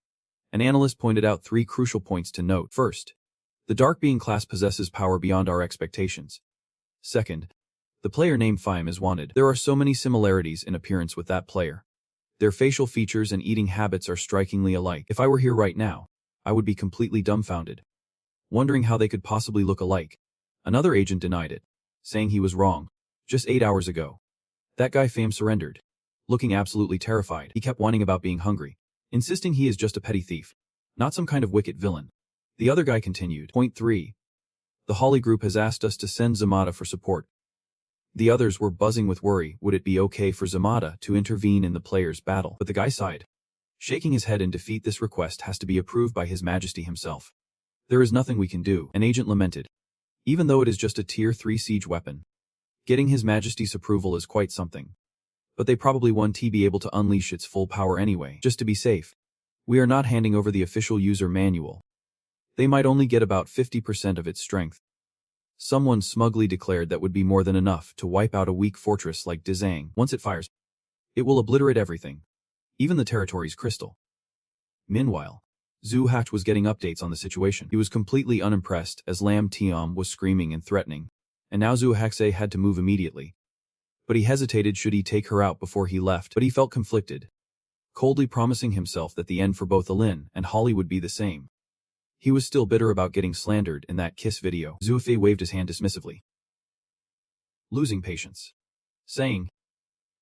[SPEAKER 1] An analyst pointed out 3 crucial points to note. First, the Dark Being class possesses power beyond our expectations. Second, the player named Fime is wanted. There are so many similarities in appearance with that player. Their facial features and eating habits are strikingly alike. If I were here right now, I would be completely dumbfounded, wondering how they could possibly look alike. Another agent denied it, saying he was wrong. Just 8 hours ago, that guy Fame surrendered, looking absolutely terrified. He kept whining about being hungry, insisting he is just a petty thief, not some kind of wicked villain. The other guy continued. Point 3. The Holly group has asked us to send Zamada for support. The others were buzzing with worry. Would it be okay for Zamada to intervene in the player's battle? But the guy sighed, shaking his head in defeat. This request has to be approved by His Majesty himself. There is nothing we can do, an agent lamented. Even though it is just a tier 3 siege weapon, getting His Majesty's approval is quite something. But they probably want to be able to unleash its full power anyway, just to be safe. We are not handing over the official user manual. They might only get about 50% of its strength. Someone smugly declared that would be more than enough to wipe out a weak fortress like Dizang. Once it fires, it will obliterate everything, even the territory's crystal. Meanwhile, Zhu Hatch was getting updates on the situation. He was completely unimpressed as Lam Tiam was screaming and threatening, and now Zhu Haxe had to move immediately. But he hesitated should he take her out before he left, but he felt conflicted, coldly promising himself that the end for both Alin and Holly would be the same. He was still bitter about getting slandered in that kiss video. Zhu Fei waved his hand dismissively, losing patience, saying,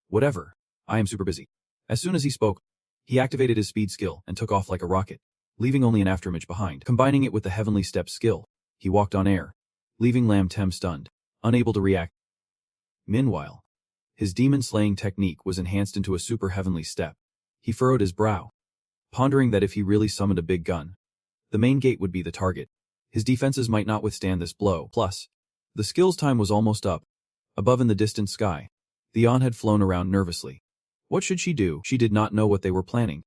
[SPEAKER 1] "Whatever, I am super busy." As soon as he spoke, he activated his speed skill and took off like a rocket, leaving only an afterimage behind. Combining it with the Heavenly Step skill, he walked on air, leaving Lam Tem stunned, unable to react. Meanwhile, his demon-slaying technique was enhanced into a super Heavenly Step. He furrowed his brow, pondering that if he really summoned a big gun, the main gate would be the target. His defenses might not withstand this blow. Plus, the skill's time was almost up. Above in the distant sky, the An had flown around nervously. What should she do? She did not know what they were planning.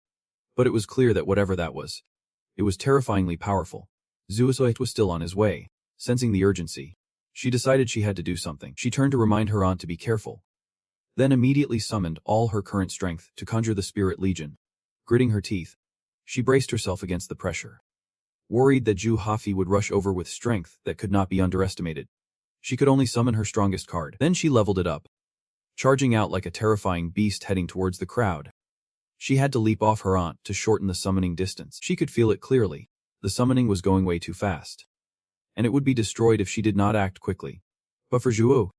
[SPEAKER 1] But it was clear that whatever that was, it was terrifyingly powerful. Zuosoit was still on his way. Sensing the urgency, she decided she had to do something. She turned to remind her aunt to be careful, then immediately summoned all her current strength to conjure the Spirit Legion. Gritting her teeth, she braced herself against the pressure, worried that Zhu Hafi would rush over with strength that could not be underestimated. She could only summon her strongest card. Then she leveled it up, charging out like a terrifying beast heading towards the crowd. She had to leap off her aunt to shorten the summoning distance. She could feel it clearly. The summoning was going way too fast, and it would be destroyed if she did not act quickly. But for Zhuo,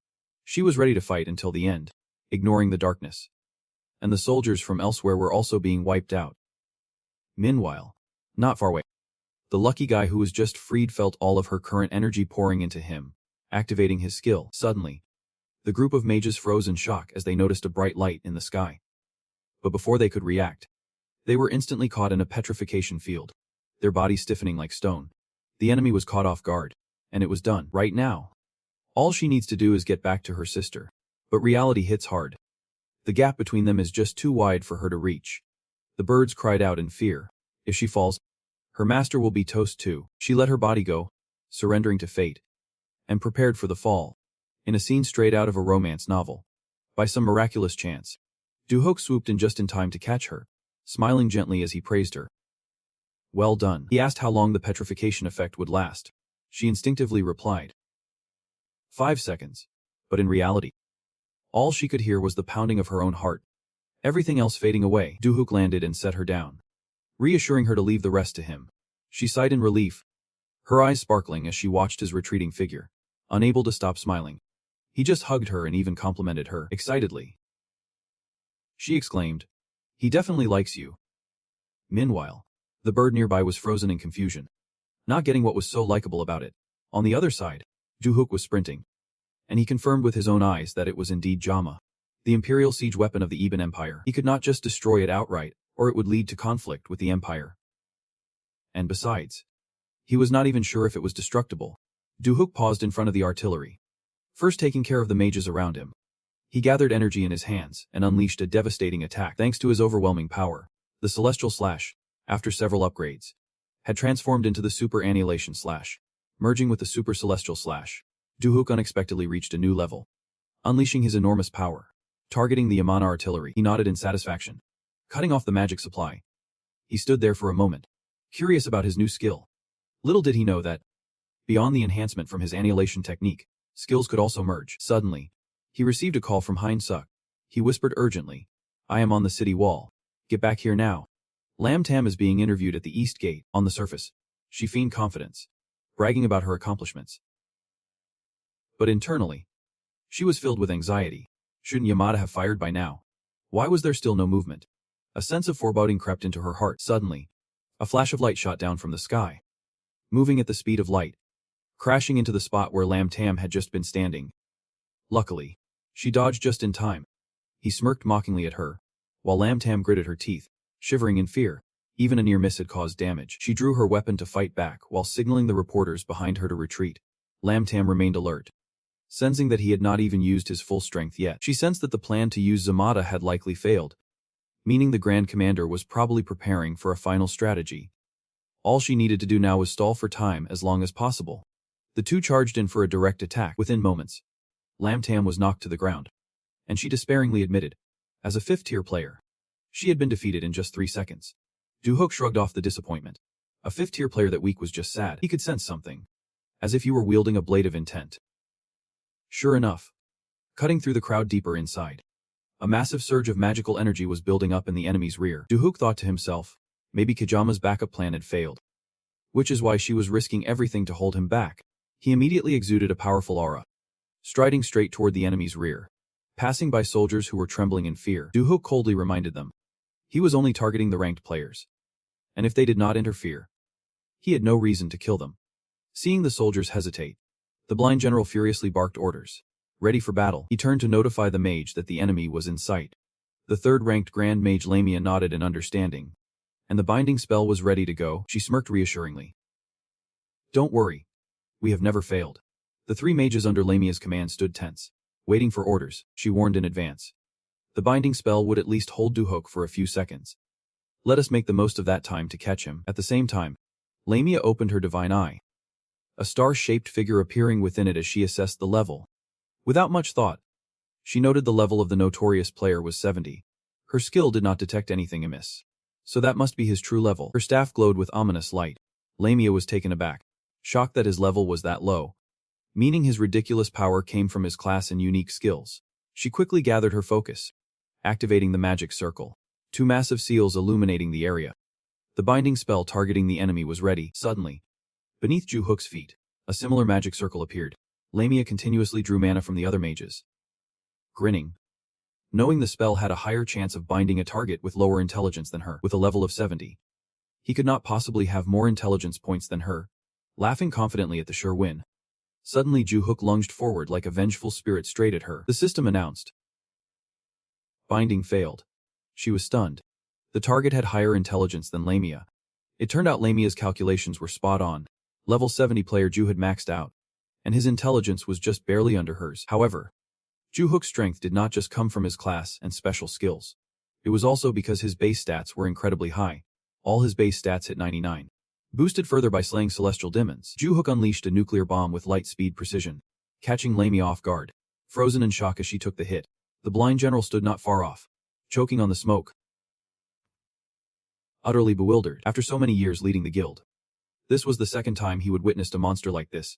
[SPEAKER 1] she was ready to fight until the end, ignoring the darkness. And the soldiers from elsewhere were also being wiped out. Meanwhile, not far away, the lucky guy who was just freed felt all of her current energy pouring into him, activating his skill. Suddenly, the group of mages froze in shock as they noticed a bright light in the sky. But before they could react, they were instantly caught in a petrification field, their bodies stiffening like stone. The enemy was caught off guard, and it was done. Right now, all she needs to do is get back to her sister. But reality hits hard. The gap between them is just too wide for her to reach. The birds cried out in fear. If she falls, her master will be toast too. She let her body go, surrendering to fate, and prepared for the fall. In a scene straight out of a romance novel, by some miraculous chance, Du-Hook swooped in just in time to catch her, smiling gently as he praised her. Well done. He asked how long the petrification effect would last. She instinctively replied, 5 seconds. But in reality, all she could hear was the pounding of her own heart, everything else fading away. Du-Hook landed and set her down, reassuring her to leave the rest to him. She sighed in relief, her eyes sparkling as she watched his retreating figure, unable to stop smiling. He just hugged her and even complimented her excitedly. She exclaimed, "He definitely likes you." Meanwhile, the bird nearby was frozen in confusion, not getting what was so likable about it. On the other side, Ju-hook was sprinting, and he confirmed with his own eyes that it was indeed Jama, the imperial siege weapon of the Eban Empire. He could not just destroy it outright, or it would lead to conflict with the Empire. And besides, he was not even sure if it was destructible. Ju-hook paused in front of the artillery, first taking care of the mages around him. He gathered energy in his hands and unleashed a devastating attack. Thanks to his overwhelming power, the Celestial Slash, after several upgrades, had transformed into the Super Annihilation Slash. Merging with the Super Celestial Slash, Ju-hook unexpectedly reached a new level, unleashing his enormous power. Targeting the Yamana artillery, he nodded in satisfaction, cutting off the magic supply. He stood there for a moment, curious about his new skill. Little did he know that, beyond the enhancement from his annihilation technique, skills could also merge. Suddenly, he received a call from Hein Suk. He whispered urgently, "I am on the city wall. Get back here now." Lam Tam is being interviewed at the East Gate. On the surface, she feigned confidence, bragging about her accomplishments. But internally, she was filled with anxiety. Shouldn't Yamada have fired by now? Why was there still no movement? A sense of foreboding crept into her heart. Suddenly, a flash of light shot down from the sky, moving at the speed of light, crashing into the spot where Lam Tam had just been standing. Luckily, she dodged just in time. He smirked mockingly at her, while Lam Tam gritted her teeth, shivering in fear. Even a near miss had caused damage. She drew her weapon to fight back while signaling the reporters behind her to retreat. Lam Tam remained alert, sensing that he had not even used his full strength yet. She sensed that the plan to use Zamada had likely failed, meaning the Grand Commander was probably preparing for a final strategy. All she needed to do now was stall for time as long as possible. The two charged in for a direct attack. Within moments, Lam Tam was knocked to the ground, and she despairingly admitted, as a 5th-tier player, she had been defeated in just 3 seconds. Ju-hook shrugged off the disappointment. A 5th-tier player that weak was just sad. He could sense something, as if you were wielding a blade of intent. Sure enough, cutting through the crowd deeper inside, a massive surge of magical energy was building up in the enemy's rear. Ju-hook thought to himself, maybe Kajama's backup plan had failed, which is why she was risking everything to hold him back. He immediately exuded a powerful aura, striding straight toward the enemy's rear. Passing by soldiers who were trembling in fear, Ju-hook coldly reminded them he was only targeting the ranked players, and if they did not interfere, he had no reason to kill them. Seeing the soldiers hesitate, the blind general furiously barked orders. Ready for battle, he turned to notify the mage that the enemy was in sight. The 3rd-ranked Grand Mage Lamia nodded in understanding, and the binding spell was ready to go. She smirked reassuringly. "Don't worry. We have never failed." The 3 mages under Lamia's command stood tense, waiting for orders. She warned in advance. The binding spell would at least hold Ju-hook for a few seconds. Let us make the most of that time to catch him. At the same time, Lamia opened her divine eye, a star-shaped figure appearing within it as she assessed the level. Without much thought, she noted the level of the notorious player was 70. Her skill did not detect anything amiss, so that must be his true level. Her staff glowed with ominous light. Lamia was taken aback, shocked that his level was that low, meaning his ridiculous power came from his class and unique skills. She quickly gathered her focus, activating the magic circle, 2 massive seals illuminating the area. The binding spell targeting the enemy was ready. Suddenly, beneath Ju-hook's feet, a similar magic circle appeared. Lamia continuously drew mana from the other mages. Grinning, knowing the spell had a higher chance of binding a target with lower intelligence than her, with a level of 70. He could not possibly have more intelligence points than her. Laughing confidently at the sure win, suddenly Ju-hook lunged forward like a vengeful spirit straight at her. The system announced. Binding failed. She was stunned. The target had higher intelligence than Lamia. It turned out Lamia's calculations were spot on. Level 70 player Ju had maxed out, and his intelligence was just barely under hers. However, Ju-hook's strength did not just come from his class and special skills. It was also because his base stats were incredibly high. All his base stats hit 99. Boosted further by slaying celestial demons, Ju-hook unleashed a nuclear bomb with light-speed precision, catching Lamia off guard. Frozen in shock as she took the hit, the blind general stood not far off, choking on the smoke. Utterly bewildered, after so many years leading the guild, this was the 2nd time he would witness a monster like this.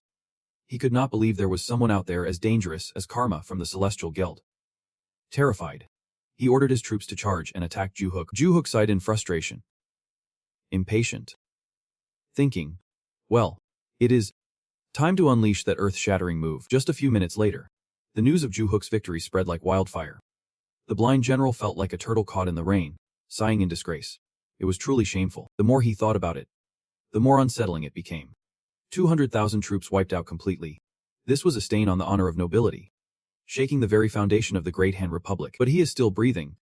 [SPEAKER 1] He could not believe there was someone out there as dangerous as Karma from the Celestial Guild. Terrified, he ordered his troops to charge and attack Ju-hook. Ju-hook sighed in frustration. Impatient, thinking, well, it is time to unleash that earth-shattering move. Just a few minutes later, the news of Ju-hook's victory spread like wildfire. The blind general felt like a turtle caught in the rain, sighing in disgrace. It was truly shameful. The more he thought about it, the more unsettling it became. 200,000 troops wiped out completely. This was a stain on the honor of nobility, shaking the very foundation of the Great Han Republic. But he is still breathing.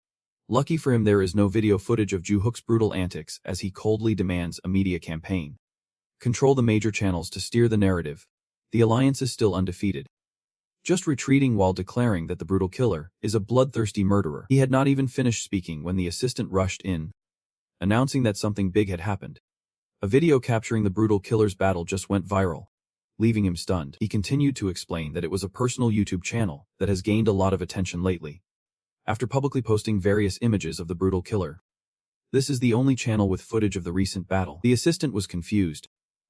[SPEAKER 1] Lucky for him, there is no video footage of Ju-hook's brutal antics as he coldly demands a media campaign. Control the major channels to steer the narrative. The alliance is still undefeated, just retreating while declaring that the brutal killer is a bloodthirsty murderer. He had not even finished speaking when the assistant rushed in, announcing that something big had happened. A video capturing the brutal killer's battle just went viral, leaving him stunned. He continued to explain that it was a personal YouTube channel that has gained a lot of attention lately, after publicly posting various images of the brutal killer. This is the only channel with footage of the recent battle. The assistant was confused.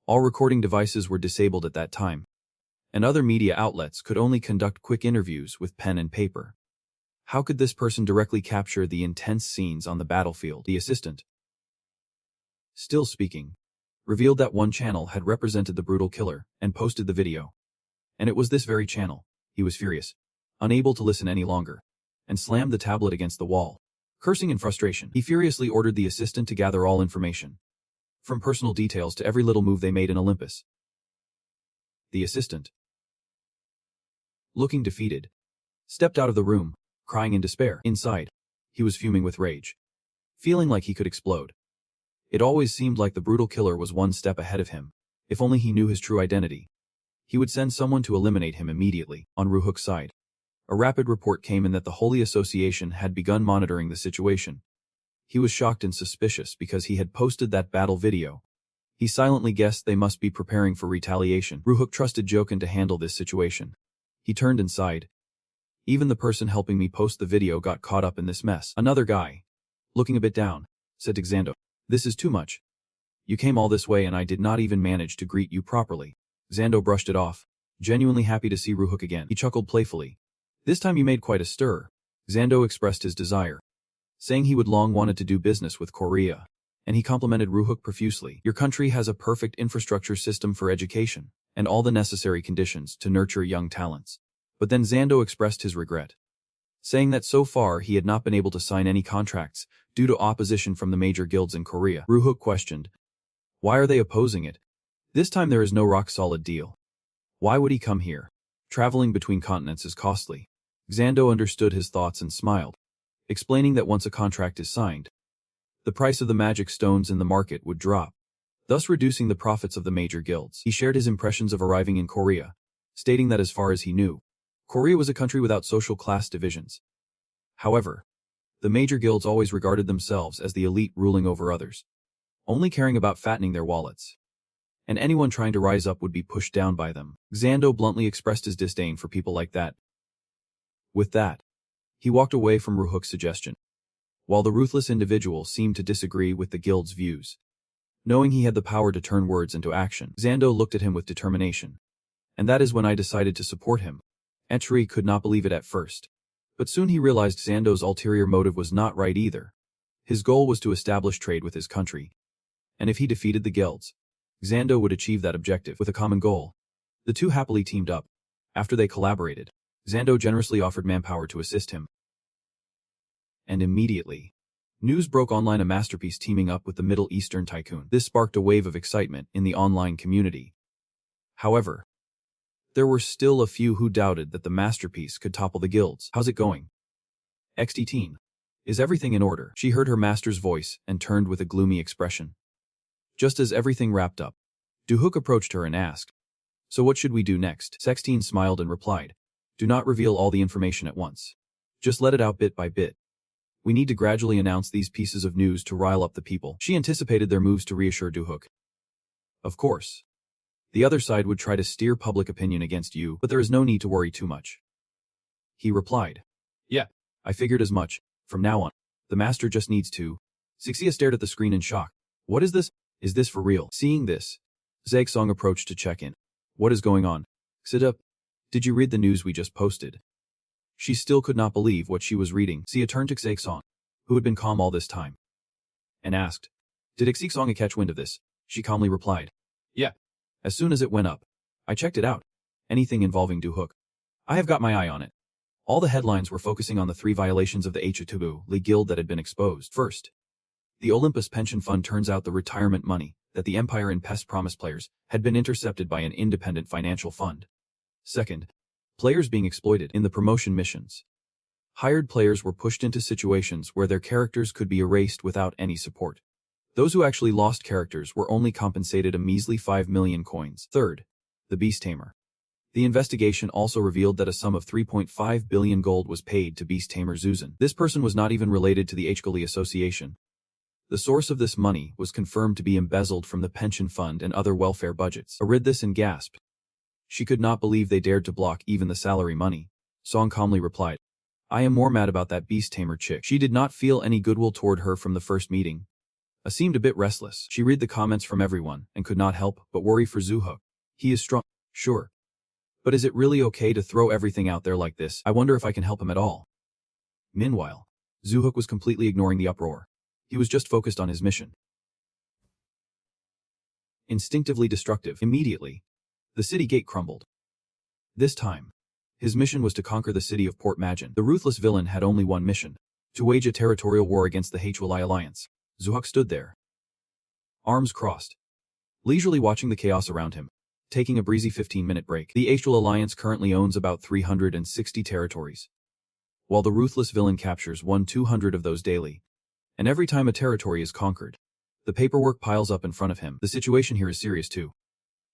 [SPEAKER 1] All recording devices were disabled at that time, and other media outlets could only conduct quick interviews with pen and paper. How could this person directly capture the intense scenes on the battlefield? The assistant, still speaking, revealed that one channel had represented the brutal killer and posted the video. And it was this very channel. He was furious, unable to listen any longer, and slammed the tablet against the wall. Cursing in frustration, he furiously ordered the assistant to gather all information, from personal details to every little move they made in Olympus. The assistant, looking defeated, stepped out of the room, crying in despair. Inside, he was fuming with rage, feeling like he could explode. It always seemed like the brutal killer was one step ahead of him. If only he knew his true identity, he would send someone to eliminate him immediately. On Ju-hook's side, a rapid report came in that the Holy Association had begun monitoring the situation. He was shocked and suspicious because he had posted that battle video. He silently guessed they must be preparing for retaliation. Ju-hook trusted Jokin to handle this situation. He turned and sighed. Even the person helping me post the video got caught up in this mess. Another guy, looking a bit down, said to Xando, "This is too much. You came all this way and I did not even manage to greet you properly." Xando brushed it off, genuinely happy to see Ju-hook again. He chuckled playfully. "This time you made quite a stir." Xando expressed his desire, saying he would long wanted to do business with Korea, and he complimented Ju-hook profusely. "Your country has a perfect infrastructure system for education, and all the necessary conditions to nurture young talents." But then Xando expressed his regret, saying that so far he had not been able to sign any contracts due to opposition from the major guilds in Korea. Ju-hook questioned, why are they opposing it? This time there is no rock-solid deal. Why would he come here? Traveling between continents is costly. Xando understood his thoughts and smiled, explaining that once a contract is signed, the price of the magic stones in the market would drop, thus reducing the profits of the major guilds. He shared his impressions of arriving in Korea, stating that as far as he knew, Korea was a country without social class divisions. However, the major guilds always regarded themselves as the elite ruling over others, only caring about fattening their wallets. And anyone trying to rise up would be pushed down by them. Xando bluntly expressed his disdain for people like that. With that, he walked away from Ju-hook's suggestion, while the ruthless individual seemed to disagree with the guild's views. Knowing he had the power to turn words into action, Xando looked at him with determination. And that is when I decided to support him. Entry could not believe it at first, but soon he realized Xando's ulterior motive was not right either. His goal was to establish trade with his country, and if he defeated the guilds, Xando would achieve that objective. With a common goal, the two happily teamed up. After they collaborated, Xando generously offered manpower to assist him. And immediately, news broke online: a masterpiece teaming up with the Middle Eastern tycoon. This sparked a wave of excitement in the online community. However, there were still a few who doubted that the masterpiece could topple the guilds. "How's it going? XD teen? Is everything in order?" She heard her master's voice and turned with a gloomy expression. Just as everything wrapped up, Ju-hook approached her and asked, "So what should we do next?" Sextine smiled and replied, "Do not reveal all the information at once. Just let it out bit by bit. We need to gradually announce these pieces of news to rile up the people." She anticipated their moves to reassure Ju-hook. Of course, the other side would try to steer public opinion against you, but there is no need to worry too much. He replied, "Yeah, I figured as much. From now on, the master just needs to." Sixia stared at the screen in shock. "What is this? Is this for real?" Seeing this, Zagsong approached to check in. "What is going on? Sit up. Did you read the news we just posted?" She still could not believe what she was reading. Sia turned to Zagsong, who had been calm all this time, and asked, "Did Zagsong catch wind of this?" she calmly replied.
[SPEAKER 2] Yeah.
[SPEAKER 1] As soon as it went up, I checked it out. Anything involving Du-hook. I have got my eye on it. All the headlines were focusing on the 3 violations of the Hatubu League Guild that had been exposed. First, the Olympus pension fund turns out the retirement money that the Empire and Pest promised players had been intercepted by an independent financial fund. Second, players being exploited in the promotion missions. Hired players were pushed into situations where their characters could be erased without any support. Those who actually lost characters were only compensated a measly 5 million coins. Third, the Beast Tamer. The investigation also revealed that a sum of 3.5 billion gold was paid to Beast Tamer Zuzan. This person was not even related to the Hguli Association. The source of this money was confirmed to be embezzled from the pension fund and other welfare budgets. Read this and gasped. She could not believe they dared to block even the salary money. Song calmly replied, I am more mad about that Beast Tamer chick. She did not feel any goodwill toward her from the first meeting. Seemed a bit restless. She read the comments from everyone and could not help but worry for Du-hook. He is strong. Sure. But is it really okay to throw everything out there like this? I wonder if I can help him at all. Meanwhile, Du-hook was completely ignoring the uproar. He was just focused on his mission. Instinctively destructive. Immediately, the city gate crumbled. This time, his mission was to conquer the city of Port Magin. The ruthless villain had only one mission, to wage a territorial war against the Hguli alliance. Du-hook stood there, arms crossed, leisurely watching the chaos around him, taking a breezy 15-minute break. The Hguli alliance currently owns about 360 territories, while the ruthless villain captures 1/200 of those daily. And every time a territory is conquered, the paperwork piles up in front of him. The situation here is serious too.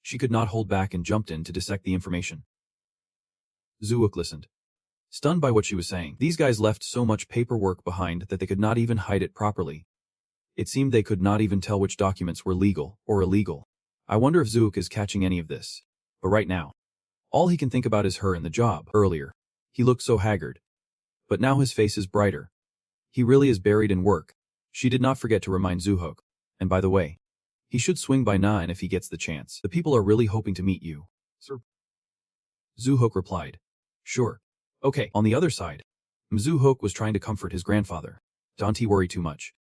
[SPEAKER 1] She could not hold back and jumped in to dissect the information. Du-hook listened, stunned by what she was saying. These guys left so much paperwork behind that they could not even hide it properly. It seemed they could not even tell which documents were legal or illegal. I wonder if Du-hook is catching any of this. But right now, all he can think about is her and the job. Earlier, he looked so haggard. But now his face is brighter. He really is buried in work. She did not forget to remind Du-hook. And by the way, he should swing by Nine if he gets the chance. The people are really hoping to meet you, sir. Du-hook replied. Sure. Okay. On the other side, Du-hook was trying to comfort his grandfather. Don't worry too much.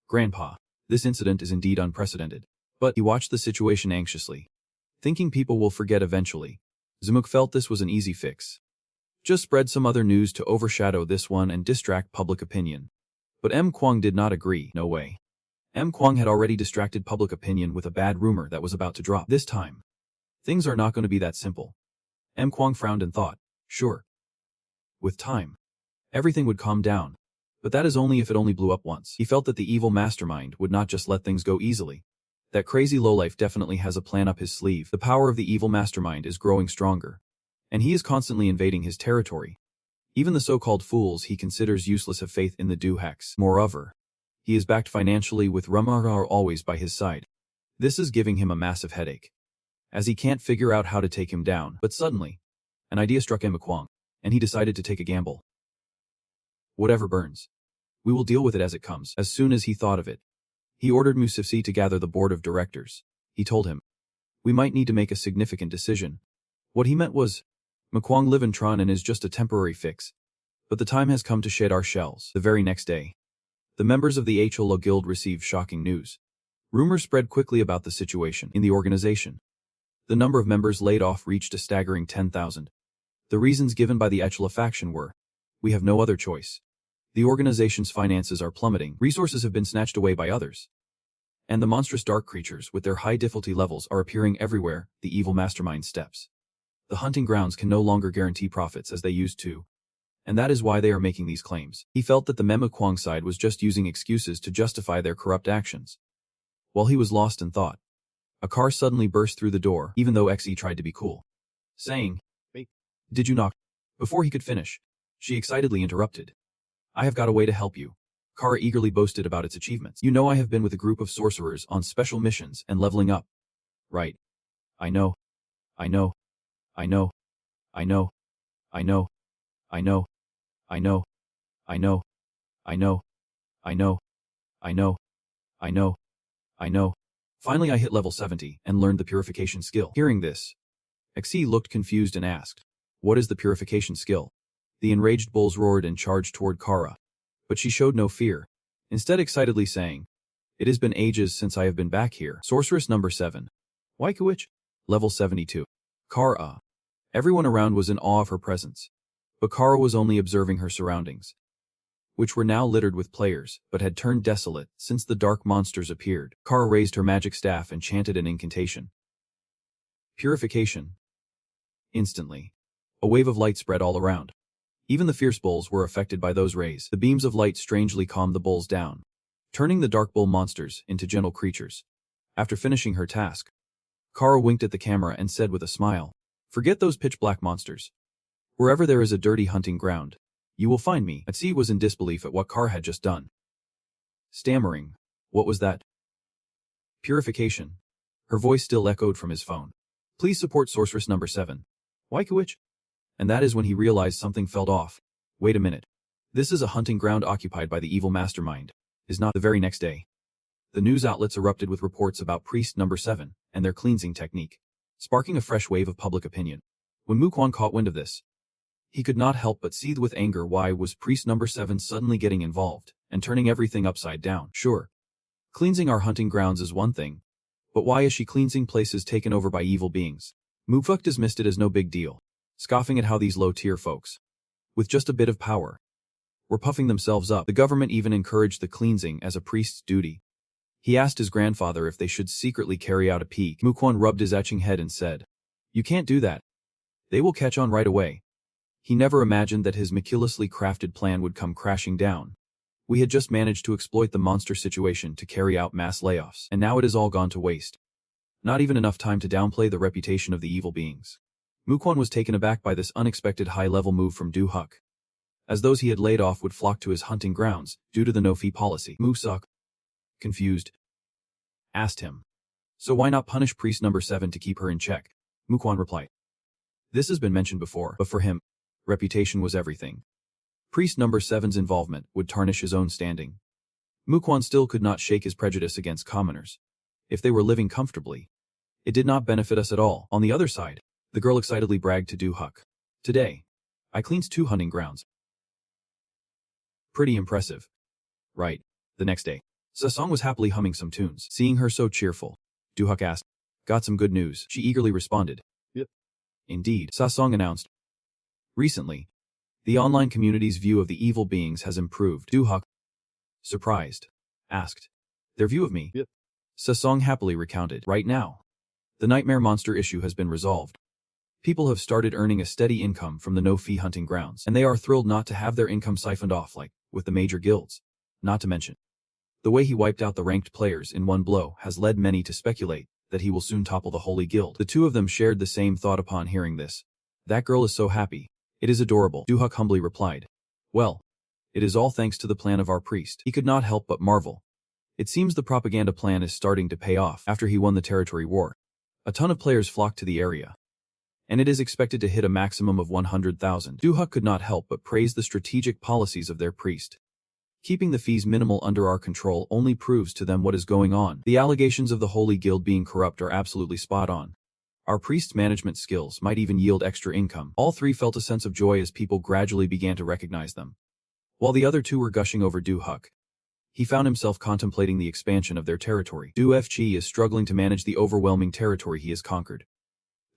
[SPEAKER 1] Grandpa, this incident is indeed unprecedented. But he watched the situation anxiously, thinking people will forget eventually. Du-hook felt this was an easy fix. Just spread some other news to overshadow this one and distract public opinion. But Kwang did not agree. No way. Kwang had already distracted public opinion with a bad rumor that was about to drop. This time, things are not going to be that simple. Kwang frowned and thought, sure. With time, everything would calm down. But that is only if it only blew up once. He felt that the evil mastermind would not just let things go easily. That crazy lowlife definitely has a plan up his sleeve. The power of the evil mastermind is growing stronger. And he is constantly invading his territory. Even the so-called fools he considers useless have faith in the Du-hex. Moreover, he is backed financially with Rumara always by his side. This is giving him a massive headache, as he can't figure out how to take him down. But suddenly, an idea struck Kwang, and he decided to take a gamble. Whatever burns, we will deal with it as it comes. As soon as he thought of it, he ordered Musifsi to gather the board of directors. He told him, we might need to make a significant decision. What he meant was, Kwang live in Tron and is just a temporary fix. But the time has come to shed our shells. The very next day, the members of the Hguli Guild received shocking news. Rumors spread quickly about the situation in the organization. The number of members laid off reached a staggering 10,000. The reasons given by the Hguli faction were, we have no other choice. The organization's finances are plummeting, resources have been snatched away by others. And the monstrous dark creatures with their high difficulty levels are appearing everywhere the evil mastermind steps. The hunting grounds can no longer guarantee profits as they used to. And that is why they are making these claims. He felt that the Kwang side was just using excuses to justify their corrupt actions. While he was lost in thought, a car suddenly burst through the door, even though Xe tried to be cool, saying,
[SPEAKER 2] Wait.
[SPEAKER 1] Did you knock? Before he could finish, she excitedly interrupted. I have got a way to help you. Kara eagerly boasted about its achievements. You know I have been with a group of sorcerers on special missions and leveling up. Right. I know. I know. I know. I know. I know. I know. I know. I know. I know. I know. I know. I know. I know. Finally I hit level 70 and learned the purification skill. Hearing this, Xe looked confused and asked, what is the purification skill? The enraged bulls roared and charged toward Kara. But she showed no fear, instead excitedly saying, It has been ages since I have been back here. Sorceress number 7. Waikowicz? Level 72. Kara. Everyone around was in awe of her presence. But Kara was only observing her surroundings, which were now littered with players, but had turned desolate since the dark monsters appeared. Kara raised her magic staff and chanted an incantation. Purification. Instantly, a wave of light spread all around. Even the fierce bulls were affected by those rays. The beams of light strangely calmed the bulls down, turning the dark bull monsters into gentle creatures. After finishing her task, Kara winked at the camera and said with a smile, "Forget those pitch-black monsters. Wherever there is a dirty hunting ground, you will find me." Atsi was in disbelief at what Kara had just done. Stammering, "What was that?" Purification. Her voice still echoed from his phone. "Please support Sorceress number 7. Waikowicz?" And that is when he realized something felt off. Wait a minute. This is a hunting ground occupied by the evil mastermind. Is not the very next day. The news outlets erupted with reports about Priest number 7 and their cleansing technique, sparking a fresh wave of public opinion. When Mukwan caught wind of this, he could not help but seethe with anger. Why was Priest number 7 suddenly getting involved and turning everything upside down? Sure, cleansing our hunting grounds is one thing, but why is she cleansing places taken over by evil beings? Mukfuk dismissed it as no big deal, scoffing at how these low-tier folks, with just a bit of power, were puffing themselves up. The government even encouraged the cleansing as a priest's duty. He asked his grandfather if they should secretly carry out a peek. Mukwan rubbed his etching head and said, "You can't do that. They will catch on right away." He never imagined that his meticulously crafted plan would come crashing down. We had just managed to exploit the monster situation to carry out mass layoffs, and now it has all gone to waste. Not even enough time to downplay the reputation of the evil beings. Mukwan was taken aback by this unexpected high-level move from Du Huck, as those he had laid off would flock to his hunting grounds due to the no-fee policy. Musuk, confused, asked him, "So why not punish Priest number 7 to keep her in check?" Mukwan replied, "This has been mentioned before, but for him, reputation was everything. Priest number 7's involvement would tarnish his own standing." Mukwan still could not shake his prejudice against commoners. If they were living comfortably, it did not benefit us at all. On the other side, the girl excitedly bragged to Du Huck, "Today, I cleansed 2 hunting grounds." Pretty impressive. Right. The next day, Sasong was happily humming some tunes. Seeing her so cheerful, Du Huck asked, "Got some good news?" She eagerly responded,
[SPEAKER 2] "Yep."
[SPEAKER 1] "Indeed," Sasong announced. "Recently, the online community's view of the evil beings has improved." Du Huck, surprised, asked, "Their view of me?"
[SPEAKER 2] "Yep."
[SPEAKER 1] Sasong happily recounted, "Right now, the nightmare monster issue has been resolved. People have started earning a steady income from the no-fee hunting grounds, and they are thrilled not to have their income siphoned off like with the major guilds. Not to mention, the way he wiped out the ranked players in one blow has led many to speculate that he will soon topple the Holy Guild." The two of them shared the same thought upon hearing this. "That girl is so happy. It is adorable," Du Huck humbly replied. "Well, it is all thanks to the plan of our priest." He could not help but marvel. It seems the propaganda plan is starting to pay off. After he won the territory war, a ton of players flocked to the area, and it is expected to hit a maximum of 100,000. Du Huck could not help but praise the strategic policies of their priest. Keeping the fees minimal under our control only proves to them what is going on. The allegations of the Holy Guild being corrupt are absolutely spot on. Our priest's management skills might even yield extra income. All three felt a sense of joy as people gradually began to recognize them. While the other two were gushing over Du Huck, he found himself contemplating the expansion of their territory. Du Fg is struggling to manage the overwhelming territory he has conquered.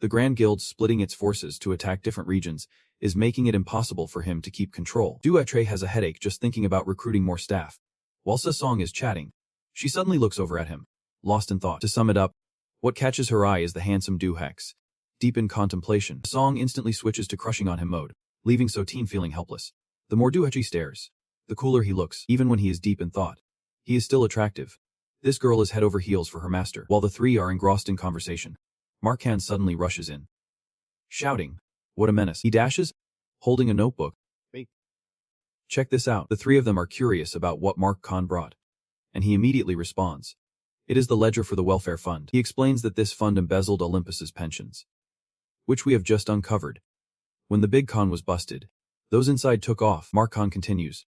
[SPEAKER 1] The Grand Guild splitting its forces to attack different regions is making it impossible for him to keep control. Du Etre has a headache just thinking about recruiting more staff. While Sasong is chatting, she suddenly looks over at him, lost in thought. To sum it up, what catches her eye is the handsome Du Hex. Deep in contemplation, Sasong instantly switches to crushing on him mode, leaving Sotin feeling helpless. The more Du Etre stares, the cooler he looks. Even when he is deep in thought, he is still attractive. This girl is head over heels for her master. While the three are engrossed in conversation, Markan suddenly rushes in, shouting, "What a menace." He dashes, holding a notebook.
[SPEAKER 2] "Hey,
[SPEAKER 1] check this out." The three of them are curious about what Mark Khan brought, and he immediately responds. It is the ledger for the welfare fund. He explains that this fund embezzled Olympus's pensions, which we have just uncovered. When the big con was busted, those inside took off. Mark Khan continues.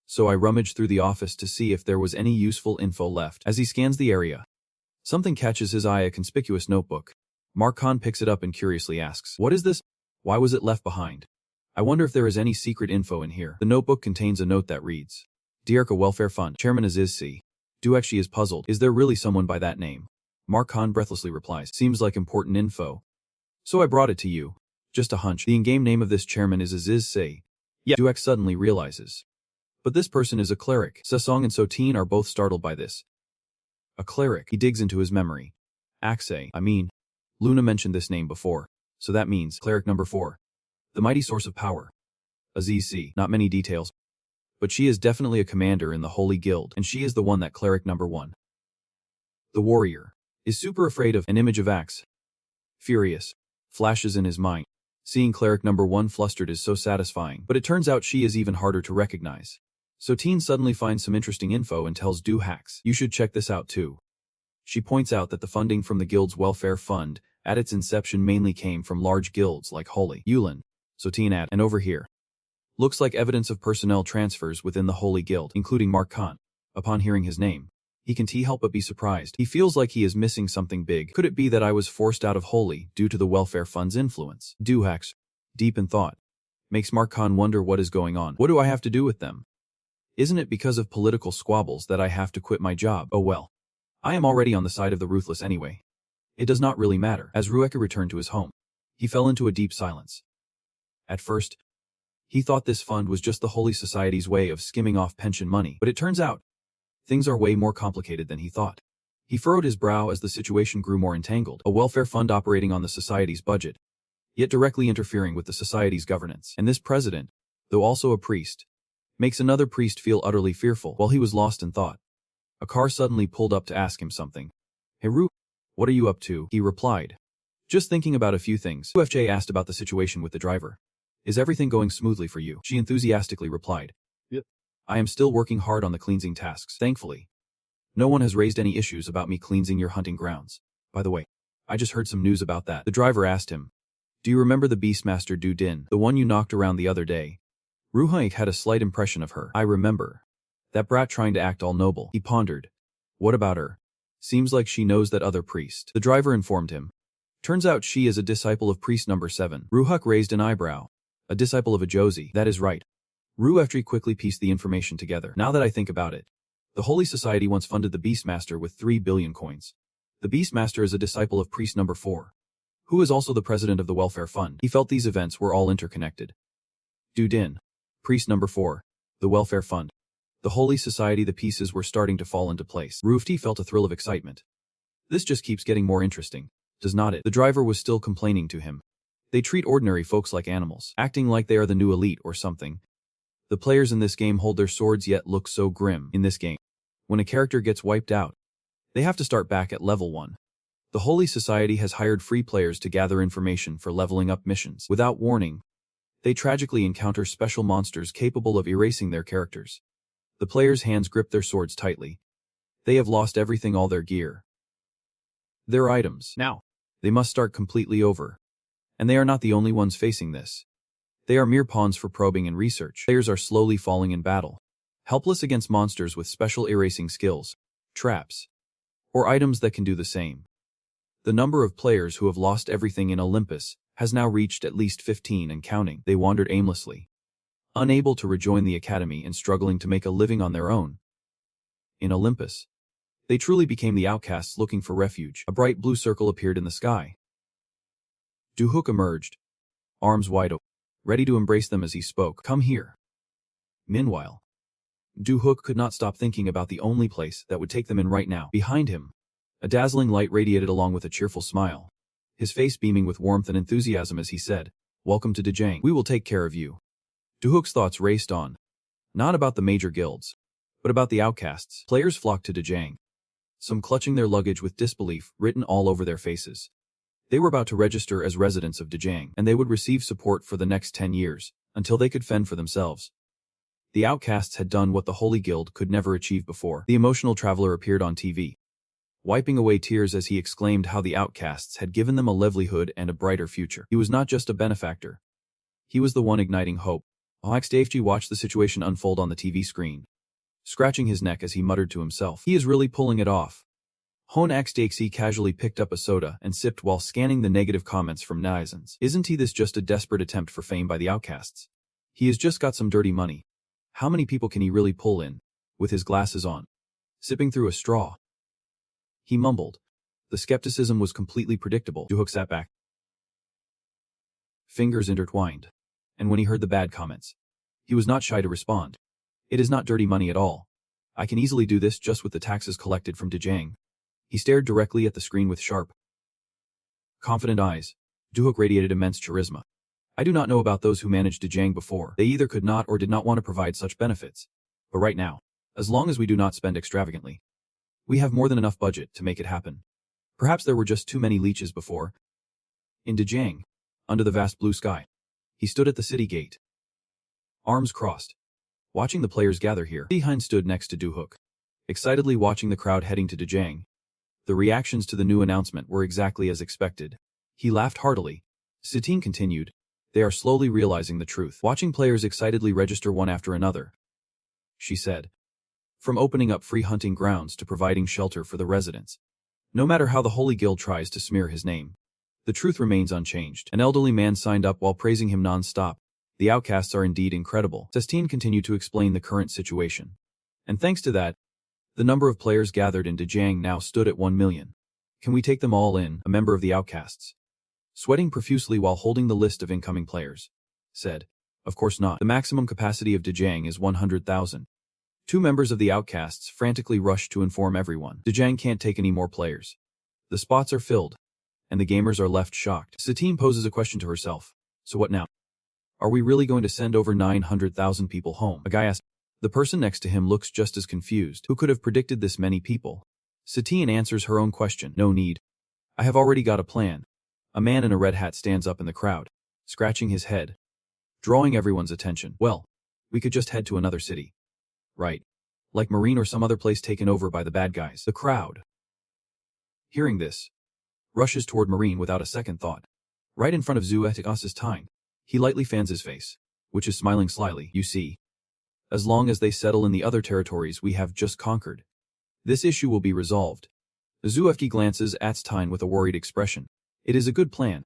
[SPEAKER 1] So I rummaged through the office to see if there was any useful info left. As he scans the area, something catches his eye, a conspicuous notebook. Mark Khan picks it up and curiously asks, "What is this? Why was it left behind? I wonder if there is any secret info in here." The notebook contains a note that reads, Dierka Welfare Fund, Chairman Aziz C. Duekshi is puzzled. Is there really someone by that name? Mark Khan breathlessly replies. Seems like important info. So I brought it to you. Just a hunch. The in-game name of this chairman is Aziz Say. Yeah. Duek suddenly realizes. But this person is a cleric. Sesong and Sotin are both startled by this. A cleric. He digs into his memory. Aksay. Luna mentioned this name before. So that means cleric number 4. The mighty source of power. Aziz C. Not many details. But she is definitely a commander in the Holy Guild, and she is the one that cleric number 1. The warrior. Is super afraid of an image of Axe. Furious. Flashes in his mind. Seeing cleric number 1 flustered is so satisfying, but it turns out she is even harder to recognize. Sotin suddenly finds some interesting info and tells Duhax, you should check this out too. She points out that the funding from the guild's welfare fund, at its inception mainly came from large guilds like Holy Yulin. Sotin adds, and over here. Looks like evidence of personnel transfers within the Holy Guild, including Mark Khan. Upon hearing his name, he can't help but be surprised. He feels like he is missing something big. Could it be that I was forced out of Holy due to the welfare fund's influence? Duhax, deep in thought, makes Mark Khan wonder what is going on. What do I have to do with them? Isn't it because of political squabbles that I have to quit my job? Oh well. I am already on the side of the ruthless anyway. It does not really matter. As Rueka returned to his home, he fell into a deep silence. At first, he thought this fund was just the Holy Society's way of skimming off pension money, but it turns out, things are way more complicated than he thought. He furrowed his brow as the situation grew more entangled. A welfare fund operating on the society's budget, yet directly interfering with the society's governance. And this president, though also a priest, makes another priest feel utterly fearful. While he was lost in thought, a car suddenly pulled up to ask him something. Hey Ru, what are you up to? He replied. Just thinking about a few things. UFJ asked about the situation with the driver. Is everything going smoothly for you? She enthusiastically replied.
[SPEAKER 2] Yep.
[SPEAKER 1] I am still working hard on the cleansing tasks, thankfully. No one has raised any issues about me cleansing your hunting grounds. By the way, I just heard some news about that. The driver asked him. Do you remember the Beastmaster Du Din, the one you knocked around the other day? Ruhaik had a slight impression of her. I remember. That brat trying to act all noble. He pondered. What about her? Seems like she knows that other priest. The driver informed him. Turns out she is a disciple of priest number 7. Ruhak raised an eyebrow. A disciple of a Josie. That is right. Ruefri quickly pieced the information together. Now that I think about it, the Holy Society once funded the Beastmaster with 3 billion coins. The Beastmaster is a disciple of priest number 4, who is also the president of the welfare fund. He felt these events were all interconnected. Du Din, priest number 4, the welfare fund, the Holy Society. The pieces were starting to fall into place. Rufti felt a thrill of excitement. This just keeps getting more interesting, does not it? The driver was still complaining to him. They treat ordinary folks like animals, acting like they are the new elite or something. The players in this game hold their swords yet look so grim. In this game, when a character gets wiped out, they have to start back at level 1. The Holy Society has hired free players to gather information for leveling up missions. Without warning, they tragically encounter special monsters capable of erasing their characters. The players' hands grip their swords tightly. They have lost everything, all their gear, their items. Now, they must start completely over. And they are not the only ones facing this. They are mere pawns for probing and research. Players are slowly falling in battle, helpless against monsters with special erasing skills, traps, or items that can do the same. The number of players who have lost everything in Olympus has now reached at least 15 and counting. They wandered aimlessly, unable to rejoin the academy and struggling to make a living on their own. In Olympus, they truly became the outcasts looking for refuge. A bright blue circle appeared in the sky. Duhook emerged, arms wide open, ready to embrace them as he spoke. Come here. Meanwhile, Duhook could not stop thinking about the only place that would take them in right now. Behind him, a dazzling light radiated along with a cheerful smile, his face beaming with warmth and enthusiasm as he said, Welcome to Dejang. We will take care of you. Duhook's thoughts raced on, not about the major guilds, but about the outcasts. Players flocked to Dejang, some clutching their luggage with disbelief written all over their faces. They were about to register as residents of Dejang, and they would receive support for the next 10 years, until they could fend for themselves. The outcasts had done what the Holy Guild could never achieve before. The emotional traveler appeared on TV, wiping away tears as he exclaimed how the outcasts had given them a livelihood and a brighter future. He was not just a benefactor. He was the one igniting hope. Oxdafji watched the situation unfold on the TV screen, scratching his neck as he muttered to himself. He is really pulling it off. Hon Xdaxi casually picked up a soda and sipped while scanning the negative comments from netizens. Isn't he this just a desperate attempt for fame by the outcasts? He has just got some dirty money. How many people can he really pull in? With his glasses on, sipping through a straw. He mumbled. The skepticism was completely predictable. Duhook sat back, fingers intertwined. And when he heard the bad comments, he was not shy to respond. It is not dirty money at all. I can easily do this just with the taxes collected from Dejang. He stared directly at the screen with sharp, confident eyes. Duhook radiated immense charisma. I do not know about those who managed Dejang before. They either could not or did not want to provide such benefits. But right now, as long as we do not spend extravagantly, we have more than enough budget to make it happen. Perhaps there were just too many leeches before. In Dejang, under the vast blue sky, he stood at the city gate, arms crossed, watching the players gather here. Behind stood next to Duhook, excitedly watching the crowd heading to Dejang. The reactions to the new announcement were exactly as expected. He laughed heartily. Satine continued. They are slowly realizing the truth. Watching players excitedly register one after another, she said. From opening up free hunting grounds to providing shelter for the residents. No matter how the Holy Guild tries to smear his name, the truth remains unchanged. An elderly man signed up while praising him non-stop. The outcasts are indeed incredible. Satine continued to explain the current situation. And thanks to that, the number of players gathered in Dejang now stood at 1 million. Can we take them all in? A member of the outcasts, sweating profusely while holding the list of incoming players, said. Of course not. The maximum capacity of Dejang is 100,000. Two members of the outcasts frantically rushed to inform everyone. Dejang can't take any more players. The spots are filled, and the gamers are left shocked. Satine poses a question to herself. So what now? Are we really going to send over 900,000 people home? A guy asked. The person next to him looks just as confused. Who could have predicted this many people? Satine answers her own question. No need. I have already got a plan. A man in a red hat stands up in the crowd, scratching his head, drawing everyone's attention. Well, we could just head to another city. Right. Like Marine or some other place taken over by the bad guys. The crowd, hearing this, rushes toward Marine without a second thought. Right in front of Zuetikas's time. He lightly fans his face, which is smiling slyly. You see, as long as they settle in the other territories we have just conquered, this issue will be resolved. Zuefki glances at Stein with a worried expression. It is a good plan,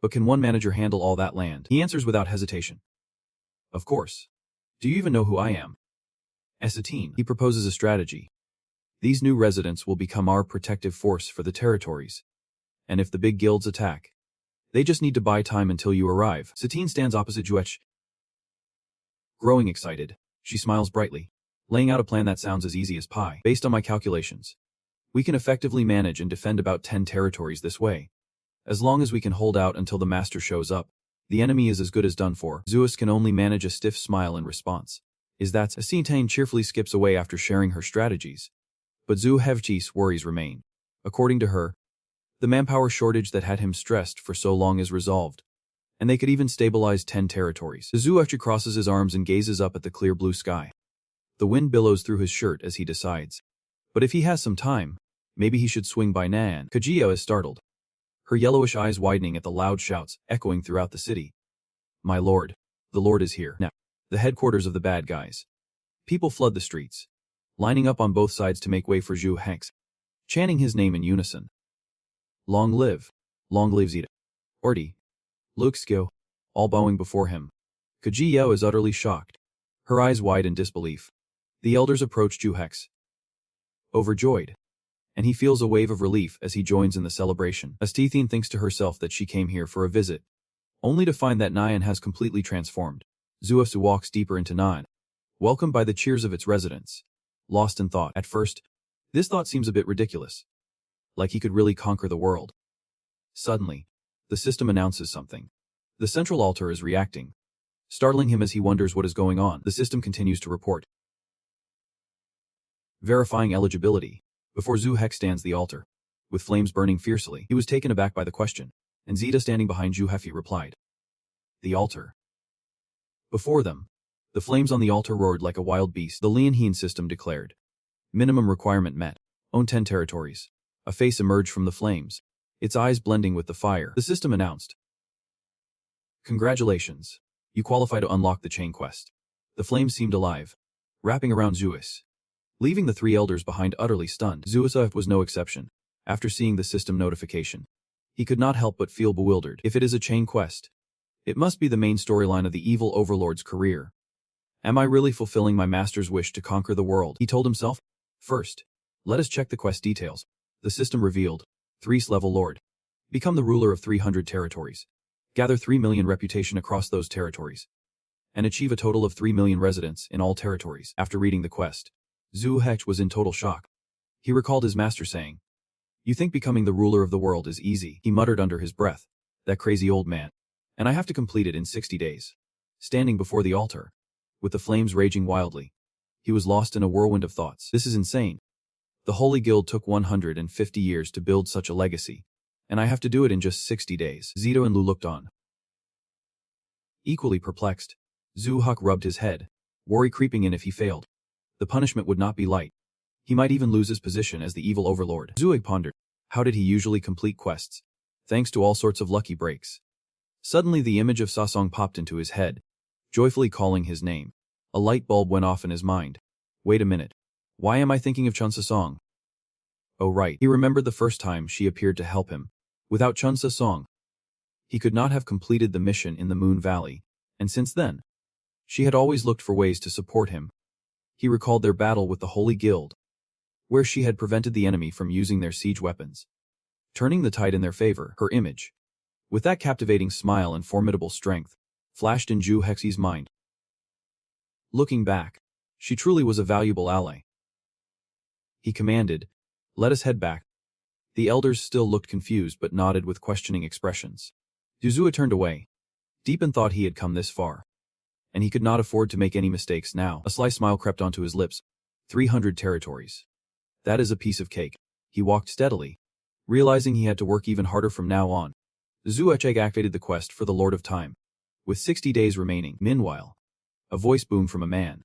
[SPEAKER 1] but can one manager handle all that land? He answers without hesitation. Of course. Do you even know who I am? Satine. He proposes a strategy. These new residents will become our protective force for the territories. And if the big guilds attack, they just need to buy time until you arrive. Satine stands opposite Juech. Growing excited, she smiles brightly, laying out a plan that sounds as easy as pie. Based on my calculations, we can effectively manage and defend about 10 territories this way. As long as we can hold out until the master shows up, the enemy is as good as done for. Zeus can only manage a stiff smile in response. Is that Asintane cheerfully skips away after sharing her strategies. But Zuhevchi's worries remain. According to her, the manpower shortage that had him stressed for so long is resolved, and they could even stabilize 10 territories. Zuhevchi crosses his arms and gazes up at the clear blue sky. The wind billows through his shirt as he decides. But if he has some time, maybe he should swing by Nan. Kajia is startled, her yellowish eyes widening at the loud shouts echoing throughout the city. My lord, the lord is here. Now, the headquarters of the bad guys. People flood the streets, lining up on both sides to make way for Zhu Hex, chanting his name in unison. Long live Zeta. Orti, Luxkyo, all bowing before him. Kajio is utterly shocked, her eyes wide in disbelief. The elders approach Zhu Hex, overjoyed, and he feels a wave of relief as he joins in the celebration. Astethine thinks to herself that she came here for a visit, only to find that Nyan has completely transformed. Zuefsu walks deeper into Nyan, welcomed by the cheers of its residents. Lost in thought. At first, this thought seems a bit ridiculous, like he could really conquer the world. Suddenly, the system announces something. The central altar is reacting, startling him as he wonders what is going on. The system continues to report, verifying eligibility. Before Zhu Hex stands the altar, with flames burning fiercely. He was taken aback by the question, and Zeta standing behind Zhu Hefi replied. The altar. Before them, the flames on the altar roared like a wild beast. The Lianhean system declared. Minimum requirement met. Own 10 territories. A face emerged from the flames, its eyes blending with the fire. The system announced. Congratulations. You qualify to unlock the chain quest. The flames seemed alive, wrapping around Zeus, leaving the three elders behind utterly stunned. Zeusaf was no exception. After seeing the system notification, he could not help but feel bewildered. If it is a chain quest, it must be the main storyline of the evil overlord's career. Am I really fulfilling my master's wish to conquer the world? He told himself. First, Let us check the quest details. The system revealed. 3th level Lord. Become the ruler of 300 territories. Gather 3 million reputation across those territories. And achieve a total of 3 million residents in all territories. After reading the quest, Zhu Hech was in total shock. He recalled his master saying, "You think becoming the ruler of the world is easy," he muttered under his breath. "That crazy old man. And I have to complete it in 60 days. Standing before the altar, with the flames raging wildly, he was lost in a whirlwind of thoughts. This is insane. The Holy Guild took 150 years to build such a legacy, and I have to do it in just 60 days. Zito and Lu looked on. Equally perplexed, Zhu Hek rubbed his head, worry creeping in if he failed. The punishment would not be light. He might even lose his position as the evil overlord. Zuig pondered. How did he usually complete quests? Thanks to all sorts of lucky breaks. Suddenly the image of Sasong popped into his head, joyfully calling his name. A light bulb went off in his mind. Wait a minute. Why am I thinking of Chun Sasong? Oh right, he remembered the first time she appeared to help him. Without Chun Sasong, he could not have completed the mission in the Moon Valley, and since then, she had always looked for ways to support him. He recalled their battle with the Holy Guild, where she had prevented the enemy from using their siege weapons, turning the tide in their favor. Her image, with that captivating smile and formidable strength, flashed in Zhu Hexi's mind. Looking back, she truly was a valuable ally. He commanded, "Let us head back." The elders still looked confused but nodded with questioning expressions. Yuzua turned away, deep in thought he had come this far, and he could not afford to make any mistakes now. A sly smile crept onto his lips. 300 territories. That is a piece of cake. He walked steadily, realizing he had to work even harder from now on. Zuecheg activated the quest for the Lord of Time, with 60 days remaining. Meanwhile, a voice boomed from a man.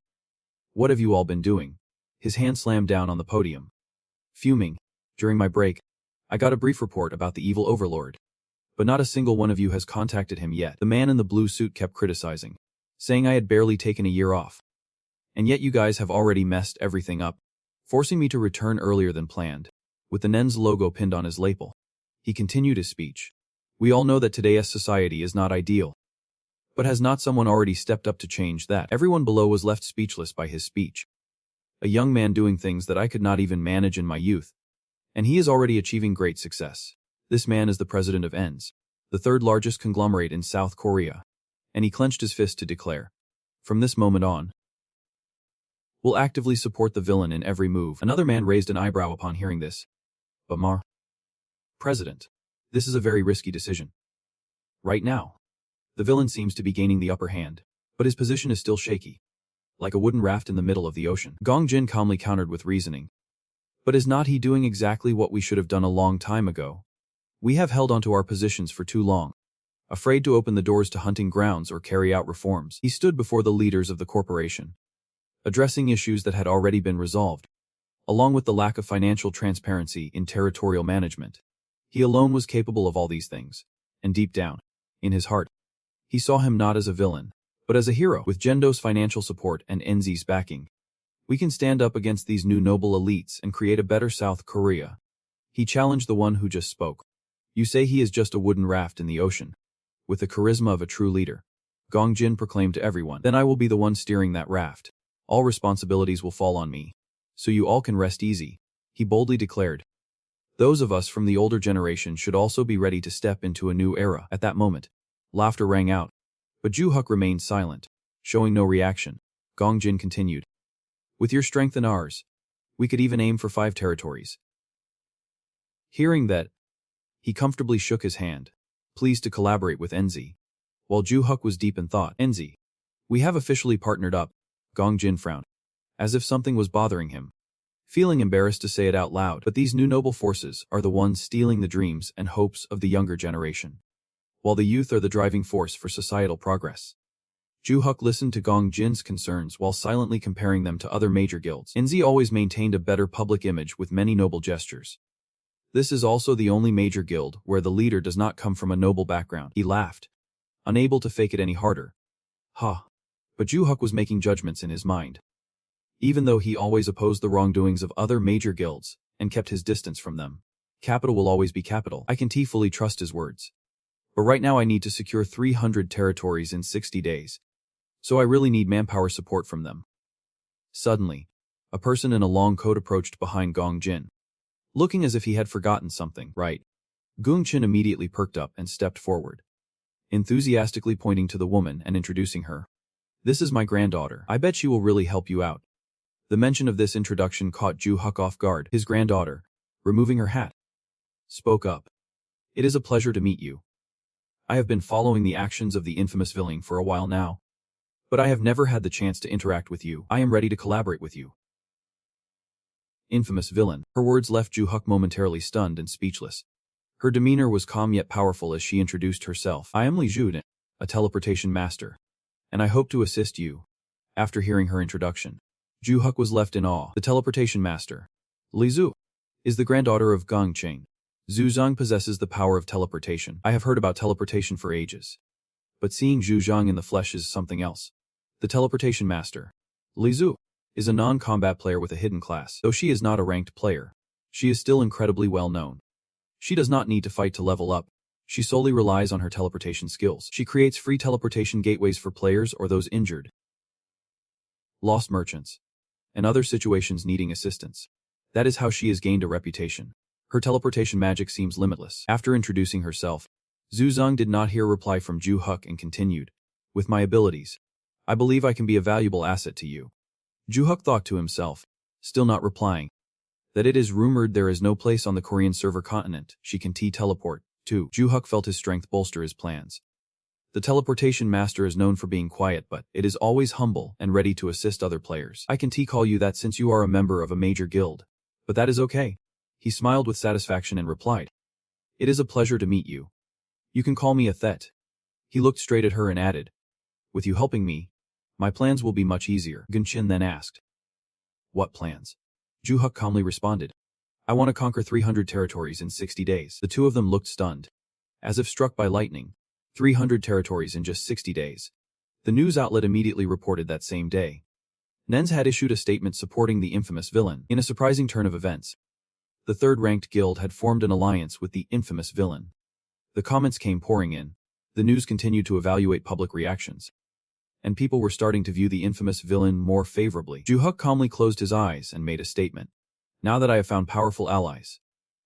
[SPEAKER 1] "What have you all been doing?" His hand slammed down on the podium. "Fuming. During my break, I got a brief report about the evil overlord. But not a single one of you has contacted him yet." The man in the blue suit kept criticizing, saying I had barely taken a year off. "And yet you guys have already messed everything up, forcing me to return earlier than planned." With the Nen's logo pinned on his lapel, he continued his speech. "We all know that today's society is not ideal. But has not someone already stepped up to change that?" Everyone below was left speechless by his speech. A young man doing things that I could not even manage in my youth. And he is already achieving great success. This man is the president of ENS, the third largest conglomerate in South Korea. And he clenched his fist to declare, "From this moment on, we'll actively support the villain in every move." Another man raised an eyebrow upon hearing this. "But President, this is a very risky decision. Right now, the villain seems to be gaining the upper hand, but his position is still shaky, like a wooden raft in the middle of the ocean." Gong Jin calmly countered with reasoning. "But is not he doing exactly what we should have done a long time ago? We have held onto our positions for too long, afraid to open the doors to hunting grounds or carry out reforms." He stood before the leaders of the corporation, addressing issues that had already been resolved, along with the lack of financial transparency in territorial management. He alone was capable of all these things, and deep down, in his heart, he saw him not as a villain, but as a hero. With Gendo's financial support and Enzi's backing, we can stand up against these new noble elites and create a better South Korea. He challenged the one who just spoke. "You say he is just a wooden raft in the ocean, with the charisma of a true leader," Gong Jin proclaimed to everyone. "Then I will be the one steering that raft. All responsibilities will fall on me, so you all can rest easy," he boldly declared. Those of us from the older generation should also be ready to step into a new era. At that moment, laughter rang out, but Ju Huk remained silent, showing no reaction. Gong Jin continued. "With your strength and ours, we could even aim for 5 territories." Hearing that, he comfortably shook his hand, pleased to collaborate with Enzi. While Ju Huk was deep in thought. "Enzi, we have officially partnered up." Gong Jin frowned, as if something was bothering him, feeling embarrassed to say it out loud. But these new noble forces are the ones stealing the dreams and hopes of the younger generation, while the youth are the driving force for societal progress. Ju Huk listened to Gong Jin's concerns while silently comparing them to other major guilds. Enzi always maintained a better public image with many noble gestures. This is also the only major guild where the leader does not come from a noble background. He laughed, unable to fake it any harder. But Ju Huk was making judgments in his mind. Even though he always opposed the wrongdoings of other major guilds and kept his distance from them, capital will always be capital. I can fully trust his words. But right now I need to secure 300 territories in 60 days. So I really need manpower support from them. Suddenly, A person in a long coat approached behind Gong Jin, looking as if he had forgotten something. Right. Gung Chin immediately perked up and stepped forward, enthusiastically pointing to the woman and introducing her. This is my granddaughter. I bet she will really help you out. The mention of this introduction caught Ju Huck off guard. His granddaughter, removing her hat, spoke up. It is a pleasure to meet you. I have been following the actions of the infamous villain for a while now, but I have never had the chance to interact with you. I am ready to collaborate with you. Infamous villain. Her words left Ju Huck momentarily stunned and speechless. Her demeanor was calm yet powerful as she introduced herself. I am Li Zhu, a teleportation master, and I hope to assist you. After hearing her introduction, Ju Huck was left in awe. The teleportation master, Li Zhu, is the granddaughter of Gong Qing. Zhu Zhang possesses the power of teleportation. I have heard about teleportation for ages, but seeing Zhu Zhang in the flesh is something else. The teleportation master, Li Zhu, is a non-combat player with a hidden class. Though she is not a ranked player, she is still incredibly well known. She does not need to fight to level up. She solely relies on her teleportation skills. She creates free teleportation gateways for players or those injured, lost merchants, and other situations needing assistance. That is how she has gained a reputation. Her teleportation magic seems limitless. After introducing herself, Zhu Zhang did not hear a reply from Ju Huck and continued, with my abilities, I believe I can be a valuable asset to you. Ju Huck thought to himself, still not replying, that it is rumored there is no place on the Korean server continent she can teleport to. Ju Huck felt his strength bolster his plans. The teleportation master is known for being quiet, but it is always humble and ready to assist other players. I can call you that since you are a member of a major guild, but that is okay. He smiled with satisfaction and replied, it is a pleasure to meet you. You can call me a Thet. He looked straight at her and added, with you helping me, my plans will be much easier. Gun Chin then asked, what plans? Ju Huck calmly responded, I want to conquer 300 territories in 60 days. The two of them looked stunned, as if struck by lightning. 300 territories in just 60 days. The news outlet immediately reported that same day. Nens had issued a statement supporting the infamous villain. In a surprising turn of events, the third-ranked guild had formed an alliance with the infamous villain. The comments came pouring in. The news continued to evaluate public reactions, and people were starting to view the infamous villain more favorably. Ju Huck calmly closed his eyes and made a statement. Now that I have found powerful allies,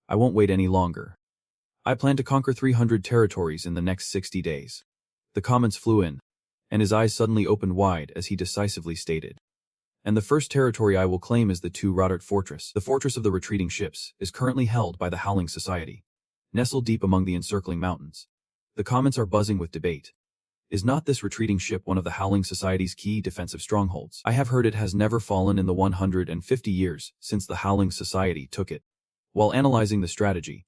[SPEAKER 1] I won't wait any longer. I plan to conquer 300 territories in the next 60 days. The comments flew in, and his eyes suddenly opened wide as he decisively stated. And the first territory I will claim is the Tu Rodert Fortress. The Fortress of the Retreating Ships is currently held by the Howling Society, nestled deep among the encircling mountains. The comments are buzzing with debate. Is not this retreating ship one of the Howling Society's key defensive strongholds? I have heard it has never fallen in the 150 years since the Howling Society took it. While analyzing the strategy,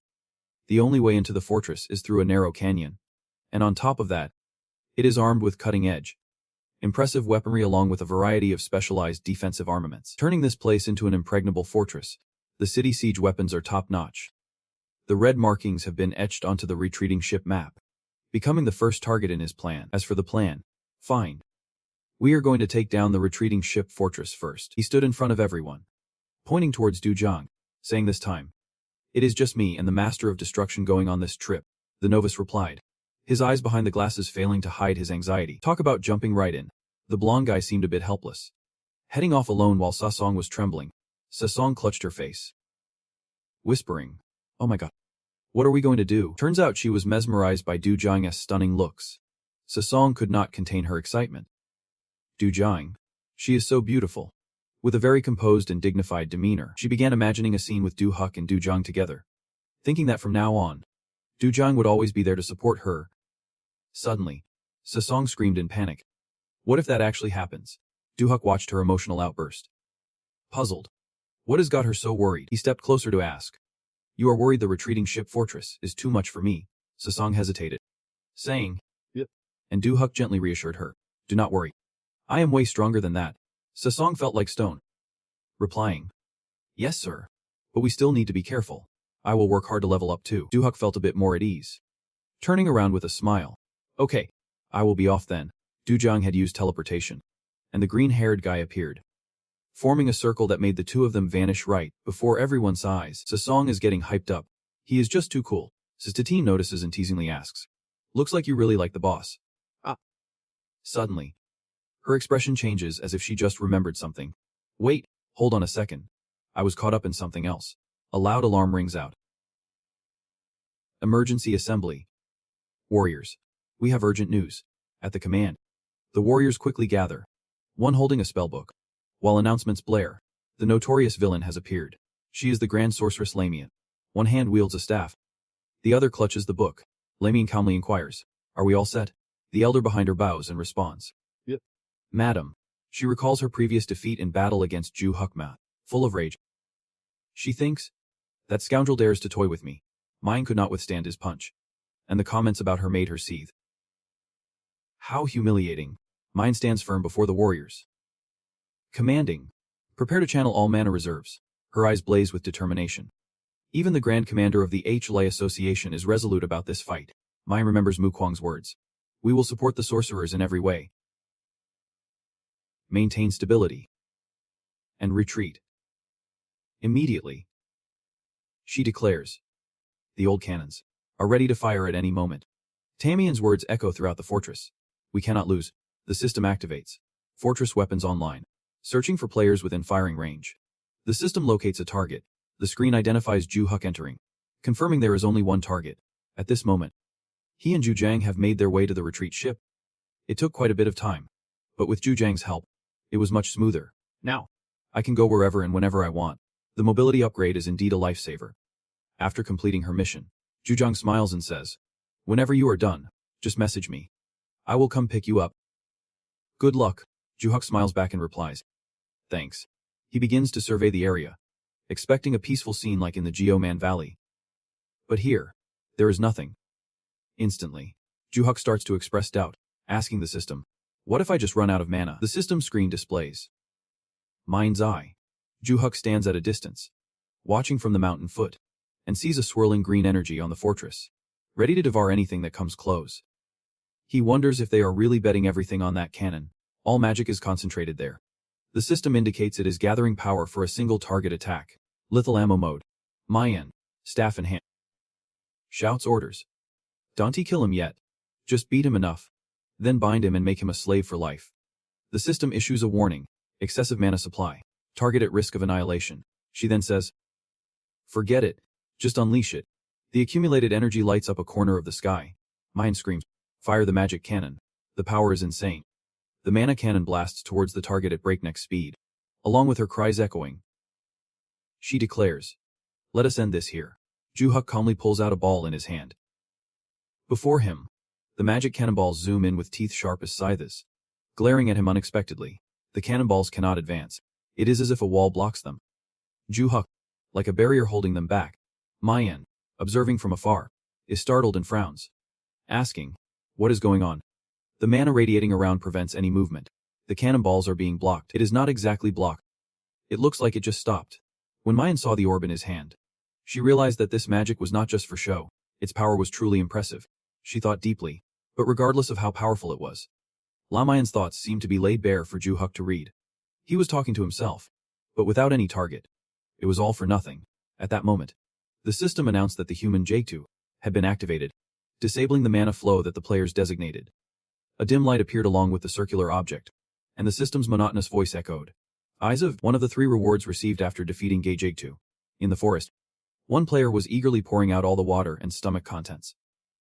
[SPEAKER 1] the only way into the fortress is through a narrow canyon, and on top of that, it is armed with cutting-edge, impressive weaponry along with a variety of specialized defensive armaments. Turning this place into an impregnable fortress, the city siege weapons are top-notch. The red markings have been etched onto the retreating ship map, becoming the first target in his plan. As for the plan, fine. We are going to take down the retreating ship fortress first. He stood in front of everyone, pointing towards Du Zhang, saying this time, it is just me and the Master of Destruction going on this trip, the novice replied, his eyes behind the glasses failing to hide his anxiety. Talk about jumping right in. The blonde guy seemed a bit helpless. Heading off alone while Sasong was trembling, Sasong clutched her face, whispering, oh my god. What are we going to do? Turns out she was mesmerized by Du Zhang's stunning looks. Sasong could not contain her excitement. Du Zhang. She is so beautiful. With a very composed and dignified demeanor, she began imagining a scene with Du Huck and Du Zhang together, thinking that from now on, Du Zhang would always be there to support her. Suddenly, Sasong screamed in panic. What if that actually happens? Du Huck watched her emotional outburst. Puzzled. What has got her so worried? He stepped closer to ask. You are worried the retreating ship fortress is too much for me, Sasong hesitated, saying,
[SPEAKER 2] Yep.
[SPEAKER 1] And Du Huck gently reassured her, do not worry. I am way stronger than that. Sasong felt like stone, replying, yes sir, but we still need to be careful. I will work hard to level up too. Du Huck felt a bit more at ease, turning around with a smile. Okay, I will be off then. Du Zhang had used teleportation, and the green-haired guy appeared, forming a circle that made the two of them vanish right before everyone's eyes. Sasong is getting hyped up. He is just too cool. Sistatine notices and teasingly asks, looks like you really like the boss. Suddenly, her expression changes as if she just remembered something. Wait, Hold on a second. I was caught up in something else. A loud alarm rings out. Emergency assembly. Warriors. We have urgent news. At the command. The warriors quickly gather, one holding a spellbook. While announcements blare, the notorious villain has appeared. She is the Grand Sorceress Lamian. One hand wields a staff. The other clutches the book. Lamian calmly inquires, "Are we all set?" The elder behind her bows and responds,
[SPEAKER 2] "Yep."
[SPEAKER 1] "Madam." She recalls her previous defeat in battle against Ju Hukma, full of rage. She thinks, "That scoundrel dares to toy with me." Mine could not withstand his punch. And the comments about her made her seethe. How humiliating. Mine stands firm before the warriors. Commanding. Prepare to channel all mana reserves. Her eyes blaze with determination. Even the Grand Commander of the HLA Association is resolute about this fight. Mine remembers Mukwang's words. We will support the sorcerers in every way. Maintain stability. And retreat. Immediately. She declares. The old cannons are ready to fire at any moment. Tamian's words echo throughout the fortress. We cannot lose. The system activates. Fortress weapons online. Searching for players within firing range. The system locates a target. The screen identifies Ju Huk entering, confirming there is only one target. At this moment, he and Ju Jiang have made their way to the retreat ship. It took quite a bit of time, but with Ju Jiang's help, it was much smoother. Now, I can go wherever and whenever I want. The mobility upgrade is indeed a lifesaver. After completing her mission, Ju Jiang smiles and says, "Whenever you are done, just message me. I will come pick you up." "Good luck." Ju Huk smiles back and replies, "Thanks." He begins to survey the area, expecting a peaceful scene like in the Geoman Valley. But here, there is nothing. Instantly, Ju Huk starts to express doubt, asking the system, "What if I just run out of mana?" The system screen displays. Mind's eye. Ju Huk stands at a distance, watching from the mountain foot, and sees a swirling green energy on the fortress, ready to devour anything that comes close. He wonders if they are really betting everything on that cannon. All magic is concentrated there. The system indicates it is gathering power for a single target attack. Lethal ammo mode. Mayan, staff in hand. Shouts orders. "Don't kill him yet. Just beat him enough. Then bind him and make him a slave for life." The system issues a warning. Excessive mana supply. Target at risk of annihilation. She then says, "Forget it. Just unleash it." The accumulated energy lights up a corner of the sky. Mayan screams, "Fire the magic cannon." The power is insane. The mana cannon blasts towards the target at breakneck speed, along with her cries echoing. She declares, "Let us end this here." Ju Huk calmly pulls out a ball in his hand. Before him, the magic cannonballs zoom in with teeth sharp as scythes, glaring at him unexpectedly. The cannonballs cannot advance. It is as if a wall blocks them. Ju Huk, like a barrier holding them back. Mayan, observing from afar, is startled and frowns, asking, "What is going on?" The mana radiating around prevents any movement. The cannonballs are being blocked. It is not exactly blocked. It looks like it just stopped. When Mayan saw the orb in his hand, she realized that this magic was not just for show. Its power was truly impressive. She thought deeply, but regardless of how powerful it was, Mayan's thoughts seemed to be laid bare for Ju Huk to read. He was talking to himself, but without any target. It was all for nothing. At that moment, the system announced that the human J2 had been activated, disabling the mana flow that the players designated. A dim light appeared along with the circular object, and the system's monotonous voice echoed. Eyes of one of the 3 rewards received after defeating J2. In the forest, one player was eagerly pouring out all the water and stomach contents,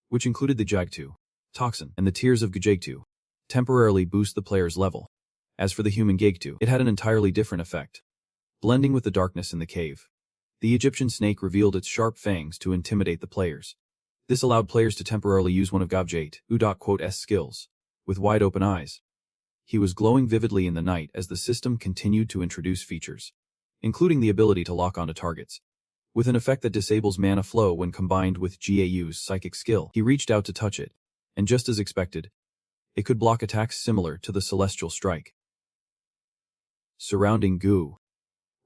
[SPEAKER 1] which included the Jag2 toxin, and the tears of Gajag2 temporarily boost the player's level. As for the human Gag2, it had an entirely different effect. Blending with the darkness in the cave, the Egyptian snake revealed its sharp fangs to intimidate the players. This allowed players to temporarily use one of Gavjate.S skills, with wide open eyes. He was glowing vividly in the night as the system continued to introduce features, including the ability to lock onto targets, with an effect that disables mana flow when combined with GAU's psychic skill. He reached out to touch it, and just as expected, it could block attacks similar to the Celestial Strike. Surrounding Gu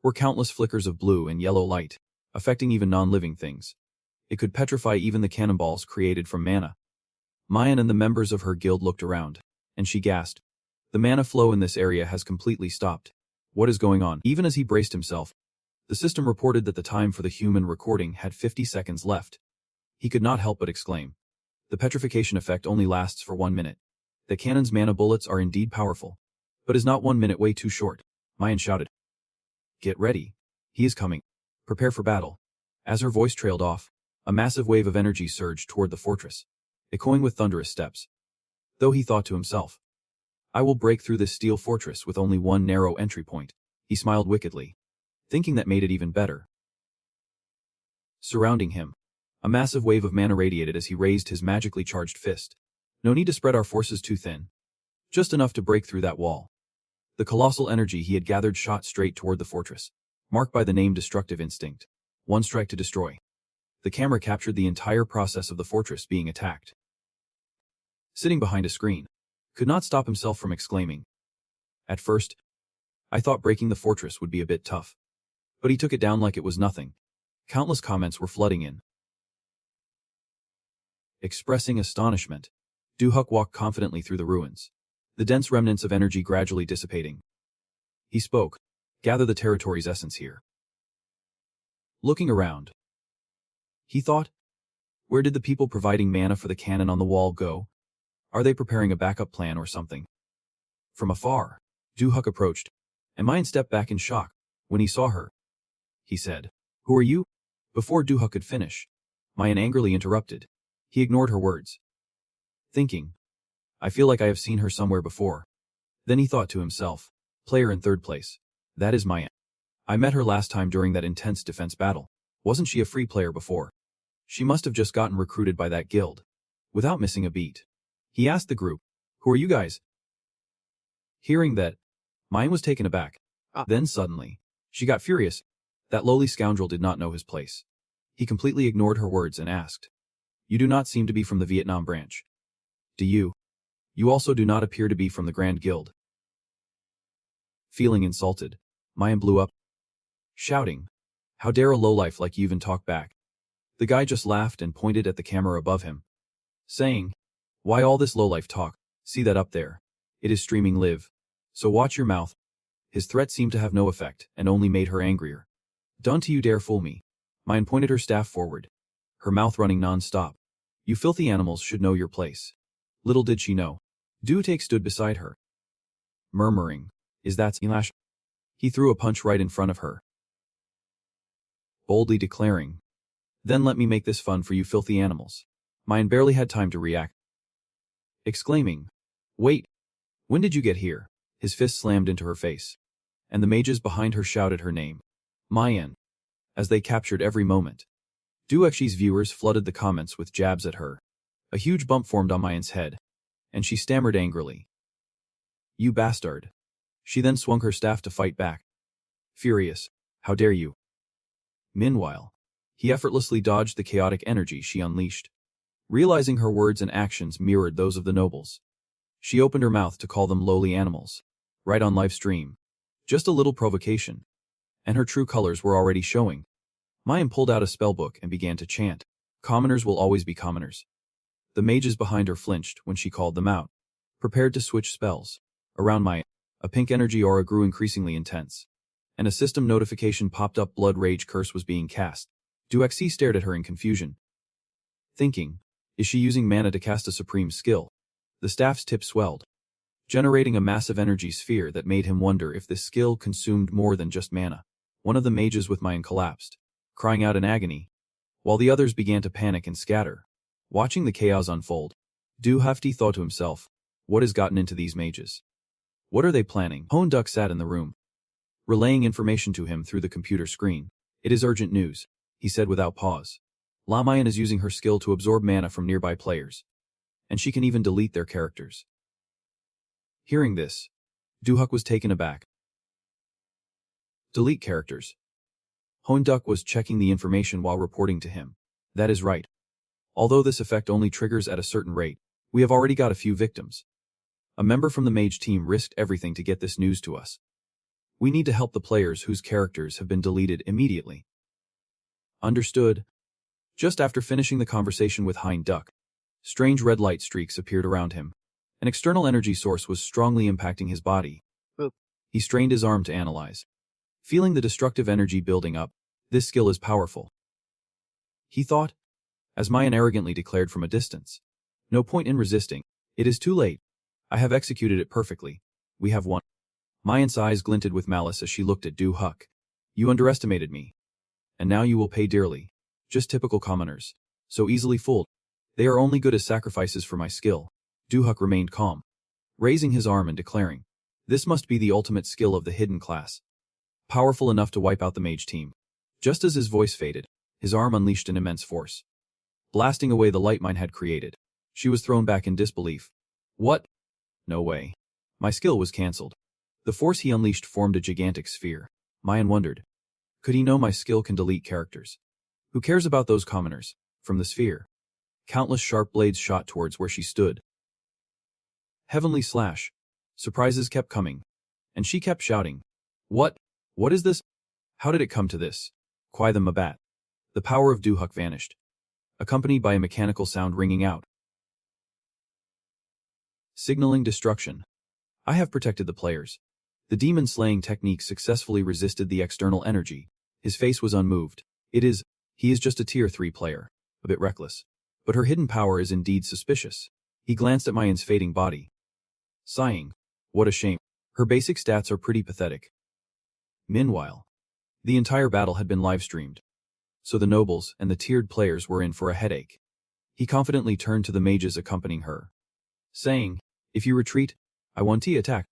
[SPEAKER 1] were countless flickers of blue and yellow light, affecting even non-living things. It could petrify even the cannonballs created from mana. Mayan and the members of her guild looked around, and she gasped. The mana flow in this area has completely stopped. What is going on? Even as he braced himself, the system reported that the time for the human recording had 50 seconds left. He could not help but exclaim. The petrification effect only lasts for 1 minute. The cannon's mana bullets are indeed powerful, but is not 1 minute way too short? Mayan shouted. Get ready. He is coming. Prepare for battle. As her voice trailed off, a massive wave of energy surged toward the fortress, echoing with thunderous steps. Though he thought to himself, I will break through this steel fortress with only one narrow entry point, he smiled wickedly, thinking that made it even better. Surrounding him, a massive wave of mana radiated as he raised his magically charged fist. No need to spread our forces too thin. Just enough to break through that wall. The colossal energy he had gathered shot straight toward the fortress, marked by the name Destructive Instinct. One strike to destroy. The camera captured the entire process of the fortress being attacked. Sitting behind a screen, could not stop himself from exclaiming. At first, I thought breaking the fortress would be a bit tough. But he took it down like it was nothing. Countless comments were flooding in. Expressing astonishment, Duhuk walked confidently through the ruins, the dense remnants of energy gradually dissipating. He spoke, gather the territory's essence here. Looking around, he thought, where did the people providing mana for the cannon on the wall go? Are they preparing a backup plan or something? From afar, Duhuk approached, and Mayan stepped back in shock when he saw her. He said, Who are you? Before Duhuk could finish, Mayan angrily interrupted. He ignored her words, thinking, I feel like I have seen her somewhere before. Then he thought to himself, player in third place. That is Mayan. I met her last time during that intense defense battle. Wasn't she a free player before? She must have just gotten recruited by that guild. Without missing a beat, he asked the group, Who are you guys? Hearing that, Mayan was taken aback. Then suddenly, she got furious. That lowly scoundrel did not know his place. He completely ignored her words and asked, You do not seem to be from the Vietnam branch. Do you? You also do not appear to be from the Grand Guild. Feeling insulted, Mayan blew up, shouting, How dare a lowlife like you even talk back? The guy just laughed and pointed at the camera above him, saying, Why all this lowlife talk? See that up there? It is streaming live. So watch your mouth. His threat seemed to have no effect and only made her angrier. Don't you dare fool me. Mayan pointed her staff forward, her mouth running non-stop. You filthy animals should know your place. Little did she know. Dutek stood beside her, murmuring, Is that Ilash? He threw a punch right in front of her, boldly declaring, Then let me make this fun for you filthy animals. Mayan barely had time to react, exclaiming, Wait, when did you get here? His fist slammed into her face, and the mages behind her shouted her name, Mayan, as they captured every moment. Duekshi's viewers flooded the comments with jabs at her. A huge bump formed on Mayan's head, and she stammered angrily, You bastard. She then swung her staff to fight back. Furious, How dare you? Meanwhile, he effortlessly dodged the chaotic energy she unleashed. Realizing her words and actions mirrored those of the nobles, she opened her mouth to call them lowly animals, right on live stream. Just a little provocation, and her true colors were already showing. Mayan pulled out a spellbook and began to chant, Commoners will always be commoners. The mages behind her flinched when she called them out, prepared to switch spells. Around Mayan, a pink energy aura grew increasingly intense, and a system notification popped up. Blood Rage Curse was being cast. Duexi stared at her in confusion, thinking, Is she using mana to cast a supreme skill? The staff's tip swelled, generating a massive energy sphere that made him wonder if this skill consumed more than just mana. One of the mages with Mayan collapsed, crying out in agony, while the others began to panic and scatter. Watching the chaos unfold, Duhafti thought to himself, What has gotten into these mages? What are they planning? Hounduk sat in the room, relaying information to him through the computer screen. It is urgent news, he said without pause. Mayan is using her skill to absorb mana from nearby players, and she can even delete their characters. Hearing this, Duhuk was taken aback. Delete characters. Hounduk was checking the information while reporting to him. That is right. Although this effect only triggers at a certain rate, we have already got a few victims. A member from the mage team risked everything to get this news to us. We need to help the players whose characters have been deleted immediately. Understood. Just after finishing the conversation with Hounduk, strange red light streaks appeared around him. An external energy source was strongly impacting his body. He strained his arm to analyze. Feeling the destructive energy building up, this skill is powerful, he thought, as Mayan arrogantly declared from a distance. No point in resisting. It is too late. I have executed it perfectly. We have won. Mayan's eyes glinted with malice as she looked at Duhuk. You underestimated me. And now you will pay dearly. Just typical commoners. So easily fooled. They are only good as sacrifices for my skill. Duhuk remained calm, raising his arm and declaring, this must be the ultimate skill of the hidden class. Powerful enough to wipe out the mage team. Just as his voice faded, his arm unleashed an immense force, blasting away the light mine had created. She was thrown back in disbelief. What? No way. My skill was cancelled. The force he unleashed formed a gigantic sphere. Mayan wondered. Could he know my skill can delete characters? Who cares about those commoners? From the sphere, countless sharp blades shot towards where she stood. Heavenly slash. Surprises kept coming. And she kept shouting. What? What is this? How did it come to this? Quai the Mabat. The power of Duhuk vanished, accompanied by a mechanical sound ringing out, signaling destruction. I have protected the players. The demon-slaying technique successfully resisted the external energy. His face was unmoved. He is just a tier 3 player, a bit reckless. But her hidden power is indeed suspicious. He glanced at Mayan's fading body, sighing. What a shame. Her basic stats are pretty pathetic. Meanwhile, the entire battle had been live-streamed, so the nobles and the tiered players were in for a headache. He confidently turned to the mages accompanying her, saying, if you retreat, I want to attack.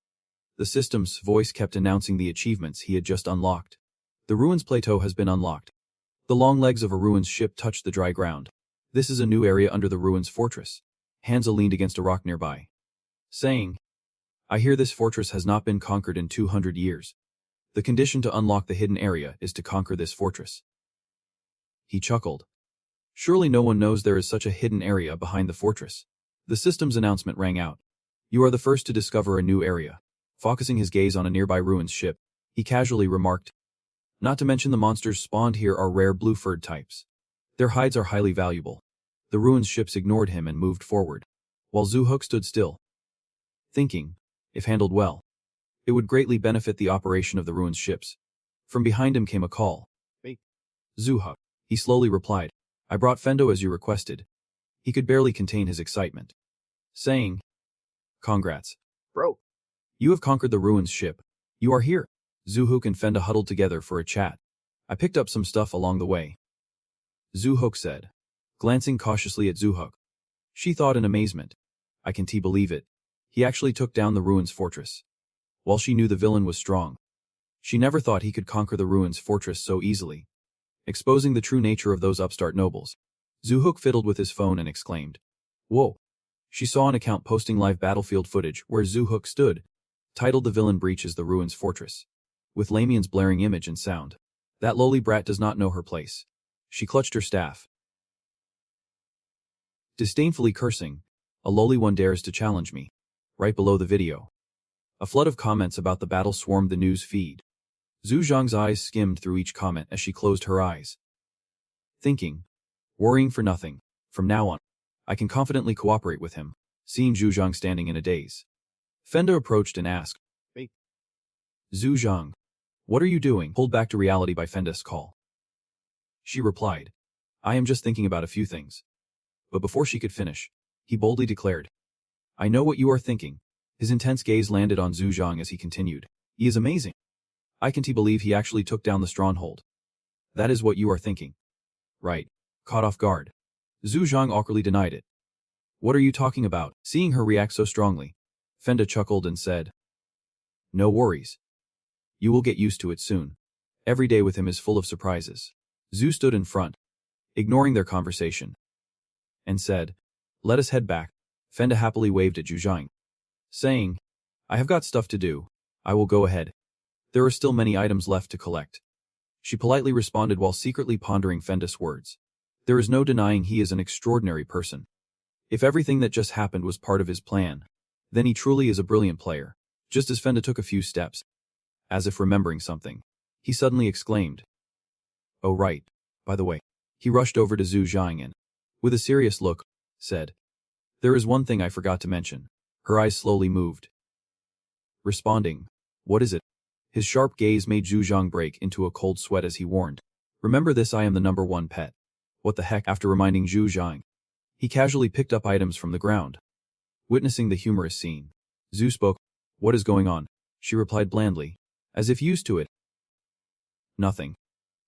[SPEAKER 1] The system's voice kept announcing the achievements he had just unlocked. The ruins plateau has been unlocked. The long legs of a ruins ship touched the dry ground. This is a new area under the ruins fortress. Hansa leaned against a rock nearby, saying, I hear this fortress has not been conquered in 200 years. The condition to unlock the hidden area is to conquer this fortress. He chuckled. Surely no one knows there is such a hidden area behind the fortress. The system's announcement rang out. You are the first to discover a new area. Focusing his gaze on a nearby ruins ship, he casually remarked, not to mention the monsters spawned here are rare blue-furred types. Their hides are highly valuable. The ruins ships ignored him and moved forward, while Zuhuk stood still, thinking, if handled well, it would greatly benefit the operation of the ruins ships. From behind him came a call.
[SPEAKER 2] Me.
[SPEAKER 1] Zuhuk. He slowly replied, I brought Fendo as you requested. He could barely contain his excitement, saying, congrats.
[SPEAKER 2] Bro.
[SPEAKER 1] You have conquered the ruins ship. You are here. Zuhuk and Fenda huddled together for a chat. I picked up some stuff along the way, Zuhuk said, glancing cautiously at Zuhuk. She thought in amazement. I can't believe it. He actually took down the ruins fortress. While she knew the villain was strong, she never thought he could conquer the ruins fortress so easily, exposing the true nature of those upstart nobles. Zuhuk fiddled with his phone and exclaimed, whoa. She saw an account posting live battlefield footage where Zuhuk stood, titled The Villain Breaches the Ruins Fortress, with Lamian's blaring image and sound. That lowly brat does not know her place. She clutched her staff, disdainfully cursing, a lowly one dares to challenge me. Right below the video, a flood of comments about the battle swarmed the news feed. Zhu Zhang's eyes skimmed through each comment as she closed her eyes, thinking, worrying for nothing. From now on, I can confidently cooperate with him. Seeing Zhu Zhang standing in a daze, Fenda approached and asked,
[SPEAKER 2] Me.
[SPEAKER 1] Zhu Zhang, what are you doing? Pulled back to reality by Fenda's call. She replied, I am just thinking about a few things. But before she could finish, he boldly declared, I know what you are thinking. His intense gaze landed on Zhu Zhang as he continued. He is amazing. I can't believe he actually took down the stronghold. That is what you are thinking. Right. Caught off guard, Zhu Zhang awkwardly denied it. What are you talking about? Seeing her react so strongly, Fenda chuckled and said, no worries. You will get used to it soon. Every day with him is full of surprises. Zhu stood in front, ignoring their conversation, and said, let us head back. Fenda happily waved at Zhu Zhang, saying, I have got stuff to do. I will go ahead. There are still many items left to collect. She politely responded while secretly pondering Fenda's words. There is no denying he is an extraordinary person. If everything that just happened was part of his plan, then he truly is a brilliant player. Just as Fenda took a few steps, as if remembering something, he suddenly exclaimed, oh right, by the way. He rushed over to Zhu Zhang and, with a serious look, said, there is one thing I forgot to mention. Her eyes slowly moved, responding, what is it? His sharp gaze made Zhu Zhang break into a cold sweat as he warned, remember this, I am the #1 pet. What the heck? After reminding Zhu Zhang, he casually picked up items from the ground. Witnessing the humorous scene, Zhu spoke, what is going on? She replied blandly, as if used to it. Nothing.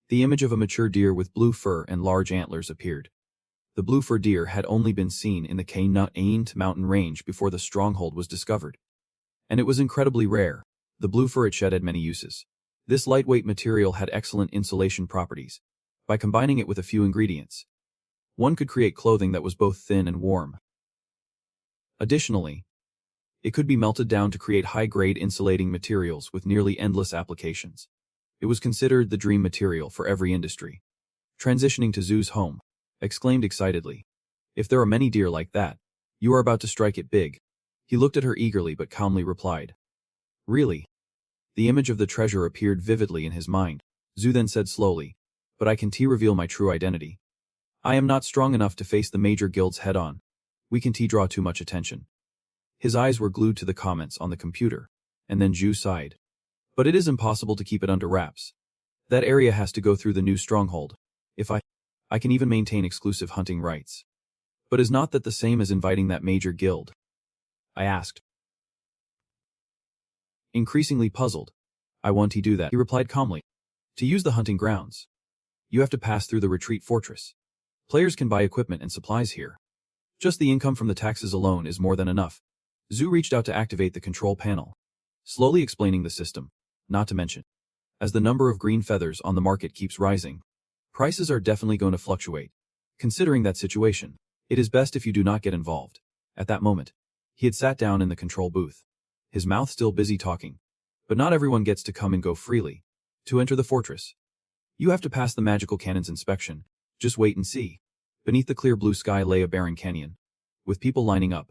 [SPEAKER 1] The image of a mature deer with blue fur and large antlers appeared. The blue fur deer had only been seen in the K-Nut-Aint mountain range before the stronghold was discovered. And it was incredibly rare. The blue fur it shed had many uses. This lightweight material had excellent insulation properties. By combining it with a few ingredients, one could create clothing that was both thin and warm. Additionally, it could be melted down to create high-grade insulating materials with nearly endless applications. It was considered the dream material for every industry. Transitioning to Zhu's home, exclaimed excitedly, "If there are many deer like that, you are about to strike it big." He looked at her eagerly but calmly replied, "Really?" The image of the treasure appeared vividly in his mind. Zhu then said slowly, "But I can reveal my true identity. I am not strong enough to face the major guilds head-on. We can draw too much attention." His eyes were glued to the comments on the computer, and then Zhu sighed. "But it is impossible to keep it under wraps. That area has to go through the new stronghold. If I can even maintain exclusive hunting rights. But is not that the same as inviting that major guild?" I asked. Increasingly puzzled. "I want to do that," he replied calmly. "To use the hunting grounds, you have to pass through the retreat fortress. Players can buy equipment and supplies here. Just the income from the taxes alone is more than enough." Zhu reached out to activate the control panel, slowly explaining the system. Not to mention, as the number of green feathers on the market keeps rising, prices are definitely going to fluctuate. Considering that situation, it is best if you do not get involved. At that moment, he had sat down in the control booth, his mouth still busy talking. But not everyone gets to come and go freely. To enter the fortress, you have to pass the magical cannon's inspection. Just wait and see. Beneath the clear blue sky lay a barren canyon, with people lining up,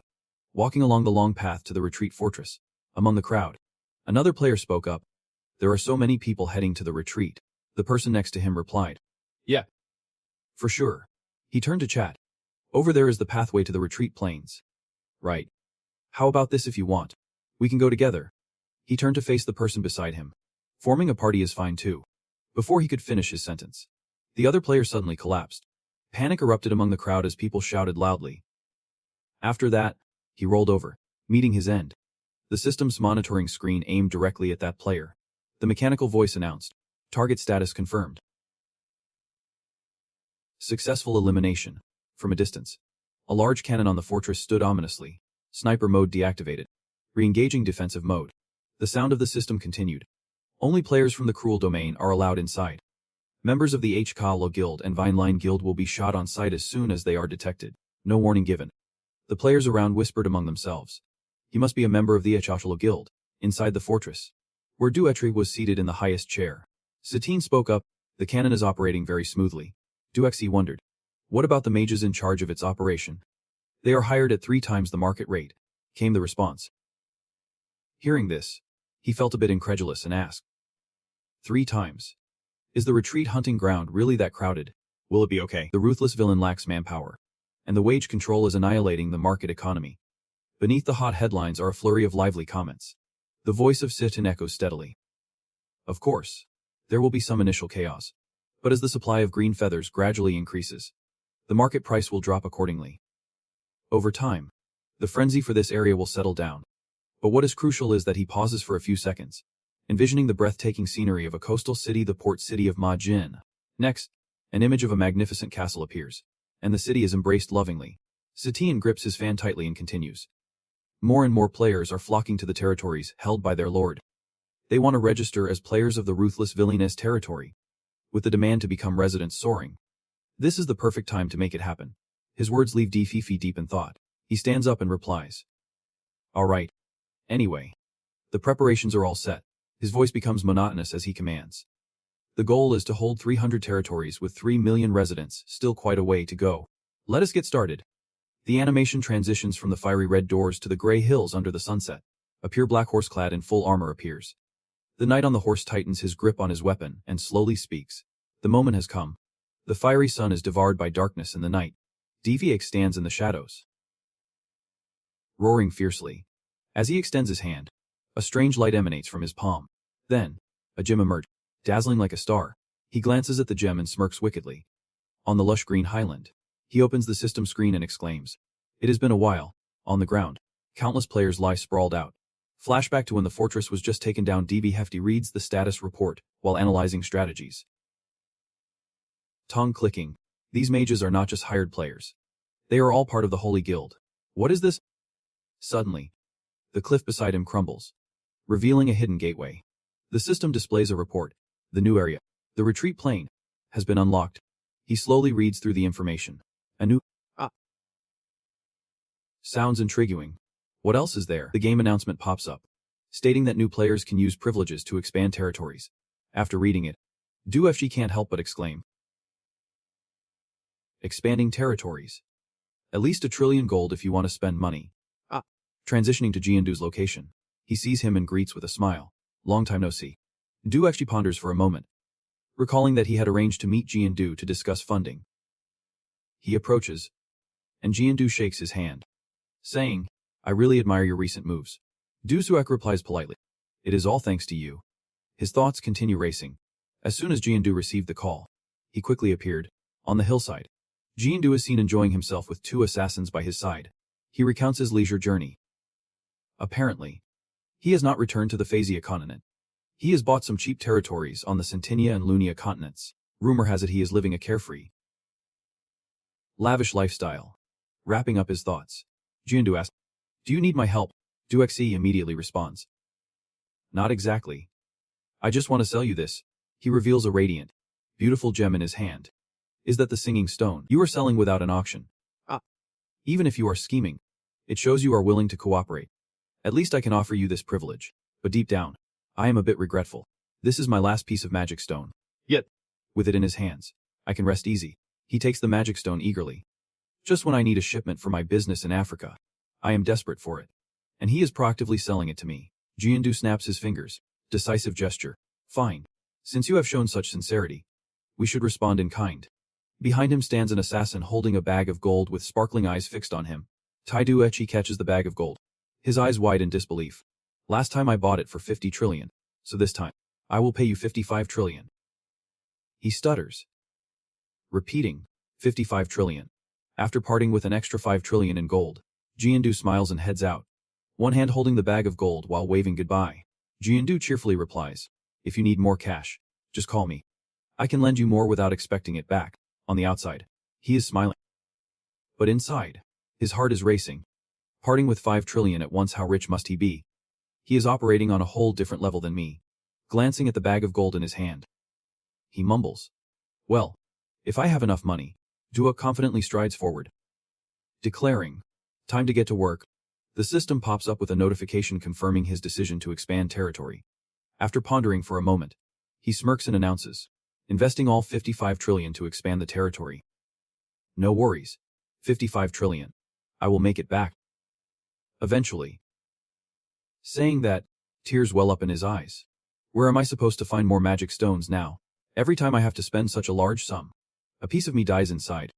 [SPEAKER 1] walking along the long path to the retreat fortress. Among the crowd, another player spoke up. "There are so many people heading to the retreat." The person next to him replied, "Yeah, for sure." He turned to chat. "Over there is the pathway to the retreat plains." "Right. How about this if you want? We can go together." He turned to face the person beside him. "Forming a party is fine too." Before he could finish his sentence, the other player suddenly collapsed. Panic erupted among the crowd as people shouted loudly. After that, he rolled over, meeting his end. The system's monitoring screen aimed directly at that player. The mechanical voice announced, "Target status confirmed." Successful elimination. From a distance, a large cannon on the fortress stood ominously. Sniper mode deactivated. Re-engaging defensive mode. The sound of the system continued. Only players from the Cruel Domain are allowed inside. Members of the H-Kalo Guild and Vineline Guild will be shot on sight as soon as they are detected. No warning given. The players around whispered among themselves. He must be a member of the H-Kalo Guild. Inside the fortress, where Duetri was seated in the highest chair, Satine spoke up. "The cannon is operating very smoothly." Duexi wondered, "What about the mages in charge of its operation?" "They are hired at 3 times the market rate," came the response. Hearing this, he felt a bit incredulous and asked, 3 times? Is the retreat hunting ground really that crowded? Will it be okay? The ruthless villain lacks manpower, and the wage control is annihilating the market economy. Beneath the hot headlines are a flurry of lively comments. The voice of Sitin echoes steadily. Of course, there will be some initial chaos, but as the supply of green feathers gradually increases, the market price will drop accordingly. Over time, the frenzy for this area will settle down. But what is crucial is that he pauses for a few seconds, envisioning the breathtaking scenery of a coastal city, the port city of Ma Jin. Next, an image of a magnificent castle appears, and the city is embraced lovingly. Satine grips his fan tightly and continues. More and more players are flocking to the territories held by their lord. They want to register as players of the ruthless villainous territory, with the demand to become residents soaring. This is the perfect time to make it happen. His words leave Fifi deep in thought. He stands up and replies, "All right. Anyway, the preparations are all set." His voice becomes monotonous as he commands. "The goal is to hold 300 territories with 3 million residents, still quite a way to go. Let us get started." The animation transitions from the fiery red doors to the gray hills under the sunset. A pure black horse clad in full armor appears. The knight on the horse tightens his grip on his weapon and slowly speaks. The moment has come. The fiery sun is devoured by darkness in the night. Deviax stands in the shadows, roaring fiercely. As he extends his hand, a strange light emanates from his palm. Then, a gem emerges, dazzling like a star. He glances at the gem and smirks wickedly. On the lush green highland, he opens the system screen and exclaims, "It has been a while." On the ground, countless players lie sprawled out, Flashback to when the fortress was just taken down. DB Hefty reads the status report while analyzing strategies. Tongue clicking. These mages are not just hired players. They are all part of the Holy Guild. What is this? Suddenly, the cliff beside him crumbles, revealing a hidden gateway. The system displays a report. The new area, the retreat plane, has been unlocked. He slowly reads through the information. A new sounds intriguing. What else is there? The game announcement pops up, stating that new players can use privileges to expand territories. After reading it, DuFG can't help but exclaim. Expanding territories. At least 1 trillion gold if you want to spend money. Transitioning to Jiandu's location, he sees him and greets with a smile. Long time no see. DuFG ponders for a moment, recalling that he had arranged to meet Jiandu to discuss funding. He approaches, and Jiandu shakes his hand, saying, I really admire your recent moves. Du Suek replies politely, it is all thanks to you. His thoughts continue racing. As soon as Jiandu received the call, he quickly appeared, on the hillside. Jiandu is seen enjoying himself with 2 assassins by his side. He recounts his leisure journey. Apparently, he has not returned to the Phasia continent. He has bought some cheap territories on the Centinia and Lunia continents. Rumor has it he is living a carefree, lavish lifestyle. Wrapping up his thoughts, Jiandu asks, do you need my help? DuXi immediately responds, not exactly. I just want to sell you this. He reveals a radiant, beautiful gem in his hand. Is that the singing stone you are selling without an auction? Even if you are scheming, it shows you are willing to cooperate. At least I can offer you this privilege. But deep down, I am a bit regretful. This is my last piece of magic stone. Yet, with it in his hands, I can rest easy. He takes the magic stone eagerly. Just when I need a shipment for my business in Africa, I am desperate for it. And he is proactively selling it to me. Jiandu snaps his fingers. Decisive gesture. Fine. Since you have shown such sincerity, we should respond in kind. Behind him stands an assassin holding a bag of gold with sparkling eyes fixed on him. Tai Duechi catches the bag of gold, his eyes wide in disbelief. Last time I bought it for 50 trillion, so this time, I will pay you 55 trillion. He stutters, repeating, 55 trillion. After parting with an extra 5 trillion in gold, Jiandu smiles and heads out, one hand holding the bag of gold while waving goodbye. Jiandu cheerfully replies, if you need more cash, just call me. I can lend you more without expecting it back. On the outside, he is smiling. But inside, his heart is racing. Parting with 5 trillion at once, how rich must he be? He is operating on a whole different level than me. Glancing at the bag of gold in his hand, he mumbles, well, if I have enough money. Duok confidently strides forward, declaring, time to get to work. The system pops up with a notification confirming his decision to expand territory. After pondering for a moment, he smirks and announces, investing all 55 trillion to expand the territory. No worries. 55 trillion. I will make it back. Eventually. Saying that, tears well up in his eyes. Where am I supposed to find more magic stones now? Every time I have to spend such a large sum, a piece of me dies inside.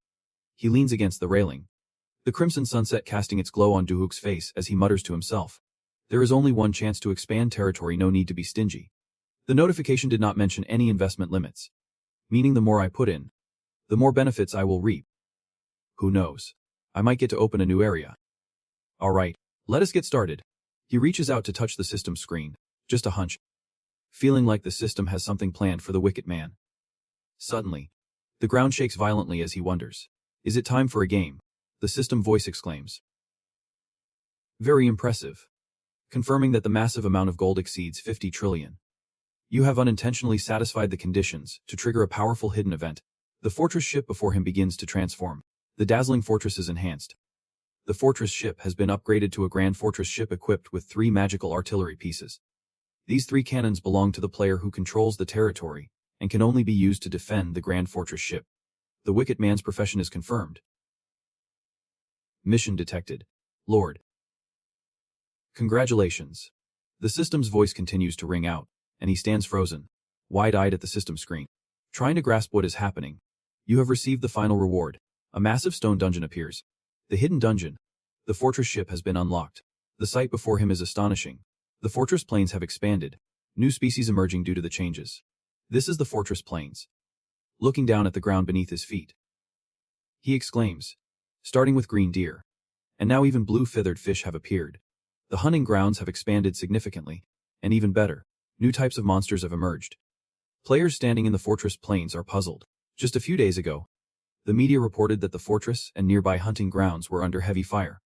[SPEAKER 1] He leans against the railing, the crimson sunset casting its glow on Duhuk's face as he mutters to himself. There is only one chance to expand territory, no need to be stingy. The notification did not mention any investment limits, meaning the more I put in, the more benefits I will reap. Who knows? I might get to open a new area. Alright, let us get started. He reaches out to touch the system screen, just a hunch, feeling like the system has something planned for the wicked man. Suddenly, the ground shakes violently as he wonders, is it time for a game? The system voice exclaims. Very impressive. Confirming that the massive amount of gold exceeds 50 trillion. You have unintentionally satisfied the conditions to trigger a powerful hidden event. The fortress ship before him begins to transform. The dazzling fortress is enhanced. The fortress ship has been upgraded to a grand fortress ship equipped with 3 magical artillery pieces. These 3 cannons belong to the player who controls the territory and can only be used to defend the grand fortress ship. The wicked man's profession is confirmed. Mission detected. Lord. Congratulations. The system's voice continues to ring out, and he stands frozen, wide-eyed at the system screen, trying to grasp what is happening. You have received the final reward. A massive stone dungeon appears. The hidden dungeon. The fortress ship has been unlocked. The sight before him is astonishing. The fortress plains have expanded, new species emerging due to the changes. This is the fortress plains. Looking down at the ground beneath his feet, he exclaims, starting with green deer. And now even blue feathered fish have appeared. The hunting grounds have expanded significantly, and even better, new types of monsters have emerged. Players standing in the fortress plains are puzzled. Just a few days ago, the media reported that the fortress and nearby hunting grounds were under heavy fire.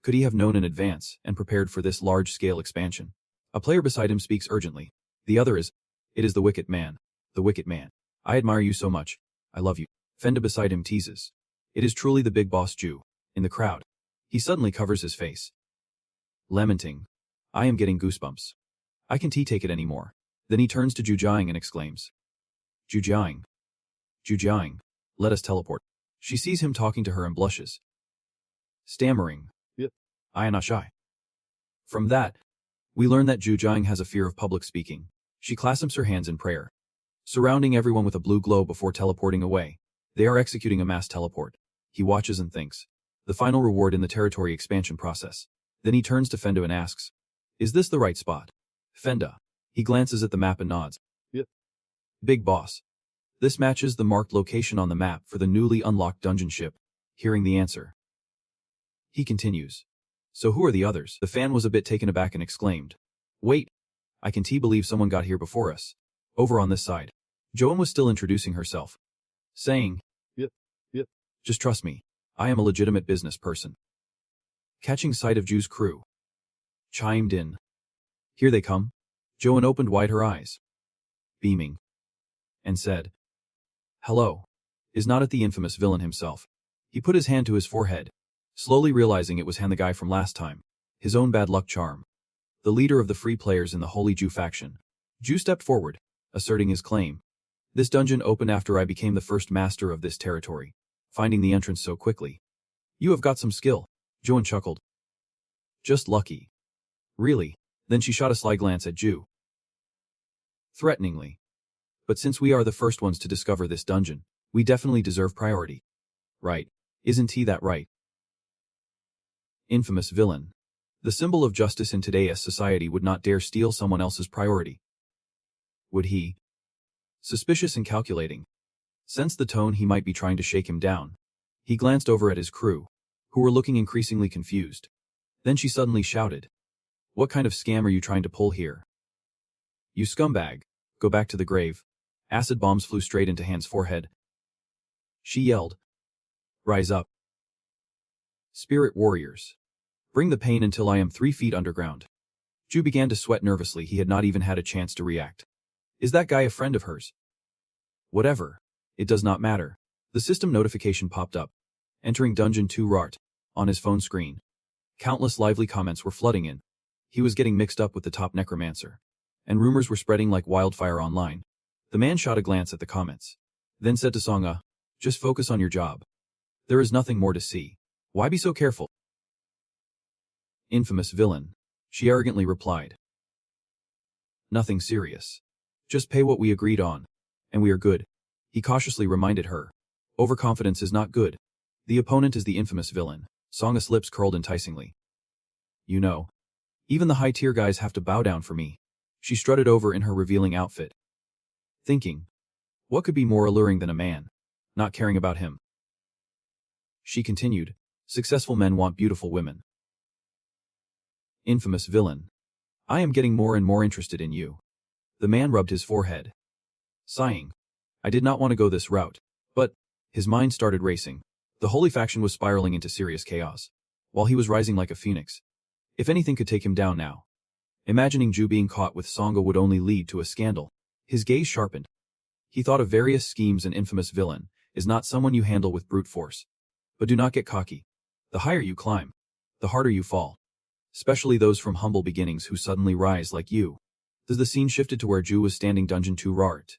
[SPEAKER 1] Could he have known in advance and prepared for this large-scale expansion? A player beside him speaks urgently. The other is, "It is the wicked man. The wicked man. I admire you so much. I love you." Fenda beside him teases. It is truly the big boss Jew. In the crowd, he suddenly covers his face, lamenting, "I am getting goosebumps. I can't take it anymore." Then he turns to Jujiang and exclaims, "Jujiang. Jujiang, let us teleport." She sees him talking to her and blushes, stammering,
[SPEAKER 2] Yep.
[SPEAKER 1] "I am not shy." From that, we learn that Jujiang has a fear of public speaking. She clasps her hands in prayer, surrounding everyone with a blue glow before teleporting away. They are executing a mass teleport. He watches and thinks, the final reward in the territory expansion process. Then he turns to Fenda and asks, "Is this the right spot?" Fenda. He glances at the map and nods.
[SPEAKER 2] Yep.
[SPEAKER 1] "Big boss. This matches the marked location on the map for the newly unlocked dungeon ship." Hearing the answer, he continues, "So who are the others?" The fan was a bit taken aback and exclaimed, "Wait, I can't believe someone got here before us." Over on this side, Joan was still introducing herself, saying,
[SPEAKER 2] Yep.
[SPEAKER 1] "Just trust me, I am a legitimate business person." Catching sight of Ju's crew, chimed in, "Here they come." Joan opened wide her eyes, beaming, and said, "Hello." Is not it the infamous villain himself? He put his hand to his forehead, slowly realizing it was Han, the guy from last time, his own bad luck charm, the leader of the free players in the Holy Jew faction. Ju stepped forward, asserting his claim. "This dungeon opened after I became the first master of this territory, finding the entrance so quickly." "You have got some skill," Joan chuckled. "Just lucky." "Really?" Then she shot a sly glance at Ju, threateningly. "But since we are the first ones to discover this dungeon, we definitely deserve priority. Right? Isn't he that right?" Infamous villain. The symbol of justice in today's society would not dare steal someone else's priority. Would he? Suspicious and calculating. Sensed the tone he might be trying to shake him down. He glanced over at his crew, who were looking increasingly confused. Then she suddenly shouted, "What kind of scam are you trying to pull here? You scumbag, go back to the grave." Acid bombs flew straight into Han's forehead. She yelled, "Rise up. Spirit warriors. Bring the pain until I am 3 feet underground." Ju began to sweat nervously. He had not even had a chance to react. Is that guy a friend of hers? Whatever. It does not matter. The system notification popped up. Entering Dungeon 2 Rart, on his phone screen. Countless lively comments were flooding in. He was getting mixed up with the top necromancer, and rumors were spreading like wildfire online. The man shot a glance at the comments, then said to Songa, "Just focus on your job. There is nothing more to see. Why be so careful?" "Infamous villain," she arrogantly replied. "Nothing serious. Just pay what we agreed on, and we are good." He cautiously reminded her. Overconfidence is not good. The opponent is the infamous villain. Songa's lips curled enticingly. "You know, even the high-tier guys have to bow down for me." She strutted over in her revealing outfit, thinking, what could be more alluring than a man not caring about him? She continued, "Successful men want beautiful women." "Infamous villain. I am getting more and more interested in you." The man rubbed his forehead, sighing. "I did not want to go this route, but..." His mind started racing. The holy faction was spiraling into serious chaos, while he was rising like a phoenix. If anything could take him down now. Imagining Ju being caught with Songa would only lead to a scandal. His gaze sharpened. He thought of various schemes. An infamous villain is not someone you handle with brute force. But do not get cocky. The higher you climb, the harder you fall. Especially those from humble beginnings who suddenly rise like you. As the scene shifted to where Ju was standing, Dungeon 2 Rart.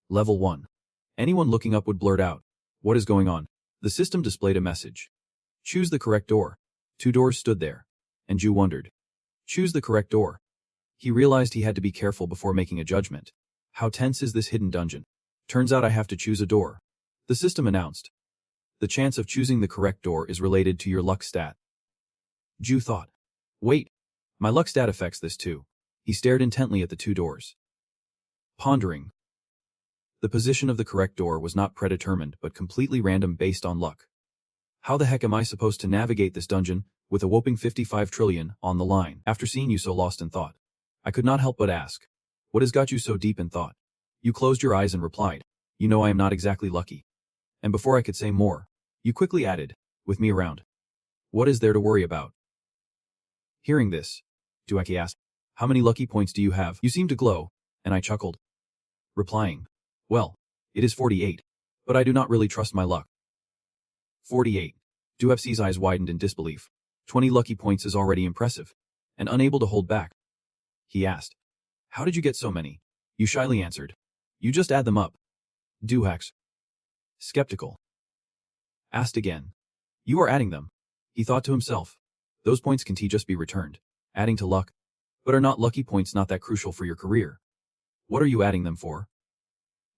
[SPEAKER 1] Level 1. Anyone looking up would blurt out, "What is going on?" The system displayed a message. Choose the correct door. 2 doors stood there, and Ju wondered. Choose the correct door. He realized he had to be careful before making a judgment. How tense is this hidden dungeon? Turns out I have to choose a door. The system announced. The chance of choosing the correct door is related to your luck stat. Ju thought. Wait, my luck stat affects this too. He stared intently at the 2 doors, pondering. The position of the correct door was not predetermined but completely random based on luck. How the heck am I supposed to navigate this dungeon with a whopping 55 trillion on the line. After seeing you so lost in thought, I could not help but ask, what has got you so deep in thought? You closed your eyes and replied, you know I am not exactly lucky. And before I could say more, you quickly added, with me around. What is there to worry about? Hearing this, Dueki asked, how many lucky points do you have? You seem to glow, and I chuckled, replying, well, it is 48, but I do not really trust my luck. 48. Duefc's eyes widened in disbelief. 20 lucky points is already impressive, and unable to hold back. He asked, how did you get so many? You shyly answered, you just add them up. Duhex, skeptical, asked again, you are adding them. He thought to himself, those points can just be returned, adding to luck, but are not lucky points not that crucial for your career? What are you adding them for?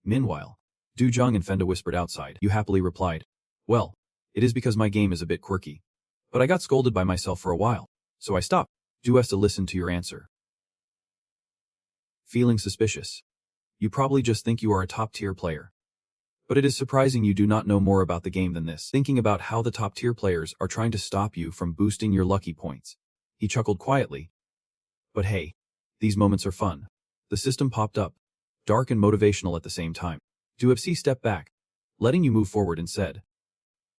[SPEAKER 1] Meanwhile, Du Zhang and Fenda whispered outside. You happily replied, well, it is because my game is a bit quirky, but I got scolded by myself for a while, so I stopped. Du has to listen to your answer. Feeling suspicious. You probably just think you are a top-tier player. But it is surprising you do not know more about the game than this. Thinking about how the top-tier players are trying to stop you from boosting your lucky points. He chuckled quietly. But hey, these moments are fun. The system popped up, dark and motivational at the same time. Duefc stepped back, letting you move forward and said,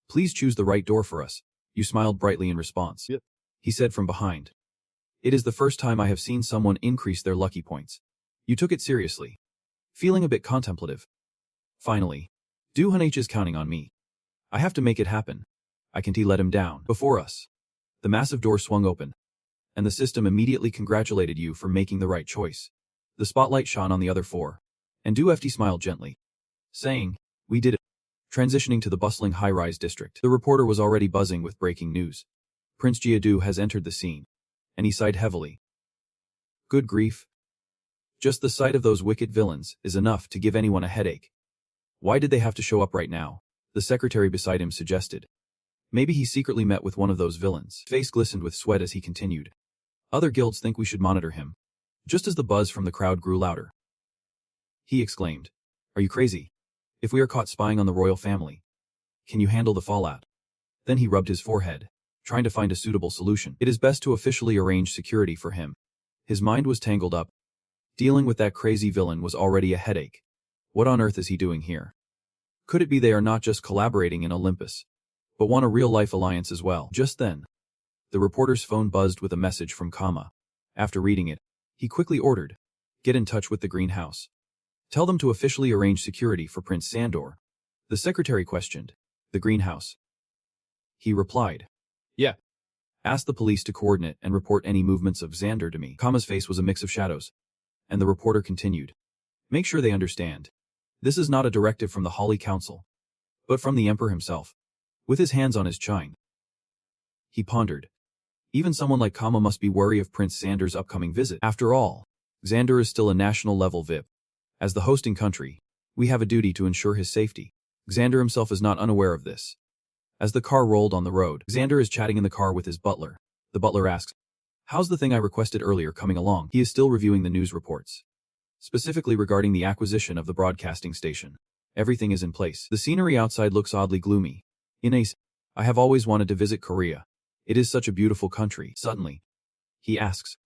[SPEAKER 1] please choose the right door for us. You smiled brightly in response.
[SPEAKER 2] Yep.
[SPEAKER 1] He said from behind. It is the first time I have seen someone increase their lucky points. You took it seriously, feeling a bit contemplative. Finally, Du Hunh is counting on me. I have to make it happen. I can't let him down. Before us, the massive door swung open, and the system immediately congratulated you for making the right choice. The spotlight shone on the other four, and Duefc smiled gently, saying, we did it. Transitioning to the bustling high-rise district, the reporter was already buzzing with breaking news. Prince Jiadu has entered the scene, and he sighed heavily. Good grief. Just the sight of those wicked villains is enough to give anyone a headache. Why did they have to show up right now? The secretary beside him suggested. Maybe he secretly met with one of those villains. His face glistened with sweat as he continued. Other guilds think we should monitor him. Just as the buzz from the crowd grew louder, he exclaimed, are you crazy? If we are caught spying on the royal family, can you handle the fallout? Then he rubbed his forehead, trying to find a suitable solution. It is best to officially arrange security for him. His mind was tangled up. Dealing with that crazy villain was already a headache. What on earth is he doing here? Could it be they are not just collaborating in Olympus, but want a real-life alliance as well? Just then, the reporter's phone buzzed with a message from Kama. After reading it, he quickly ordered, get in touch with the greenhouse. Tell them to officially arrange security for Prince Sandor. The secretary questioned, the greenhouse. He replied,
[SPEAKER 2] Yeah.
[SPEAKER 1] Ask the police to coordinate and report any movements of Xander to me. Kama's face was a mix of shadows, and the reporter continued, make sure they understand. This is not a directive from the Holly Council, but from the Emperor himself. With his hands on his chine, he pondered. Even someone like Kama must be wary of Prince Xander's upcoming visit. After all, Xander is still a national-level VIP. As the hosting country, we have a duty to ensure his safety. Xander himself is not unaware of this. As the car rolled on the road, Xander is chatting in the car with his butler. The butler asks, how's the thing I requested earlier coming along? He is still reviewing the news reports, specifically regarding the acquisition of the broadcasting station. Everything is in place. The scenery outside looks oddly gloomy. I have always wanted to visit Korea. It is such a beautiful country. Suddenly, he asks,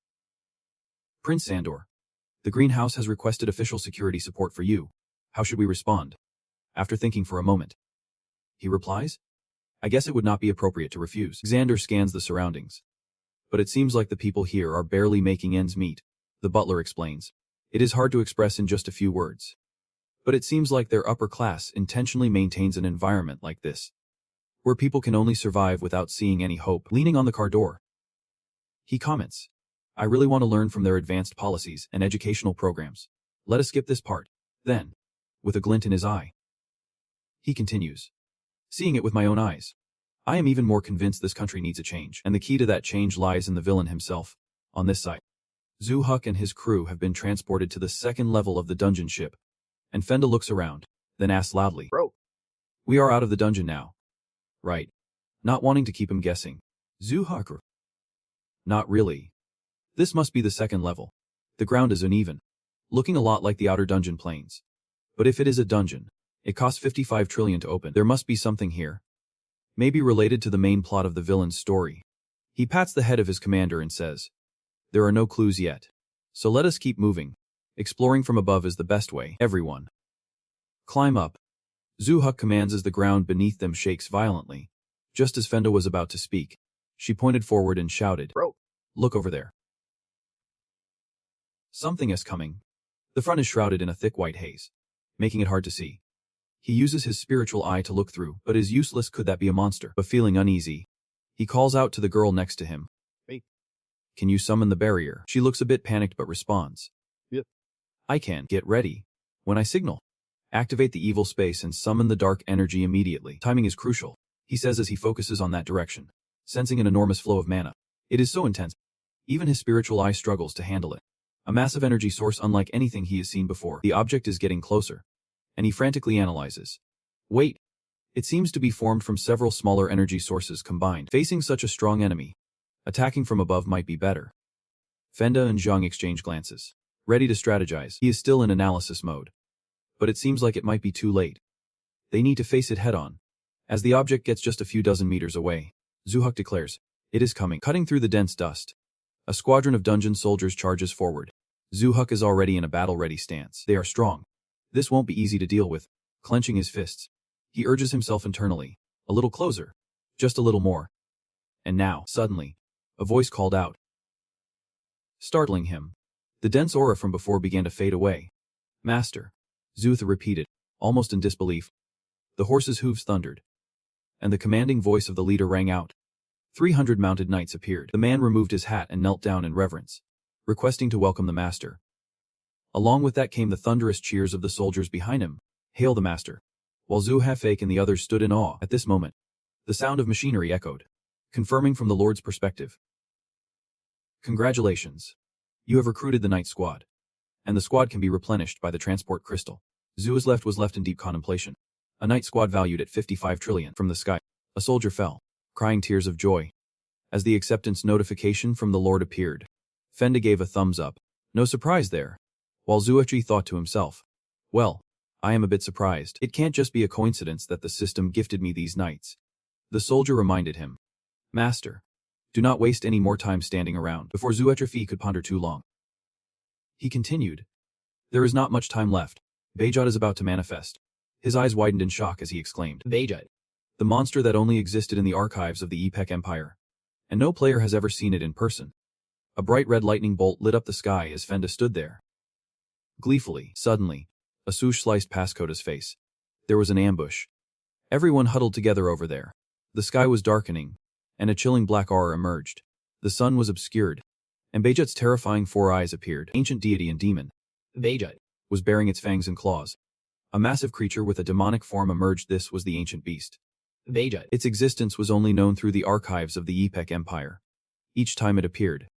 [SPEAKER 1] Prince Sandor, the greenhouse has requested official security support for you. How should we respond? After thinking for a moment, he replies, I guess it would not be appropriate to refuse. Xander scans the surroundings. But it seems like the people here are barely making ends meet. The butler explains. It is hard to express in just a few words. But it seems like their upper class intentionally maintains an environment like this, where people can only survive without seeing any hope. Leaning on the car door, he comments, I really want to learn from their advanced policies and educational programs. Let us skip this part. Then, with a glint in his eye, he continues, seeing it with my own eyes, I am even more convinced this country needs a change, and the key to that change lies in the villain himself. On this side, Zhu Huck and his crew have been transported to the second level of the dungeon ship, and Fenda looks around, then asks loudly,
[SPEAKER 2] Bro,
[SPEAKER 1] we are out of the dungeon now. Right. Not wanting to keep him guessing. Zhu Huck. Not really. This must be the second level. The ground is uneven, looking a lot like the outer dungeon plains. But if it is a dungeon, it costs 55 trillion to open. There must be something here. Maybe related to the main plot of the villain's story. He pats the head of his commander and says, "There are no clues yet. So let us keep moving. Exploring from above is the best way, everyone. Climb up." Zuhuk commands as the ground beneath them shakes violently. Just as Fenda was about to speak, she pointed forward and shouted,
[SPEAKER 2] Bro.
[SPEAKER 1] "Look over there. Something is coming." The front is shrouded in a thick white haze, making it hard to see. He uses his spiritual eye to look through, but is useless. Could that be a monster? But feeling uneasy, he calls out to the girl next to him.
[SPEAKER 2] Me.
[SPEAKER 1] "Can you summon the barrier?" She looks a bit panicked but responds,
[SPEAKER 2] Yep.
[SPEAKER 1] "I can. Get ready. When I signal, activate the evil space and summon the dark energy immediately." Timing is crucial, he says as he focuses on that direction, sensing an enormous flow of mana. It is so intense, even his spiritual eye struggles to handle it. A massive energy source unlike anything he has seen before. The object is getting closer, and he frantically analyzes. Wait. It seems to be formed from several smaller energy sources combined. Facing such a strong enemy, attacking from above might be better. Fenda and Zhang exchange glances, ready to strategize. He is still in analysis mode, but it seems like it might be too late. They need to face it head-on. As the object gets just a few dozen meters away, Zuhuk declares, "It is coming." Cutting through the dense dust, a squadron of dungeon soldiers charges forward. Zuhuk is already in a battle-ready stance. They are strong. This won't be easy to deal with. Clenching his fists, he urges himself internally, "A little closer. Just a little more." And now, suddenly, a voice called out, startling him. The dense aura from before began to fade away. "Master," Zutha repeated, almost in disbelief. The horse's hooves thundered, and the commanding voice of the leader rang out. 300 mounted knights appeared. The man removed his hat and knelt down in reverence, requesting to welcome the master. Along with that came the thunderous cheers of the soldiers behind him. "Hail the master." While Zuhafake and the others stood in awe. At this moment, the sound of machinery echoed, confirming from the Lord's perspective. "Congratulations. You have recruited the knight squad, and the squad can be replenished by the transport crystal." Zua's left was left in deep contemplation. A knight squad valued at 55 trillion. From the sky, a soldier fell, crying tears of joy. As the acceptance notification from the Lord appeared, Fenda gave a thumbs up. No surprise there. While Zuachi thought to himself, "Well, I am a bit surprised. It can't just be a coincidence that the system gifted me these knights." The soldier reminded him, "Master, do not waste any more time standing around." Before Zuatrafi could ponder too long, he continued, "There is not much time left. Bajot is about to manifest." His eyes widened in shock as he exclaimed, "Bajot." The monster that only existed in the archives of the Epec Empire, and no player has ever seen it in person. A bright red lightning bolt lit up the sky as Fenda stood there. Gleefully, suddenly, a swoosh sliced past Koda's face. There was an ambush. Everyone huddled together over there. The sky was darkening, and a chilling black aura emerged. The sun was obscured, and Bajot's terrifying four eyes appeared. Ancient deity and demon. Bajot was baring its fangs and claws. A massive creature with a demonic form emerged. This was the ancient beast. Bajot. Its existence was only known through the archives of the Epec Empire. Each time it appeared,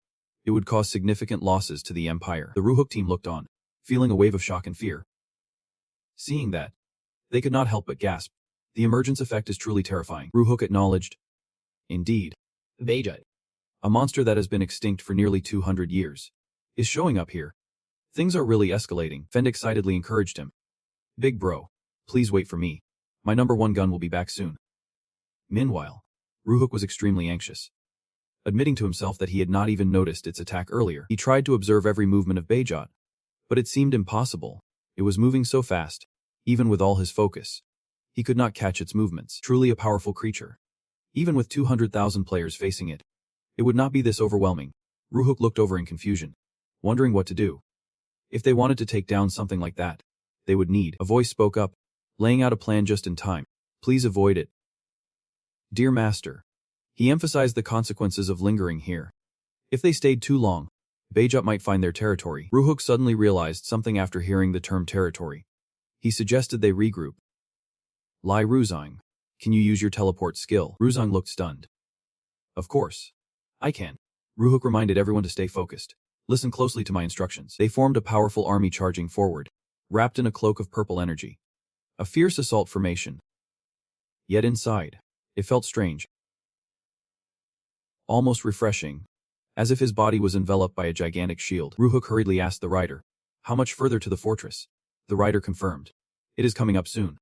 [SPEAKER 1] it would cause significant losses to the Empire. The Ruhuk team looked on, feeling a wave of shock and fear. Seeing that, they could not help but gasp. The emergence effect is truly terrifying. Ruhuk acknowledged. Indeed. Bajot, a monster that has been extinct for nearly 200 years, is showing up here. Things are really escalating. Fend excitedly encouraged him. "Big bro, please wait for me. My #1 gun will be back soon." Meanwhile, Ruhuk was extremely anxious. Admitting to himself that he had not even noticed its attack earlier, he tried to observe every movement of Bajot, but it seemed impossible. It was moving so fast, even with all his focus. He could not catch its movements. Truly a powerful creature. Even with 200,000 players facing it, it would not be this overwhelming. Ruhuk looked over in confusion, wondering what to do. If they wanted to take down something like that, they would need. A voice spoke up, laying out a plan just in time. "Please avoid it. Dear Master." He emphasized the consequences of lingering here. If they stayed too long, Bajot might find their territory. Ruhuk suddenly realized something after hearing the term territory. He suggested they regroup. "Lai Ruzang, can you use your teleport skill?" Ruzang looked stunned. "Of course. I can." Ruhuk reminded everyone to stay focused. "Listen closely to my instructions." They formed a powerful army charging forward, wrapped in a cloak of purple energy. A fierce assault formation. Yet inside, it felt strange. Almost refreshing. As if his body was enveloped by a gigantic shield. Ruhuk hurriedly asked the rider, "How much further to the fortress?" The rider confirmed, "It is coming up soon."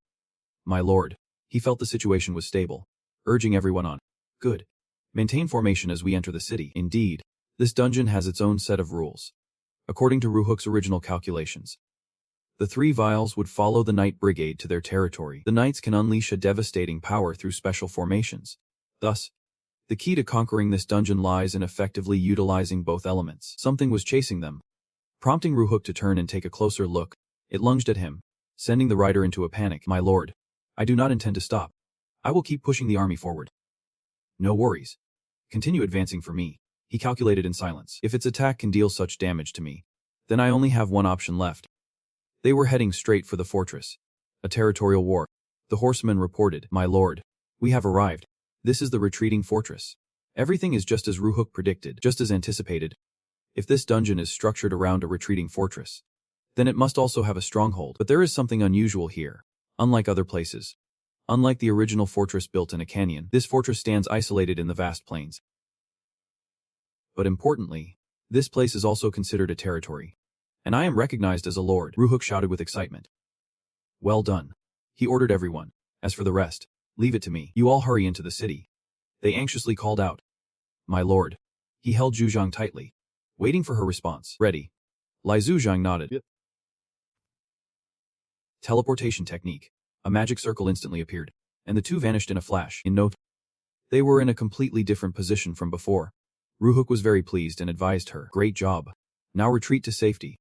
[SPEAKER 1] "My lord." He felt the situation was stable, urging everyone on. "Good. Maintain formation as we enter the city. Indeed, this dungeon has its own set of rules. According to Ruhook's original calculations, the 3 vials would follow the Knight Brigade to their territory. The Knights can unleash a devastating power through special formations. Thus, the key to conquering this dungeon lies in effectively utilizing both elements. Something was chasing them. Prompting Ruhook to turn and take a closer look, it lunged at him, sending the rider into a panic. My lord, I do not intend to stop. I will keep pushing the army forward. No worries. Continue advancing for me, he calculated in silence. If its attack can deal such damage to me, then I only have one option left. They were heading straight for the fortress. A territorial war. The horseman reported, My lord, we have arrived. This is the retreating fortress. Everything is just as Ruhook predicted, just as anticipated. If this dungeon is structured around a retreating fortress, then it must also have a stronghold. But there is something unusual here. Unlike other places, unlike the original fortress built in a canyon, this fortress stands isolated in the vast plains. But importantly, this place is also considered a territory. And I am recognized as a lord, Ruhook shouted with excitement. Well done. He ordered everyone. As for the rest, leave it to me. You all hurry into the city. They anxiously called out. My lord. He held Zhuzhang tightly, waiting for her response. Ready. Lai Zhuzhang nodded.
[SPEAKER 2] Yep.
[SPEAKER 1] Teleportation technique. A magic circle instantly appeared, and the two vanished in a flash. In no time, they were in a completely different position from before. Ruhook was very pleased and advised her. Great job. Now retreat to safety.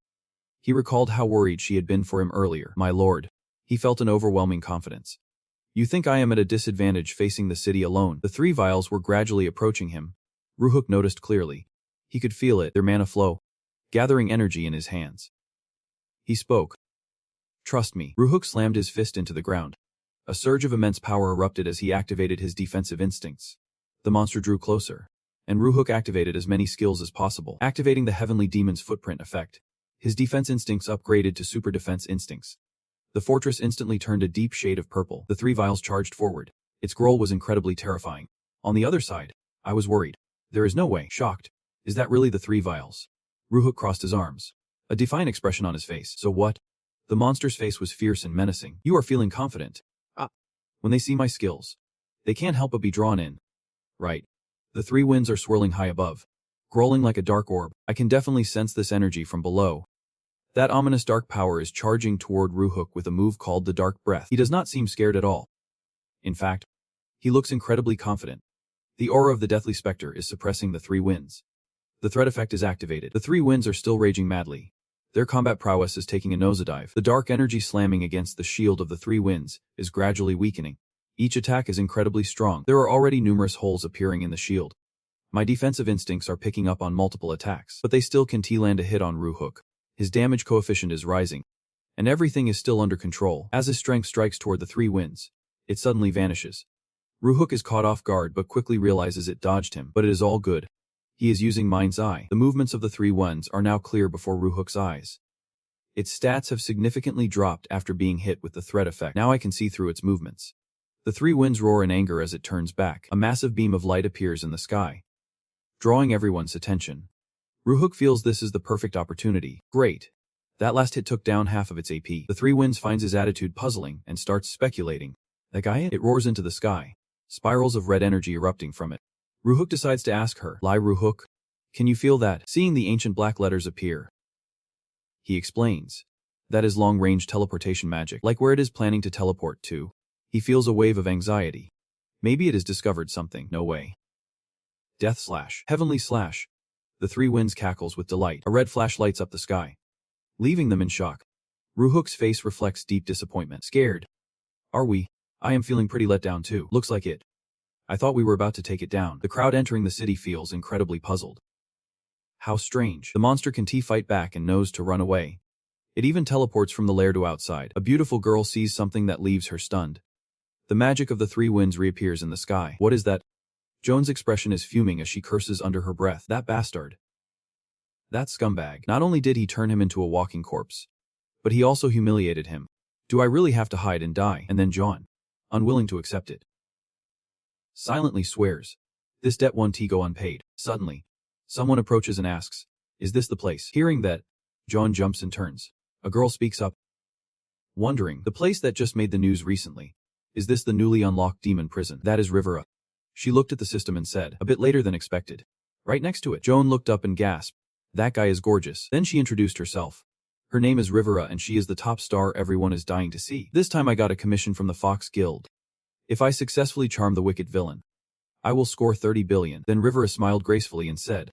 [SPEAKER 1] He recalled how worried she had been for him earlier. My lord. He felt an overwhelming confidence. You think I am at a disadvantage facing the city alone? The 3 vials were gradually approaching him. Ruhook noticed clearly. He could feel it, their mana flow, gathering energy in his hands. He spoke. Trust me. Ruhook slammed his fist into the ground. A surge of immense power erupted as he activated his defensive instincts. The monster drew closer, and Ruhook activated as many skills as possible, activating the Heavenly Demon's footprint effect. His defense instincts upgraded to super defense instincts. The fortress instantly turned a deep shade of purple. The 3 vials charged forward. Its growl was incredibly terrifying. On the other side, I was worried. There is no way. Shocked. Is that really the 3 vials? Ruhook crossed his arms, a defiant expression on his face. So what? The monster's face was fierce and menacing. You are feeling confident. When they see my skills, they can't help but be drawn in. Right. The 3 winds are swirling high above, growling like a dark orb. I can definitely sense this energy from below. That ominous dark power is charging toward Ruhook with a move called the Dark Breath. He does not seem scared at all. In fact, he looks incredibly confident. The aura of the Deathly Spectre is suppressing the 3 winds. The threat effect is activated. The 3 winds are still raging madly. Their combat prowess is taking a nosedive. The dark energy slamming against the shield of the 3 winds is gradually weakening. Each attack is incredibly strong. There are already numerous holes appearing in the shield. My defensive instincts are picking up on multiple attacks, but they still can land a hit on Ruhook. His damage coefficient is rising, and everything is still under control. As his strength strikes toward the 3 winds, it suddenly vanishes. Ruhook is caught off guard but quickly realizes it dodged him, but it is all good. He is using Mind's Eye. The movements of the 3 winds are now clear before Ruhook's eyes. Its stats have significantly dropped after being hit with the threat effect. Now I can see through its movements. The 3 winds roar in anger as it turns back. A massive beam of light appears in the sky, drawing everyone's attention. Ruhook feels this is the perfect opportunity. Great. That last hit took down half of its AP. The 3 winds finds his attitude puzzling and starts speculating. That guy? It roars into the sky, spirals of red energy erupting from it. Ruhook decides to ask her, Lai Ruhook, can you feel that? Seeing the ancient black letters appear, he explains. That is long-range teleportation magic, like where it is planning to teleport to. He feels a wave of anxiety. Maybe it has discovered something. No way. Death slash. Heavenly slash. The 3 winds cackles with delight. A red flash lights up the sky, leaving them in shock. Ruhook's face reflects deep disappointment. Scared. Are we? I am feeling pretty let down too. Looks like it. I thought we were about to take it down. The crowd entering the city feels incredibly puzzled. How strange. The monster can fight back and knows to run away. It even teleports from the lair to outside. A beautiful girl sees something that leaves her stunned. The magic of the 3 winds reappears in the sky. What is that? Joan's expression is fuming as she curses under her breath. That bastard. That scumbag. Not only did he turn him into a walking corpse, but he also humiliated him. Do I really have to hide and die? And then Joan, unwilling to accept it, silently swears, this debt won't go unpaid. Suddenly, someone approaches and asks, is this the place? Hearing that, Joan jumps and turns. A girl speaks up, wondering, the place that just made the news recently. Is this the newly unlocked demon prison? That is Rivera. She looked at the system and said, a bit later than expected. Right next to it, Joan looked up and gasped. That guy is gorgeous. Then she introduced herself. Her name is Rivera and she is the top star everyone is dying to see. This time I got a commission from the Fox Guild. If I successfully charm the wicked villain, I will score 30 billion. Then Rivera smiled gracefully and said,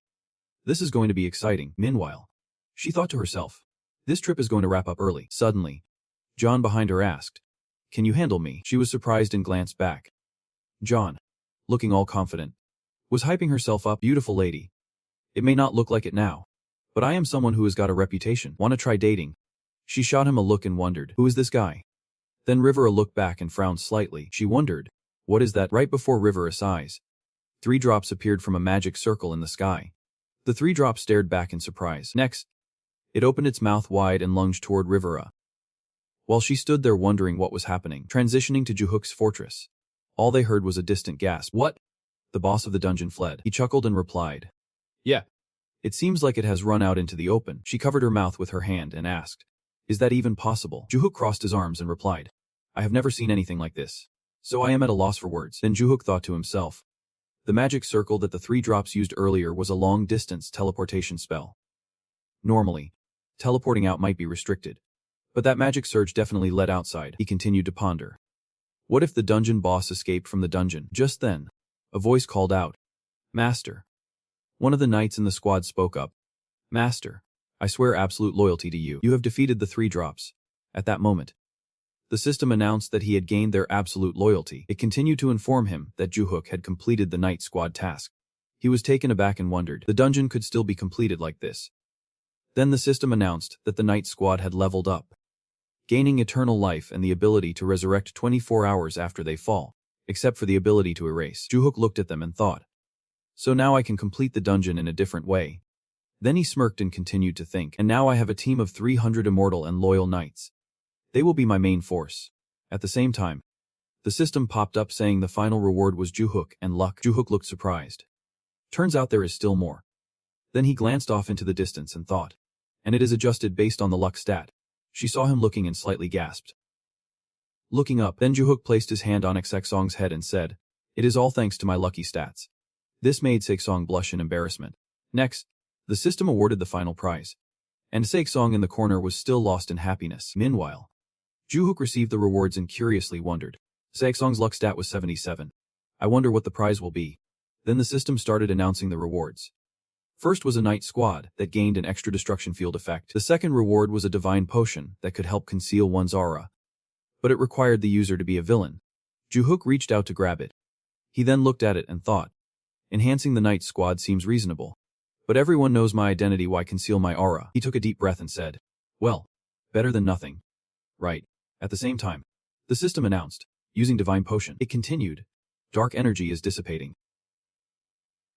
[SPEAKER 1] this is going to be exciting. Meanwhile, she thought to herself, this trip is going to wrap up early. Suddenly, John behind her asked, can you handle me? She was surprised and glanced back. John, looking all confident, was hyping herself up. Beautiful lady. It may not look like it now, but I am someone who has got a reputation. Want to try dating? She shot him a look and wondered, who is this guy? Then Rivera looked back and frowned slightly. She wondered, what is that? Right before Rivera's eyes, 3 drops appeared from a magic circle in the sky. The 3 drops stared back in surprise. Next, it opened its mouth wide and lunged toward Rivera. While she stood there wondering what was happening, transitioning to Juhook's fortress, all they heard was a distant gasp. What? The boss of the dungeon fled. He chuckled and replied,
[SPEAKER 2] Yeah.
[SPEAKER 1] It seems like it has run out into the open. She covered her mouth with her hand and asked, is that even possible? Juhook crossed his arms and replied, I have never seen anything like this, so I am at a loss for words. Then Juhook thought to himself, the magic circle that the 3 drops used earlier was a long-distance teleportation spell. Normally, teleporting out might be restricted, but that magic surge definitely led outside. He continued to ponder. What if the dungeon boss escaped from the dungeon? Just then, a voice called out, Master. One of the knights in the squad spoke up. Master, I swear absolute loyalty to you. You have defeated the 3 drops. At that moment, the system announced that he had gained their absolute loyalty. It continued to inform him that Juhook had completed the knight squad task. He was taken aback and wondered, the dungeon could still be completed like this. Then the system announced that the knight squad had leveled up, gaining eternal life and the ability to resurrect 24 hours after they fall, except for the ability to erase. Juhook looked at them and thought, so now I can complete the dungeon in a different way. Then he smirked and continued to think, and now I have a team of 300 immortal and loyal knights. They will be my main force. At the same time, the system popped up saying the final reward was Juhook and luck. Juhook looked surprised. Turns out there is still more. Then he glanced off into the distance and thought, and it is adjusted based on the luck stat. She saw him looking and slightly gasped. Looking up, then Juhook placed his hand on Sexong's head and said, it is all thanks to my lucky stats. This made Sexong blush in embarrassment. Next, the system awarded the final prize, and Sexong in the corner was still lost in happiness. Meanwhile, Juhook received the rewards and curiously wondered. Sexong's luck stat was 77. I wonder what the prize will be. Then the system started announcing the rewards. First was a knight squad that gained an extra destruction field effect. The second reward was a divine potion that could help conceal one's aura, but it required the user to be a villain. Juhook reached out to grab it. He then looked at it and thought, enhancing the knight squad seems reasonable, but everyone knows my identity, why conceal my aura? He took a deep breath and said, well, better than nothing. Right. At the same time, the system announced, using divine potion. It continued, dark energy is dissipating.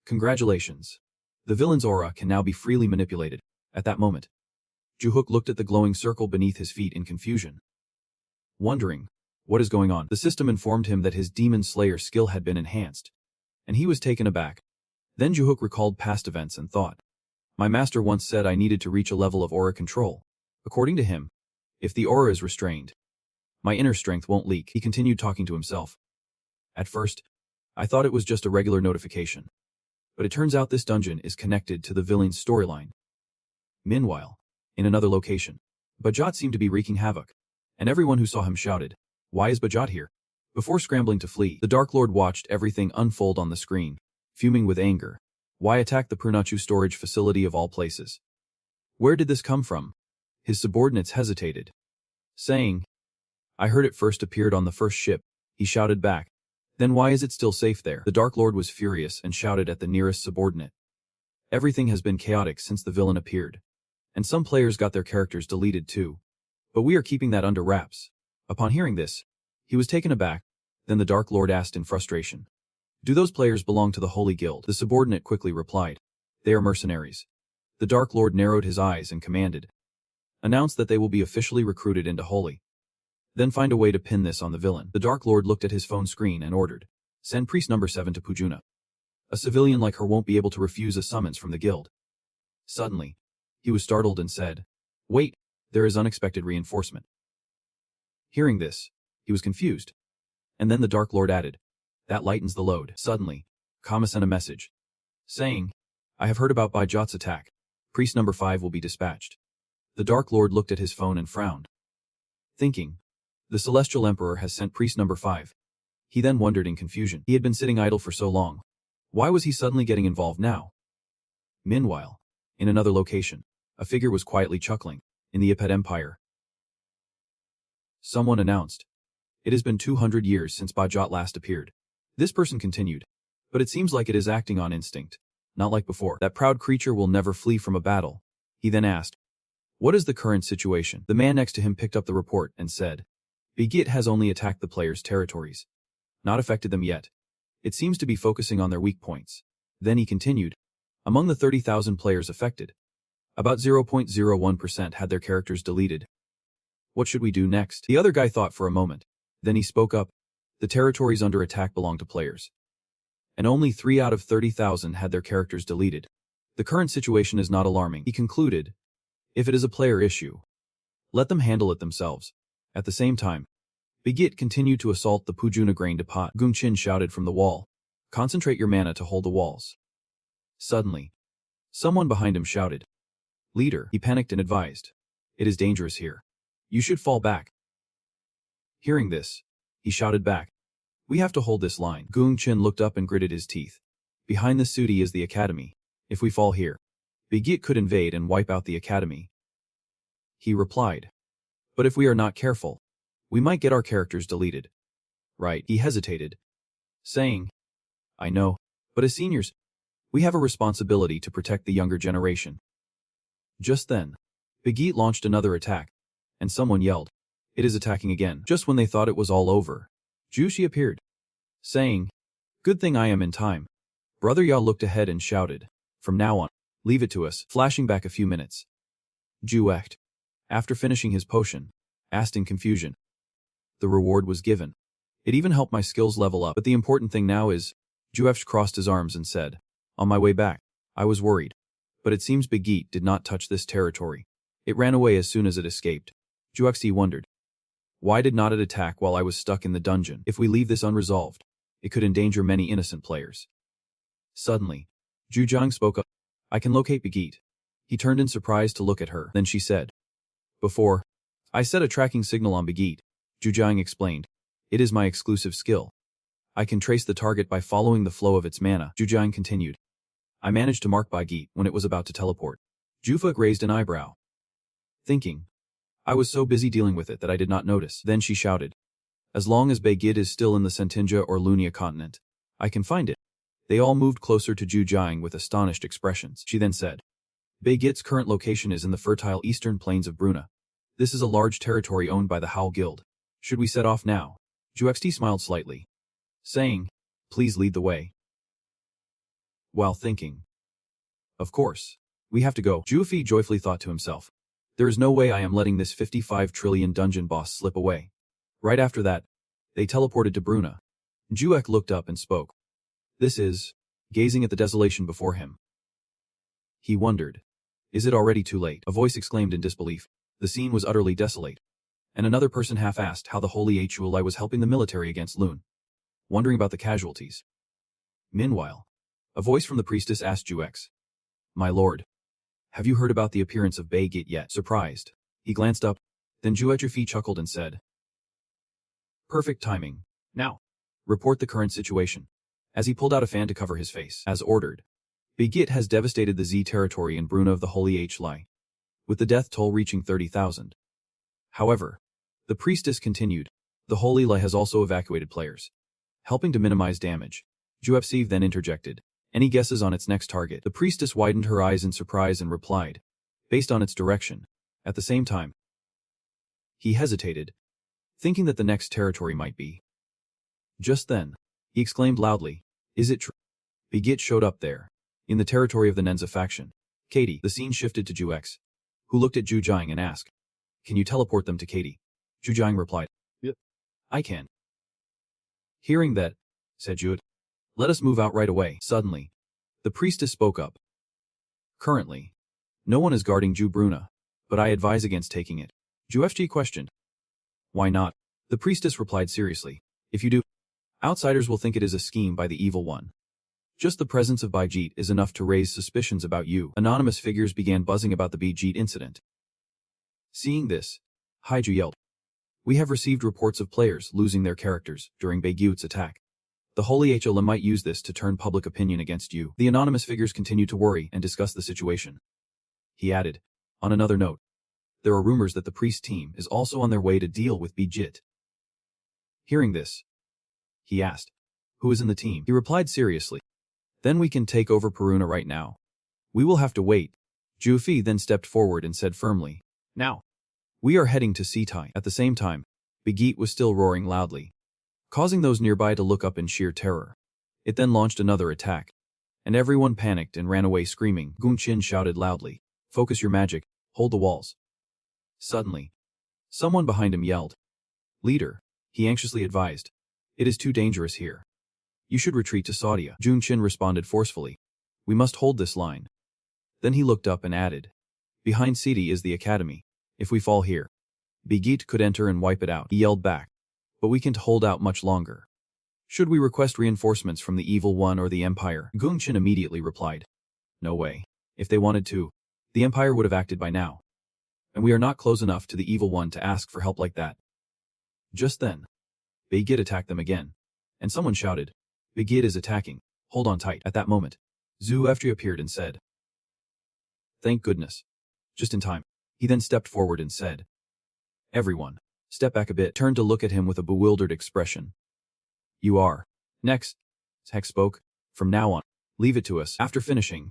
[SPEAKER 1] Congratulations. The villain's aura can now be freely manipulated. At that moment, Juhook looked at the glowing circle beneath his feet in confusion. Wondering, what is going on? The system informed him that his Demon Slayer skill had been enhanced, and he was taken aback. Then Juhook recalled past events and thought, my master once said I needed to reach a level of aura control. According to him, if the aura is restrained, my inner strength won't leak. He continued talking to himself. At first, I thought it was just a regular notification, but it turns out this dungeon is connected to the villain's storyline. Meanwhile, in another location, Bajot seemed to be wreaking havoc, and everyone who saw him shouted, why is Bajot here? Before scrambling to flee, the Dark Lord watched everything unfold on the screen, fuming with anger. Why attack the Purnachu storage facility of all places? Where did this come from? His subordinates hesitated, saying, I heard it first appeared on the first ship. He shouted back, then why is it still safe there? The Dark Lord was furious and shouted at the nearest subordinate. Everything has been chaotic since the villain appeared, and some players got their characters deleted too, but we are keeping that under wraps. Upon hearing this, he was taken aback. Then the Dark Lord asked in frustration, do those players belong to the Holy Guild? The subordinate quickly replied, they are mercenaries. The Dark Lord narrowed his eyes and commanded, announce that they will be officially recruited into Holy. Then find a way to pin this on the villain. The Dark Lord looked at his phone screen and ordered, send priest number 7 to Pujuna. A civilian like her won't be able to refuse a summons from the guild. Suddenly, he was startled and said, wait, there is unexpected reinforcement. Hearing this, he was confused. And then the Dark Lord added, That lightens the load. Suddenly, Kama sent a message, saying, I have heard about Bajot's attack. Priest number 5 will be dispatched. The Dark Lord looked at his phone and frowned, thinking, the Celestial Emperor has sent priest number 5. He then wondered in confusion. He had been sitting idle for so long. Why was he suddenly getting involved now? Meanwhile, in another location, a figure was quietly chuckling. In the Ipet Empire, someone announced, it has been 200 years since Bajot last appeared. This person continued, but it seems like it is acting on instinct, not like before. That proud creature will never flee from a battle. He then asked, what is the current situation? The man next to him picked up the report and said, Bigit has only attacked the players' territories, not affected them yet. It seems to be focusing on their weak points. Then he continued, among the 30,000 players affected, about 0.01% had their characters deleted. What should we do next? The other guy thought for a moment. Then he spoke up. The territories under attack belong to players, and only 3 out of 30,000 had their characters deleted. The current situation is not alarming. He concluded, if it is a player issue, let them handle it themselves. At the same time, Bigit continued to assault the Pujuna grain depot. Gungchin shouted from the wall, concentrate your mana to hold the walls. Suddenly, someone behind him shouted, leader. He panicked and advised, it is dangerous here. You should fall back. Hearing this, he shouted back, we have to hold this line. Gungchin looked up and gritted his teeth. Behind the Sudi is the academy. If we fall here, Bigit could invade and wipe out the academy. He replied, but if we are not careful, we might get our characters deleted. Right. He hesitated, saying, I know, but as seniors, we have a responsibility to protect the younger generation. Just then, Bigit launched another attack, and someone yelled, it is attacking again. Just when they thought it was all over, Jushi appeared, saying, good thing I am in time. Brother Ya looked ahead and shouted, from now on, leave it to us. Flashing back a few minutes, Juect, after finishing his potion, asked in confusion. The reward was given. It even helped my skills level up, but the important thing now is, Jueft crossed his arms and said, on my way back, I was worried, but it seems Bigit did not touch this territory. It ran away as soon as it escaped. Juexi wondered, why did not it attack while I was stuck in the dungeon? If we leave this unresolved, it could endanger many innocent players. Suddenly, Zhujiang spoke up, I can locate Bigit. He turned in surprise to look at her. Then she said, before, I set a tracking signal on Bigit. Zhujiang explained, it is my exclusive skill. I can trace the target by following the flow of its mana. Zhujiang continued, I managed to mark Bigit when it was about to teleport. Jufuk raised an eyebrow, thinking, I was so busy dealing with it that I did not notice. Then she shouted, as long as Bigit is still in the Sentinja or Lunia continent, I can find it. They all moved closer to Zhujiang with astonished expressions. She then said, Bigit's current location is in the fertile eastern plains of Bruna. This is a large territory owned by the Howl Guild. Should we set off now? Juxt smiled slightly, saying, please lead the way. While thinking, of course, we have to go. Jufi joyfully thought to himself, there is no way I am letting this 55 trillion dungeon boss slip away. Right after that, they teleported to Bruna. Juek looked up and spoke. This is, gazing at the desolation before him. He wondered, is it already too late? A voice exclaimed in disbelief. The scene was utterly desolate. And another person half asked how the holy Huli was helping the military against Loon, wondering about the casualties. Meanwhile, a voice from the priestess asked Juex, my lord, have you heard about the appearance of Beigit yet? Surprised, he glanced up, then Juetrafi chuckled and said, perfect timing. Now, report the current situation. As he pulled out a fan to cover his face. As ordered, Beigit has devastated the Z territory in Bruna of the Holy Hli, with the death toll reaching 30,000. However, the priestess continued, the Holy Li has also evacuated players, helping to minimize damage. Juepsiv then interjected, any guesses on its next target? The priestess widened her eyes in surprise and replied, based on its direction. At the same time, he hesitated, thinking that the next territory might be. Just then, he exclaimed loudly, is it true? Beigit showed up there, in the territory of the Nenza faction. Katie, the scene shifted to Juex, who looked at Zhujiang and asked, can you teleport them to Katie? Zhujiang replied, yeah, I can. Hearing that, said Jude, let us move out right away. Suddenly, the priestess spoke up. Currently, no one is guarding Ju Bruna, but I advise against taking it. Juefg questioned. Why not? The priestess replied seriously, if you do, Outsiders will think it is a scheme by the evil one. Just the presence of Bijit is enough to raise suspicions about you. Anonymous figures began buzzing about the Bijit incident. Seeing this, Haiju yelled. We have received reports of players losing their characters during Baigut's attack. The Holy HLM might use this to turn public opinion against you. The anonymous figures continued to worry and discuss the situation. He added, on another note, there are rumors that the priest team is also on their way to deal with Bijit. Hearing this, he asked, who is in the team? He replied seriously, then we can take over Peruna right now. We will have to wait. Jufi then stepped forward and said firmly, now. We are heading to Sitai. At the same time, Bijit was still roaring loudly, causing those nearby to look up in sheer terror. It then launched another attack, and everyone panicked and ran away screaming. Gongqin shouted loudly, focus your magic, hold the walls. Suddenly, someone behind him yelled, leader, he anxiously advised, it is too dangerous here. You should retreat to Saudia. Junqin responded forcefully, we must hold this line. Then he looked up and added, behind Sidi is the academy. If we fall here, Bijit could enter and wipe it out. He yelled back, but we can't hold out much longer. Should we request reinforcements from the evil one or the empire? Gongqin immediately replied, no way. If they wanted to, the empire would have acted by now. And we are not close enough to the evil one to ask for help like that. Just then, Bijit attacked them again, and someone shouted, Bijit is attacking, hold on tight. At that moment, Zuefri appeared and said, thank goodness. Just in time. He then stepped forward and said, everyone, step back a bit, turned to look at him with a bewildered expression. You are. Next. Hex spoke, from now on, leave it to us. After finishing,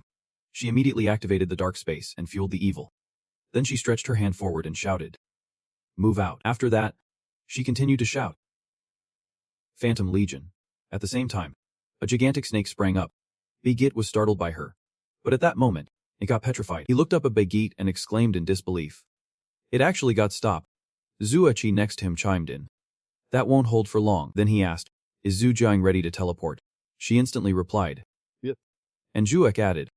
[SPEAKER 1] she immediately activated the dark space and fueled the evil. Then she stretched her hand forward and shouted, move out. After that, she continued to shout, Phantom Legion. At the same time, a gigantic snake sprang up. Bijit was startled by her, but at that moment, it got petrified. He looked up at Bijit and exclaimed in disbelief. It actually got stopped. Zuechi next to him chimed in. That won't hold for long. Then he asked, is Zhujiang ready to teleport? She instantly replied,
[SPEAKER 2] yep.
[SPEAKER 1] And Zhuek added,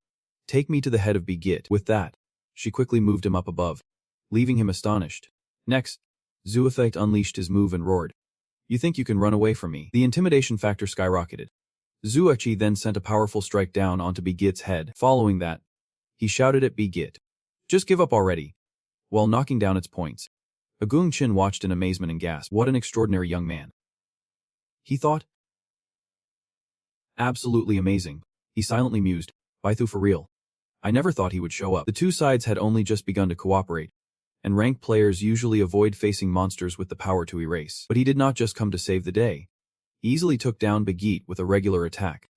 [SPEAKER 1] take me to the head of Bijit. With that, she quickly moved him up above, leaving him astonished. Next, Zuefei unleashed his move and roared, you think you can run away from me? The intimidation factor skyrocketed. Zuechi then sent a powerful strike down onto Bijit's head. Following that, he shouted at Bijit, just give up already, while knocking down its points. Gongqin watched in amazement and gasped, what an extraordinary young man. He thought. Absolutely amazing. He silently mused, Baithu for real. I never thought he would show up. The two sides had only just begun to cooperate, and ranked players usually avoid facing monsters with the power to erase. But he did not just come to save the day. He easily took down Bijit with a regular attack.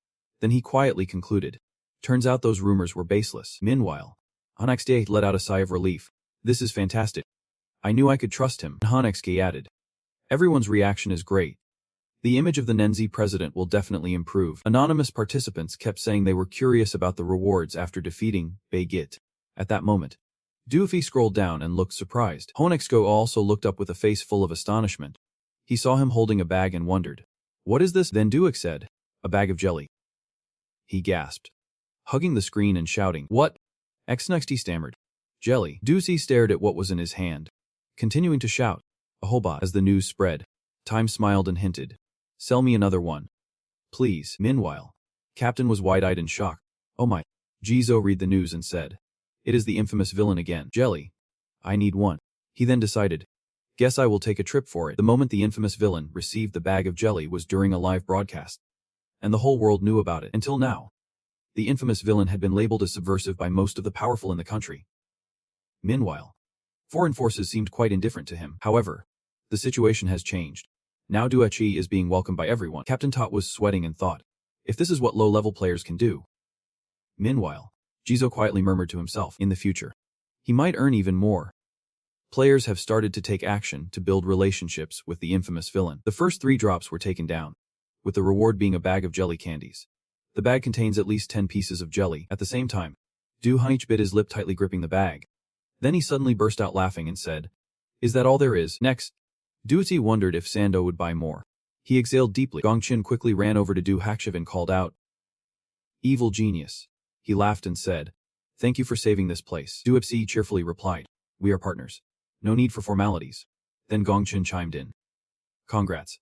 [SPEAKER 1] Then he quietly concluded, turns out those rumors were baseless. Meanwhile, Hanexke let out a sigh of relief. This is fantastic. I knew I could trust him. Hanexke added, everyone's reaction is great. The image of the Nenzi president will definitely improve. Anonymous participants kept saying they were curious about the rewards after defeating Bijit. At that moment, Doofy scrolled down and looked surprised. Honexko also looked up with a face full of astonishment. He saw him holding a bag and wondered, what is this? Then Duik said, a bag of jelly. He gasped, hugging the screen and shouting, what? Next he stammered, jelly. Doocy stared at what was in his hand, continuing to shout, a hobot. As the news spread, Time smiled and hinted, sell me another one. Please. Meanwhile, Captain was wide-eyed in shock. Oh my. Jizo read the news and said, it is the infamous villain again. Jelly. I need one. He then decided, guess I will take a trip for it. The moment the infamous villain received the bag of jelly was during a live broadcast, and the whole world knew about it. Until now, the infamous villain had been labeled as subversive by most of the powerful in the country. Meanwhile, foreign forces seemed quite indifferent to him. However, the situation has changed. Now Duechi is being welcomed by everyone. Captain Tot was sweating and thought, if this is what low-level players can do. Meanwhile, Jizo quietly murmured to himself, in the future, he might earn even more. Players have started to take action to build relationships with the infamous villain. The first 3 drops were taken down, with the reward being a bag of jelly candies. The bag contains at least 10 pieces of jelly. At the same time, Du Hunich bit his lip, tightly gripping the bag. Then he suddenly burst out laughing and said, is that all there is? Next, Duzi wondered if Sando would buy more. He exhaled deeply. Gongqin quickly ran over to Du Hakshiv and called out, evil genius. He laughed and said, thank you for saving this place. Duipsi cheerfully replied, we are partners. No need for formalities. Then Gongqin chimed in, congrats.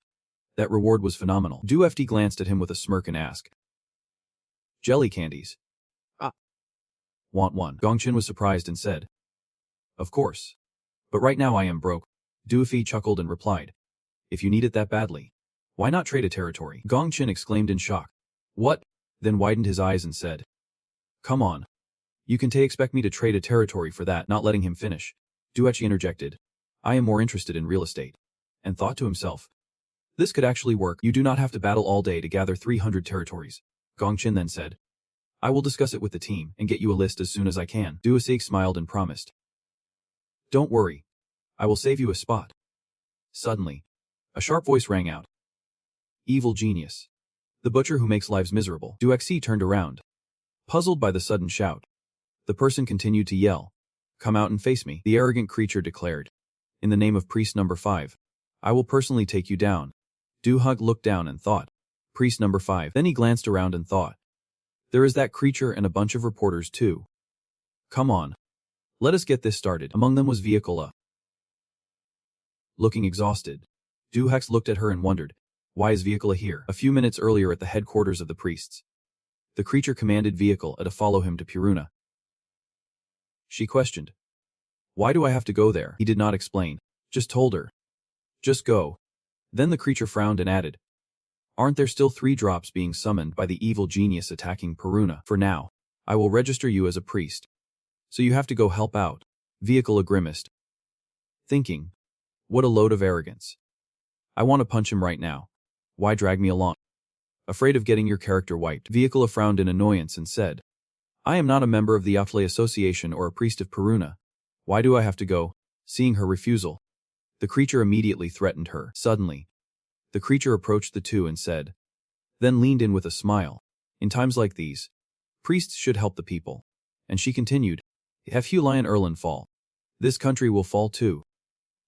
[SPEAKER 1] That reward was phenomenal. Du glanced at him with a smirk and asked, "Jelly candies?
[SPEAKER 2] Ah.
[SPEAKER 1] Want one?" Gongchen was surprised and said, "Of course. But right now I am broke." Du chuckled and replied, "If you need it that badly, why not trade a territory?" Gongchen exclaimed in shock. "What?" Then widened his eyes and said, "Come on. You can expect me to trade a territory for that." Not letting him finish, Duechi interjected, "I am more interested in real estate," and thought to himself, "This could actually work. You do not have to battle all day to gather 300 territories." Gongchen then said, "I will discuss it with the team and get you a list as soon as I can." Duechi smiled and promised, "Don't worry. I will save you a spot." Suddenly, a sharp voice rang out. "Evil genius. The butcher who makes lives miserable." Duechi turned around, puzzled by the sudden shout. The person continued to yell, "Come out and face me." The arrogant creature declared, "In the name of priest number 5, I will personally take you down." Du-hug looked down and thought, "Priest number 5. Then he glanced around and thought, "There is that creature and a bunch of reporters too. Come on. Let us get this started." Among them was Vehicula. Looking exhausted, Du-hux looked at her and wondered, why is Vehicula here? A few minutes earlier at the headquarters of the priests, the creature commanded Vehicula to follow him to Puruna. She questioned, "Why do I have to go there?" He did not explain, just told her, "Just go." Then the creature frowned and added, "Aren't there still 3 drops being summoned by the evil genius attacking Puruna? For now, I will register you as a priest. So you have to go help out." Vehicula grimaced, thinking, what a load of arrogance. I want to punch him right now. Why drag me along? Afraid of getting your character wiped. Vehicula frowned in annoyance and said, "I am not a member of the Affle Association or a priest of Puruna. Why do I have to go?" Seeing her refusal, the creature immediately threatened her. Suddenly, the creature approached the two and said, then leaned in with a smile, "In times like these, priests should help the people." And she continued, "If you Lion Erlin fall, this country will fall too."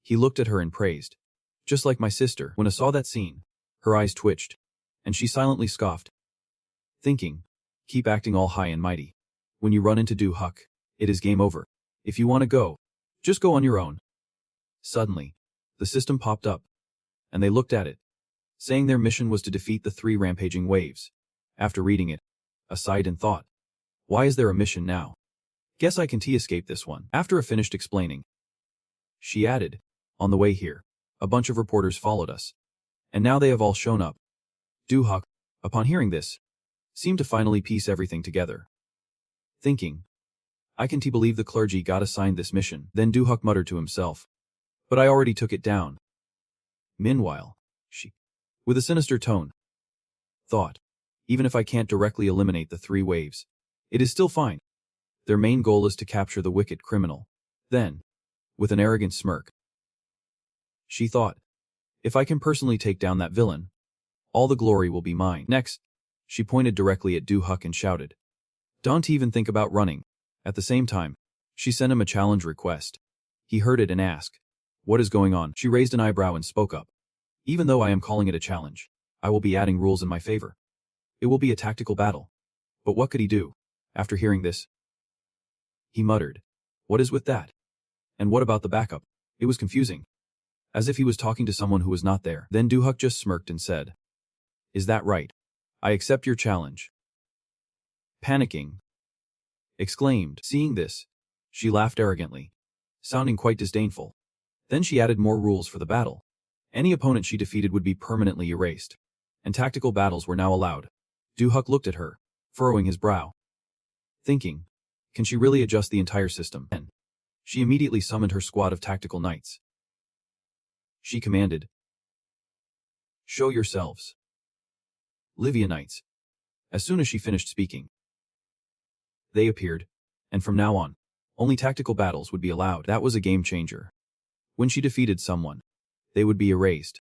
[SPEAKER 1] He looked at her and praised, "Just like my sister." When I saw that scene, her eyes twitched, and she silently scoffed, thinking, keep acting all high and mighty. When you run into Du-hux, it is game over. If you want to go, just go on your own. Suddenly, the system popped up, and they looked at it, saying their mission was to defeat the 3 rampaging waves. After reading it, I sighed and thought, why is there a mission now? Guess I can escape this one. After I finished explaining, she added, on the way here, a bunch of reporters followed us, and now they have all shown up. Du-hux, upon hearing this, seemed to finally piece everything together. Thinking, I can believe the clergy got assigned this mission. Then Du-hux muttered to himself, but I already took it down. Meanwhile, she, with a sinister tone, thought, even if I can't directly eliminate the 3 waves, it is still fine. Their main goal is to capture the wicked criminal. Then, with an arrogant smirk, she thought, if I can personally take down that villain, all the glory will be mine. Next, she pointed directly at Du-hux and shouted, don't even think about running. At the same time, she sent him a challenge request. He heard it and asked, what is going on? She raised an eyebrow and spoke up. Even though I am calling it a challenge, I will be adding rules in my favor. It will be a tactical battle. But what could he do? After hearing this, he muttered, what is with that? And what about the backup? It was confusing, as if he was talking to someone who was not there. Then Du-hux just smirked and said, is that right? I accept your challenge. Panicking, exclaimed. Seeing this, she laughed arrogantly, sounding quite disdainful. Then she added more rules for the battle. Any opponent she defeated would be permanently erased, and tactical battles were now allowed. Du-hux looked at her, furrowing his brow, thinking, can she really adjust the entire system? Then, she immediately summoned her squad of tactical knights. She commanded, show yourselves. Livia Knights. As soon as she finished speaking, they appeared, and from now on, only tactical battles would be allowed. That was a game changer. When she defeated someone, they would be erased.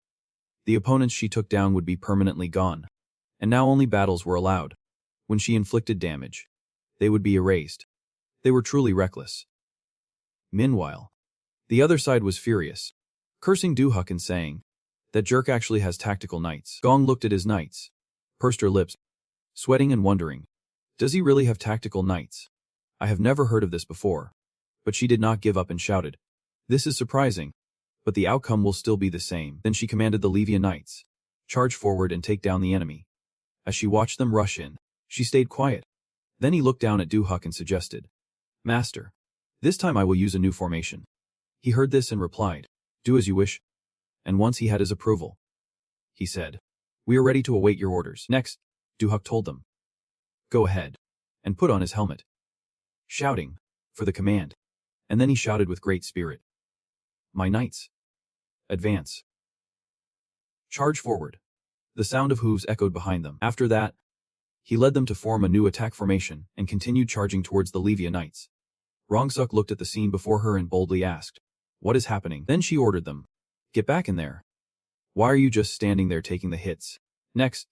[SPEAKER 1] The opponents she took down would be permanently gone, and now only battles were allowed. When she inflicted damage, they would be erased. They were truly reckless. Meanwhile, the other side was furious, cursing Du-hux and saying, that jerk actually has tactical knights. Gong looked at his knights, pursed her lips, sweating and wondering, does he really have tactical knights? I have never heard of this before. But she did not give up and shouted, this is surprising, but the outcome will still be the same. Then she commanded the Livia Knights, charge forward and take down the enemy. As she watched them rush in, she stayed quiet. Then he looked down at Du-Huk and suggested, "Master, this time I will use a new formation." He heard this and replied, "Do as you wish." And once he had his approval, he said, "We are ready to await your orders." Next, Du-Huk told them, "Go ahead," and put on his helmet, shouting for the command. And then he shouted with great spirit, "My knights, advance. Charge forward." The sound of hooves echoed behind them. After that, he led them to form a new attack formation and continued charging towards the Levia knights. Rongsuk looked at the scene before her and boldly asked, "What is happening?" Then she ordered them, "Get back in there. Why are you just standing there taking the hits?" Next,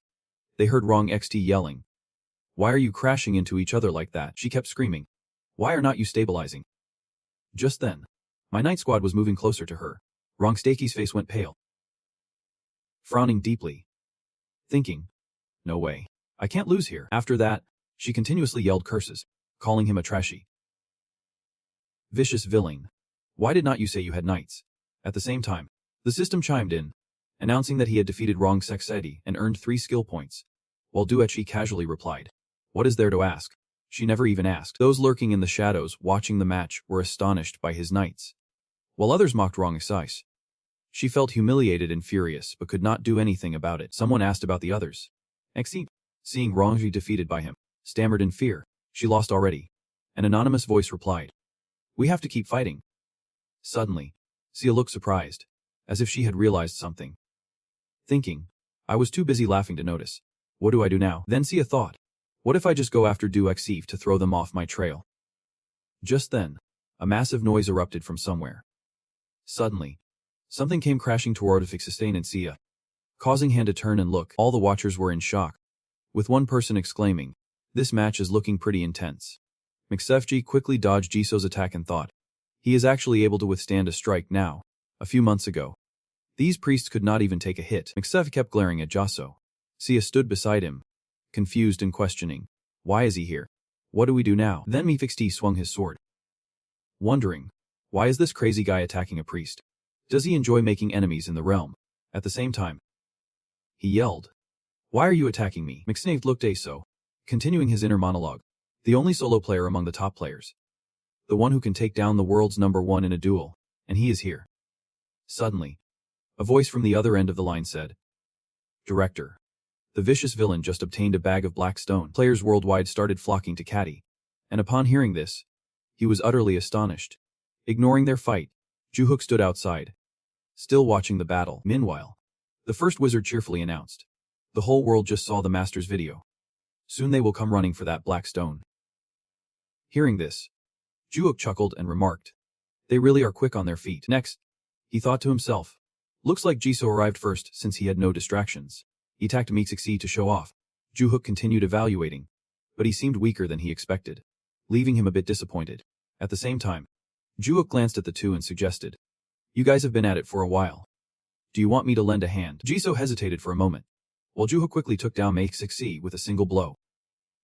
[SPEAKER 1] they heard Rong XT yelling, "Why are you crashing into each other like that?" She kept screaming, "Why are not you stabilizing?" Just then, my night squad was moving closer to her. Rong Stakey's face went pale, frowning deeply, thinking, "No way. I can't lose here." After that, she continuously yelled curses, calling him a trashy, vicious villain. "Why did not you say you had knights?" At the same time, the system chimed in, announcing that he had defeated Rong Sexedi and earned 3 skill points, while Duechi casually replied, "What is there to ask?" She never even asked. Those lurking in the shadows watching the match were astonished by his knights, while others mocked Rong Exis. She felt humiliated and furious but could not do anything about it. Someone asked about the others. Exi, seeing Rongji defeated by him, stammered in fear, "She lost already." An anonymous voice replied, "We have to keep fighting." Suddenly, Sia looked surprised, as if she had realized something. Thinking, "I was too busy laughing to notice. What do I do now?" Then Sia thought, "What if I just go after Du Exif to throw them off my trail?" Just then, a massive noise erupted from somewhere. Suddenly, something came crashing toward Sustain and Sia, causing Han to turn and look. All the watchers were in shock, with one person exclaiming, "This match is looking pretty intense." McSefji quickly dodged Jisoo's attack and thought, he is actually able to withstand a strike now. A few months ago, these priests could not even take a hit. McSef kept glaring at Jaso. Sia stood beside him, confused and questioning, "Why is he here? What do we do now?" Then Mifixti swung his sword, wondering, why is this crazy guy attacking a priest? Does he enjoy making enemies in the realm? At the same time, he yelled, "Why are you attacking me?" McSnave looked Aso, continuing his inner monologue, the only solo player among the top players. The one who can take down the world's #1 in a duel, and he is here. Suddenly, a voice from the other end of the line said, "Director, the vicious villain just obtained a bag of black stone." Players worldwide started flocking to Caddy, and upon hearing this, he was utterly astonished. Ignoring their fight, Ju-Hook stood outside, still watching the battle. Meanwhile, the first wizard cheerfully announced, "The whole world just saw the master's video. Soon they will come running for that black stone." Hearing this, Ju-Hook chuckled and remarked, "They really are quick on their feet." Next, he thought to himself, looks like Jisoo arrived first since he had no distractions. He attacked Meexixi to show off. Ju-Hook continued evaluating, but he seemed weaker than he expected, leaving him a bit disappointed. At the same time, Ju-Hook glanced at the two and suggested, "You guys have been at it for a while. Do you want me to lend a hand?" Jisoo hesitated for a moment, while Ju-Hook quickly took down Meexixi with a single blow.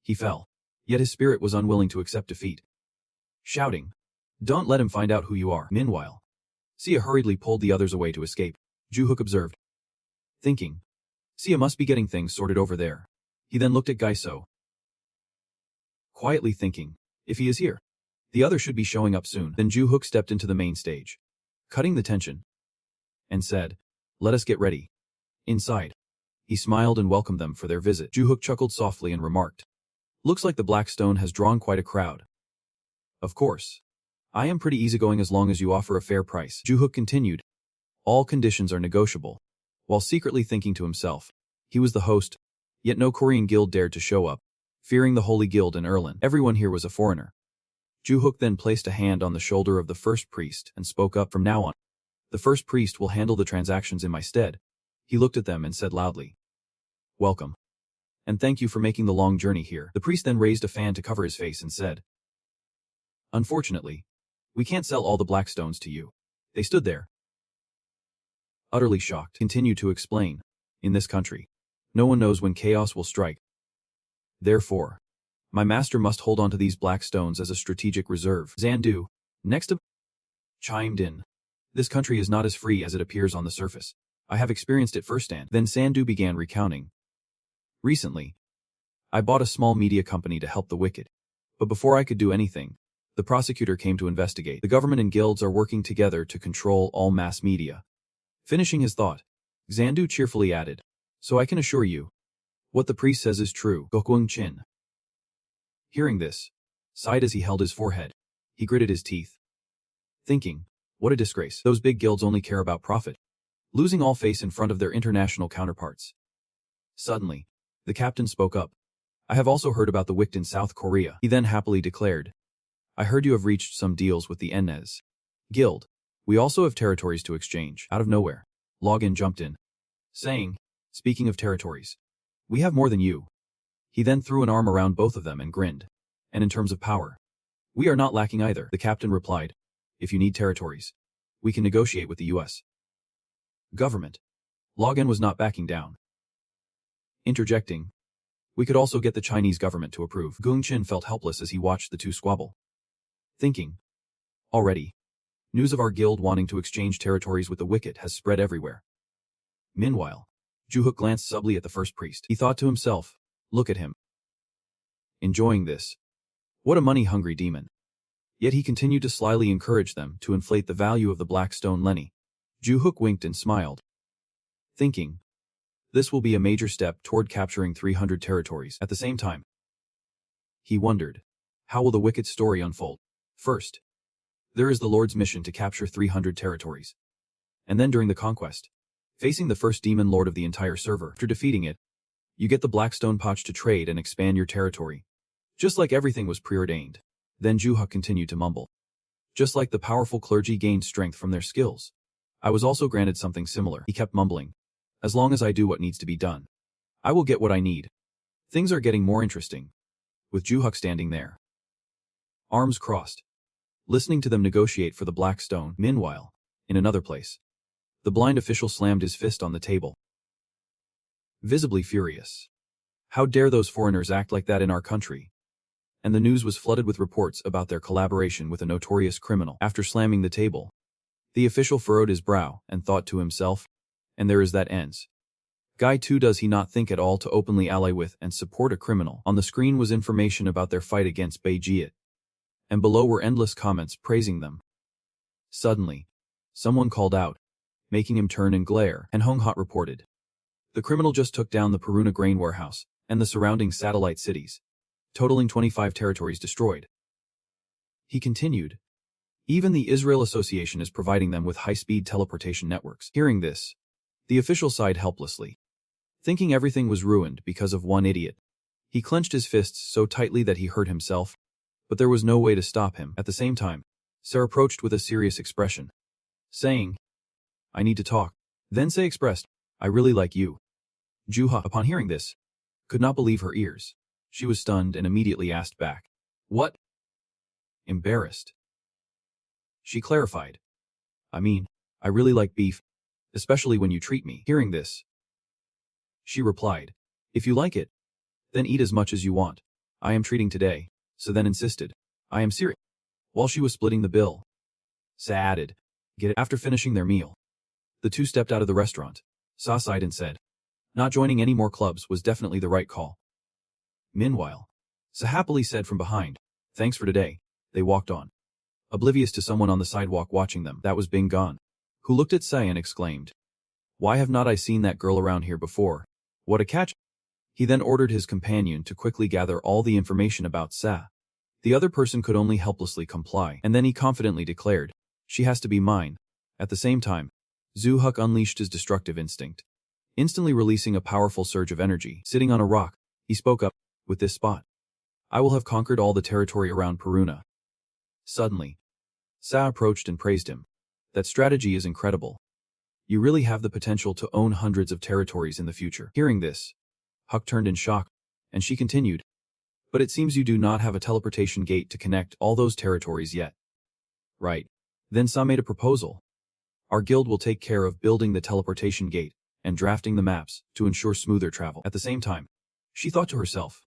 [SPEAKER 1] He fell, yet his spirit was unwilling to accept defeat, shouting, "Don't let him find out who you are." Meanwhile, Sia hurriedly pulled the others away to escape. Ju-Hook observed, thinking, Sia must be getting things sorted over there. He then looked at Gaiso, quietly thinking, if he is here, the other should be showing up soon. Then Ju-Hook stepped into the main stage, cutting the tension, and said, "Let us get ready." Inside, he smiled and welcomed them for their visit. Ju-Hook chuckled softly and remarked, "Looks like the Black Stone has drawn quite a crowd." "Of course. I am pretty easygoing as long as you offer a fair price." Ju-Hook continued, "All conditions are negotiable," while secretly thinking to himself, he was the host, yet no Korean guild dared to show up, fearing the Holy Guild in Erlin. Everyone here was a foreigner. Ju-Hook then placed a hand on the shoulder of the first priest and spoke up, "From now on, the first priest will handle the transactions in my stead." He looked at them and said loudly, "Welcome. And thank you for making the long journey here." The priest then raised a fan to cover his face and said, "Unfortunately, we can't sell all the black stones to you." They stood there, utterly shocked. Continued to explain, "In this country, no one knows when chaos will strike. Therefore, my master must hold on to these black stones as a strategic reserve." Zandu, next to, chimed in, "This country is not as free as it appears on the surface. I have experienced it firsthand. Then Sandu began recounting. Recently, I bought a small media company to help the wicked. But before I could do anything, the prosecutor came to investigate. The government and guilds are working together to control all mass media. Finishing his thought, Xandu cheerfully added, so I can assure you, what the priest says is true. Gokwung Chin. Hearing this, sighed as he held his forehead. He gritted his teeth, thinking, what a disgrace. Those big guilds only care about profit, losing all face in front of their international counterparts. Suddenly, the captain spoke up. I have also heard about the wicked in South Korea. He then happily declared, I heard you have reached some deals with the Ennes Guild. We also have territories to exchange. Out of nowhere, Login jumped in, saying, speaking of territories, we have more than you. He then threw an arm around both of them and grinned. And in terms of power, we are not lacking either. The captain replied, if you need territories, we can negotiate with the U.S. government. Login was not backing down. Interjecting, we could also get the Chinese government to approve. Gung Chin felt helpless as he watched the two squabble. Thinking, already, news of our guild wanting to exchange territories with the wicked has spread everywhere. Meanwhile, Juhook glanced subtly at the first priest. He thought to himself, look at him. Enjoying this. What a money-hungry demon. Yet he continued to slyly encourage them to inflate the value of the black stone Lenny. Juhook winked and smiled, thinking, this will be a major step toward capturing 300 territories. At the same time, he wondered, how will the wicked story unfold? First, there is the Lord's mission to capture 300 territories. And then during the conquest, facing the first demon lord of the entire server. After defeating it, you get the Blackstone Potch to trade and expand your territory. Just like everything was preordained. Then Juha continued to mumble. Just like the powerful clergy gained strength from their skills, I was also granted something similar. He kept mumbling. As long as I do what needs to be done, I will get what I need. Things are getting more interesting. With Juhuk standing there, arms crossed, listening to them negotiate for the black stone. Meanwhile, in another place, the blind official slammed his fist on the table, visibly furious. How dare those foreigners act like that in our country? And the news was flooded with reports about their collaboration with a notorious criminal. After slamming the table, the official furrowed his brow and thought to himself, and there is that ends. Guy too, does he not think at all to openly ally with and support a criminal? On the screen was information about their fight against Beijiat, and below were endless comments praising them. Suddenly, someone called out, making him turn and glare, and Hong Hot reported. The criminal just took down the Peruna grain warehouse and the surrounding satellite cities, totaling 25 territories destroyed. He continued, even the Israel Association is providing them with high-speed teleportation networks. Hearing this, the official sighed helplessly, thinking everything was ruined because of one idiot. He clenched his fists so tightly that he hurt himself, but there was no way to stop him. At the same time, Sarah approached with a serious expression, saying, I need to talk. Then Say expressed, I really like you. Juha, upon hearing this, could not believe her ears. She was stunned and immediately asked back, what? Embarrassed. She clarified, I mean, I really like beef, especially when you treat me. Hearing this, she replied, if you like it, then eat as much as you want. I am treating today. So then insisted, I am serious. While she was splitting the bill, Sa added, get it. After finishing their meal, the two stepped out of the restaurant. Sa sighed and said, not joining any more clubs was definitely the right call. Meanwhile, Sa happily said from behind, thanks for today. They walked on, oblivious to someone on the sidewalk watching them. That was Bing Gon, who looked at Sa and exclaimed, why have not I seen that girl around here before? What a catch. He then ordered his companion to quickly gather all the information about Sa. The other person could only helplessly comply, and then he confidently declared, she has to be mine. At the same time, Zhu Huk unleashed his destructive instinct, instantly releasing a powerful surge of energy. Sitting on a rock, he spoke up, with this spot, I will have conquered all the territory around Peruna. Suddenly, Sa approached and praised him. That strategy is incredible. You really have the potential to own hundreds of territories in the future. Hearing this, Huck turned in shock, and she continued, but it seems you do not have a teleportation gate to connect all those territories yet. Right. Then Sa made a proposal. Our guild will take care of building the teleportation gate and drafting the maps to ensure smoother travel. At the same time, she thought to herself,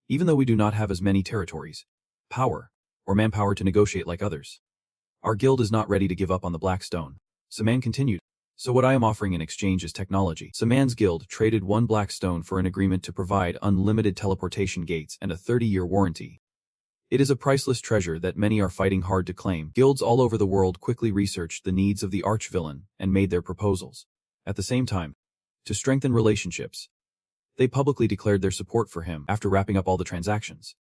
[SPEAKER 1] even though we do not have as many territories, power, or manpower to negotiate like others, our guild is not ready to give up on the Black Stone. Saman continued, So what I am offering in exchange is technology. Saman's guild traded 1 black stone for an agreement to provide unlimited teleportation gates and a 30-year warranty. It is a priceless treasure that many are fighting hard to claim. Guilds all over the world quickly researched the needs of the arch-villain and made their proposals. At the same time, to strengthen relationships, they publicly declared their support for him after wrapping up all the transactions.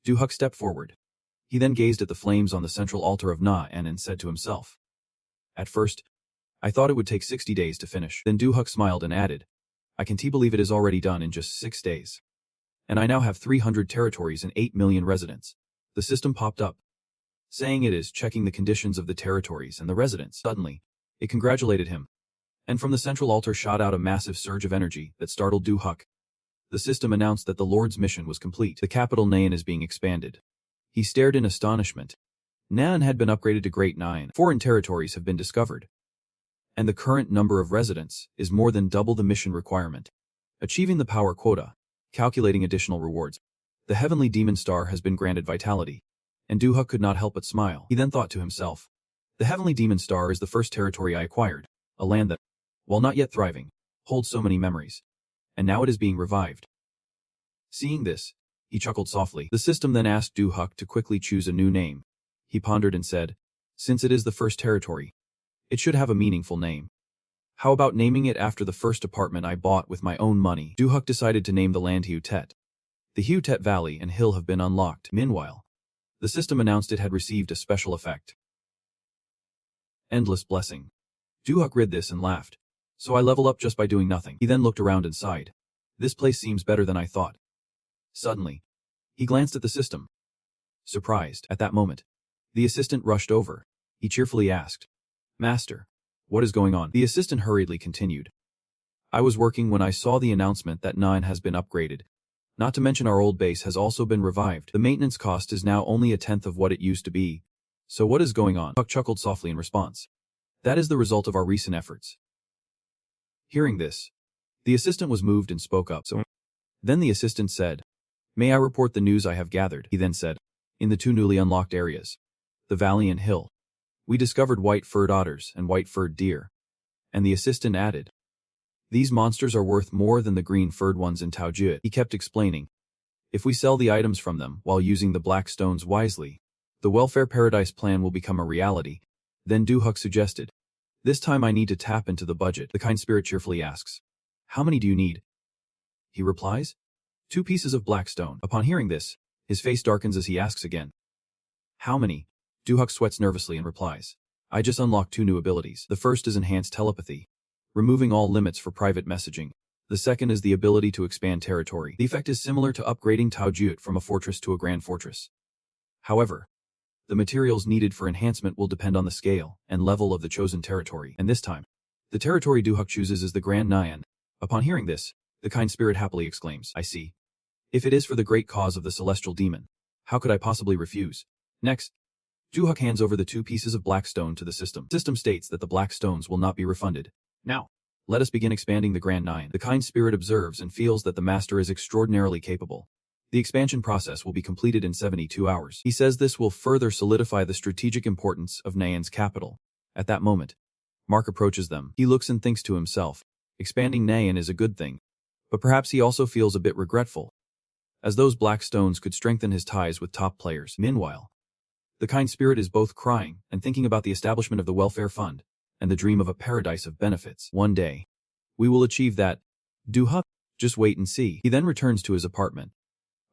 [SPEAKER 1] Duhuk stepped forward. He then gazed at the flames on the central altar of Na-an and said to himself, "At first, I thought it would take 60 days to finish." Then Duhuk smiled and added, "I can't believe it is already done in just 6 days. And I now have 300 territories and 8 million residents." The system popped up, saying it is checking the conditions of the territories and the residents. Suddenly, it congratulated him. And from the central altar shot out a massive surge of energy that startled Duhuk. The system announced that the Lord's mission was complete. The capital Na-an is being expanded. He stared in astonishment. Na-an had been upgraded to Great 9. Foreign territories have been discovered. And the current number of residents is more than double the mission requirement. Achieving the power quota, calculating additional rewards. The heavenly demon star has been granted vitality. And Duhuk could not help but smile. He then thought to himself, the heavenly demon star is the first territory I acquired, a land that, while not yet thriving, holds so many memories. And now it is being revived. Seeing this, he chuckled softly. The system then asked Duhuk to quickly choose a new name. He pondered and said, since it is the first territory, it should have a meaningful name. How about naming it after the first apartment I bought with my own money? Duhuk decided to name the land Hutet. The Hutet Valley and Hill have been unlocked. Meanwhile, the system announced it had received a special effect. Endless blessing. Duhuk read this and laughed. So I level up just by doing nothing. He then looked around and sighed. This place seems better than I thought. Suddenly, he glanced at the system. Surprised at that moment, the assistant rushed over. He cheerfully asked, Master, what is going on? The assistant hurriedly continued. I was working when I saw the announcement that Na-an has been upgraded. Not to mention our old base has also been revived. The maintenance cost is now only a tenth of what it used to be. So what is going on? Duhuk chuckled softly in response. That is the result of our recent efforts. Hearing this, the assistant was moved and spoke up. Then the assistant said, May I report the news I have gathered? He then said, in the 2 newly unlocked areas, the valley and hill, we discovered white-furred otters and white-furred deer. And the assistant added, these monsters are worth more than the green-furred ones in Taojuit. He kept explaining, if we sell the items from them while using the black stones wisely, the welfare paradise plan will become a reality. Then Duhuk suggested, this time I need to tap into the budget. The kind spirit cheerfully asks, how many do you need? He replies, 2 pieces of black stone. Upon hearing this, his face darkens as he asks again, how many? Duhuk sweats nervously and replies, I just unlocked 2 new abilities. The first is enhanced telepathy, removing all limits for private messaging. The second is the ability to expand territory. The effect is similar to upgrading Taojuit from a fortress to a grand fortress. However, the materials needed for enhancement will depend on the scale and level of the chosen territory. And this time, the territory Duhuk chooses is the Grand Na-an. Upon hearing this, the kind spirit happily exclaims, I see. If it is for the great cause of the celestial demon, how could I possibly refuse? Next, Duhuk hands over the 2 pieces of black stone to the system. The system states that the black stones will not be refunded. Now, let us begin expanding the Grand Na-an. The kind spirit observes and feels that the master is extraordinarily capable. The expansion process will be completed in 72 hours. He says this will further solidify the strategic importance of Na-an's capital. At that moment, Mark approaches them. He looks and thinks to himself, expanding Na-an is a good thing, but perhaps he also feels a bit regretful, as those black stones could strengthen his ties with top players. Meanwhile, the kind spirit is both crying and thinking about the establishment of the welfare fund and the dream of a paradise of benefits. One day, we will achieve that. Duhuk, just wait and see. He then returns to his apartment.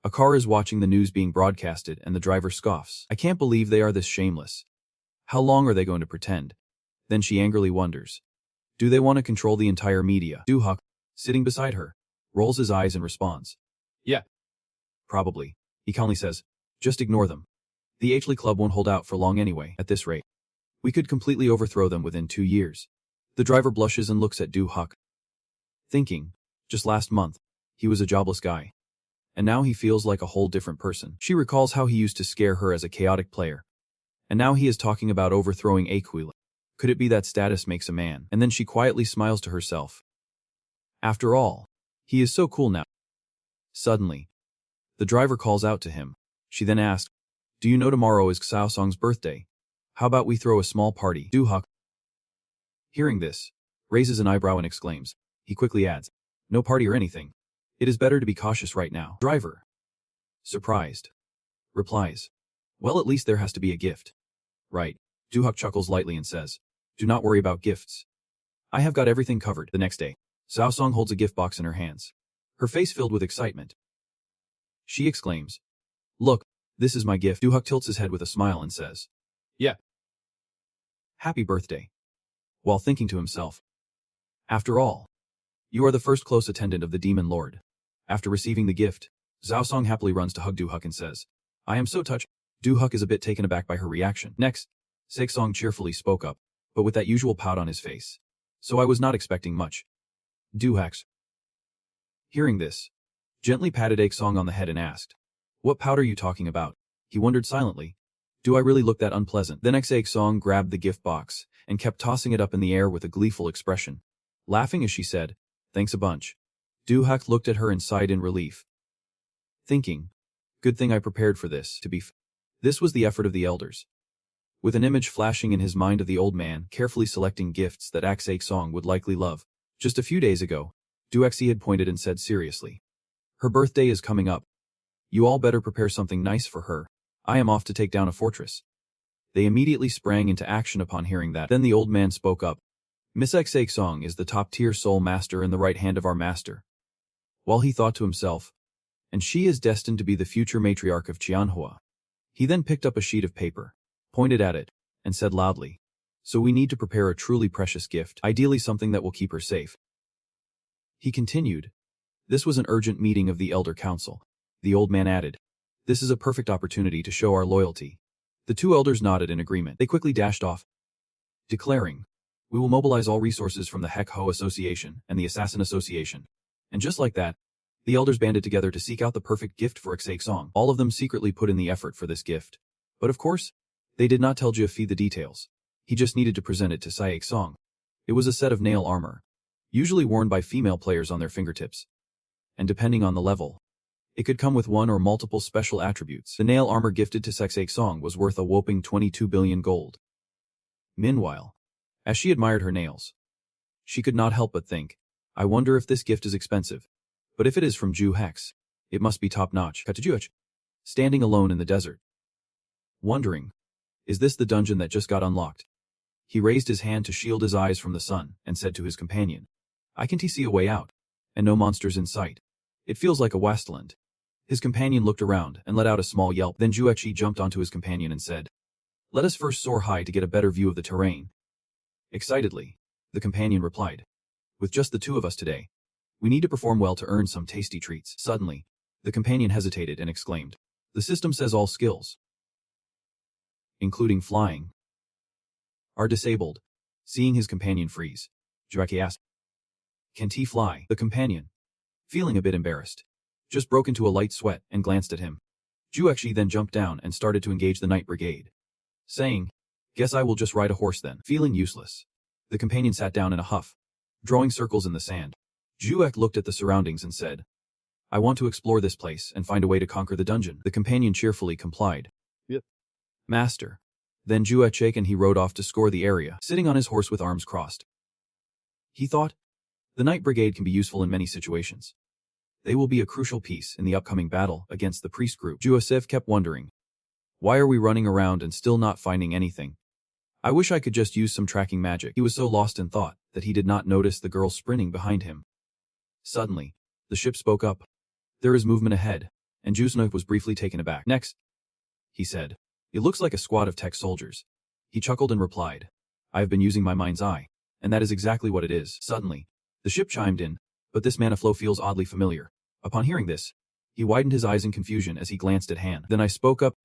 [SPEAKER 1] A car is watching the news being broadcasted and the driver scoffs. I can't believe they are this shameless. How long are they going to pretend? Then she angrily wonders, do they want to control the entire media? Duhuk, sitting beside her, rolls his eyes and responds, yeah, probably. He calmly says, just ignore them. The Hli Club won't hold out for long anyway. At this rate, we could completely overthrow them within 2 years. The driver blushes and looks at Duhuk, thinking, just last month, he was a jobless guy. And now he feels like a whole different person. She recalls how he used to scare her as a chaotic player. And now he is talking about overthrowing Aquila. Could it be that status makes a man? And then she quietly smiles to herself. After all, he is so cool now. Suddenly, the driver calls out to him. She then asks, do you know tomorrow is Xiao Song's birthday? How about we throw a small party? Duhuk, hearing this, raises an eyebrow and exclaims. He quickly adds, no party or anything. It is better to be cautious right now. Driver, surprised, replies, well, at least there has to be a gift. Right. Duhak chuckles lightly and says, do not worry about gifts. I have got everything covered. The next day, Sao Song holds a gift box in her hands, her face filled with excitement. She exclaims, look, this is my gift. Duhak tilts his head with a smile and says,
[SPEAKER 2] Yeah.
[SPEAKER 1] Happy birthday. While thinking to himself, after all, you are the first close attendant of the Demon Lord. After receiving the gift, Zhao Song happily runs to hug Duhak and says, I am so touched. Duhak is a bit taken aback by her reaction. Next, Saek Song cheerfully spoke up, but with that usual pout on his face. So I was not expecting much. Duhaks. Hearing this, gently patted Aek Song on the head and asked, what pout are you talking about? He wondered silently. Do I really look that unpleasant? The next Aek Song grabbed the gift box and kept tossing it up in the air with a gleeful expression, laughing as she said, thanks a bunch. Duhak looked at her and sighed in relief, thinking, good thing I prepared for this, to be This was the effort of the elders. With an image flashing in his mind of the old man carefully selecting gifts that Aek Song would likely love. Just a few days ago, Duexi had pointed and said seriously, her birthday is coming up. You all better prepare something nice for her. I am off to take down a fortress. They immediately sprang into action upon hearing that. Then the old man spoke up. Miss Aek Song is the top-tier soul master and the right hand of our master. While he thought to himself, and she is destined to be the future matriarch of Qianhua. He then picked up a sheet of paper, pointed at it, and said loudly, so we need to prepare a truly precious gift, ideally something that will keep her safe. He continued, this was an urgent meeting of the Elder Council. The old man added, this is a perfect opportunity to show our loyalty. The two elders nodded in agreement. They quickly dashed off, declaring, we will mobilize all resources from the Hek Ho Association and the Assassin Association. And just like that, the elders banded together to seek out the perfect gift for Aek Song. All of them secretly put in the effort for this gift. But of course, they did not tell Jiafi the details. He just needed to present it to Aek Song. It was a set of nail armor, usually worn by female players on their fingertips. And depending on the level, it could come with one or multiple special attributes. The nail armor gifted to Aek Song was worth a whopping 22 billion gold. Meanwhile, as she admired her nails, she could not help but think, I wonder if this gift is expensive. But if it is from Ju Hex, it must be top-notch. Standing alone in the desert, wondering, is this the dungeon that just got unlocked? He raised his hand to shield his eyes from the sun and said to his companion, I can see a way out, and no monsters in sight. It feels like a wasteland. His companion looked around and let out a small yelp. Then Jueqi jumped onto his companion and said, let us first soar high to get a better view of the terrain. Excitedly, the companion replied, with just the two of us today, we need to perform well to earn some tasty treats. Suddenly, the companion hesitated and exclaimed, the system says all skills, including flying, are disabled. Seeing his companion freeze, Jueqi asked, can't he fly? The companion, feeling a bit embarrassed, just broke into a light sweat and glanced at him. Jueqi then jumped down and started to engage the Night Brigade, saying, guess I will just ride a horse then. Feeling useless, the companion sat down in a huff, drawing circles in the sand. Juek looked at the surroundings and said, I want to explore this place and find a way to conquer the dungeon. The companion cheerfully complied.
[SPEAKER 2] Yep.
[SPEAKER 1] Master. Then Juek shake and he rode off to score the area, sitting on his horse with arms crossed. He thought, the Night Brigade can be useful in many situations. They will be a crucial piece in the upcoming battle against the priest group. Juasev kept wondering, why are we running around and still not finding anything? I wish I could just use some tracking magic. He was so lost in thought that he did not notice the girl sprinting behind him. Suddenly, the ship spoke up. There is movement ahead, and Jusnov was briefly taken aback. Next, he said, it looks like a squad of tech soldiers. He chuckled and replied, I have been using my mind's eye, and that is exactly what it is. Suddenly, the ship chimed in, but this mana flow feels oddly familiar. Upon hearing this, he widened his eyes in confusion as he glanced at Han. Then I spoke up.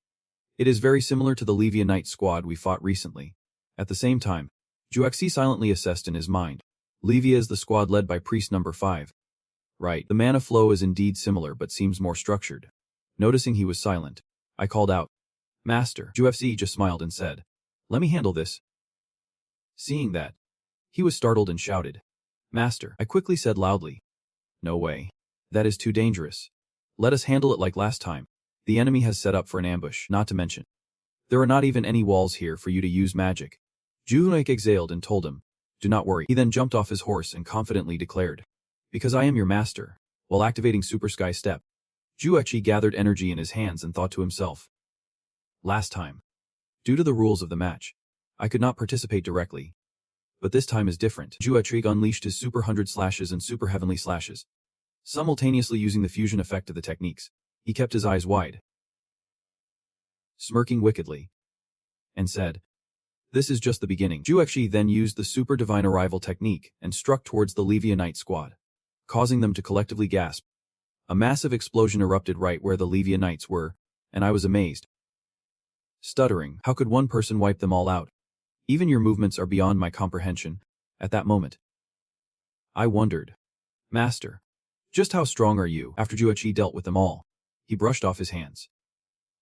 [SPEAKER 1] It is very similar to the Levia Knight squad we fought recently. At the same time, Juexi silently assessed in his mind. Levia is the squad led by priest number 5. Right, the mana flow is indeed similar but seems more structured. Noticing he was silent, I called out, Master. Juefc just smiled and said, let me handle this. Seeing that, he was startled and shouted, Master. I quickly said loudly, no way. That is too dangerous. Let us handle it like last time. The enemy has set up for an ambush, not to mention, there are not even any walls here for you to use magic. Juhunek exhaled and told him, Do not worry. He then jumped off his horse and confidently declared, because I am your master, while activating Super Sky Step. Jueqi gathered energy in his hands and thought to himself. Last time, due to the rules of the match, I could not participate directly. But this time is different. Jueqi unleashed his Super 100 Slashes and Super Heavenly Slashes, simultaneously using the fusion effect of the techniques. He kept his eyes wide, smirking wickedly, and said, this is just the beginning. Jueqi then used the Super Divine Arrival technique and struck towards the Levianite squad, causing them to collectively gasp. A massive explosion erupted right where the Levianites were, and I was amazed. Stuttering, how could one person wipe them all out? Even your movements are beyond my comprehension. At that moment, I wondered, Master, just how strong are you? After Jueqi dealt with them all, he brushed off his hands.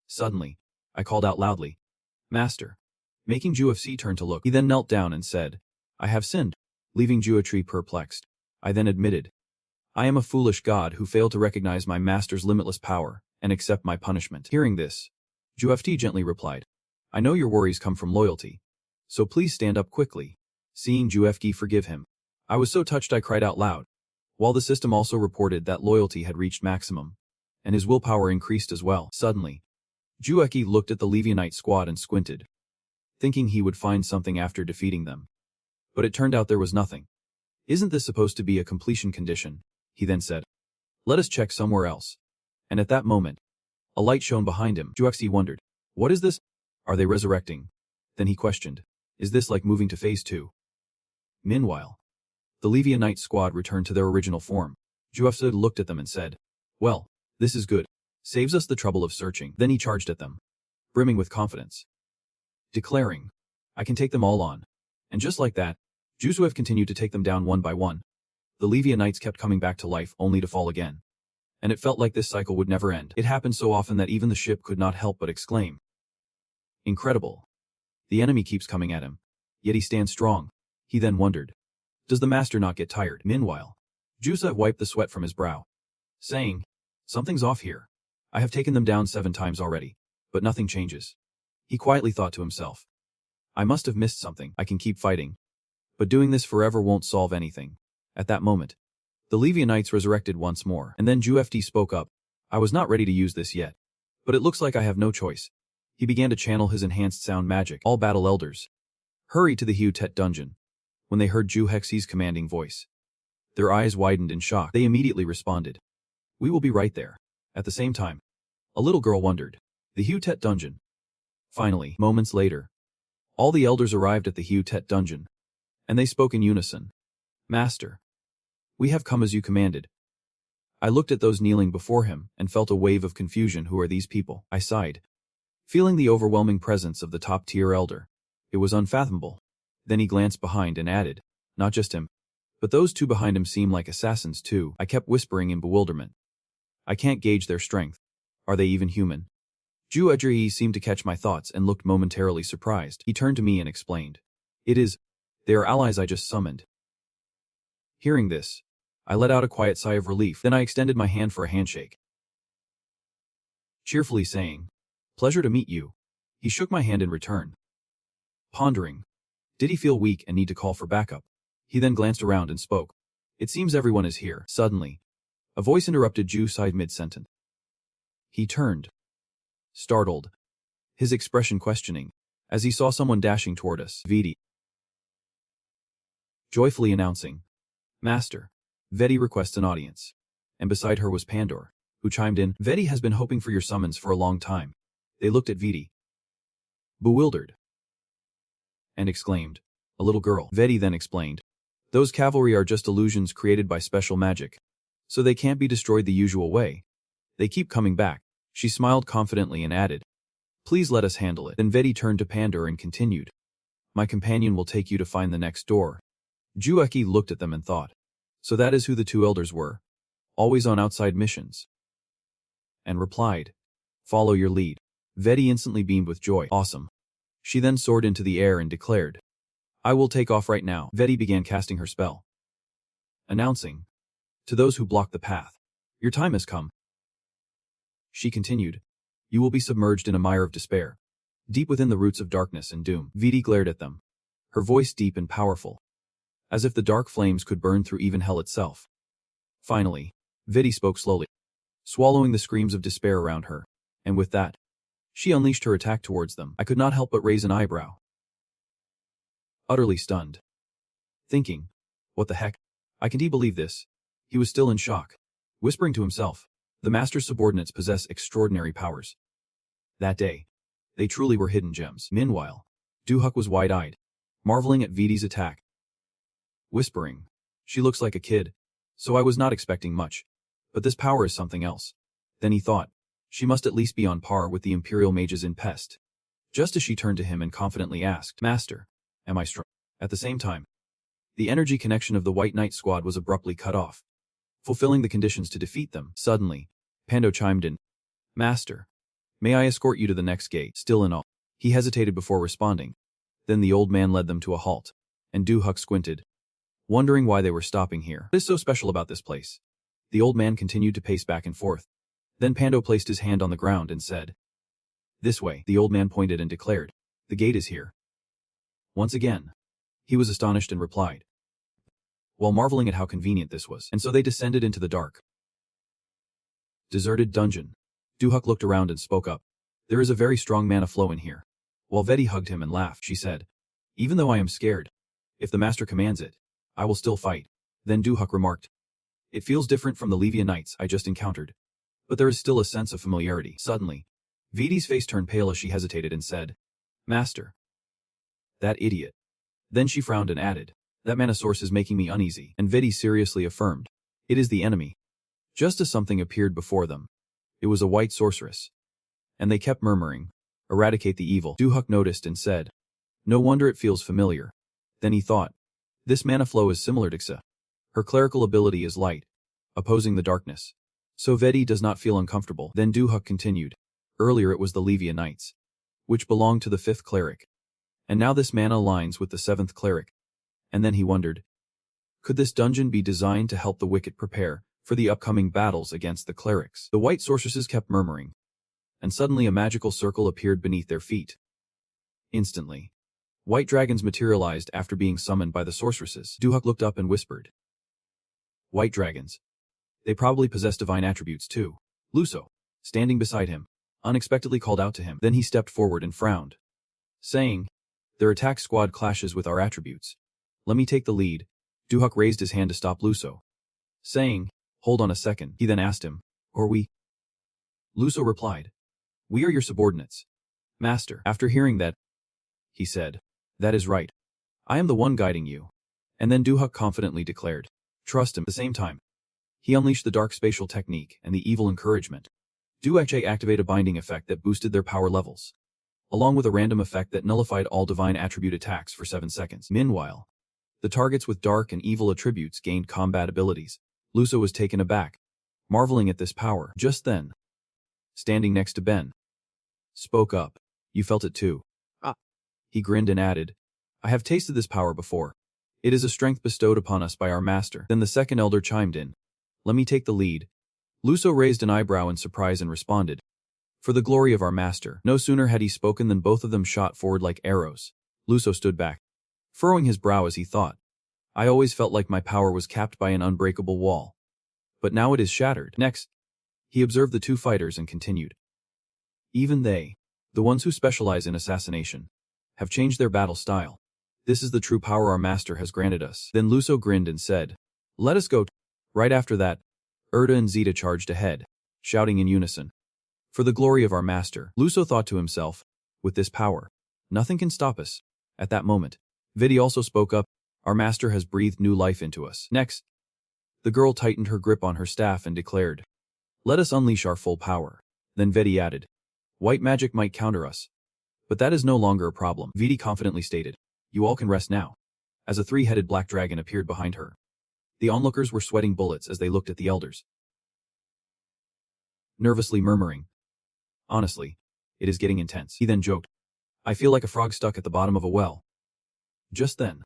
[SPEAKER 1] Suddenly, I called out loudly, Master, making Juefc turn to look. He then knelt down and said, I have sinned, leaving Jueqi perplexed. I then admitted, I am a foolish god who failed to recognize my master's limitless power and accept my punishment. Hearing this, Juefc gently replied, I know your worries come from loyalty, so please stand up quickly. Seeing Juefc forgive him, I was so touched I cried out loud, while the system also reported that loyalty had reached maximum, and his willpower increased as well. Suddenly, Jueqi looked at the Levianite squad and squinted, thinking he would find something after defeating them. But it turned out there was nothing. Isn't this supposed to be a completion condition? He then said, let us check somewhere else. And at that moment, a light shone behind him. Jueqi wondered, what is this? Are they resurrecting? Then he questioned, is this like moving to phase 2? Meanwhile, the Levianite squad returned to their original form. Juefc looked at them and said, well, this is good. Saves us the trouble of searching. Then he charged at them, brimming with confidence, declaring, I can take them all on. And just like that, Jueqi continued to take them down one by one. The Levianites kept coming back to life only to fall again. And it felt like this cycle would never end. It happened so often that even the ship could not help but exclaim, incredible. The enemy keeps coming at him, yet he stands strong. He then wondered, does the master not get tired? Meanwhile, Jueqi wiped the sweat from his brow, saying, something's off here. I have taken them down 7 times already, but nothing changes. He quietly thought to himself, I must have missed something. I can keep fighting, but doing this forever won't solve anything. At that moment, the Levianites resurrected once more, and then Juefc spoke up, I was not ready to use this yet, but it looks like I have no choice. He began to channel his enhanced sound magic. All battle elders hurried to the Hutet dungeon. When they heard Juexi's commanding voice, their eyes widened in shock. They immediately responded, we will be right there. At the same time, a little girl wondered, the Hutet dungeon. Finally, moments later, all the elders arrived at the Hutet dungeon, and they spoke in unison, Master, we have come as you commanded. I looked at those kneeling before him and felt a wave of confusion. Who are these people? I sighed, feeling the overwhelming presence of the top-tier elder. It was unfathomable. Then he glanced behind and added, not just him, but those 2 behind him seem like assassins too. I kept whispering in bewilderment. I can't gauge their strength. Are they even human? Jueqi seemed to catch my thoughts and looked momentarily surprised. He turned to me and explained, they are allies I just summoned. Hearing this, I let out a quiet sigh of relief. Then I extended my hand for a handshake, cheerfully saying, pleasure to meet you. He shook my hand in return, pondering, did he feel weak and need to call for backup? He then glanced around and spoke, it seems everyone is here. Suddenly, a voice interrupted Jueqi mid-sentence. He turned, startled, his expression questioning, as he saw someone dashing toward us. Vedi, joyfully announcing, Master, Vedi requests an audience. And beside her was Pandor, who chimed in, Vedi has been hoping for your summons for a long time. They looked at Vedi, bewildered, and exclaimed, a little girl. Vedi then explained, those cavalry are just illusions created by special magic, so they can't be destroyed the usual way. They keep coming back. She smiled confidently and added, please let us handle it. Then Vedi turned to Pandor and continued, my companion will take you to find the next door. Jueqi looked at them and thought, so that is who the 2 elders were, always on outside missions, and replied, follow your lead. Vedi instantly beamed with joy. Awesome. She then soared into the air and declared, I will take off right now. Vedi began casting her spell, announcing, to those who block the path, your time has come. She continued, you will be submerged in a mire of despair, deep within the roots of darkness and doom. Vedi glared at them, her voice deep and powerful. as if the dark flames could burn through even hell itself. Finally, Vidi spoke slowly, swallowing the screams of despair around her, and with that, she unleashed her attack towards them. I could not help but raise an eyebrow, utterly stunned, thinking, what the heck? I can't believe this. He was still in shock, whispering to himself, the master's subordinates possess extraordinary powers. That day, they truly were hidden gems. Meanwhile, Duhuk was wide-eyed, marveling at Vidi's attack, whispering, she looks like a kid, so I was not expecting much, but this power is something else. Then he thought, she must at least be on par with the Imperial mages in Pest. Just as she turned to him and confidently asked, Master, am I strong? At the same time, the energy connection of the White Knight squad was abruptly cut off, fulfilling the conditions to defeat them. Suddenly, Pando chimed in, Master, may I escort you to the next gate? Still in awe, he hesitated before responding. Then the old man led them to a halt, and Duhuk squinted, wondering why they were stopping here. What is so special about this place? The old man continued to pace back and forth. Then Pando placed his hand on the ground and said, This way. The old man pointed and declared, The gate is here. Once again, he was astonished and replied, while marveling at how convenient this was. And so they descended into the dark, deserted dungeon. Duhuk looked around and spoke up. There is a very strong mana flow in here. While Vedi hugged him and laughed, she said, Even though I am scared, if the master commands it, I will still fight. Then Duhuk remarked, It feels different from the Levia Knights I just encountered, but there is still a sense of familiarity. Suddenly, Vidi's face turned pale as she hesitated and said, Master. That idiot. Then she frowned and added, That mana source is making me uneasy. And Vidi seriously affirmed, It is the enemy. Just as something appeared before them. It was a white sorceress. And they kept murmuring, Eradicate the evil. Duhuk noticed and said, No wonder it feels familiar. Then he thought, This mana flow is similar to Xa. Her clerical ability is light, opposing the darkness. So Vedi does not feel uncomfortable. Then Duhuk continued, Earlier it was the Levia Knights, which belonged to the 5th cleric. And now this mana aligns with the 7th cleric. And then he wondered, could this dungeon be designed to help the wicked prepare for the upcoming battles against the clerics? The white sorceresses kept murmuring, and suddenly a magical circle appeared beneath their feet. Instantly, white dragons materialized after being summoned by the sorceresses. Duhuk looked up and whispered, White dragons. They probably possess divine attributes too. Luso, standing beside him, unexpectedly called out to him. Then he stepped forward and frowned, saying, Their attack squad clashes with our attributes. Let me take the lead. Duhuk raised his hand to stop Luso, saying, Hold on a second. He then asked him, Or we? Luso replied, We are your subordinates. Master. After hearing that, he said, That is right. I am the one guiding you. And then Duhuk confidently declared, Trust him. At the same time, he unleashed the dark spatial technique and the evil encouragement. Duhuk activate a binding effect that boosted their power levels, along with a random effect that nullified all divine attribute attacks for 7 seconds. Meanwhile, the targets with dark and evil attributes gained combat abilities. Luso was taken aback, marveling at this power. Just then, standing next to Ben, spoke up, You felt it too.
[SPEAKER 2] Ah.
[SPEAKER 1] He grinned and added, I have tasted this power before. It is a strength bestowed upon us by our master. Then the second elder chimed in, Let me take the lead. Luso raised an eyebrow in surprise and responded, For the glory of our master. No sooner had he spoken than both of them shot forward like arrows. Luso stood back, furrowing his brow as he thought, I always felt like my power was capped by an unbreakable wall. But now it is shattered. Next, he observed the 2 fighters and continued, Even they, the ones who specialize in assassination, have changed their battle style. This is the true power our master has granted us. Then Luso grinned and said, Let us go. Right after that, Erda and Zeta charged ahead, shouting in unison, For the glory of our master. Luso thought to himself, With this power, nothing can stop us. At that moment, Vidi also spoke up, Our master has breathed new life into us. Next, the girl tightened her grip on her staff and declared, Let us unleash our full power. Then Vidi added, White magic might counter us, but that is no longer a problem. Vidi confidently stated, You all can rest now, as a 3-headed black dragon appeared behind her. The onlookers were sweating bullets as they looked at the elders, nervously murmuring, Honestly, it is getting intense. He then joked, I feel like a frog stuck at the bottom of a well. Just then,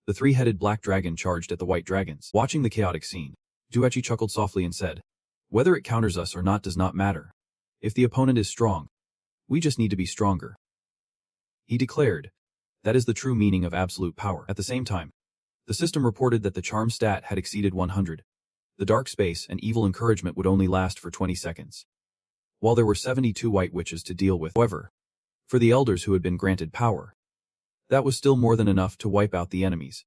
[SPEAKER 1] the 3-headed black dragon charged at the white dragons. Watching the chaotic scene, Duechi chuckled softly and said, Whether it counters us or not does not matter. If the opponent is strong, we just need to be stronger. He declared, That is the true meaning of absolute power. At the same time, The system reported that the charm stat had exceeded 100. The dark space and evil encouragement would only last for 20 seconds. While there were 72 white witches to deal with, however, for the elders who had been granted power, that was still more than enough to wipe out the enemies.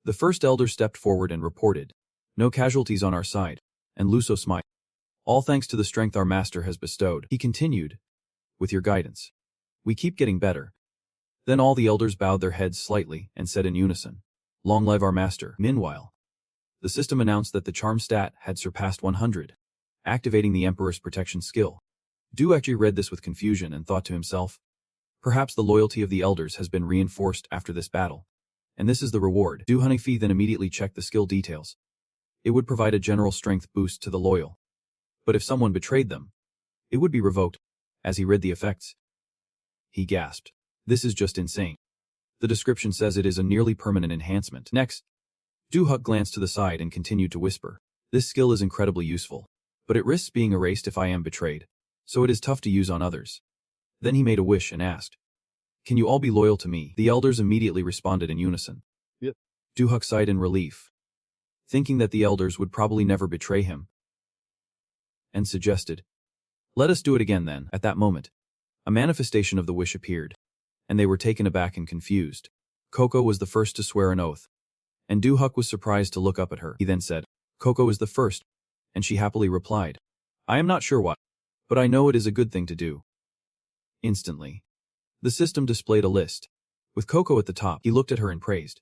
[SPEAKER 1] The first elder stepped forward and reported, "No casualties on our side," and Luso smiled. "All thanks to the strength our master has bestowed." He continued, "With your guidance, we keep getting better." Then all the elders bowed their heads slightly and said in unison, "Long live our master." Meanwhile, the system announced that the charm stat had surpassed 100, activating the Emperor's protection skill. Duekji read this with confusion and thought to himself, perhaps the loyalty of the elders has been reinforced after this battle, and this is the reward. Du Hanifi then immediately checked the skill details. It would provide a general strength boost to the loyal. But if someone betrayed them, it would be revoked. As he read the effects, he gasped. This is just insane. The description says it is a nearly permanent enhancement. Next, Du-Huk glanced to the side and continued to whisper, "This skill is incredibly useful, but it risks being erased if I am betrayed, so it is tough to use on others." Then he made a wish and asked, "Can you all be loyal to me?" The elders immediately responded in unison.
[SPEAKER 2] Yep.
[SPEAKER 1] Du-Huk sighed in relief, thinking that the elders would probably never betray him, and suggested, "Let us do it again then." At that moment, a manifestation of the wish appeared, and they were taken aback and confused. Coco was the first to swear an oath, and Du-Huk was surprised to look up at her. He then said, "Coco is the first," and she happily replied, "I am not sure what, but I know it is a good thing to do." Instantly, the system displayed a list. With Coco at the top, he looked at her and praised,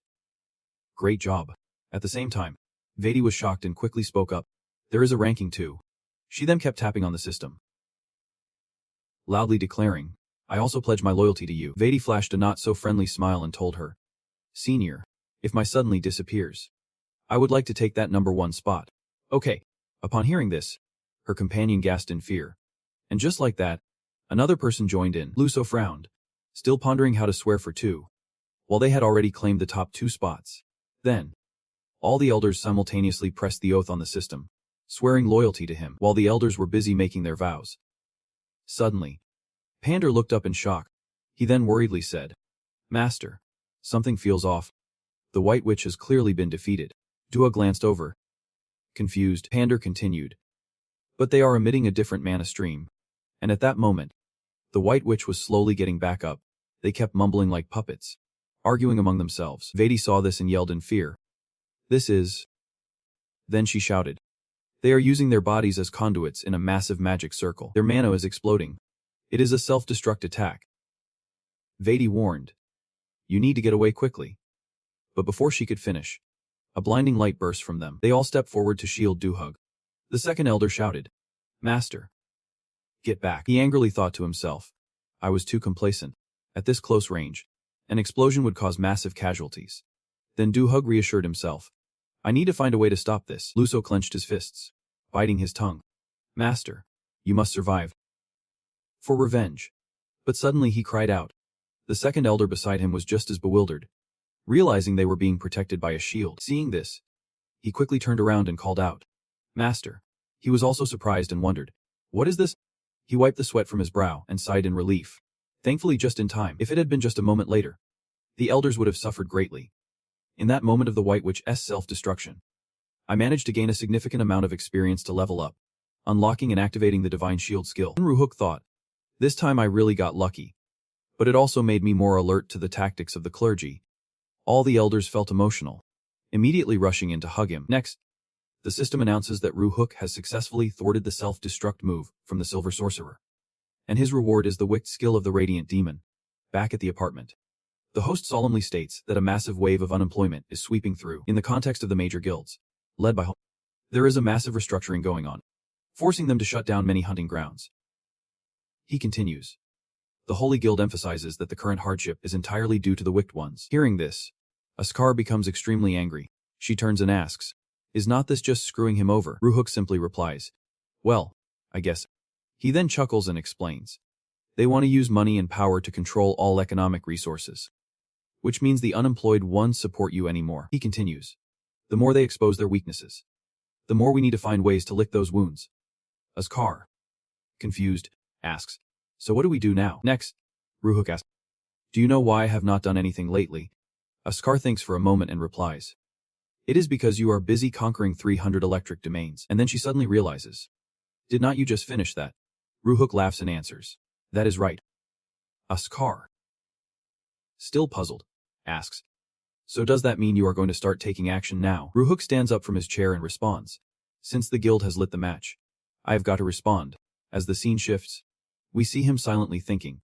[SPEAKER 1] "Great job." At the same time, Vedi was shocked and quickly spoke up, "There is a ranking too." She then kept tapping on the system, loudly declaring, "I also pledge my loyalty to you." Vedi flashed a not-so-friendly smile and told her, "Senior, if my suddenly disappears, I would like to take that #1 spot." "Okay." Upon hearing this, her companion gasped in fear. And just like that, another person joined in. Luso frowned, still pondering how to swear for two, while they had already claimed the top 2 spots. Then, all the elders simultaneously pressed the oath on the system, swearing loyalty to him while the elders were busy making their vows. Suddenly, Pander looked up in shock. He then worriedly said, "Master, something feels off. The White Witch has clearly been defeated." Dua glanced over. Confused, Pander continued, "But they are emitting a different mana stream." And at that moment, the White Witch was slowly getting back up. They kept mumbling like puppets, arguing among themselves. Vedi saw this and yelled in fear, "This is..." Then she shouted, "They are using their bodies as conduits in a massive magic circle. Their mana is exploding. It is a self-destruct attack." Vedi warned, "You need to get away quickly." But before she could finish, a blinding light burst from them. They all stepped forward to shield Du-Hug. The second elder shouted, "Master, get back." He angrily thought to himself, "I was too complacent. At this close range, an explosion would cause massive casualties." Then Du-Hug reassured himself, "I need to find a way to stop this." Luso clenched his fists, biting his tongue. "Master, you must survive. For revenge." But suddenly he cried out. The second elder beside him was just as bewildered, realizing they were being protected by a shield. Seeing this, he quickly turned around and called out, "Master." He was also surprised and wondered, "What is this?" He wiped the sweat from his brow and sighed in relief, thankfully just in time. If it had been just a moment later, the elders would have suffered greatly. In that moment of the White Witch's self-destruction, I managed to gain a significant amount of experience to level up, unlocking and activating the Divine Shield skill. Ruhuk thought, "This time I really got lucky." But it also made me more alert to the tactics of the clergy. All the elders felt emotional, immediately rushing in to hug him. Next, the system announces that Ruhuk has successfully thwarted the self-destruct move from the Silver Sorcerer, and his reward is the wicked skill of the Radiant Demon. Back at the apartment, the host solemnly states that a massive wave of unemployment is sweeping through. In the context of the major guilds, led by there is a massive restructuring going on, forcing them to shut down many hunting grounds. He continues, "The Holy Guild emphasizes that the current hardship is entirely due to the wicked ones." Hearing this, Askar becomes extremely angry. She turns and asks, "Is not this just screwing him over?" Ruhuk simply replies, "Well, I guess." He then chuckles and explains, "They want to use money and power to control all economic resources, which means the unemployed won't support you anymore." He continues, "The more they expose their weaknesses, the more we need to find ways to lick those wounds." Askar, confused, asks, "So what do we do now?" Next, Ruhuk asks, "Do you know why I have not done anything lately?" Askar thinks for a moment and replies, It is because you are busy conquering 300 electric domains. And then she suddenly realizes. Did not you just finish that? Ruhuk laughs and answers. That is right. Askar. Still puzzled, asks. So does that mean you are going to start taking action now? Ruhuk stands up from his chair and responds. Since the guild has lit the match, I have got to respond. As the scene shifts, we see him silently thinking.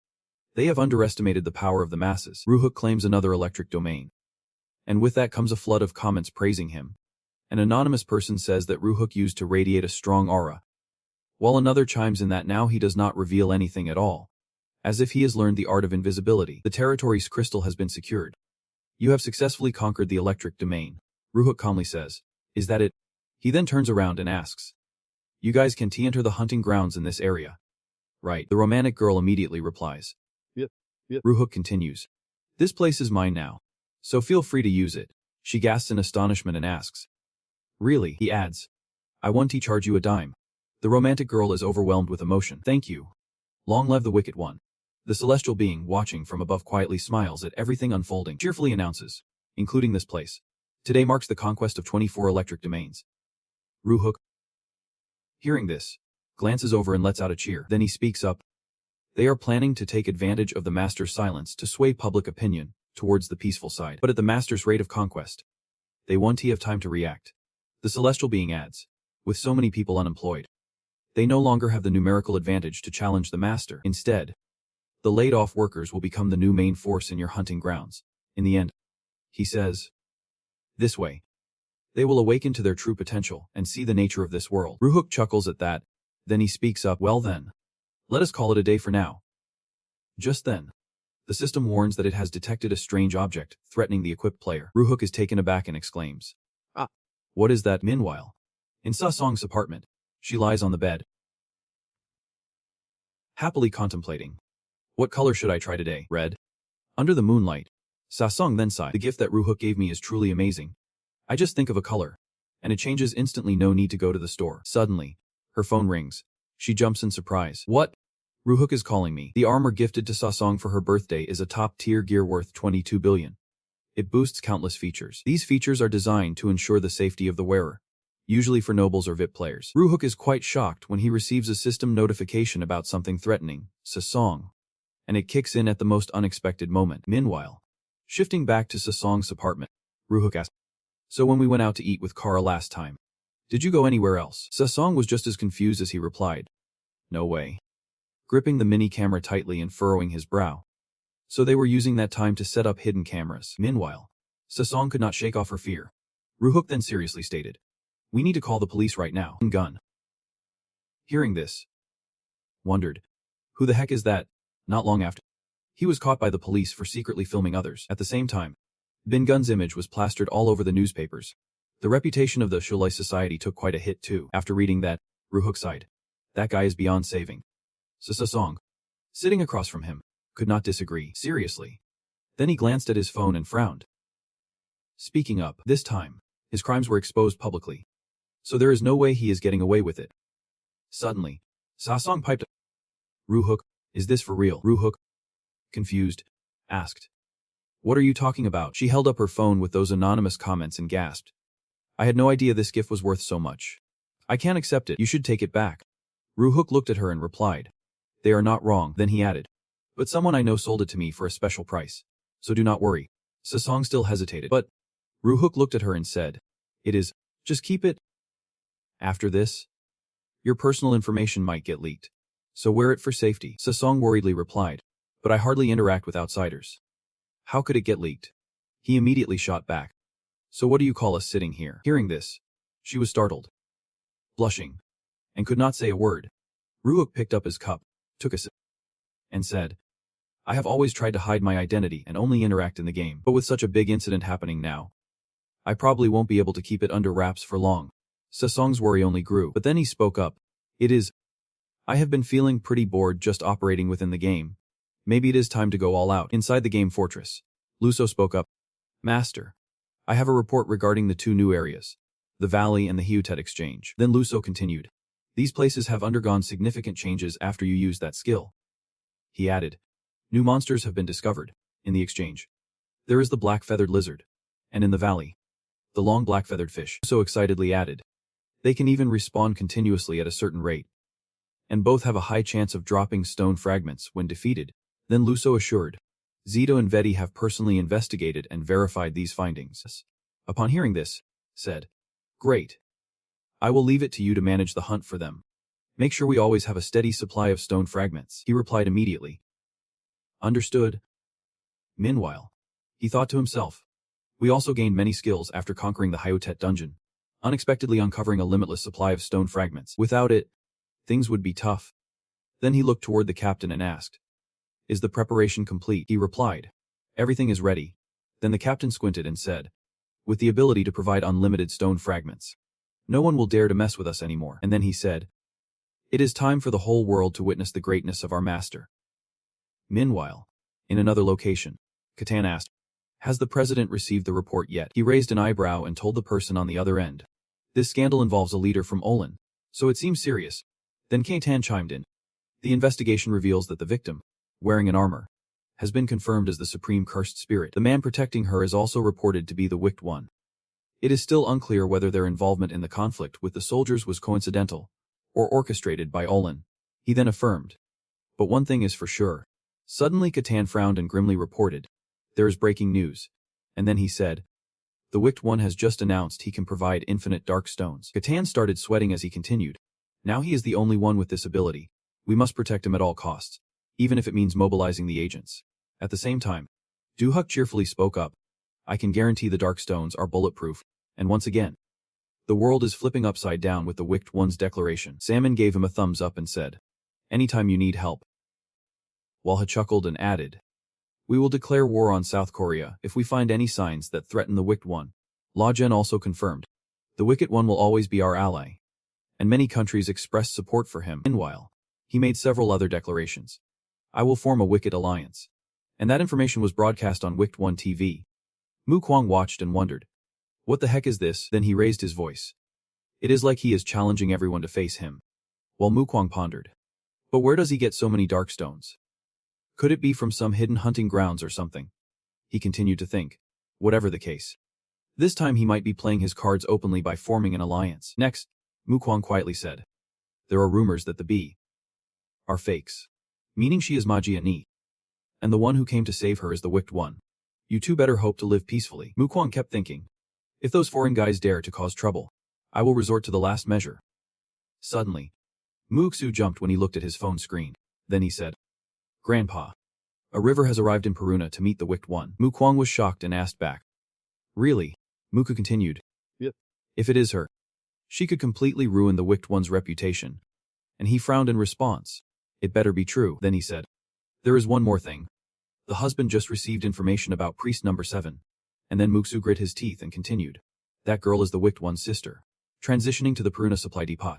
[SPEAKER 1] They have underestimated the power of the masses. Ruhuk claims another electric domain. And with that comes a flood of comments praising him. An anonymous person says that Ruhuk used to radiate a strong aura, while another chimes in that now he does not reveal anything at all. As if he has learned the art of invisibility. The territory's crystal has been secured. You have successfully conquered the electric domain. Ruhuk calmly says. Is that it? He then turns around and asks. You guys can enter the hunting grounds in this area. Right. The romantic girl immediately replies.
[SPEAKER 2] Yep.
[SPEAKER 1] Ruhuk continues. This place is mine now, so feel free to use it. She gasps in astonishment and asks. Really? He adds. I won't charge you a dime. The romantic girl is overwhelmed with emotion. Thank you. Long live the wicked one. The celestial being, watching from above, quietly smiles at everything unfolding, cheerfully announces, including this place. Today marks the conquest of 24 electric domains. Ruhuk, hearing this, glances over and lets out a cheer. Then he speaks up. They are planning to take advantage of the master's silence to sway public opinion towards the peaceful side. But at the master's rate of conquest, they won't have time to react. The celestial being adds, with so many people unemployed, they no longer have the numerical advantage to challenge the master. Instead, the laid-off workers will become the new main force in your hunting grounds. In the end, he says, this way, they will awaken to their true potential and see the nature of this world. Ruhuk chuckles at that. Then he speaks up. Well then, let us call it a day for now. Just then, the system warns that it has detected a strange object threatening the equipped player. Ruhuk is taken aback and exclaims. Ah, what is that? Meanwhile, in Sasong's apartment, she lies on the bed, happily contemplating. What color should I try today? Red. Under the moonlight, Sasong then sighed. The gift that Ruhuk gave me is truly amazing. I just think of a color, and it changes instantly, no need to go to the store. Suddenly, her phone rings. She jumps in surprise. What? Ruhuk is calling me. The armor gifted to Sasong for her birthday is a top-tier gear worth 22 billion. It boosts countless features. These features are designed to ensure the safety of the wearer, usually for nobles or VIP players. Ruhuk is quite shocked when he receives a system notification about something threatening Sasong, and it kicks in at the most unexpected moment. Meanwhile, shifting back to Sasong's apartment, Ruhuk asks, so when we went out to eat with Kara last time, did you go anywhere else? Sasong was just as confused as he replied. No way. Gripping the mini camera tightly and furrowing his brow. So they were using that time to set up hidden cameras. Meanwhile, Sasong could not shake off her fear. Ruhuk then seriously stated, we need to call the police right now. Gun. Hearing this, wondered, who the heck is that? Not long after, he was caught by the police for secretly filming others. At the same time, Bin Gun's image was plastered all over the newspapers. The reputation of the Shulai Society took quite a hit too. After reading that, Ruhuk sighed. That guy is beyond saving. Sasong, sitting across from him, could not disagree. Seriously. Then he glanced at his phone and frowned. Speaking up, this time, his crimes were exposed publicly. So there is no way he is getting away with it. Suddenly, Sasong piped up. Ruhuk, is this for real? Ruhuk, confused, asked. What are you talking about? She held up her phone with those anonymous comments and gasped. I had no idea this gift was worth so much. I can't accept it. You should take it back. Ruhuk looked at her and replied. They are not wrong. Then he added. But someone I know sold it to me for a special price. So do not worry. Sasong still hesitated. But Ruhuk looked at her and said. It is. Just keep it. After this, your personal information might get leaked. So wear it for safety. Sasong worriedly replied. But I hardly interact with outsiders. How could it get leaked? He immediately shot back. So what do you call us sitting here? Hearing this, she was startled, blushing, and could not say a word. Ruhuk picked up his cup, took a sip, and said, I have always tried to hide my identity and only interact in the game, but with such a big incident happening now, I probably won't be able to keep it under wraps for long. Sasong's worry only grew, but then he spoke up. It is. I have been feeling pretty bored just operating within the game. Maybe it is time to go all out. Inside the game fortress, Luso spoke up. Master, I have a report regarding the two new areas, the Valley and the Heutet Exchange. Then Luso continued. These places have undergone significant changes after you used that skill. He added. New monsters have been discovered. In the exchange, there is the black-feathered lizard. And in the valley, The long black-feathered fish so excitedly added. They can even respawn continuously at a certain rate. And both have a high chance of dropping stone fragments when defeated. Then Luso assured. Zito and Veti have personally investigated and verified these findings. Upon hearing this, said, Great. I will leave it to you to manage the hunt for them. Make sure we always have a steady supply of stone fragments. He replied immediately. Understood. Meanwhile, he thought to himself. We also gained many skills after conquering the Hyotet dungeon, unexpectedly uncovering a limitless supply of stone fragments. Without it, things would be tough. Then he looked toward the captain and asked, Is the preparation complete? He replied, Everything is ready. Then the captain squinted and said, With the ability to provide unlimited stone fragments, no one will dare to mess with us anymore. And then he said, It is time for the whole world to witness the greatness of our master. Meanwhile, in another location, Catan asked, Has the president received the report yet? He raised an eyebrow and told the person on the other end. This scandal involves a leader from Olin, so it seems serious. Then Catan chimed in. The investigation reveals that the victim, wearing an armor, has been confirmed as the supreme cursed spirit. The man protecting her is also reported to be the Wicked One. It is still unclear whether their involvement in the conflict with the soldiers was coincidental or orchestrated by Olin. He then affirmed. But one thing is for sure. Suddenly Catan frowned and grimly reported. There is breaking news. And then he said, The Wicked One has just announced he can provide infinite dark stones. Catan started sweating as he continued. Now he is the only one with this ability. We must protect him at all costs, even if it means mobilizing the agents. At the same time, Duhuk cheerfully spoke up. I can guarantee the dark stones are bulletproof, and once again, the world is flipping upside down with the Wicked One's declaration. Salmon gave him a thumbs up and said, Anytime you need help. Walha chuckled and added, We will declare war on South Korea if we find any signs that threaten the Wicked One. La Jen also confirmed. The Wicked One will always be our ally. And many countries expressed support for him. Meanwhile, he made several other declarations. I will form a Wicked Alliance. And that information was broadcast on Wicked One TV. Mu Kwang watched and wondered. What the heck is this? Then he raised his voice. It is like he is challenging everyone to face him. While Mu Kwang pondered. But where does he get so many dark stones? Could it be from some hidden hunting grounds or something? He continued to think. Whatever the case. This time he might be playing his cards openly by forming an alliance. Next, Mu Kwang quietly said. There are rumors that the bee are fakes. Meaning she is Magia Ni. And the one who came to save her is the Wicked One. You two better hope to live peacefully. Mu Kwang kept thinking. If those foreign guys dare to cause trouble, I will resort to the last measure. Suddenly, Mu Xu jumped when he looked at his phone screen. Then he said, Grandpa, a river has arrived in Peruna to meet the Wicked One. Mu Kwang was shocked and asked back. Really? Muku continued.
[SPEAKER 2] Yep.
[SPEAKER 1] If it is her, she could completely ruin the Wicked One's reputation. And he frowned in response. It better be true. Then he said, There is one more thing. The husband just received information about priest number 7. And then Muksu grit his teeth and continued. That girl is the Wicked One's sister. Transitioning to the Peruna supply depot.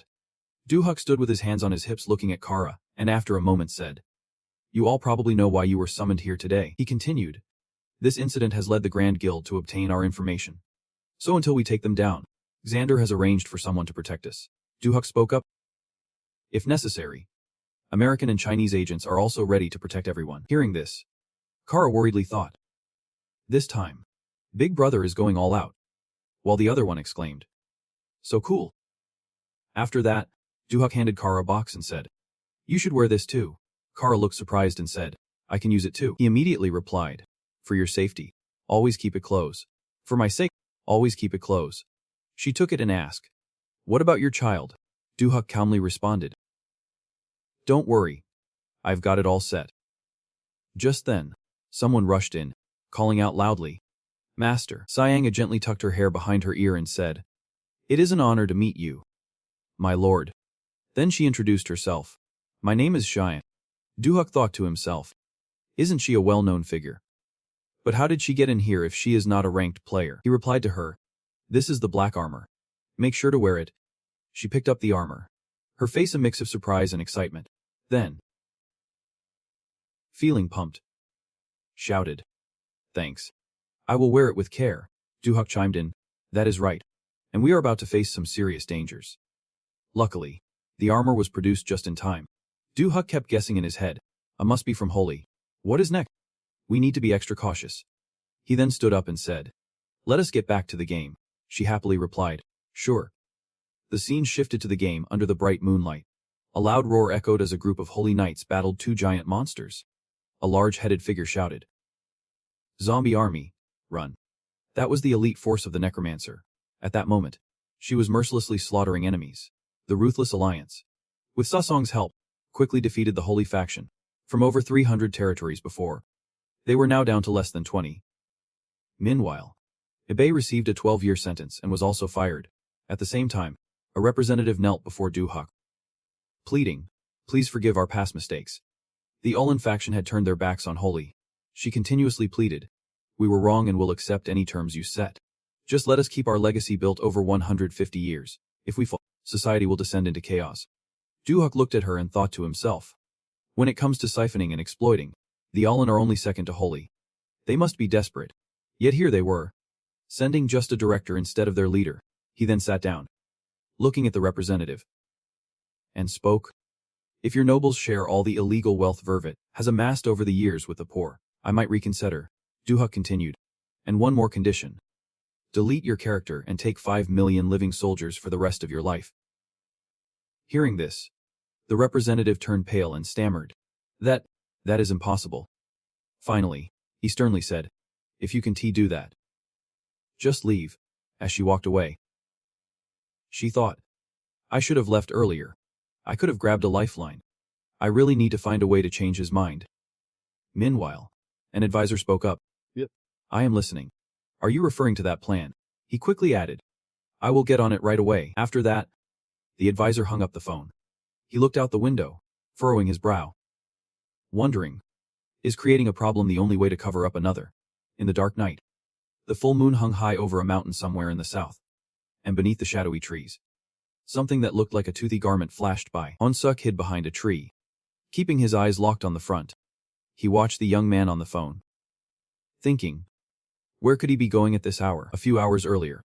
[SPEAKER 1] Duhuk stood with his hands on his hips looking at Kara, and after a moment said, You all probably know why you were summoned here today. He continued. This incident has led the Grand Guild to obtain our information. So until we take them down, Xander has arranged for someone to protect us. Duhuk spoke up. If necessary, American and Chinese agents are also ready to protect everyone. Hearing this, Kara worriedly thought. This time, Big Brother is going all out. While the other one exclaimed. So cool. After that, Duhuk handed Kara a box and said, You should wear this too. Kara looked surprised and said, I can use it too. He immediately replied, For your safety, always keep it close. For my sake, always keep it close. She took it and asked, What about your child? Duhuk calmly responded, Don't worry. I've got it all set. Just then, someone rushed in, calling out loudly, Master. Sayanga gently tucked her hair behind her ear and said, It is an honor to meet you, my lord. Then she introduced herself. My name is Cheyenne. Duhuk thought to himself, Isn't she a well-known figure? But how did she get in here if she is not a ranked player? He replied to her, This is the black armor. Make sure to wear it. She picked up the armor, her face a mix of surprise and excitement. Then, feeling pumped, shouted, Thanks. I will wear it with care. Duhuk chimed in, That is right. And we are about to face some serious dangers. Luckily, the armor was produced just in time. Duhuk kept guessing in his head, must be from Holy. What is next? We need to be extra cautious. He then stood up and said, Let us get back to the game, she happily replied. Sure. The scene shifted to the game under the bright moonlight. A loud roar echoed as a group of holy knights battled two giant monsters. A large-headed figure shouted, "Zombie army, run." That was the elite force of the necromancer. At that moment, she was mercilessly slaughtering enemies. The Ruthless Alliance, with Sasong's help, quickly defeated the Holy Faction. From over 300 territories before, they were now down to less than 20. Meanwhile, Ibe received a 12-year sentence and was also fired. At the same time, a representative knelt before Duhak, pleading, "Please forgive our past mistakes." The Ulan faction had turned their backs on Holy. She continuously pleaded, "We were wrong and will accept any terms you set. Just let us keep our legacy built over 150 years. If we fall, society will descend into chaos." Duhak looked at her and thought to himself, when it comes to siphoning and exploiting, the Ulan are only second to Holy. They must be desperate. Yet here they were, sending just a director instead of their leader. He then sat down, looking at the representative, and spoke. "If your nobles share all the illegal wealth Vervet has amassed over the years with the poor, I might reconsider," Duhak continued. "And one more condition. Delete your character and take 5 million living soldiers for the rest of your life." Hearing this, the representative turned pale and stammered, That is impossible." Finally, he sternly said, "If you can do that, just leave." As she walked away, she thought, "I should have left earlier. I could have grabbed a lifeline. I really need to find a way to change his mind." Meanwhile, an advisor spoke up.
[SPEAKER 2] Yep.
[SPEAKER 1] "I am listening. Are you referring to that plan?" He quickly added, "I will get on it right away." After that, the advisor hung up the phone. He looked out the window, furrowing his brow, wondering, is creating a problem the only way to cover up another? In the dark night, the full moon hung high over a mountain somewhere in the south, and beneath the shadowy trees, something that looked like a toothy garment flashed by. Honsuk hid behind a tree, keeping his eyes locked on the front. He watched the young man on the phone, thinking, where could he be going at this hour, a few hours earlier?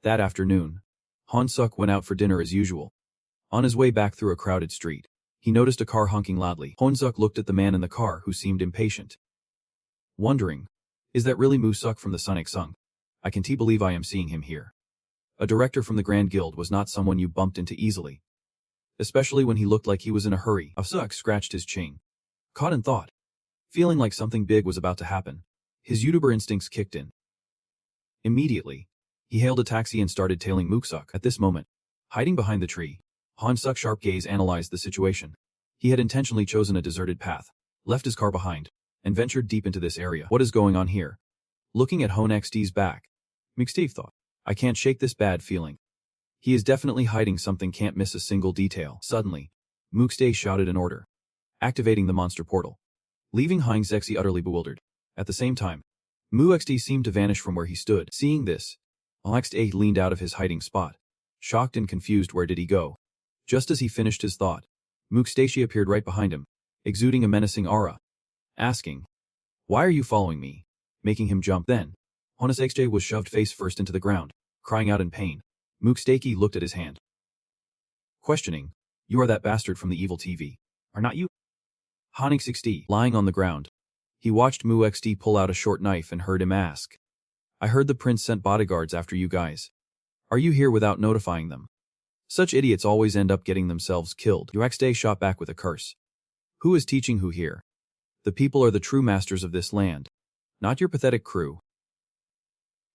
[SPEAKER 1] That afternoon, Honsuk went out for dinner as usual. On his way back through a crowded street, he noticed a car honking loudly. Honsuk looked at the man in the car who seemed impatient, wondering, is that really Musuk from the Sonic Sung? I can't believe I am seeing him here. A director from the Grand Guild was not someone you bumped into easily, especially when he looked like he was in a hurry. Musuk scratched his chin, caught in thought, feeling like something big was about to happen. His YouTuber instincts kicked in. Immediately, he hailed a taxi and started tailing Musuk. At this moment, hiding behind the tree, Honsuk's sharp gaze analyzed the situation. He had intentionally chosen a deserted path, left his car behind, and ventured deep into this area. What is going on here? Looking at Honxd's back, Mixtave thought, I can't shake this bad feeling. He is definitely hiding something, can't miss a single detail. Suddenly, Mukstay shouted an order, activating the monster portal, leaving Heinzexi utterly bewildered. At the same time, Muxd seemed to vanish from where he stood. Seeing this, Alexd leaned out of his hiding spot, shocked and confused. Where did he go? Just as he finished his thought, Mukstashi appeared right behind him, exuding a menacing aura, asking, why are you following me? Making him jump. Then, Honxj was shoved face first into the ground, crying out in pain. Mukstaki looked at his hand, questioning, you are that bastard from the evil TV, are not you? Honxd, lying on the ground. He watched Muxd pull out a short knife and heard him ask, I heard the prince sent bodyguards after you guys. Are you here without notifying them? Such idiots always end up getting themselves killed. Muxd shot back with a curse. Who is teaching who here? The people are the true masters of this land, not your pathetic crew.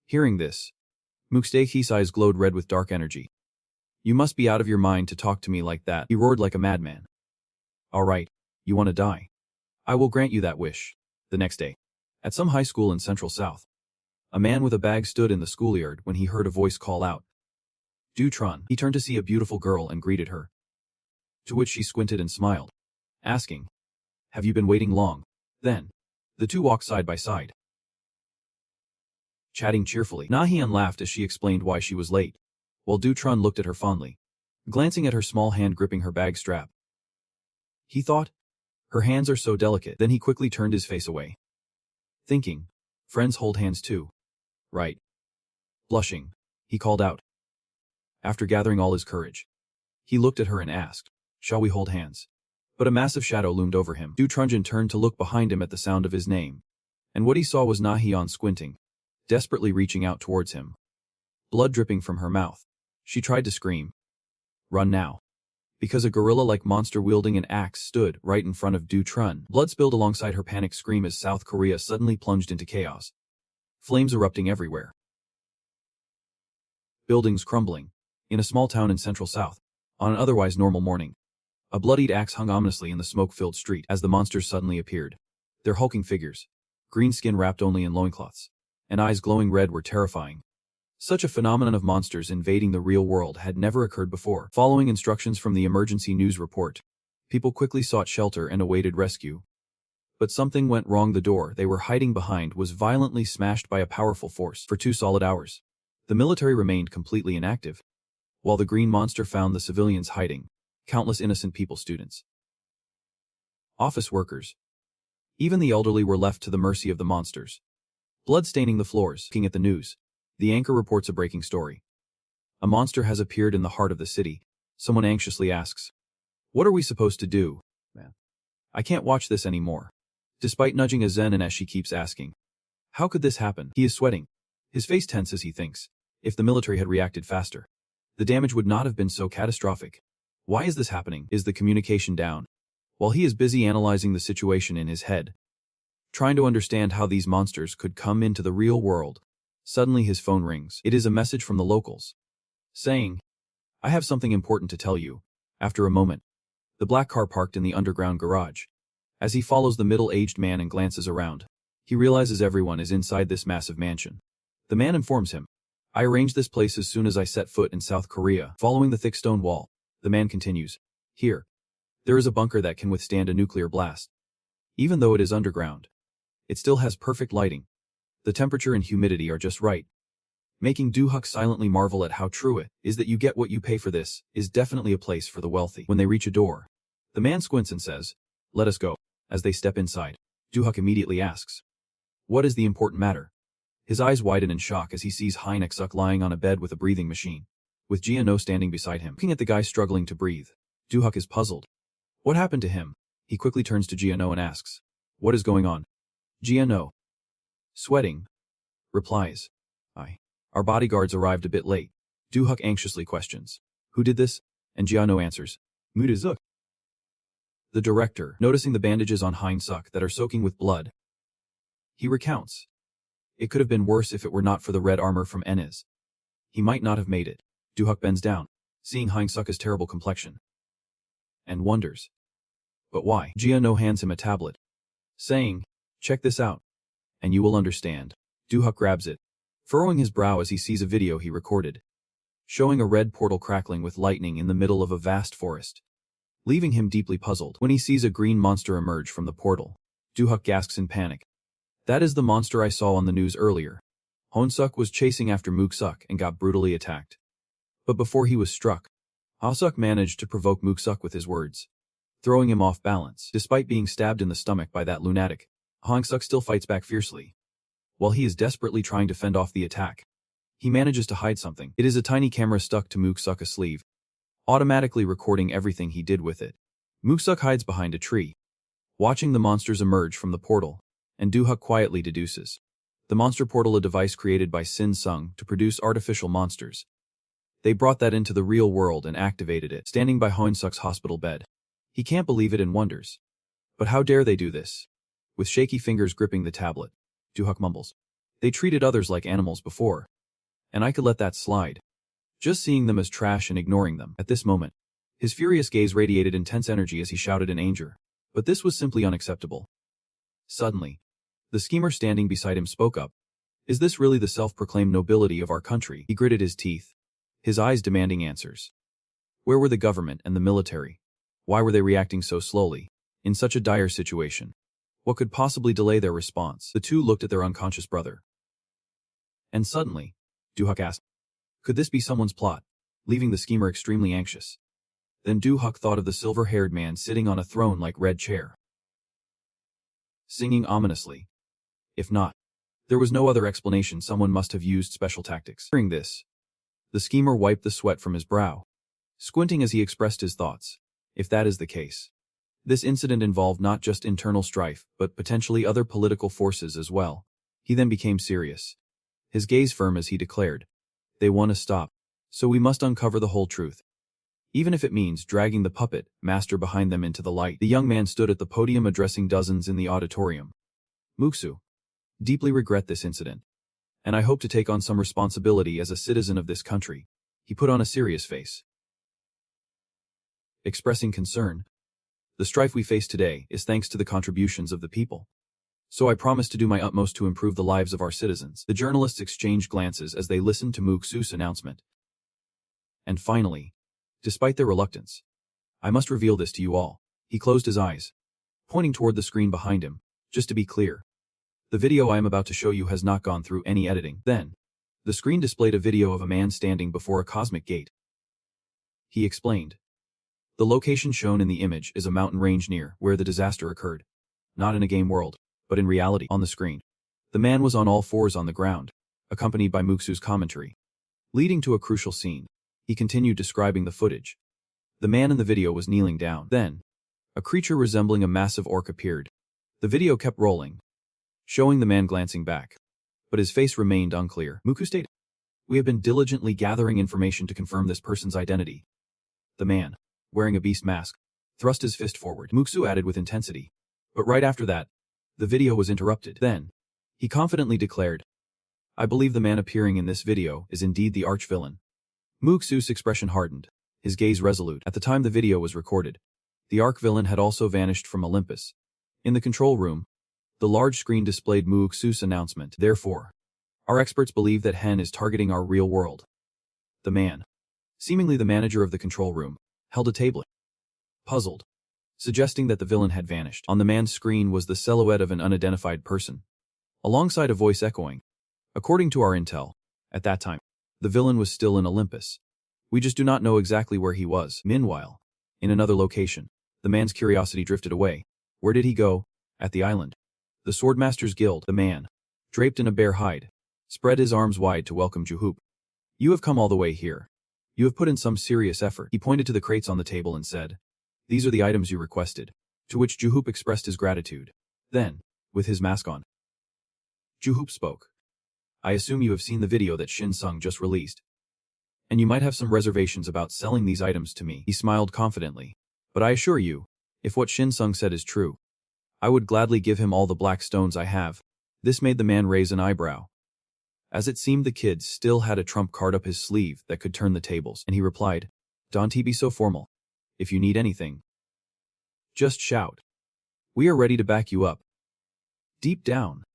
[SPEAKER 1] Hearing this, Muxdaki's eyes glowed red with dark energy. You must be out of your mind to talk to me like that. He roared like a madman. All right, you want to die? I will grant you that wish. The next day, at some high school in Central South, a man with a bag stood in the schoolyard when he heard a voice call out, Dutron. He turned to see a beautiful girl and greeted her, to which she squinted and smiled, asking, have you been waiting long? Then, the two walked side by side, chatting cheerfully. Nahian laughed as she explained why she was late, while Dutron looked at her fondly, glancing at her small hand gripping her bag strap. He thought, her hands are so delicate. Then he quickly turned his face away, thinking, friends hold hands too, right? Blushing, he called out. After gathering all his courage, he looked at her and asked, shall we hold hands? But a massive shadow loomed over him. Dutrunjan turned to look behind him at the sound of his name, and what he saw was Nahian squinting, desperately reaching out towards him. blood dripping from her mouth. She tried to scream. Run now. Because a gorilla-like monster wielding an axe stood right in front of Du Trun. Blood spilled alongside her panicked scream as South Korea suddenly plunged into chaos. Flames erupting everywhere. Buildings crumbling. In a small town in central South, on an otherwise normal morning, a bloodied axe hung ominously in the smoke-filled street as the monsters suddenly appeared. Their hulking figures, green skin wrapped only in loincloths, and eyes glowing red were terrifying. Such a phenomenon of monsters invading the real world had never occurred before. Following instructions from the emergency news report, people quickly sought shelter and awaited rescue. But something went wrong. The door they were hiding behind was violently smashed by a powerful force. For 2 solid hours, the military remained completely inactive, while the green monster found the civilians hiding, countless innocent people, students, office workers. Even the elderly were left to the mercy of the monsters. Blood staining the floors. Looking at the news, the anchor reports a breaking story. A monster has appeared in the heart of the city. Someone anxiously asks, "What are we supposed to do, man? I can't watch this anymore." Despite nudging Azen as she keeps asking, "How could this happen?" He is sweating. His face tense as he thinks, if the military had reacted faster, the damage would not have been so catastrophic. Why is this happening? Is the communication down? While he is busy analyzing the situation in his head, trying to understand how these monsters could come into the real world, suddenly his phone rings. It is a message from the locals, saying, "I have something important to tell you." After a moment, the black car parked in the underground garage. As he follows the middle-aged man and glances around, he realizes everyone is inside this massive mansion. The man informs him, "I arranged this place as soon as I set foot in South Korea." Following the thick stone wall, the man continues, "Here, there is a bunker that can withstand a nuclear blast. Even though it is underground, it still has perfect lighting. The temperature and humidity are just right." Making Du-Huk silently marvel at how true it is that you get what you pay for. This is definitely a place for the wealthy. When they reach a door, the man squints and says, "Let us go." As they step inside, Du-Huk immediately asks, "What is the important matter?" His eyes widen in shock as he sees Hynek-suk lying on a bed with a breathing machine, with Jia-no standing beside him. Looking at the guy struggling to breathe, Du-Huk is puzzled. What happened to him? He quickly turns to Jia-no and asks, "What is going on?" Jia-no, sweating, replies, Our bodyguards arrived a bit late." Du-Huk anxiously questions, "Who did this?" And Jia-no answers, "Muda-zuk." The director, noticing the bandages on Hynek-suk that are soaking with blood, he recounts, "It could have been worse if it were not for the red armor from Enes. He might not have made it." Du-Huk bends down, seeing Hynek-suk's terrible complexion, and wonders, "But why?" Jia-no hands him a tablet, saying, "Check this out, and you will understand." Du-Huk grabs it, furrowing his brow as he sees a video he recorded, showing a red portal crackling with lightning in the middle of a vast forest, leaving him deeply puzzled. When he sees a green monster emerge from the portal, Du-Huk gasps in panic. "That is the monster I saw on the news earlier." Honsuk was chasing after Mook-suk and got brutally attacked. But before he was struck, Ha-suk managed to provoke Mook-suk with his words, throwing him off balance. Despite being stabbed in the stomach by that lunatic, Honsuk still fights back fiercely. While he is desperately trying to fend off the attack, he manages to hide something. It is a tiny camera stuck to Mook-suk's sleeve, automatically recording everything he did with it. Mook-suk hides behind a tree, watching the monsters emerge from the portal, and Du-Huk quietly deduces, the monster portal, a device created by Sin-sung to produce artificial monsters. They brought that into the real world and activated it. Standing by Honsuk's hospital bed, he can't believe it and wonders, "But how dare they do this?" With shaky fingers gripping the tablet, Du-Huk mumbles, "They treated others like animals before, and I could let that slide. Just seeing them as trash and ignoring them." At this moment, his furious gaze radiated intense energy as he shouted in anger, but this was simply unacceptable. Suddenly, the schemer standing beside him spoke up. "Is this really the self-proclaimed nobility of our country?" He gritted his teeth, his eyes demanding answers. Where were the government and the military? Why were they reacting so slowly, in such a dire situation? What could possibly delay their response? The two looked at their unconscious brother. And suddenly, Du-Huk asked, "Could this be someone's plot?" leaving the schemer extremely anxious. Then Du-Huk thought of the silver-haired man sitting on a throne-like red chair, singing ominously. If not, there was no other explanation. Someone must have used special tactics. Hearing this, the schemer wiped the sweat from his brow, squinting as he expressed his thoughts. If that is the case, this incident involved not just internal strife, but potentially other political forces as well. He then became serious, his gaze firm as he declared, They want to stop. So we must uncover the whole truth. Even if it means dragging the puppet master behind them into the light. The young man stood at the podium addressing dozens in the auditorium. Muksu, deeply regret this incident, and I hope to take on some responsibility as a citizen of this country. He put on a serious face, expressing concern. The strife we face today is thanks to the contributions of the people. So I promise to do my utmost to improve the lives of our citizens. The journalists exchanged glances as they listened to Muksu's announcement. And finally, despite their reluctance, I must reveal this to you all. He closed his eyes, pointing toward the screen behind him. Just to be clear, the video I am about to show you has not gone through any editing. Then, the screen displayed a video of a man standing before a cosmic gate. He explained. The location shown in the image is a mountain range near where the disaster occurred. Not in a game world, but in reality. On the screen, the man was on all fours on the ground, accompanied by Muksu's commentary, leading to a crucial scene. He continued describing the footage. The man in the video was kneeling down. Then, a creature resembling a massive orc appeared. The video kept rolling, showing the man glancing back, but his face remained unclear. Muksu stated, "We have been diligently gathering information to confirm this person's identity." The man, wearing a beast mask, thrust his fist forward. Muksu added with intensity. But right after that, the video was interrupted. Then, he confidently declared, "I believe the man appearing in this video is indeed the arch-villain." Muksu's expression hardened, his gaze resolute. At the time the video was recorded, the arch-villain had also vanished from Olympus. In the control room, the large screen displayed Muksu's announcement. Therefore, our experts believe that Hen is targeting our real world. The man, seemingly the manager of the control room, held a tablet, puzzled, suggesting that the villain had vanished. On the man's screen was the silhouette of an unidentified person, alongside a voice echoing. According to our intel, at that time, the villain was still in Olympus. We just do not know exactly where he was. Meanwhile, in another location, the man's curiosity drifted away. Where did he go? At the island. The Swordmasters Guild. The man, draped in a bear hide, spread his arms wide to welcome Juhoop. "You have come all the way here. You have put in some serious effort." He pointed to the crates on the table and said, "These are the items you requested," to which Juhoop expressed his gratitude. Then, with his mask on, Juhoop spoke. "I assume you have seen the video that Shin Sung just released, and you might have some reservations about selling these items to me." He smiled confidently. "But I assure you, if what Shin Sung said is true, I would gladly give him all the black stones I have." This made the man raise an eyebrow, as it seemed the kid still had a trump card up his sleeve that could turn the tables, and he replied, "Don't be so formal. If you need anything, just shout. We are ready to back you up." Deep down,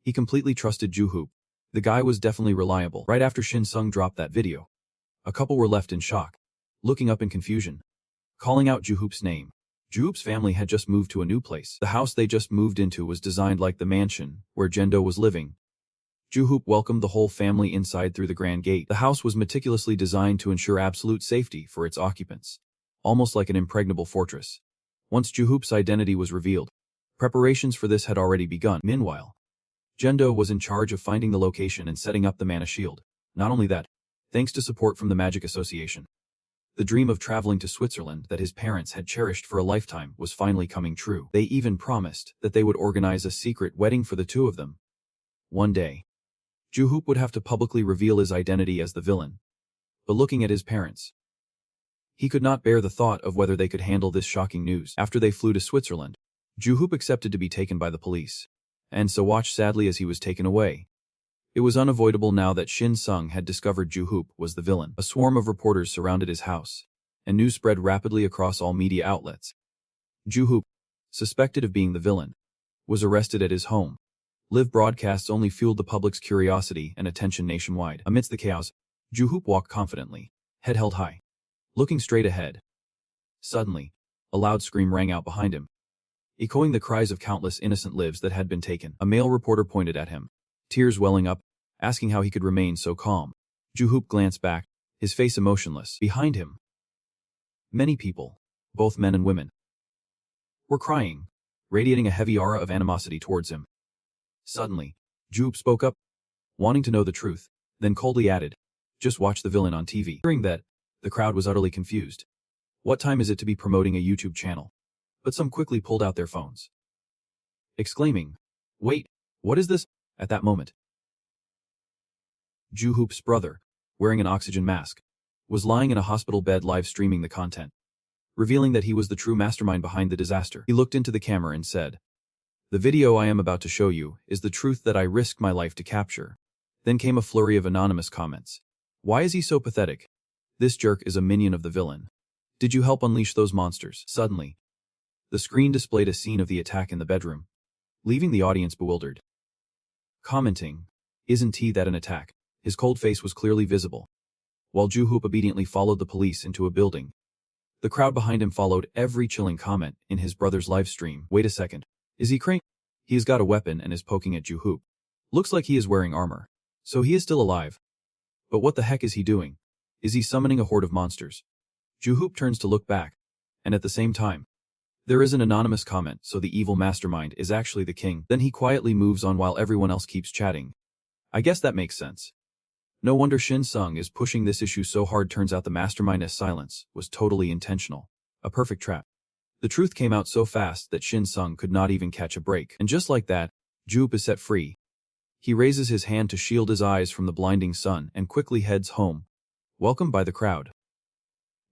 [SPEAKER 1] he completely trusted Juhoop. The guy was definitely reliable. Right after Shin Sung dropped that video, a couple were left in shock, looking up in confusion, calling out Juhoop's name. Juhoop's family had just moved to a new place. The house they just moved into was designed like the mansion where Jendo was living. Juhoop welcomed the whole family inside through the grand gate. The house was meticulously designed to ensure absolute safety for its occupants, almost like an impregnable fortress. Once Juhoop's identity was revealed, preparations for this had already begun. Meanwhile, Jendo was in charge of finding the location and setting up the mana shield. Not only that, thanks to support from the Magic Association, the dream of traveling to Switzerland that his parents had cherished for a lifetime was finally coming true. They even promised that they would organize a secret wedding for the two of them. One day, Juhoop would have to publicly reveal his identity as the villain. But looking at his parents, he could not bear the thought of whether they could handle this shocking news. After they flew to Switzerland, Juhoop accepted to be taken by the police, and so watched sadly as he was taken away. It was unavoidable now that Shin Sung had discovered Juhoop was the villain. A swarm of reporters surrounded his house, and news spread rapidly across all media outlets. Juhoop, suspected of being the villain, was arrested at his home. Live broadcasts only fueled the public's curiosity and attention nationwide. Amidst the chaos, Juhoop walked confidently, head held high, looking straight ahead. Suddenly, a loud scream rang out behind him, echoing the cries of countless innocent lives that had been taken. A male reporter pointed at him, tears welling up, asking how he could remain so calm. Juhoop glanced back, his face emotionless. Behind him, many people, both men and women, were crying, radiating a heavy aura of animosity towards him. Suddenly, Juhoop spoke up, wanting to know the truth, then coldly added, "Just watch the villain on TV." Hearing that, the crowd was utterly confused. What time is it to be promoting a YouTube channel? But some quickly pulled out their phones, exclaiming, "Wait, what is this?" At that moment, Juhoop's brother, wearing an oxygen mask, was lying in a hospital bed live streaming the content, revealing that he was the true mastermind behind the disaster. He looked into the camera and said, "The video I am about to show you is the truth that I risked my life to capture." Then came a flurry of anonymous comments. Why is he so pathetic? This jerk is a minion of the villain. Did you help unleash those monsters? Suddenly, the screen displayed a scene of the attack in the bedroom, leaving the audience bewildered. Commenting, "Isn't that an attack?" His cold face was clearly visible, while Ju-hoop obediently followed the police into a building. The crowd behind him followed every chilling comment in his brother's live stream. Wait a second. Is he crazy? He has got a weapon and is poking at Ju-hoop. Looks like he is wearing armor. So he is still alive. But what the heck is he doing? Is he summoning a horde of monsters? Ju-hoop turns to look back, and at the same time, there is an anonymous comment, so the evil mastermind is actually the king. Then he quietly moves on while everyone else keeps chatting. I guess that makes sense. No wonder Shin Sung is pushing this issue so hard. Turns out the mastermind's silence was totally intentional. A perfect trap. The truth came out so fast that Shin Sung could not even catch a break. And just like that, Ju-hoop is set free. He raises his hand to shield his eyes from the blinding sun and quickly heads home, welcomed by the crowd.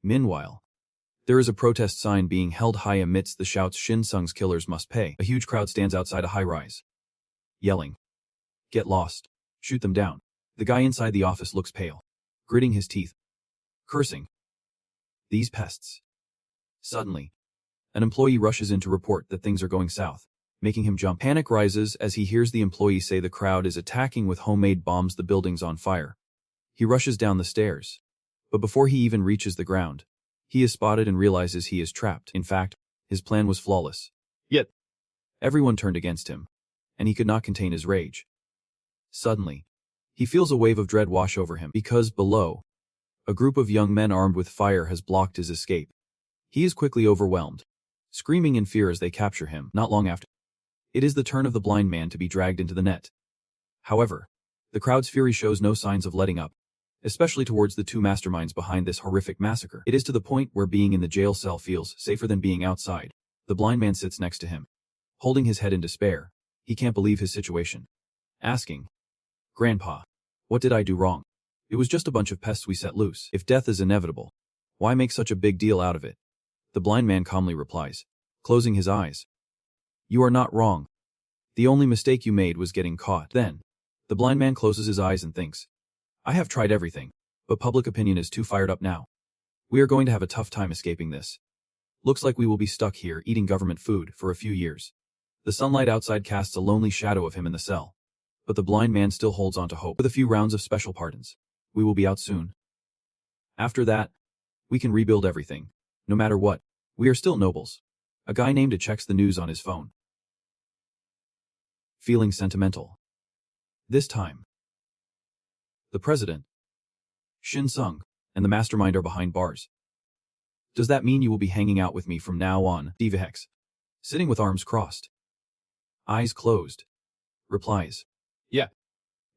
[SPEAKER 1] Meanwhile, there is a protest sign being held high amidst the shouts, "Shin Sung's killers must pay." A huge crowd stands outside a high-rise, yelling, "Get lost. Shoot them down." The guy inside the office looks pale, gritting his teeth, cursing. These pests. Suddenly, an employee rushes in to report that things are going south, making him jump. Panic rises as he hears the employee say the crowd is attacking with homemade bombs. The building's on fire. He rushes down the stairs, but before he even reaches the ground, he is spotted and realizes he is trapped. In fact, his plan was flawless. Yet, everyone turned against him, and he could not contain his rage. Suddenly, he feels a wave of dread wash over him because, below, a group of young men armed with fire has blocked his escape. He is quickly overwhelmed, screaming in fear as they capture him. Not long after, it is the turn of the blind man to be dragged into the net. However, the crowd's fury shows no signs of letting up, especially towards the two masterminds behind this horrific massacre. It is to the point where being in the jail cell feels safer than being outside. The blind man sits next to him, holding his head in despair. He can't believe his situation, asking, "Grandpa, what did I do wrong? It was just a bunch of pests we set loose. If death is inevitable, why make such a big deal out of it?" The blind man calmly replies, closing his eyes, "You are not wrong. The only mistake you made was getting caught." Then, the blind man closes his eyes and thinks, "I have tried everything, but public opinion is too fired up now. We are going to have a tough time escaping this. Looks like we will be stuck here eating government food for a few years." The sunlight outside casts a lonely shadow of him in the cell, but the blind man still holds on to hope. With a few rounds of special pardons, we will be out soon. After that, we can rebuild everything. No matter what, we are still nobles. A guy named it checks the news on his phone. Feeling sentimental. This time, the president, Shin Sung, and the mastermind are behind bars. Does that mean you will be hanging out with me from now on? Divahex, sitting with arms crossed, eyes closed, replies, "Yeah.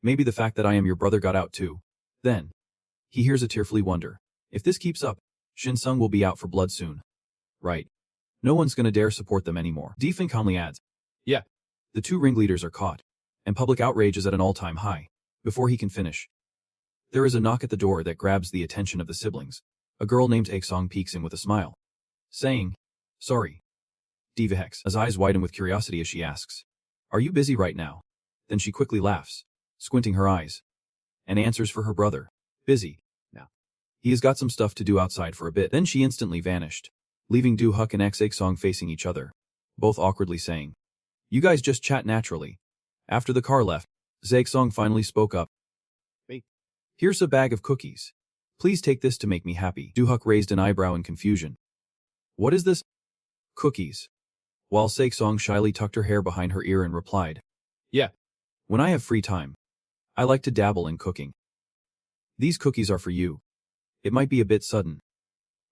[SPEAKER 1] Maybe the fact that I am your brother got out too." Then, he hears a tearfully wonder. If this keeps up, Shin Sung will be out for blood soon. Right. No one's gonna dare support them anymore. Defin calmly adds, "Yeah." The two ringleaders are caught, and public outrage is at an all-time high. Before he can finish, there is a knock at the door that grabs the attention of the siblings. A girl named Aek-song peeks in with a smile, saying, "Sorry." Divahex' eyes widen with curiosity as she asks, "Are you busy right now?" Then she quickly laughs, squinting her eyes, and answers for her brother, "Busy. Now. He has got some stuff to do outside for a bit." Then she instantly vanished, leaving Do-Huk and Aek-song facing each other, both awkwardly saying, "You guys just chat naturally." After the car left, Aek-song finally spoke up. "Hey, here's a bag of cookies. Please take this to make me happy." Do-Huk raised an eyebrow in confusion. "What is this?" "Cookies." While Aek-song shyly tucked her hair behind her ear and replied, "Yeah. When I have free time, I like to dabble in cooking. These cookies are for you. It might be a bit sudden,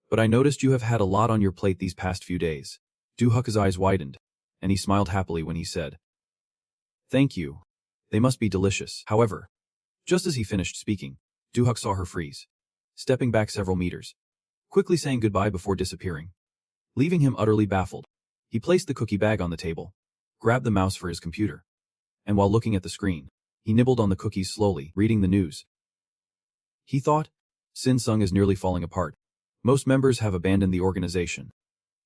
[SPEAKER 1] but I noticed you have had a lot on your plate these past few days." Do-Huk's eyes widened, and he smiled happily when he said, "Thank you. They must be delicious." However, just as he finished speaking, Do-Huk saw her freeze, stepping back several meters, quickly saying goodbye before disappearing. Leaving him utterly baffled, he placed the cookie bag on the table, grabbed the mouse for his computer, and while looking at the screen, he nibbled on the cookies slowly, reading the news. He thought, Sin Sung is nearly falling apart. Most members have abandoned the organization.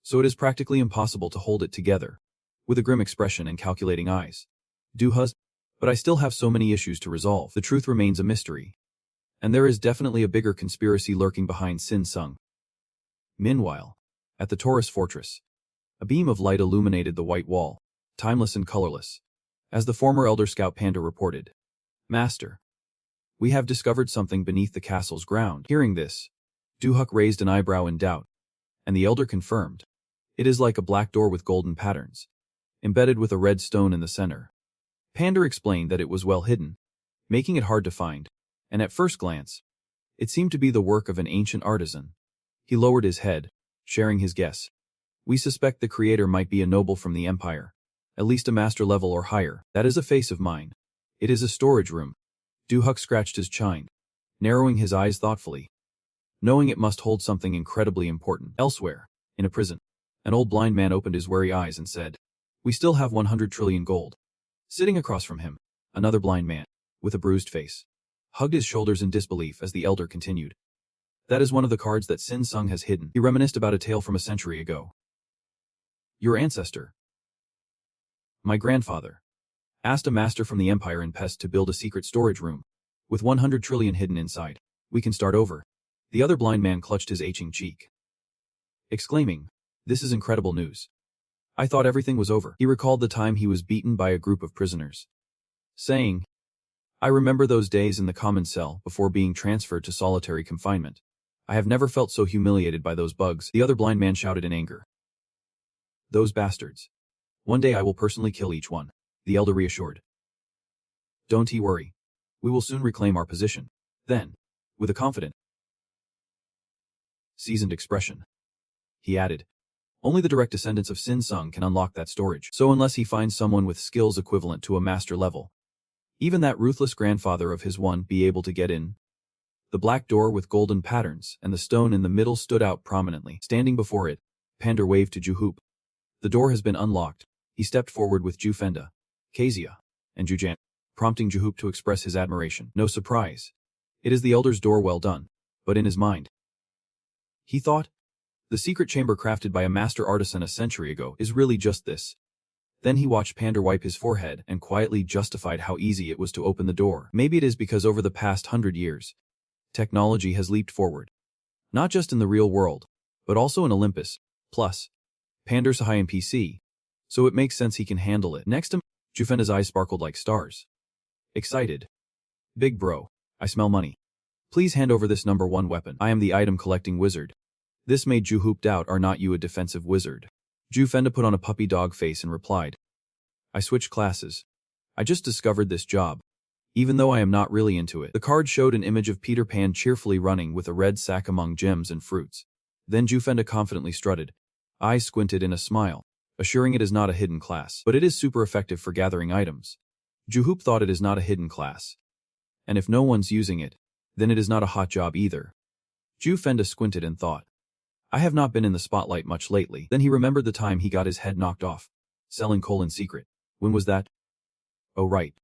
[SPEAKER 1] So it is practically impossible to hold it together. With a grim expression and calculating eyes. But I still have so many issues to resolve. The truth remains a mystery. And there is definitely a bigger conspiracy lurking behind Sin Sung. Meanwhile, at the Taurus fortress, a beam of light illuminated the white wall, timeless and colorless. As the former Elder Scout Panda reported, Master, we have discovered something beneath the castle's ground. Hearing this, Duhuk raised an eyebrow in doubt, and the Elder confirmed. It is like a black door with golden patterns, embedded with a red stone in the center. Panda explained that it was well hidden, making it hard to find, and at first glance, it seemed to be the work of an ancient artisan. He lowered his head, sharing his guess. We suspect the creator might be a noble from the Empire, at least a master level or higher. That is a face of mine. It is a storage room. Duhuk scratched his chin, narrowing his eyes thoughtfully, knowing it must hold something incredibly important. Elsewhere, in a prison, an old blind man opened his wary eyes and said, We still have 100 trillion gold. Sitting across from him, another blind man, with a bruised face, hugged his shoulders in disbelief as the Elder continued. That is one of the cards that Sin Sung has hidden. He reminisced about a tale from a century ago. Your ancestor, my grandfather, asked a master from the Empire in Pest to build a secret storage room, with 100 trillion hidden inside. We can start over. The other blind man clutched his aching cheek, exclaiming, This is incredible news. I thought everything was over. He recalled the time he was beaten by a group of prisoners, saying, I remember those days in the common cell before being transferred to solitary confinement. I have never felt so humiliated by those bugs. The other blind man shouted in anger. Those bastards. One day I will personally kill each one, the Elder reassured. Don't you worry. We will soon reclaim our position. Then, with a confident, seasoned expression, he added, Only the direct descendants of Sin Sung can unlock that storage. So unless he finds someone with skills equivalent to a master level, even that ruthless grandfather of his won't be able to get in. The black door with golden patterns and the stone in the middle stood out prominently. Standing before it, Pander waved to Juhoop. The door has been unlocked. He stepped forward with Jufenda, Kezia, and Jujan, prompting Juhoop to express his admiration. No surprise. It is the Elder's door, well done. But in his mind, he thought, the secret chamber crafted by a master artisan a century ago is really just this. Then he watched Pander wipe his forehead and quietly justified how easy it was to open the door. Maybe it is because over the past 100 years, technology has leaped forward. Not just in the real world, but also in Olympus. Plus, Pander's a high NPC, so it makes sense he can handle it. Next to Jufenda's eyes sparkled like stars. Excited. Big bro, I smell money. Please hand over this #1 weapon. I am the item collecting wizard. This made Juhoop doubt, are not you a defensive wizard? Jufenda put on a puppy dog face and replied, I switched classes. I just discovered this job. Even though I am not really into it. The card showed an image of Peter Pan cheerfully running with a red sack among gems and fruits. Then Jufenda confidently strutted, eyes squinted in a smile, assuring it is not a hidden class. But it is super effective for gathering items. Juhoop thought it is not a hidden class. And if no one's using it, then it is not a hot job either. Jufenda squinted and thought, I have not been in the spotlight much lately. Then he remembered the time he got his head knocked off, selling coal in secret. When was that? Oh right.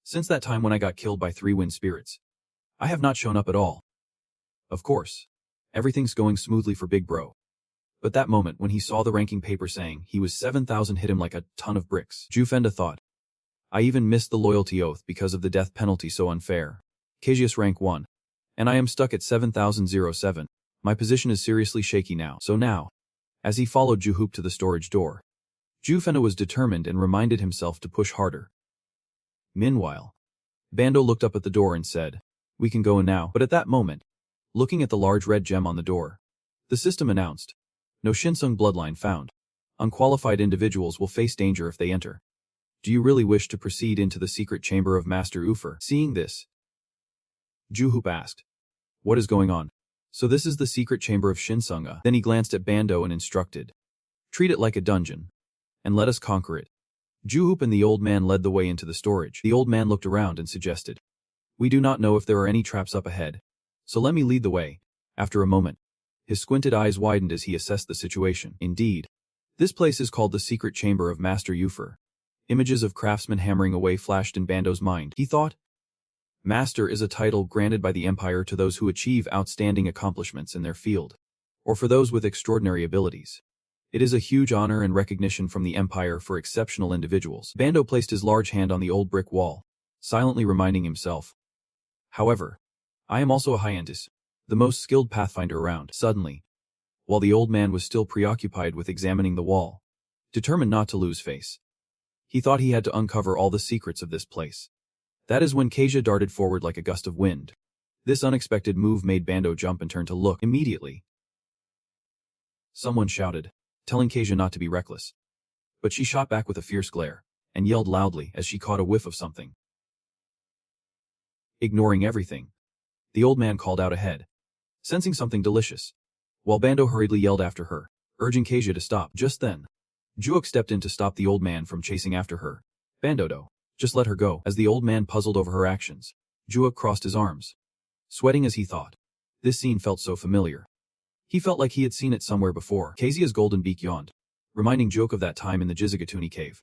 [SPEAKER 1] Since that time when I got killed by 3 wind spirits. I have not shown up at all. Of course. Everything's going smoothly for Big Bro. But that moment when he saw the ranking paper saying he was 7,000 hit him like a ton of bricks. Jufenda thought, I even missed the loyalty oath because of the death penalty, so unfair. Caesius rank 1. And I am stuck at 7,007. My position is seriously shaky now. So now, as he followed Juhoop to the storage door, Jufenda was determined and reminded himself to push harder. Meanwhile, Bando looked up at the door and said, We can go in now. But at that moment, looking at the large red gem on the door, the system announced, No Shinsung bloodline found. Unqualified individuals will face danger if they enter. Do you really wish to proceed into the secret chamber of Master Ufer? Seeing this, Juhoop asked, What is going on? So this is the secret chamber of Shinsunga. Then he glanced at Bando and instructed, Treat it like a dungeon, and let us conquer it. Juhoop and the old man led the way into the storage. The old man looked around and suggested, We do not know if there are any traps up ahead, so let me lead the way. After a moment, his squinted eyes widened as he assessed the situation. Indeed, this place is called the secret chamber of Master Ufer. Images of craftsmen hammering away flashed in Bando's mind. He thought, Master is a title granted by the Empire to those who achieve outstanding accomplishments in their field, or for those with extraordinary abilities. It is a huge honor and recognition from the Empire for exceptional individuals. Bando placed his large hand on the old brick wall, silently reminding himself. However, I am also a Hyantis, the most skilled pathfinder around. Suddenly, while the old man was still preoccupied with examining the wall, determined not to lose face, he thought he had to uncover all the secrets of this place. That is when Kasia darted forward like a gust of wind. This unexpected move made Bando jump and turn to look. Immediately, someone shouted, telling Kasia not to be reckless. But she shot back with a fierce glare, and yelled loudly as she caught a whiff of something. Ignoring everything, the old man called out ahead, sensing something delicious, while Bando hurriedly yelled after her, urging Kasia to stop. Just then, Juok stepped in to stop the old man from chasing after her. Bandodo, just let her go. As the old man puzzled over her actions, Juok crossed his arms, sweating as he thought. This scene felt so familiar. He felt like he had seen it somewhere before. Kasia's golden beak yawned, reminding Juok of that time in the Jizigatuni cave.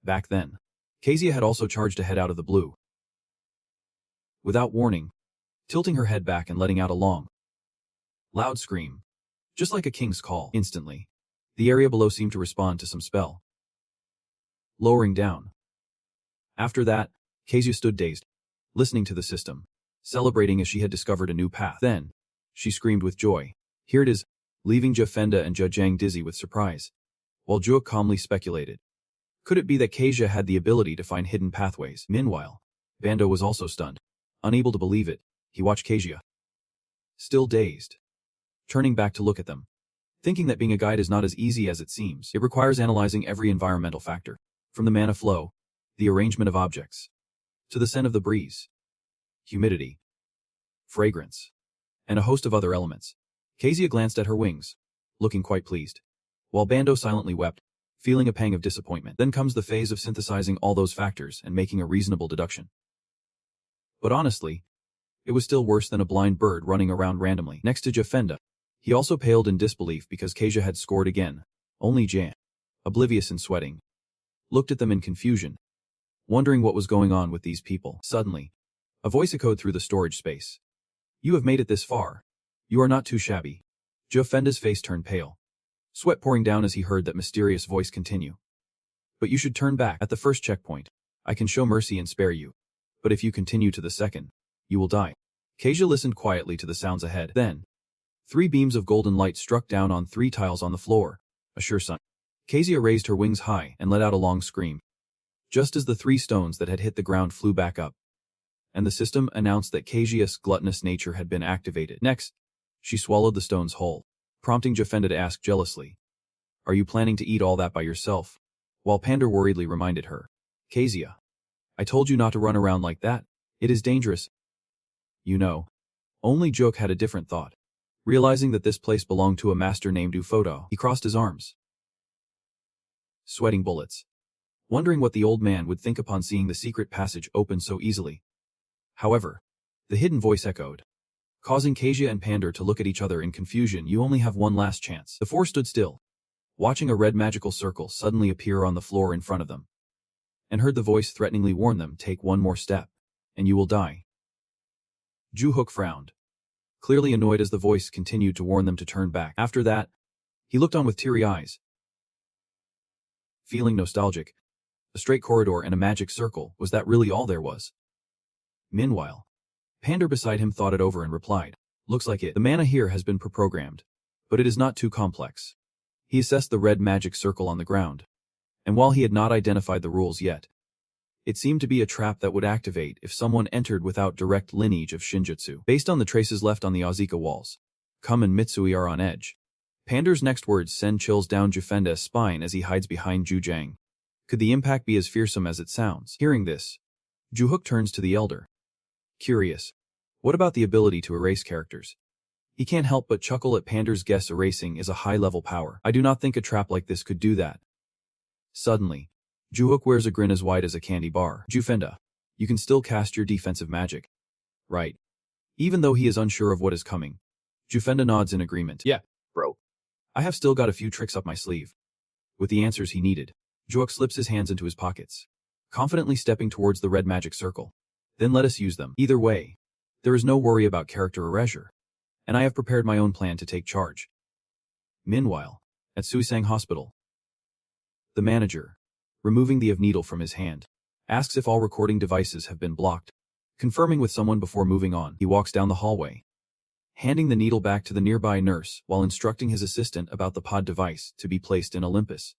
[SPEAKER 1] Back then, Kasia had also charged ahead out of the blue. Without warning, tilting her head back and letting out a long, loud scream, just like a king's call. Instantly, the area below seemed to respond to some spell, lowering down. After that, Kasia stood dazed, listening to the system, celebrating as she had discovered a new path. Then, she screamed with joy. Here it is, leaving Jafenda and Jajang dizzy with surprise, while Juok calmly speculated. Could it be that Kasia had the ability to find hidden pathways? Meanwhile, Bando was also stunned. Unable to believe it, he watched Kasia, still dazed, turning back to look at them, thinking that being a guide is not as easy as it seems. It requires analyzing every environmental factor, from the mana flow, the arrangement of objects, to the scent of the breeze, humidity, fragrance, and a host of other elements. Kasia glanced at her wings, looking quite pleased, while Bando silently wept, feeling a pang of disappointment. Then comes the phase of synthesizing all those factors and making a reasonable deduction. But honestly, it was still worse than a blind bird running around randomly. Next to Jafenda, he also paled in disbelief because Kasia had scored again. Only Jan, oblivious and sweating, looked at them in confusion, wondering what was going on with these people. Suddenly, a voice echoed through the storage space. You have made it this far. You are not too shabby. Jafenda's face turned pale, sweat pouring down as he heard that mysterious voice continue. But you should turn back at the first checkpoint. I can show mercy and spare you. But if you continue to the second, you will die. Kasia listened quietly to the sounds ahead. Then, 3 beams of golden light struck down on 3 tiles on the floor, a sure sign. Kasia raised her wings high and let out a long scream, just as the 3 stones that had hit the ground flew back up, and the system announced that Kasia's gluttonous nature had been activated. Next, she swallowed the stones whole, prompting Jafenda to ask jealously, are you planning to eat all that by yourself? While Pander worriedly reminded her, Kasia, I told you not to run around like that. It is dangerous. You know. Only Juok had a different thought. Realizing that this place belonged to a master named Ufodo, he crossed his arms, sweating bullets, wondering what the old man would think upon seeing the secret passage open so easily. However, the hidden voice echoed, causing Kasia and Pander to look at each other in confusion. You only have one last chance. The 4 stood still, watching a red magical circle suddenly appear on the floor in front of them, and heard the voice threateningly warn them, take one more step, and you will die. Juhook frowned, clearly annoyed as the voice continued to warn them to turn back. After that, he looked on with teary eyes. Feeling nostalgic, a straight corridor and a magic circle, was that really all there was? Meanwhile, Pander beside him thought it over and replied, looks like it. The mana here has been pre-programmed, but it is not too complex. He assessed the red magic circle on the ground, and while he had not identified the rules yet, it seemed to be a trap that would activate if someone entered without direct lineage of Shinjutsu. Based on the traces left on the Azika walls, Kum and Mitsui are on edge. Pander's next words send chills down Jafenda's spine as he hides behind Jujang. Could the impact be as fearsome as it sounds? Hearing this, Juhook turns to the elder. Curious. What about the ability to erase characters? He can't help but chuckle at Pander's guess. Erasing is a high-level power. I do not think a trap like this could do that. Suddenly, Juhook wears a grin as wide as a candy bar. Jufenda, you can still cast your defensive magic, right? Even though he is unsure of what is coming, Jufenda nods in agreement.
[SPEAKER 2] Yeah, bro.
[SPEAKER 1] I have still got a few tricks up my sleeve. With the answers he needed, Juhook slips his hands into his pockets, confidently stepping towards the red magic circle. Then let us use them. Either way, there is no worry about character erasure, and I have prepared my own plan to take charge. Meanwhile, at Suisang Hospital, the manager, removing the needle from his hand, asks if all recording devices have been blocked. Confirming with someone before moving on, he walks down the hallway, handing the needle back to the nearby nurse while instructing his assistant about the pod device to be placed in Olympus.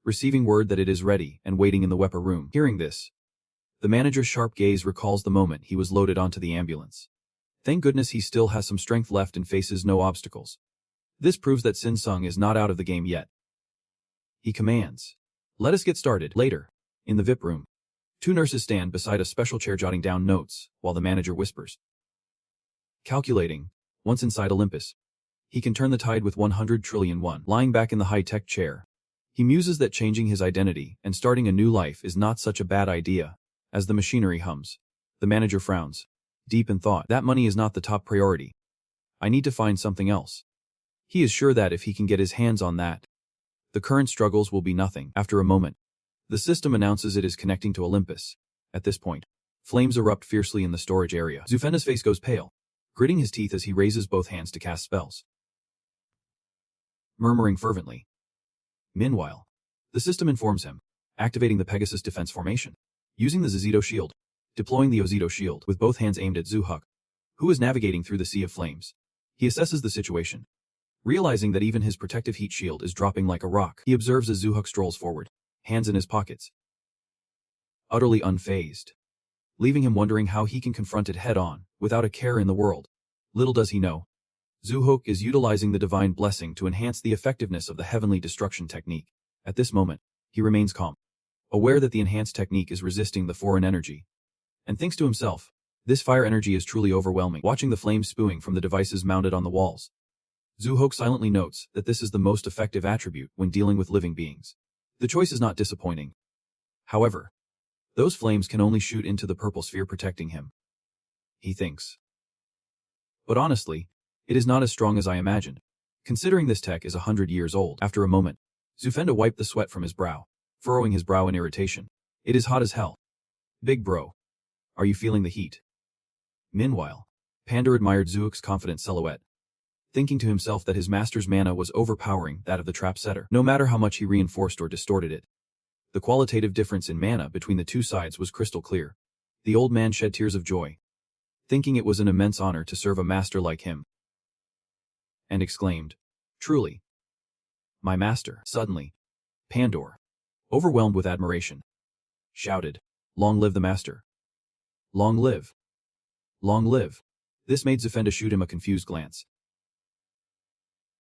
[SPEAKER 1] Receiving word that it is ready and waiting in the weapon room. Hearing this, the manager's sharp gaze recalls the moment he was loaded onto the ambulance. Thank goodness he still has some strength left and faces no obstacles. This proves that Sin Sung is not out of the game yet. He commands, "Let us get started." Later, in the VIP room, two nurses stand beside a special chair jotting down notes while the manager whispers. Calculating, once inside Olympus, he can turn the tide with 100 trillion won. Lying back in the high-tech chair, he muses that changing his identity and starting a new life is not such a bad idea. As the machinery hums, the manager frowns, deep in thought. That money is not the top priority. I need to find something else. He is sure that if he can get his hands on that, the current struggles will be nothing. After a moment, the system announces it is connecting to Olympus. At this point, flames erupt fiercely in the storage area. Zufenda's face goes pale, gritting his teeth as he raises both hands to cast spells, murmuring fervently. Meanwhile, the system informs him, activating the Pegasus defense formation, using the Zizito shield, deploying the Ozito shield with both hands aimed at Zuhuk, who is navigating through the sea of flames. He assesses the situation. Realizing that even his protective heat shield is dropping like a rock, he observes as Zuhuk strolls forward, hands in his pockets, utterly unfazed, leaving him wondering how he can confront it head-on, without a care in the world. Little does he know, Zuhuk is utilizing the divine blessing to enhance the effectiveness of the heavenly destruction technique. At this moment, he remains calm, aware that the enhanced technique is resisting the foreign energy, and thinks to himself, this fire energy is truly overwhelming. Watching the flames spewing from the devices mounted on the walls, Zuhok silently notes that this is the most effective attribute when dealing with living beings. The choice is not disappointing. However, those flames can only shoot into the purple sphere protecting him, he thinks. But honestly, it is not as strong as I imagined, considering this tech is 100 years old. After a moment, Zufenda wiped the sweat from his brow, furrowing his brow in irritation. It is hot as hell. Big bro. Are you feeling the heat? Meanwhile, Panda admired Zuok's confident silhouette, thinking to himself that his master's mana was overpowering that of the trap setter, no matter how much he reinforced or distorted it. The qualitative difference in mana between the two sides was crystal clear. The old man shed tears of joy, thinking it was an immense honor to serve a master like him, and exclaimed, "Truly, my master." Suddenly, Pandor, overwhelmed with admiration, shouted, "Long live the master! Long live! Long live!" This made Zufenda shoot him a confused glance,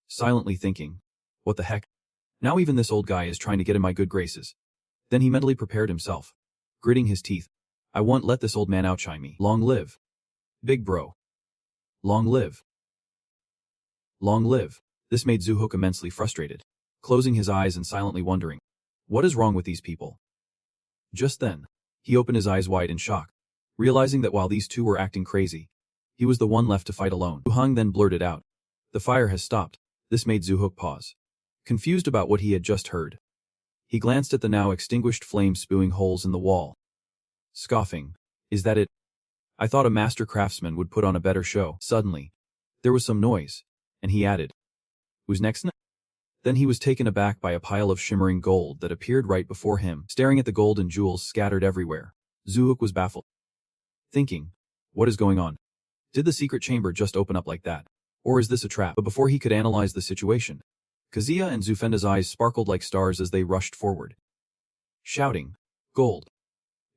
[SPEAKER 1] silently thinking, what the heck? Now even this old guy is trying to get in my good graces. Then he mentally prepared himself, gritting his teeth. I won't let this old man outshine me. Long live, big bro. Long live. Long live. This made Zuhok immensely frustrated, closing his eyes and silently wondering, what is wrong with these people? Just then, he opened his eyes wide in shock, realizing that while these two were acting crazy, he was the one left to fight alone. Zuhang then blurted out, "The fire has stopped." This made Zuhok pause, confused about what he had just heard. He glanced at the now extinguished flame spewing holes in the wall, scoffing, "Is that it? I thought a master craftsman would put on a better show." Suddenly, there was some noise, and he added, "Who's next?" Then he was taken aback by a pile of shimmering gold that appeared right before him. Staring at the gold and jewels scattered everywhere, Zuhok was baffled, thinking, what is going on? Did the secret chamber just open up like that? Or is this a trap? But before he could analyze the situation, Kazuya and Zufenda's eyes sparkled like stars as they rushed forward, shouting, "Gold!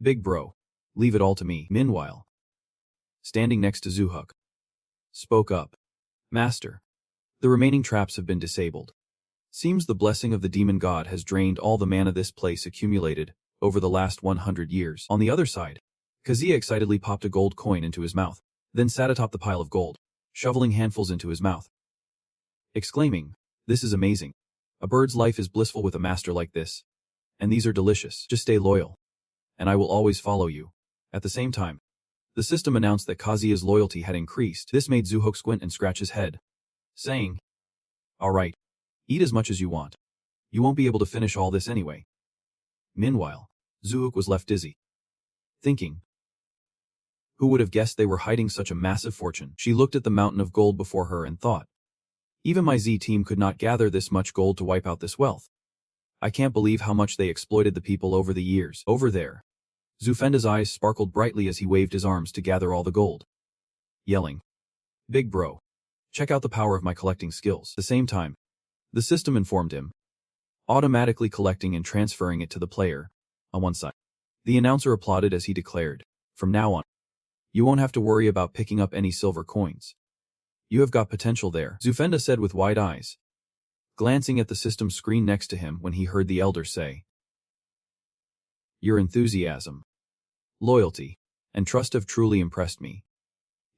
[SPEAKER 1] Big bro, leave it all to me." Meanwhile, standing next to Zuhuk, spoke up, "Master, the remaining traps have been disabled. Seems the blessing of the demon god has drained all the mana this place accumulated over the last 100 years. On the other side, Kazuya excitedly popped a gold coin into his mouth, then sat atop the pile of gold, shoveling handfuls into his mouth, exclaiming, "This is amazing. A bird's life is blissful with a master like this. And these are delicious. Just stay loyal, and I will always follow you." At the same time, the system announced that Kazuya's loyalty had increased. This made Zuhok squint and scratch his head, saying, "All right, eat as much as you want. You won't be able to finish all this anyway." Meanwhile, Zuhok was left dizzy, thinking, Who would have guessed they were hiding such a massive fortune? She looked at the mountain of gold before her and thought, even my Z team could not gather this much gold to wipe out this wealth. I can't believe how much they exploited the people over the years. Over there. Zufenda's eyes sparkled brightly as he waved his arms to gather all the gold, yelling, "Big bro, check out the power of my collecting skills." At the same time, the system informed him, automatically collecting and transferring it to the player on one side. The announcer applauded as he declared, "From now on, you won't have to worry about picking up any silver coins. You have got potential there," Zufenda said with wide eyes, glancing at the system screen next to him when he heard the elder say, "Your enthusiasm, loyalty, and trust have truly impressed me.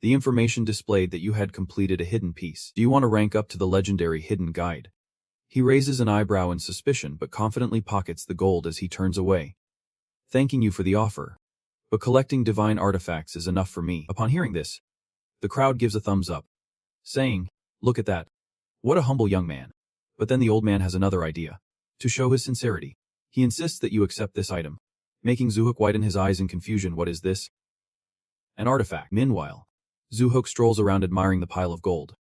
[SPEAKER 1] The information displayed that you had completed a hidden piece. Do you want to rank up to the legendary hidden guide?" He raises an eyebrow in suspicion but confidently pockets the gold as he turns away. "Thanking you for the offer, but collecting divine artifacts is enough for me." Upon hearing this, the crowd gives a thumbs up, saying, "Look at that. What a humble young man." But then the old man has another idea. To show his sincerity, he insists that you accept this item, making Zuhuk widen his eyes in confusion. What is this? An artifact. Meanwhile, Zuhuk strolls around admiring the pile of gold,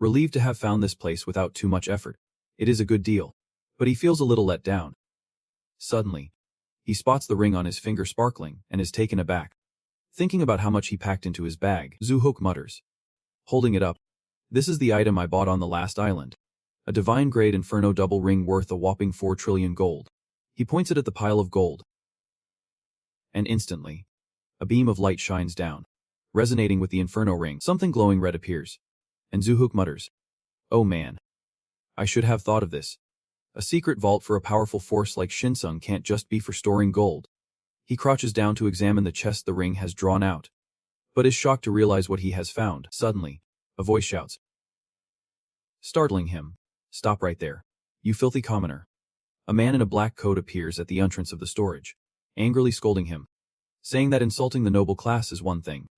[SPEAKER 1] relieved to have found this place without too much effort. It is a good deal, but he feels a little let down. Suddenly, he spots the ring on his finger sparkling and is taken aback. Thinking about how much he packed into his bag, Zuhuk mutters, holding it up, "This is the item I bought on the last island. A divine-grade Inferno double ring worth a whopping 4 trillion gold." He points it at the pile of gold, and instantly, a beam of light shines down, resonating with the Inferno ring. Something glowing red appears, and Zuhuk mutters, "Oh man. I should have thought of this. A secret vault for a powerful force like Shinsung can't just be for storing gold." He crouches down to examine the chest the ring has drawn out, but is shocked to realize what he has found. Suddenly, a voice shouts, startling him, "Stop right there, you filthy commoner." A man in a black coat appears at the entrance of the storage, angrily scolding him, saying that insulting the noble class is one thing,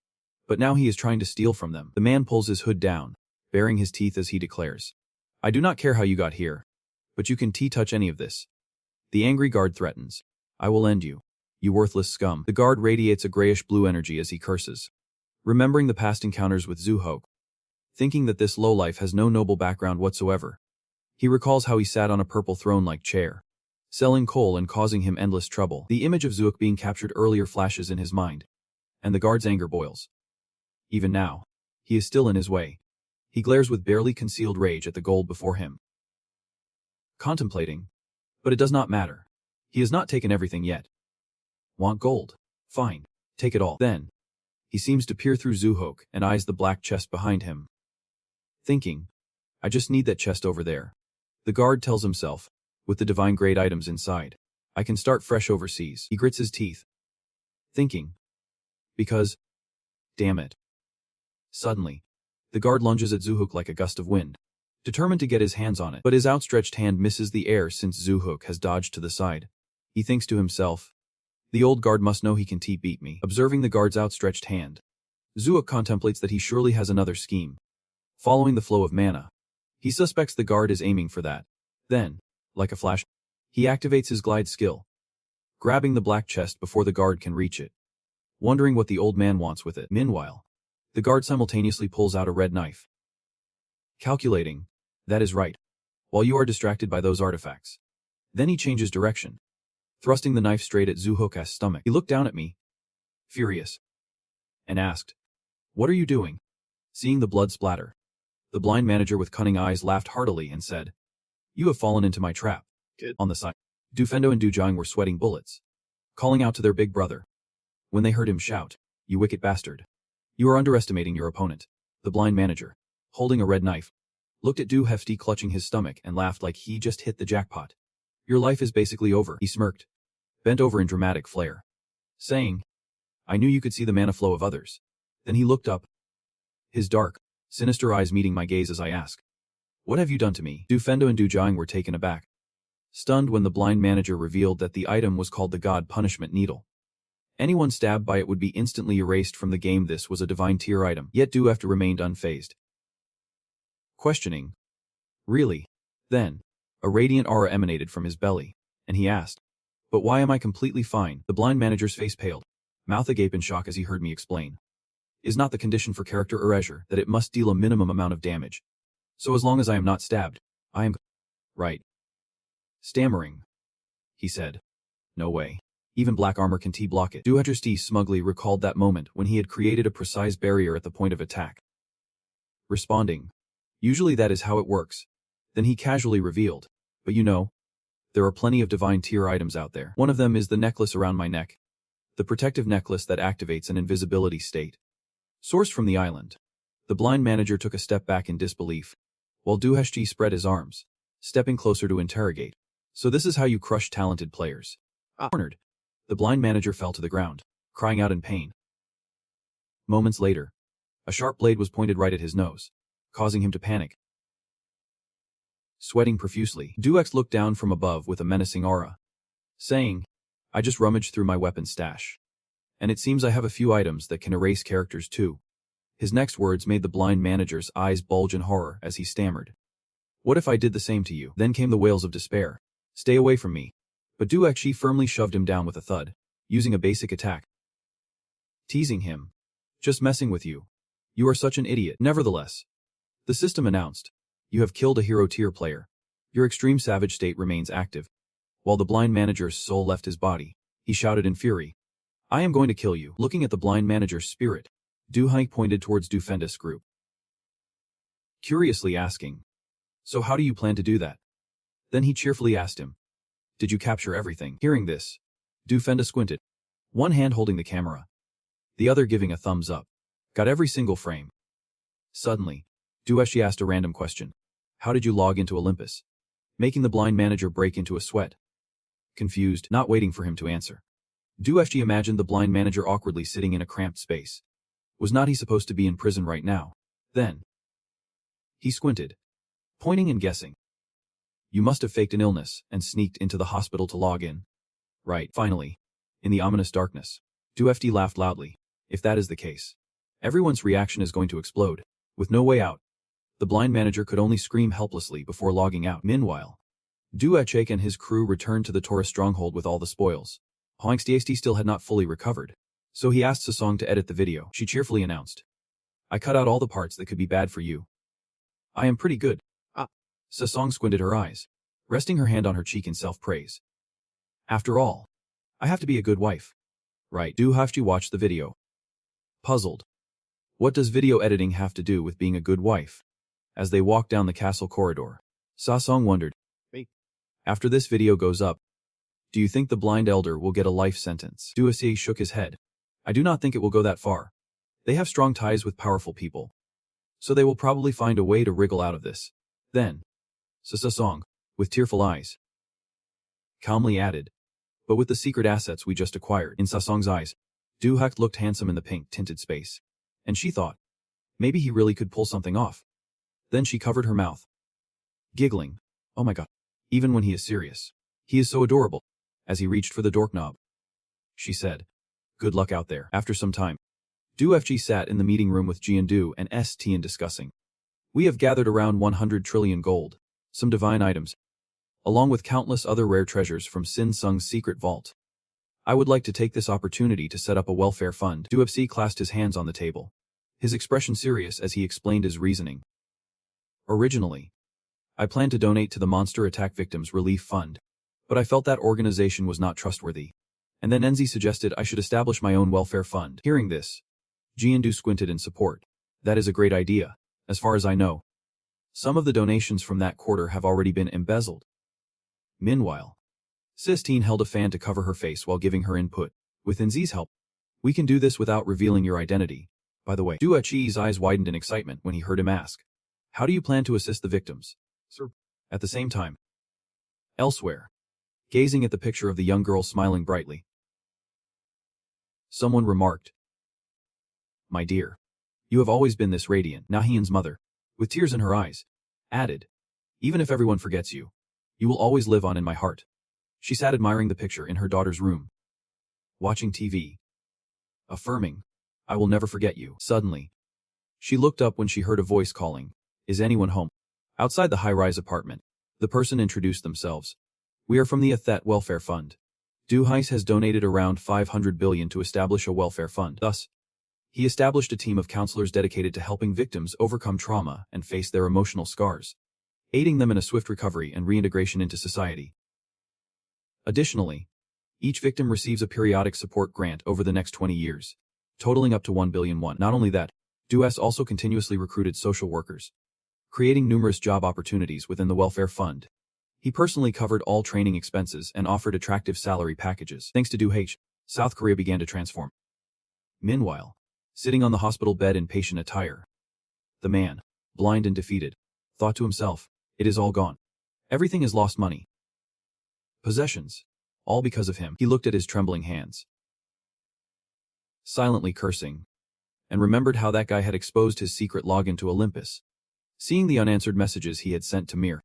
[SPEAKER 1] but now he is trying to steal from them. The man pulls his hood down, baring his teeth as he declares, "I do not care how you got here, but you can touch any of this." The angry guard threatens, "I will end you, you worthless scum." The guard radiates a grayish-blue energy as he curses, remembering the past encounters with Zuhok, thinking that this lowlife has no noble background whatsoever. He recalls how he sat on a purple throne-like chair, selling coal and causing him endless trouble. The image of Zuhok being captured earlier flashes in his mind, and the guard's anger boils. Even now, he is still in his way. He glares with barely concealed rage at the gold before him, contemplating, but it does not matter. He has not taken everything yet. Want gold? Fine, take it all. Then, he seems to peer through Zuhok and eyes the black chest behind him, thinking, "I just need that chest over there." The guard tells himself, with the divine-grade items inside, "I can start fresh overseas." He grits his teeth, thinking, because, damn it. Suddenly, the guard lunges at Zuhok like a gust of wind, determined to get his hands on it, but his outstretched hand misses the air since Zuhok has dodged to the side. He thinks to himself, "The old guard must know he can beat me." Observing the guard's outstretched hand, Zuhok contemplates that he surely has another scheme. Following the flow of mana, he suspects the guard is aiming for that. Then, like a flash, he activates his glide skill, grabbing the black chest before the guard can reach it, wondering what the old man wants with it. Meanwhile, the guard simultaneously pulls out a red knife, calculating, "That is right, while you are distracted by those artifacts." Then he changes direction, thrusting the knife straight at Zuhok's stomach. He looked down at me, furious, and asked, "What are you doing?" Seeing the blood splatter, the blind manager with cunning eyes laughed heartily and said, "You have fallen into my trap."
[SPEAKER 2] Good.
[SPEAKER 1] On the side, Dufendo and Dujang were sweating bullets, calling out to their big brother, when they heard him shout, "You wicked bastard. You are underestimating your opponent." The blind manager, holding a red knife, looked at Du Hefty clutching his stomach and laughed like he just hit the jackpot. "Your life is basically over," he smirked, bent over in dramatic flair, saying, "I knew you could see the mana flow of others." Then he looked up, his dark, sinister eyes meeting my gaze as I ask, "What have you done to me?" Dufendo and Dujang were taken aback, stunned when the blind manager revealed that the item was called the God Punishment Needle. Anyone stabbed by it would be instantly erased from the game. This was a divine tier item, yet Dufendo remained unfazed, questioning, "Really?" Then, a radiant aura emanated from his belly, and he asked, "But why am I completely fine?" The blind manager's face paled, mouth agape in shock as he heard me explain. Is not the condition for character erasure that it must deal a minimum amount of damage. So as long as I am not stabbed, I am right. Stammering, he said. No way. Even black armor can T-block it. Duhajasti smugly recalled that moment when he had created a precise barrier at the point of attack. Responding. Usually that is how it works. Then he casually revealed. But you know, there are plenty of divine tier items out there. One of them is the necklace around my neck. The protective necklace that activates an invisibility state. Sourced from the island. The blind manager took a step back in disbelief, while Duhajasti spread his arms, stepping closer to interrogate. So this is how you crush talented players. Cornered. The blind manager fell to the ground, crying out in pain. Moments later, a sharp blade was pointed right at his nose, causing him to panic. Sweating profusely, Duex looked down from above with a menacing aura, saying, I just rummaged through my weapon stash. And it seems I have a few items that can erase characters too. His next words made the blind manager's eyes bulge in horror as he stammered. What if I did the same to you? Then came the wails of despair. Stay away from me. But Duekshi firmly shoved him down with a thud, using a basic attack. Teasing him. Just messing with you. You are such an idiot. Nevertheless, the system announced, you have killed a hero tier player. Your extreme savage state remains active. While the blind manager's soul left his body, he shouted in fury. I am going to kill you. Looking at the blind manager's spirit, Duhaik pointed towards Dufendis group, curiously asking, so how do you plan to do that? Then he cheerfully asked him, did you capture everything? Hearing this, Dufendis squinted, one hand holding the camera, the other giving a thumbs up. Got every single frame. Suddenly, Dueshi asked a random question. How did you log into Olympus? Making the blind manager break into a sweat. Confused, not waiting for him to answer, Dueshi imagined the blind manager awkwardly sitting in a cramped space. Was not he supposed to be in prison right now? Then he squinted, pointing and guessing. You must have faked an illness and sneaked into the hospital to log in. Right. Finally, in the ominous darkness, Duefdi laughed loudly. If that is the case, everyone's reaction is going to explode. With no way out, the blind manager could only scream helplessly before logging out. Meanwhile, Duechek and his crew returned to the Taurus stronghold with all the spoils. Hoangstiesti still had not fully recovered, so he asked Sasong to edit the video. She cheerfully announced, I cut out all the parts that could be bad for you. I am pretty good. Sasong squinted her eyes, resting her hand on her cheek in self-praise. After all, I have to be a good wife. Right. Duhafji watched the video, puzzled. What does video editing have to do with being a good wife? As they walked down the castle corridor, Sasong wondered, after this video goes up, do you think the blind elder will get a life sentence? Duasi shook his head. I do not think it will go that far. They have strong ties with powerful people, so they will probably find a way to wriggle out of this. Then, Sasong, with tearful eyes, calmly added, but with the secret assets we just acquired. In Sasong's eyes, Duhak looked handsome in the pink-tinted space, and she thought, maybe he really could pull something off. Then she covered her mouth, giggling, oh my god, even when he is serious, he is so adorable. As he reached for the doorknob, she said, good luck out there. After some time, Du-FG sat in the meeting room with Jiandu and STN discussing. We have gathered around 100 trillion gold, some divine items, along with countless other rare treasures from Sin Sung's secret vault. I would like to take this opportunity to set up a welfare fund. Du-FG clasped his hands on the table, his expression serious as he explained his reasoning. Originally, I planned to donate to the Monster Attack Victims Relief Fund, but I felt that organization was not trustworthy. And then Enzi suggested I should establish my own welfare fund. Hearing this, Jiandu squinted in support. That is a great idea. As far as I know, some of the donations from that quarter have already been embezzled. Meanwhile, Sistine held a fan to cover her face while giving her input. With Enzi's help, we can do this without revealing your identity. By the way, Duachi's eyes widened in excitement when he heard him ask, how do you plan to assist the victims? Sir. At the same time, elsewhere, gazing at the picture of the young girl smiling brightly, someone remarked, my dear, you have always been this radiant. Nahian's mother, with tears in her eyes, added, even if everyone forgets you, you will always live on in my heart. She sat admiring the picture in her daughter's room, watching TV, affirming, I will never forget you. Suddenly, she looked up when she heard a voice calling, is anyone home? Outside the high-rise apartment, the person introduced themselves. We are from the Athet Welfare Fund. Duhais has donated around 500 billion to establish a welfare fund. Thus, he established a team of counselors dedicated to helping victims overcome trauma and face their emotional scars, aiding them in a swift recovery and reintegration into society. Additionally, each victim receives a periodic support grant over the next 20 years, totaling up to 1 billion won. Not only that, Duhais also continuously recruited social workers, creating numerous job opportunities within the welfare fund. He personally covered all training expenses and offered attractive salary packages. Thanks to Duhais, South Korea began to transform. Meanwhile, sitting on the hospital bed in patient attire, the man, blind and defeated, thought to himself, "It is all gone. Everything has lost money. Possessions. All because of him." He looked at his trembling hands, silently cursing, and remembered how that guy had exposed his secret login to Olympus. Seeing the unanswered messages he had sent to Mir,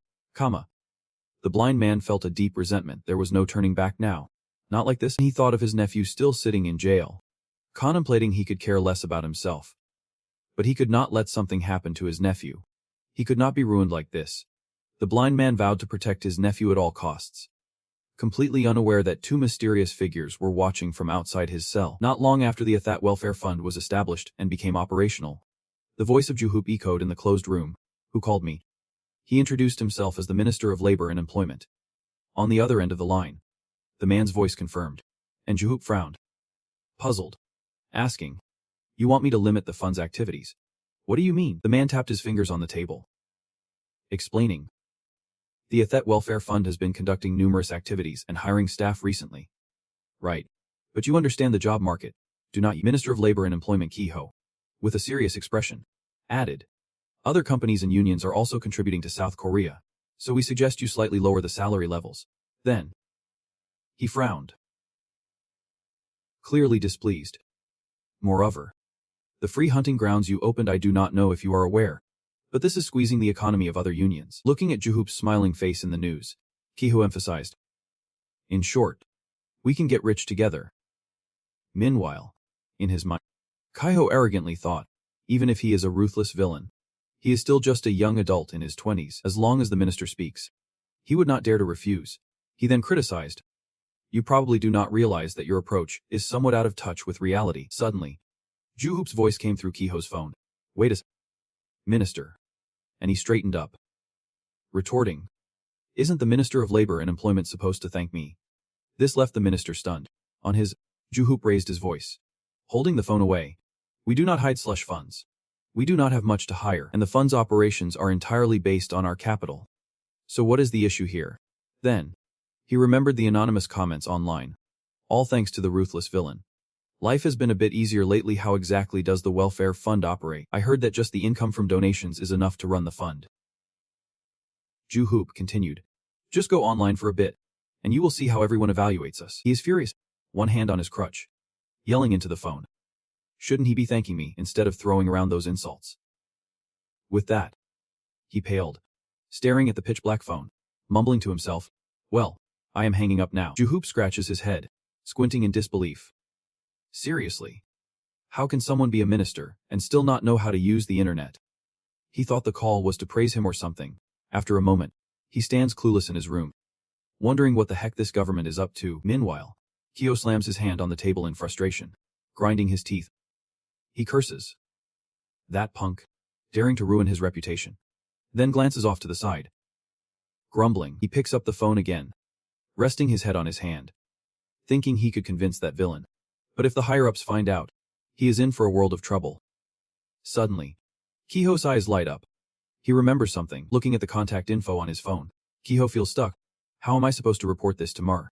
[SPEAKER 1] the blind man felt a deep resentment. There was no turning back now. Not like this. He thought of his nephew still sitting in jail, contemplating he could care less about himself. But he could not let something happen to his nephew. He could not be ruined like this. The blind man vowed to protect his nephew at all costs, completely unaware that two mysterious figures were watching from outside his cell. Not long after the Athat Welfare Fund was established and became operational, the voice of Juhoop echoed in the closed room. "Who called me?" He introduced himself as the Minister of Labor and Employment. On the other end of the line, the man's voice confirmed, and Juhoop frowned, puzzled, asking, "You want me to limit the fund's activities? What do you mean?" The man tapped his fingers on the table, explaining, "The Athet Welfare Fund has been conducting numerous activities and hiring staff recently." "Right. But you understand the job market, do not you?" Minister of Labor and Employment Kiho, with a serious expression, added, "Other companies and unions are also contributing to South Korea, so we suggest you slightly lower the salary levels." Then, he frowned, clearly displeased. "Moreover, the free hunting grounds you opened, I do not know if you are aware, but this is squeezing the economy of other unions." Looking at Juhoop's smiling face in the news, Kiho emphasized, "In short, we can get rich together." Meanwhile, in his mind, Kaiho arrogantly thought, even if he is a ruthless villain, he is still just a young adult in his 20s. As long as the minister speaks, he would not dare to refuse. He then criticized, "You probably do not realize that your approach is somewhat out of touch with reality." Suddenly, Juhoop's voice came through Kiho's phone. "Wait a Minister." And he straightened up, retorting, "Isn't the Minister of Labor and Employment supposed to thank me?" This left the minister stunned. On his, Juhoop raised his voice, holding the phone away. "We do not hide slush funds. We do not have much to hire, and the fund's operations are entirely based on our capital. So what is the issue here?" Then, he remembered the anonymous comments online. "All thanks to the ruthless villain. Life has been a bit easier lately. How exactly does the welfare fund operate? I heard that just the income from donations is enough to run the fund." Juhoop continued, "Just go online for a bit, and you will see how everyone evaluates us." He is furious, one hand on his crutch, yelling into the phone, "Shouldn't he be thanking me instead of throwing around those insults?" With that, he paled, staring at the pitch-black phone, mumbling to himself, "Well, I am hanging up now." Juhoop scratches his head, squinting in disbelief. Seriously? How can someone be a minister and still not know how to use the internet? He thought the call was to praise him or something. After a moment, he stands clueless in his room, wondering what the heck this government is up to. Meanwhile, Kyo slams his hand on the table in frustration, grinding his teeth. He curses. That punk, daring to ruin his reputation. Then glances off to the side. Grumbling, he picks up the phone again, resting his head on his hand, thinking he could convince that villain. But if the higher-ups find out, he is in for a world of trouble. Suddenly, Kiho's eyes light up. He remembers something. Looking at the contact info on his phone, Kiho feels stuck. How am I supposed to report this to Mar?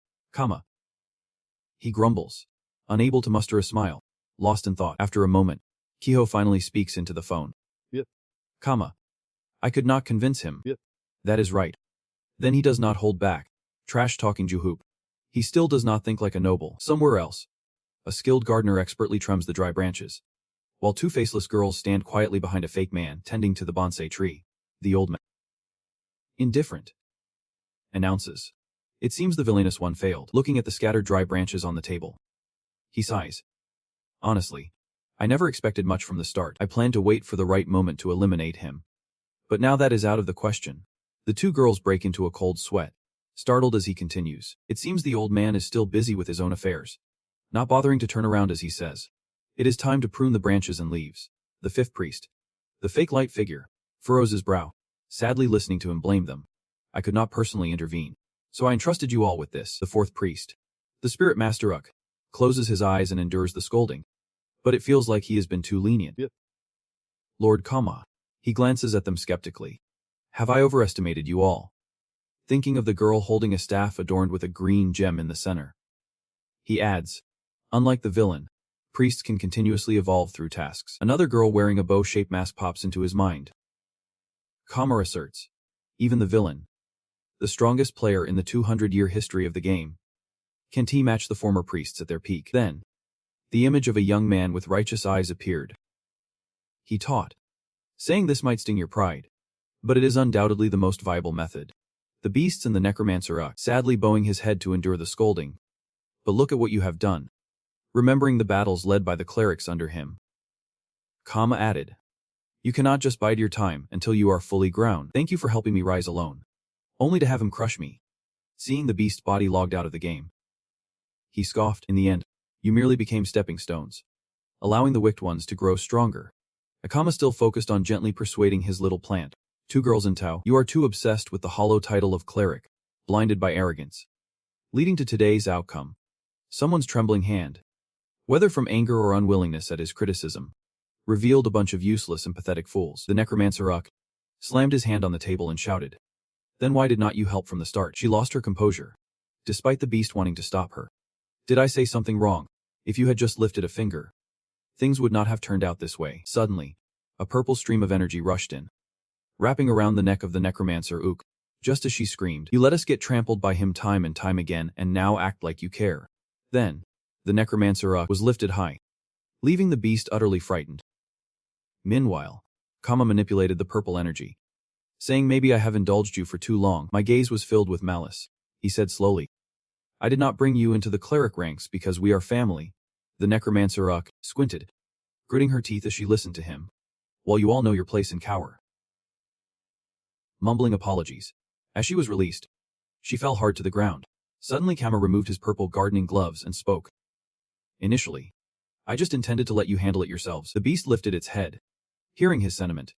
[SPEAKER 1] He grumbles, unable to muster a smile, lost in thought. After a moment, Kiho finally speaks into the phone.
[SPEAKER 2] Yep.
[SPEAKER 1] I could not convince him.
[SPEAKER 2] Yep.
[SPEAKER 1] That is right. Then he does not hold back, trash-talking Juhoop. He still does not think like a noble. Somewhere else, a skilled gardener expertly trims the dry branches, while two faceless girls stand quietly behind a fake man tending to the bonsai tree. The old man, indifferent, announces, "It seems the villainous one failed." Looking at the scattered dry branches on the table, he sighs. "Honestly, I never expected much from the start. I planned to wait for the right moment to eliminate him. But now that is out of the question." The two girls break into a cold sweat, startled as he continues. It seems the old man is still busy with his own affairs, not bothering to turn around as he says. It is time to prune the branches and leaves. The fifth priest, the fake light figure, furrows his brow, sadly listening to him blame them. I could not personally intervene, so I entrusted you all with this. The fourth priest, the spirit master closes his eyes and endures the scolding, but it feels like he has been too lenient.
[SPEAKER 2] Yep.
[SPEAKER 1] Lord Kama, he glances at them skeptically. Have I overestimated you all? Thinking of the girl holding a staff adorned with a green gem in the center. He adds, unlike the villain, priests can continuously evolve through tasks. Another girl wearing a bow-shaped mask pops into his mind. Kama asserts, even the villain, the strongest player in the 200-year history of the game, can't he match the former priests at their peak? Then, the image of a young man with righteous eyes appeared. He taught. Saying this might sting your pride, but it is undoubtedly the most viable method. The beasts and the necromancer sadly bowing his head to endure the scolding. But look at what you have done. Remembering the battles led by the clerics under him. Kama added, you cannot just bide your time until you are fully ground. Thank you for helping me rise alone. Only to have him crush me. Seeing the beast's body logged out of the game. He scoffed, in the end, you merely became stepping stones, allowing the wicked ones to grow stronger. Akama still focused on gently persuading his little plant. Two girls in tow, you are too obsessed with the hollow title of cleric, blinded by arrogance. Leading to today's outcome. Someone's trembling hand, whether from anger or unwillingness at his criticism, revealed a bunch of useless and pathetic fools. The necromancer slammed his hand on the table and shouted, then why did not you help from the start? She lost her composure, despite the beast wanting to stop her. Did I say something wrong? If you had just lifted a finger, things would not have turned out this way. Suddenly, a purple stream of energy rushed in, wrapping around the neck of the necromancer just as she screamed, you let us get trampled by him time and time again and now act like you care. Then, the necromancer was lifted high, leaving the beast utterly frightened. Meanwhile, Kama manipulated the purple energy, saying maybe I have indulged you for too long. My gaze was filled with malice. He said slowly, I did not bring you into the cleric ranks because we are family. The necromancer squinted, gritting her teeth as she listened to him. While you all know your place and cower. Mumbling apologies. As she was released, she fell hard to the ground. Suddenly Kama removed his purple gardening gloves and spoke. Initially, I just intended to let you handle it yourselves. The beast lifted its head, hearing his sentiment.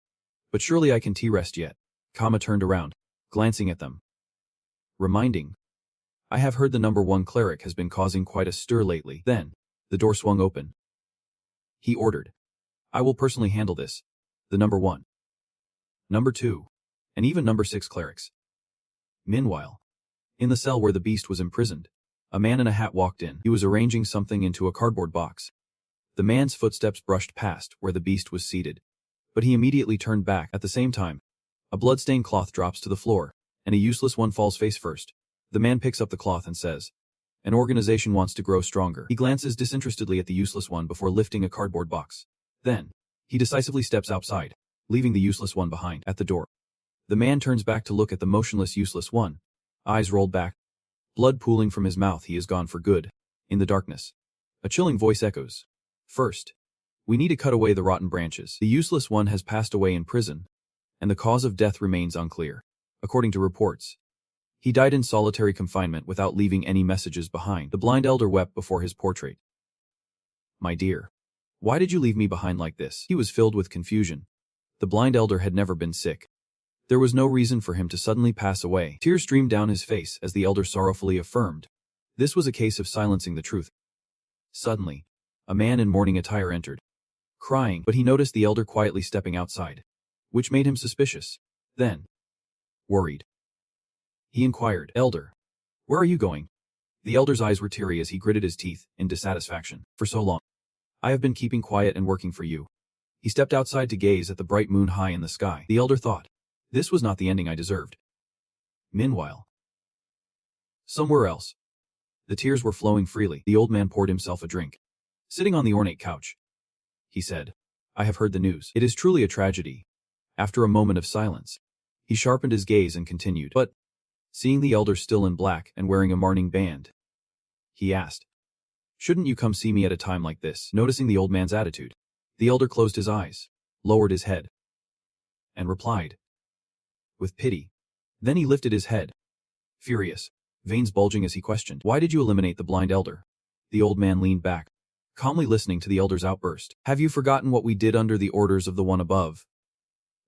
[SPEAKER 1] But surely I can rest yet. Kama turned around, glancing at them. Reminding. I have heard the number one cleric has been causing quite a stir lately. Then, the door swung open. He ordered. I will personally handle this. The number one, number two, and even number 6 clerics. Meanwhile, in the cell where the beast was imprisoned, a man in a hat walked in. He was arranging something into a cardboard box. The man's footsteps brushed past where the beast was seated, but he immediately turned back. At the same time, a blood-stained cloth drops to the floor, and a useless one falls face first. The man picks up the cloth and says, an organization wants to grow stronger. He glances disinterestedly at the useless one before lifting a cardboard box. Then, he decisively steps outside, leaving the useless one behind. At the door, the man turns back to look at the motionless useless one, eyes rolled back, blood pooling from his mouth. He is gone for good. In the darkness, a chilling voice echoes. First, we need to cut away the rotten branches. The useless one has passed away in prison, and the cause of death remains unclear. According to reports, he died in solitary confinement without leaving any messages behind. The blind elder wept before his portrait. My dear, why did you leave me behind like this? He was filled with confusion. The blind elder had never been sick. There was no reason for him to suddenly pass away. Tears streamed down his face as the elder sorrowfully affirmed. This was a case of silencing the truth. Suddenly, a man in mourning attire entered, crying, but he noticed the elder quietly stepping outside, which made him suspicious. Then, worried, he inquired, Elder, where are you going? The elder's eyes were teary as he gritted his teeth in dissatisfaction. For so long, I have been keeping quiet and working for you. He stepped outside to gaze at the bright moon high in the sky. The elder thought, this was not the ending I deserved. Meanwhile, somewhere else, the tears were flowing freely. The old man poured himself a drink. Sitting on the ornate couch, he said, I have heard the news. It is truly a tragedy. After a moment of silence, he sharpened his gaze and continued, but, seeing the elder still in black and wearing a mourning band, he asked, shouldn't you come see me at a time like this? Noticing the old man's attitude, the elder closed his eyes, lowered his head, and replied, with pity. Then he lifted his head, furious, veins bulging as he questioned, "Why did you eliminate the blind elder?" The old man leaned back, calmly listening to the elder's outburst. "Have you forgotten what we did under the orders of the one above?"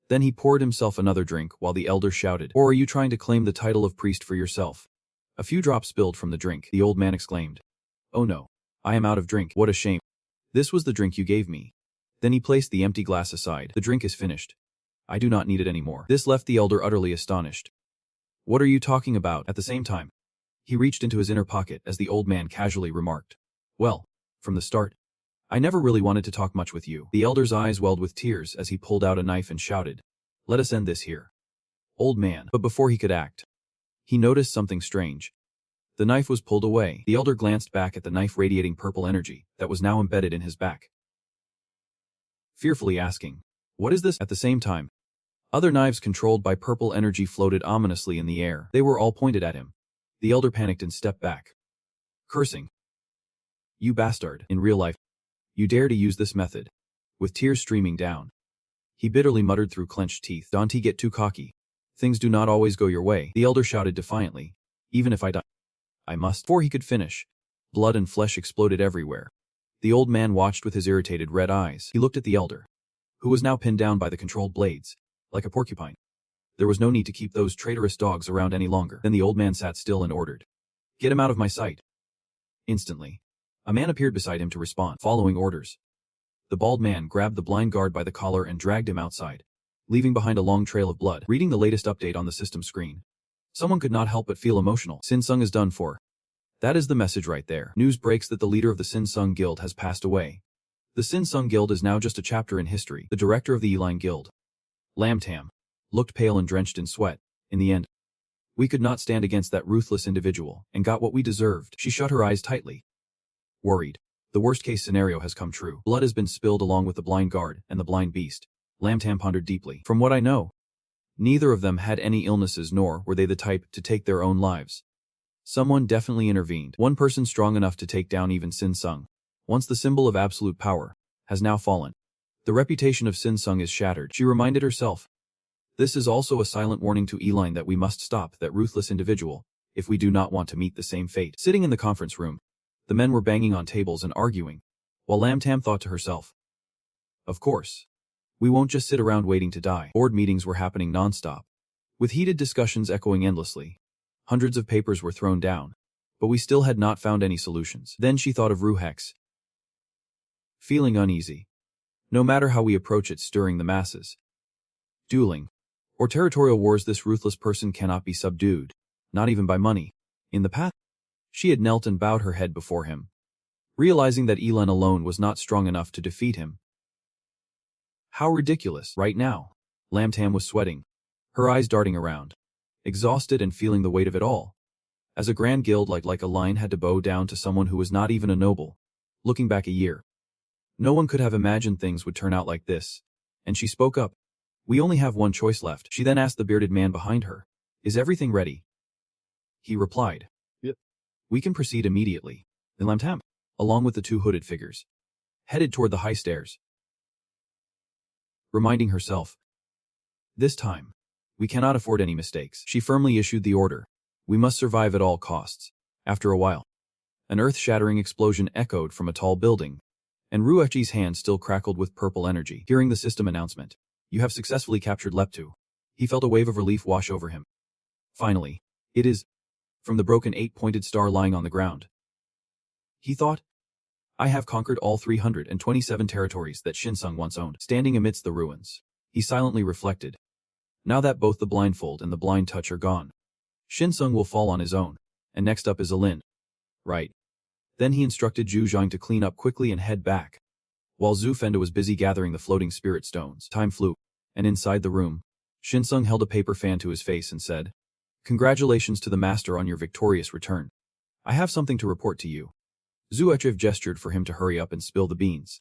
[SPEAKER 1] Then he poured himself another drink while the elder shouted, "Or are you trying to claim the title of priest for yourself?" A few drops spilled from the drink. The old man exclaimed, "Oh no, I am out of drink. What a shame. This was the drink you gave me." Then he placed the empty glass aside. "The drink is finished. I do not need it anymore." This left the elder utterly astonished. "What are you talking about?" At the same time, he reached into his inner pocket as the old man casually remarked, "Well, from the start, I never really wanted to talk much with you." The elder's eyes welled with tears as he pulled out a knife and shouted, "Let us end this here." Old man. But before he could act, he noticed something strange. The knife was pulled away. The elder glanced back at the knife radiating purple energy that was now embedded in his back, fearfully asking, "What is this?" At the same time, other knives controlled by purple energy floated ominously in the air. They were all pointed at him. The elder panicked and stepped back, cursing, "You bastard. In real life, you dare to use this method." With tears streaming down, he bitterly muttered through clenched teeth, "Don't get too cocky. Things do not always go your way." The elder shouted defiantly, "Even if I die, I must." Before he could finish, blood and flesh exploded everywhere. The old man watched with his irritated red eyes. He looked at the elder, who was now pinned down by the controlled blades, like a porcupine. There was no need to keep those traitorous dogs around any longer. Then the old man sat still and ordered, "Get him out of my sight." Instantly, a man appeared beside him to respond, following orders. The bald man grabbed the blind guard by the collar and dragged him outside, leaving behind a long trail of blood. Reading the latest update on the system screen, someone could not help but feel emotional. Sinsung is done for. That is the message right there. News breaks that the leader of the Sinsung Guild has passed away. The Sinsung Guild is now just a chapter in history. The director of the Eline Guild, Lamtam, looked pale and drenched in sweat. "In the end, we could not stand against that ruthless individual and got what we deserved." She shut her eyes tightly, worried. The worst-case scenario has come true. Blood has been spilled along with the blind guard and the blind beast. Lamtam pondered deeply. From what I know, neither of them had any illnesses, nor were they the type to take their own lives. Someone definitely intervened. One person strong enough to take down even Sinsung, once the symbol of absolute power, has now fallen. The reputation of Sinsung is shattered. She reminded herself. This is also a silent warning to Eline that we must stop that ruthless individual, if we do not want to meet the same fate. Sitting in the conference room, the men were banging on tables and arguing, while Lamtam thought to herself, "Of course. We won't just sit around waiting to die." Board meetings were happening non-stop, with heated discussions echoing endlessly. Hundreds of papers were thrown down, but we still had not found any solutions. Then she thought of Ruhex, feeling uneasy. No matter how we approach it, stirring the masses, dueling, or territorial wars, this ruthless person cannot be subdued, not even by money. In the past, she had knelt and bowed her head before him, realizing that Eline alone was not strong enough to defeat him. How ridiculous. Right now, Lamtam was sweating, her eyes darting around, exhausted and feeling the weight of it all. As a grand guild like a lion had to bow down to someone who was not even a noble. Looking back a year, no one could have imagined things would turn out like this, and she spoke up. "We only have one choice left." She then asked the bearded man behind her, "Is everything ready?" He replied,
[SPEAKER 2] "Yep.
[SPEAKER 1] "We can proceed immediately." Then Lamtam, along with the two hooded figures, headed toward the high stairs, reminding herself, "This time, we cannot afford any mistakes." She firmly issued the order, "We must survive at all costs." After a while, an earth-shattering explosion echoed from a tall building, and Ruechi's hand still crackled with purple energy. Hearing the system announcement, "You have successfully captured Leptu," he felt a wave of relief wash over him. Finally, it is, from the broken 8-pointed star lying on the ground. He thought, "I have conquered all 327 territories that Shinsung once owned." Standing amidst the ruins, he silently reflected, "Now that both the blindfold and the blind touch are gone, Shinsung will fall on his own, and next up is Alin. Right." Then he instructed Zhu Zhang to clean up quickly and head back, while Zhu Fenda was busy gathering the floating spirit stones. Time flew, and inside the room, Shinsung held a paper fan to his face and said, "Congratulations to the master on your victorious return. I have something to report to you." Zuechev gestured for him to hurry up and spill the beans,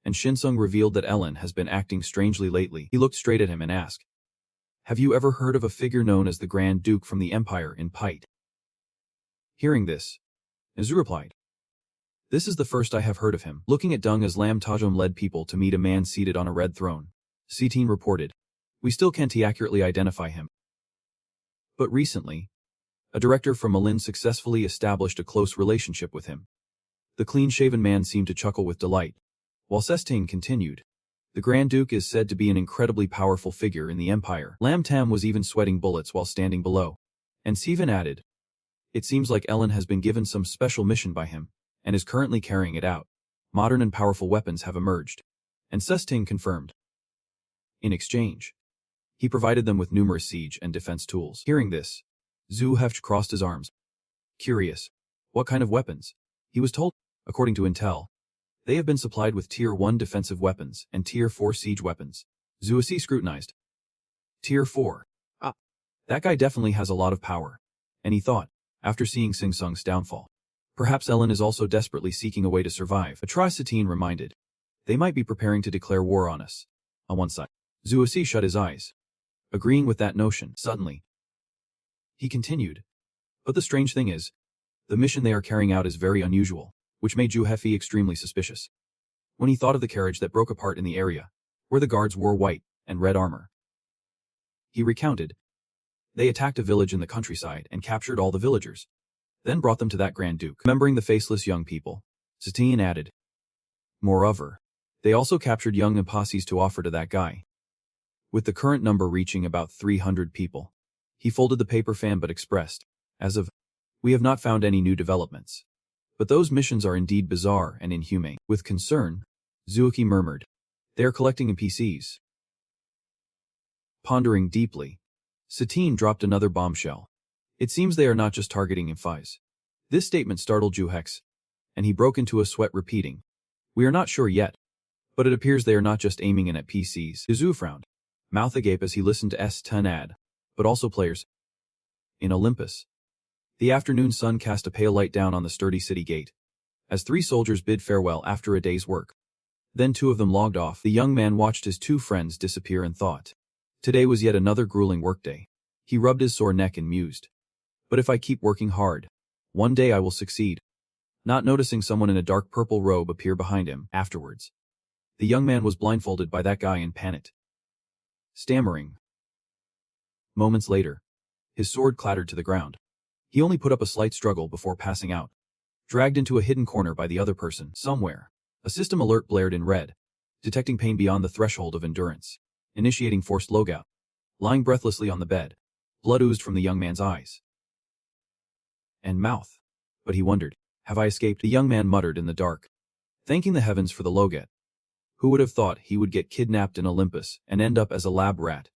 [SPEAKER 1] and Shinsung revealed that Ellen has been acting strangely lately. He looked straight at him and asked, "Have you ever heard of a figure known as the Grand Duke from the Empire in Pite?" Hearing this, Zhu replied, "This is the first I have heard of him." Looking at Dung as Lam Tajom led people to meet a man seated on a red throne, C-Team reported, "We still can't accurately identify him. But recently, A director from Malin successfully established a close relationship with him. The clean-shaven man seemed to chuckle with delight, while Sesting continued. The Grand Duke is said to be an incredibly powerful figure in the Empire. Lam Tam was even sweating bullets while standing below. And Sivan added, "It seems like Ellen has been given some special mission by him, and is currently carrying it out. Modern and powerful weapons have emerged." And Sesting confirmed. In exchange, he provided them with numerous siege and defense tools. Hearing this, Zhu Heft crossed his arms. Curious. What kind of weapons? He was told, according to intel, they have been supplied with Tier 1 defensive weapons and Tier 4 siege weapons. Zhuasi scrutinized. Tier 4. Ah, that guy definitely has a lot of power. And he thought, after seeing Sing Sung's downfall, perhaps Ellen is also desperately seeking a way to survive. Atrocitine reminded. They might be preparing to declare war on us. On one side, Zhuasi shut his eyes, agreeing with that notion. Suddenly, he continued. But the strange thing is, the mission they are carrying out is very unusual, which made Zhu Hefi extremely suspicious. When he thought of the carriage that broke apart in the area, where the guards wore white and red armor, he recounted. They attacked a village in the countryside and captured all the villagers, then brought them to that Grand Duke. Remembering the faceless young people, Satine added. Moreover, they also captured young imposters to offer to that guy. With the current number reaching about 300 people, he folded the paper fan but expressed, as of, we have not found any new developments. But those missions are indeed bizarre and inhumane. With concern, Zuaki murmured, they are collecting NPCs. Pondering deeply, Satine dropped another bombshell. It seems they are not just targeting NPCs. This statement startled Juhex, and he broke into a sweat repeating, we are not sure yet, but it appears they are not just aiming in at PCs. Izu frowned, mouth agape as he listened to S10 ad, but also players. In Olympus, the afternoon sun cast a pale light down on the sturdy city gate, as 3 soldiers bid farewell after a day's work. Then 2 of them logged off. The young man watched his 2 friends disappear and thought, today was yet another grueling workday. He rubbed his sore neck and mused, but if I keep working hard, one day I will succeed. Not noticing someone in a dark purple robe appear behind him afterwards, the young man was blindfolded by that guy and panicked, stammering. Moments later, his sword clattered to the ground. He only put up a slight struggle before passing out, dragged into a hidden corner by the other person. Somewhere, a system alert blared in red, detecting pain beyond the threshold of endurance, initiating forced logout. Lying breathlessly on the bed, blood oozed from the young man's eyes and mouth. But he wondered, have I escaped? The young man muttered in the dark, thanking the heavens for the logout. Who would have thought he would get kidnapped in Olympus and end up as a lab rat?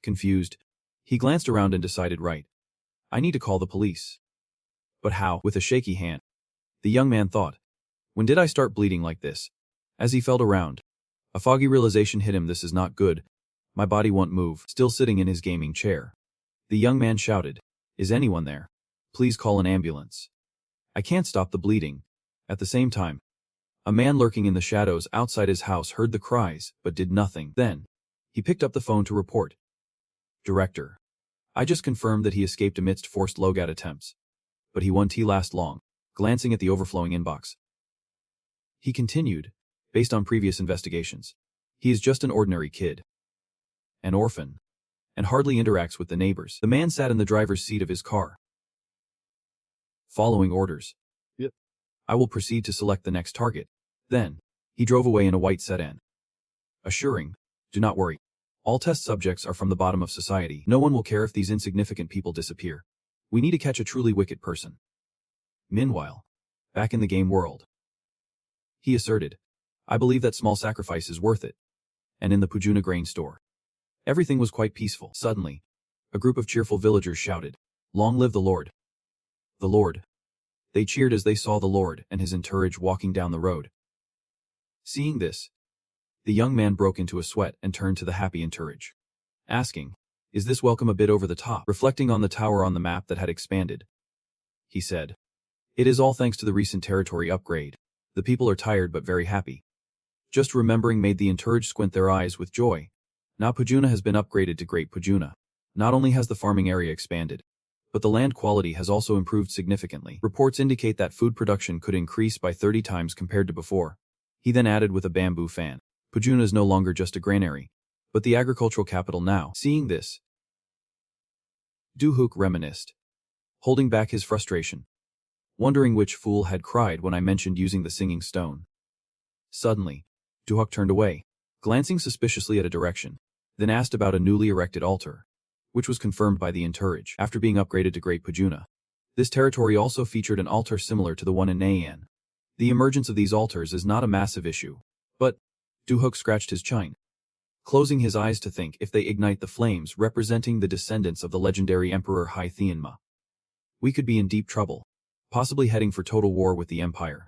[SPEAKER 1] Confused, he glanced around and decided, right, I need to call the police. But how? With a shaky hand, the young man thought, when did I start bleeding like this? As he felt around, a foggy realization hit him. This is not good. My body won't move. Still sitting in his gaming chair, the young man shouted, is anyone there? Please call an ambulance. I can't stop the bleeding. At the same time, a man lurking in the shadows outside his house heard the cries, but did nothing. Then, he picked up the phone to report. Director, I just confirmed that he escaped amidst forced logout attempts. But he won't last long. Glancing at the overflowing inbox, he continued, based on previous investigations, he is just an ordinary kid. An orphan. And hardly interacts with the neighbors. The man sat in the driver's seat of his car, following orders.
[SPEAKER 2] Yep.
[SPEAKER 1] I will proceed to select the next target. Then, he drove away in a white sedan, assuring, do not worry. All test subjects are from the bottom of society. No one will care if these insignificant people disappear. We need to catch a truly wicked person. Meanwhile, back in the game world, he asserted, I believe that small sacrifice is worth it. And in the Pujuna grain store, everything was quite peaceful. Suddenly, a group of cheerful villagers shouted, long live the Lord. The Lord. They cheered as they saw the Lord and his entourage walking down the road. Seeing this, the young man broke into a sweat and turned to the happy entourage, asking, is this welcome a bit over the top? Reflecting on the tower on the map that had expanded, he said, it is all thanks to the recent territory upgrade. The people are tired but very happy. Just remembering made the entourage squint their eyes with joy. Now Pujuna has been upgraded to Great Pujuna. Not only has the farming area expanded, but the land quality has also improved significantly. Reports indicate that food production could increase by 30 times compared to before. He then added with a bamboo fan, Pujuna is no longer just a granary, but the agricultural capital now. Seeing this, Duhuk reminisced. holding back his frustration, wondering which fool had cried when I mentioned using the singing stone. Suddenly, Duhok turned away, glancing suspiciously at a direction, then asked about a newly erected altar, which was confirmed by the entourage after being upgraded to Great Pujuna. This territory also featured an altar similar to the one in Nayan. The emergence of these altars is not a massive issue, but Duhok scratched his chin, closing his eyes to think if they ignite the flames representing the descendants of the legendary Emperor Hai Thianma. We could be in deep trouble, possibly heading for total war with the Empire.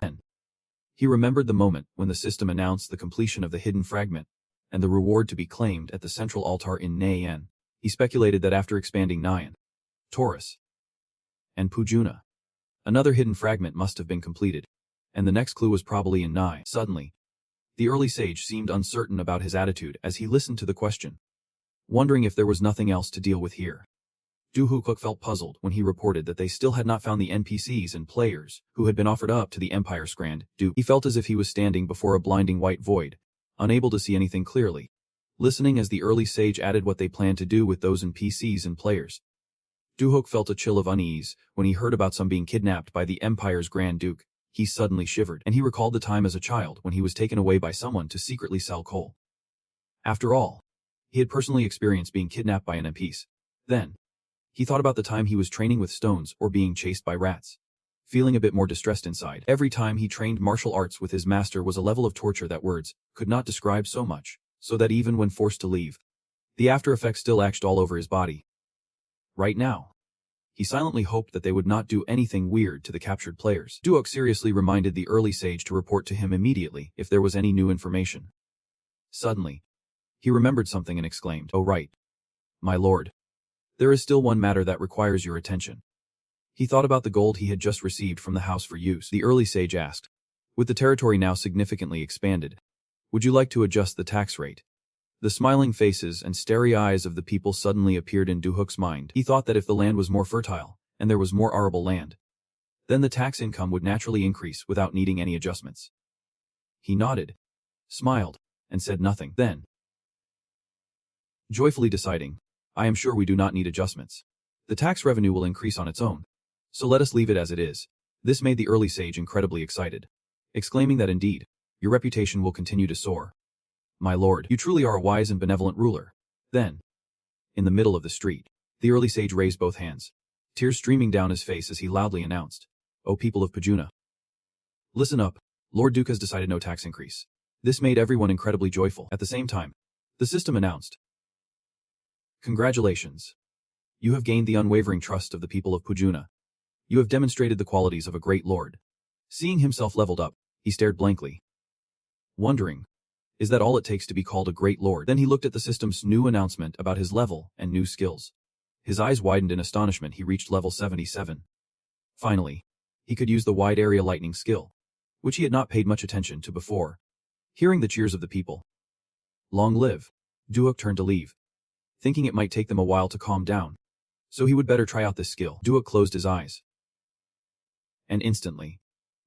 [SPEAKER 1] He remembered the moment when the system announced the completion of the hidden fragment and the reward to be claimed at the central altar in Nayan. He speculated that after expanding Nayan, Taurus, and Pujuna, another hidden fragment must have been completed, and the next clue was probably in Nai. Suddenly, the early sage seemed uncertain about his attitude as he listened to the question, wondering if there was nothing else to deal with here. Duhukuk felt puzzled when he reported that they still had not found the NPCs and players who had been offered up to the Empire's Grand Duke. He felt as if he was standing before a blinding white void, unable to see anything clearly, listening as the early sage added what they planned to do with those NPCs and players. Duhok felt a chill of unease when he heard about some being kidnapped by the Empire's Grand Duke. He suddenly shivered, and he recalled the time as a child when he was taken away by someone to secretly sell coal. After all, he had personally experienced being kidnapped by an NPC. Then, he thought about the time he was training with stones or being chased by rats, feeling a bit more distressed inside. Every time he trained martial arts with his master was a level of torture that words could not describe so much, so that even when forced to leave, the after effects still ached all over his body. Right now, he silently hoped that they would not do anything weird to the captured players. Duok seriously reminded the early sage to report to him immediately if there was any new information. Suddenly, he remembered something and exclaimed, "Oh right, my lord. There is still one matter that requires your attention." He thought about the gold he had just received from the house for use. The early sage asked, with the territory now significantly expanded, "Would you like to adjust the tax rate?" The smiling faces and starry eyes of the people suddenly appeared in Duhok's mind. He thought that if the land was more fertile, and there was more arable land, then the tax income would naturally increase without needing any adjustments. He nodded, smiled, and said nothing. Then, joyfully deciding, "I am sure we do not need adjustments. The tax revenue will increase on its own. So let us leave it as it is." This made the early sage incredibly excited, exclaiming that indeed, your reputation will continue to soar. "My lord, you truly are a wise and benevolent ruler." Then, in the middle of the street, the early sage raised both hands, tears streaming down his face as he loudly announced, "O people of Pujuna, listen up, Lord Duke has decided no tax increase." This made everyone incredibly joyful. At the same time, the system announced, "Congratulations. You have gained the unwavering trust of the people of Pujuna. You have demonstrated the qualities of a great lord." Seeing himself leveled up, he stared blankly, wondering, is that all it takes to be called a great lord? Then he looked at the system's new announcement about his level and new skills. His eyes widened in astonishment. He reached level 77. Finally, he could use the wide area lightning skill, which he had not paid much attention to before. Hearing the cheers of the people, "Long live," Duok turned to leave, thinking it might take them a while to calm down, so he would better try out this skill. Duok closed his eyes, and instantly,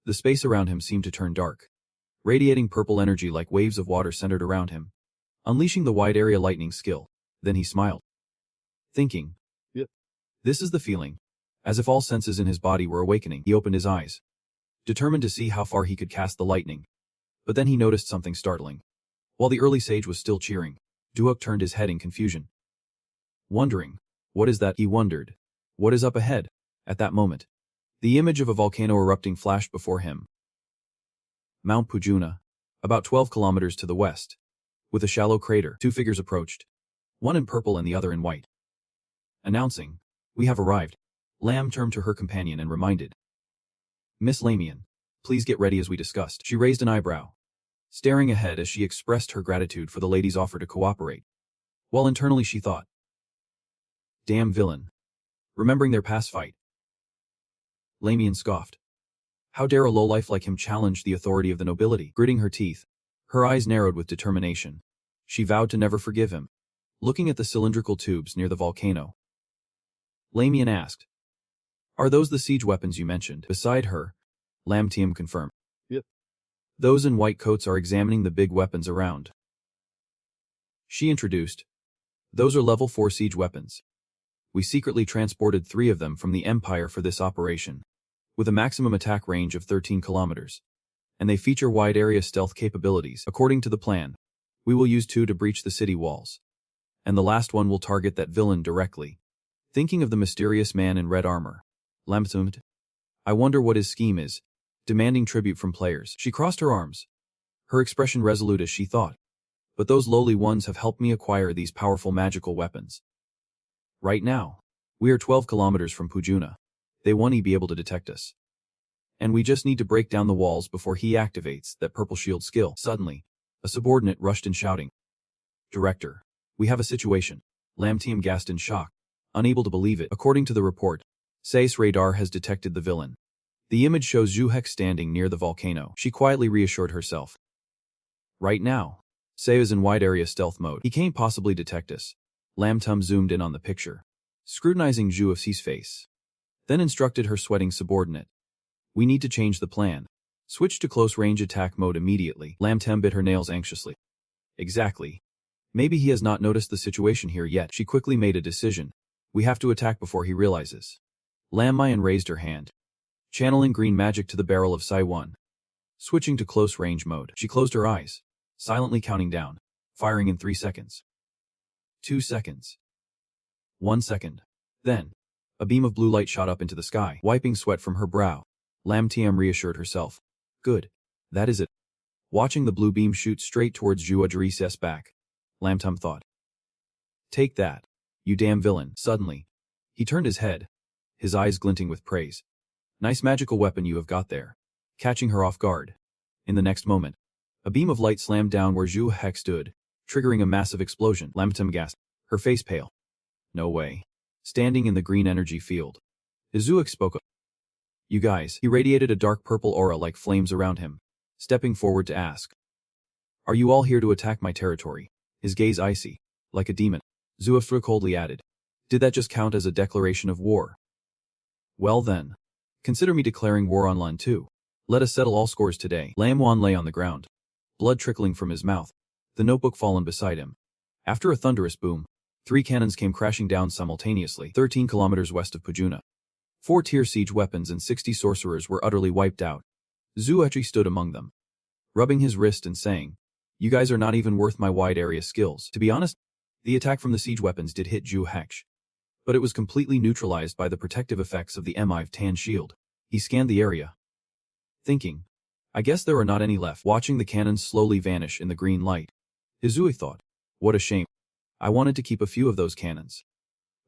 [SPEAKER 1] the space around him seemed to turn dark, radiating purple energy like waves of water centered around him, unleashing the wide area lightning skill. Then he smiled, thinking,
[SPEAKER 2] Yep.
[SPEAKER 1] This is the feeling. As if all senses in his body were awakening, he opened his eyes, determined to see how far he could cast the lightning. But then he noticed something startling. While the early sage was still cheering, Duok turned his head in confusion, wondering, what is that? He wondered, what is up ahead? At that moment, the image of a volcano erupting flashed before him. Mount Pujuna, about 12 kilometers to the west. With a shallow crater, two figures approached, one in purple and the other in white. Announcing, "We have arrived." Lam turned to her companion and reminded, "Miss Lamian, please get ready as we discussed." She raised an eyebrow, staring ahead as she expressed her gratitude for the lady's offer to cooperate, while internally she thought, "Damn villain." Remembering their past fight, Lamian scoffed. How dare a lowlife like him challenge the authority of the nobility? Gritting her teeth, her eyes narrowed with determination, she vowed to never forgive him. Looking at the cylindrical tubes near the volcano, Lamian asked, "Are those the siege weapons you mentioned?" Beside her, Lam Tiem confirmed.
[SPEAKER 2] Yep.
[SPEAKER 1] Those in white coats are examining the big weapons around. She introduced, "Those are level 4 siege weapons. We secretly transported 3 of them from the Empire for this operation, with a maximum attack range of 13 kilometers. And they feature wide-area stealth capabilities. According to the plan, we will use 2 to breach the city walls. And the last one will target that villain directly. Thinking of the mysterious man in red armor, Lam zoomed. I wonder what his scheme is, demanding tribute from players. She crossed her arms, her expression resolute as she thought. But those lowly ones have helped me acquire these powerful magical weapons. Right now, we are 12 kilometers from Pujuna. They won't be able to detect us. And we just need to break down the walls before he activates that purple shield skill. Suddenly, a subordinate rushed in shouting. Director, we have a situation. Lam Team gasped in shock, unable to believe it. According to the report, SSS radar has detected the villain. The image shows Zhu Hex standing near the volcano. She quietly reassured herself. Right now, SSS is in wide-area stealth mode. He can't possibly detect us. Lam Tum zoomed in on the picture, scrutinizing Zhu Fei's face. Then instructed her sweating subordinate. We need to change the plan. Switch to close-range attack mode immediately. Lam Tem bit her nails anxiously. Exactly. Maybe he has not noticed the situation here yet. She quickly made a decision. We have to attack before he realizes. Lam Mayan raised her hand, channeling green magic to the barrel of Sai 1. Switching to close-range mode, she closed her eyes, silently counting down, firing in 3 seconds. 2 seconds. 1 second. Then, a beam of blue light shot up into the sky, wiping sweat from her brow. Lam Tiam reassured herself. Good. That is it. Watching the blue beam shoot straight towards Zhu Adri's back, Lam Tum thought. Take that, you damn villain. Suddenly, he turned his head, his eyes glinting with praise. Nice magical weapon you have got there. Catching her off guard. In the next moment, a beam of light slammed down where Zhu Hex stood, triggering a massive explosion. Lam Tum gasped, her face pale. No way. Standing in the green energy field, Zhu spoke up. You guys, he radiated a dark purple aura like flames around him, stepping forward to ask. Are you all here to attack my territory? His gaze icy, like a demon. Zhu coldly added. Did that just count as a declaration of war? Well then, consider me declaring war on Lan too. Let us settle all scores today. Lam Wan lay on the ground, blood trickling from his mouth, the notebook fallen beside him. After a thunderous boom, 3 cannons came crashing down simultaneously, 13 kilometers west of Pujuna. 4 tier siege weapons and 60 sorcerers were utterly wiped out. Zhu Etri stood among them, rubbing his wrist and saying, You guys are not even worth my wide area skills. To be honest, the attack from the siege weapons did hit Zhu Hex, but it was completely neutralized by the protective effects of the MIV Tan shield. He scanned the area, thinking, I guess there are not any left. Watching the cannons slowly vanish in the green light, Izui thought, what a shame. I wanted to keep a few of those cannons,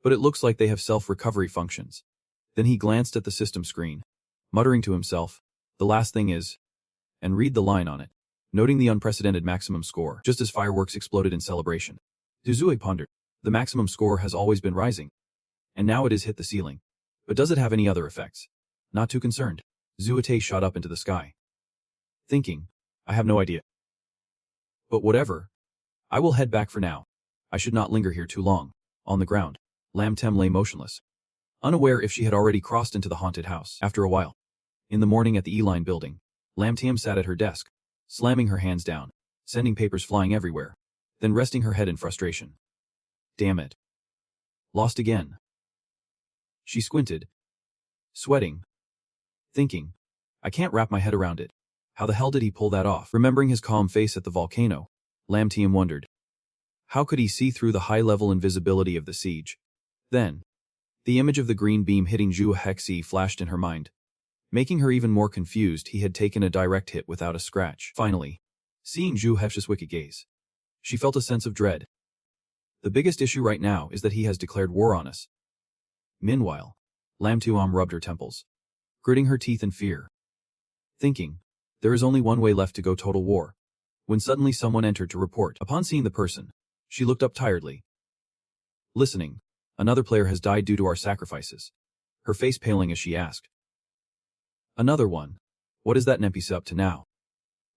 [SPEAKER 1] but it looks like they have self-recovery functions. Then he glanced at the system screen, muttering to himself, the last thing is, and read the line on it, noting the unprecedented maximum score, just as fireworks exploded in celebration. Izui pondered, the maximum score has always been rising, and now it has hit the ceiling. But does it have any other effects? Not too concerned. Zuate shot up into the sky, thinking, I have no idea. But whatever. I will head back for now. I should not linger here too long. On the ground, Lam Tem lay motionless, unaware if she had already crossed into the haunted house. After a while, in the morning at the E-Line building, Lam Tem sat at her desk, slamming her hands down, sending papers flying everywhere, then resting her head in frustration. Damn it. Lost again. She squinted, sweating, thinking, I can't wrap my head around it. How the hell did he pull that off? Remembering his calm face at the volcano, Lam Tem wondered. How could he see through the high-level invisibility of the siege? Then, the image of the green beam hitting Zhu Hexi flashed in her mind, making her even more confused. He had taken a direct hit without a scratch. Finally, seeing Zhu Hexi's wicked gaze, she felt a sense of dread. The biggest issue right now is that he has declared war on us. Meanwhile, Lam Tuam rubbed her temples, gritting her teeth in fear, thinking, there is only one way left to go total war. When suddenly someone entered to report. Upon seeing the person, she looked up tiredly. Listening, another player has died due to our sacrifices. Her face paling as she asked. Another one. What is that Nempis up to now?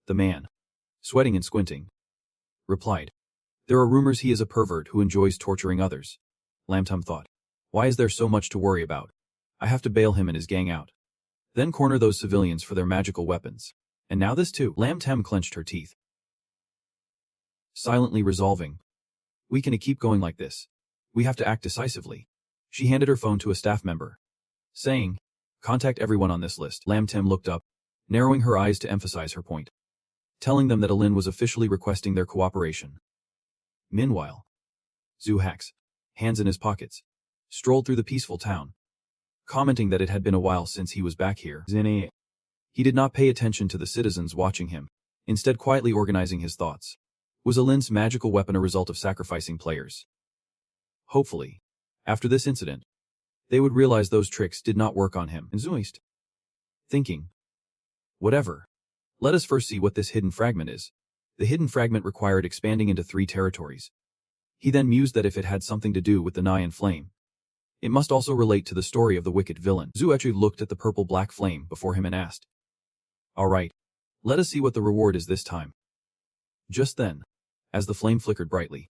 [SPEAKER 1] The man, sweating and squinting, replied. There are rumors he is a pervert who enjoys torturing others. Lam Tum thought. Why is there so much to worry about? I have to bail him and his gang out. Then corner those civilians for their magical weapons. And now this too. Lam Tem clenched her teeth, silently resolving. We can keep going like this. We have to act decisively. She handed her phone to a staff member, saying, "Contact everyone on this list." Lam Tim looked up, narrowing her eyes to emphasize her point, telling them that Alin was officially requesting their cooperation. Meanwhile, Zhu Hax, hands in his pockets, strolled through the peaceful town, commenting that it had been a while since he was back here. He did not pay attention to the citizens watching him, instead quietly organizing his thoughts. Was Alin's magical weapon a result of sacrificing players? Hopefully, after this incident, they would realize those tricks did not work on him. And Zuist, thinking, whatever. Let us first see what this hidden fragment is. The hidden fragment required expanding into 3 territories. He then mused that if it had something to do with the Nyan flame, it must also relate to the story of the wicked villain. Zuechi looked at the purple-black flame before him and asked, "Alright, let us see what the reward is this time." Just then, as the flame flickered brightly,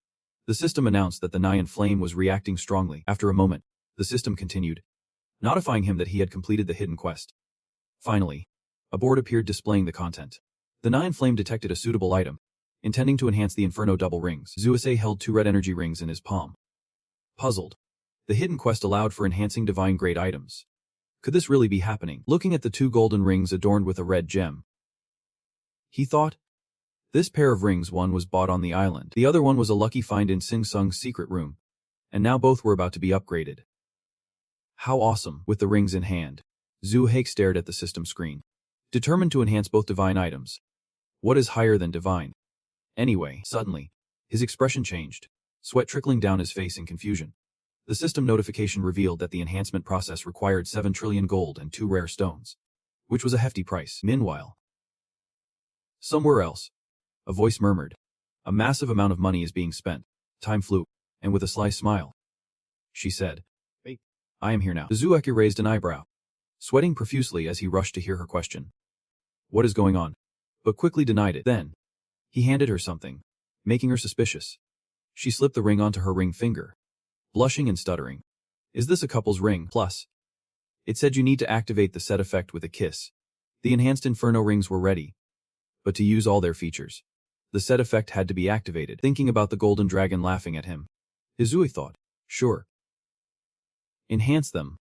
[SPEAKER 1] the system announced that the Nyan flame was reacting strongly. After a moment, the system continued, notifying him that he had completed the hidden quest. Finally, a board appeared displaying the content. The Nyan flame detected a suitable item, intending to enhance the Inferno double rings. Zuase held 2 red energy rings in his palm. Puzzled, the hidden quest allowed for enhancing divine-grade items. Could this really be happening? Looking at the 2 golden rings adorned with a red gem, he thought, this pair of rings, one was bought on the island, the other one was a lucky find in Sing Sung's secret room, and now both were about to be upgraded. How awesome! With the rings in hand, Zhu Haik stared at the system screen, determined to enhance both divine items. What is higher than divine? Anyway, suddenly, his expression changed, sweat trickling down his face in confusion. The system notification revealed that the enhancement process required 7 trillion gold and 2 rare stones, which was a hefty price. Meanwhile, somewhere else, a voice murmured, "A massive amount of money is being spent." Time flew, and with a sly smile, she said,
[SPEAKER 2] "Wait,
[SPEAKER 1] I am here now." Zueki raised an eyebrow, sweating profusely as he rushed to hear her question. What is going on? But quickly denied it. Then, he handed her something, making her suspicious. She slipped the ring onto her ring finger, blushing and stuttering. Is this a couple's ring? Plus, it said you need to activate the set effect with a kiss. The enhanced Inferno rings were ready, but to use all their features, the set effect had to be activated. Thinking about the golden dragon laughing at him, Izui thought, sure, enhance them.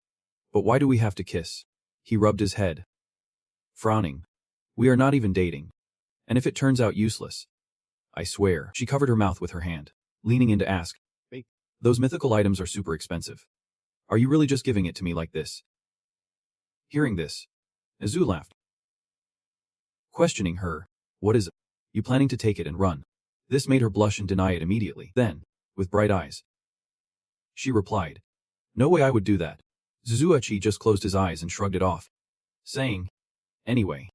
[SPEAKER 1] But why do we have to kiss? He rubbed his head, frowning. We are not even dating. And if it turns out useless, I swear. She covered her mouth with her hand, leaning in to ask,
[SPEAKER 2] "Wait,
[SPEAKER 1] those mythical items are super expensive. Are you really just giving it to me like this?" Hearing this, Izu laughed, questioning her. What is it? You planning to take it and run? This made her blush and deny it immediately. Then, with bright eyes, she replied, no way I would do that. Zuzuachi just closed his eyes and shrugged it off, saying, anyway,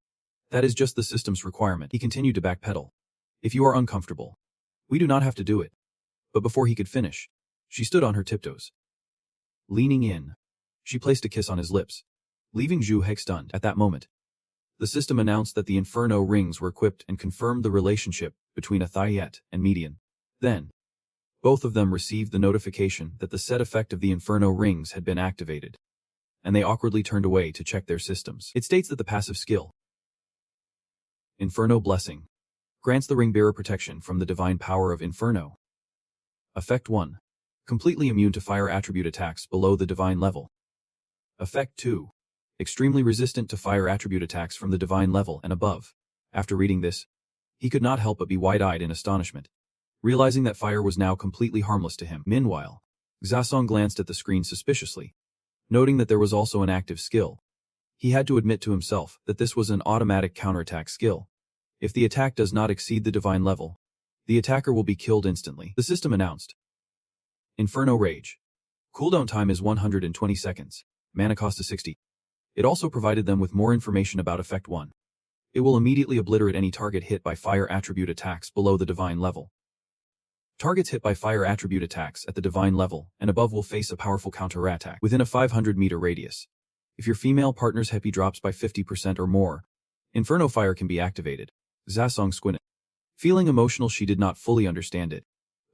[SPEAKER 1] that is just the system's requirement. He continued to backpedal. If you are uncomfortable, we do not have to do it. But before he could finish, she stood on her tiptoes. Leaning in, she placed a kiss on his lips, leaving Zhu Hek stunned. At that moment, the system announced that the Inferno rings were equipped and confirmed the relationship between Athayet and Median. Then, both of them received the notification that the set effect of the Inferno rings had been activated, and they awkwardly turned away to check their systems. It states that the passive skill, Inferno Blessing, grants the ring bearer protection from the divine power of Inferno. Effect 1. Completely immune to fire attribute attacks below the divine level. Effect 2. Extremely resistant to fire attribute attacks from the divine level and above. After reading this, he could not help but be wide-eyed in astonishment, realizing that fire was now completely harmless to him. Meanwhile, Xasong glanced at the screen suspiciously, noting that there was also an active skill. He had to admit to himself that this was an automatic counterattack skill. If the attack does not exceed the divine level, the attacker will be killed instantly. The system announced. Inferno Rage. Cooldown time is 120 seconds. Mana cost is 60. It also provided them with more information about Effect 1. It will immediately obliterate any target hit by fire attribute attacks below the divine level. Targets hit by fire attribute attacks at the divine level and above will face a powerful counterattack within a 500-meter radius. If your female partner's happy drops by 50% or more, Inferno Fire can be activated. Xasong squinted. Feeling emotional, she did not fully understand it,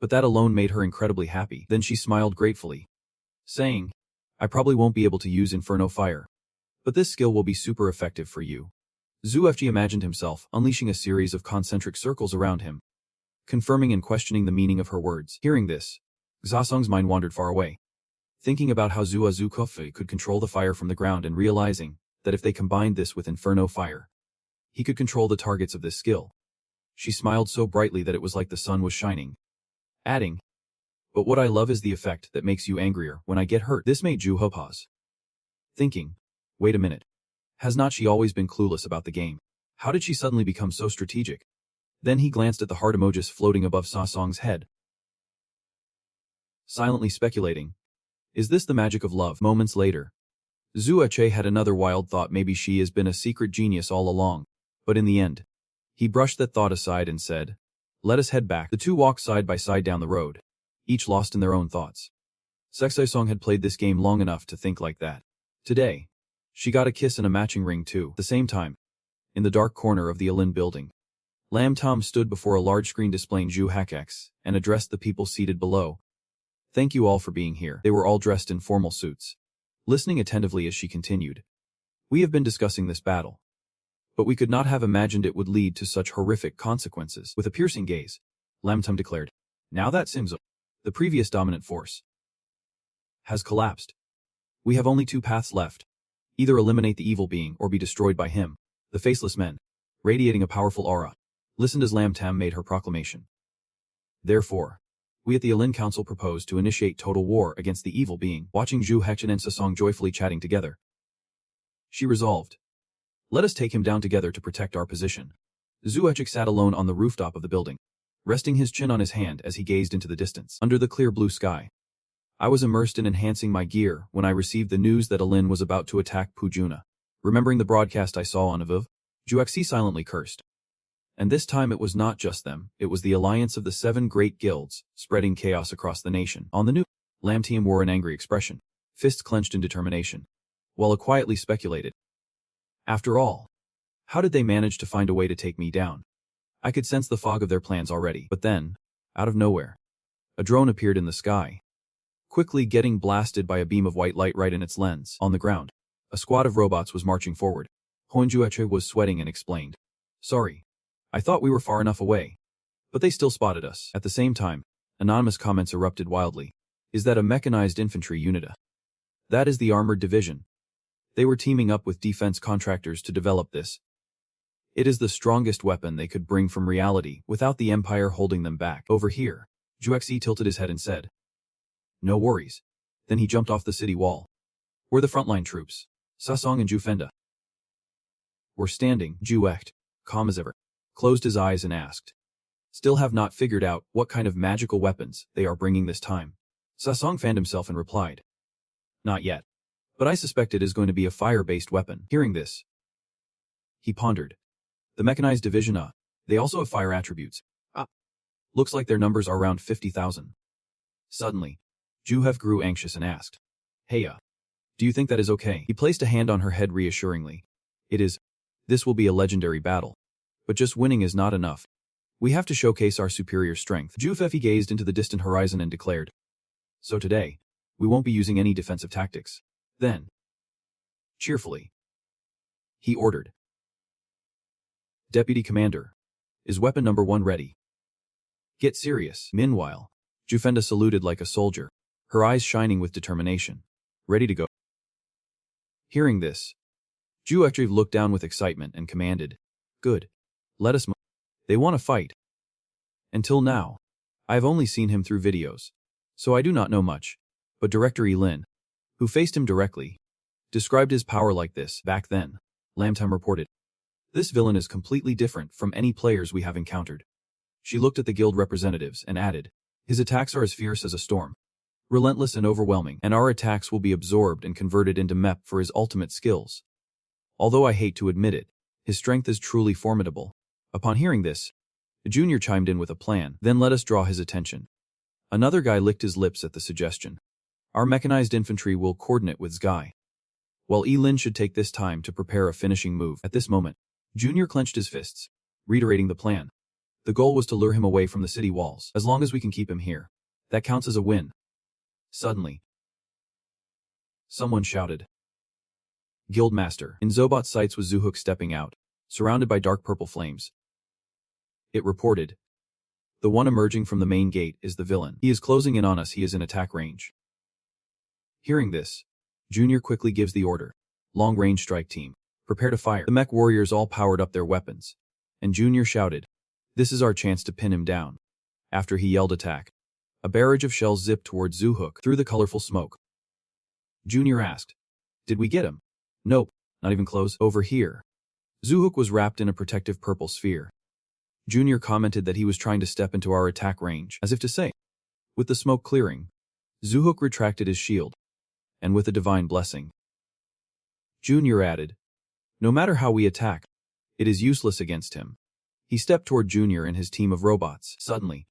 [SPEAKER 1] but that alone made her incredibly happy. Then she smiled gratefully, saying, I probably won't be able to use Inferno Fire, but this skill will be super effective for you. Zhu Fg imagined himself unleashing a series of concentric circles around him, confirming and questioning the meaning of her words. Hearing this, Xasong's mind wandered far away, thinking about how Zua Zukofe could control the fire from the ground and realizing that if they combined this with Inferno Fire, he could control the targets of this skill. She smiled so brightly that it was like the sun was shining, adding, "But what I love is the effect that makes you angrier when I get hurt." This made Juho pause, thinking, wait a minute. Has not she always been clueless about the game? How did she suddenly become so strategic? Then he glanced at the heart emojis floating above Sasong's head, silently speculating, is this the magic of love? Moments later, Zuache had another wild thought, maybe she has been a secret genius all along. But in the end, he brushed that thought aside and said, let us head back. The two walked side by side down the road, each lost in their own thoughts. Song had played this game long enough to think like that. Today, she got a kiss and a matching ring too. At the same time, in the dark corner of the Alin building, Lam Tom stood before a large screen displaying Ju Hakex and addressed the people seated below. Thank you all for being here. They were all dressed in formal suits, listening attentively as she continued. We have been discussing this battle, but we could not have imagined it would lead to such horrific consequences. With a piercing gaze, Lam Tom declared, now that Simzo, the previous dominant force, has collapsed. We have only two paths left. Either eliminate the evil being or be destroyed by him. The faceless men, radiating a powerful aura, listened as Lam Tam made her proclamation. Therefore, we at the Alin Council propose to initiate total war against the evil being. Watching Zhu Hechin and Sasong joyfully chatting together, she resolved, let us take him down together to protect our position. Zhu Hechin sat alone on the rooftop of the building, resting his chin on his hand as he gazed into the distance. Under the clear blue sky, I was immersed in enhancing my gear when I received the news that Alin was about to attack Pujuna. Remembering the broadcast I saw on Aviv, Juexi silently cursed. And this time it was not just them, it was the alliance of the 7 great guilds, spreading chaos across the nation. On the new, Lam Team wore an angry expression, fists clenched in determination, while it quietly speculated. After all, how did they manage to find a way to take me down? I could sense the fog of their plans already. But then, out of nowhere, a drone appeared in the sky, quickly getting blasted by a beam of white light right in its lens. On the ground, a squad of robots was marching forward. Honjueche was sweating and explained, sorry, I thought we were far enough away, but they still spotted us. At the same time, anonymous comments erupted wildly. Is that a mechanized infantry unit? That is the armored division. They were teaming up with defense contractors to develop this. It is the strongest weapon they could bring from reality without the Empire holding them back. Over here, Juexi tilted his head and said, no worries. Then he jumped off the city wall. Where the frontline troops, Sasong and Jufenda, were standing. Juecht, calm as ever, closed his eyes and asked, still have not figured out what kind of magical weapons they are bringing this time. Sasong fanned himself and replied, not yet, but I suspect it is going to be a fire-based weapon. Hearing this, he pondered. The mechanized division, they also have fire attributes. Looks like their numbers are around 50,000. Suddenly, Juhef grew anxious and asked, hey, do you think that is okay? He placed a hand on her head reassuringly. It is. This will be a legendary battle. But just winning is not enough. We have to showcase our superior strength. Jufefi gazed into the distant horizon and declared, so today, we won't be using any defensive tactics. Then, cheerfully, he ordered, Deputy Commander, is weapon number 1 ready? Get serious. Meanwhile, Jufenda saluted like a soldier, her eyes shining with determination. Ready to go. Hearing this, Juexi looked down with excitement and commanded, good. Let us move. They want to fight. Until now, I have only seen him through videos, so I do not know much, but Director Lin, who faced him directly, described his power like this. Back then, Lamtam reported, this villain is completely different from any players we have encountered. She looked at the guild representatives and added, his attacks are as fierce as a storm, relentless and overwhelming, and our attacks will be absorbed and converted into MEP for his ultimate skills. Although I hate to admit it, his strength is truly formidable. Upon hearing this, the junior chimed in with a plan. Then let us draw his attention. Another guy licked his lips at the suggestion. Our mechanized infantry will coordinate with Zgai, while Lin should take this time to prepare a finishing move. At this moment, Junior clenched his fists, reiterating the plan. The goal was to lure him away from the city walls. As long as we can keep him here, that counts as a win. Suddenly, someone shouted, Guildmaster. In Zobot's sights was Zuhuk stepping out, surrounded by dark purple flames. It reported, the one emerging from the main gate is the villain. He is closing in on us. He is in attack range. Hearing this, Junior quickly gives the order. Long-range strike team, prepare to fire. The mech warriors all powered up their weapons, and Junior shouted, "This is our chance to pin him down." After he yelled attack, a barrage of shells zipped towards Zoohook through the colorful smoke. Junior asked, "Did we get him?" "Nope, not even close. Over here." Zoohook was wrapped in a protective purple sphere. Junior commented that he was trying to step into our attack range, as if to say. With the smoke clearing, Zoohook retracted his shield, and with a divine blessing, Junior added, "No matter how we attack, it is useless against him." He stepped toward Junior and his team of robots, suddenly,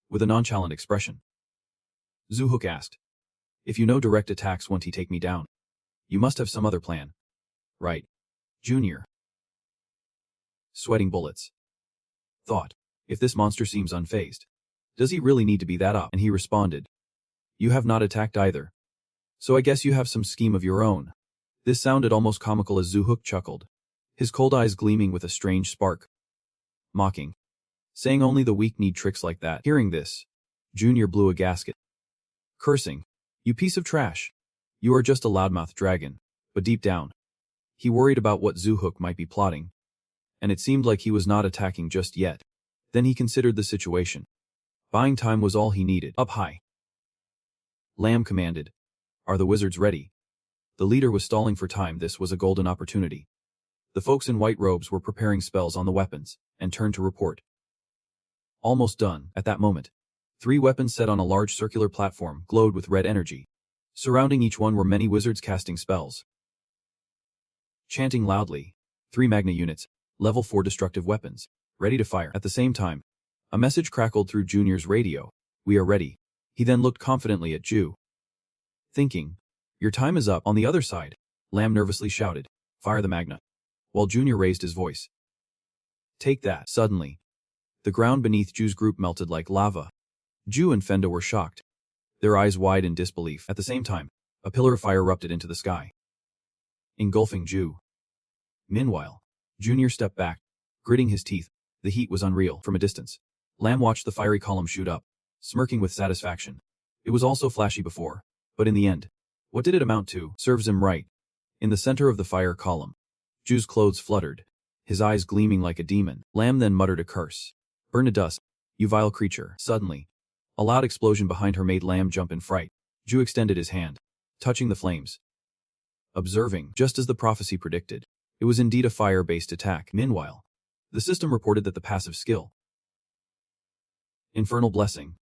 [SPEAKER 1] with a nonchalant expression. Zoohook asked, "If you know direct attacks won't he take me down? You must have some other plan." "Right, Junior." Sweating bullets. Thought, if this monster seems unfazed, does he really need to be that up? And he responded, "You have not attacked either. So I guess you have some scheme of your own." This sounded almost comical as Zoohook chuckled, his cold eyes gleaming with a strange spark. Mocking, saying only the weak need tricks like that. Hearing this, Junior blew a gasket, cursing, "You piece of trash. You are just a loudmouth dragon." But deep down, he worried about what Zoohook might be plotting, and it seemed like he was not attacking just yet. Then he considered the situation. Buying time was all he needed. Up high, Lamb commanded, "Are the wizards ready?" The leader was stalling for time. This was a golden opportunity. The folks in white robes were preparing spells on the weapons, and turned to report. Almost done. At that moment, 3 weapons set on a large circular platform glowed with red energy. Surrounding each one were many wizards casting spells. Chanting loudly, 3 Magna units, level 4 destructive weapons, ready to fire. At the same time, a message crackled through Junior's radio. "We are ready." He then looked confidently at Ju, thinking, "Your time is up." On the other side, Lamb nervously shouted, "Fire the Magna," while Junior raised his voice. "Take that." Suddenly, the ground beneath Ju's group melted like lava. Ju and Fenda were shocked, their eyes wide in disbelief. At the same time, a pillar of fire erupted into the sky, engulfing Ju. Meanwhile, Junior stepped back, gritting his teeth. The heat was unreal. From a distance, Lamb watched the fiery column shoot up, smirking with satisfaction. It was all so flashy before, but in the end, what did it amount to? Serves him right. In the center of the fire column, Ju's clothes fluttered, his eyes gleaming like a demon. Lamb then muttered a curse. "Burn to dust, you vile creature." Suddenly, a loud explosion behind her made Lamb jump in fright. Ju extended his hand, touching the flames. Observing, just as the prophecy predicted, it was indeed a fire-based attack. Meanwhile, the system reported that the passive skill, Infernal Blessing,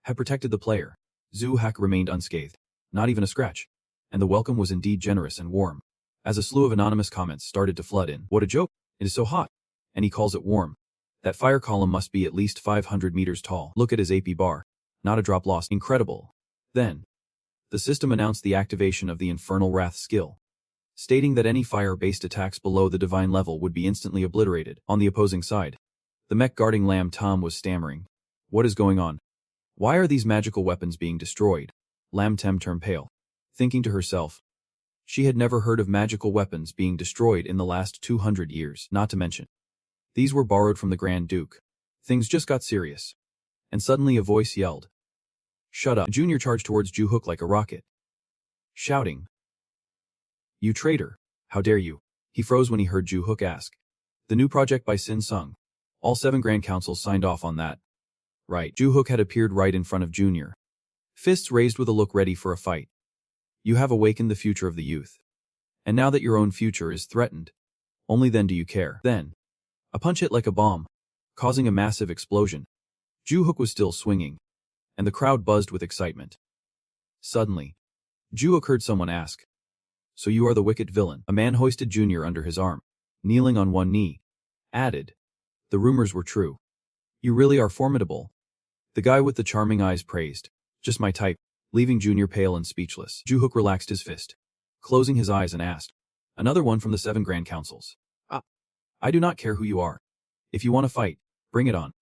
[SPEAKER 1] had protected the player. Zoohook remained unscathed, not even a scratch, and the welcome was indeed generous and warm. As a slew of anonymous comments started to flood in, "What a joke, it is so hot, and he calls it warm. That fire column must be at least 500 meters tall. Look at his AP bar, not a drop lost. Incredible." Then, the system announced the activation of the Infernal Wrath skill, stating that any fire-based attacks below the divine level would be instantly obliterated. On the opposing side, the mech guarding Lamb Tom was stammering, "What is going on? Why are these magical weapons being destroyed?" Lamb Tem turned pale, thinking to herself, she had never heard of magical weapons being destroyed in the last 200 years, not to mention, these were borrowed from the Grand Duke. Things just got serious. And suddenly a voice yelled, "Shut up." Junior charged towards Zoohook like a rocket, shouting, "You traitor, how dare you?" He froze when he heard Zoohook ask, "The new project by Sin Sung. All 7 Grand Councils signed off on that, right?" Zoohook had appeared right in front of Junior, fists raised with a look ready for a fight. "You have awakened the future of the youth. And now that your own future is threatened, only then do you care." Then, a punch hit like a bomb, causing a massive explosion. Zoohook was still swinging, and the crowd buzzed with excitement. Suddenly, Zoohook heard someone ask, "So you are the wicked villain?" A man hoisted Junior under his arm, kneeling on one knee, added, "The rumors were true. You really are formidable." The guy with the charming eyes praised, "Just my type," leaving Junior pale and speechless. Zoohook relaxed his fist, closing his eyes and asked, "Another one from the 7 Grand Councils? I do not care who you are. If you want to fight, bring it on."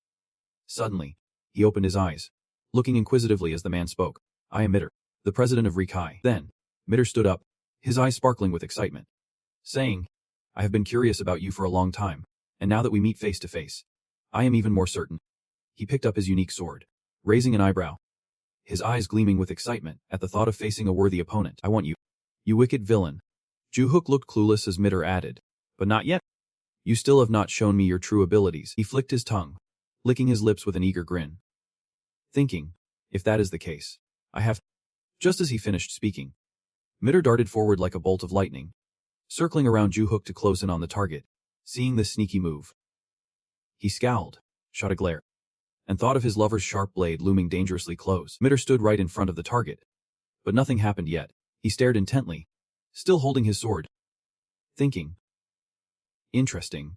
[SPEAKER 1] Suddenly, he opened his eyes, looking inquisitively as the man spoke. "I am Mitter, the president of Rikai." Then, Mitter stood up, his eyes sparkling with excitement, saying, "I have been curious about you for a long time, and now that we meet face to face, I am even more certain." He picked up his unique sword, raising an eyebrow. his eyes gleaming with excitement at the thought of facing a worthy opponent. I want you. You wicked villain. Ju-hook looked clueless as Mitter added. But not yet. You still have not shown me your true abilities. He flicked his tongue, licking his lips with an eager grin. Thinking, if that is the case, I have... Just as he finished speaking, Mitter darted forward like a bolt of lightning, circling around Ju-hook to close in on the target. Seeing this sneaky move, he scowled, shot a glare, and thought of his lover's sharp blade looming dangerously close. Mitter stood right in front of the target, but nothing happened yet. He stared intently, still holding his sword, thinking, interesting.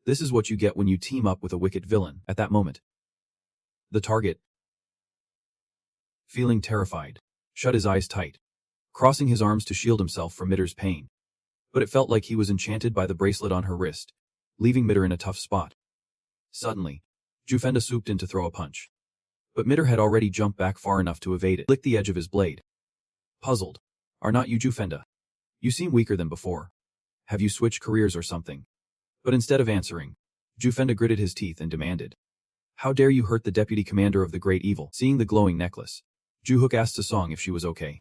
[SPEAKER 1] This is what you get when you team up with a wicked villain. At that moment, the target, feeling terrified, shut his eyes tight, crossing his arms to shield himself from Mitter's pain. But it felt like he was enchanted by the bracelet on her wrist, leaving Mitter in a tough spot. Suddenly, Jufenda swooped in to throw a punch. But Mitter had already jumped back far enough to evade it, licked the edge of his blade. Puzzled. Are not you Jufenda? You seem weaker than before. Have you switched careers or something? But instead of answering, Jufenda gritted his teeth and demanded. How dare you hurt the deputy commander of the great evil? Seeing the glowing necklace, Ju-hook asked Sasong if she was okay.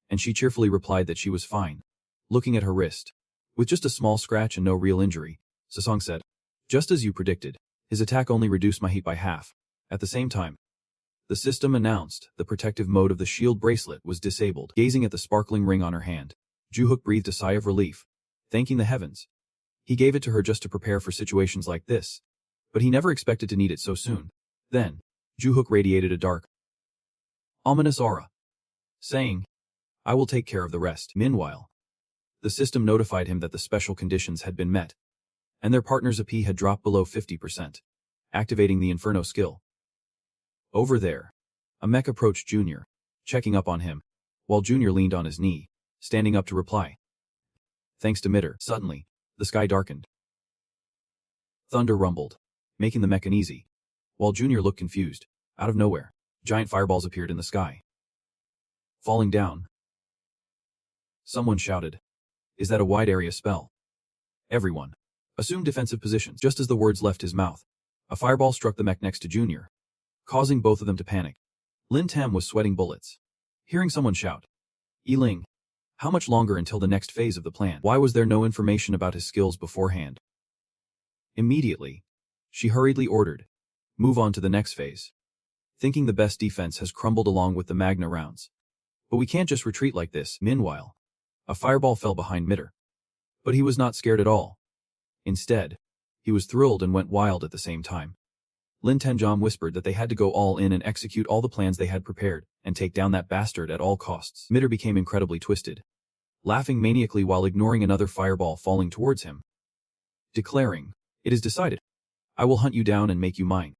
[SPEAKER 1] And she cheerfully replied that she was fine. Looking at her wrist, with just a small scratch and no real injury, Sasong said, just as you predicted, his attack only reduced my heat by half. At the same time, the system announced the protective mode of the shield bracelet was disabled. Gazing at the sparkling ring on her hand, Ju-hook breathed a sigh of relief, thanking the heavens. He gave it to her just to prepare for situations like this, but he never expected to need it so soon. Then, Ju-hook radiated a dark, ominous aura, saying, I will take care of the rest. Meanwhile, the system notified him that the special conditions had been met, and their partner's AP had dropped below 50%, activating the Inferno skill. Over there, a mech approached Junior, checking up on him, while Junior leaned on his knee, standing up to reply. Thanks to Mitter. Suddenly, the sky darkened. Thunder rumbled, making the mech uneasy, while Junior looked confused. Out of nowhere, giant fireballs appeared in the sky. Falling down. Someone shouted. Is that a wide area spell? Everyone assumed defensive positions. Just as the words left his mouth, a fireball struck the mech next to Junior, causing both of them to panic. Lin Tam was sweating bullets, hearing someone shout, Yiling, how much longer until the next phase of the plan? Why was there no information about his skills beforehand? Immediately, she hurriedly ordered, move on to the next phase, thinking the best defense has crumbled along with the Magna rounds. But we can't just retreat like this. Meanwhile, a fireball fell behind Mitter. But he was not scared at all. Instead, he was thrilled and went wild at the same time. Lin Tenjom whispered that they had to go all in and execute all the plans they had prepared, and take down that bastard at all costs. Mitter became incredibly twisted, laughing maniacally while ignoring another fireball falling towards him, declaring, It is decided. I will hunt you down and make you mine.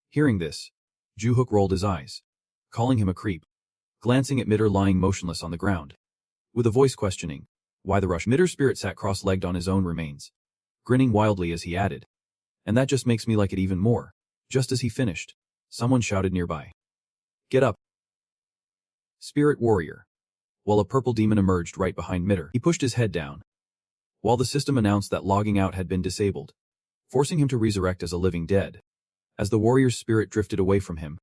[SPEAKER 1] Hearing this, Ju-hook rolled his eyes, calling him a creep, glancing at Mitter lying motionless on the ground, with a voice questioning, why the rush? Mitter's spirit sat cross-legged on his own remains, grinning wildly as he added, and that just makes me like it even more. Just as he finished, someone shouted nearby, Get up, Spirit Warrior, while a purple demon emerged right behind Mitter. He pushed his head down, while the system announced that logging out had been disabled, forcing him to resurrect as a living dead. As the warrior's spirit drifted away from him,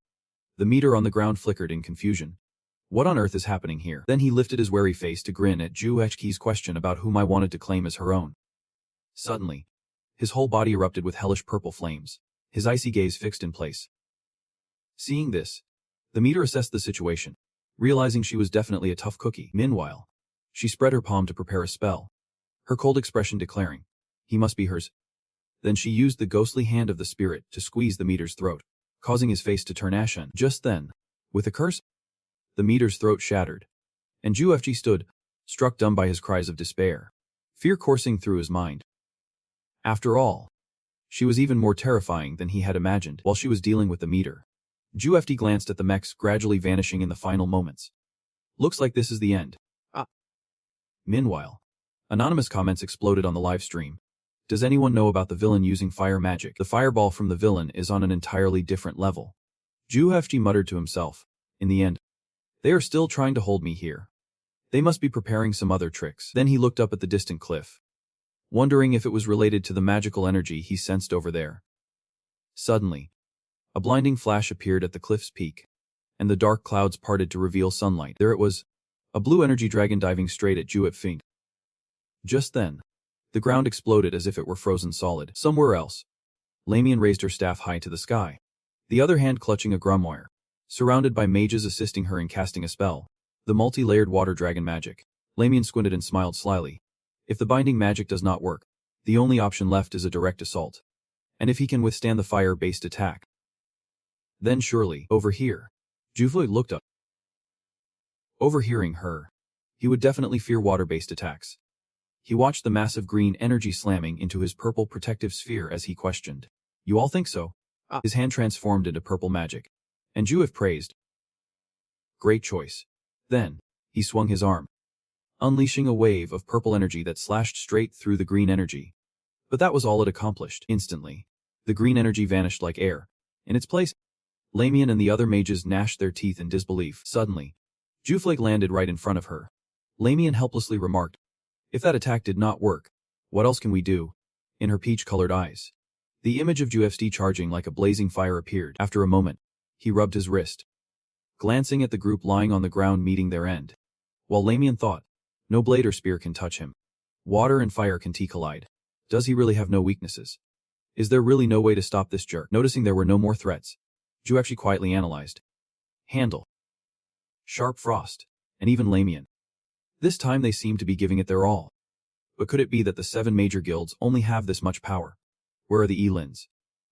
[SPEAKER 1] the meter on the ground flickered in confusion. What on earth is happening here? Then he lifted his wary face to grin at Ju-hki's question about whom I wanted to claim as her own. Suddenly, his whole body erupted with hellish purple flames, his icy gaze fixed in place. Seeing this, the meter assessed the situation, realizing she was definitely a tough cookie. Meanwhile, she spread her palm to prepare a spell, her cold expression declaring, he must be hers. Then she used the ghostly hand of the spirit to squeeze the meter's throat, causing his face to turn ashen. Just then, with a curse, the meter's throat shattered, and Ju-fg stood, struck dumb by his cries of despair, fear coursing through his mind. After all, she was even more terrifying than he had imagined. While she was dealing with the meter, Ju-fg glanced at the mechs gradually vanishing in the final moments. Looks like this is the end. Meanwhile, anonymous comments exploded on the live stream. Does anyone know about the villain using fire magic? The fireball from the villain is on an entirely different level. Ju-fg muttered to himself. In the end, they are still trying to hold me here. They must be preparing some other tricks. Then he looked up at the distant cliff, wondering if it was related to the magical energy he sensed over there. Suddenly, a blinding flash appeared at the cliff's peak, and the dark clouds parted to reveal sunlight. There it was, a blue energy dragon diving straight at Reaffirming. Just then, the ground exploded as if it were frozen solid. Somewhere else, Lamian raised her staff high to the sky, the other hand clutching a grimoire, surrounded by mages assisting her in casting a spell, the multi-layered water dragon magic. Lamian squinted and smiled slyly. If the binding magic does not work, the only option left is a direct assault. And if he can withstand the fire-based attack, then surely, over here. Jufloyd looked up. Overhearing her, he would definitely fear water-based attacks. He watched the massive green energy slamming into his purple protective sphere as he questioned. You all think so? His hand transformed into purple magic, and Juif praised. Great choice. Then, he swung his arm, unleashing a wave of purple energy that slashed straight through the green energy. But that was all it accomplished. Instantly, the green energy vanished like air. In its place, Lamian and the other mages gnashed their teeth in disbelief. Suddenly, Juflake landed right in front of her. Lamian helplessly remarked, if that attack did not work, what else can we do? In her peach-colored eyes, the image of Jufd charging like a blazing fire appeared. After a moment, he rubbed his wrist, glancing at the group lying on the ground meeting their end. While Lamian thought, no blade or spear can touch him. Water and fire can collide. Does he really have no weaknesses? Is there really no way to stop this jerk? Noticing there were no more threats, Ju actually quietly analyzed. Handle, Sharp Frost, and even Lamian. This time they seemed to be giving it their all. But could it be that the 7 major guilds only have this much power? Where are the Elins?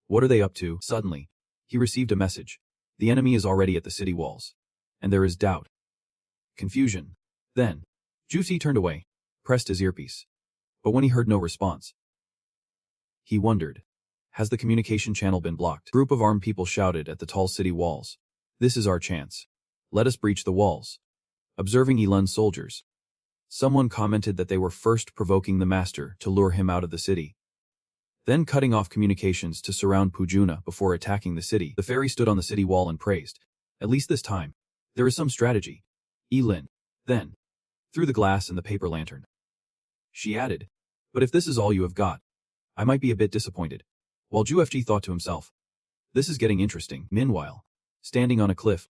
[SPEAKER 1] What are they up to? Suddenly, he received a message. The enemy is already at the city walls. And there is doubt. Confusion. Then, Juicy turned away, pressed his earpiece. But when he heard no response, he wondered. Has the communication channel been blocked? A group of armed people shouted at the tall city walls. This is our chance. Let us breach the walls. Observing Elun's soldiers, someone commented that they were first provoking the master to lure him out of the city, then cutting off communications to surround Pujuna before attacking the city. The fairy stood on the city wall and praised. At least this time, there is some strategy. Elin, then, through the glass and the paper lantern, she added, but if this is all you have got, I might be a bit disappointed. While Juefg thought to himself, this is getting interesting. Meanwhile, standing on a cliff,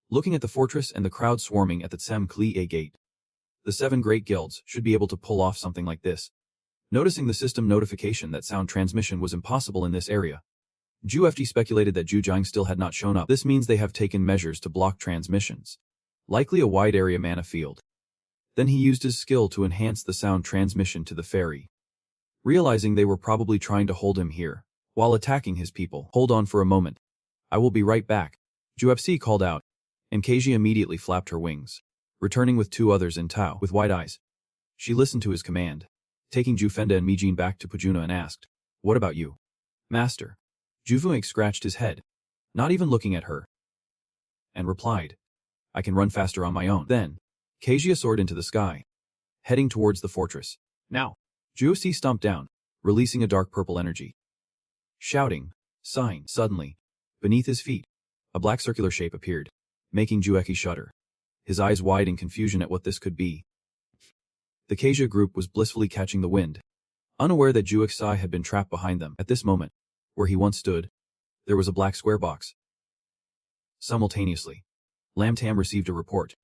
[SPEAKER 1] looking at the fortress and the crowd swarming at the Tsem Kli gate, the 7 great guilds should be able to pull off something like this. Noticing the system notification that sound transmission was impossible in this area, Juefg speculated that Zhujiang still had not shown up. This means they have taken measures to block transmissions, likely a wide area mana field. Then he used his skill to enhance the sound transmission to the fairy, realizing they were probably trying to hold him here while attacking his people. Hold on for a moment. I will be right back, Juefc called out, and Keiji immediately flapped her wings, returning with 2 others in tow. With wide eyes, she listened to his command, taking Jufenda and Mijin back to Pujuna and asked, what about you, master? Jufueng scratched his head, not even looking at her, and replied, I can run faster on my own. Then, Keiji soared into the sky, heading towards the fortress. Now, Juefc stomped down, releasing a dark purple energy. Shouting, sign. Suddenly, beneath his feet, a black circular shape appeared, making Jueki shudder, his eyes wide in confusion at what this could be. The Keija group was blissfully catching the wind, unaware that Juexai had been trapped behind them. At this moment, where he once stood, there was a black square box. Simultaneously, Lam Tam received a report.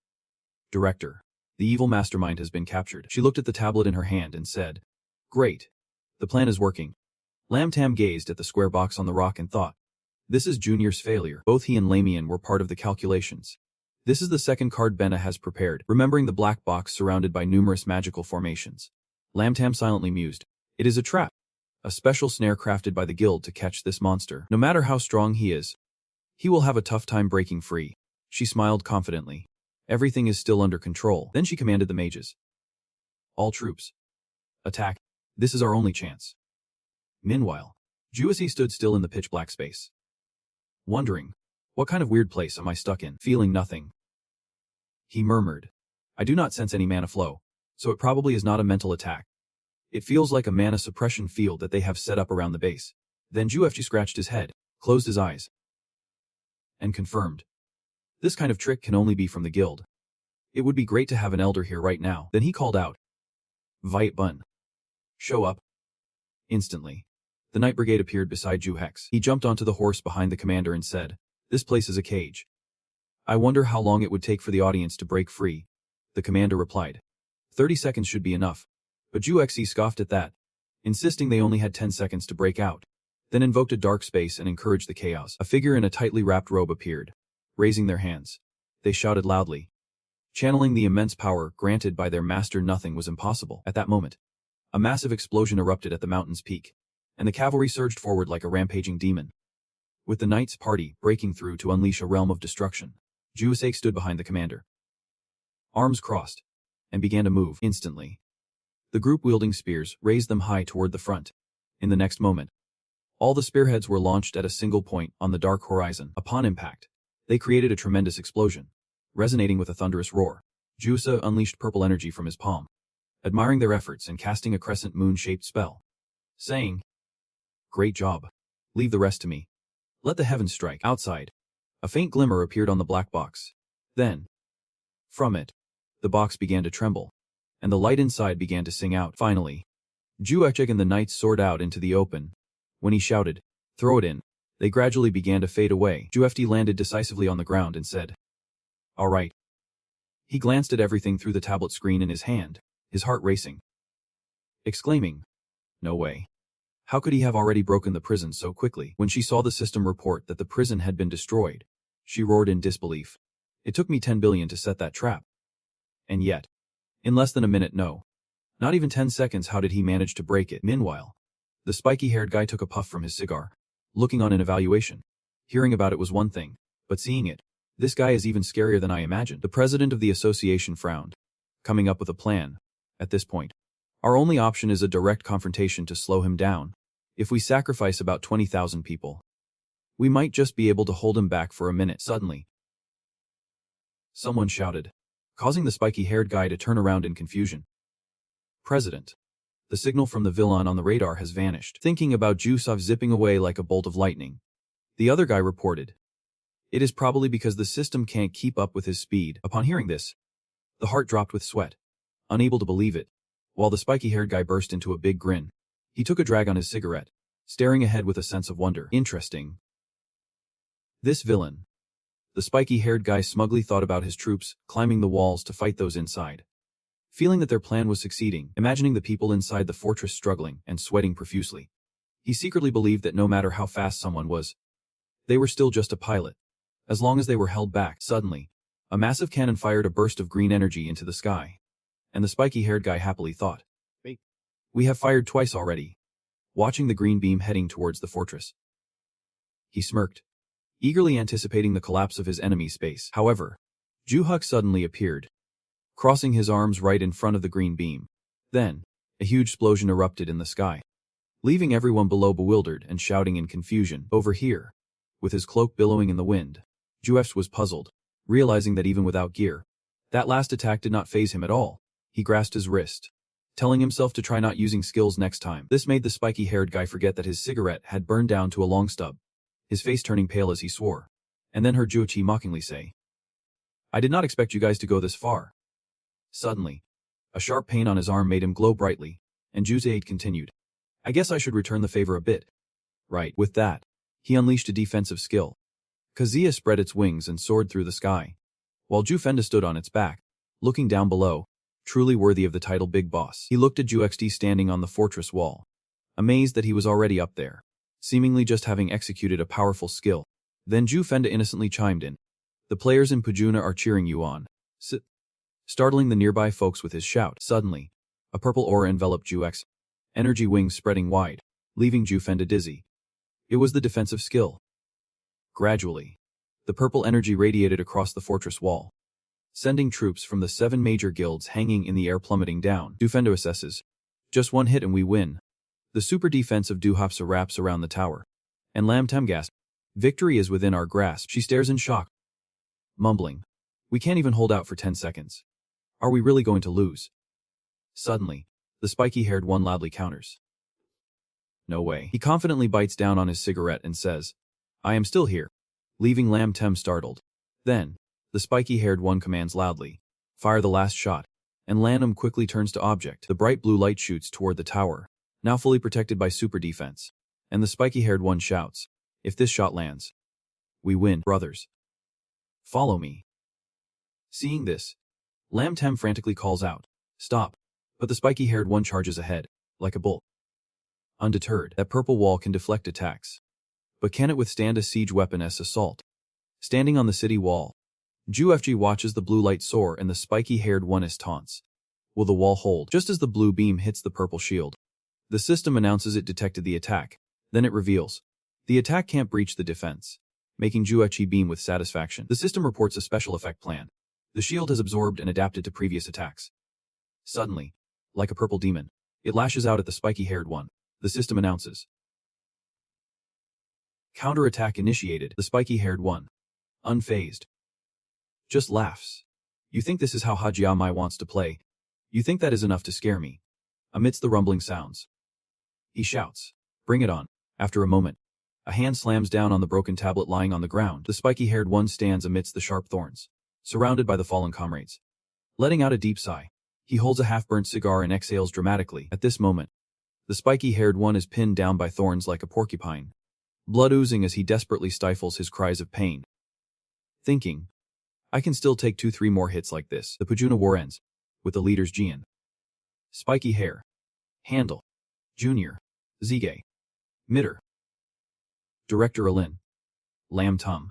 [SPEAKER 1] Director, the evil mastermind has been captured. She looked at the tablet in her hand and said, great. The plan is working. Lam Tam gazed at the square box on the rock and thought, this is Junior's failure. Both he and Lamian were part of the calculations. This is the second card Benna has prepared. Remembering the black box surrounded by numerous magical formations, Lam Tam silently mused. It is a trap. A special snare crafted by the guild to catch this monster. No matter how strong he is, he will have a tough time breaking free. She smiled confidently. Everything is still under control. Then she commanded the mages. All troops, attack. This is our only chance. Meanwhile, Juesi stood still in the pitch-black space, wondering, what kind of weird place am I stuck in? Feeling nothing, he murmured. I do not sense any mana flow, so it probably is not a mental attack. It feels like a mana suppression field that they have set up around the base. Then Juefg scratched his head, closed his eyes, and confirmed. This kind of trick can only be from the guild. It would be great to have an elder here right now. Then he called out, Viet Bun, show up. Instantly, the Night Brigade appeared beside Ju Hex. He jumped onto the horse behind the commander and said, this place is a cage. I wonder how long it would take for the audience to break free, the commander replied. 30 seconds should be enough. But Juexi scoffed at that, insisting they only had 10 seconds to break out, then invoked a dark space and encouraged the chaos. A figure in a tightly wrapped robe appeared. Raising their hands, they shouted loudly. Channeling the immense power granted by their master, nothing was impossible. At that moment, a massive explosion erupted at the mountain's peak, and the cavalry surged forward like a rampaging demon. With the Knights Party breaking through to unleash a realm of destruction, Juesake stood behind the commander. Arms crossed, and began to move instantly. The group wielding spears raised them high toward the front. In the next moment, all the spearheads were launched at a single point on the dark horizon. Upon impact, they created a tremendous explosion, resonating with a thunderous roar. Jusa unleashed purple energy from his palm, admiring their efforts and casting a crescent moon-shaped spell, saying, "Great job. Leave the rest to me. Let the heavens strike." Outside, a faint glimmer appeared on the black box. Then, from it, the box began to tremble, and the light inside began to sing out. Finally, Juecheg and the knights soared out into the open. When he shouted, "Throw it in," they gradually began to fade away. Juefd landed decisively on the ground and said, "All right." He glanced at everything through the tablet screen in his hand, his heart racing, exclaiming, "No way. How could he have already broken the prison so quickly?" When she saw the system report that the prison had been destroyed, she roared in disbelief. "It took me 10 billion to set that trap. And yet, in less than a minute, no. Not even 10 seconds, how did he manage to break it?" Meanwhile, the spiky-haired guy took a puff from his cigar, looking on in evaluation. Hearing about it was one thing, but seeing it, this guy is even scarier than I imagined. The president of the association frowned, coming up with a plan. At this point, our only option is a direct confrontation to slow him down. If we sacrifice about 20,000 people, we might just be able to hold him back for a minute. Suddenly, someone shouted, causing the spiky-haired guy to turn around in confusion. "President, the signal from the villain on the radar has vanished." Thinking about Jusov zipping away like a bolt of lightning, the other guy reported, "It is probably because the system can't keep up with his speed." Upon hearing this, the heart dropped with sweat, unable to believe it, while the spiky-haired guy burst into a big grin. He took a drag on his cigarette, staring ahead with a sense of wonder. Interesting. This villain. The spiky-haired guy smugly thought about his troops climbing the walls to fight those inside. Feeling that their plan was succeeding, imagining the people inside the fortress struggling and sweating profusely, he secretly believed that no matter how fast someone was, they were still just a pilot, as long as they were held back. Suddenly, a massive cannon fired a burst of green energy into the sky, and the spiky-haired guy happily thought, "Wait, we have fired twice already." Watching the green beam heading towards the fortress, he smirked, eagerly anticipating the collapse of his enemy's space. However, Juhuk suddenly appeared, crossing his arms right in front of the green beam. Then, a huge explosion erupted in the sky, leaving everyone below bewildered and shouting in confusion. Over here, with his cloak billowing in the wind, Juefs was puzzled, realizing that even without gear, that last attack did not faze him at all. He grasped his wrist, telling himself to try not using skills next time. This made the spiky-haired guy forget that his cigarette had burned down to a long stub, his face turning pale as he swore, and then heard Juichi mockingly say, "I did not expect you guys to go this far." Suddenly, a sharp pain on his arm made him glow brightly, and Juzaid continued, "I guess I should return the favor a bit." Right. With that, he unleashed a defensive skill. Kazuya spread its wings and soared through the sky, while Jufenda stood on its back, looking down below, truly worthy of the title Big Boss. He looked at Juxd standing on the fortress wall, amazed that he was already up there, seemingly just having executed a powerful skill. Then Jufenda innocently chimed in, "The players in Pujuna are cheering you on," startling the nearby folks with his shout. Suddenly, a purple aura enveloped Jux's energy wings spreading wide, leaving Jufenda dizzy. It was the defensive skill. Gradually, the purple energy radiated across the fortress wall, sending troops from the 7 major guilds hanging in the air plummeting down. Jufendo assesses, "Just one hit and we win." The super defense of Duhopsa wraps around the tower, and Lam Tem gasped, "Victory is within our grasp." She stares in shock, mumbling, "We can't even hold out for 10 seconds. Are we really going to lose?" Suddenly, the spiky-haired one loudly counters, "No way." He confidently bites down on his cigarette and says, "I am still here," leaving Lam Tem startled. Then, the spiky-haired one commands loudly, "Fire the last shot," and Lanham quickly turns to object. The bright blue light shoots toward the tower, now fully protected by super defense, and the spiky-haired one shouts, "If this shot lands, we win, brothers." Follow me. Seeing this, Lam Tem frantically calls out, "Stop!" But the spiky-haired one charges ahead, like a bull. Undeterred, that purple wall can deflect attacks. But can it withstand a siege weapon-s assault? Standing on the city wall, Ju-FG watches the blue light soar and the spiky-haired one-is taunts. Will the wall hold? Just as the blue beam hits the purple shield, the system announces it detected the attack. Then it reveals, the attack can't breach the defense, making Ju-FG beam with satisfaction. The system reports a special effect plan. The shield has absorbed and adapted to previous attacks. Suddenly, like a purple demon, it lashes out at the spiky-haired one. The system announces, counterattack initiated. The spiky-haired one, unfazed, just laughs. You think this is how Hajime wants to play? You think that is enough to scare me? Amidst the rumbling sounds, he shouts, bring it on. After a moment, a hand slams down on the broken tablet lying on the ground. The spiky-haired one stands amidst the sharp thorns, surrounded by the fallen comrades. Letting out a deep sigh, he holds a half-burnt cigar and exhales dramatically. At this moment, the spiky-haired one is pinned down by thorns like a porcupine, blood oozing as he desperately stifles his cries of pain. Thinking, I can still take 2-3 more hits like this. The Pujuna war ends, with the leaders Jian, Spiky Hair, Handle, Junior, Zige, Mitter, Director Alin, Lam Tum,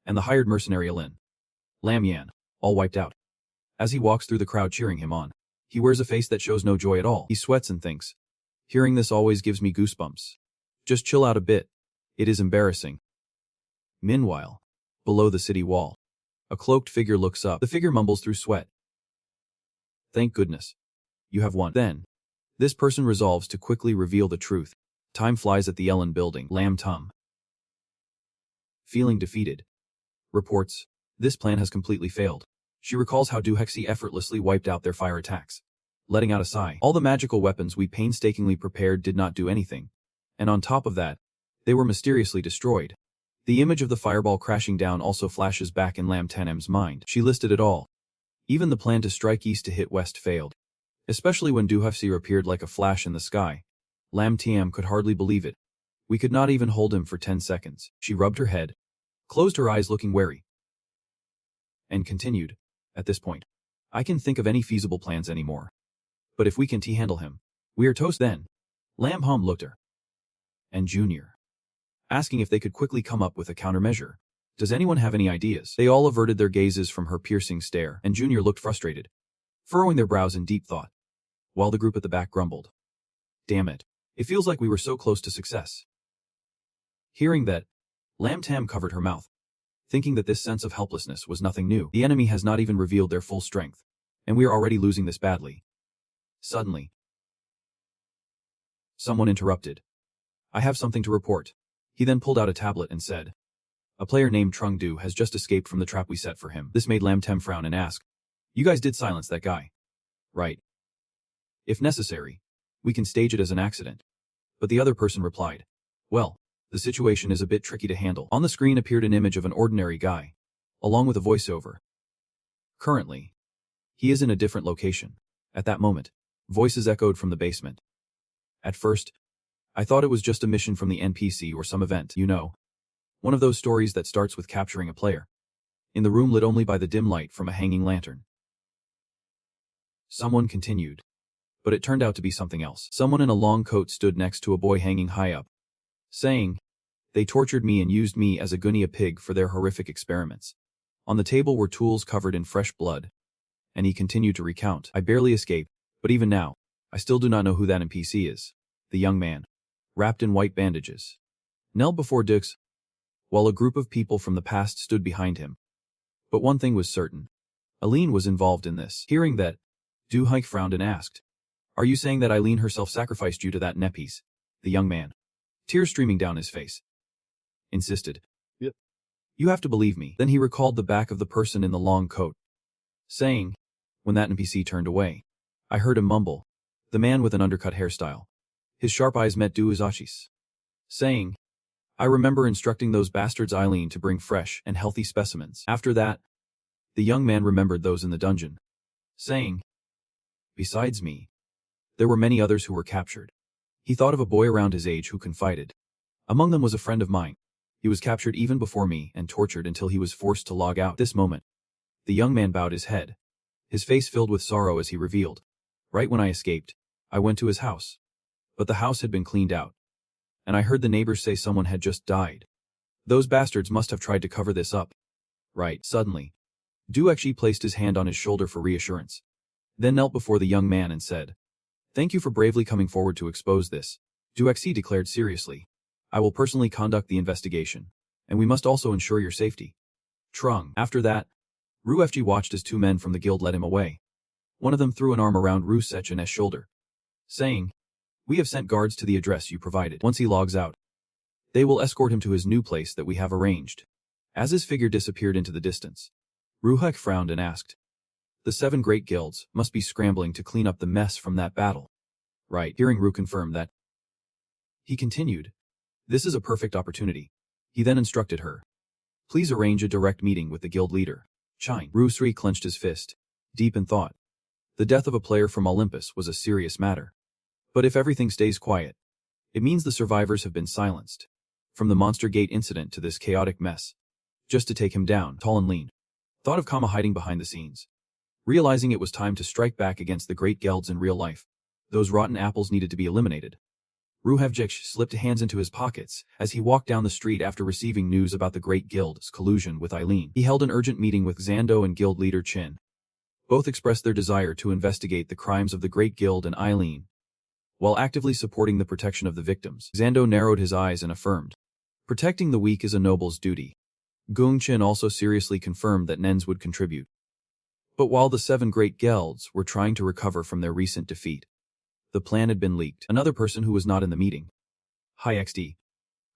[SPEAKER 1] and the hired mercenary Alin, Lam Yan, all wiped out. As he walks through the crowd cheering him on, he wears a face that shows no joy at all. He sweats and thinks, hearing this always gives me goosebumps. Just chill out a bit. It is embarrassing. Meanwhile, below the city wall, a cloaked figure looks up. The figure mumbles through sweat. Thank goodness. You have won. Then, this person resolves to quickly reveal the truth. Time flies at the Ellen building. Lam Tum, feeling defeated, reports, this plan has completely failed. She recalls how Duhexi effortlessly wiped out their fire attacks. Letting out a sigh. All the magical weapons we painstakingly prepared did not do anything. And on top of that, they were mysteriously destroyed. The image of the fireball crashing down also flashes back in Lam Tem's mind. She listed it all. Even the plan to strike east to hit west failed. Especially when Duhefsir appeared like a flash in the sky. Lam Tem could hardly believe it. We could not even hold him for 10 seconds. She rubbed her head, closed her eyes looking wary, and continued, at this point, I can think of any feasible plans anymore. But if we can't handle him, we are toast then. Lam Hom looked her and Junior, asking if they could quickly come up with a countermeasure. Does anyone have any ideas? They all averted their gazes from her piercing stare, and Junior looked frustrated, furrowing their brows in deep thought, while the group at the back grumbled. Damn it. It feels like we were so close to success. Hearing that, Lam Tam covered her mouth, thinking that this sense of helplessness was nothing new. The enemy has not even revealed their full strength, and we are already losing this badly. Suddenly, someone interrupted. I have something to report. He then pulled out a tablet and said, a player named Trung Du has just escaped from the trap we set for him. This made Lam Tem frown and ask, you guys did silence that guy, right? If necessary, we can stage it as an accident. But the other person replied, well, the situation is a bit tricky to handle. On the screen appeared an image of an ordinary guy, along with a voiceover. Currently, he is in a different location. At that moment, voices echoed from the basement. At first, I thought it was just a mission from the NPC or some event, you know. One of those stories that starts with capturing a player. In the room lit only by the dim light from a hanging lantern. Someone continued. But it turned out to be something else. Someone in a long coat stood next to a boy hanging high up, saying, they tortured me and used me as a guinea pig for their horrific experiments. On the table were tools covered in fresh blood. And he continued to recount. I barely escaped, but even now, I still do not know who that NPC is. The young man, wrapped in white bandages, knelt before Dix, while a group of people from the past stood behind him. But one thing was certain. Aline was involved in this. Hearing that, Du Haik frowned and asked, are you saying that Eileen herself sacrificed you to that neppies? The young man, tears streaming down his face, insisted.
[SPEAKER 2] Yep.
[SPEAKER 1] You have to believe me. Then he recalled the back of the person in the long coat, saying, when that NPC turned away, I heard him mumble, the man with an undercut hairstyle. His sharp eyes met Duizashi's, saying, I remember instructing those bastards Eileen to bring fresh and healthy specimens. After that, the young man remembered those in the dungeon, saying, besides me, there were many others who were captured. He thought of a boy around his age who confided. Among them was a friend of mine. He was captured even before me and tortured until he was forced to log out. This moment, the young man bowed his head, his face filled with sorrow as he revealed. Right when I escaped, I went to his house. But the house had been cleaned out. And I heard the neighbors say someone had just died. Those bastards must have tried to cover this up. Right. Suddenly, Duekshi placed his hand on his shoulder for reassurance, then knelt before the young man and said, "Thank you for bravely coming forward to expose this." Duekshi declared seriously, "I will personally conduct the investigation, and we must also ensure your safety." Trung. After that, Ruefji watched as two men from the guild led him away. One of them threw an arm around Rusechin's shoulder, saying, "We have sent guards to the address you provided. Once he logs out, they will escort him to his new place that we have arranged." As his figure disappeared into the distance, Ruhek frowned and asked, "The 7 great guilds must be scrambling to clean up the mess from that battle." Right. Hearing Ru confirm that, he continued, "This is a perfect opportunity." He then instructed her, "Please arrange a direct meeting with the guild leader." Chine. Rusri clenched his fist, deep in thought. The death of a player from Olympus was a serious matter. But if everything stays quiet, it means the survivors have been silenced. From the Monster Gate incident to this chaotic mess. Just to take him down, tall and lean. Thought of Kama hiding behind the scenes. Realizing it was time to strike back against the great guilds in real life. Those rotten apples needed to be eliminated. Ruhevjik slipped hands into his pockets as he walked down the street after receiving news about the Great Guild's collusion with Eileen. He held an urgent meeting with Xando and guild leader Chin. Both expressed their desire to investigate the crimes of the Great Guild and Eileen, while actively supporting the protection of the victims. Xando narrowed his eyes and affirmed, "Protecting the weak is a noble's duty." Gung Chin also seriously confirmed that Nens would contribute. But while the 7 great guilds were trying to recover from their recent defeat, the plan had been leaked. Another person who was not in the meeting, Hi XD,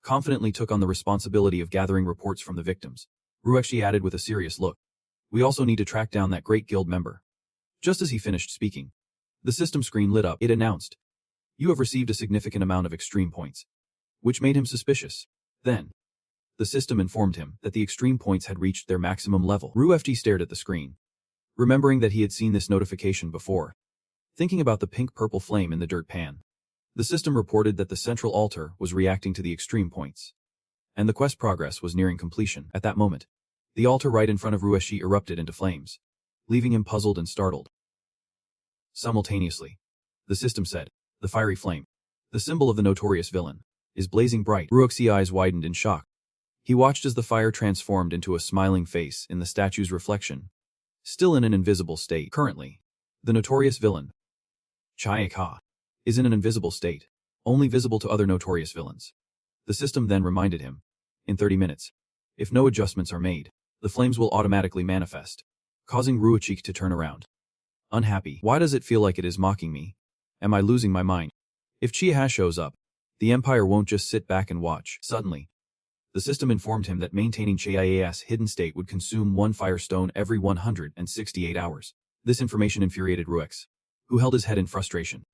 [SPEAKER 1] confidently took on the responsibility of gathering reports from the victims. Ruekshi added with a serious look, "We also need to track down that great guild member." Just as he finished speaking, the system screen lit up. It announced, "You have received a significant amount of extreme points," which made him suspicious. Then, the system informed him that the extreme points had reached their maximum level. Ruefji stared at the screen, remembering that he had seen this notification before. Thinking about the pink-purple flame in the dirt pan, the system reported that the central altar was reacting to the extreme points, and the quest progress was nearing completion. At that moment, the altar right in front of Rueshi erupted into flames, leaving him puzzled and startled. Simultaneously, the system said, "The fiery flame, the symbol of the notorious villain, is blazing bright." Ruoxi's eyes widened in shock. He watched as the fire transformed into a smiling face in the statue's reflection, still in an invisible state. Currently, the notorious villain, Chayaka, is in an invisible state, only visible to other notorious villains. The system then reminded him, in 30 minutes, if no adjustments are made, the flames will automatically manifest, causing Ruochik to turn around. Unhappy. Why does it feel like it is mocking me? Am I losing my mind? If Chiha shows up, the Empire won't just sit back and watch. Suddenly, the system informed him that maintaining Chia's hidden state would consume 1 firestone every 168 hours. This information infuriated Ruex, who held his head in frustration,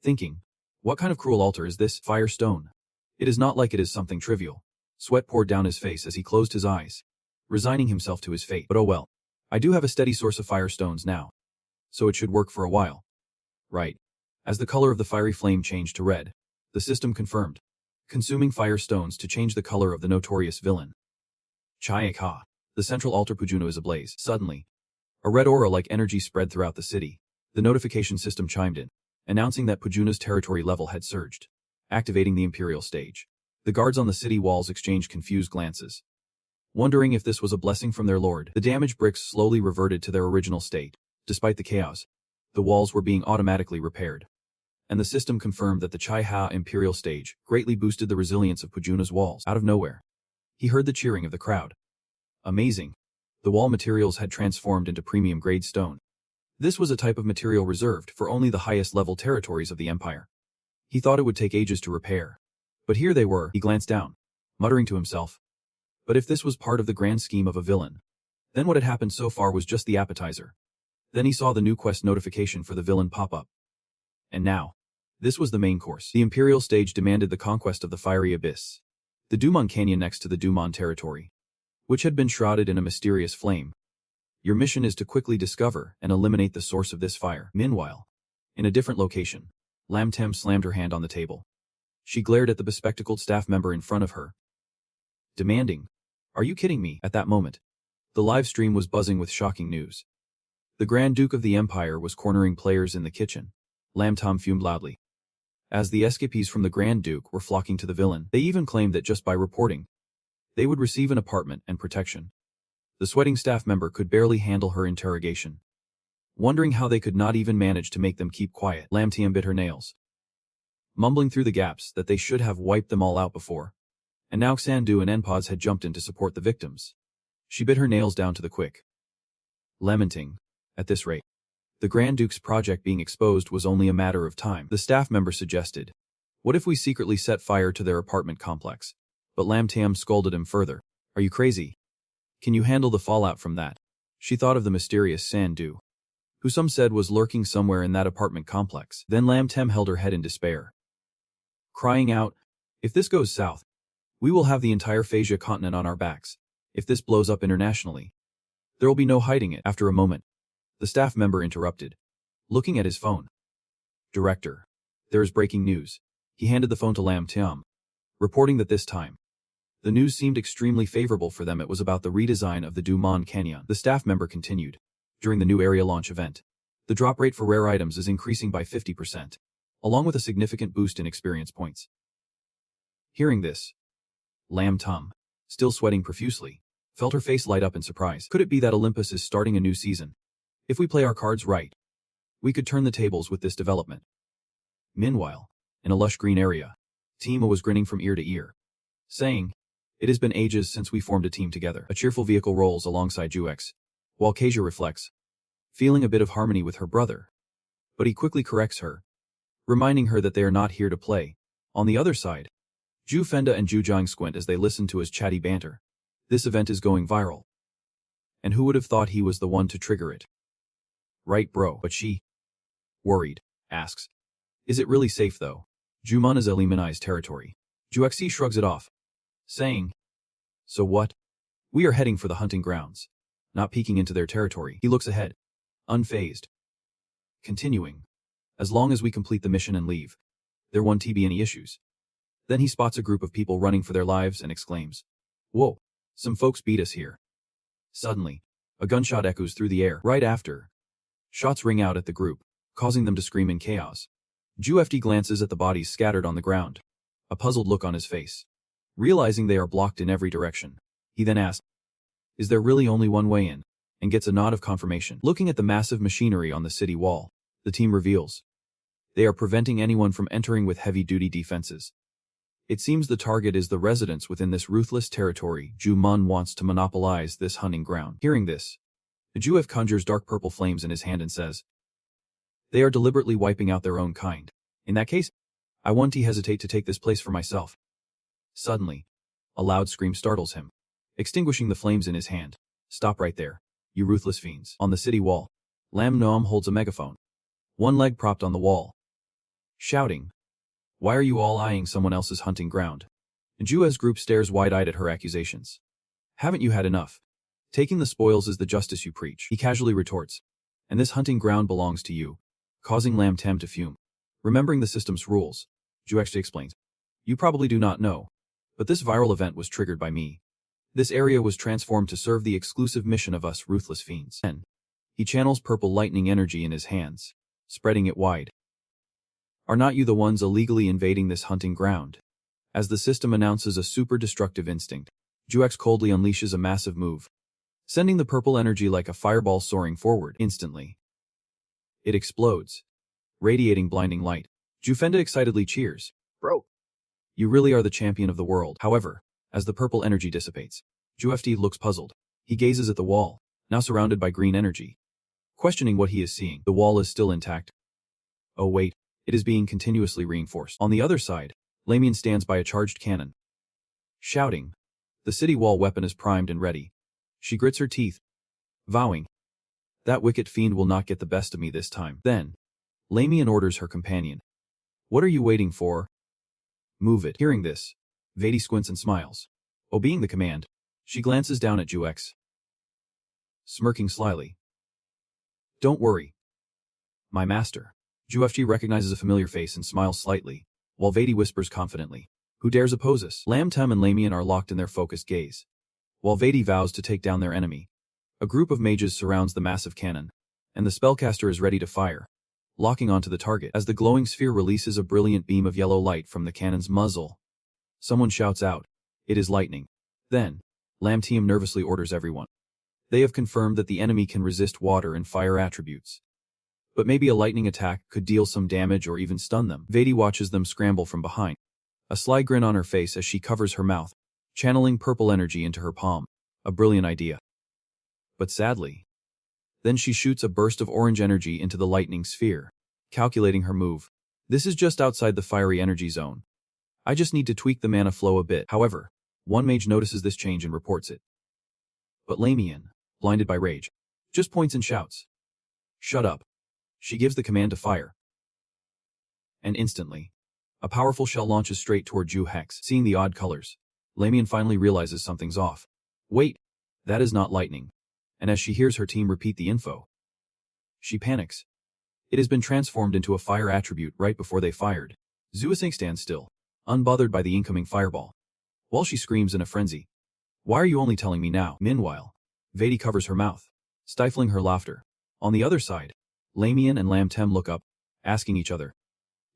[SPEAKER 1] thinking, what kind of cruel altar is this? Firestone. It is not like it is something trivial. Sweat poured down his face as he closed his eyes, resigning himself to his fate. But oh well, I do have a steady source of firestones now, so it should work for a while. Right. As the color of the fiery flame changed to red, the system confirmed, consuming firestones to change the color of the notorious villain. Chayaka. The central altar Pujuna is ablaze. Suddenly, a red aura like energy spread throughout the city. The notification system chimed in, announcing that Pujuna's territory level had surged, activating the Imperial stage. The guards on the city walls exchanged confused glances, wondering if this was a blessing from their lord. The damaged bricks slowly reverted to their original state. Despite the chaos, the walls were being automatically repaired, and the system confirmed that the Chaiha Imperial stage greatly boosted the resilience of Pujuna's walls. Out of nowhere, he heard the cheering of the crowd. Amazing. The wall materials had transformed into premium-grade stone. This was a type of material reserved for only the highest-level territories of the Empire. He thought it would take ages to repair. But here they were. He glanced down, muttering to himself, but if this was part of the grand scheme of a villain, then what had happened so far was just the appetizer. Then he saw the new quest notification for the villain pop up. And now, this was the main course. The Imperial stage demanded the conquest of the fiery abyss, the Dumon Canyon next to the Dumon territory, which had been shrouded in a mysterious flame. Your mission is to quickly discover and eliminate the source of this fire. Meanwhile, in a different location, Lam Tem slammed her hand on the table. She glared at the bespectacled staff member in front of her. demanding, "Are you kidding me?" At that moment, the live stream was buzzing with shocking news. The Grand Duke of the Empire was cornering players in the kitchen. Lam Tom fumed loudly. As the escapees from the Grand Duke were flocking to the villain, they even claimed that just by reporting, they would receive an apartment and protection. The sweating staff member could barely handle her interrogation. Wondering how they could not even manage to make them keep quiet, Lam Tiam bit her nails, mumbling through the gaps that they should have wiped them all out before. And now Xandu and Enpods had jumped in to support the victims. She bit her nails down to the quick, lamenting, at this rate, the Grand Duke's project being exposed was only a matter of time. The staff member suggested, "What if we secretly set fire to their apartment complex?" But Lam Tam scolded him further. "Are you crazy? Can you handle the fallout from that?" She thought of the mysterious Sandu, who some said was lurking somewhere in that apartment complex. Then Lam Tem held her head in despair, crying out, "If this goes south, we will have the entire Phasia continent on our backs. If this blows up internationally, there will be no hiding it." After a moment, the staff member interrupted, looking at his phone. "Director, there is breaking news." He handed the phone to Lam Tiam, reporting that this time, the news seemed extremely favorable for them. It was about the redesign of the Dumont Canyon. The staff member continued, "During the new area launch event, the drop rate for rare items is increasing by 50%, along with a significant boost in experience points." Hearing this, Lam Tum, still sweating profusely, felt her face light up in surprise. Could it be that Olympus is starting a new season? If we play our cards right, we could turn the tables with this development. Meanwhile, in a lush green area, Tima was grinning from ear to ear, saying, "It has been ages since we formed a team together." A cheerful vehicle rolls alongside Juex, while Kasia reflects, feeling a bit of harmony with her brother. But he quickly corrects her, reminding her that they are not here to play. On the other side, Ju Fenda and Ju Jiang squint as they listen to his chatty banter. This event is going viral. And who would have thought he was the one to trigger it? Right, bro. But she, worried, asks, "Is it really safe though?" Juman is eliminized territory. Juexi shrugs it off, saying, "So what? We are heading for the hunting grounds." Not peeking into their territory, he looks ahead, unfazed, continuing, "As long as we complete the mission and leave, there won't be any issues." Then he spots a group of people running for their lives and exclaims, "Whoa, some folks beat us here." Suddenly, a gunshot echoes through the air. Right after, shots ring out at the group, causing them to scream in chaos. Juefd glances at the bodies scattered on the ground, a puzzled look on his face. Realizing they are blocked in every direction, he then asks, "Is there really only one way in?" and gets a nod of confirmation. Looking at the massive machinery on the city wall, the team reveals, they are preventing anyone from entering with heavy-duty defenses. It seems the target is the residents within this ruthless territory. Ju Mun wants to monopolize this hunting ground. Hearing this, the Juef conjures dark purple flames in his hand and says, "They are deliberately wiping out their own kind. In that case, I won't hesitate to take this place for myself." Suddenly, a loud scream startles him, extinguishing the flames in his hand. "Stop right there, you ruthless fiends." On the city wall, Lam Noam holds a megaphone, one leg propped on the wall, shouting, "Why are you all eyeing someone else's hunting ground?" Jue's group stares wide-eyed at her accusations. "Haven't you had enough? Taking the spoils is the justice you preach," he casually retorts. "And this hunting ground belongs to you," causing Lam Tam to fume. Remembering the system's rules, Juexi explains, "You probably do not know, but this viral event was triggered by me. This area was transformed to serve the exclusive mission of us ruthless fiends." Then, he channels purple lightning energy in his hands, spreading it wide. "Are not you the ones illegally invading this hunting ground?" As the system announces a super destructive instinct, Juex coldly unleashes a massive move, sending the purple energy like a fireball soaring forward. Instantly, it explodes, radiating blinding light. Jufenda excitedly cheers,
[SPEAKER 2] Bro.
[SPEAKER 1] "You really are the champion of the world." However, as the purple energy dissipates, Juefd looks puzzled. He gazes at the wall, now surrounded by green energy. Questioning what he is seeing, the wall is still intact. Oh wait, it is being continuously reinforced. On the other side, Lamian stands by a charged cannon, shouting, "The city wall weapon is primed and ready." She grits her teeth, vowing, "That wicked fiend will not get the best of me this time." Then, Lamian orders her companion, "What are you waiting for? Move it." Hearing this, Vadi squints and smiles. Obeying the command, she glances down at Juex, smirking slyly. "Don't worry, my master." Juefd recognizes a familiar face and smiles slightly, while Vadi whispers confidently, Who dares oppose us? Lam Tem and Lamian are locked in their focused gaze. While Vedi vows to take down their enemy, a group of mages surrounds the massive cannon, and the spellcaster is ready to fire, locking onto the target. As the glowing sphere releases a brilliant beam of yellow light from the cannon's muzzle, someone shouts out, "It is lightning." Then, Lam Tem nervously orders everyone. They have confirmed that the enemy can resist water and fire attributes. But maybe a lightning attack could deal some damage or even stun them. Vedi watches them scramble from behind, a sly grin on her face as she covers her mouth, channeling purple energy into her palm. A brilliant idea. But sadly, then she shoots a burst of orange energy into the lightning sphere, calculating her move. This is just outside the fiery energy zone. I just need to tweak the mana flow a bit. However, one mage notices this change and reports it. But Lamian, blinded by rage, just points and shouts, "Shut up." She gives the command to fire. And instantly, a powerful shell launches straight toward Ju Hex. Seeing the odd colors, Lamian finally realizes something's off. Wait, that is not lightning. And as she hears her team repeat the info, she panics. It has been transformed into a fire attribute right before they fired. Zuasing stands still, unbothered by the incoming fireball, while she screams in a frenzy, "Why are you only telling me now?" Meanwhile, Vedi covers her mouth, stifling her laughter. On the other side, Lamian and Lam Tem look up, asking each other,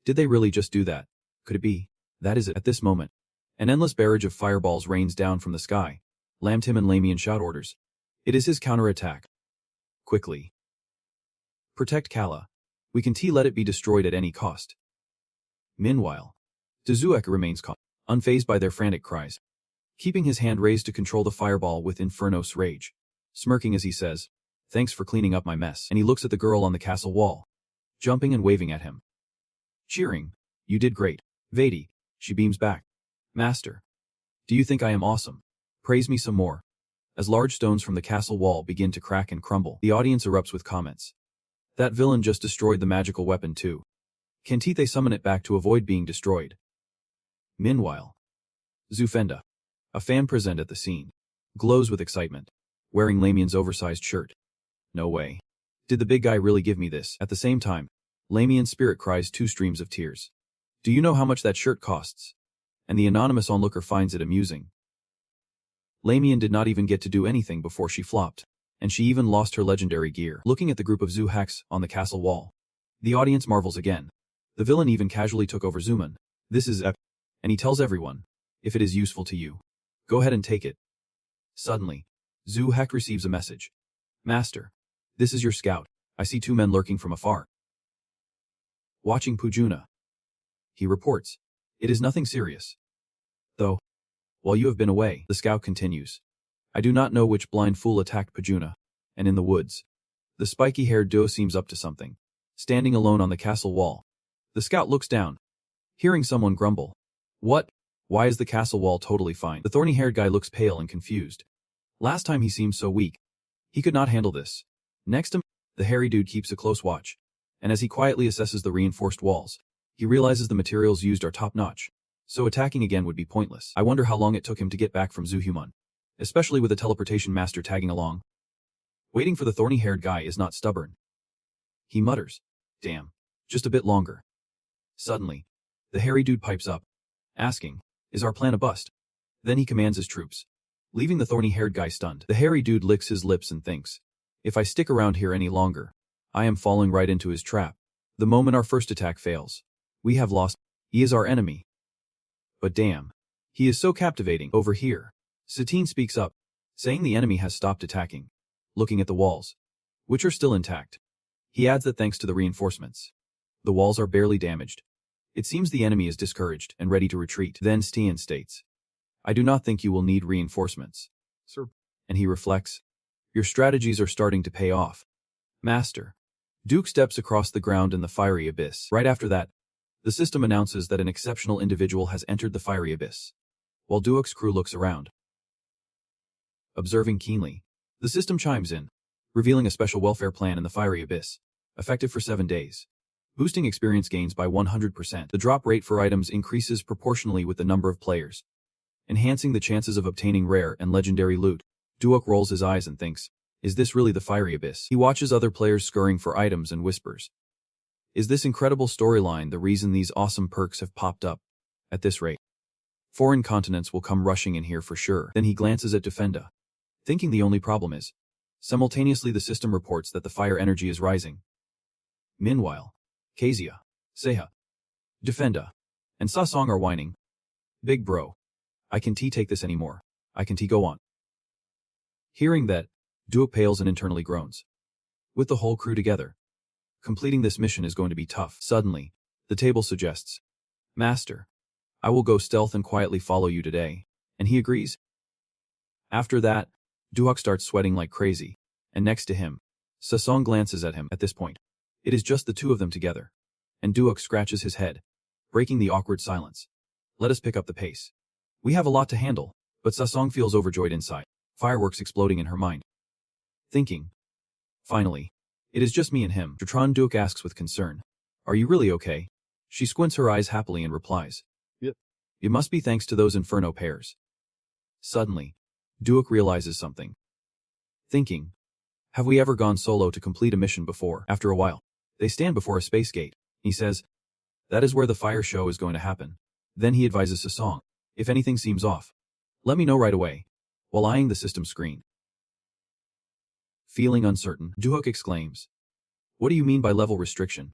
[SPEAKER 1] did they really just do that? Could it be? That is it. At this moment, an endless barrage of fireballs rains down from the sky. Lam Tem and Lamian shout orders. It is his counterattack. Quickly. Protect Kala. We can let it be destroyed at any cost. Meanwhile, Dazuek remains calm, unfazed by their frantic cries, keeping his hand raised to control the fireball with Infernos rage, smirking as he says, "Thanks for cleaning up my mess." And he looks at the girl on the castle wall, jumping and waving at him. Cheering, "You did great, Vedi." She beams back, "Master, do you think I am awesome? Praise me some more." As large stones from the castle wall begin to crack and crumble, the audience erupts with comments. That villain just destroyed the magical weapon too. Can't they summon it back to avoid being destroyed? Meanwhile, Zufenda, a fan present at the scene, glows with excitement, wearing Lamian's oversized shirt. No way. Did the big guy really give me this? At the same time, Lamian's spirit cries two streams of tears. Do you know how much that shirt costs? And the anonymous onlooker finds it amusing. Lamian did not even get to do anything before she flopped, and she even lost her legendary gear. Looking at the group of Zu Hex on the castle wall, the audience marvels again. The villain even casually took over Zuman. This is epic. And he tells everyone, if it is useful to you, go ahead and take it. Suddenly, Zu Hex receives a message. Master, this is your scout. I see two men lurking from afar. Watching Pujuna. He reports, it is nothing serious. Though, while you have been away, the scout continues. I do not know which blind fool attacked Pujuna, and in the woods, the spiky-haired duo seems up to something, standing alone on the castle wall. The scout looks down, hearing someone grumble. What? Why is the castle wall totally fine? The thorny-haired guy looks pale and confused. Last time he seemed so weak. He could not handle this. Next to him, the hairy dude keeps a close watch, and as he quietly assesses the reinforced walls, he realizes the materials used are top-notch, so attacking again would be pointless. I wonder how long it took him to get back from Zuhuman, especially with a teleportation master tagging along. Waiting for the thorny-haired guy is not stubborn. He mutters, damn, just a bit longer. Suddenly, the hairy dude pipes up, asking, is our plan a bust? Then he commands his troops, leaving the thorny-haired guy stunned. The hairy dude licks his lips and thinks, if I stick around here any longer, I am falling right into his trap. The moment our first attack fails, we have lost. He is our enemy. But damn, he is so captivating. Over here, Satine speaks up, saying the enemy has stopped attacking, looking at the walls, which are still intact. He adds that thanks to the reinforcements, the walls are barely damaged. It seems the enemy is discouraged and ready to retreat. Then Stian states, I do not think you will need reinforcements, sir. And he reflects, your strategies are starting to pay off. Master. Duke steps across the ground in the fiery abyss. Right after that, the system announces that an exceptional individual has entered the fiery abyss, while Duke's crew looks around. Observing keenly, the system chimes in, revealing a special welfare plan in the fiery abyss, effective for 7 days. Boosting experience gains by 100%. The drop rate for items increases proportionally with the number of players, enhancing the chances of obtaining rare and legendary loot. Duok rolls his eyes and thinks, is this really the fiery abyss? He watches other players scurrying for items and whispers, is this incredible storyline the reason these awesome perks have popped up at this rate? Foreign continents will come rushing in here for sure. Then he glances at Defenda, thinking the only problem is. Simultaneously the system reports that the fire energy is rising. Meanwhile, Kezia, Seha, Defenda, and Sasong are whining. Big bro. I can't take this anymore. I can't go on. Hearing that, Duok pales and internally groans. With the whole crew together, completing this mission is going to be tough. Suddenly, the table suggests, Master, I will go stealth and quietly follow you today, and he agrees. After that, Duok starts sweating like crazy, and next to him, Sasong glances at him. At this point, it is just the two of them together, and Duok scratches his head, breaking the awkward silence. Let us pick up the pace. We have a lot to handle, but Sasong feels overjoyed inside, fireworks exploding in her mind. Thinking. Finally, it is just me and him. Dratron Duok asks with concern, Are you really okay? She squints her eyes happily and replies,
[SPEAKER 2] Yep.
[SPEAKER 1] It must be thanks to those inferno pairs. Suddenly, Duok realizes something. Thinking, have we ever gone solo to complete a mission before? After a while, they stand before a space gate. He says, that is where the fire show is going to happen. Then he advises Sasong, if anything seems off, let me know right away, while eyeing the system screen. Feeling uncertain, Duok exclaims, what do you mean by level restriction?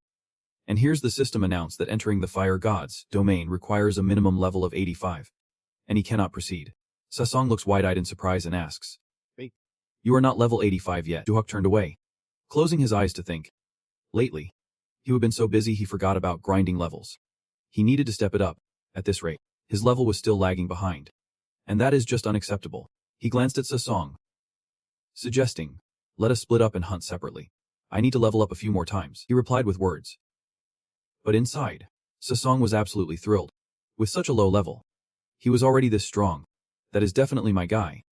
[SPEAKER 1] And here's the system announce that entering the fire god's domain requires a minimum level of 85. And he cannot proceed. Sasong looks wide-eyed in surprise and asks,
[SPEAKER 2] Wait.
[SPEAKER 1] You are not level 85 yet. Duok turned away, closing his eyes to think. Lately, he had been so busy he forgot about grinding levels. He needed to step it up. At this rate, his level was still lagging behind. And that is just unacceptable. He glanced at Sasong, suggesting, let us split up and hunt separately. I need to level up a few more times. He replied with words. But inside, Sasong was absolutely thrilled. With such a low level, he was already this strong. That is definitely my guy.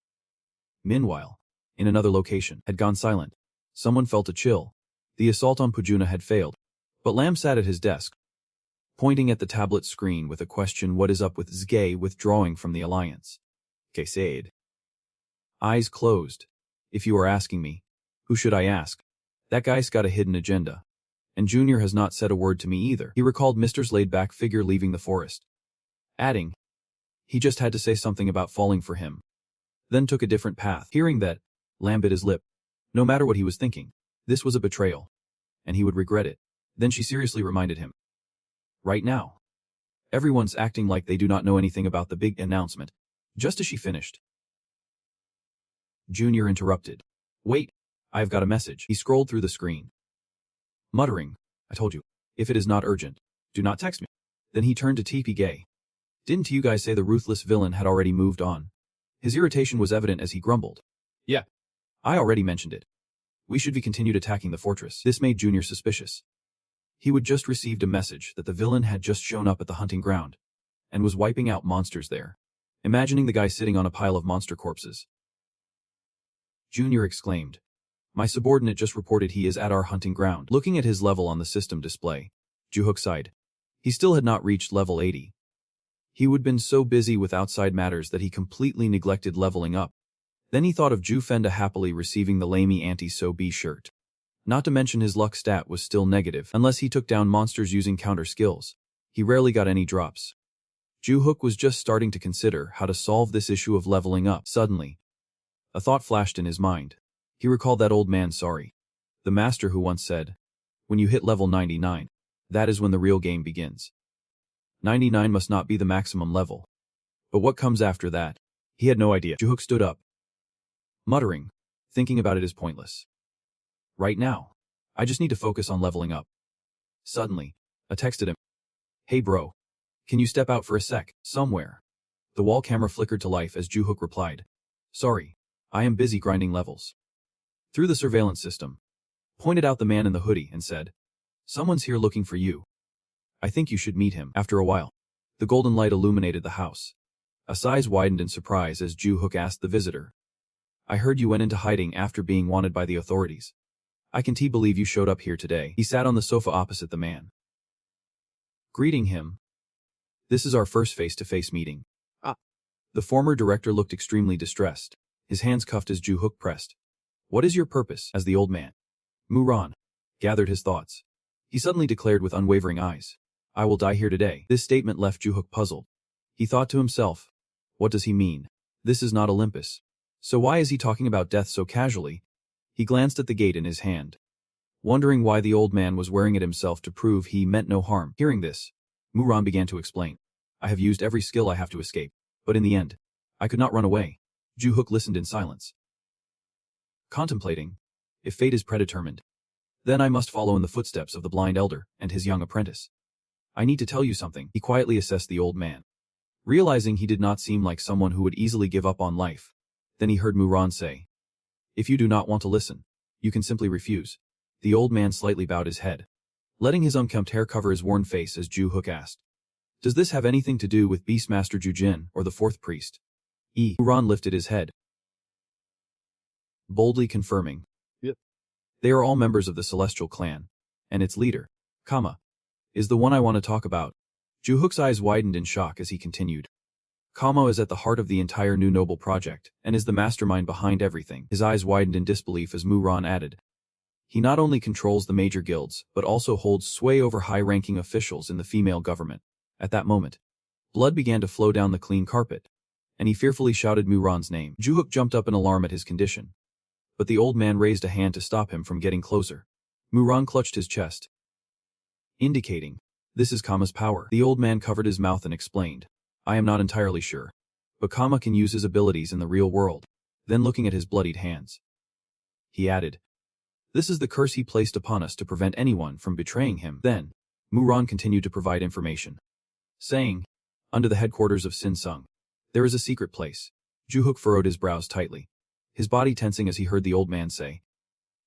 [SPEAKER 1] Meanwhile, in another location, had gone silent. Someone felt a chill. The assault on Pujuna had failed. But Lam sat at his desk, pointing at the tablet screen with a question, what is up with Zgay withdrawing from the alliance? Said. Eyes closed. If you are asking me, who should I ask? That guy's got a hidden agenda. And Junior has not said a word to me either. He recalled Mr.'s laid-back figure leaving the forest, adding, he just had to say something about falling for him. Then took a different path. Hearing that, Lam bit his lip. No matter what he was thinking, this was a betrayal. And he would regret it. Then she seriously reminded him. Right now, everyone's acting like they do not know anything about the big announcement. Just as she finished, Junior interrupted. Wait, I've got a message. He scrolled through the screen, muttering, I told you, if it is not urgent, do not text me. Then he turned to TP Gay. Didn't you guys say the ruthless villain had already moved on? His irritation was evident as he grumbled. Yeah. I already mentioned it. We should be continued attacking the fortress. This made Junior suspicious. He would just received a message that the villain had just shown up at the hunting ground and was wiping out monsters there. Imagining the guy sitting on a pile of monster corpses, Junior exclaimed, my subordinate just reported he is at our hunting ground. Looking at his level on the system display, Juhook sighed. He still had not reached level 80. He would been so busy with outside matters that he completely neglected leveling up. Then he thought of Ju Fenda happily receiving the lamey anti-so-B shirt. Not to mention his luck stat was still negative unless he took down monsters using counter skills. He rarely got any drops. Juhook was just starting to consider how to solve this issue of leveling up. Suddenly, a thought flashed in his mind. He recalled that old man Sorry, the master who once said, when you hit level 99, that is when the real game begins. 99 must not be the maximum level. But what comes after that? He had no idea. Juhook stood up, muttering, thinking about it is pointless. Right now, I just need to focus on leveling up. Suddenly, I texted him. Hey bro, can you step out for a sec, somewhere? The wall camera flickered to life as Juhook replied. Sorry, I am busy grinding levels. Through the surveillance system, pointed out the man in the hoodie and said, someone's here looking for you. I think you should meet him. After a while, the golden light illuminated the house. A sighs widened in surprise as Juhook asked the visitor. I heard you went into hiding after being wanted by the authorities. I can't believe you showed up here today. He sat on the sofa opposite the man, greeting him. This is our first face-to-face meeting. The former director looked extremely distressed. His hands cuffed as Juhook pressed. What is your purpose? As the old man, Muran, gathered his thoughts, he suddenly declared with unwavering eyes, I will die here today. This statement left Juhook puzzled. He thought to himself, what does he mean? This is not Olympus. So why is he talking about death so casually? He glanced at the gate in his hand, wondering why the old man was wearing it himself to prove he meant no harm. Hearing this, Muran began to explain. I have used every skill I have to escape, but in the end, I could not run away. Ju-hook listened in silence, contemplating. If fate is predetermined, then I must follow in the footsteps of the blind elder and his young apprentice. I need to tell you something. He quietly assessed the old man, realizing he did not seem like someone who would easily give up on life. Then he heard Muran say, if you do not want to listen, you can simply refuse. The old man slightly bowed his head, letting his unkempt hair cover his worn face as Ju-hook asked, does this have anything to do with Beastmaster Ju-jin or the fourth priest? Muran lifted his head, boldly confirming.
[SPEAKER 2] Yep.
[SPEAKER 1] They are all members of the Celestial Clan, and its leader, Kama, is the one I want to talk about. Ju-hook's eyes widened in shock as he continued. Kama is at the heart of the entire New Noble project, and is the mastermind behind everything. His eyes widened in disbelief as Muran added. He not only controls the major guilds, but also holds sway over high-ranking officials in the female government. At that moment, blood began to flow down the clean carpet, and he fearfully shouted Muran's name. Ju-hook jumped up in alarm at his condition, but the old man raised a hand to stop him from getting closer. Muran clutched his chest, indicating, this is Kama's power. The old man covered his mouth and explained, I am not entirely sure, but Kama can use his abilities in the real world. Then looking at his bloodied hands, he added, this is the curse he placed upon us to prevent anyone from betraying him. Then, Muran continued to provide information, saying, under the headquarters of Sin Sung, there is a secret place. Ju-hook furrowed his brows tightly, his body tensing as he heard the old man say,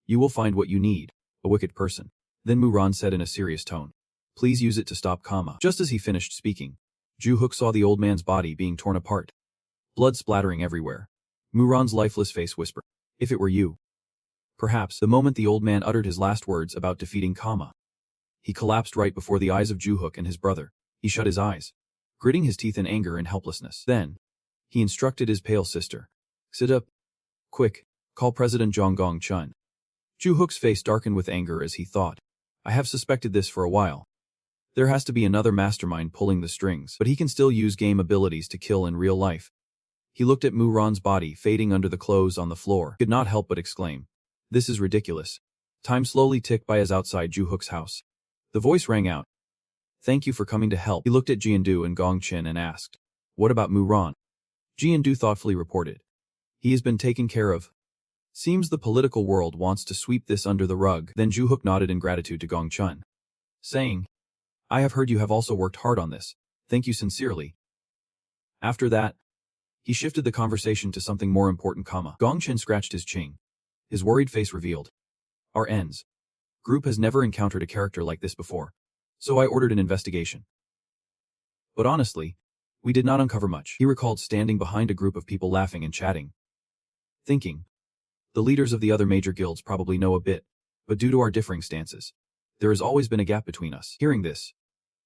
[SPEAKER 1] you will find what you need, a wicked person. Then Muran said in a serious tone, please use it to stop Kama. Just as he finished speaking, Ju-hook saw the old man's body being torn apart, blood splattering everywhere. Muran's lifeless face whispered, if it were you. Perhaps the moment the old man uttered his last words about defeating Kama, he collapsed right before the eyes of Ju-hook and his brother. He shut his eyes, gritting his teeth in anger and helplessness. Then, he instructed his pale sister, sit up. Quick, call President Zhang Gongchun. Ju-hook's face darkened with anger as he thought, I have suspected this for a while. There has to be another mastermind pulling the strings, but he can still use game abilities to kill in real life. He looked at Muran's body fading under the clothes on the floor, could not help but exclaim, this is ridiculous. Time slowly ticked by as outside Ju-hook's house. The voice rang out, thank you for coming to help. He looked at Jiandu and Gongqin and asked, what about Muran? Jiandu thoughtfully reported, he has been taken care of. Seems the political world wants to sweep this under the rug. Then Ju-hook nodded in gratitude to Gongchun, saying, I have heard you have also worked hard on this. Thank you sincerely. After that, he shifted the conversation to something more important. Gongchen scratched his chin. His worried face revealed, our ends group has never encountered a character like this before, so I ordered an investigation. But honestly, we did not uncover much. He recalled standing behind a group of people laughing and chatting, thinking, the leaders of the other major guilds probably know a bit, but due to our differing stances, there has always been a gap between us. Hearing this,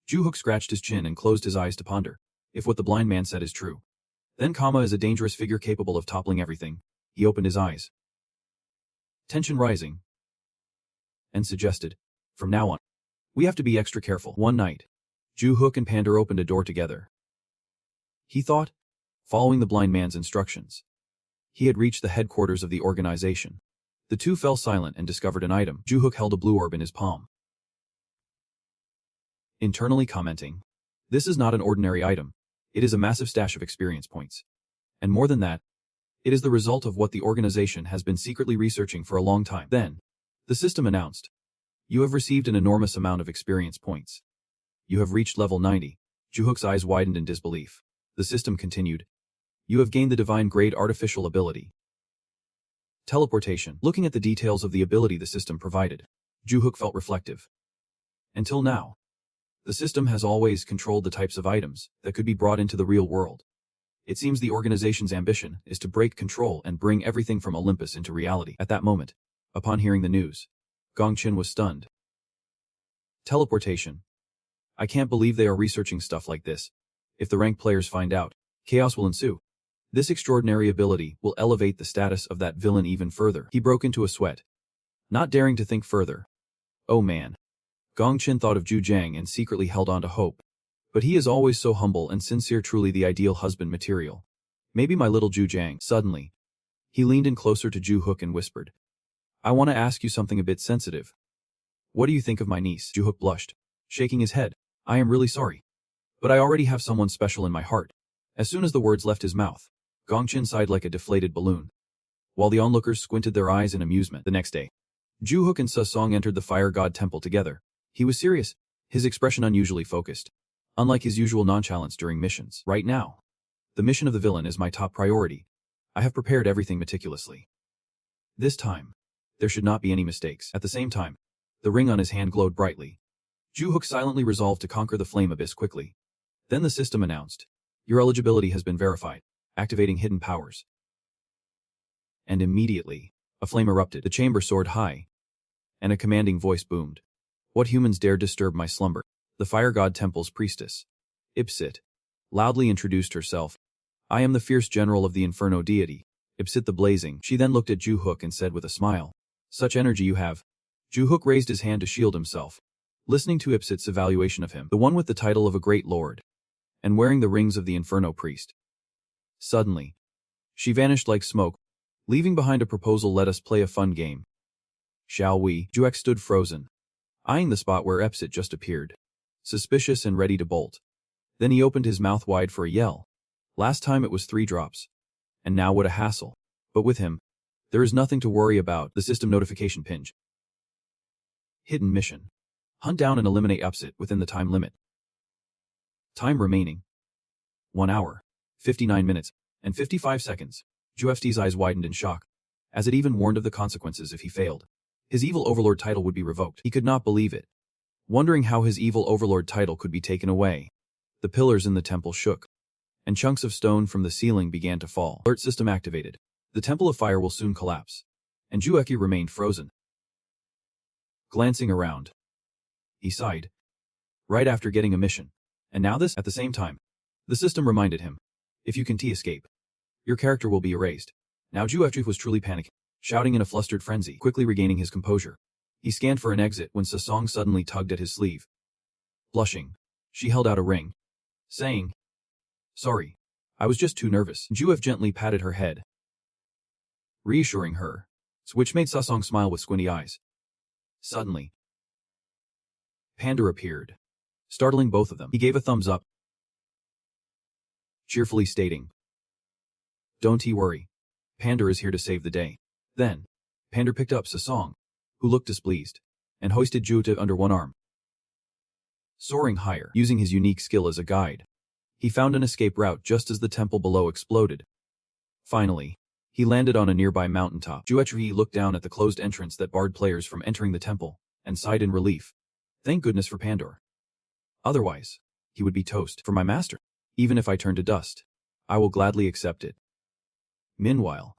[SPEAKER 1] Ju-hook scratched his chin and closed his eyes to ponder. If what the blind man said is true, then Kama is a dangerous figure capable of toppling everything. He opened his eyes, tension rising, and suggested, from now on, we have to be extra careful. One night, Ju-hook and Pander opened a door together. He thought, following the blind man's instructions, he had reached the headquarters of the organization. The two fell silent and discovered an item. Ju-hook held a blue orb in his palm, internally commenting, this is not an ordinary item. It is a massive stash of experience points. And more than that, it is the result of what the organization has been secretly researching for a long time. Then, the system announced, you have received an enormous amount of experience points. You have reached level 90. Ju-hook's eyes widened in disbelief. The system continued, you have gained the divine grade artificial ability, teleportation. Looking at the details of the ability the system provided, Ju-hook felt reflective. Until now, the system has always controlled the types of items that could be brought into the real world. It seems the organization's ambition is to break control and bring everything from Olympus into reality. At that moment, upon hearing the news, Gongqin was stunned. Teleportation. I can't believe they are researching stuff like this. If the rank players find out, chaos will ensue. This extraordinary ability will elevate the status of that villain even further. He broke into a sweat, not daring to think further. Oh man. Gongqin thought of Zhu Jiang and secretly held on to hope. But he is always so humble and sincere, truly the ideal husband material. Maybe my little Ju Jang. Suddenly, he leaned in closer to Ju Hook and whispered, I want to ask you something a bit sensitive. What do you think of my niece? Ju Hook blushed, shaking his head. I am really sorry. But I already have someone special in my heart. As soon as the words left his mouth, Gongchin sighed like a deflated balloon, while the onlookers squinted their eyes in amusement. The next day, Ju Hook and Sesong entered the fire god temple together. He was serious, his expression unusually focused, unlike his usual nonchalance during missions. Right now, the mission of the villain is my top priority. I have prepared everything meticulously. This time, there should not be any mistakes. At the same time, the ring on his hand glowed brightly. Ju Hook silently resolved to conquer the flame abyss quickly. Then the system announced, your eligibility has been verified, activating hidden powers. And immediately, a flame erupted, the chamber soared high, and a commanding voice boomed. What humans dare disturb my slumber? The fire god temple's priestess, Ipsit, loudly introduced herself. I am the fierce general of the Inferno deity, Ipsit the Blazing. She then looked at Ju Hook and said with a smile, such energy you have. Ju Hook raised his hand to shield himself, listening to Ipsit's evaluation of him, the one with the title of a great lord, and wearing the rings of the Inferno priest. Suddenly, she vanished like smoke, leaving behind a proposal. Let us play a fun game. Shall we? Juek stood frozen, eyeing the spot where Ipsit just appeared, suspicious and ready to bolt. Then he opened his mouth wide for a yell. Last time it was 3 drops. And now what a hassle. But with him, there is nothing to worry about. The system notification pinged. Hidden mission. Hunt down and eliminate Ipsit within the time limit. Time remaining. 1 hour, 59 minutes, and 55 seconds. Juef's eyes widened in shock, as it even warned of the consequences if he failed. His evil overlord title would be revoked. He could not believe it. Wondering how his evil overlord title could be taken away, the pillars in the temple shook, and chunks of stone from the ceiling began to fall. Alert system activated. The temple of fire will soon collapse. And Jueki remained frozen. Glancing around, he sighed. Right after getting a mission. And now this? At the same time, the system reminded him, if you can escape, your character will be erased. Now Jueki was truly panicking, shouting in a flustered frenzy, quickly regaining his composure. He scanned for an exit when Sesong suddenly tugged at his sleeve. Blushing, she held out a ring, saying, sorry, I was just too nervous. Juef gently patted her head, reassuring her, which made Sesong smile with squinty eyes. Suddenly, Panda appeared, startling both of them. He gave a thumbs up, cheerfully stating, don't worry, Panda is here to save the day. Then, Panda picked up Sesong, who looked displeased, and hoisted Juta under one arm. Soaring higher, using his unique skill as a guide, he found an escape route just as the temple below exploded. Finally, he landed on a nearby mountaintop. Juetri looked down at the closed entrance that barred players from entering the temple, and sighed in relief. Thank goodness for Pandor. Otherwise, he would be toast. For my master, even if I turn to dust, I will gladly accept it. Meanwhile,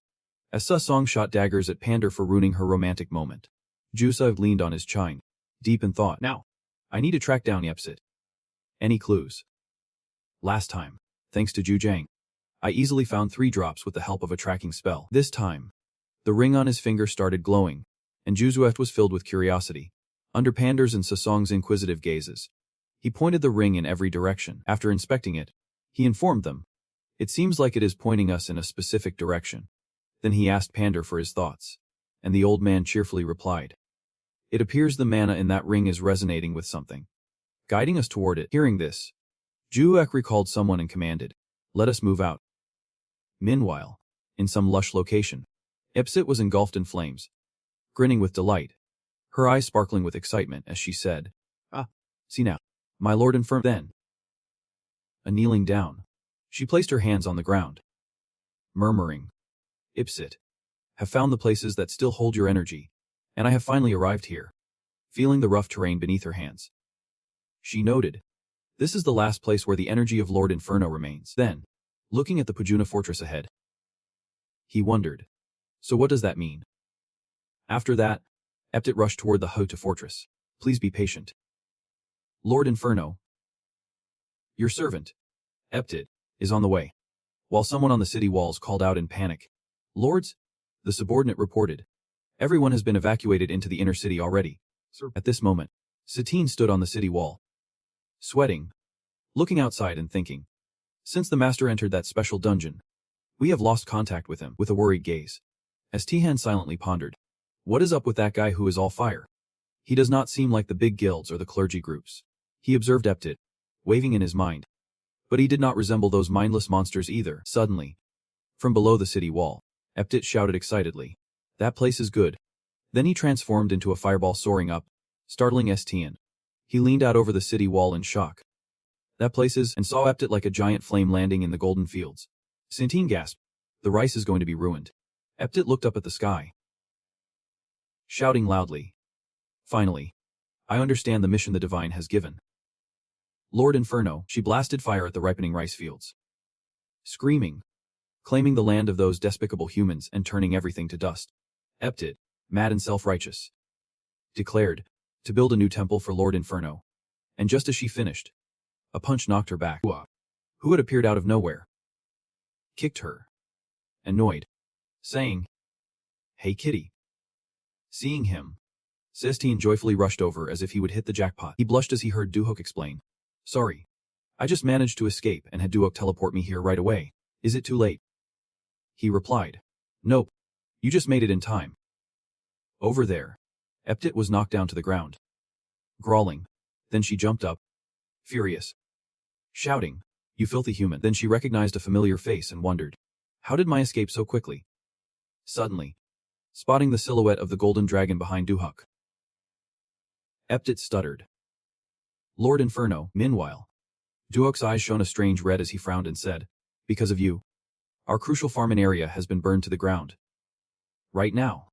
[SPEAKER 1] as Sesong shot daggers at Pandor for ruining her romantic moment, Jusa leaned on his chine, deep in thought. Now, I need to track down Ipsit. Any clues? Last time, thanks to Ju Jang, I easily found 3 drops with the help of a tracking spell. This time, the ring on his finger started glowing, and Juzuet was filled with curiosity. Under Pandor's and Sesong's inquisitive gazes, he pointed the ring in every direction. After inspecting it, he informed them, it seems like it is pointing us in a specific direction. Then he asked Pandor for his thoughts, and the old man cheerfully replied, it appears the mana in that ring is resonating with something, guiding us toward it. Hearing this, Juek recalled someone and commanded, let us move out. Meanwhile, in some lush location, Ipsit was engulfed in flames, grinning with delight, her eyes sparkling with excitement as she said, ah, see now, my lord Inferno. Then, kneeling down, she placed her hands on the ground, murmuring, Ipsit, have found the places that still hold your energy, and I have finally arrived here, feeling the rough terrain beneath her hands. She noted, this is the last place where the energy of Lord Inferno remains. Then, looking at the Pujuna fortress ahead, he wondered, so what does that mean? After that, Ipsit rushed toward the Hota fortress. Please be patient. Lord Inferno, your servant, Ipsit, is on the way. While someone on the city walls called out in panic, Lords, the subordinate reported, everyone has been evacuated into the inner city already. Sir. At this moment, Satine stood on the city wall, sweating, looking outside and thinking. Since the master entered that special dungeon, we have lost contact with him, with a worried gaze. As Tihan silently pondered, what is up with that guy who is all fire? He does not seem like the big guilds or the clergy groups. He observed Eptit, waving in his mind. But he did not resemble those mindless monsters either. Suddenly, from below the city wall, Eptit shouted excitedly, "That place is good." Then he transformed into a fireball soaring up, startling Tian. He leaned out over the city wall in shock. "That place is," and saw Eptit like a giant flame landing in the golden fields. Santine gasped, "The rice is going to be ruined." Eptit looked up at the sky, shouting loudly, "Finally, I understand the mission the Divine has given." Lord Inferno, she blasted fire at the ripening rice fields, screaming, claiming the land of those despicable humans and turning everything to dust. Eptit, mad and self-righteous, declared to build a new temple for Lord Inferno. And just as she finished, a punch knocked her back. Who had appeared out of nowhere, kicked her, annoyed, saying, "Hey kitty." Seeing him, Sistine joyfully rushed over as if he would hit the jackpot. He blushed as he heard Duhok explain, "Sorry, I just managed to escape and had Duhok teleport me here right away. Is it too late?" He replied, "Nope, you just made it in time." Over there, Eptit was knocked down to the ground, growling. Then she jumped up, furious, shouting, "You filthy human." Then she recognized a familiar face and wondered, how did my escape so quickly? Suddenly, spotting the silhouette of the golden dragon behind Duhok, Eptit stuttered. Lord Inferno, meanwhile. Duhok's eyes shone a strange red as he frowned and said, "Because of you, our crucial farming area has been burned to the ground. Right now,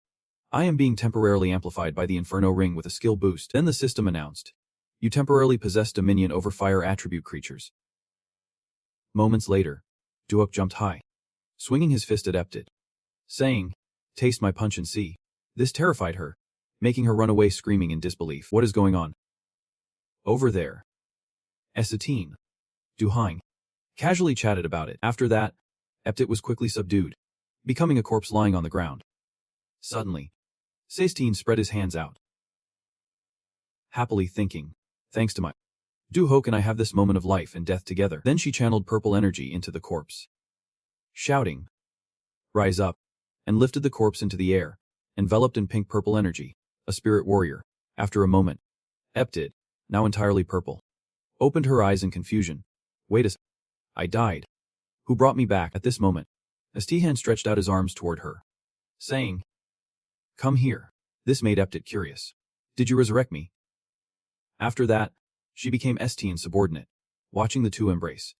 [SPEAKER 1] I am being temporarily amplified by the Inferno ring with a skill boost." Then the system announced, "You temporarily possess dominion over fire attribute creatures." Moments later, Duhok jumped high, swinging his fist at Eptit, saying, "Taste my punch and see." This terrified her, making her run away screaming in disbelief. What is going on? Over there, Satine, Duhang, casually chatted about it. After that, Eptit was quickly subdued, becoming a corpse lying on the ground. Suddenly, Sistine spread his hands out, happily thinking, "Thanks to my Duhok and I have this moment of life and death together." Then she channeled purple energy into the corpse, shouting, "Rise up," and lifted the corpse into the air, enveloped in pink-purple energy, a spirit warrior. After a moment, Eptit, now entirely purple, opened her eyes in confusion. "Wait a I died. Who brought me back?" At this moment, Tihan stretched out his arms toward her, saying, "Come here." This made Eptit curious. "Did you resurrect me?" After that, she became Tian's subordinate, watching the two embrace.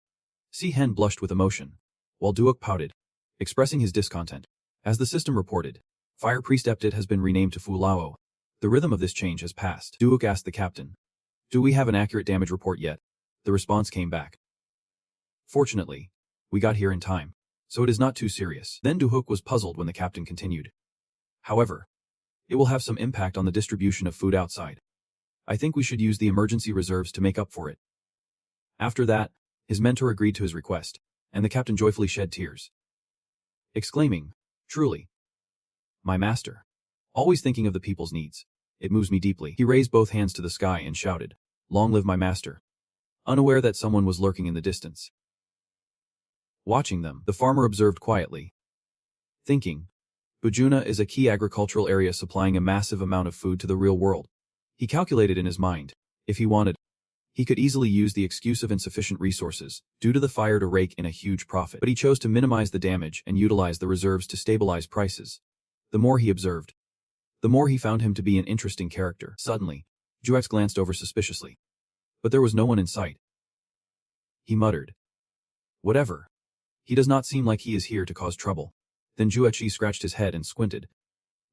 [SPEAKER 1] Tihan blushed with emotion, while Duhok pouted, expressing his discontent. As the system reported, Fire Priest Eptit has been renamed to Fulao. The rhythm of this change has passed. Duhok asked the captain, "Do we have an accurate damage report yet?" The response came back, "Fortunately, we got here in time, so it is not too serious." Then Duhok was puzzled when the captain continued, "However, it will have some impact on the distribution of food outside. I think we should use the emergency reserves to make up for it." After that, his mentor agreed to his request, and the captain joyfully shed tears, exclaiming, "Truly, my master, always thinking of the people's needs. It moves me deeply." He raised both hands to the sky and shouted, "Long live my master," unaware that someone was lurking in the distance. Watching them, the farmer observed quietly, thinking, Bujuna is a key agricultural area supplying a massive amount of food to the real world. He calculated in his mind, if he wanted, he could easily use the excuse of insufficient resources due to the fire to rake in a huge profit. But he chose to minimize the damage and utilize the reserves to stabilize prices. The more he observed, the more he found him to be an interesting character. Suddenly, Juex glanced over suspiciously, but there was no one in sight. He muttered, "Whatever. He does not seem like he is here to cause trouble." Then Juechi scratched his head and squinted,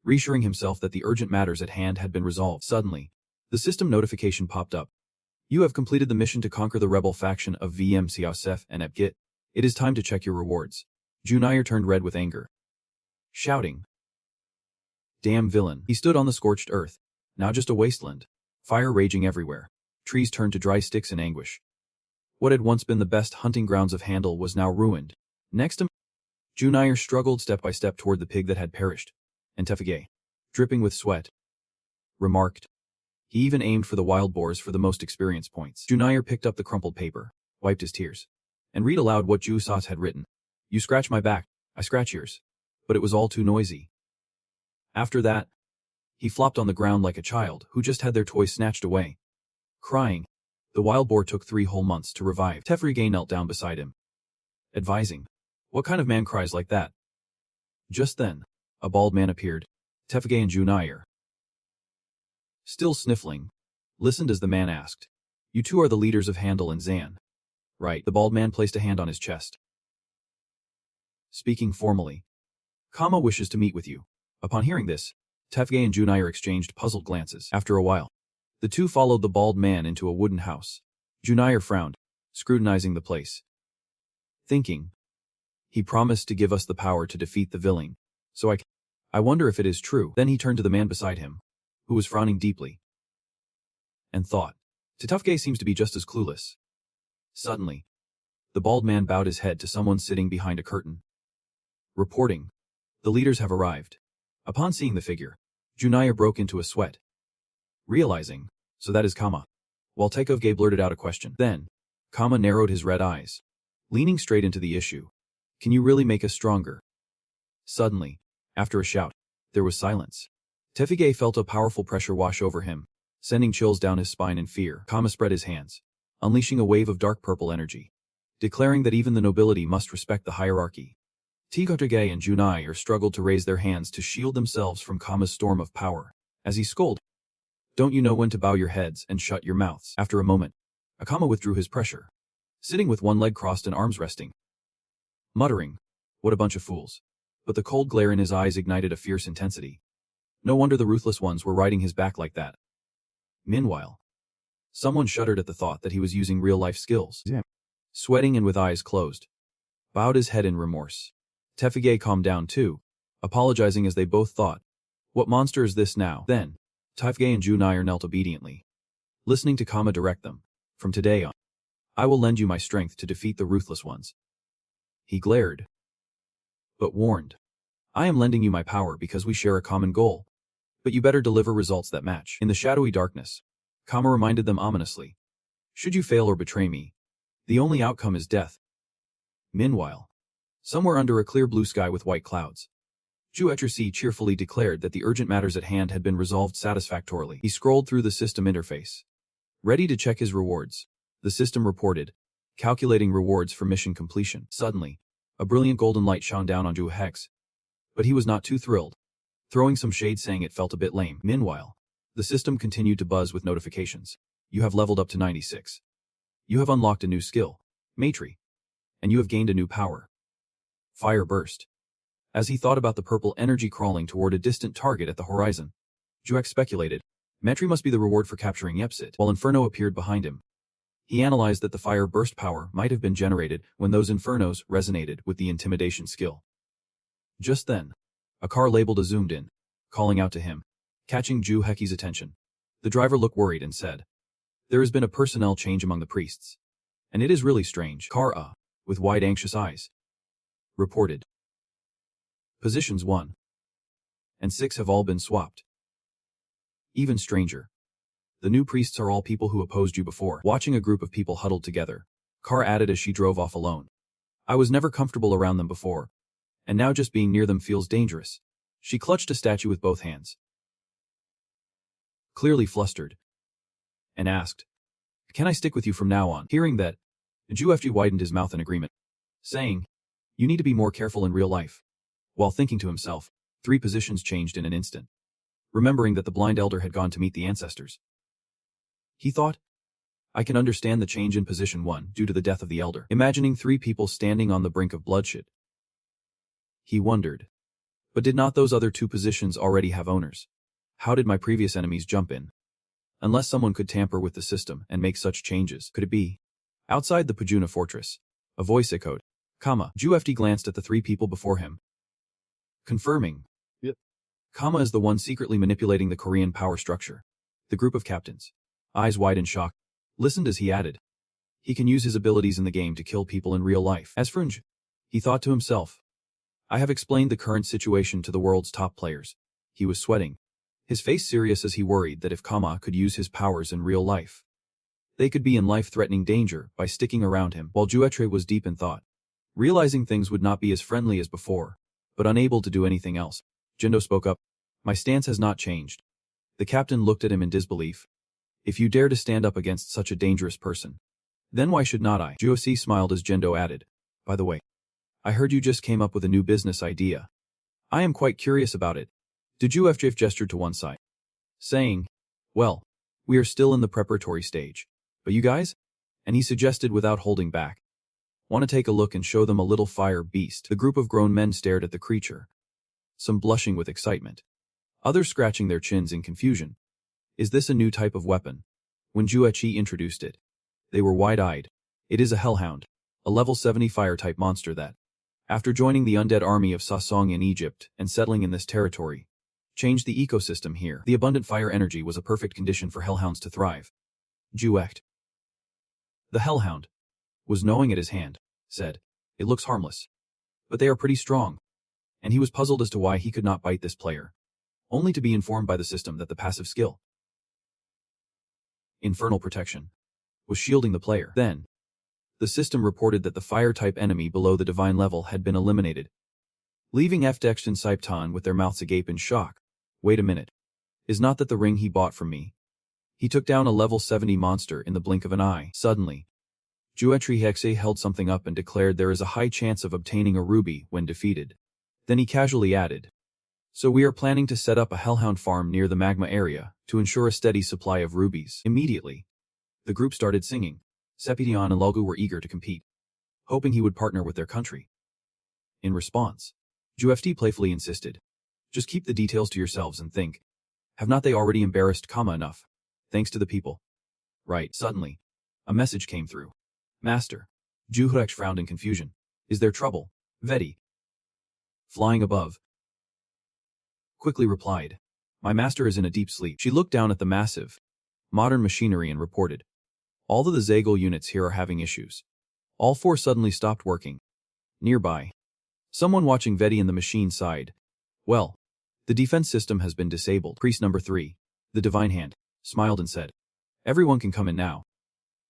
[SPEAKER 1] reassuring himself that the urgent matters at hand had been resolved. Suddenly, the system notification popped up. "You have completed the mission to conquer the rebel faction of VM Siaosef and Epgit. It is time to check your rewards." Junair turned red with anger, shouting, "Damn villain." He stood on the scorched earth, now just a wasteland, fire raging everywhere. Trees turned to dry sticks in anguish. What had once been the best hunting grounds of Handel was now ruined. Next to Junair struggled step by step toward the pig that had perished, and Tefage, dripping with sweat, remarked. He even aimed for the wild boars for the most experience points. Junair picked up the crumpled paper, wiped his tears, and read aloud what Ju Sat had written. You scratch my back, I scratch yours. But it was all too noisy. After that, he flopped on the ground like a child who just had their toy snatched away. Crying, the wild boar took 3 whole months to revive. Tefrige knelt down beside him, advising, what kind of man cries like that? Just then, a bald man appeared. Tefrige and Junire, still sniffling, listened as the man asked, you two are the leaders of Handel and Zan. Right. The bald man placed a hand on his chest. Speaking formally, Kama wishes to meet with you. Upon hearing this, Tefrige and Junire exchanged puzzled glances. After a while, the two followed the bald man into a wooden house. Junire frowned, scrutinizing the place, thinking, he promised to give us the power to defeat the villain, so I wonder if it is true. Then he turned to the man beside him, who was frowning deeply, and thought, Tefrige seems to be just as clueless. Suddenly, the bald man bowed his head to someone sitting behind a curtain, reporting, the leaders have arrived. Upon seeing the figure, Junire broke into a sweat, realizing, so that is Kama. While Tefrige blurted out a question. Then, Kama narrowed his red eyes, leaning straight into the issue. Can you really make us stronger? Suddenly, after a shout, there was silence. Tefrige felt a powerful pressure wash over him, sending chills down his spine in fear. Kama spread his hands, unleashing a wave of dark purple energy, declaring that even the nobility must respect the hierarchy. Tefrige and Junire struggled to raise their hands to shield themselves from Kama's storm of power, as he scolded, don't you know when to bow your heads and shut your mouths? After a moment, Kama withdrew his pressure, sitting with one leg crossed and arms resting, muttering, what a bunch of fools. But the cold glare in his eyes ignited a fierce intensity. No wonder the ruthless ones were riding his back like that. Meanwhile, someone shuddered at the thought that he was using real-life skills.
[SPEAKER 2] Yeah.
[SPEAKER 1] Sweating and with eyes closed, bowed his head in remorse. Tefrige calmed down too, apologizing as they both thought, what monster is this now? Then, Tefrige and Junire knelt obediently, listening to Kama direct them, from today on, I will lend you my strength to defeat the ruthless ones. He glared, but warned, I am lending you my power because we share a common goal, but you better deliver results that match. In the shadowy darkness, Kama reminded them ominously, should you fail or betray me, the only outcome is death. Meanwhile, somewhere under a clear blue sky with white clouds, Juetrc cheerfully declared that the urgent matters at hand had been resolved satisfactorily. He scrolled through the system interface, ready to check his rewards. The system reported, calculating rewards for mission completion. Suddenly, a brilliant golden light shone down on Juehex, but he was not too thrilled, throwing some shade saying it felt a bit lame. Meanwhile, the system continued to buzz with notifications. You have leveled up to 96. You have unlocked a new skill, Matri, and you have gained a new power, Fire Burst. As he thought about the purple energy crawling toward a distant target at the horizon, Juex speculated, Matri must be the reward for capturing Yepsit. While Inferno appeared behind him, he analyzed that the Fire Burst power might have been generated when those Infernos resonated with the intimidation skill. Just then, a car labeled a zoomed in, calling out to him, catching Ju Heki's attention. The driver looked worried and said, there has been a personnel change among the priests, and it is really strange. Car with wide anxious eyes, reported, positions 1 and 6 have all been swapped. Even stranger, the new priests are all people who opposed you before. Watching a group of people huddled together, Car added as she drove off alone, I was never comfortable around them before, and now just being near them feels dangerous. She clutched a statue with both hands, clearly flustered, and asked, can I stick with you from now on? Hearing that, Juefg widened his mouth in agreement, saying, you need to be more careful in real life. While thinking to himself, 3 positions changed in an instant. Remembering that the blind elder had gone to meet the ancestors, he thought, I can understand the change in position 1 due to the death of the elder. Imagining 3 people standing on the brink of bloodshed, he wondered, but did not those other 2 positions already have owners? How did my previous enemies jump in? Unless someone could tamper with the system and make such changes, could it be? Outside the Pajuna fortress, a voice echoed, Kama. Juefg glanced at the 3 people before him, confirming,
[SPEAKER 2] Yep.
[SPEAKER 1] Kama is the one secretly manipulating the Korean power structure. The group of captains, eyes wide in shock, listened as he added, he can use his abilities in the game to kill people in real life. As for Nj, he thought to himself, I have explained the current situation to the world's top players. He was sweating, his face serious as he worried that if Kama could use his powers in real life, They could be in life-threatening danger by sticking around him, while Juetre was deep in thought, realizing things would not be as friendly as before, but unable to do anything else. Jindo spoke up. My stance has not changed. The captain looked at him in disbelief. If you dare to stand up against such a dangerous person, then why should not I? Juosi smiled as Jindo added, by the way, I heard you just came up with a new business idea. I am quite curious about it. Did Juefjif gestured to one side, saying, well, we are still in the preparatory stage. But you guys? And he suggested without holding back. Want to take a look and show them a little fire beast? The group of grown men stared at the creature, some blushing with excitement, others scratching their chins in confusion. Is this a new type of weapon? When Juechi introduced it, they were wide-eyed. It is a hellhound, a level 70 fire-type monster that, after joining the undead army of Sasong in Egypt and settling in this territory, changed the ecosystem here. The abundant fire energy was a perfect condition for hellhounds to thrive. Juect, the hellhound, was gnawing at his hand, said, it looks harmless, but they are pretty strong. And he was puzzled as to why he could not bite this player, only to be informed by the system that the passive skill, Infernal Protection, was shielding the player. Then, the system reported that the fire-type enemy below the divine level had been eliminated, leaving Fdext and Saipton with their mouths agape in shock. Wait a minute. Is not that the ring he bought from me? He took down a level 70 monster in the blink of an eye. Suddenly, Juetri Hexe held something up and declared there is a high chance of obtaining a ruby when defeated. Then he casually added, so we are planning to set up a hellhound farm near the magma area to ensure a steady supply of rubies. Immediately, the group started singing. Sepidion and Lulgu were eager to compete, hoping he would partner with their country. In response, Juefti playfully insisted, just keep the details to yourselves and think. Have not they already embarrassed Kama enough? Thanks to the people. Right. Suddenly, a message came through. Master. Juhrex frowned in confusion. Is there trouble? Vedi, flying above, quickly replied, my master is in a deep sleep. She looked down at the massive, modern machinery and reported, all of the Zagel units here are having issues. All four suddenly stopped working. Nearby, someone watching Vedi in the machine sighed. Well, the defense system has been disabled. Priest number 3, the divine hand, smiled and said, everyone can come in now.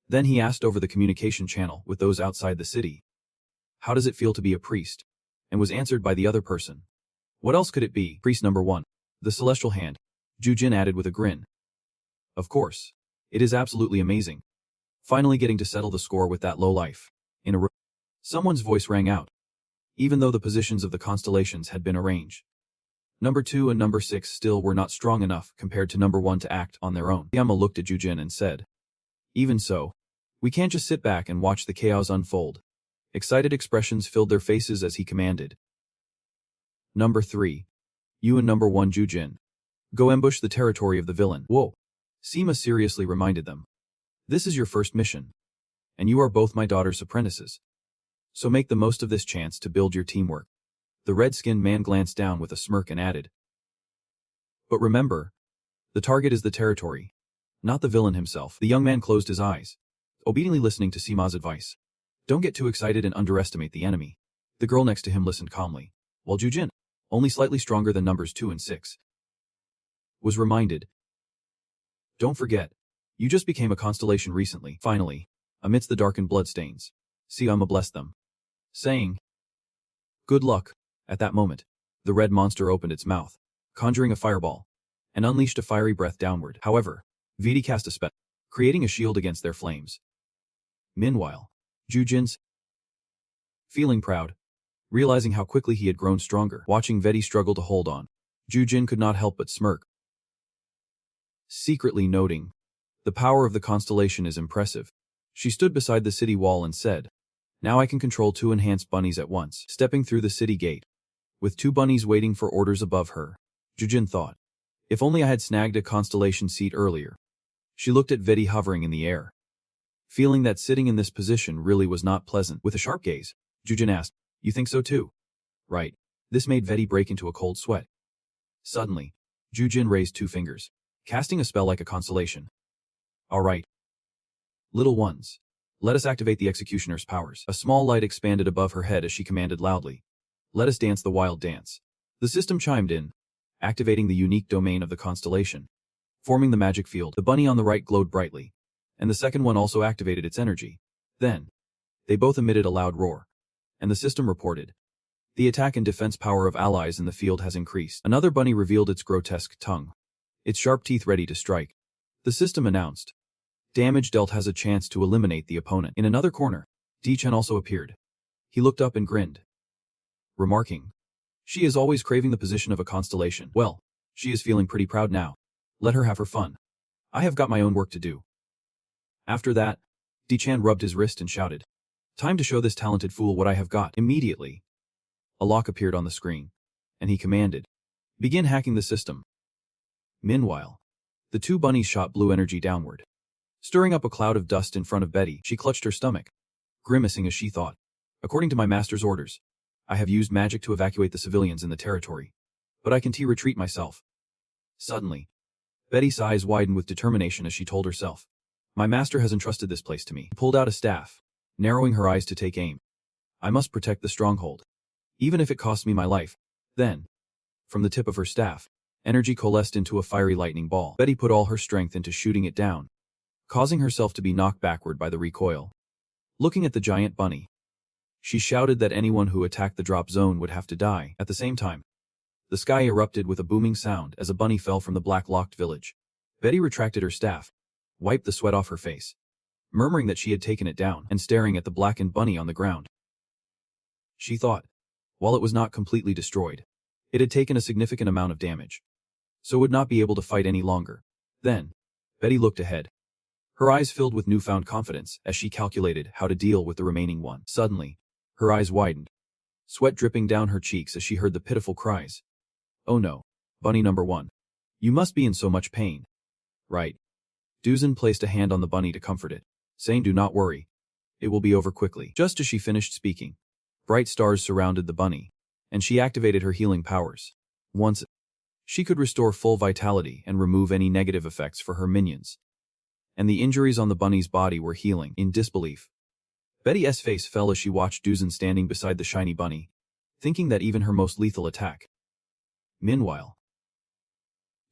[SPEAKER 1] Then he asked over the communication channel with those outside the city, how does it feel to be a priest? And was answered by the other person. What else could it be? Priest number 1, the celestial hand, Jujin added with a grin. Of course. It is absolutely amazing. Finally getting to settle the score with that lowlife. In a row. Someone's voice rang out, even though the positions of the constellations had been arranged. Number 2 and number 6 still were not strong enough compared to number 1 to act on their own. Yama looked at Jujin and said, even so, we can't just sit back and watch the chaos unfold. Excited expressions filled their faces as he commanded. Number 3. You and number 1 Jujin. Go ambush the territory of the villain. Whoa. Sima seriously reminded them. This is your first mission. And you are both my daughter's apprentices. So make the most of this chance to build your teamwork. The red-skinned man glanced down with a smirk and added. But remember, the target is the territory, not the villain himself. The young man closed his eyes, obediently listening to Sima's advice. Don't get too excited and underestimate the enemy. The girl next to him listened calmly, while Jujin, only slightly stronger than numbers 2 and 6, was reminded. Don't forget, you just became a constellation recently. Finally, amidst the darkened bloodstains, Siyama blessed them, saying, good luck. At that moment, the red monster opened its mouth, conjuring a fireball, and unleashed a fiery breath downward. However, Vidi cast a spell, creating a shield against their flames. Meanwhile, Jujin's, feeling proud, realizing how quickly he had grown stronger, watching Vedi struggle to hold on, Jujin could not help but smirk, secretly noting, the power of the constellation is impressive. She stood beside the city wall and said, now I can control 2 enhanced bunnies at once. Stepping through the city gate, with 2 bunnies waiting for orders above her, Jujin thought, if only I had snagged a constellation seat earlier. She looked at Vedi hovering in the air, feeling that sitting in this position really was not pleasant. With a sharp gaze, Jujin asked, you think so too? Right. This made Vedi break into a cold sweat. Suddenly, Jujin raised 2 fingers, casting a spell like a constellation. All right. Little ones, let us activate the executioner's powers. A small light expanded above her head as she commanded loudly, let us dance the wild dance. The system chimed in, activating the unique domain of the constellation, forming the magic field. The bunny on the right glowed brightly, and the second one also activated its energy. Then, they both emitted a loud roar, and the system reported, "The attack and defense power of allies in the field has increased." Another bunny revealed its grotesque tongue, its sharp teeth ready to strike. The system announced, "Damage dealt has a chance to eliminate the opponent." In another corner, D-Chen also appeared. He looked up and grinned, remarking, "She is always craving the position of a constellation. Well, she is feeling pretty proud now. Let her have her fun. I have got my own work to do." After that, D-Chan rubbed his wrist and shouted, "Time to show this talented fool what I have got." Immediately, a lock appeared on the screen, and he commanded, "Begin hacking the system." Meanwhile, the two bunnies shot blue energy downward, stirring up a cloud of dust in front of Betty. She clutched her stomach, grimacing as she thought, "According to my master's orders, I have used magic to evacuate the civilians in the territory, but I can retreat myself." Suddenly, Betty's eyes widened with determination as she told herself, "My master has entrusted this place to me." She pulled out a staff, narrowing her eyes to take aim. "I must protect the stronghold, even if it costs me my life." Then, from the tip of her staff, energy coalesced into a fiery lightning ball. Betty put all her strength into shooting it down, causing herself to be knocked backward by the recoil. Looking at the giant bunny, she shouted that anyone who attacked the drop zone would have to die. At the same time, the sky erupted with a booming sound as a bunny fell from the black locked village. Betty retracted her staff, wiped the sweat off her face, murmuring that she had taken it down, and staring at the blackened bunny on the ground. She thought, while it was not completely destroyed, it had taken a significant amount of damage, so would not be able to fight any longer. Then, Betty looked ahead. Her eyes filled with newfound confidence as she calculated how to deal with the remaining one. Suddenly, her eyes widened, sweat dripping down her cheeks as she heard the pitiful cries. "Oh no, bunny number one. You must be in so much pain." "Right." Duzin placed a hand on the bunny to comfort it, saying, "Do not worry. It will be over quickly." Just as she finished speaking, bright stars surrounded the bunny, and she activated her healing powers. Once, she could restore full vitality and remove any negative effects for her minions. And the injuries on the bunny's body were healing. In disbelief, Betty's face fell as she watched Duzin standing beside the shiny bunny, thinking that even her most lethal attack. Meanwhile,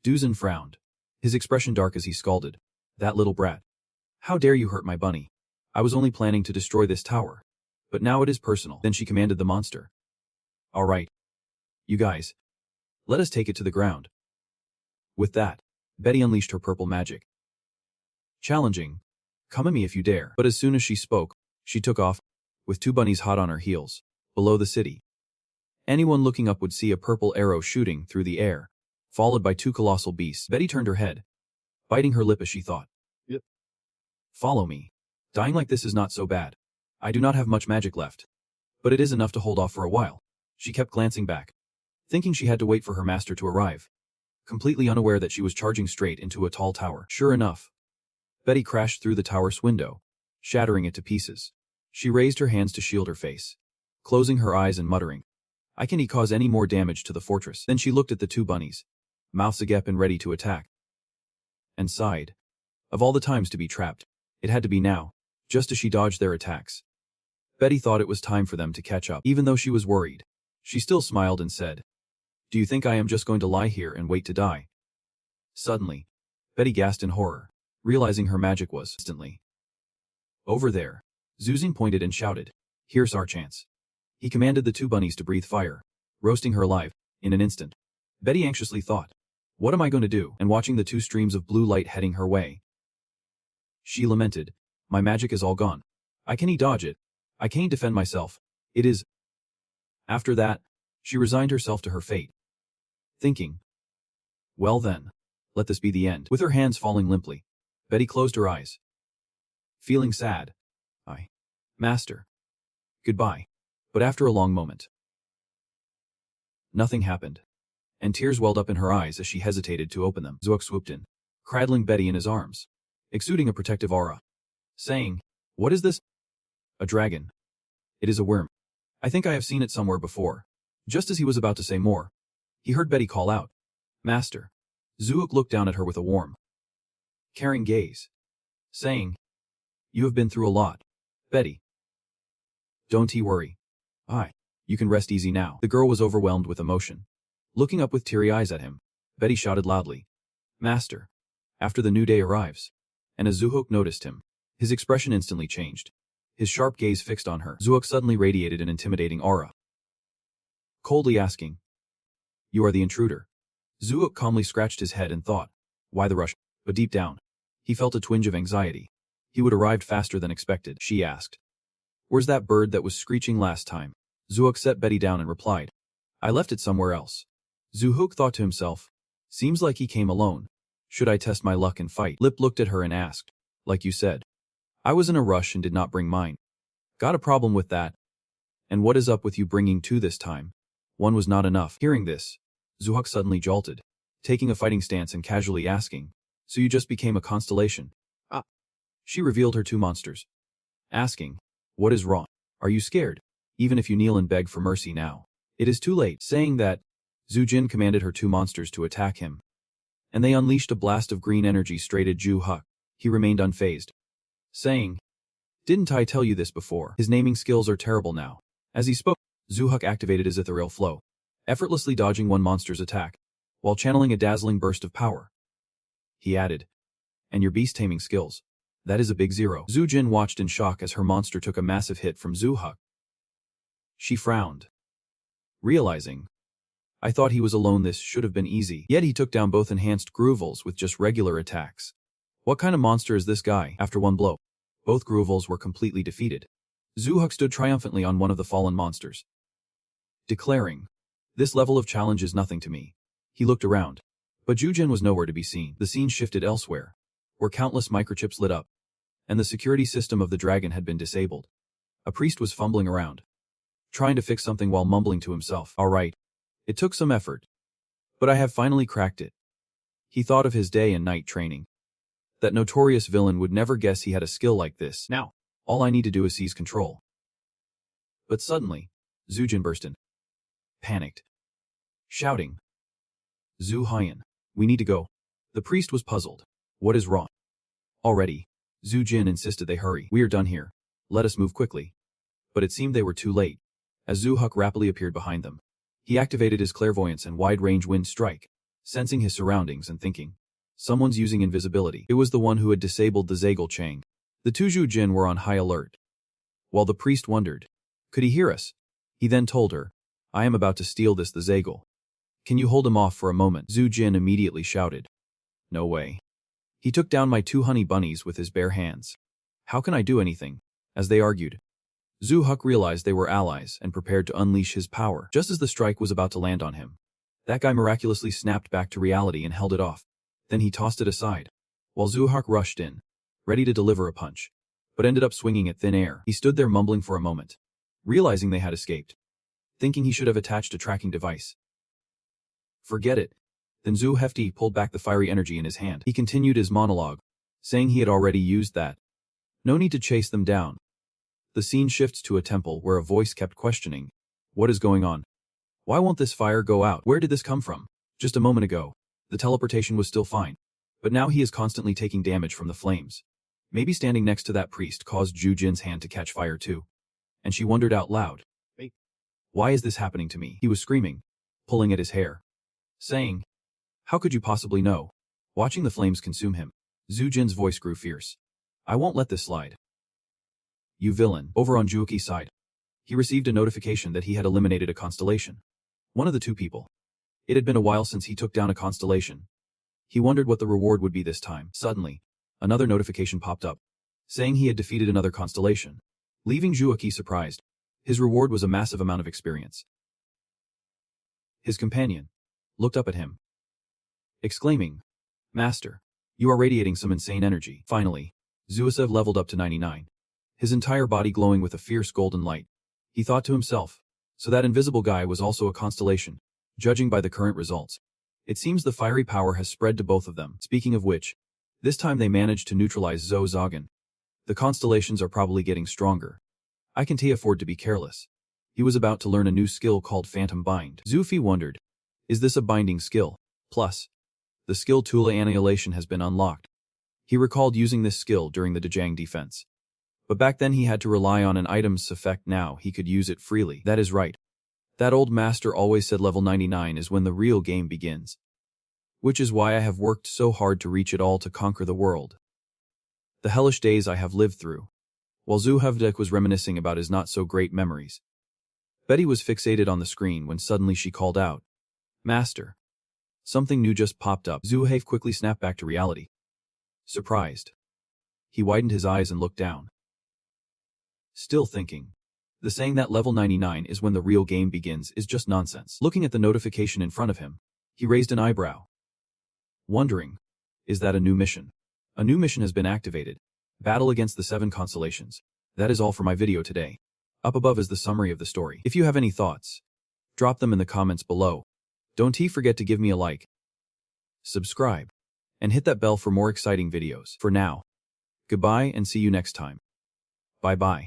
[SPEAKER 1] Duzin frowned, his expression dark as he scalded, "That little brat. How dare you hurt my bunny? I was only planning to destroy this tower, but now it is personal." Then she commanded the monster, "All right, you guys, let us take it to the ground." With that, Betty unleashed her purple magic, challenging, "Come at me if you dare." But as soon as she spoke, she took off, with two bunnies hot on her heels, below the city. Anyone looking up would see a purple arrow shooting through the air, followed by two colossal beasts. Betty turned her head, biting her lip as she thought,
[SPEAKER 2] Yep.
[SPEAKER 1] "Follow me. Dying like this is not so bad. I do not have much magic left, but it is enough to hold off for a while." She kept glancing back, thinking she had to wait for her master to arrive, completely unaware that she was charging straight into a tall tower. Sure enough, Betty crashed through the tower's window, shattering it to pieces. She raised her hands to shield her face, closing her eyes and muttering, "I can't cause any more damage to the fortress." Then she looked at the two bunnies, mouths agape and ready to attack, and sighed. Of all the times to be trapped, it had to be now. Just as she dodged their attacks, Betty thought it was time for them to catch up. Even though she was worried, she still smiled and said, "Do you think I am just going to lie here and wait to die?" Suddenly, Betty gasped in horror, realizing her magic was instantly. Over there, Zuzin pointed and shouted, "Here's our chance." He commanded the two bunnies to breathe fire, roasting her alive, in an instant. Betty anxiously thought, "What am I going to do?" And watching the two streams of blue light heading her way, she lamented, "My magic is all gone. I can't dodge it. I can't defend myself. It is..." After that, she resigned herself to her fate, thinking, "Well then, let this be the end." With her hands falling limply, Betty closed her eyes, feeling sad. Master. Goodbye." But after a long moment, nothing happened, and tears welled up in her eyes as she hesitated to open them. Zook swooped in, cradling Betty in his arms, exuding a protective aura, saying, "What is this?" "A dragon. It is a worm. I think I have seen it somewhere before." Just as he was about to say more, he heard Betty call out, "Master." Zook looked down at her with a warm, caring gaze, saying, "You have been through a lot, Betty. Don't worry. You can rest easy now." The girl was overwhelmed with emotion. Looking up with teary eyes at him, Betty shouted loudly, "Master, after the new day arrives, and as Zuhok noticed him, his expression instantly changed. His sharp gaze fixed on her. Zuhok suddenly radiated an intimidating aura. Coldly asking, "You are the intruder." Zuhok calmly scratched his head and thought, "Why the rush?" But deep down, he felt a twinge of anxiety. He would arrived faster than expected. She asked, "Where's that bird that was screeching last time?" Zuhok set Betty down and replied, "I left it somewhere else." Zuhok thought to himself, "Seems like he came alone. Should I test my luck and fight?" Lip looked at her and asked, "Like you said, I was in a rush and did not bring mine. Got a problem with that? And what is up with you bringing two this time? One was not enough." Hearing this, Zuhok suddenly jolted, taking a fighting stance and casually asking, "So you just became a constellation?"
[SPEAKER 2] Ah.
[SPEAKER 1] She revealed her two monsters, asking, "What is wrong? Are you scared? Even if you kneel and beg for mercy now, it is too late." Saying that, Zhu Jin commanded her two monsters to attack him, and they unleashed a blast of green energy straight at Zhu Huk. He remained unfazed, saying, "Didn't I tell you this before? His naming skills are terrible now." As he spoke, Zhu Huk activated his ethereal flow, effortlessly dodging one monster's attack, while channeling a dazzling burst of power. He added, "And your beast taming skills. That is a big zero." Zhu Jin watched in shock as her monster took a massive hit from Zhu Huk. She frowned, realizing, "I thought he was alone, this should have been easy." Yet he took down both enhanced Groovels with just regular attacks. What kind of monster is this guy? After one blow, both Groovels were completely defeated. Zhu Huk stood triumphantly on one of the fallen monsters, declaring, "This level of challenge is nothing to me." He looked around, but Zhu Jin was nowhere to be seen. The scene shifted elsewhere, where countless microchips lit up, and the security system of the dragon had been disabled. A priest was fumbling around, trying to fix something while mumbling to himself, "All right. It took some effort, but I have finally cracked it." He thought of his day and night training. That notorious villain would never guess he had a skill like this. Now, all I need to do is seize control. But suddenly, Zhu Jin burst in, panicked, shouting, "Zhu Haiyan, we need to go." The priest was puzzled. "What is wrong?" Already, Zhu Jin insisted they hurry. "We are done here. Let us move quickly." But it seemed they were too late, as Zhu Huk rapidly appeared behind them. He activated his clairvoyance and wide-range wind strike, sensing his surroundings and thinking, "Someone's using invisibility." It was the one who had disabled the Zagel Chang. The two Zhu Jin were on high alert, while the priest wondered, could he hear us? He then told her, "I am about to steal this the Zagel. Can you hold him off for a moment?" Zhu Jin immediately shouted, "No way." He took down my two honey bunnies with his bare hands. "How can I do anything?" As they argued, Zhu Huk realized they were allies and prepared to unleash his power. Just as the strike was about to land on him, that guy miraculously snapped back to reality and held it off. Then he tossed it aside, while Zhu Huk rushed in, ready to deliver a punch, but ended up swinging at thin air. He stood there mumbling for a moment, realizing they had escaped, thinking he should have attached a tracking device. Forget it. Then Zhu Hefty pulled back the fiery energy in his hand. He continued his monologue, saying he had already used that. No need to chase them down. The scene shifts to a temple where a voice kept questioning, "What is going on? Why won't this fire go out? Where did this come from? Just a moment ago, the teleportation was still fine, but now he is constantly taking damage from the flames." Maybe standing next to that priest caused Zhu Jin's hand to catch fire too. And she wondered out loud, "Wait, why is this happening to me?" He was screaming, pulling at his hair, saying, "How could you possibly know?" Watching the flames consume him, Zhu Jin's voice grew fierce. "I won't let this slide. You villain." Over on Juoki's side, he received a notification that he had eliminated a constellation. One of the two people. It had been a while since he took down a constellation. He wondered what the reward would be this time. Suddenly, another notification popped up, saying he had defeated another constellation, leaving Juoki surprised. His reward was a massive amount of experience. His companion looked up at him, exclaiming, "Master, you are radiating some insane energy." Finally, Zuasev leveled up to 99, his entire body glowing with a fierce golden light. He thought to himself, so that invisible guy was also a constellation, judging by the current results. It seems the fiery power has spread to both of them. Speaking of which, this time they managed to neutralize Zhou Zhagan. The constellations are probably getting stronger. I can't afford to be careless. He was about to learn a new skill called Phantom Bind. Zufi wondered, is this a binding skill? Plus, the skill Tula Annihilation has been unlocked. He recalled using this skill during the Dejang defense. But back then he had to rely on an item's effect. Now he could use it freely. That is right. That old master always said level 99 is when the real game begins. Which is why I have worked so hard to reach it all to conquer the world. The hellish days I have lived through. While Zuhavdek was reminiscing about his not-so-great memories, Betty was fixated on the screen when suddenly she called out, "Master." Something new just popped up. Zuhav quickly snapped back to reality. Surprised. He widened his eyes and looked down. Still thinking. The saying that level 99 is when the real game begins is just nonsense. Looking at the notification in front of him, he raised an eyebrow. Wondering, is that a new mission? A new mission has been activated. Battle against the 7 constellations. That is all for my video today. Up above is the summary of the story. If you have any thoughts, drop them in the comments below. Don't forget to give me a like, subscribe, and hit that bell for more exciting videos. For now, goodbye and see you next time. Bye-bye.